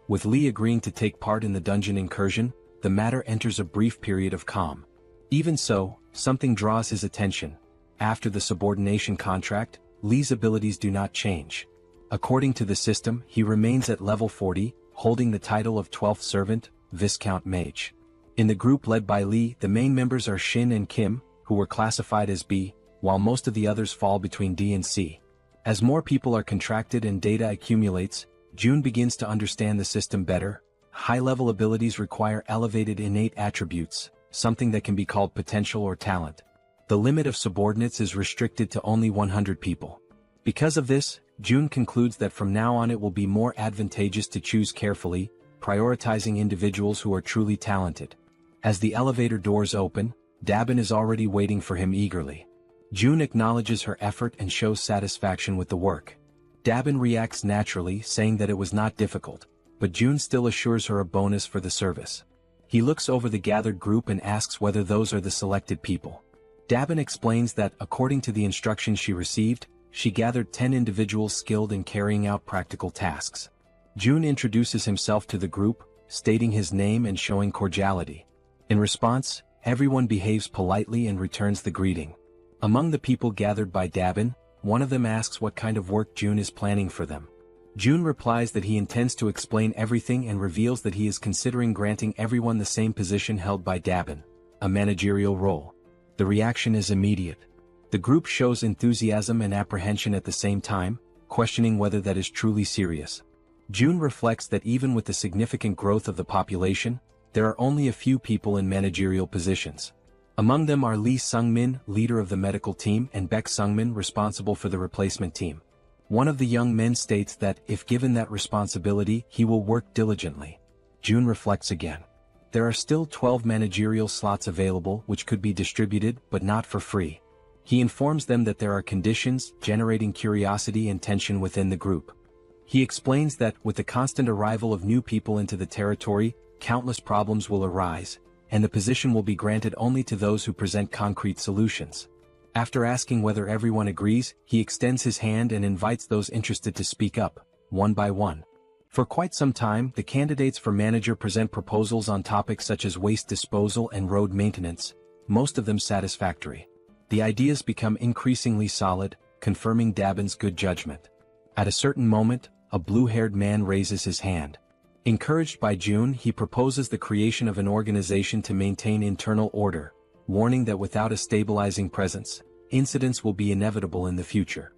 Speaker 1: With Lee agreeing to take part in the dungeon incursion, the matter enters a brief period of calm. Even so, something draws his attention. After the subordination contract, Lee's abilities do not change. According to the system, he remains at level 40, holding the title of 12th Servant, Viscount Mage. In the group led by Lee, the main members are Shin and Kim, who were classified as B, while most of the others fall between D and C. As more people are contracted and data accumulates, June begins to understand the system better. High-level abilities require elevated innate attributes, something that can be called potential or talent. The limit of subordinates is restricted to only 100 people. Because of this, June concludes that from now on it will be more advantageous to choose carefully, prioritizing individuals who are truly talented. As the elevator doors open, Dabin is already waiting for him eagerly. June acknowledges her effort and shows satisfaction with the work. Dabin reacts naturally, saying that it was not difficult, but June still assures her a bonus for the service. He looks over the gathered group and asks whether those are the selected people. Dabin explains that, according to the instructions she received, she gathered 10 individuals skilled in carrying out practical tasks. June introduces himself to the group, stating his name and showing cordiality. In response, everyone behaves politely and returns the greeting. Among the people gathered by Dabin, one of them asks what kind of work June is planning for them. June replies that he intends to explain everything and reveals that he is considering granting everyone the same position held by Dabin, a managerial role. The reaction is immediate. The group shows enthusiasm and apprehension at the same time, questioning whether that is truly serious. June reflects that even with the significant growth of the population, there are only a few people in managerial positions. Among them are Lee Sung-min, leader of the medical team, and Baek Sung-min, responsible for the replacement team. One of the young men states that, if given that responsibility, he will work diligently. June reflects again. There are still 12 managerial slots available which could be distributed, but not for free. He informs them that there are conditions generating curiosity and tension within the group. He explains that, with the constant arrival of new people into the territory, countless problems will arise, and the position will be granted only to those who present concrete solutions. After asking whether everyone agrees, he extends his hand and invites those interested to speak up, one by one. For quite some time, the candidates for manager present proposals on topics such as waste disposal and road maintenance, most of them satisfactory. The ideas become increasingly solid, confirming Dabin's good judgment. At a certain moment, a blue-haired man raises his hand. Encouraged by June, he proposes the creation of an organization to maintain internal order, warning that without a stabilizing presence, incidents will be inevitable in the future.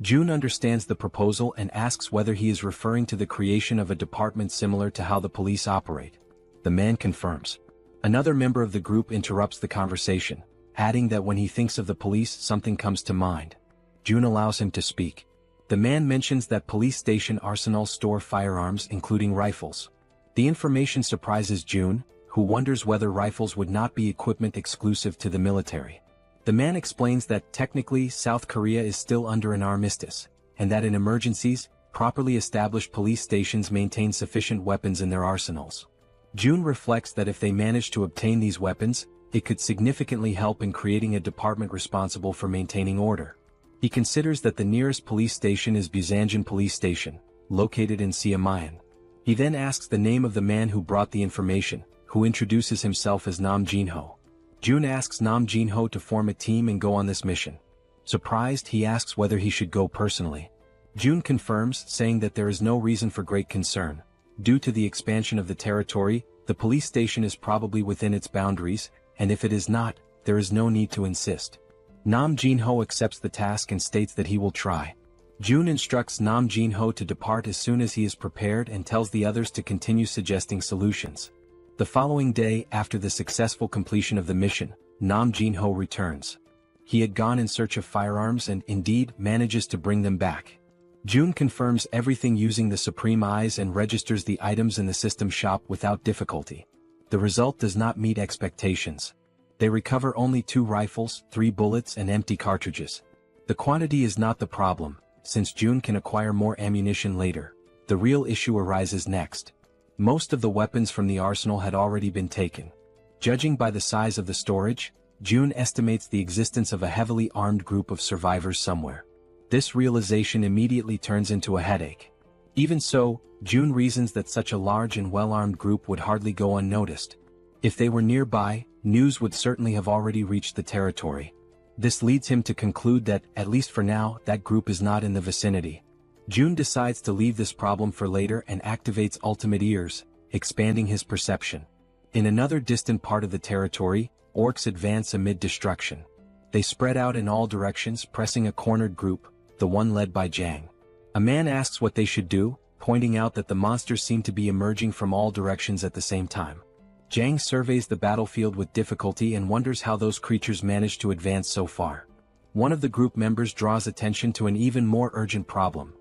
Speaker 1: June understands the proposal and asks whether he is referring to the creation of a department similar to how the police operate. The man confirms. Another member of the group interrupts the conversation, adding that when he thinks of the police, something comes to mind. June allows him to speak. The man mentions that police station arsenals store firearms, including rifles. The information surprises June, who wonders whether rifles would not be equipment exclusive to the military. The man explains that technically South Korea is still under an armistice, and that in emergencies, properly established police stations maintain sufficient weapons in their arsenals. June reflects that if they manage to obtain these weapons, it could significantly help in creating a department responsible for maintaining order. He considers that the nearest police station is Busanjan Police Station, located in Siamayan. He then asks the name of the man who brought the information, who introduces himself as Nam Jin-ho. June asks Nam Jin-ho to form a team and go on this mission. Surprised, he asks whether he should go personally. June confirms, saying that there is no reason for great concern. Due to the expansion of the territory, the police station is probably within its boundaries, and if it is not, there is no need to insist. Nam Jin-ho accepts the task and states that he will try. June instructs Nam Jin-ho to depart as soon as he is prepared and tells the others to continue suggesting solutions. The following day, after the successful completion of the mission, Nam Jin-ho returns. He had gone in search of firearms and, indeed, manages to bring them back. June confirms everything using the Supreme Eyes and registers the items in the system shop without difficulty. The result does not meet expectations. They recover only 2 rifles, 3 bullets and empty cartridges. The quantity is not the problem, since June can acquire more ammunition later. The real issue arises next. Most of the weapons from the arsenal had already been taken. Judging by the size of the storage, June estimates the existence of a heavily armed group of survivors somewhere. This realization immediately turns into a headache. Even so, June reasons that such a large and well-armed group would hardly go unnoticed. If they were nearby, news would certainly have already reached the territory. This leads him to conclude that, at least for now, that group is not in the vicinity. June decides to leave this problem for later and activates ultimate ears, expanding his perception. In another distant part of the territory, orcs advance amid destruction. They spread out in all directions, pressing a cornered group, the one led by Jang. A man asks what they should do, pointing out that the monsters seem to be emerging from all directions at the same time. Jang surveys the battlefield with difficulty and wonders how those creatures managed to advance so far. One of the group members draws attention to an even more urgent problem.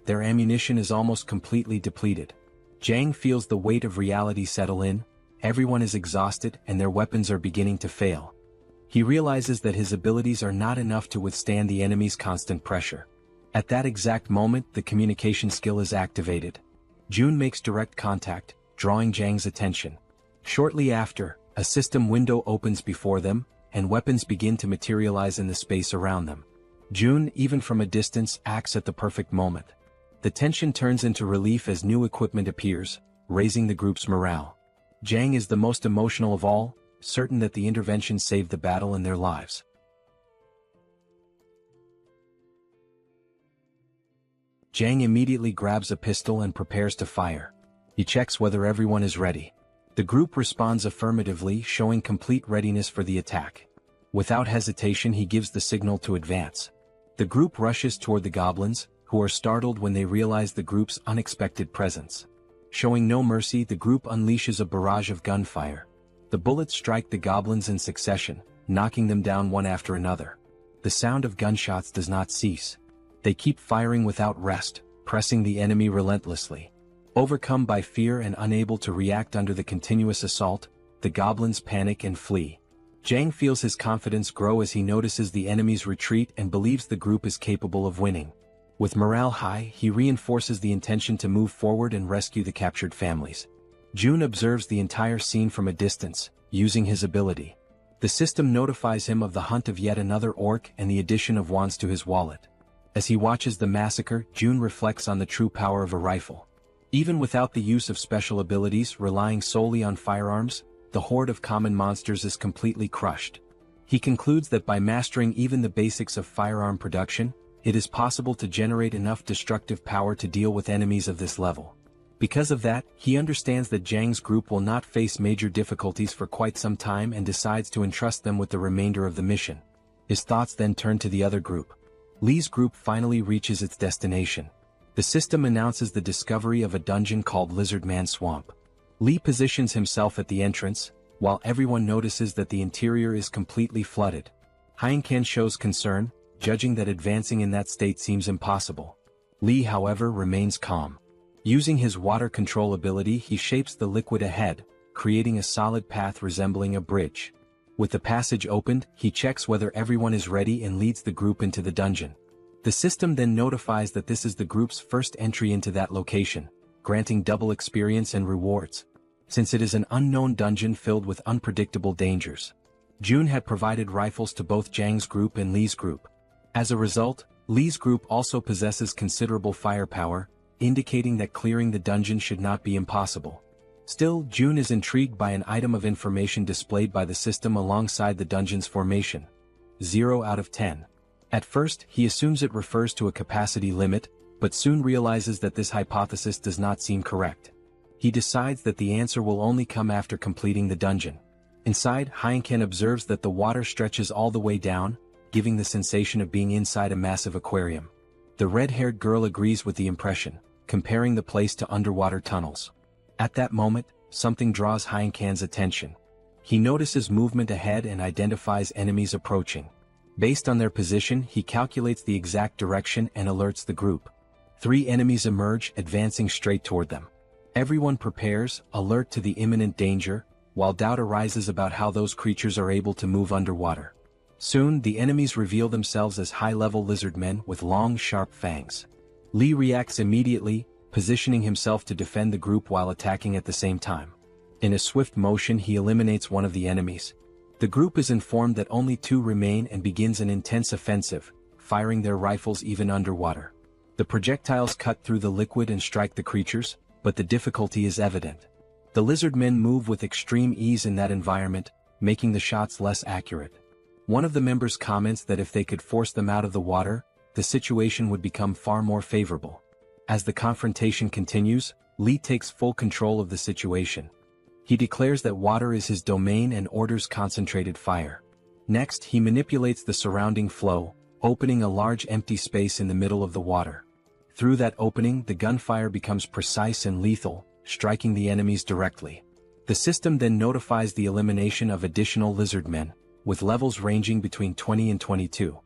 Speaker 1: Their ammunition is almost completely depleted. Jang feels the weight of reality settle in, everyone is exhausted and their weapons are beginning to fail. He realizes that his abilities are not enough to withstand the enemy's constant pressure. At that exact moment, the communication skill is activated. June makes direct contact, drawing Jang's attention. Shortly after, a system window opens before them, and weapons begin to materialize in the space around them. June, even from a distance, acts at the perfect moment. The tension turns into relief as new equipment appears, raising the group's morale. Jang is the most emotional of all, certain that the intervention saved the battle and their lives. Jang immediately grabs a pistol and prepares to fire. He checks whether everyone is ready. The group responds affirmatively, showing complete readiness for the attack. Without hesitation he gives the signal to advance. The group rushes toward the goblins, who are startled when they realize the group's unexpected presence. Showing no mercy, the group unleashes a barrage of gunfire. The bullets strike the goblins in succession, knocking them down one after another. The sound of gunshots does not cease. They keep firing without rest, pressing the enemy relentlessly. Overcome by fear and unable to react under the continuous assault, the goblins panic and flee. Jaehyeon feels his confidence grow as he notices the enemy's retreat and believes the group is capable of winning. With morale high, he reinforces the intention to move forward and rescue the captured families. Jun observes the entire scene from a distance, using his ability. The system notifies him of the hunt of yet another orc and the addition of wands to his wallet. As he watches the massacre, Jun reflects on the true power of a rifle. Even without the use of special abilities, relying solely on firearms, the horde of common monsters is completely crushed. He concludes that by mastering even the basics of firearm production, it is possible to generate enough destructive power to deal with enemies of this level. Because of that, he understands that Jaehyeon's group will not face major difficulties for quite some time and decides to entrust them with the remainder of the mission. His thoughts then turn to the other group. Lee's group finally reaches its destination. The system announces the discovery of a dungeon called Lizardman Swamp. Lee positions himself at the entrance, while everyone notices that the interior is completely flooded. Jaehyeon shows concern, judging that advancing in that state seems impossible. Lee, however, remains calm. Using his water control ability, he shapes the liquid ahead, creating a solid path resembling a bridge. With the passage opened, he checks whether everyone is ready and leads the group into the dungeon. The system then notifies that this is the group's first entry into that location, granting double experience and rewards, since it is an unknown dungeon filled with unpredictable dangers. Jun had provided rifles to both Jaehyeon's group and Lee's group. As a result, Lee's group also possesses considerable firepower, indicating that clearing the dungeon should not be impossible. Still, Jun is intrigued by an item of information displayed by the system alongside the dungeon's formation. 0 out of 10. At first, he assumes it refers to a capacity limit, but soon realizes that this hypothesis does not seem correct. He decides that the answer will only come after completing the dungeon. Inside, Jaehyeon observes that the water stretches all the way down, giving the sensation of being inside a massive aquarium. The red-haired girl agrees with the impression, comparing the place to underwater tunnels. At that moment, something draws Jaehyeon's attention. He notices movement ahead and identifies enemies approaching. Based on their position, he calculates the exact direction and alerts the group. 3 enemies emerge, advancing straight toward them. Everyone prepares, alert to the imminent danger, while doubt arises about how those creatures are able to move underwater. Soon, the enemies reveal themselves as high-level lizardmen with long, sharp fangs. Lee reacts immediately, positioning himself to defend the group while attacking at the same time. In a swift motion, he eliminates one of the enemies. The group is informed that only 2 remain and begins an intense offensive, firing their rifles even underwater. The projectiles cut through the liquid and strike the creatures, but the difficulty is evident. The lizardmen move with extreme ease in that environment, making the shots less accurate. One of the members comments that if they could force them out of the water, the situation would become far more favorable. As the confrontation continues, Lee takes full control of the situation. He declares that water is his domain and orders concentrated fire. Next, he manipulates the surrounding flow, opening a large empty space in the middle of the water. Through that opening, the gunfire becomes precise and lethal, striking the enemies directly. The system then notifies the elimination of additional lizardmen, with levels ranging between 20 and 22.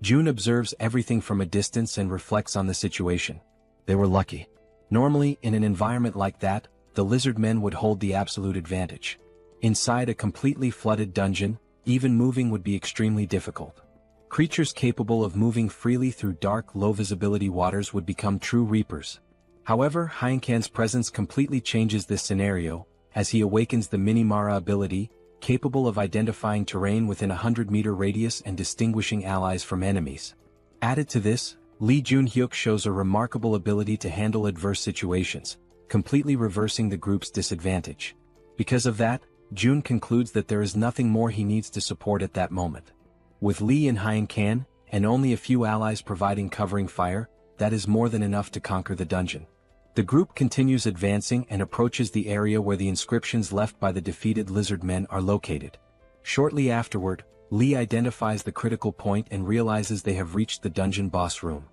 Speaker 1: Jun observes everything from a distance and reflects on the situation. They were lucky. Normally, in an environment like that, the lizardmen would hold the absolute advantage. Inside a completely flooded dungeon, even moving would be extremely difficult. Creatures capable of moving freely through dark, low-visibility waters would become true reapers. However, Jaehyeon's presence completely changes this scenario, as he awakens the Minimara ability, capable of identifying terrain within a 100-meter radius and distinguishing allies from enemies. Added to this, Lee Junhyuk shows a remarkable ability to handle adverse situations, completely reversing the group's disadvantage. Because of that, Jun concludes that there is nothing more he needs to support at that moment. With Lee and Jaehyeon, and only a few allies providing covering fire, that is more than enough to conquer the dungeon. The group continues advancing and approaches the area where the inscriptions left by the defeated lizardmen are located. Shortly afterward, Lee identifies the critical point and realizes they have reached the dungeon boss room.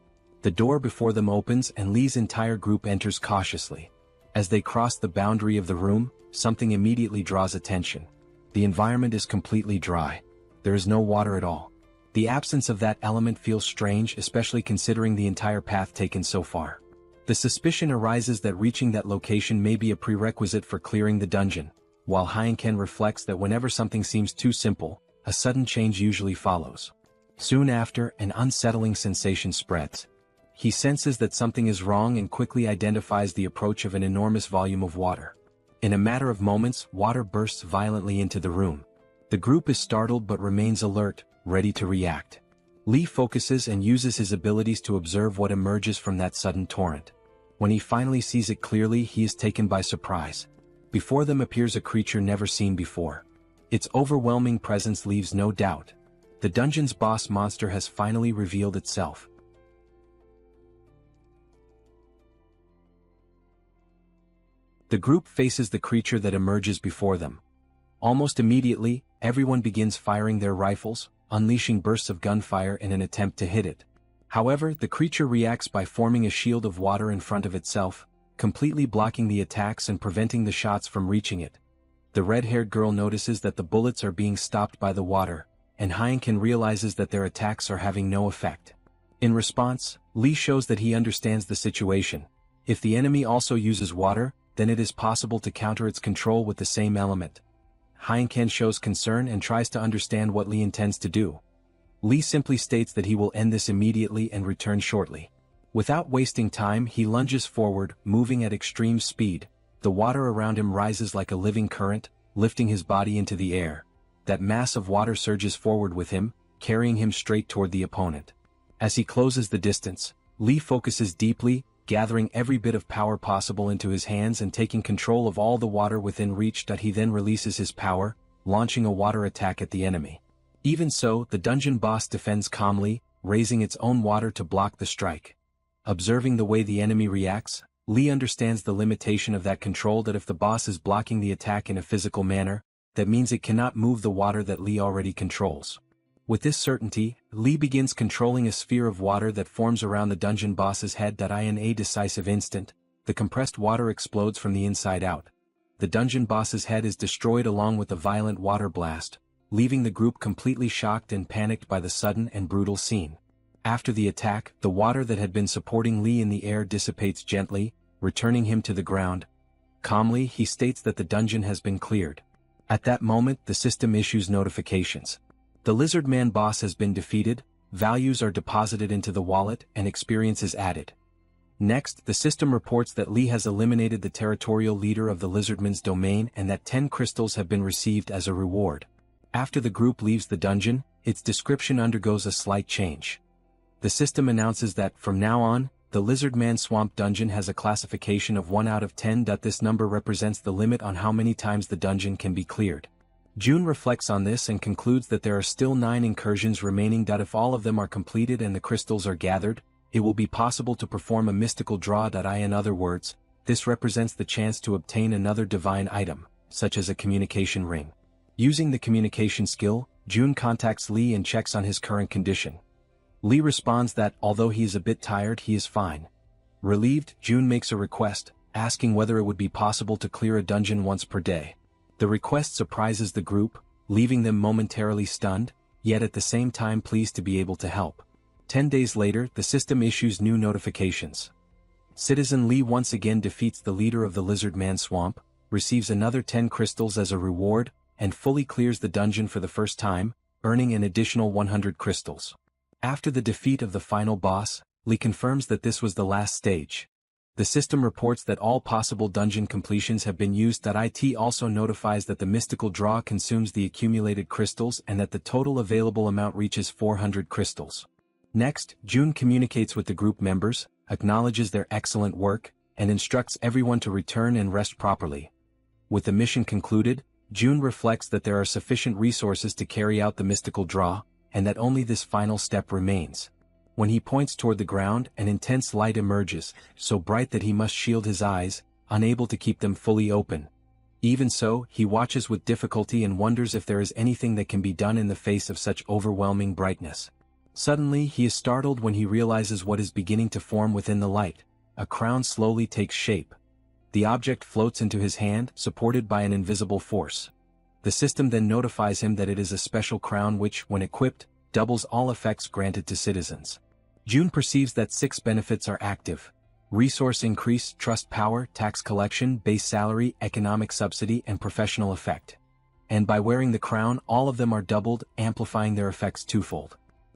Speaker 1: The door before them opens and Lee's entire group enters cautiously. As they cross the boundary of the room, something immediately draws attention. The environment is completely dry. There is no water at all. The absence of that element feels strange, especially considering the entire path taken so far. The suspicion arises that reaching that location may be a prerequisite for clearing the dungeon, while Hyenken reflects that whenever something seems too simple, a sudden change usually follows. Soon after, an unsettling sensation spreads. He senses that something is wrong and quickly identifies the approach of an enormous volume of water. In a matter of moments, water bursts violently into the room. The group is startled but remains alert, ready to react. Lee focuses and uses his abilities to observe what emerges from that sudden torrent. When he finally sees it clearly, he is taken by surprise. Before them appears a creature never seen before. Its overwhelming presence leaves no doubt. The dungeon's boss monster has finally revealed itself. The group faces the creature that emerges before them. Almost immediately, everyone begins firing their rifles, unleashing bursts of gunfire in an attempt to hit it. However, the creature reacts by forming a shield of water in front of itself, completely blocking the attacks and preventing the shots from reaching it. The red-haired girl notices that the bullets are being stopped by the water, and Hyenken realizes that their attacks are having no effect. In response, Lee shows that he understands the situation. If the enemy also uses water, then it is possible to counter its control with the same element. Hyenken shows concern and tries to understand what Lee intends to do. Lee simply states that he will end this immediately and return shortly. Without wasting time, he lunges forward, moving at extreme speed. The water around him rises like a living current, lifting his body into the air. That mass of water surges forward with him, carrying him straight toward the opponent. As he closes the distance, Lee focuses deeply, gathering every bit of power possible into his hands and taking control of all the water within reach. He then releases his power, launching a water attack at the enemy. Even so, the dungeon boss defends calmly, raising its own water to block the strike. Observing the way the enemy reacts, Lee understands the limitation of that control, that if the boss is blocking the attack in a physical manner, that means it cannot move the water that Lee already controls. With this certainty, Lee begins controlling a sphere of water that forms around the dungeon boss's head. In a decisive instant, the compressed water explodes from the inside out. The dungeon boss's head is destroyed along with a violent water blast, leaving the group completely shocked and panicked by the sudden and brutal scene. After the attack, the water that had been supporting Lee in the air dissipates gently, returning him to the ground. Calmly, he states that the dungeon has been cleared. At that moment, the system issues notifications. The lizard man boss has been defeated, values are deposited into the wallet, and experience is added. Next, the system reports that Lee has eliminated the territorial leader of the lizardman's domain and that 10 crystals have been received as a reward. After the group leaves the dungeon, its description undergoes a slight change. The system announces that, from now on, the Lizardman Swamp Dungeon has a classification of 1 out of 10. This number represents the limit on how many times the dungeon can be cleared. June reflects on this and concludes that there are still 9 incursions remaining. If all of them are completed and the crystals are gathered, it will be possible to perform a mystical draw. In other words, this represents the chance to obtain another divine item, such as a communication ring. Using the communication skill, June contacts Lee and checks on his current condition. Lee responds that, although he is a bit tired, he is fine. Relieved, June makes a request, asking whether it would be possible to clear a dungeon once per day. The request surprises the group, leaving them momentarily stunned, yet at the same time pleased to be able to help. 10 days later, the system issues new notifications. Citizen Lee once again defeats the leader of the Lizardman Swamp, receives another 10 crystals as a reward, and fully clears the dungeon for the first time, earning an additional 100 crystals. After the defeat of the final boss, Lee confirms that this was the last stage. The system reports that all possible dungeon completions have been used. It also notifies that the mystical draw consumes the accumulated crystals and that the total available amount reaches 400 crystals. Next, June communicates with the group members, acknowledges their excellent work, and instructs everyone to return and rest properly. With the mission concluded, June reflects that there are sufficient resources to carry out the mystical draw, and that only this final step remains. When he points toward the ground, an intense light emerges, so bright that he must shield his eyes, unable to keep them fully open. Even so, he watches with difficulty and wonders if there is anything that can be done in the face of such overwhelming brightness. Suddenly he is startled when he realizes what is beginning to form within the light. A crown slowly takes shape. The object floats into his hand, supported by an invisible force. The system then notifies him that it is a special crown which, when equipped, doubles all effects granted to citizens. June perceives that 6 benefits are active: resource increase, trust power, tax collection, base salary, economic subsidy, and professional effect. And by wearing the crown, all of them are doubled, amplifying their effects twofold.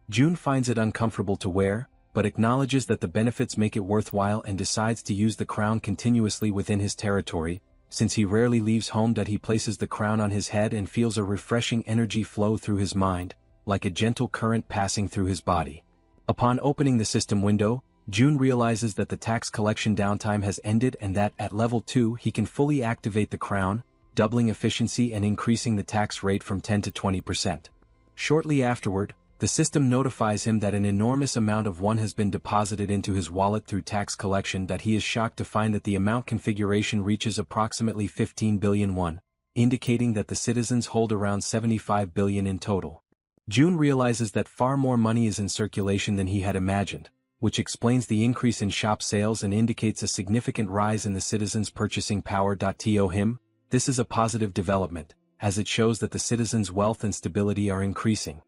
Speaker 1: June finds it uncomfortable to wear, but acknowledges that the benefits make it worthwhile and decides to use the crown continuously within his territory. Since he rarely leaves home, that he places the crown on his head and feels a refreshing energy flow through his mind, like a gentle current passing through his body. Upon opening the system window, June realizes that the tax collection downtime has ended and that at level 2 he can fully activate the crown, doubling efficiency and increasing the tax rate from 10 to 20%. Shortly afterward, the system notifies him that an enormous amount of won has been deposited into his wallet through tax collection, that he is shocked to find that the amount configuration reaches approximately 15 billion won, indicating that the citizens hold around 75 billion in total. June realizes that far more money is in circulation than he had imagined, which explains the increase in shop sales and indicates a significant rise in the citizens' purchasing power. To him, this is a positive development, as it shows that the citizens' wealth and stability are increasing.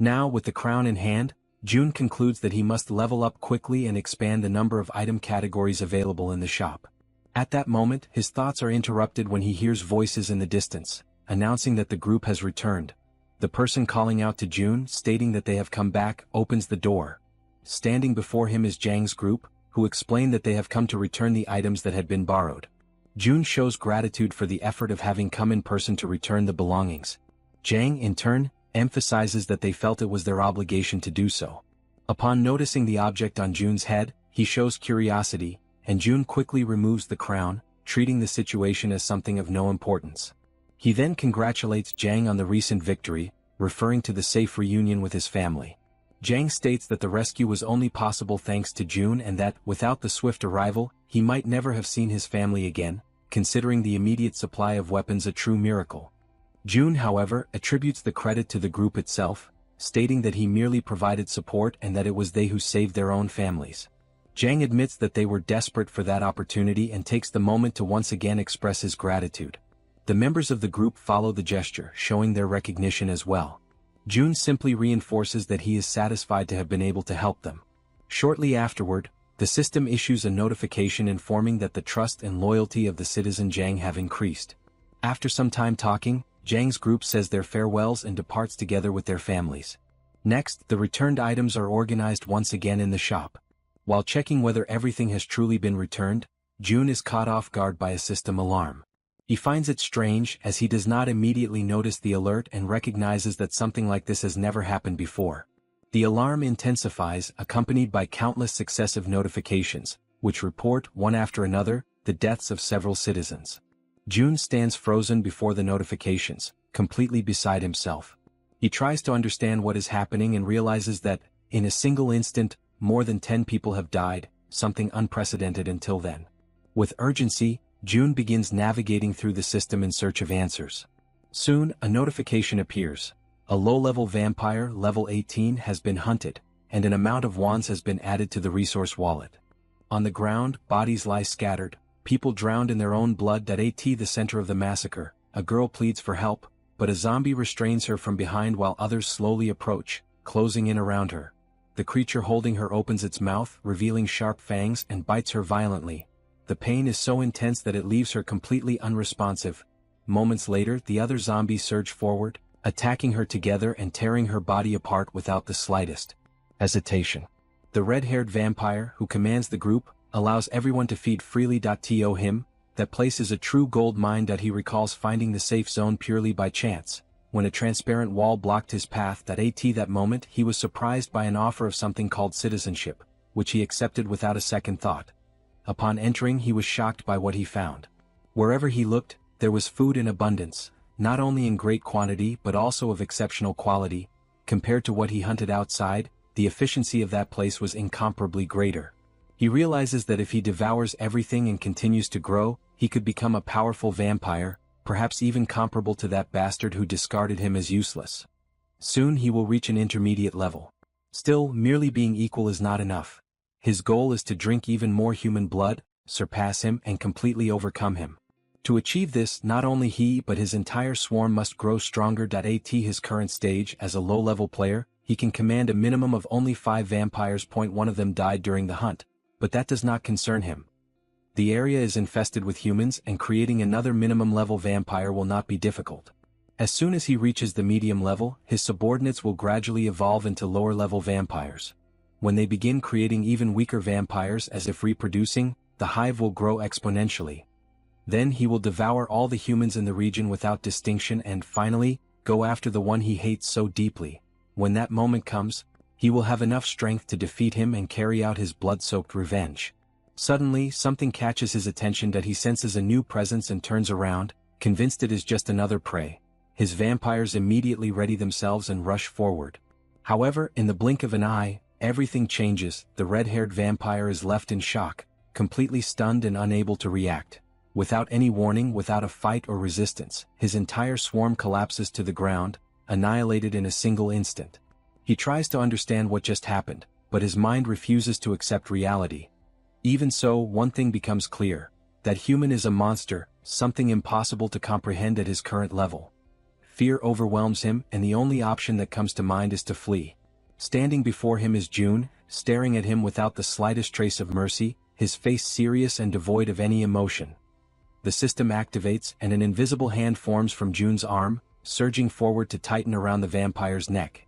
Speaker 1: Now, with the crown in hand, June concludes that he must level up quickly and expand the number of item categories available in the shop. At that moment, his thoughts are interrupted when he hears voices in the distance, announcing that the group has returned. The person calling out to June, stating that they have come back, opens the door. Standing before him is Jang's group, who explain that they have come to return the items that had been borrowed. June shows gratitude for the effort of having come in person to return the belongings. Jang, in turn, emphasizes that they felt it was their obligation to do so. Upon noticing the object on June's head, he shows curiosity, and June quickly removes the crown, treating the situation as something of no importance. He then congratulates Jang on the recent victory, referring to the safe reunion with his family. Jang states that the rescue was only possible thanks to June and that, without the swift arrival, he might never have seen his family again, considering the immediate supply of weapons a true miracle. June, however, attributes the credit to the group itself, stating that he merely provided support and that it was they who saved their own families. Jang admits that they were desperate for that opportunity and takes the moment to once again express his gratitude. The members of the group follow the gesture, showing their recognition as well. June simply reinforces that he is satisfied to have been able to help them. Shortly afterward, the system issues a notification informing that the trust and loyalty of the citizen Jang have increased. After some time talking, Jang's group says their farewells and departs together with their families. Next, the returned items are organized once again in the shop. While checking whether everything has truly been returned, June is caught off guard by a system alarm. He finds it strange, as he does not immediately notice the alert and recognizes that something like this has never happened before. The alarm intensifies, accompanied by countless successive notifications, which report, one after another, the deaths of several citizens. June stands frozen before the notifications, completely beside himself. He tries to understand what is happening and realizes that, in a single instant, more than 10 people have died, something unprecedented until then. With urgency, June begins navigating through the system in search of answers. Soon, a notification appears. A low-level vampire, level 18, has been hunted, and an amount of wons has been added to the resource wallet. On the ground, bodies lie scattered, people drowned in their own blood. At the center of the massacre, a girl pleads for help, but a zombie restrains her from behind while others slowly approach, closing in around her. The creature holding her opens its mouth, revealing sharp fangs, and bites her violently. The pain is so intense that it leaves her completely unresponsive. Moments later, the other zombies surge forward, attacking her together and tearing her body apart without the slightest hesitation. The red-haired vampire, who commands the group, allows everyone to feed freely. To him, that place is a true gold mine. He recalls finding the safe zone purely by chance, when a transparent wall blocked his path. That moment, he was surprised by an offer of something called citizenship, which he accepted without a second thought. Upon entering, he was shocked by what he found. Wherever he looked, there was food in abundance, not only in great quantity but also of exceptional quality. Compared to what he hunted outside, the efficiency of that place was incomparably greater. He realizes that if he devours everything and continues to grow, he could become a powerful vampire, perhaps even comparable to that bastard who discarded him as useless. Soon he will reach an intermediate level. Still, merely being equal is not enough. His goal is to drink even more human blood, surpass him and completely overcome him. To achieve this, not only he but his entire swarm must grow stronger. At his current stage as a low-level player, he can command a minimum of only 5 vampires. One of them died during the hunt, but that does not concern him. The area is infested with humans and creating another minimum-level vampire will not be difficult. As soon as he reaches the medium level, his subordinates will gradually evolve into lower-level vampires. When they begin creating even weaker vampires as if reproducing, the hive will grow exponentially. Then he will devour all the humans in the region without distinction and, finally, go after the one he hates so deeply. When that moment comes, he will have enough strength to defeat him and carry out his blood-soaked revenge. Suddenly, something catches his attention that he senses a new presence and turns around, convinced it is just another prey. His vampires immediately ready themselves and rush forward. However, in the blink of an eye, everything changes. The red-haired vampire is left in shock, completely stunned and unable to react. Without any warning, without a fight or resistance, his entire swarm collapses to the ground, annihilated in a single instant. He tries to understand what just happened, but his mind refuses to accept reality. Even so, one thing becomes clear: that human is a monster, something impossible to comprehend at his current level. Fear overwhelms him, and the only option that comes to mind is to flee. Standing before him is June, staring at him without the slightest trace of mercy, his face serious and devoid of any emotion. The system activates and an invisible hand forms from June's arm, surging forward to tighten around the vampire's neck.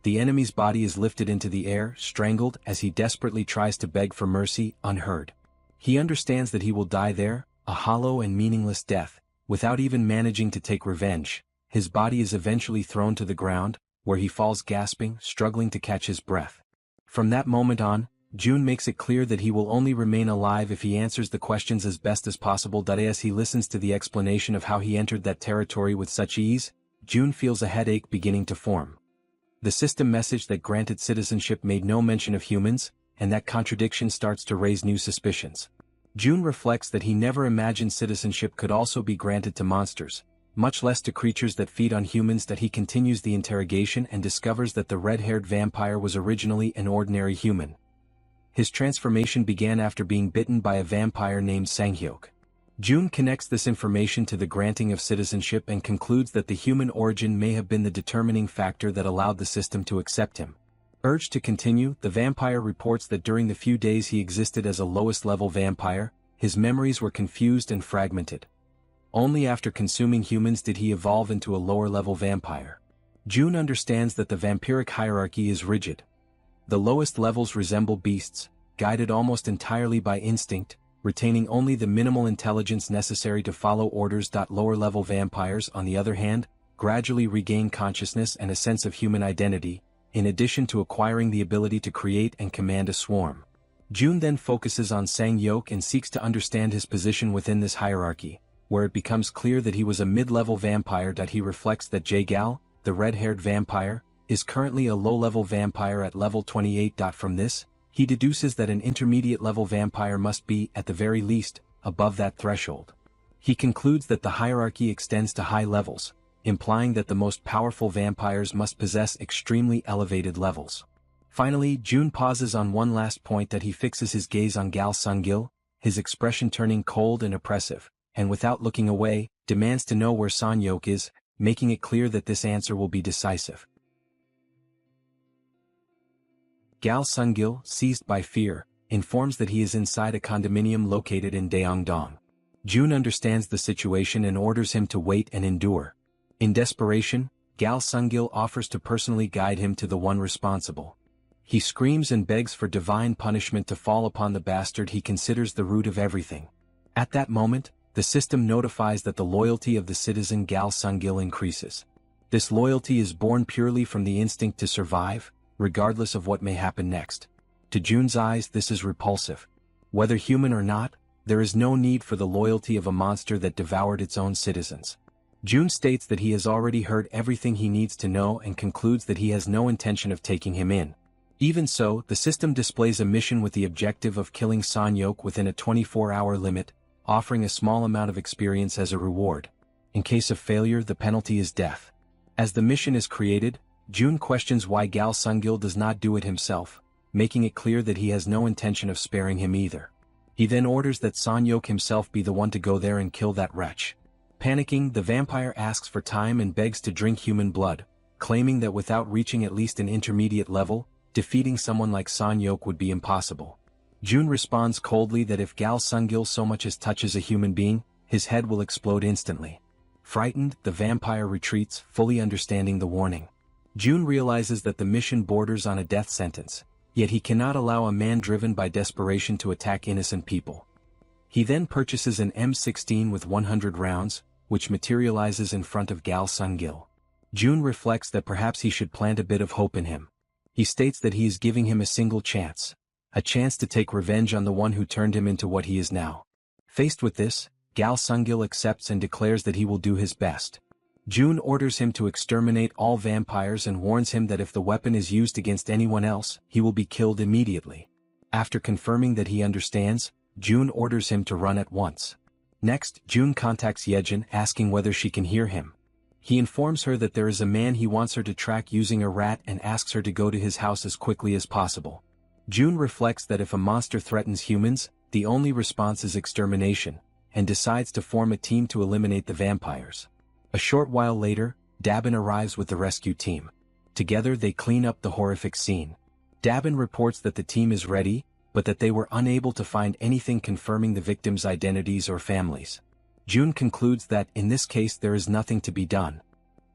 Speaker 1: The enemy's body is lifted into the air, strangled as he desperately tries to beg for mercy, unheard. He understands that he will die there, a hollow and meaningless death, without even managing to take revenge. His body is eventually thrown to the ground, where he falls gasping, struggling to catch his breath. From that moment on, June makes it clear that he will only remain alive if he answers the questions as best as possible. As he listens to the explanation of how he entered that territory with such ease, June feels a headache beginning to form. The system message that granted citizenship made no mention of humans, and that contradiction starts to raise new suspicions. June reflects that he never imagined citizenship could also be granted to monsters, much less to creatures that feed on humans. He continues the interrogation and discovers that the red-haired vampire was originally an ordinary human. His transformation began after being bitten by a vampire named Jaehyeon. June connects this information to the granting of citizenship and concludes that the human origin may have been the determining factor that allowed the system to accept him. Urged to continue, the vampire reports that during the few days he existed as a lowest-level vampire, his memories were confused and fragmented. Only after consuming humans did he evolve into a lower-level vampire. June understands that the vampiric hierarchy is rigid. The lowest levels resemble beasts, guided almost entirely by instinct, retaining only the minimal intelligence necessary to follow orders. Lower-level vampires, on the other hand, gradually regain consciousness and a sense of human identity, in addition to acquiring the ability to create and command a swarm. June then focuses on Jaehyeon and seeks to understand his position within this hierarchy, where it becomes clear that he was a mid-level vampire. He reflects that Jaehyeon, the red-haired vampire, is currently a low-level vampire at level 28. From this, he deduces that an intermediate-level vampire must be, at the very least, above that threshold. He concludes that the hierarchy extends to high levels, implying that the most powerful vampires must possess extremely elevated levels. Finally, June pauses on one last point. He fixes his gaze on Gal Sungil, his expression turning cold and oppressive, and without looking away, demands to know where Jaehyeon is, making it clear that this answer will be decisive. Gal Sungil, seized by fear, informs that he is inside a condominium located in Daeongdong. June understands the situation and orders him to wait and endure. In desperation, Gal Sungil offers to personally guide him to the one responsible. He screams and begs for divine punishment to fall upon the bastard he considers the root of everything. At that moment, the system notifies that the loyalty of the citizen Gal Sungil increases. This loyalty is born purely from the instinct to survive, regardless of what may happen next. To June's eyes, this is repulsive. Whether human or not, there is no need for the loyalty of a monster that devoured its own citizens. June states that he has already heard everything he needs to know and concludes that he has no intention of taking him in. Even so, the system displays a mission with the objective of killing Jaehyeon within a 24-hour limit, offering a small amount of experience as a reward. In case of failure, the penalty is death. As the mission is created, Jun questions why Gal Sungil does not do it himself, making it clear that he has no intention of sparing him either. He then orders that Sanyok himself be the one to go there and kill that wretch. Panicking, the vampire asks for time and begs to drink human blood, claiming that without reaching at least an intermediate level, defeating someone like Sanyok would be impossible. Jun responds coldly that if Gal Sungil so much as touches a human being, his head will explode instantly. Frightened, the vampire retreats, fully understanding the warning. Jun realizes that the mission borders on a death sentence, yet he cannot allow a man driven by desperation to attack innocent people. He then purchases an M16 with 100 rounds, which materializes in front of Gal Sungil. Jun reflects that perhaps he should plant a bit of hope in him. He states that he is giving him a single chance. A chance to take revenge on the one who turned him into what he is now. Faced with this, Gal Sungil accepts and declares that he will do his best. Jun orders him to exterminate all vampires and warns him that if the weapon is used against anyone else, he will be killed immediately. After confirming that he understands, Jun orders him to run at once. Next, Jun contacts Jaehyeon asking whether she can hear him. He informs her that there is a man he wants her to track using a rat and asks her to go to his house as quickly as possible. Jun reflects that if a monster threatens humans, the only response is extermination, and decides to form a team to eliminate the vampires. A short while later, Dabin arrives with the rescue team. Together they clean up the horrific scene. Dabin reports that the team is ready, but that they were unable to find anything confirming the victims' identities or families. Jun concludes that in this case there is nothing to be done.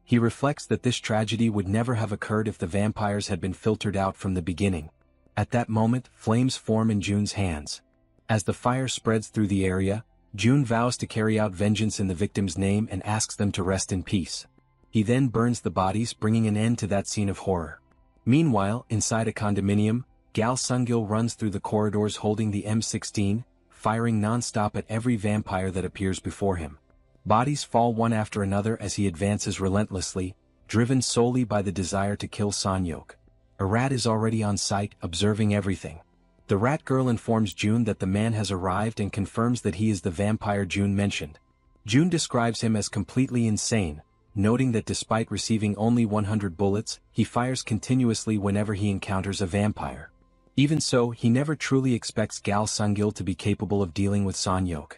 Speaker 1: He reflects that this tragedy would never have occurred if the vampires had been filtered out from the beginning. At that moment, flames form in Jun's hands. As the fire spreads through the area, Jun vows to carry out vengeance in the victim's name and asks them to rest in peace. He then burns the bodies, bringing an end to that scene of horror. Meanwhile, inside a condominium, Gal Sungil runs through the corridors holding the M16, firing non-stop at every vampire that appears before him. Bodies fall one after another as he advances relentlessly, driven solely by the desire to kill Sanyok. A rat is already on site, observing everything. The rat girl informs Jun that the man has arrived and confirms that he is the vampire Jun mentioned. Jun describes him as completely insane, noting that despite receiving only 100 bullets, he fires continuously whenever he encounters a vampire. Even so, he never truly expects Gal Sungil to be capable of dealing with Sanyok.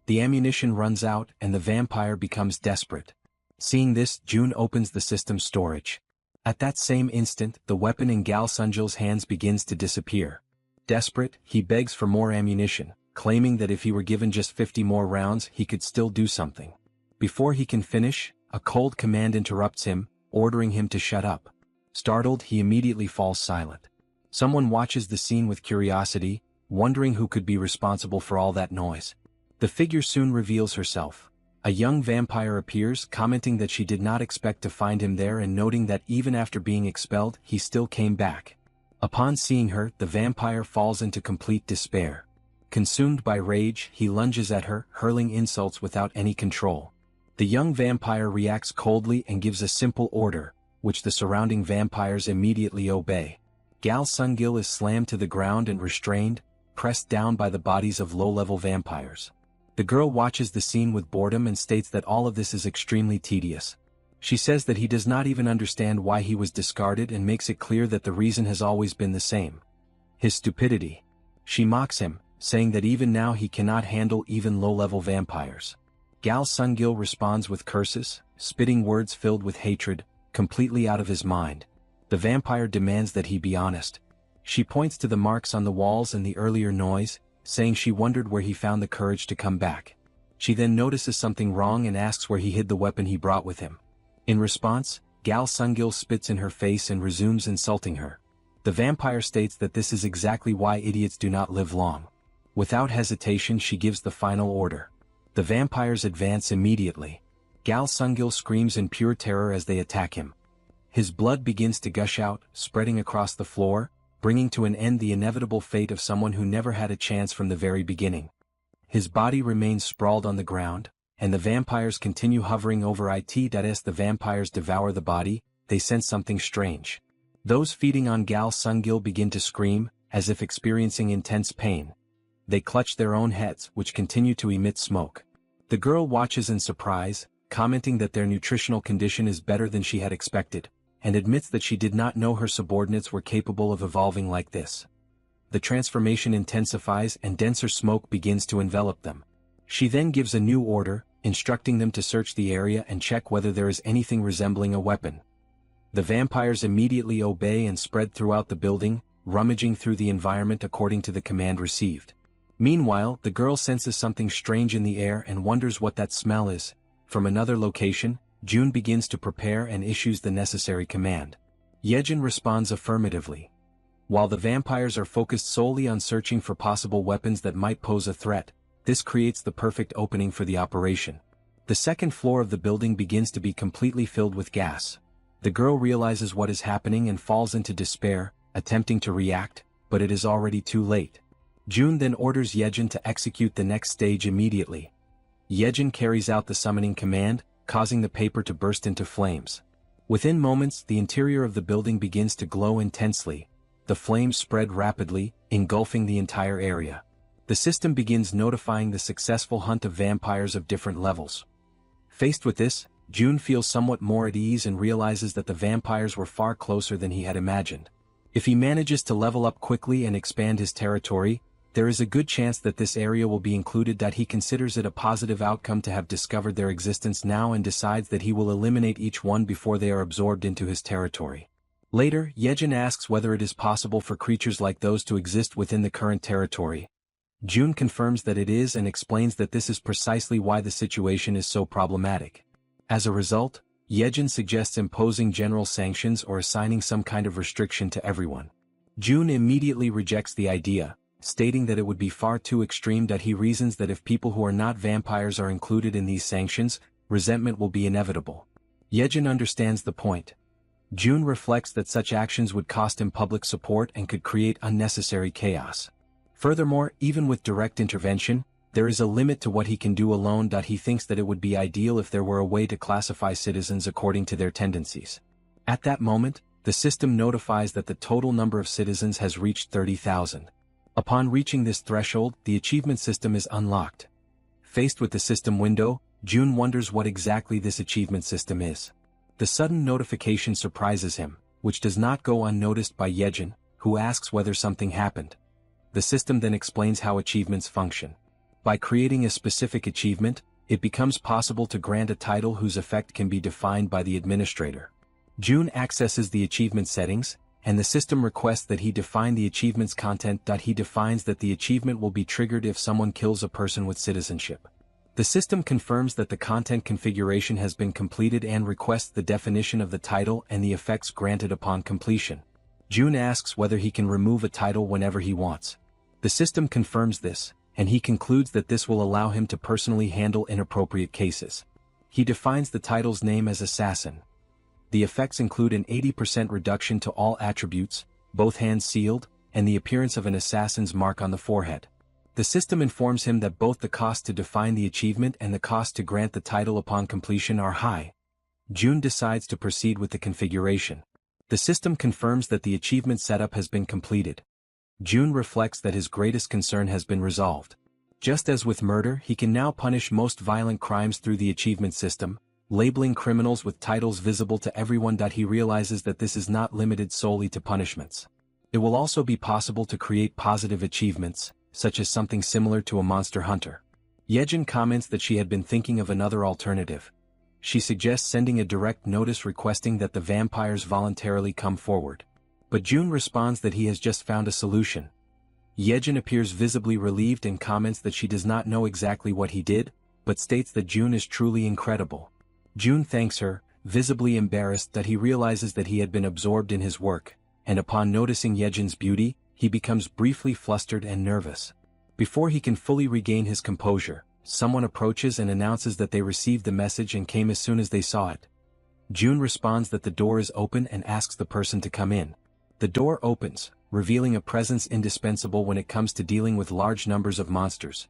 Speaker 1: The ammunition runs out and the vampire becomes desperate. Seeing this, Jun opens the system's storage. At that same instant, the weapon in Gal Sungil's hands begins to disappear. Desperate, he begs for more ammunition, claiming that if he were given just 50 more rounds he could still do something. Before he can finish, a cold command interrupts him, ordering him to shut up. Startled, he immediately falls silent. Someone watches the scene with curiosity, wondering who could be responsible for all that noise. The figure soon reveals herself. A young vampire appears, commenting that she did not expect to find him there and noting that even after being expelled, he still came back. Upon seeing her, the vampire falls into complete despair. Consumed by rage, he lunges at her, hurling insults without any control. The young vampire reacts coldly and gives a simple order, which the surrounding vampires immediately obey. Gal Sungil is slammed to the ground and restrained, pressed down by the bodies of low-level vampires. The girl watches the scene with boredom and states that all of this is extremely tedious. She says that he does not even understand why he was discarded and makes it clear that the reason has always been the same: his stupidity. She mocks him, saying that even now he cannot handle even low-level vampires. Gal Sungil responds with curses, spitting words filled with hatred, completely out of his mind. The vampire demands that he be honest. She points to the marks on the walls and the earlier noise, saying she wondered where he found the courage to come back. She then notices something wrong and asks where he hid the weapon he brought with him. In response, Gal Sungil spits in her face and resumes insulting her. The vampire states that this is exactly why idiots do not live long. Without hesitation, she gives the final order. The vampires advance immediately. Gal Sungil screams in pure terror as they attack him. His blood begins to gush out, spreading across the floor, bringing to an end the inevitable fate of someone who never had a chance from the very beginning. His body remains sprawled on the ground, and the vampires continue hovering over it. As the vampires devour the body, they sense something strange. Those feeding on Gal Sungil begin to scream, as if experiencing intense pain. They clutch their own heads, which continue to emit smoke. The girl watches in surprise, commenting that their nutritional condition is better than she had expected, and admits that she did not know her subordinates were capable of evolving like this. The transformation intensifies and denser smoke begins to envelop them. She then gives a new order, instructing them to search the area and check whether there is anything resembling a weapon. The vampires immediately obey and spread throughout the building, rummaging through the environment according to the command received. Meanwhile, the girl senses something strange in the air and wonders what that smell is. From another location, June begins to prepare and issues the necessary command. Jaehyeon responds affirmatively. While the vampires are focused solely on searching for possible weapons that might pose a threat, this creates the perfect opening for the operation. The second floor of the building begins to be completely filled with gas. The girl realizes what is happening and falls into despair, attempting to react, but it is already too late. June then orders Jaehyeon to execute the next stage immediately. Jaehyeon carries out the summoning command, causing the paper to burst into flames. Within moments, the interior of the building begins to glow intensely. The flames spread rapidly, engulfing the entire area. The system begins notifying the successful hunt of vampires of different levels. Faced with this, June feels somewhat more at ease and realizes that the vampires were far closer than he had imagined. If he manages to level up quickly and expand his territory, there is a good chance that this area will be included. That he considers it a positive outcome to have discovered their existence now and decides that he will eliminate each one before they are absorbed into his territory. Later, Jaehyeon asks whether it is possible for creatures like those to exist within the current territory. June confirms that it is and explains that this is precisely why the situation is so problematic. As a result, Jaehyeon suggests imposing general sanctions or assigning some kind of restriction to everyone. June immediately rejects the idea, stating that it would be far too extreme. That he reasons that if people who are not vampires are included in these sanctions, resentment will be inevitable. Jaehyeon understands the point. June reflects that such actions would cost him public support and could create unnecessary chaos. Furthermore, even with direct intervention, there is a limit to what he can do alone. He thinks that it would be ideal if there were a way to classify citizens according to their tendencies. At that moment, the system notifies that the total number of citizens has reached 30,000. Upon reaching this threshold, the achievement system is unlocked. Faced with the system window, June wonders what exactly this achievement system is. The sudden notification surprises him, which does not go unnoticed by Jaehyeon, who asks whether something happened. The system then explains how achievements function. By creating a specific achievement, it becomes possible to grant a title whose effect can be defined by the administrator. June accesses the achievement settings, and the system requests that he define the achievement's content. He defines that the achievement will be triggered if someone kills a person with citizenship. The system confirms that the content configuration has been completed and requests the definition of the title and the effects granted upon completion. June asks whether he can remove a title whenever he wants. The system confirms this, and he concludes that this will allow him to personally handle inappropriate cases. He defines the title's name as Assassin. The effects include an 80% reduction to all attributes, both hands sealed, and the appearance of an assassin's mark on the forehead. The system informs him that both the cost to define the achievement and the cost to grant the title upon completion are high. June decides to proceed with the configuration. The system confirms that the achievement setup has been completed. June reflects that his greatest concern has been resolved. Just as with murder, he can now punish most violent crimes through the achievement system, labeling criminals with titles visible to everyone. He realizes that this is not limited solely to punishments. It will also be possible to create positive achievements, such as something similar to a monster hunter. Jaehyeon comments that she had been thinking of another alternative. She suggests sending a direct notice requesting that the vampires voluntarily come forward. But June responds that he has just found a solution. Jaehyeon appears visibly relieved and comments that she does not know exactly what he did, but states that June is truly incredible. June thanks her, visibly embarrassed that he realizes that he had been absorbed in his work, and upon noticing Jaehyeon's beauty, he becomes briefly flustered and nervous. Before he can fully regain his composure, someone approaches and announces that they received the message and came as soon as they saw it. June responds that the door is open and asks the person to come in. The door opens, revealing a presence indispensable when it comes to dealing with large numbers of monsters.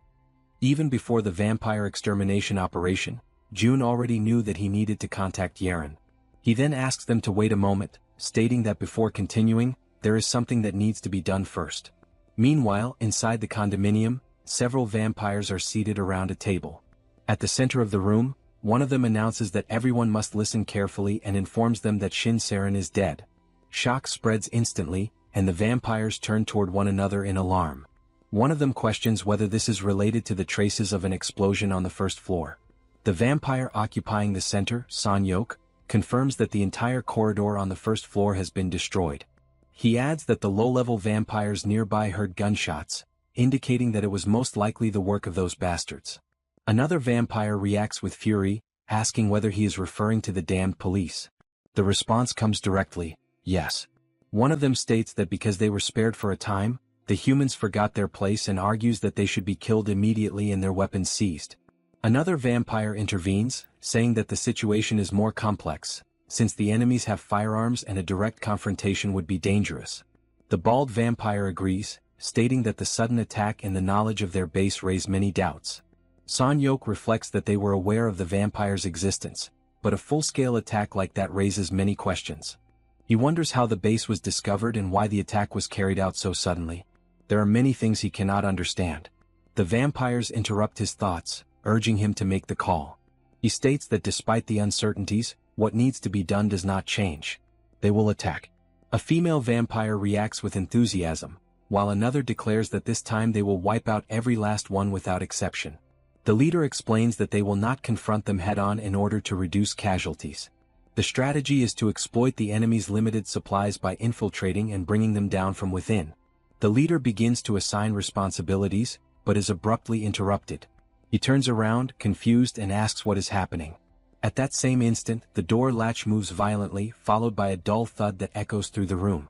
Speaker 1: Even before the vampire extermination operation, June already knew that he needed to contact Jaehyeon. He then asks them to wait a moment, stating that before continuing, there is something that needs to be done first. Meanwhile, inside the condominium, several vampires are seated around a table. At the center of the room, one of them announces that everyone must listen carefully and informs them that Shin Saren is dead. Shock spreads instantly, and the vampires turn toward one another in alarm. One of them questions whether this is related to the traces of an explosion on the first floor. The vampire occupying the center, Sanyok, confirms that the entire corridor on the first floor has been destroyed. He adds that the low-level vampires nearby heard gunshots, indicating that it was most likely the work of those bastards. Another vampire reacts with fury, asking whether he is referring to the damned police. The response comes directly, yes. One of them states that because they were spared for a time, the humans forgot their place and argues that they should be killed immediately and their weapons seized. Another vampire intervenes, saying that the situation is more complex, since the enemies have firearms and a direct confrontation would be dangerous. The bald vampire agrees, stating that the sudden attack and the knowledge of their base raise many doubts. Sanyok reflects that they were aware of the vampire's existence, but a full-scale attack like that raises many questions. He wonders how the base was discovered and why the attack was carried out so suddenly. There are many things he cannot understand. The vampires interrupt his thoughts, urging him to make the call. He states that despite the uncertainties, what needs to be done does not change. They will attack. A female vampire reacts with enthusiasm, while another declares that this time they will wipe out every last one without exception. The leader explains that they will not confront them head-on in order to reduce casualties. The strategy is to exploit the enemy's limited supplies by infiltrating and bringing them down from within. The leader begins to assign responsibilities, but is abruptly interrupted. He turns around, confused, and asks what is happening. At that same instant, the door latch moves violently, followed by a dull thud that echoes through the room.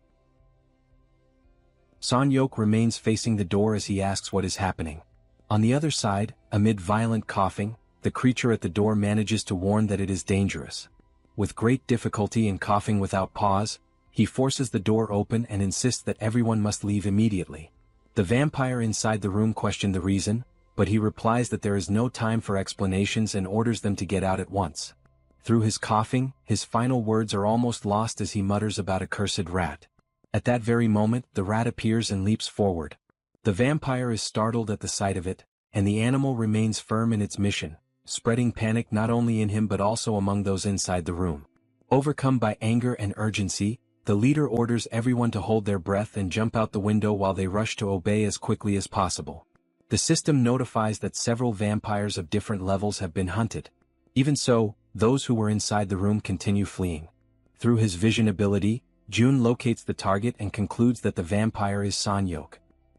Speaker 1: Sanyok remains facing the door as he asks what is happening. On the other side, amid violent coughing, the creature at the door manages to warn that it is dangerous. With great difficulty and coughing without pause, he forces the door open and insists that everyone must leave immediately. The vampire inside the room questions the reason, but he replies that there is no time for explanations and orders them to get out at once. Through his coughing, his final words are almost lost as he mutters about a cursed rat. At that very moment, the rat appears and leaps forward. The vampire is startled at the sight of it, and the animal remains firm in its mission, spreading panic not only in him but also among those inside the room. Overcome by anger and urgency, the leader orders everyone to hold their breath and jump out the window while they rush to obey as quickly as possible. The system notifies that several vampires of different levels have been hunted. Even so, those who were inside the room continue fleeing. Through his vision ability, Jun locates the target and concludes that the vampire is Sanyok.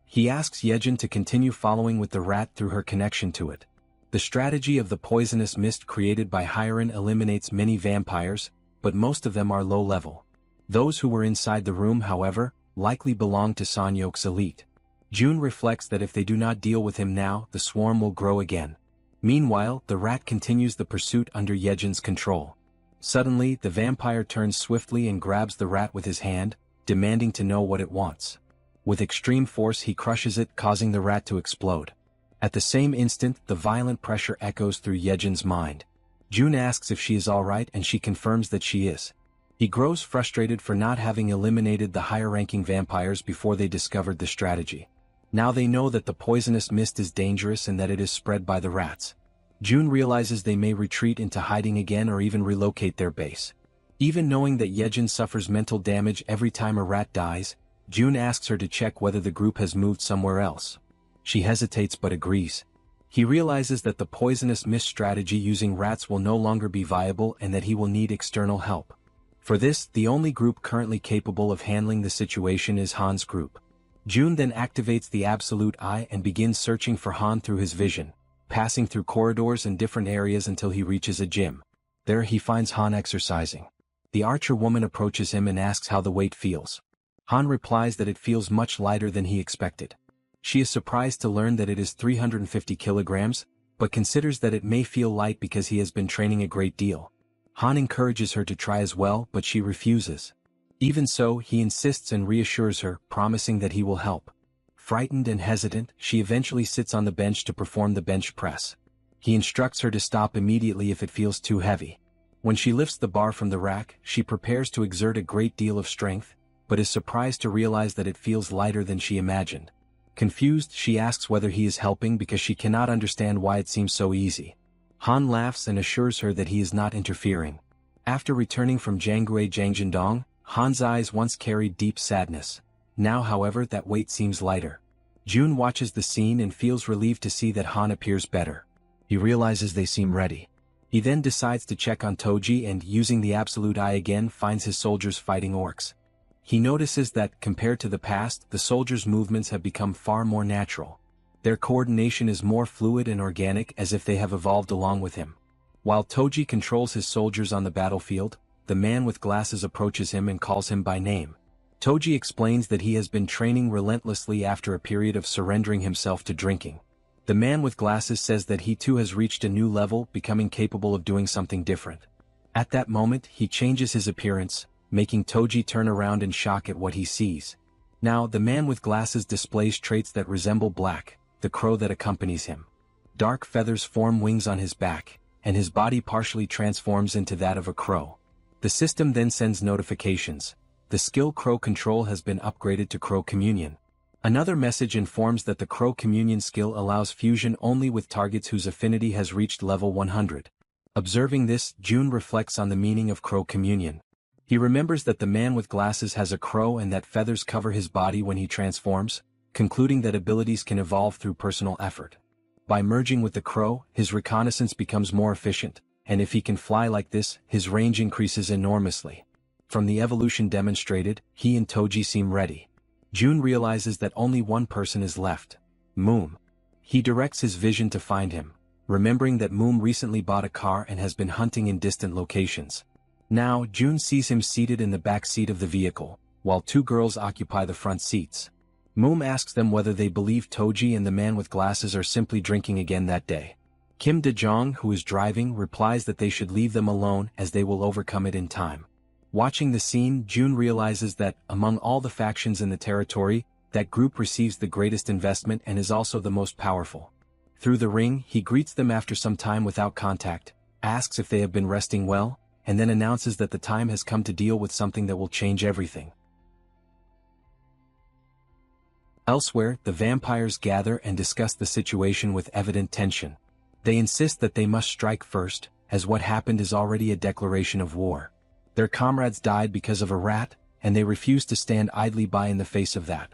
Speaker 1: He asks Jaehyeon to continue following with the rat through her connection to it. The strategy of the poisonous mist created by Hyerin eliminates many vampires, but most of them are low-level. Those who were inside the room, however, likely belong to Sanyok's elite. Jun reflects that if they do not deal with him now, the swarm will grow again. Meanwhile, the rat continues the pursuit under Jaehyeon's control. Suddenly, the vampire turns swiftly and grabs the rat with his hand, demanding to know what it wants. With extreme force he crushes it, causing the rat to explode. At the same instant, the violent pressure echoes through Jaehyeon's mind. Jun asks if she is alright and she confirms that she is. He grows frustrated for not having eliminated the higher-ranking vampires before they discovered the strategy. Now they know that the poisonous mist is dangerous and that it is spread by the rats. Jun realizes they may retreat into hiding again or even relocate their base. Even knowing that Jaehyeon suffers mental damage every time a rat dies, Jun asks her to check whether the group has moved somewhere else. She hesitates but agrees. He realizes that the poisonous mist strategy using rats will no longer be viable and that he will need external help. For this, the only group currently capable of handling the situation is Han's group. Jun then activates the Absolute Eye and begins searching for Han through his vision, passing through corridors and different areas until he reaches a gym. There he finds Han exercising. The archer woman approaches him and asks how the weight feels. Han replies that it feels much lighter than he expected. She is surprised to learn that it is 350 kilograms, but considers that it may feel light because he has been training a great deal. Han encourages her to try as well, but she refuses. Even so, he insists and reassures her, promising that he will help. Frightened and hesitant, she eventually sits on the bench to perform the bench press. He instructs her to stop immediately if it feels too heavy. When she lifts the bar from the rack, she prepares to exert a great deal of strength, but is surprised to realize that it feels lighter than she imagined. Confused, she asks whether he is helping because she cannot understand why it seems so easy. Han laughs and assures her that he is not interfering. After returning from Jiangui Jiangjindong, Han's eyes once carried deep sadness. Now however that weight seems lighter. June watches the scene and feels relieved to see that Han appears better. He realizes they seem ready. He then decides to check on Toji and, using the absolute eye again, finds his soldiers fighting orcs. He notices that, compared to the past, the soldiers' movements have become far more natural. Their coordination is more fluid and organic, as if they have evolved along with him. While Toji controls his soldiers on the battlefield, the man with glasses approaches him and calls him by name. Toji explains that he has been training relentlessly after a period of surrendering himself to drinking. The man with glasses says that he too has reached a new level, becoming capable of doing something different. At that moment, he changes his appearance, making Toji turn around in shock at what he sees. Now, the man with glasses displays traits that resemble Black, the crow that accompanies him. Dark feathers form wings on his back, and his body partially transforms into that of a crow. The system then sends notifications. The skill Crow Control has been upgraded to Crow Communion. Another message informs that the Crow Communion skill allows fusion only with targets whose affinity has reached level 100. Observing this, June reflects on the meaning of Crow Communion. He remembers that the man with glasses has a crow and that feathers cover his body when he transforms, concluding that abilities can evolve through personal effort. By merging with the crow, his reconnaissance becomes more efficient, and if he can fly like this, his range increases enormously. From the evolution demonstrated, he and Toji seem ready. June realizes that only one person is left: Moom. He directs his vision to find him, remembering that Moom recently bought a car and has been hunting in distant locations. Now, June sees him seated in the back seat of the vehicle, while two girls occupy the front seats. Moom asks them whether they believe Toji and the man with glasses are simply drinking again that day. Kim De-jong, who is driving, replies that they should leave them alone as they will overcome it in time. Watching the scene, June realizes that, among all the factions in the territory, that group receives the greatest investment and is also the most powerful. Through the ring, he greets them after some time without contact, asks if they have been resting well, and then announces that the time has come to deal with something that will change everything. Elsewhere, the vampires gather and discuss the situation with evident tension. They insist that they must strike first, as what happened is already a declaration of war. Their comrades died because of a rat, and they refuse to stand idly by in the face of that.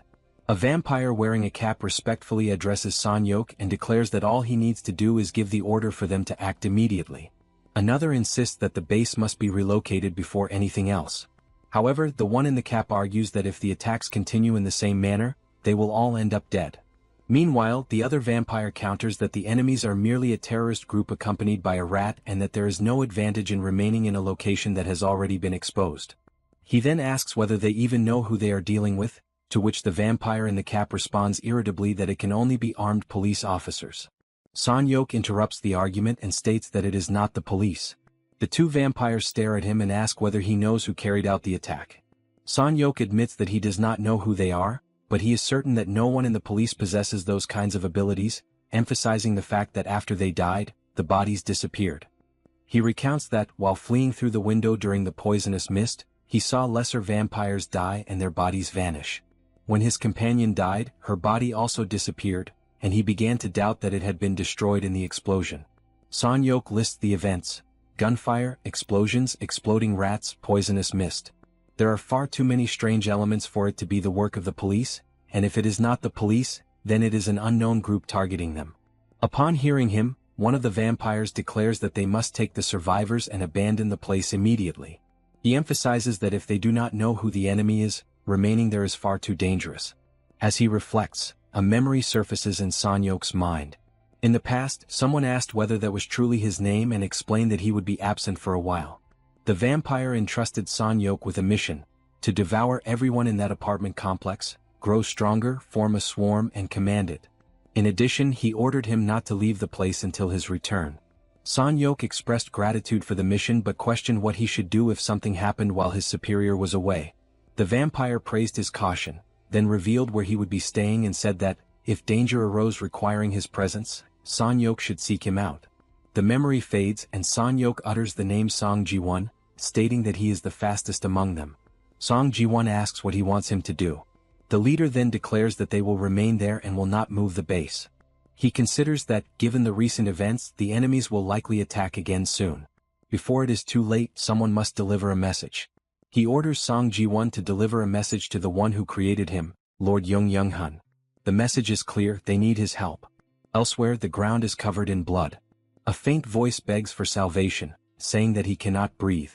Speaker 1: A vampire wearing a cap respectfully addresses Sanyok and declares that all he needs to do is give the order for them to act immediately. Another insists that the base must be relocated before anything else. However, the one in the cap argues that if the attacks continue in the same manner, they will all end up dead. Meanwhile, the other vampire counters that the enemies are merely a terrorist group accompanied by a rat and that there is no advantage in remaining in a location that has already been exposed. He then asks whether they even know who they are dealing with, to which the vampire in the cap responds irritably that it can only be armed police officers. Sanyok interrupts the argument and states that it is not the police. The two vampires stare at him and ask whether he knows who carried out the attack. Sanyok admits that he does not know who they are, but he is certain that no one in the police possesses those kinds of abilities, emphasizing the fact that after they died, the bodies disappeared. He recounts that, while fleeing through the window during the poisonous mist, he saw lesser vampires die and their bodies vanish. When his companion died, her body also disappeared, and he began to doubt that it had been destroyed in the explosion. Sanyok lists the events: gunfire, explosions, exploding rats, poisonous mist. There are far too many strange elements for it to be the work of the police, and if it is not the police, then it is an unknown group targeting them. Upon hearing him, one of the vampires declares that they must take the survivors and abandon the place immediately. He emphasizes that if they do not know who the enemy is, remaining there is far too dangerous. As he reflects, a memory surfaces in Sanyok's mind. In the past, someone asked whether that was truly his name and explained that he would be absent for a while. The vampire entrusted Sanyok with a mission: to devour everyone in that apartment complex, grow stronger, form a swarm and command it. In addition, he ordered him not to leave the place until his return. Sanyok expressed gratitude for the mission but questioned what he should do if something happened while his superior was away. The vampire praised his caution, then revealed where he would be staying and said that, if danger arose requiring his presence, Sanyok should seek him out. The memory fades and Sanyok utters the name Song Ji-won, stating that he is the fastest among them. Song Ji-won asks what he wants him to do. The leader then declares that they will remain there and will not move the base. He considers that, given the recent events, the enemies will likely attack again soon. Before it is too late, someone must deliver a message. He orders Song Ji-won to deliver a message to the one who created him, Lord Young-Hun. The message is clear: they need his help. Elsewhere, the ground is covered in blood. A faint voice begs for salvation, saying that he cannot breathe.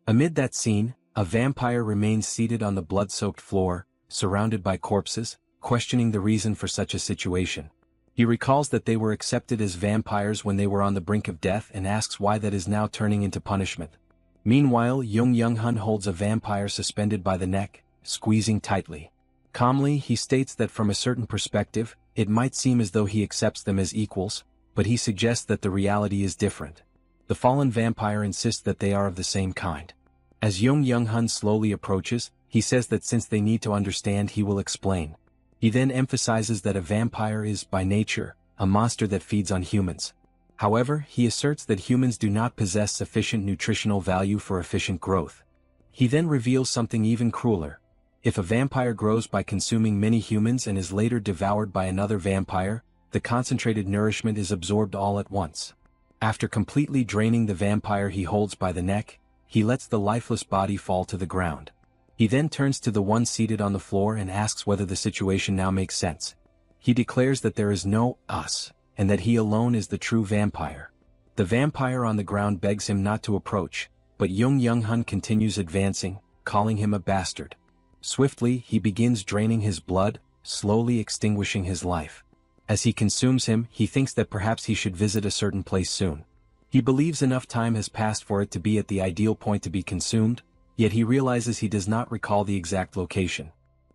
Speaker 1: Amid that scene, a vampire remains seated on the blood-soaked floor, surrounded by corpses, questioning the reason for such a situation. He recalls that they were accepted as vampires when they were on the brink of death and asks why that is now turning into punishment. Meanwhile, Young-Hun holds a vampire suspended by the neck, squeezing tightly. Calmly, he states that from a certain perspective, it might seem as though he accepts them as equals, but he suggests that the reality is different. The fallen vampire insists that they are of the same kind. As Young-Hun slowly approaches, he says that since they need to understand, he will explain. He then emphasizes that a vampire is, by nature, a monster that feeds on humans. However, he asserts that humans do not possess sufficient nutritional value for efficient growth. He then reveals something even crueler. If a vampire grows by consuming many humans and is later devoured by another vampire, the concentrated nourishment is absorbed all at once. After completely draining the vampire he holds by the neck, he lets the lifeless body fall to the ground. He then turns to the one seated on the floor and asks whether the situation now makes sense. He declares that there is no us, and that he alone is the true vampire. The vampire on the ground begs him not to approach, but Young-Hun continues advancing, calling him a bastard. Swiftly, he begins draining his blood, slowly extinguishing his life. As he consumes him, he thinks that perhaps he should visit a certain place soon. He believes enough time has passed for it to be at the ideal point to be consumed, yet he realizes he does not recall the exact location.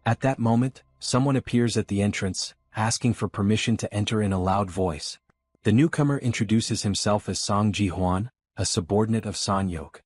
Speaker 1: At that moment, someone appears at the entrance, asking for permission to enter in a loud voice. The newcomer introduces himself as Song Ji-hwan, a subordinate of Sanyok.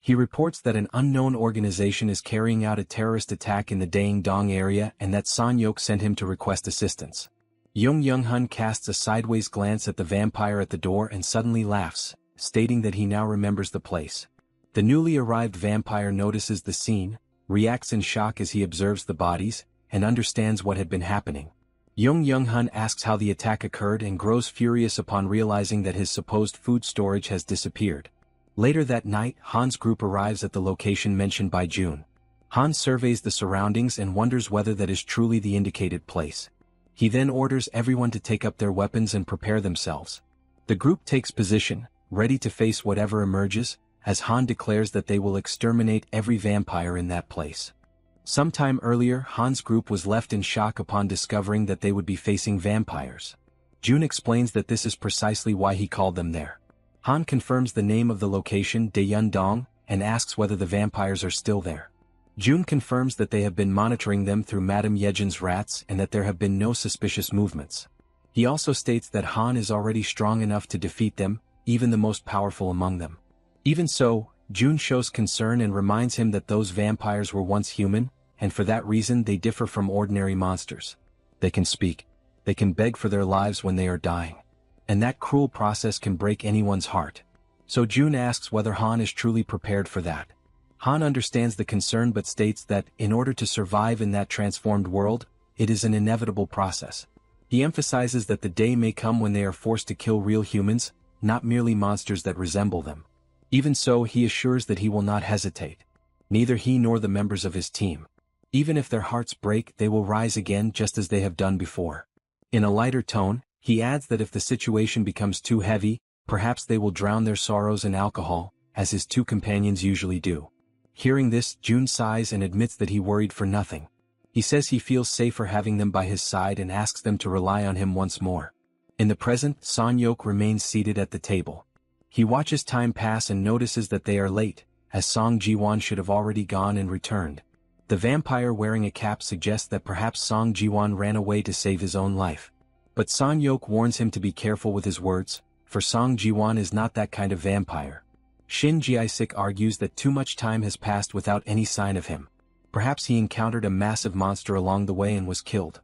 Speaker 1: He reports that an unknown organization is carrying out a terrorist attack in the Daeng-dong area and that Sanyok sent him to request assistance. Young-Hun casts a sideways glance at the vampire at the door and suddenly laughs, stating that he now remembers the place. The newly arrived vampire notices the scene, reacts in shock as he observes the bodies, and understands what had been happening. Young-Hun asks how the attack occurred and grows furious upon realizing that his supposed food storage has disappeared. Later that night, Han's group arrives at the location mentioned by June. Han surveys the surroundings and wonders whether that is truly the indicated place. He then orders everyone to take up their weapons and prepare themselves. The group takes position, ready to face whatever emerges, as Han declares that they will exterminate every vampire in that place. Sometime earlier, Han's group was left in shock upon discovering that they would be facing vampires. June explains that this is precisely why he called them there. Han confirms the name of the location, Daeyeon-dong, and asks whether the vampires are still there. June confirms that they have been monitoring them through Madame Yejin's rats and that there have been no suspicious movements. He also states that Han is already strong enough to defeat them, even the most powerful among them. Even so, June shows concern and reminds him that those vampires were once human, and for that reason they differ from ordinary monsters. They can speak. They can beg for their lives when they are dying. And that cruel process can break anyone's heart. So June asks whether Han is truly prepared for that. Han understands the concern but states that, in order to survive in that transformed world, it is an inevitable process. He emphasizes that the day may come when they are forced to kill real humans, not merely monsters that resemble them. Even so, he assures that he will not hesitate. Neither he nor the members of his team. Even if their hearts break, they will rise again just as they have done before. In a lighter tone, he adds that if the situation becomes too heavy, perhaps they will drown their sorrows in alcohol, as his two companions usually do. Hearing this, June sighs and admits that he worried for nothing. He says he feels safer having them by his side and asks them to rely on him once more. In the present, Sanyok remains seated at the table. He watches time pass and notices that they are late, as Song Ji-won should have already gone and returned. The vampire wearing a cap suggests that perhaps Song Ji-won ran away to save his own life. But Sanyok warns him to be careful with his words, for Song Ji-won is not that kind of vampire. Shin Jae-sik argues that too much time has passed without any sign of him. Perhaps he encountered a massive monster along the way and was killed.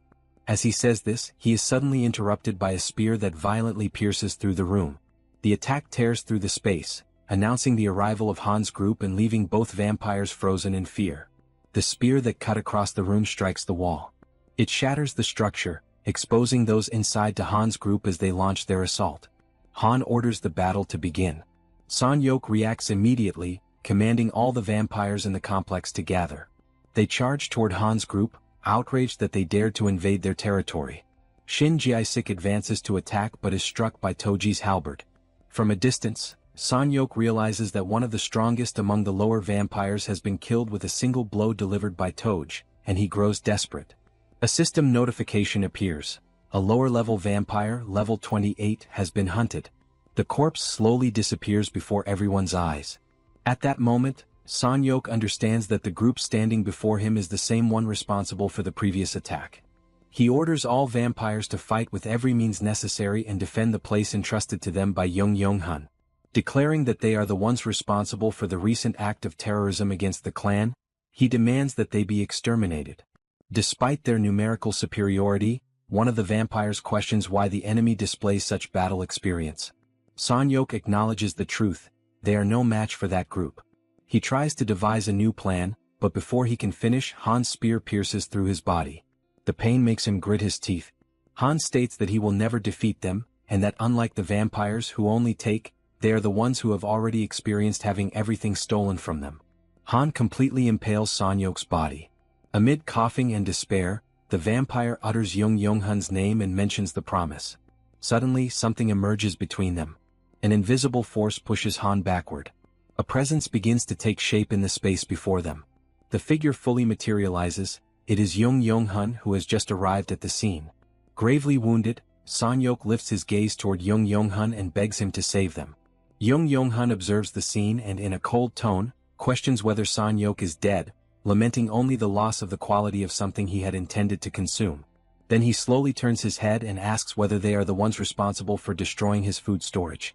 Speaker 1: As he says this, he is suddenly interrupted by a spear that violently pierces through the room. The attack tears through the space, announcing the arrival of Han's group and leaving both vampires frozen in fear. The spear that cut across the room strikes the wall. It shatters the structure, exposing those inside to Han's group as they launch their assault. Han orders the battle to begin. Sanyok reacts immediately, commanding all the vampires in the complex to gather. They charge toward Han's group, outraged that they dared to invade their territory. Shin Jae-sik advances to attack but is struck by Toji's halberd. From a distance, Sanyok realizes that one of the strongest among the lower vampires has been killed with a single blow delivered by Toj, and he grows desperate. A system notification appears. A lower-level vampire, level 28, has been hunted. The corpse slowly disappears before everyone's eyes. At that moment, Sanyok understands that the group standing before him is the same one responsible for the previous attack. He orders all vampires to fight with every means necessary and defend the place entrusted to them by Yong-Han. Declaring that they are the ones responsible for the recent act of terrorism against the clan, he demands that they be exterminated. Despite their numerical superiority, one of the vampires questions why the enemy displays such battle experience. Sanyok acknowledges the truth: they are no match for that group. He tries to devise a new plan, but before he can finish, Han's spear pierces through his body. The pain makes him grit his teeth. Han states that he will never defeat them, and that unlike the vampires who only take, they are the ones who have already experienced having everything stolen from them. Han completely impales Sanyok's body. Amid coughing and despair, the vampire utters Yong-Han's name and mentions the promise. Suddenly, something emerges between them. An invisible force pushes Han backward. A presence begins to take shape in the space before them. The figure fully materializes. It is Yong-Han who has just arrived at the scene. Gravely wounded, Sanyok lifts his gaze toward Yong-Han and begs him to save them. Yong-Han observes the scene and in a cold tone, questions whether Sanyok is dead, lamenting only the loss of the quality of something he had intended to consume. Then he slowly turns his head and asks whether they are the ones responsible for destroying his food storage.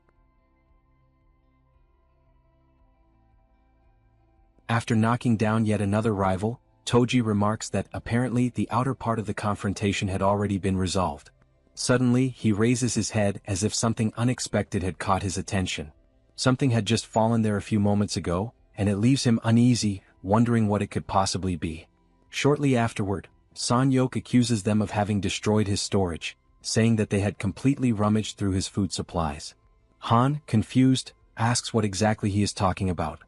Speaker 1: After knocking down yet another rival, Toji remarks that apparently the outer part of the confrontation had already been resolved. Suddenly, he raises his head as if something unexpected had caught his attention. Something had just fallen there a few moments ago, and it leaves him uneasy, wondering what it could possibly be. Shortly afterward, Sanyok accuses them of having destroyed his storage, saying that they had completely rummaged through his food supplies. Han, confused, asks what exactly he is talking about.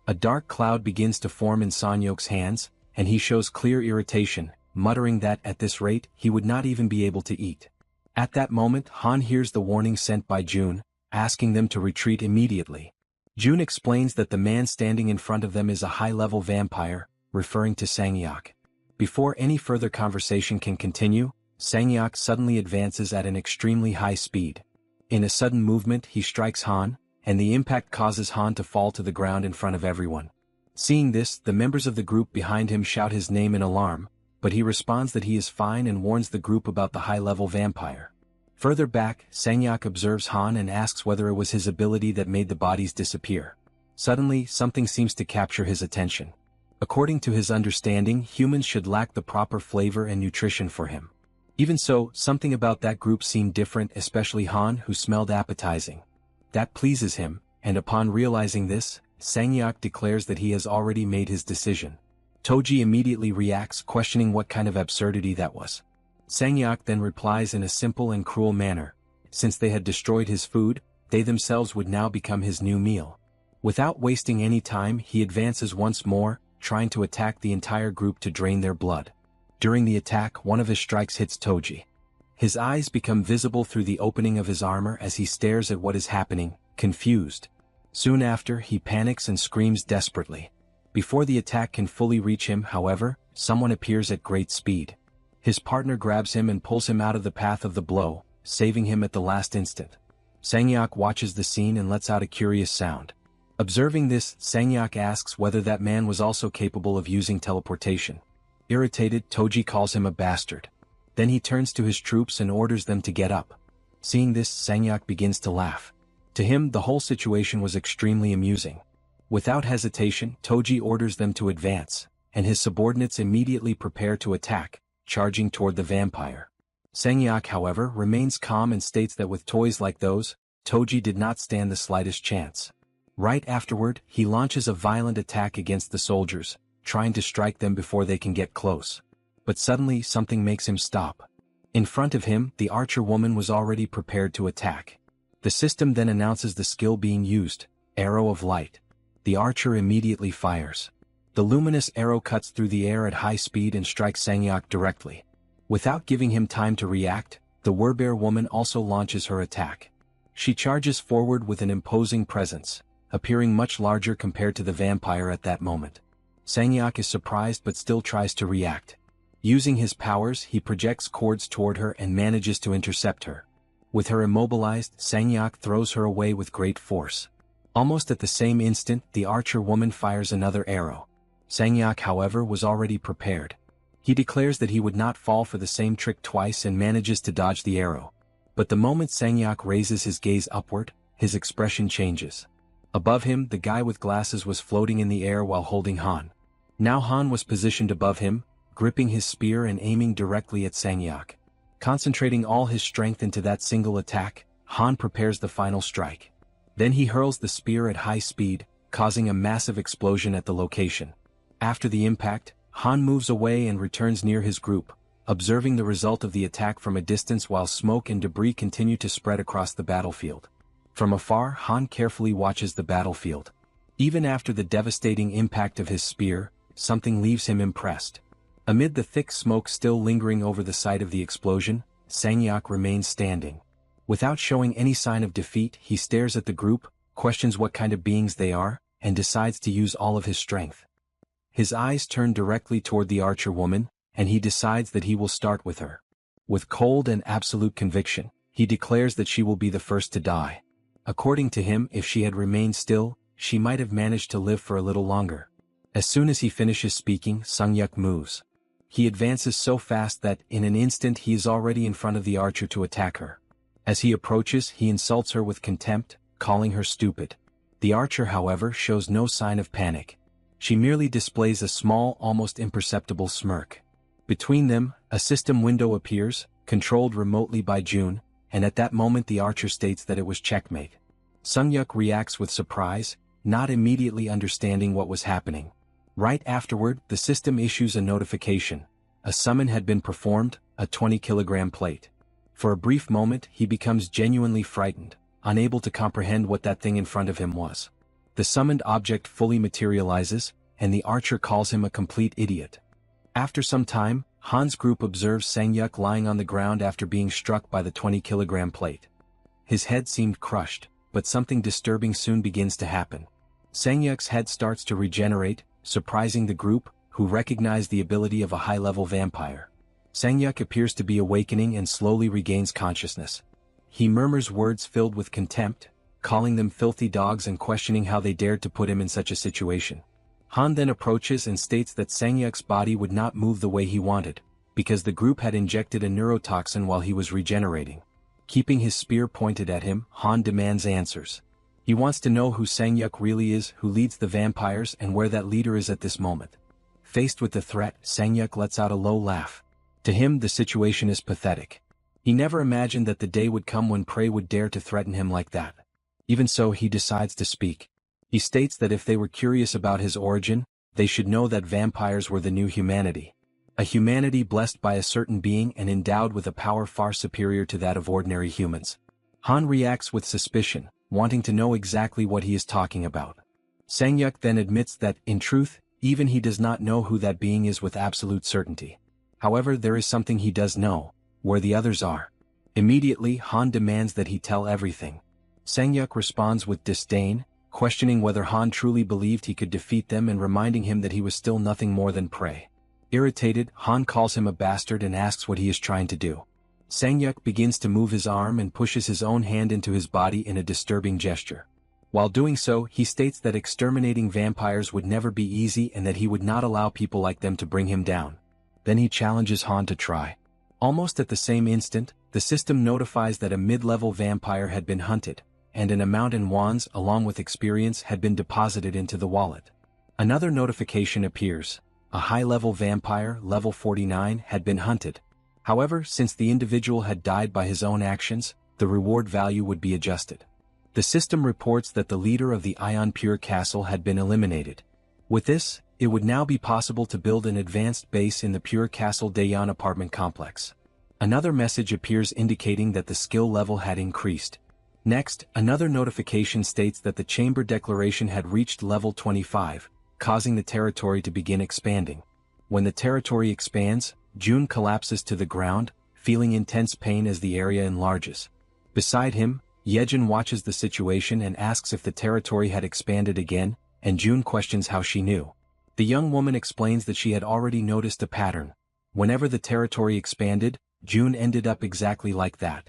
Speaker 1: A dark cloud begins to form in Sanyok's hands, and he shows clear irritation, muttering that at this rate he would not even be able to eat. At that moment, Han hears the warning sent by June, asking them to retreat immediately. June explains that the man standing in front of them is a high-level vampire, referring to Sanghyok. Before any further conversation can continue, Sanghyok suddenly advances at an extremely high speed. In a sudden movement he strikes Han, and the impact causes Han to fall to the ground in front of everyone. Seeing this, the members of the group behind him shout his name in alarm, but he responds that he is fine and warns the group about the high-level vampire. Further back, Sanghyok observes Han and asks whether it was his ability that made the bodies disappear. Suddenly, something seems to capture his attention. According to his understanding, humans should lack the proper flavor and nutrition for him. Even so, something about that group seemed different, especially Han, who smelled appetizing. That pleases him, and upon realizing this, Sanghyok declares that he has already made his decision. Toji immediately reacts, questioning what kind of absurdity that was. Sanghyok then replies in a simple and cruel manner. Since they had destroyed his food, they themselves would now become his new meal. Without wasting any time, he advances once more, trying to attack the entire group to drain their blood. During the attack, one of his strikes hits Toji. His eyes become visible through the opening of his armor as he stares at what is happening, confused. Soon after, he panics and screams desperately. Before the attack can fully reach him, however, someone appears at great speed. His partner grabs him and pulls him out of the path of the blow, saving him at the last instant. Sanghyok watches the scene and lets out a curious sound. Observing this, Sanghyok asks whether that man was also capable of using teleportation. Irritated, Toji calls him a bastard. Then he turns to his troops and orders them to get up. Seeing this, Sanghyok begins to laugh. To him, the whole situation was extremely amusing. Without hesitation, Toji orders them to advance, and his subordinates immediately prepare to attack, charging toward the vampire. Sanghyok, however, remains calm and states that with toys like those, Toji did not stand the slightest chance. Right afterward, he launches a violent attack against the soldiers, trying to strike them before they can get close. But suddenly something makes him stop. In front of him, the archer woman was already prepared to attack. The system then announces the skill being used, Arrow of Light. The archer immediately fires. The luminous arrow cuts through the air at high speed and strikes Sanghyuk directly. Without giving him time to react, the Werbear woman also launches her attack. She charges forward with an imposing presence, appearing much larger compared to the vampire at that moment. Sanghyuk is surprised but still tries to react. Using his powers, he projects cords toward her and manages to intercept her. With her immobilized, Sanghyuk throws her away with great force. Almost at the same instant, the archer woman fires another arrow. Sanghyuk, however, was already prepared. He declares that he would not fall for the same trick twice and manages to dodge the arrow. But the moment Sanghyuk raises his gaze upward, his expression changes. Above him, the guy with glasses was floating in the air while holding Han. Now Han was positioned above him, gripping his spear and aiming directly at Sanghyuk. Concentrating all his strength into that single attack, Han prepares the final strike. Then he hurls the spear at high speed, causing a massive explosion at the location. After the impact, Han moves away and returns near his group, observing the result of the attack from a distance while smoke and debris continue to spread across the battlefield. From afar, Han carefully watches the battlefield. Even after the devastating impact of his spear, something leaves him impressed. Amid the thick smoke still lingering over the site of the explosion, Sanghyuk remains standing. Without showing any sign of defeat, he stares at the group, questions what kind of beings they are, and decides to use all of his strength. His eyes turn directly toward the archer woman, and he decides that he will start with her. With cold and absolute conviction, he declares that she will be the first to die. According to him, if she had remained still, she might have managed to live for a little longer. As soon as he finishes speaking, Sanghyuk moves. He advances so fast that, in an instant, he is already in front of the archer to attack her. As he approaches, he insults her with contempt, calling her stupid. The archer, however, shows no sign of panic. She merely displays a small, almost imperceptible smirk. Between them, a system window appears, controlled remotely by June, and at that moment the archer states that it was checkmate. Sanghyuk reacts with surprise, not immediately understanding what was happening. Right afterward, the system issues a notification. A summon had been performed, a 20-kilogram plate. For a brief moment, he becomes genuinely frightened, unable to comprehend what that thing in front of him was. The summoned object fully materializes, and the archer calls him a complete idiot. After some time, Han's group observes Sanghyuk lying on the ground after being struck by the 20-kilogram plate. His head seemed crushed, but something disturbing soon begins to happen. Sanghyuk's head starts to regenerate, surprising the group, who recognize the ability of a high-level vampire. Sanghyuk appears to be awakening and slowly regains consciousness. He murmurs words filled with contempt, calling them filthy dogs and questioning how they dared to put him in such a situation. Han then approaches and states that Sanghyuk's body would not move the way he wanted, because the group had injected a neurotoxin while he was regenerating. Keeping his spear pointed at him, Han demands answers. He wants to know who Sanghyuk really is, who leads the vampires, and where that leader is at this moment. Faced with the threat, Sanghyuk lets out a low laugh. To him, the situation is pathetic. He never imagined that the day would come when prey would dare to threaten him like that. Even so, he decides to speak. He states that if they were curious about his origin, they should know that vampires were the new humanity. A humanity blessed by a certain being and endowed with a power far superior to that of ordinary humans. Han reacts with suspicion, wanting to know exactly what he is talking about. Sanghyuk then admits that, in truth, even he does not know who that being is with absolute certainty. However, there is something he does know, where the others are. Immediately, Han demands that he tell everything. Sanghyuk responds with disdain, questioning whether Han truly believed he could defeat them and reminding him that he was still nothing more than prey. Irritated, Han calls him a bastard and asks what he is trying to do. Sanghyuk begins to move his arm and pushes his own hand into his body in a disturbing gesture. While doing so, he states that exterminating vampires would never be easy and that he would not allow people like them to bring him down. Then he challenges Han to try. Almost at the same instant, the system notifies that a mid-level vampire had been hunted, and an amount in wands along with experience had been deposited into the wallet. Another notification appears. A high-level vampire, level 49, had been hunted. However, since the individual had died by his own actions, the reward value would be adjusted. The system reports that the leader of the Ion Pure Castle had been eliminated. With this, it would now be possible to build an advanced base in the Pure Castle Jaehyeon apartment complex. Another message appears indicating that the skill level had increased. Next, another notification states that the chamber declaration had reached level 25, causing the territory to begin expanding. When the territory expands, June collapses to the ground, feeling intense pain as the area enlarges. Beside him, Jaehyeon watches the situation and asks if the territory had expanded again, and June questions how she knew. The young woman explains that she had already noticed a pattern. Whenever the territory expanded, June ended up exactly like that.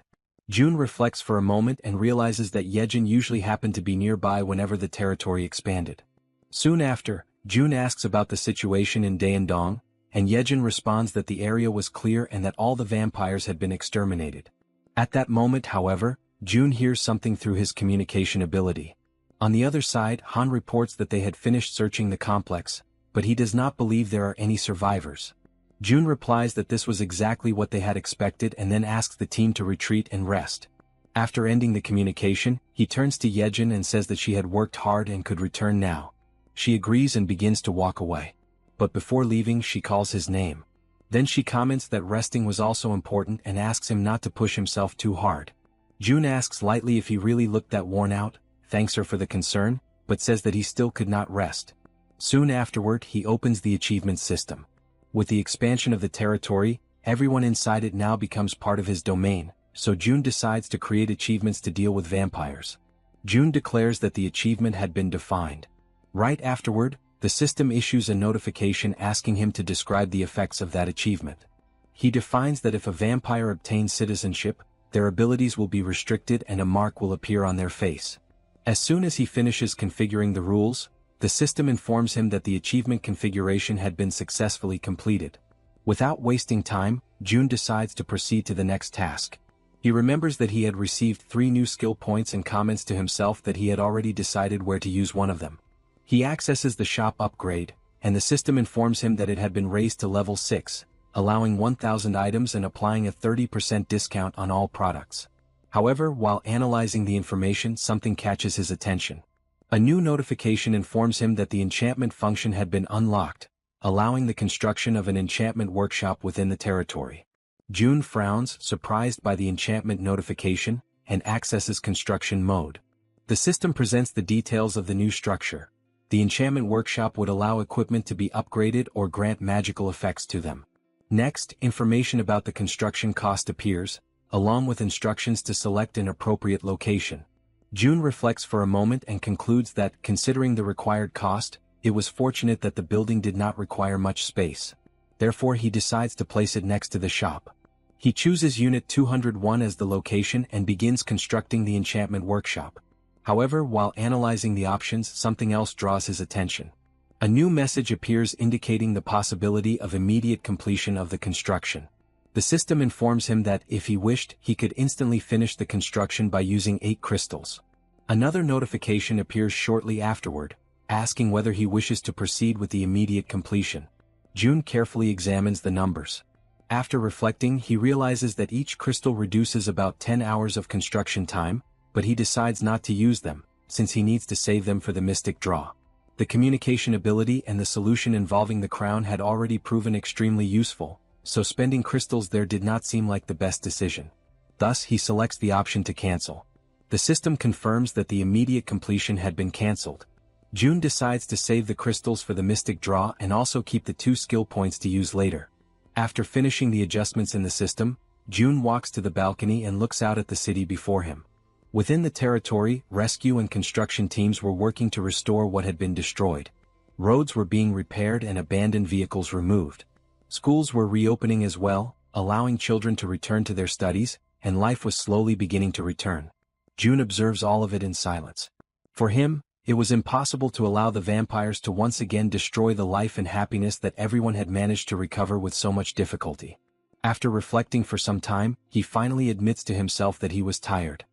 Speaker 1: June reflects for a moment and realizes that Jaehyeon usually happened to be nearby whenever the territory expanded. Soon after, June asks about the situation in Daeandong, and Jaehyeon responds that the area was clear and that all the vampires had been exterminated. At that moment, however, June hears something through his communication ability. On the other side, Han reports that they had finished searching the complex, but he does not believe there are any survivors. June replies that this was exactly what they had expected and then asks the team to retreat and rest. After ending the communication, he turns to Jaehyeon and says that she had worked hard and could return now. She agrees and begins to walk away. But before leaving, she calls his name. Then she comments that resting was also important and asks him not to push himself too hard. June asks lightly if he really looked that worn out, thanks her for the concern, but says that he still could not rest. Soon afterward, he opens the achievement system. With the expansion of the territory, everyone inside it now becomes part of his domain, so June decides to create achievements to deal with vampires. June declares that the achievement had been defined. Right afterward, the system issues a notification asking him to describe the effects of that achievement. He defines that if a vampire obtains citizenship, their abilities will be restricted and a mark will appear on their face. As soon as he finishes configuring the rules, the system informs him that the achievement configuration had been successfully completed. Without wasting time, June decides to proceed to the next task. He remembers that he had received 3 new skill points and comments to himself that he had already decided where to use one of them. He accesses the shop upgrade, and the system informs him that it had been raised to level 6, allowing 1,000 items and applying a 30% discount on all products. However, while analyzing the information, something catches his attention. A new notification informs him that the enchantment function had been unlocked, allowing the construction of an enchantment workshop within the territory. June frowns, surprised by the enchantment notification, and accesses construction mode. The system presents the details of the new structure. The enchantment workshop would allow equipment to be upgraded or grant magical effects to them. Next, information about the construction cost appears, along with instructions to select an appropriate location. June reflects for a moment and concludes that, considering the required cost, it was fortunate that the building did not require much space. Therefore, he decides to place it next to the shop. He chooses Unit 201 as the location and begins constructing the enchantment workshop. However, while analyzing the options, something else draws his attention. A new message appears indicating the possibility of immediate completion of the construction. The system informs him that, if he wished, he could instantly finish the construction by using 8 crystals. Another notification appears shortly afterward, asking whether he wishes to proceed with the immediate completion. June carefully examines the numbers. After reflecting, he realizes that each crystal reduces about 10 hours of construction time, but he decides not to use them, since he needs to save them for the mystic draw. The communication ability and the solution involving the crown had already proven extremely useful, so spending crystals there did not seem like the best decision. Thus, he selects the option to cancel. The system confirms that the immediate completion had been cancelled. June decides to save the crystals for the mystic draw and also keep the 2 skill points to use later. After finishing the adjustments in the system, June walks to the balcony and looks out at the city before him. Within the territory, rescue and construction teams were working to restore what had been destroyed. Roads were being repaired and abandoned vehicles removed. Schools were reopening as well, allowing children to return to their studies, and life was slowly beginning to return. June observes all of it in silence. For him, it was impossible to allow the vampires to once again destroy the life and happiness that everyone had managed to recover with so much difficulty. After reflecting for some time, he finally admits to himself that he was tired.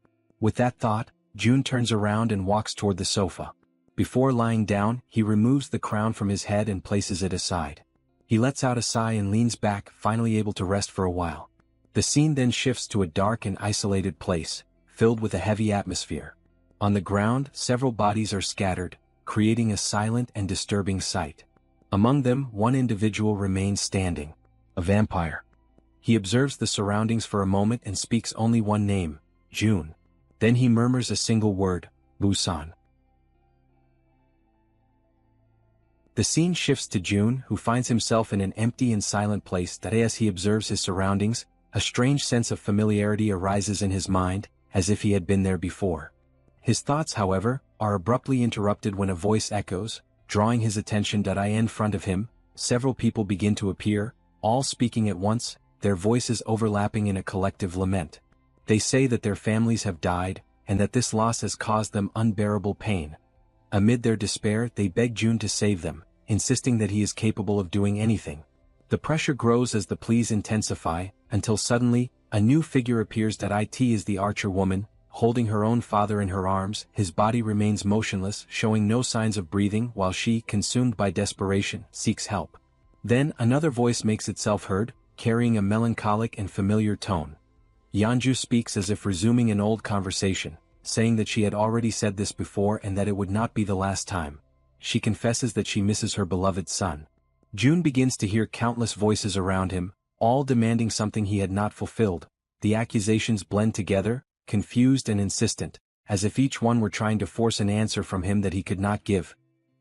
Speaker 1: With that thought, June turns around and walks toward the sofa. Before lying down, he removes the crown from his head and places it aside. He lets out a sigh and leans back, finally able to rest for a while. The scene then shifts to a dark and isolated place, filled with a heavy atmosphere. On the ground, several bodies are scattered, creating a silent and disturbing sight. Among them, one individual remains standing. A vampire. he observes the surroundings for a moment and speaks only one name, June. Then he murmurs a single word, Busan. The scene shifts to June, who finds himself in an empty and silent place that as he observes his surroundings, a strange sense of familiarity arises in his mind, as if he had been there before. His thoughts, however, are abruptly interrupted when a voice echoes, drawing his attention. In front of him, several people begin to appear, all speaking at once, their voices overlapping in a collective lament. They say that their families have died, and that this loss has caused them unbearable pain. Amid their despair, they beg June to save them, insisting that he is capable of doing anything. The pressure grows as the pleas intensify, until suddenly, a new figure appears. It is the archer woman, holding her own father in her arms. His body remains motionless, showing no signs of breathing, while she, consumed by desperation, seeks help. Then another voice makes itself heard, carrying a melancholic and familiar tone. Yeonju speaks as if resuming an old conversation, saying that she had already said this before and that it would not be the last time. She confesses that she misses her beloved son. June begins to hear countless voices around him, all demanding something he had not fulfilled. The accusations blend together, confused and insistent, as if each one were trying to force an answer from him that he could not give.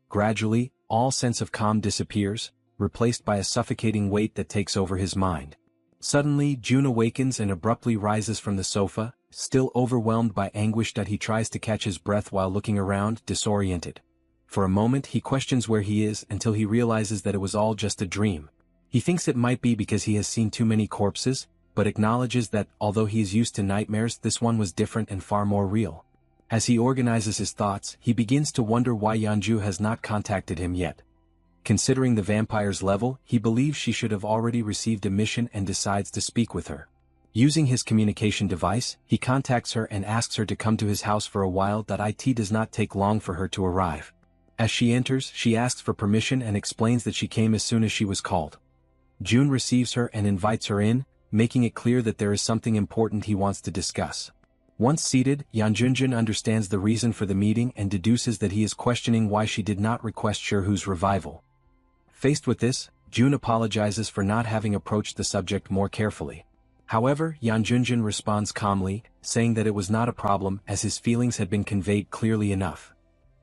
Speaker 1: Gradually, all sense of calm disappears, replaced by a suffocating weight that takes over his mind. Suddenly, June awakens and abruptly rises from the sofa, still overwhelmed by anguish. He tries to catch his breath while looking around, disoriented. For a moment he questions where he is until he realizes that it was all just a dream. He thinks it might be because he has seen too many corpses, but acknowledges that, although he is used to nightmares, this one was different and far more real. As he organizes his thoughts, he begins to wonder why Yeonju has not contacted him yet. Considering the vampire's level, he believes she should have already received a mission and decides to speak with her. Using his communication device, he contacts her and asks her to come to his house for a while. It does not take long for her to arrive. As she enters, she asks for permission and explains that she came as soon as she was called. June receives her and invites her in, making it clear that there is something important he wants to discuss. Once seated, Yeonjun understands the reason for the meeting and deduces that he is questioning why she did not request Shirhu's revival. Faced with this, June apologizes for not having approached the subject more carefully. However, Yeonjun responds calmly, saying that it was not a problem as his feelings had been conveyed clearly enough.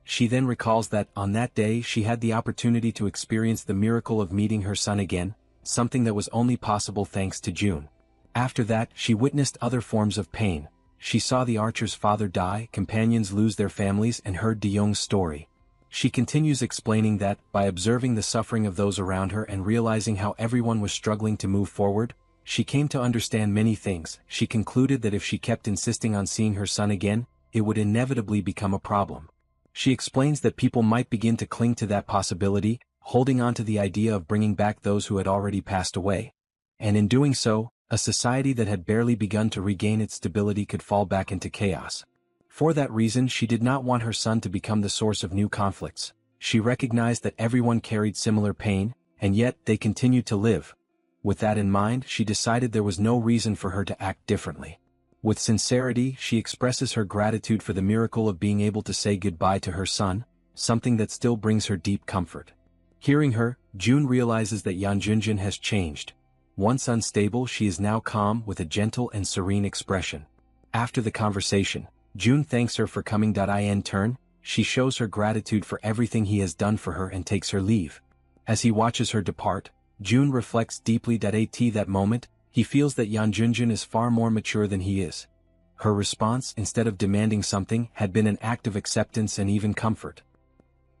Speaker 1: She then recalls that, on that day, she had the opportunity to experience the miracle of meeting her son again, something that was only possible thanks to June. After that, she witnessed other forms of pain. She saw the archer's father die, companions lose their families, and heard Jaehyeon's story. She continues explaining that, by observing the suffering of those around her and realizing how everyone was struggling to move forward, she came to understand many things. She concluded that if she kept insisting on seeing her son again, it would inevitably become a problem. She explains that people might begin to cling to that possibility, holding on to the idea of bringing back those who had already passed away. And in doing so, a society that had barely begun to regain its stability could fall back into chaos. For that reason, she did not want her son to become the source of new conflicts. She recognized that everyone carried similar pain, and yet they continued to live. With that in mind, she decided there was no reason for her to act differently. With sincerity, she expresses her gratitude for the miracle of being able to say goodbye to her son, something that still brings her deep comfort. Hearing her, June realizes that Yeonjun has changed. Once unstable, she is now calm with a gentle and serene expression. After the conversation, June thanks her for coming. In turn, she shows her gratitude for everything he has done for her and takes her leave. As he watches her depart, June reflects deeply. At that moment, he feels that Yeonjun is far more mature than he is. Her response, instead of demanding something, had been an act of acceptance and even comfort.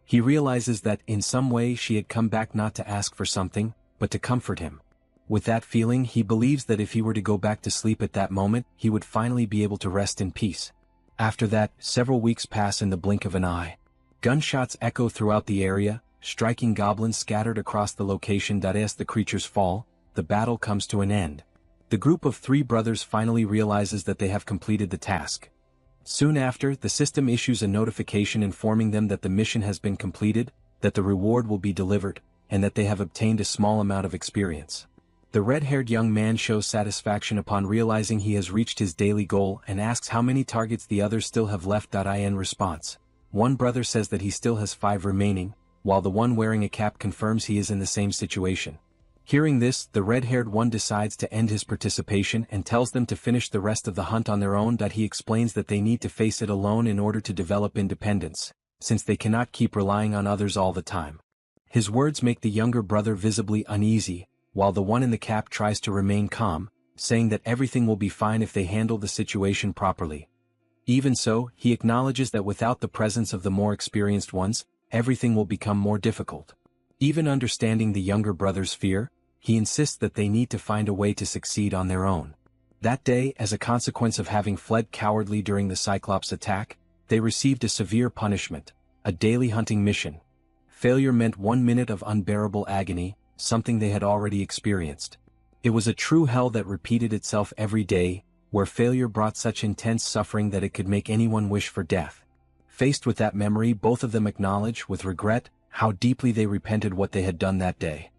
Speaker 1: He realizes that, in some way, she had come back not to ask for something, but to comfort him. With that feeling, he believes that if he were to go back to sleep at that moment, he would finally be able to rest in peace. After that, several weeks pass in the blink of an eye. Gunshots echo throughout the area, striking goblins scattered across the location. As the creatures fall, the battle comes to an end. The group of three brothers finally realizes that they have completed the task. Soon after, the system issues a notification informing them that the mission has been completed, that the reward will be delivered, and that they have obtained a small amount of experience. The red-haired young man shows satisfaction upon realizing he has reached his daily goal and asks how many targets the others still have left. In response, one brother says that he still has 5 remaining, while the one wearing a cap confirms he is in the same situation. Hearing this, the red-haired one decides to end his participation and tells them to finish the rest of the hunt on their own. He explains that they need to face it alone in order to develop independence, since they cannot keep relying on others all the time. His words make the younger brother visibly uneasy, while the one in the cap tries to remain calm, saying that everything will be fine if they handle the situation properly. Even so, he acknowledges that without the presence of the more experienced ones, everything will become more difficult. Even understanding the younger brother's fear, he insists that they need to find a way to succeed on their own. That day, as a consequence of having fled cowardly during the Cyclops attack, they received a severe punishment, a daily hunting mission. Failure meant 1 minute of unbearable agony, something they had already experienced. It was a true hell that repeated itself every day, where failure brought such intense suffering that it could make anyone wish for death. Faced with that memory, both of them acknowledge, with regret, how deeply they repented what they had done that day.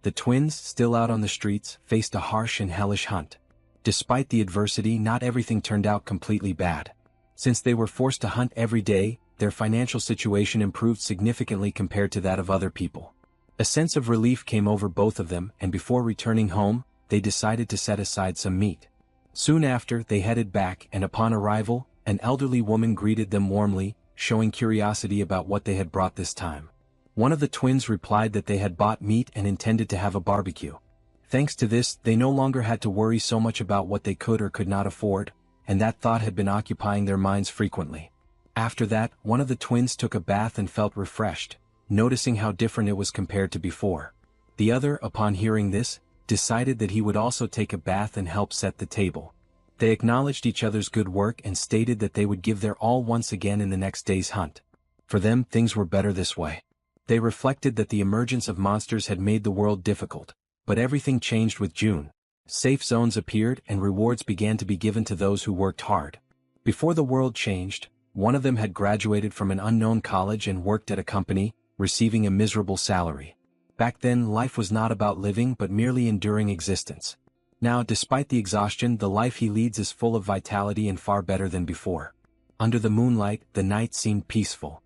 Speaker 1: The twins, still out on the streets, faced a harsh and hellish hunt. Despite the adversity, not everything turned out completely bad. Since they were forced to hunt every day, their financial situation improved significantly compared to that of other people. A sense of relief came over both of them, and before returning home, they decided to set aside some meat. Soon after, they headed back, and upon arrival, an elderly woman greeted them warmly, showing curiosity about what they had brought this time. One of the twins replied that they had bought meat and intended to have a barbecue. Thanks to this, they no longer had to worry so much about what they could or could not afford, and that thought had been occupying their minds frequently. After that, one of the twins took a bath and felt refreshed, noticing how different it was compared to before. The other, upon hearing this, decided that he would also take a bath and help set the table. They acknowledged each other's good work and stated that they would give their all once again in the next day's hunt. For them, things were better this way. They reflected that the emergence of monsters had made the world difficult, but everything changed with June. Safe zones appeared and rewards began to be given to those who worked hard. Before the world changed, one of them had graduated from an unknown college and worked at a company, receiving a miserable salary. Back then, life was not about living but merely enduring existence. Now, despite the exhaustion, the life he leads is full of vitality and far better than before. Under the moonlight, the night seemed peaceful.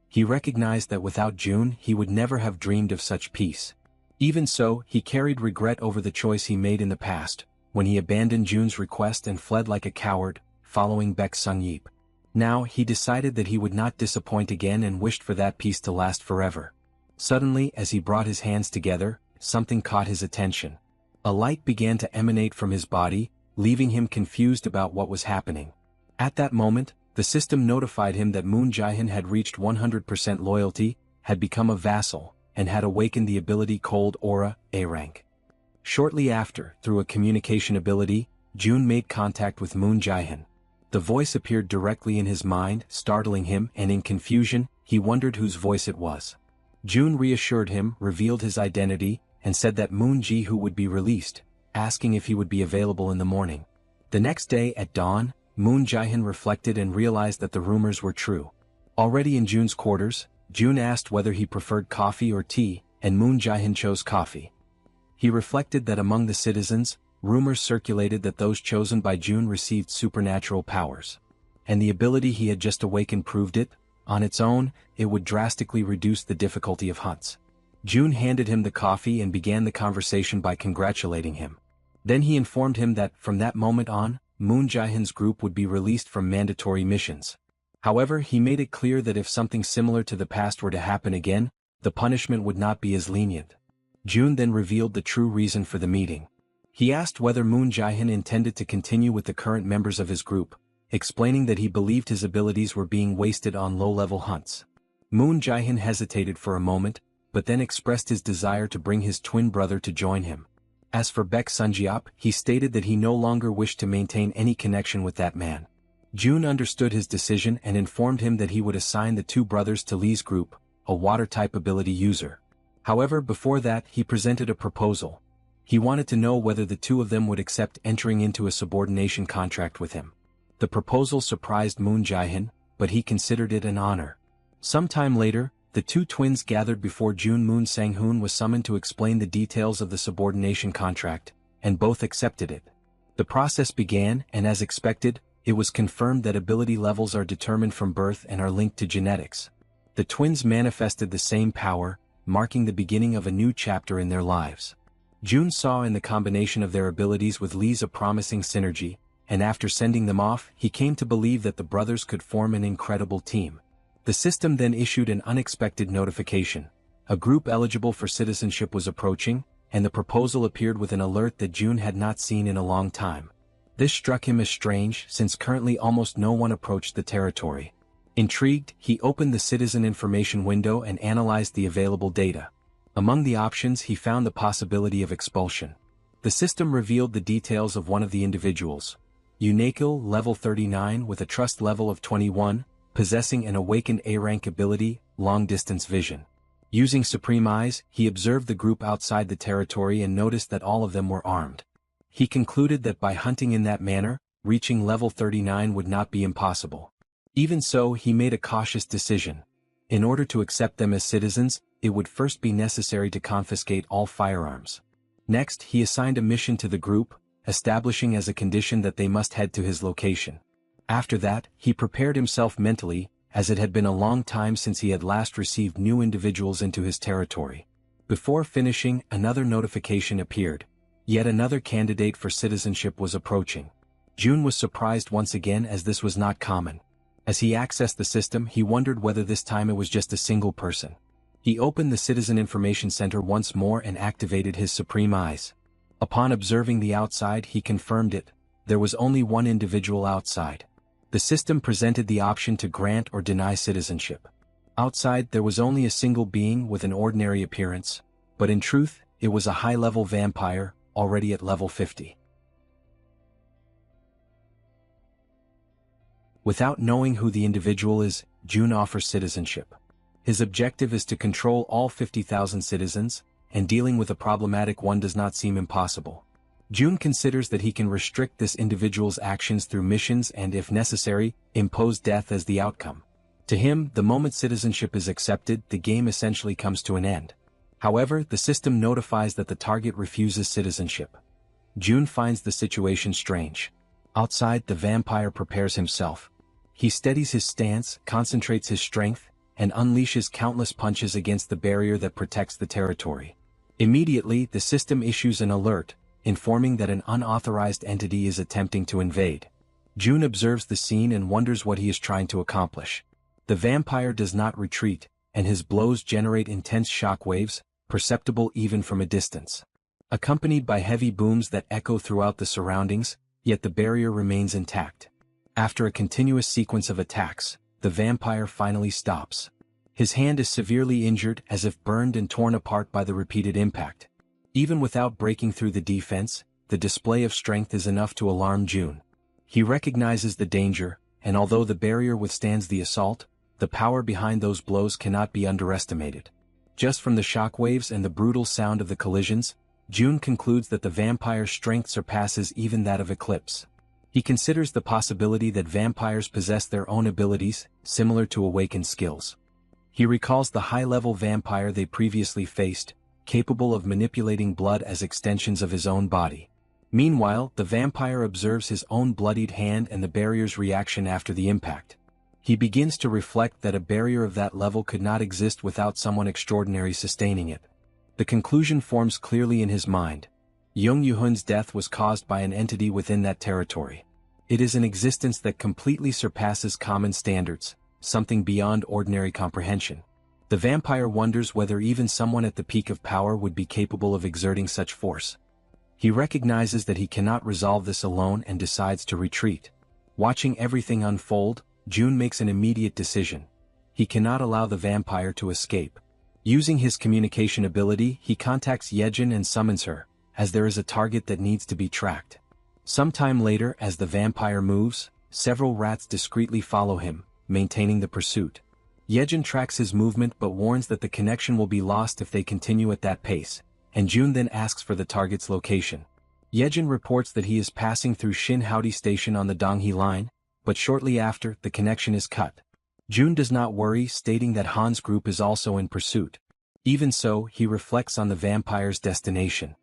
Speaker 1: He recognized that without June, he would never have dreamed of such peace. Even so, he carried regret over the choice he made in the past, when he abandoned June's request and fled like a coward, following Baek Sung-yeop. Now, he decided that he would not disappoint again and wished for that peace to last forever. Suddenly, as he brought his hands together, something caught his attention. A light began to emanate from his body, leaving him confused about what was happening. At that moment, the system notified him that Moon Jae-hyun had reached 100% loyalty, had become a vassal, and had awakened the ability Cold Aura, A rank. Shortly after, through a communication ability, June made contact with Moon Jae-hyun. The voice appeared directly in his mind, startling him, and in confusion, he wondered whose voice it was. June reassured him, revealed his identity, and said that Moon Ji-hoo would be released, asking if he would be available in the morning. The next day at dawn, Moon Jae-hyun reflected and realized that the rumors were true. Already in June's quarters, June asked whether he preferred coffee or tea, and Moon Jae-hyun chose coffee. He reflected that among the citizens, rumors circulated that those chosen by June received supernatural powers. And the ability he had just awakened proved it. On its own, it would drastically reduce the difficulty of hunts. June handed him the coffee and began the conversation by congratulating him. Then he informed him that, from that moment on, Moon Jae-hyun's group would be released from mandatory missions. However, he made it clear that if something similar to the past were to happen again, the punishment would not be as lenient. June then revealed the true reason for the meeting. He asked whether Moon Jae-hyun intended to continue with the current members of his group, explaining that he believed his abilities were being wasted on low-level hunts. Moon Jae-hyun hesitated for a moment, but then expressed his desire to bring his twin brother to join him. As for Baek Sung-yeop, he stated that he no longer wished to maintain any connection with that man. June understood his decision and informed him that he would assign the two brothers to Lee's group, a water-type ability user. However, before that, he presented a proposal. He wanted to know whether the two of them would accept entering into a subordination contract with him. The proposal surprised Moon Jae-hyun, but he considered it an honor. Sometime later, the two twins gathered before June. Moon Sang-hoon was summoned to explain the details of the subordination contract, and both accepted it. The process began, and as expected, it was confirmed that ability levels are determined from birth and are linked to genetics. The twins manifested the same power, marking the beginning of a new chapter in their lives. June saw in the combination of their abilities with Lee's a promising synergy, and after sending them off, he came to believe that the brothers could form an incredible team. The system then issued an unexpected notification. A group eligible for citizenship was approaching, and the proposal appeared with an alert that June had not seen in a long time. This struck him as strange, since currently almost no one approached the territory. Intrigued, he opened the citizen information window and analyzed the available data. Among the options, he found the possibility of expulsion. The system revealed the details of one of the individuals. Unikel, level 39 with a trust level of 21, possessing an awakened A-rank ability, long-distance vision. Using Supreme Eyes, he observed the group outside the territory and noticed that all of them were armed. He concluded that by hunting in that manner, reaching level 39 would not be impossible. Even so, he made a cautious decision. In order to accept them as citizens, it would first be necessary to confiscate all firearms. Next, he assigned a mission to the group, establishing as a condition that they must head to his location. After that, he prepared himself mentally, as it had been a long time since he had last received new individuals into his territory. Before finishing, another notification appeared. Yet another candidate for citizenship was approaching. June was surprised once again, as this was not common. As he accessed the system, he wondered whether this time it was just a single person. He opened the Citizen Information Center once more and activated his Supreme Eyes. Upon observing the outside, he confirmed it. There was only one individual outside. The system presented the option to grant or deny citizenship. Outside, there was only a single being with an ordinary appearance, but in truth, it was a high-level vampire, already at level 50. Without knowing who the individual is, June offers citizenship. His objective is to control all 50,000 citizens, and dealing with a problematic one does not seem impossible. June considers that he can restrict this individual's actions through missions and, if necessary, impose death as the outcome. To him, the moment citizenship is accepted, the game essentially comes to an end. However, the system notifies that the target refuses citizenship. June finds the situation strange. Outside, the vampire prepares himself. He steadies his stance, concentrates his strength, and unleashes countless punches against the barrier that protects the territory. Immediately, the system issues an alert, informing that an unauthorized entity is attempting to invade. June observes the scene and wonders what he is trying to accomplish. The vampire does not retreat, and his blows generate intense shock waves, perceptible even from a distance. Accompanied by heavy booms that echo throughout the surroundings, yet the barrier remains intact. After a continuous sequence of attacks, the vampire finally stops. His hand is severely injured, as if burned and torn apart by the repeated impact. Even without breaking through the defense, the display of strength is enough to alarm June. He recognizes the danger, and although the barrier withstands the assault, the power behind those blows cannot be underestimated. Just from the shockwaves and the brutal sound of the collisions, June concludes that the vampire's strength surpasses even that of Eclipse. He considers the possibility that vampires possess their own abilities, similar to awakened skills. He recalls the high-level vampire they previously faced, capable of manipulating blood as extensions of his own body. Meanwhile, the vampire observes his own bloodied hand and the barrier's reaction after the impact. He begins to reflect that a barrier of that level could not exist without someone extraordinary sustaining it. The conclusion forms clearly in his mind. Jung Yoo-hun's death was caused by an entity within that territory. It is an existence that completely surpasses common standards, something beyond ordinary comprehension. The vampire wonders whether even someone at the peak of power would be capable of exerting such force. He recognizes that he cannot resolve this alone and decides to retreat. Watching everything unfold, June makes an immediate decision. He cannot allow the vampire to escape. Using his communication ability, he contacts Jaehyeon and summons her, as there is a target that needs to be tracked. Sometime later, as the vampire moves, several rats discreetly follow him, maintaining the pursuit. Jaehyeon tracks his movement but warns that the connection will be lost if they continue at that pace, and June then asks for the target's location. Jaehyeon reports that he is passing through Shin Haori Station on the Donghae Line, but shortly after, the connection is cut. June does not worry, stating that Han's group is also in pursuit. Even so, he reflects on the vampire's destination.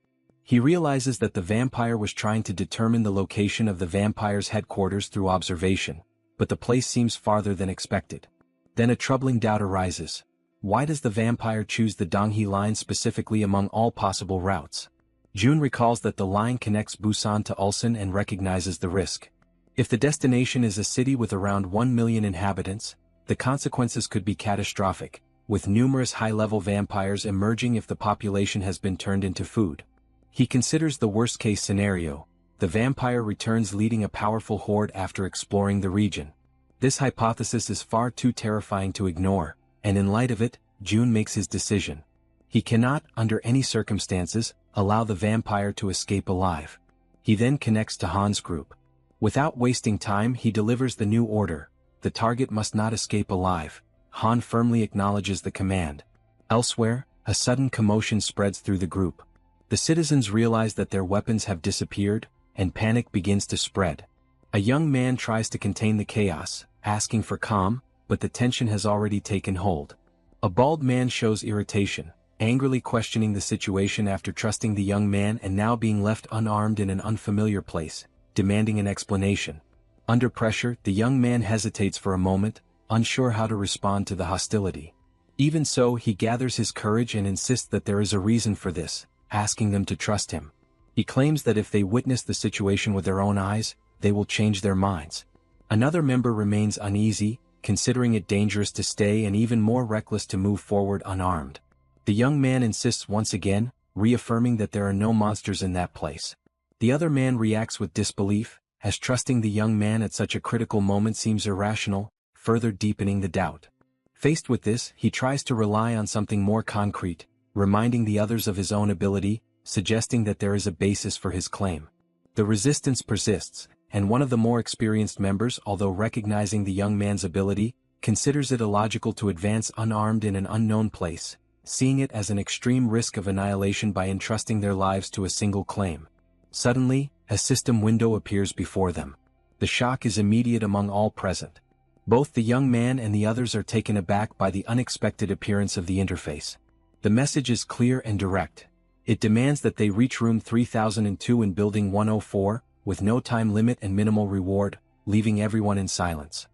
Speaker 1: He realizes that the vampire was trying to determine the location of the vampire's headquarters through observation, but the place seems farther than expected. Then a troubling doubt arises. Why does the vampire choose the Donghae line specifically among all possible routes? Jun recalls that the line connects Busan to Ulsan and recognizes the risk. If the destination is a city with around 1 million inhabitants, the consequences could be catastrophic, with numerous high-level vampires emerging if the population has been turned into food. He considers the worst-case scenario. The vampire returns leading a powerful horde after exploring the region. This hypothesis is far too terrifying to ignore, and in light of it, Jun makes his decision. He cannot, under any circumstances, allow the vampire to escape alive. He then connects to Han's group. Without wasting time, he delivers the new order. The target must not escape alive. Han firmly acknowledges the command. Elsewhere, a sudden commotion spreads through the group. The citizens realize that their weapons have disappeared, and panic begins to spread. A young man tries to contain the chaos, asking for calm, but the tension has already taken hold. A bald man shows irritation, angrily questioning the situation after trusting the young man and now being left unarmed in an unfamiliar place, demanding an explanation. Under pressure, the young man hesitates for a moment, unsure how to respond to the hostility. Even so, he gathers his courage and insists that there is a reason for this, asking them to trust him. He claims that if they witness the situation with their own eyes, they will change their minds. Another member remains uneasy, considering it dangerous to stay and even more reckless to move forward unarmed. The young man insists once again, reaffirming that there are no monsters in that place. The other man reacts with disbelief, as trusting the young man at such a critical moment seems irrational, further deepening the doubt. Faced with this, he tries to rely on something more concrete, reminding the others of his own ability, suggesting that there is a basis for his claim. The resistance persists, and one of the more experienced members, although recognizing the young man's ability, considers it illogical to advance unarmed in an unknown place, seeing it as an extreme risk of annihilation by entrusting their lives to a single claim. Suddenly, a system window appears before them. The shock is immediate among all present. Both the young man and the others are taken aback by the unexpected appearance of the interface. The message is clear and direct. It demands that they reach room 3002 in Building 104, with no time limit and minimal reward, leaving everyone in silence.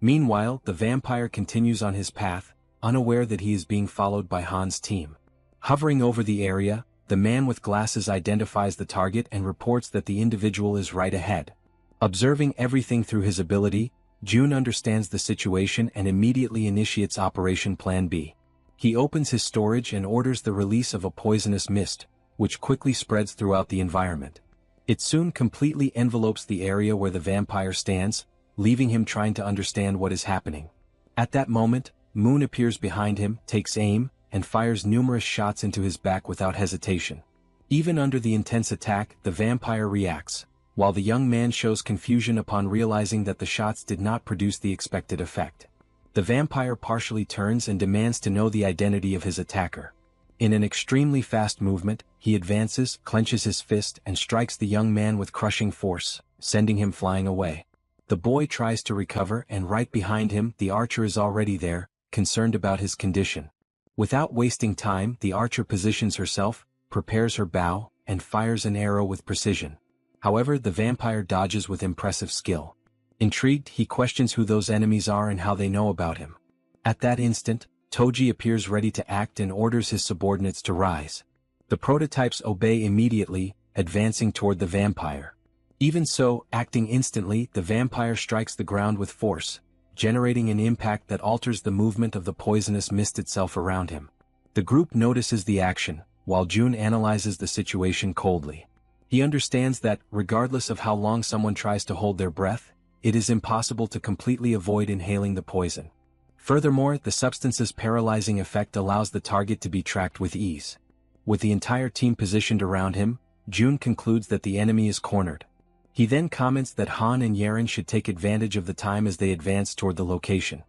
Speaker 1: Meanwhile, the vampire continues on his path, unaware that he is being followed by Han's team. Hovering over the area, the man with glasses identifies the target and reports that the individual is right ahead. Observing everything through his ability, Jun understands the situation and immediately initiates Operation Plan B. He opens his storage and orders the release of a poisonous mist, which quickly spreads throughout the environment. It soon completely envelopes the area where the vampire stands, leaving him trying to understand what is happening. At that moment, Moon appears behind him, takes aim, and fires numerous shots into his back without hesitation. Even under the intense attack, the vampire reacts, while the young man shows confusion upon realizing that the shots did not produce the expected effect. The vampire partially turns and demands to know the identity of his attacker. In an extremely fast movement, he advances, clenches his fist, and strikes the young man with crushing force, sending him flying away. The boy tries to recover, and right behind him, the archer is already there, concerned about his condition. Without wasting time, the archer positions herself, prepares her bow, and fires an arrow with precision. However, the vampire dodges with impressive skill. Intrigued, he questions who those enemies are and how they know about him. At that instant, Toji appears ready to act and orders his subordinates to rise. The prototypes obey immediately, advancing toward the vampire. Even so, acting instantly, the vampire strikes the ground with force, generating an impact that alters the movement of the poisonous mist itself around him. The group notices the action, while Jun analyzes the situation coldly. He understands that, regardless of how long someone tries to hold their breath, it is impossible to completely avoid inhaling the poison. Furthermore, the substance's paralyzing effect allows the target to be tracked with ease. With the entire team positioned around him, Jun concludes that the enemy is cornered. He then comments that Han and Yaren should take advantage of the time as they advance toward the location.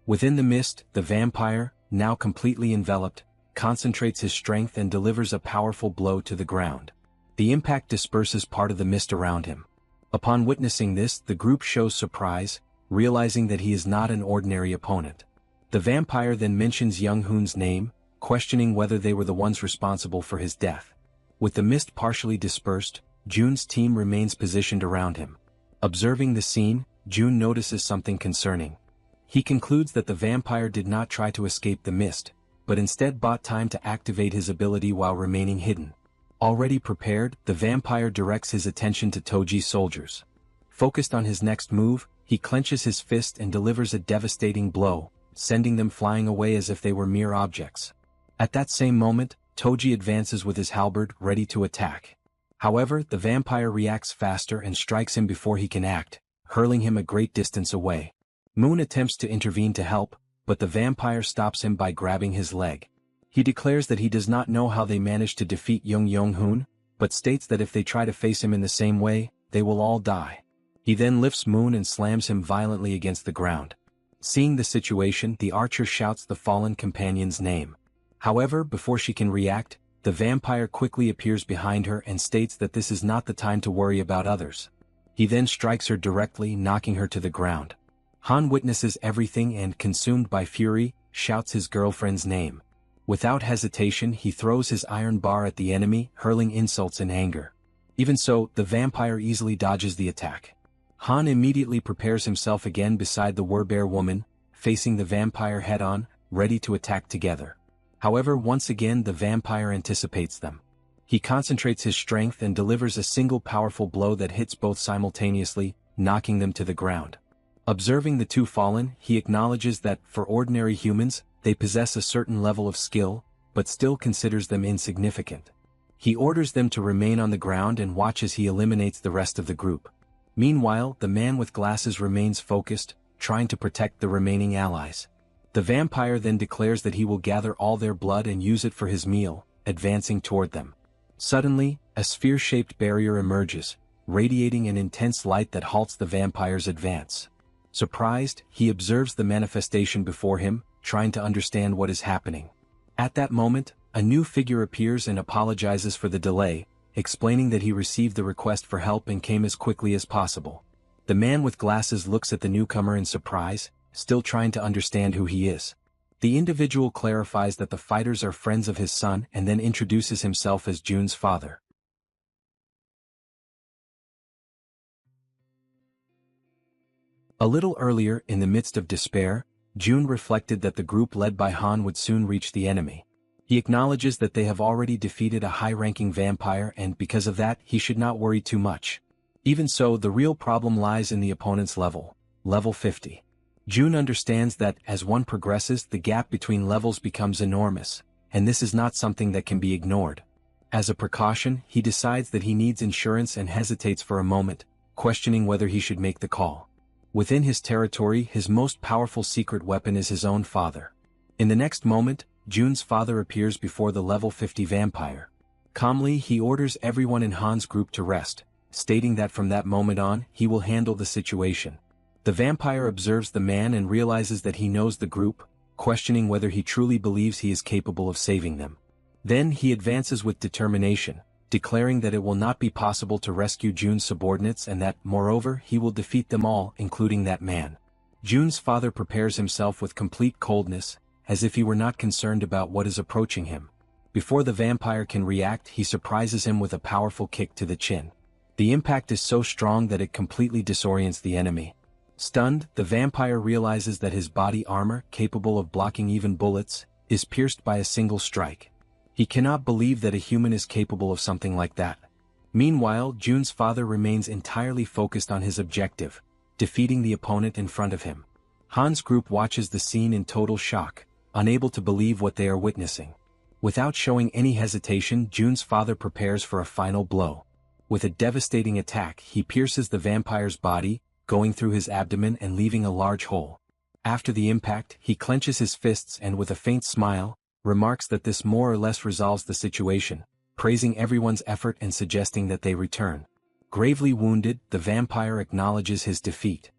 Speaker 1: Within the mist, the vampire, now completely enveloped, concentrates his strength and delivers a powerful blow to the ground. The impact disperses part of the mist around him. Upon witnessing this, the group shows surprise, realizing that he is not an ordinary opponent. The vampire then mentions Young Hoon's name, questioning whether they were the ones responsible for his death. With the mist partially dispersed, Jun's team remains positioned around him. Observing the scene, June notices something concerning. He concludes that the vampire did not try to escape the mist, but instead bought time to activate his ability while remaining hidden. Already prepared, the vampire directs his attention to Toji's soldiers. Focused on his next move, he clenches his fist and delivers a devastating blow, sending them flying away as if they were mere objects. At that same moment, Toji advances with his halberd, ready to attack. However, the vampire reacts faster and strikes him before he can act, hurling him a great distance away. Moon attempts to intervene to help, but the vampire stops him by grabbing his leg. He declares that he does not know how they managed to defeat Yong-Hoon, but states that if they try to face him in the same way, they will all die. He then lifts Moon and slams him violently against the ground. Seeing the situation, the archer shouts the fallen companion's name. However, before she can react, the vampire quickly appears behind her and states that this is not the time to worry about others. He then strikes her directly, knocking her to the ground. Han witnesses everything and, consumed by fury, shouts his girlfriend's name. Without hesitation, he throws his iron bar at the enemy, hurling insults in anger. Even so, the vampire easily dodges the attack. Han immediately prepares himself again beside the Werbear woman, facing the vampire head-on, ready to attack together. However, once again the vampire anticipates them. He concentrates his strength and delivers a single powerful blow that hits both simultaneously, knocking them to the ground. Observing the two fallen, he acknowledges that, for ordinary humans, they possess a certain level of skill, but still considers them insignificant. He orders them to remain on the ground and watch as he eliminates the rest of the group. Meanwhile, the man with glasses remains focused, trying to protect the remaining allies. The vampire then declares that he will gather all their blood and use it for his meal, advancing toward them. Suddenly, a sphere-shaped barrier emerges, radiating an intense light that halts the vampire's advance. Surprised, he observes the manifestation before him, trying to understand what is happening. At that moment, a new figure appears and apologizes for the delay, explaining that he received the request for help and came as quickly as possible. The man with glasses looks at the newcomer in surprise, still trying to understand who he is. The individual clarifies that the fighters are friends of his son and then introduces himself as June's father. A little earlier, in the midst of despair, June reflected that the group led by Han would soon reach the enemy. He acknowledges that they have already defeated a high-ranking vampire and because of that he should not worry too much. Even so, the real problem lies in the opponent's level, level 50. June understands that, as one progresses, the gap between levels becomes enormous, and this is not something that can be ignored. As a precaution, he decides that he needs insurance and hesitates for a moment, questioning whether he should make the call. Within his territory, his most powerful secret weapon is his own father. In the next moment, June's father appears before the level 50 vampire. Calmly, he orders everyone in Han's group to rest, stating that from that moment on, he will handle the situation. The vampire observes the man and realizes that he knows the group, questioning whether he truly believes he is capable of saving them. Then he advances with determination, declaring that it will not be possible to rescue June's subordinates and that, moreover, he will defeat them all, including that man. June's father prepares himself with complete coldness, as if he were not concerned about what is approaching him. Before the vampire can react, he surprises him with a powerful kick to the chin. The impact is so strong that it completely disorients the enemy. Stunned, the vampire realizes that his body armor, capable of blocking even bullets, is pierced by a single strike. He cannot believe that a human is capable of something like that. Meanwhile, June's father remains entirely focused on his objective, defeating the opponent in front of him. Han's group watches the scene in total shock, unable to believe what they are witnessing. Without showing any hesitation, June's father prepares for a final blow. With a devastating attack, he pierces the vampire's body, going through his abdomen and leaving a large hole. After the impact, he clenches his fists and with a faint smile, remarks that this more or less resolves the situation, praising everyone's effort and suggesting that they return. Gravely wounded, the vampire acknowledges his defeat.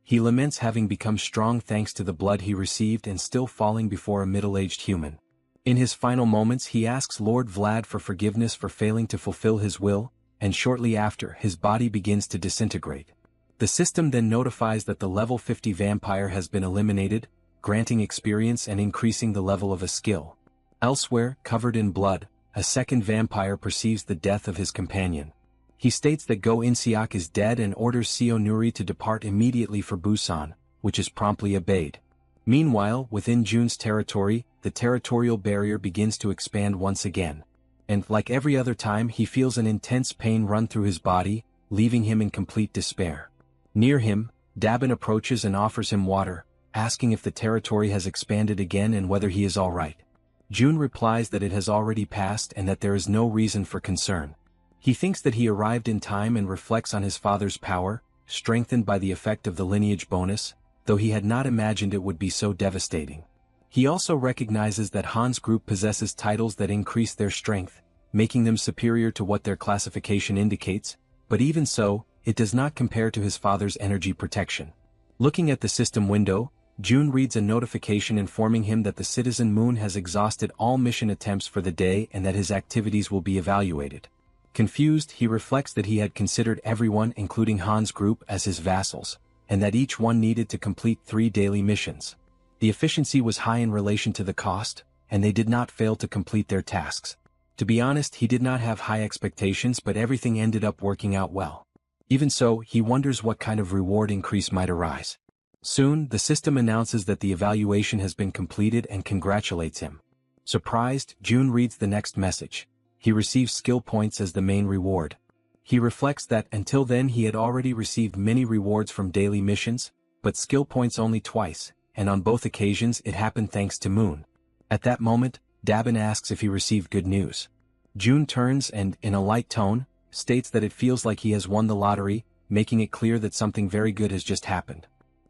Speaker 1: He laments having become strong thanks to the blood he received and still falling before a middle-aged human. In his final moments he asks Lord Vlad for forgiveness for failing to fulfill his will, and shortly after, his body begins to disintegrate. The system then notifies that the level 50 vampire has been eliminated, granting experience and increasing the level of a skill. Elsewhere, covered in blood, a second vampire perceives the death of his companion. He states that Go In-seok is dead and orders Seo Nuri to depart immediately for Busan, which is promptly obeyed. Meanwhile, within Jun's territory, the territorial barrier begins to expand once again. And like every other time, he feels an intense pain run through his body, leaving him in complete despair. Near him, Dabin approaches and offers him water, asking if the territory has expanded again and whether he is alright. Jun replies that it has already passed and that there is no reason for concern. He thinks that he arrived in time and reflects on his father's power, strengthened by the effect of the lineage bonus, though he had not imagined it would be so devastating. He also recognizes that Han's group possesses titles that increase their strength, making them superior to what their classification indicates, but even so, it does not compare to his father's energy protection. Looking at the system window, Jun reads a notification informing him that the Citizen Moon has exhausted all mission attempts for the day and that his activities will be evaluated. Confused, he reflects that he had considered everyone, including Han's group, as his vassals, and that each one needed to complete 3 daily missions. The efficiency was high in relation to the cost, and they did not fail to complete their tasks. To be honest, he did not have high expectations, but everything ended up working out well. Even so, he wonders what kind of reward increase might arise. Soon, the system announces that the evaluation has been completed and congratulates him. Surprised, Jun reads the next message. He receives skill points as the main reward. He reflects that until then he had already received many rewards from daily missions, but skill points only twice, and on both occasions it happened thanks to Moon. At that moment, Dabin asks if he received good news. Jun turns and, in a light tone, states that it feels like he has won the lottery, making it clear that something very good has just happened.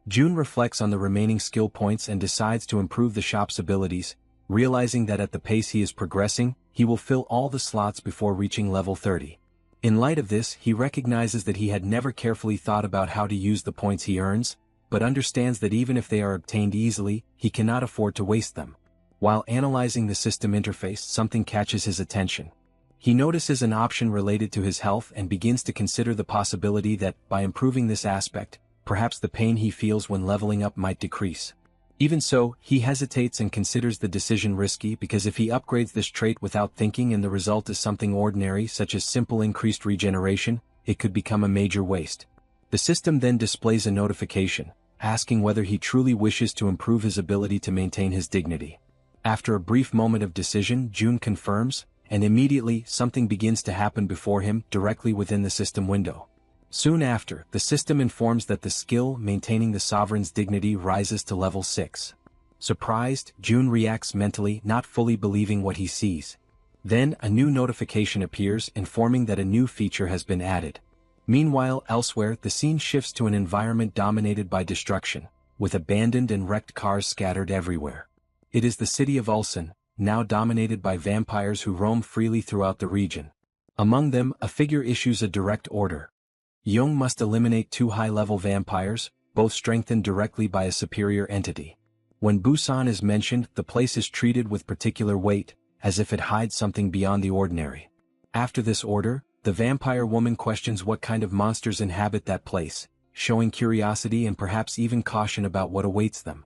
Speaker 1: Jun reflects on the remaining skill points and decides to improve the shop's abilities, realizing that at the pace he is progressing, he will fill all the slots before reaching level 30. In light of this, he recognizes that he had never carefully thought about how to use the points he earns, but understands that even if they are obtained easily, he cannot afford to waste them. While analyzing the system interface, something catches his attention. He notices an option related to his health and begins to consider the possibility that, by improving this aspect, perhaps the pain he feels when leveling up might decrease. Even so, he hesitates and considers the decision risky because if he upgrades this trait without thinking and the result is something ordinary such as simple increased regeneration, it could become a major waste. The system then displays a notification, asking whether he truly wishes to improve his ability to maintain his dignity. After a brief moment of decision, Jun confirms, and immediately something begins to happen before him directly within the system window. Soon after, the system informs that the skill maintaining the sovereign's dignity rises to level 6. Surprised, Jun reacts mentally, not fully believing what he sees. Then, a new notification appears informing that a new feature has been added. Meanwhile, elsewhere, the scene shifts to an environment dominated by destruction, with abandoned and wrecked cars scattered everywhere. It is the city of Ulsan, now dominated by vampires who roam freely throughout the region. Among them, a figure issues a direct order. Young must eliminate 2 high-level vampires, both strengthened directly by a superior entity. When Busan is mentioned, the place is treated with particular weight, as if it hides something beyond the ordinary. After this order, the vampire woman questions what kind of monsters inhabit that place, showing curiosity and perhaps even caution about what awaits them.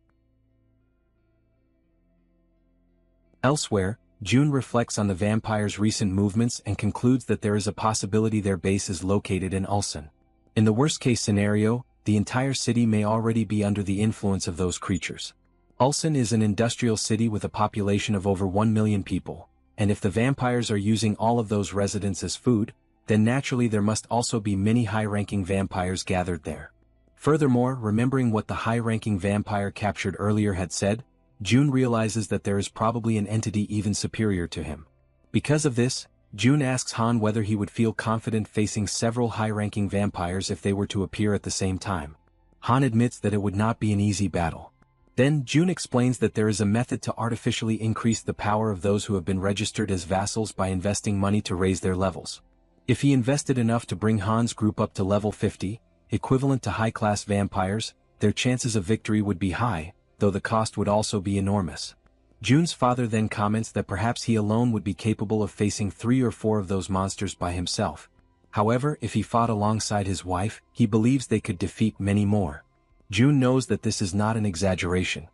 Speaker 1: Elsewhere, Jun reflects on the vampires' recent movements and concludes that there is a possibility their base is located in Ulsan. In the worst-case scenario, the entire city may already be under the influence of those creatures. Ulsan is an industrial city with a population of over 1 million people, and if the vampires are using all of those residents as food, then naturally there must also be many high-ranking vampires gathered there. Furthermore, remembering what the high-ranking vampire captured earlier had said, Jun realizes that there is probably an entity even superior to him. Because of this, Jun asks Han whether he would feel confident facing several high-ranking vampires if they were to appear at the same time. Han admits that it would not be an easy battle. Then Jun explains that there is a method to artificially increase the power of those who have been registered as vassals by investing money to raise their levels. If he invested enough to bring Han's group up to level 50, equivalent to high-class vampires, their chances of victory would be high, though the cost would also be enormous. Jun's father then comments that perhaps he alone would be capable of facing 3 or 4 of those monsters by himself. However, if he fought alongside his wife, he believes they could defeat many more. Jun knows that this is not an exaggeration.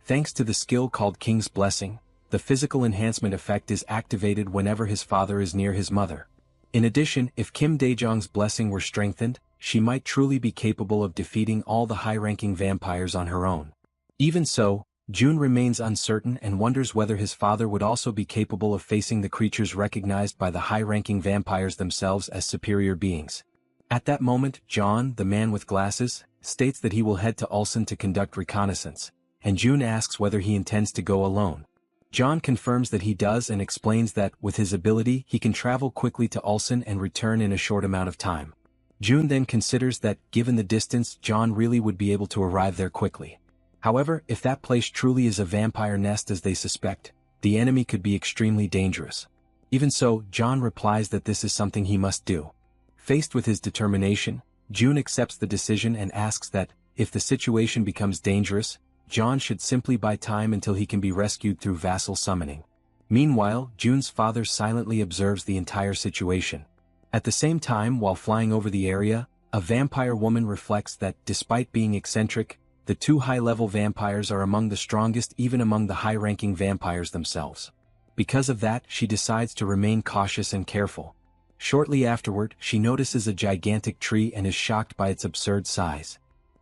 Speaker 1: Thanks to the skill called King's Blessing, the physical enhancement effect is activated whenever his father is near his mother. In addition, if Kim Dae-jung's blessing were strengthened, she might truly be capable of defeating all the high-ranking vampires on her own. Even so, Jun remains uncertain and wonders whether his father would also be capable of facing the creatures recognized by the high-ranking vampires themselves as superior beings. At that moment, John, the man with glasses, states that he will head to Ulsan to conduct reconnaissance, and Jun asks whether he intends to go alone. John confirms that he does and explains that, with his ability, he can travel quickly to Ulsan and return in a short amount of time. Jun then considers that, given the distance, John really would be able to arrive there quickly. However, if that place truly is a vampire nest as they suspect, the enemy could be extremely dangerous. Even so, John replies that this is something he must do. Faced with his determination, Jun accepts the decision and asks that, if the situation becomes dangerous, John should simply buy time until he can be rescued through vassal summoning. Meanwhile, Jun's father silently observes the entire situation. At the same time, while flying over the area, a vampire woman reflects that, despite being eccentric, the two high-level vampires are among the strongest even among the high-ranking vampires themselves. Because of that, she decides to remain cautious and careful. Shortly afterward, she notices a gigantic tree and is shocked by its absurd size.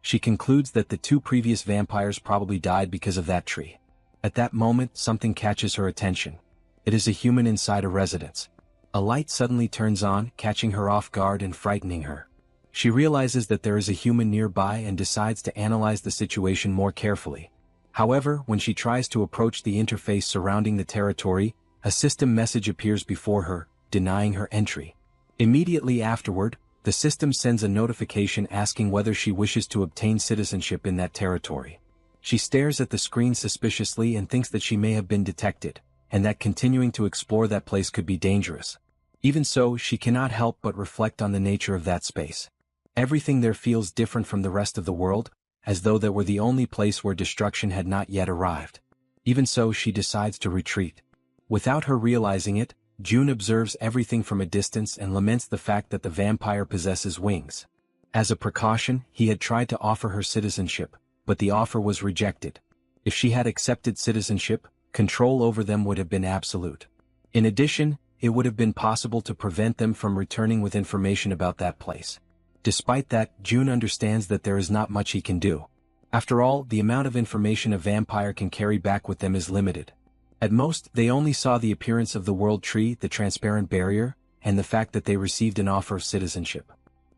Speaker 1: She concludes that the two previous vampires probably died because of that tree. At that moment, something catches her attention. It is a human inside a residence. A light suddenly turns on, catching her off guard and frightening her. She realizes that there is a human nearby and decides to analyze the situation more carefully. However, when she tries to approach the interface surrounding the territory, a system message appears before her, denying her entry. Immediately afterward, the system sends a notification asking whether she wishes to obtain citizenship in that territory. She stares at the screen suspiciously and thinks that she may have been detected, and that continuing to explore that place could be dangerous. Even so, she cannot help but reflect on the nature of that space. Everything there feels different from the rest of the world, as though that were the only place where destruction had not yet arrived. Even so, she decides to retreat. Without her realizing it, Jun observes everything from a distance and laments the fact that the vampire possesses wings. As a precaution, he had tried to offer her citizenship, but the offer was rejected. If she had accepted citizenship, control over them would have been absolute. In addition, it would have been possible to prevent them from returning with information about that place. Despite that, Jun understands that there is not much he can do. After all, the amount of information a vampire can carry back with them is limited. At most, they only saw the appearance of the world tree, the transparent barrier, and the fact that they received an offer of citizenship.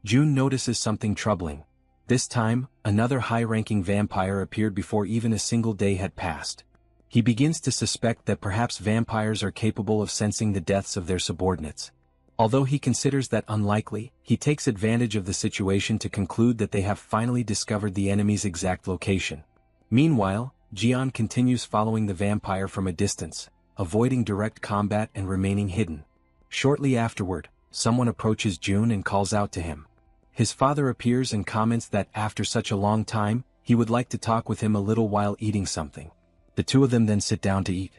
Speaker 1: Jun notices something troubling. This time, another high-ranking vampire appeared before even a single day had passed. He begins to suspect that perhaps vampires are capable of sensing the deaths of their subordinates. Although he considers that unlikely, he takes advantage of the situation to conclude that they have finally discovered the enemy's exact location. Meanwhile, Jaehyeon continues following the vampire from a distance, avoiding direct combat and remaining hidden. Shortly afterward, someone approaches Jun and calls out to him. His father appears and comments that after such a long time, he would like to talk with him a little while eating something. The two of them then sit down to eat.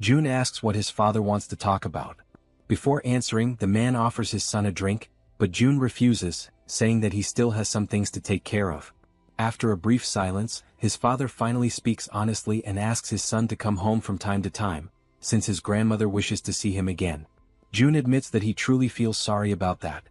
Speaker 1: Jun asks what his father wants to talk about. Before answering, the man offers his son a drink, but Jun refuses, saying that he still has some things to take care of. After a brief silence, his father finally speaks honestly and asks his son to come home from time to time, since his grandmother wishes to see him again. Jun admits that he truly feels sorry about that.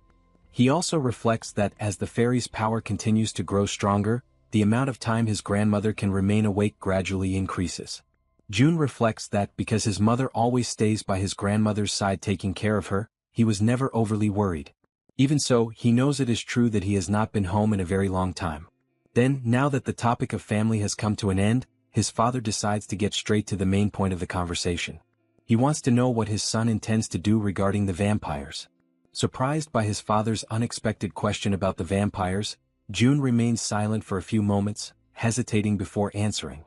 Speaker 1: He also reflects that as the fairy's power continues to grow stronger, the amount of time his grandmother can remain awake gradually increases. Jun reflects that because his mother always stays by his grandmother's side taking care of her, he was never overly worried. Even so, he knows it is true that he has not been home in a very long time. Then, now that the topic of family has come to an end, his father decides to get straight to the main point of the conversation. He wants to know what his son intends to do regarding the vampires. Surprised by his father's unexpected question about the vampires, Jun remains silent for a few moments, hesitating before answering.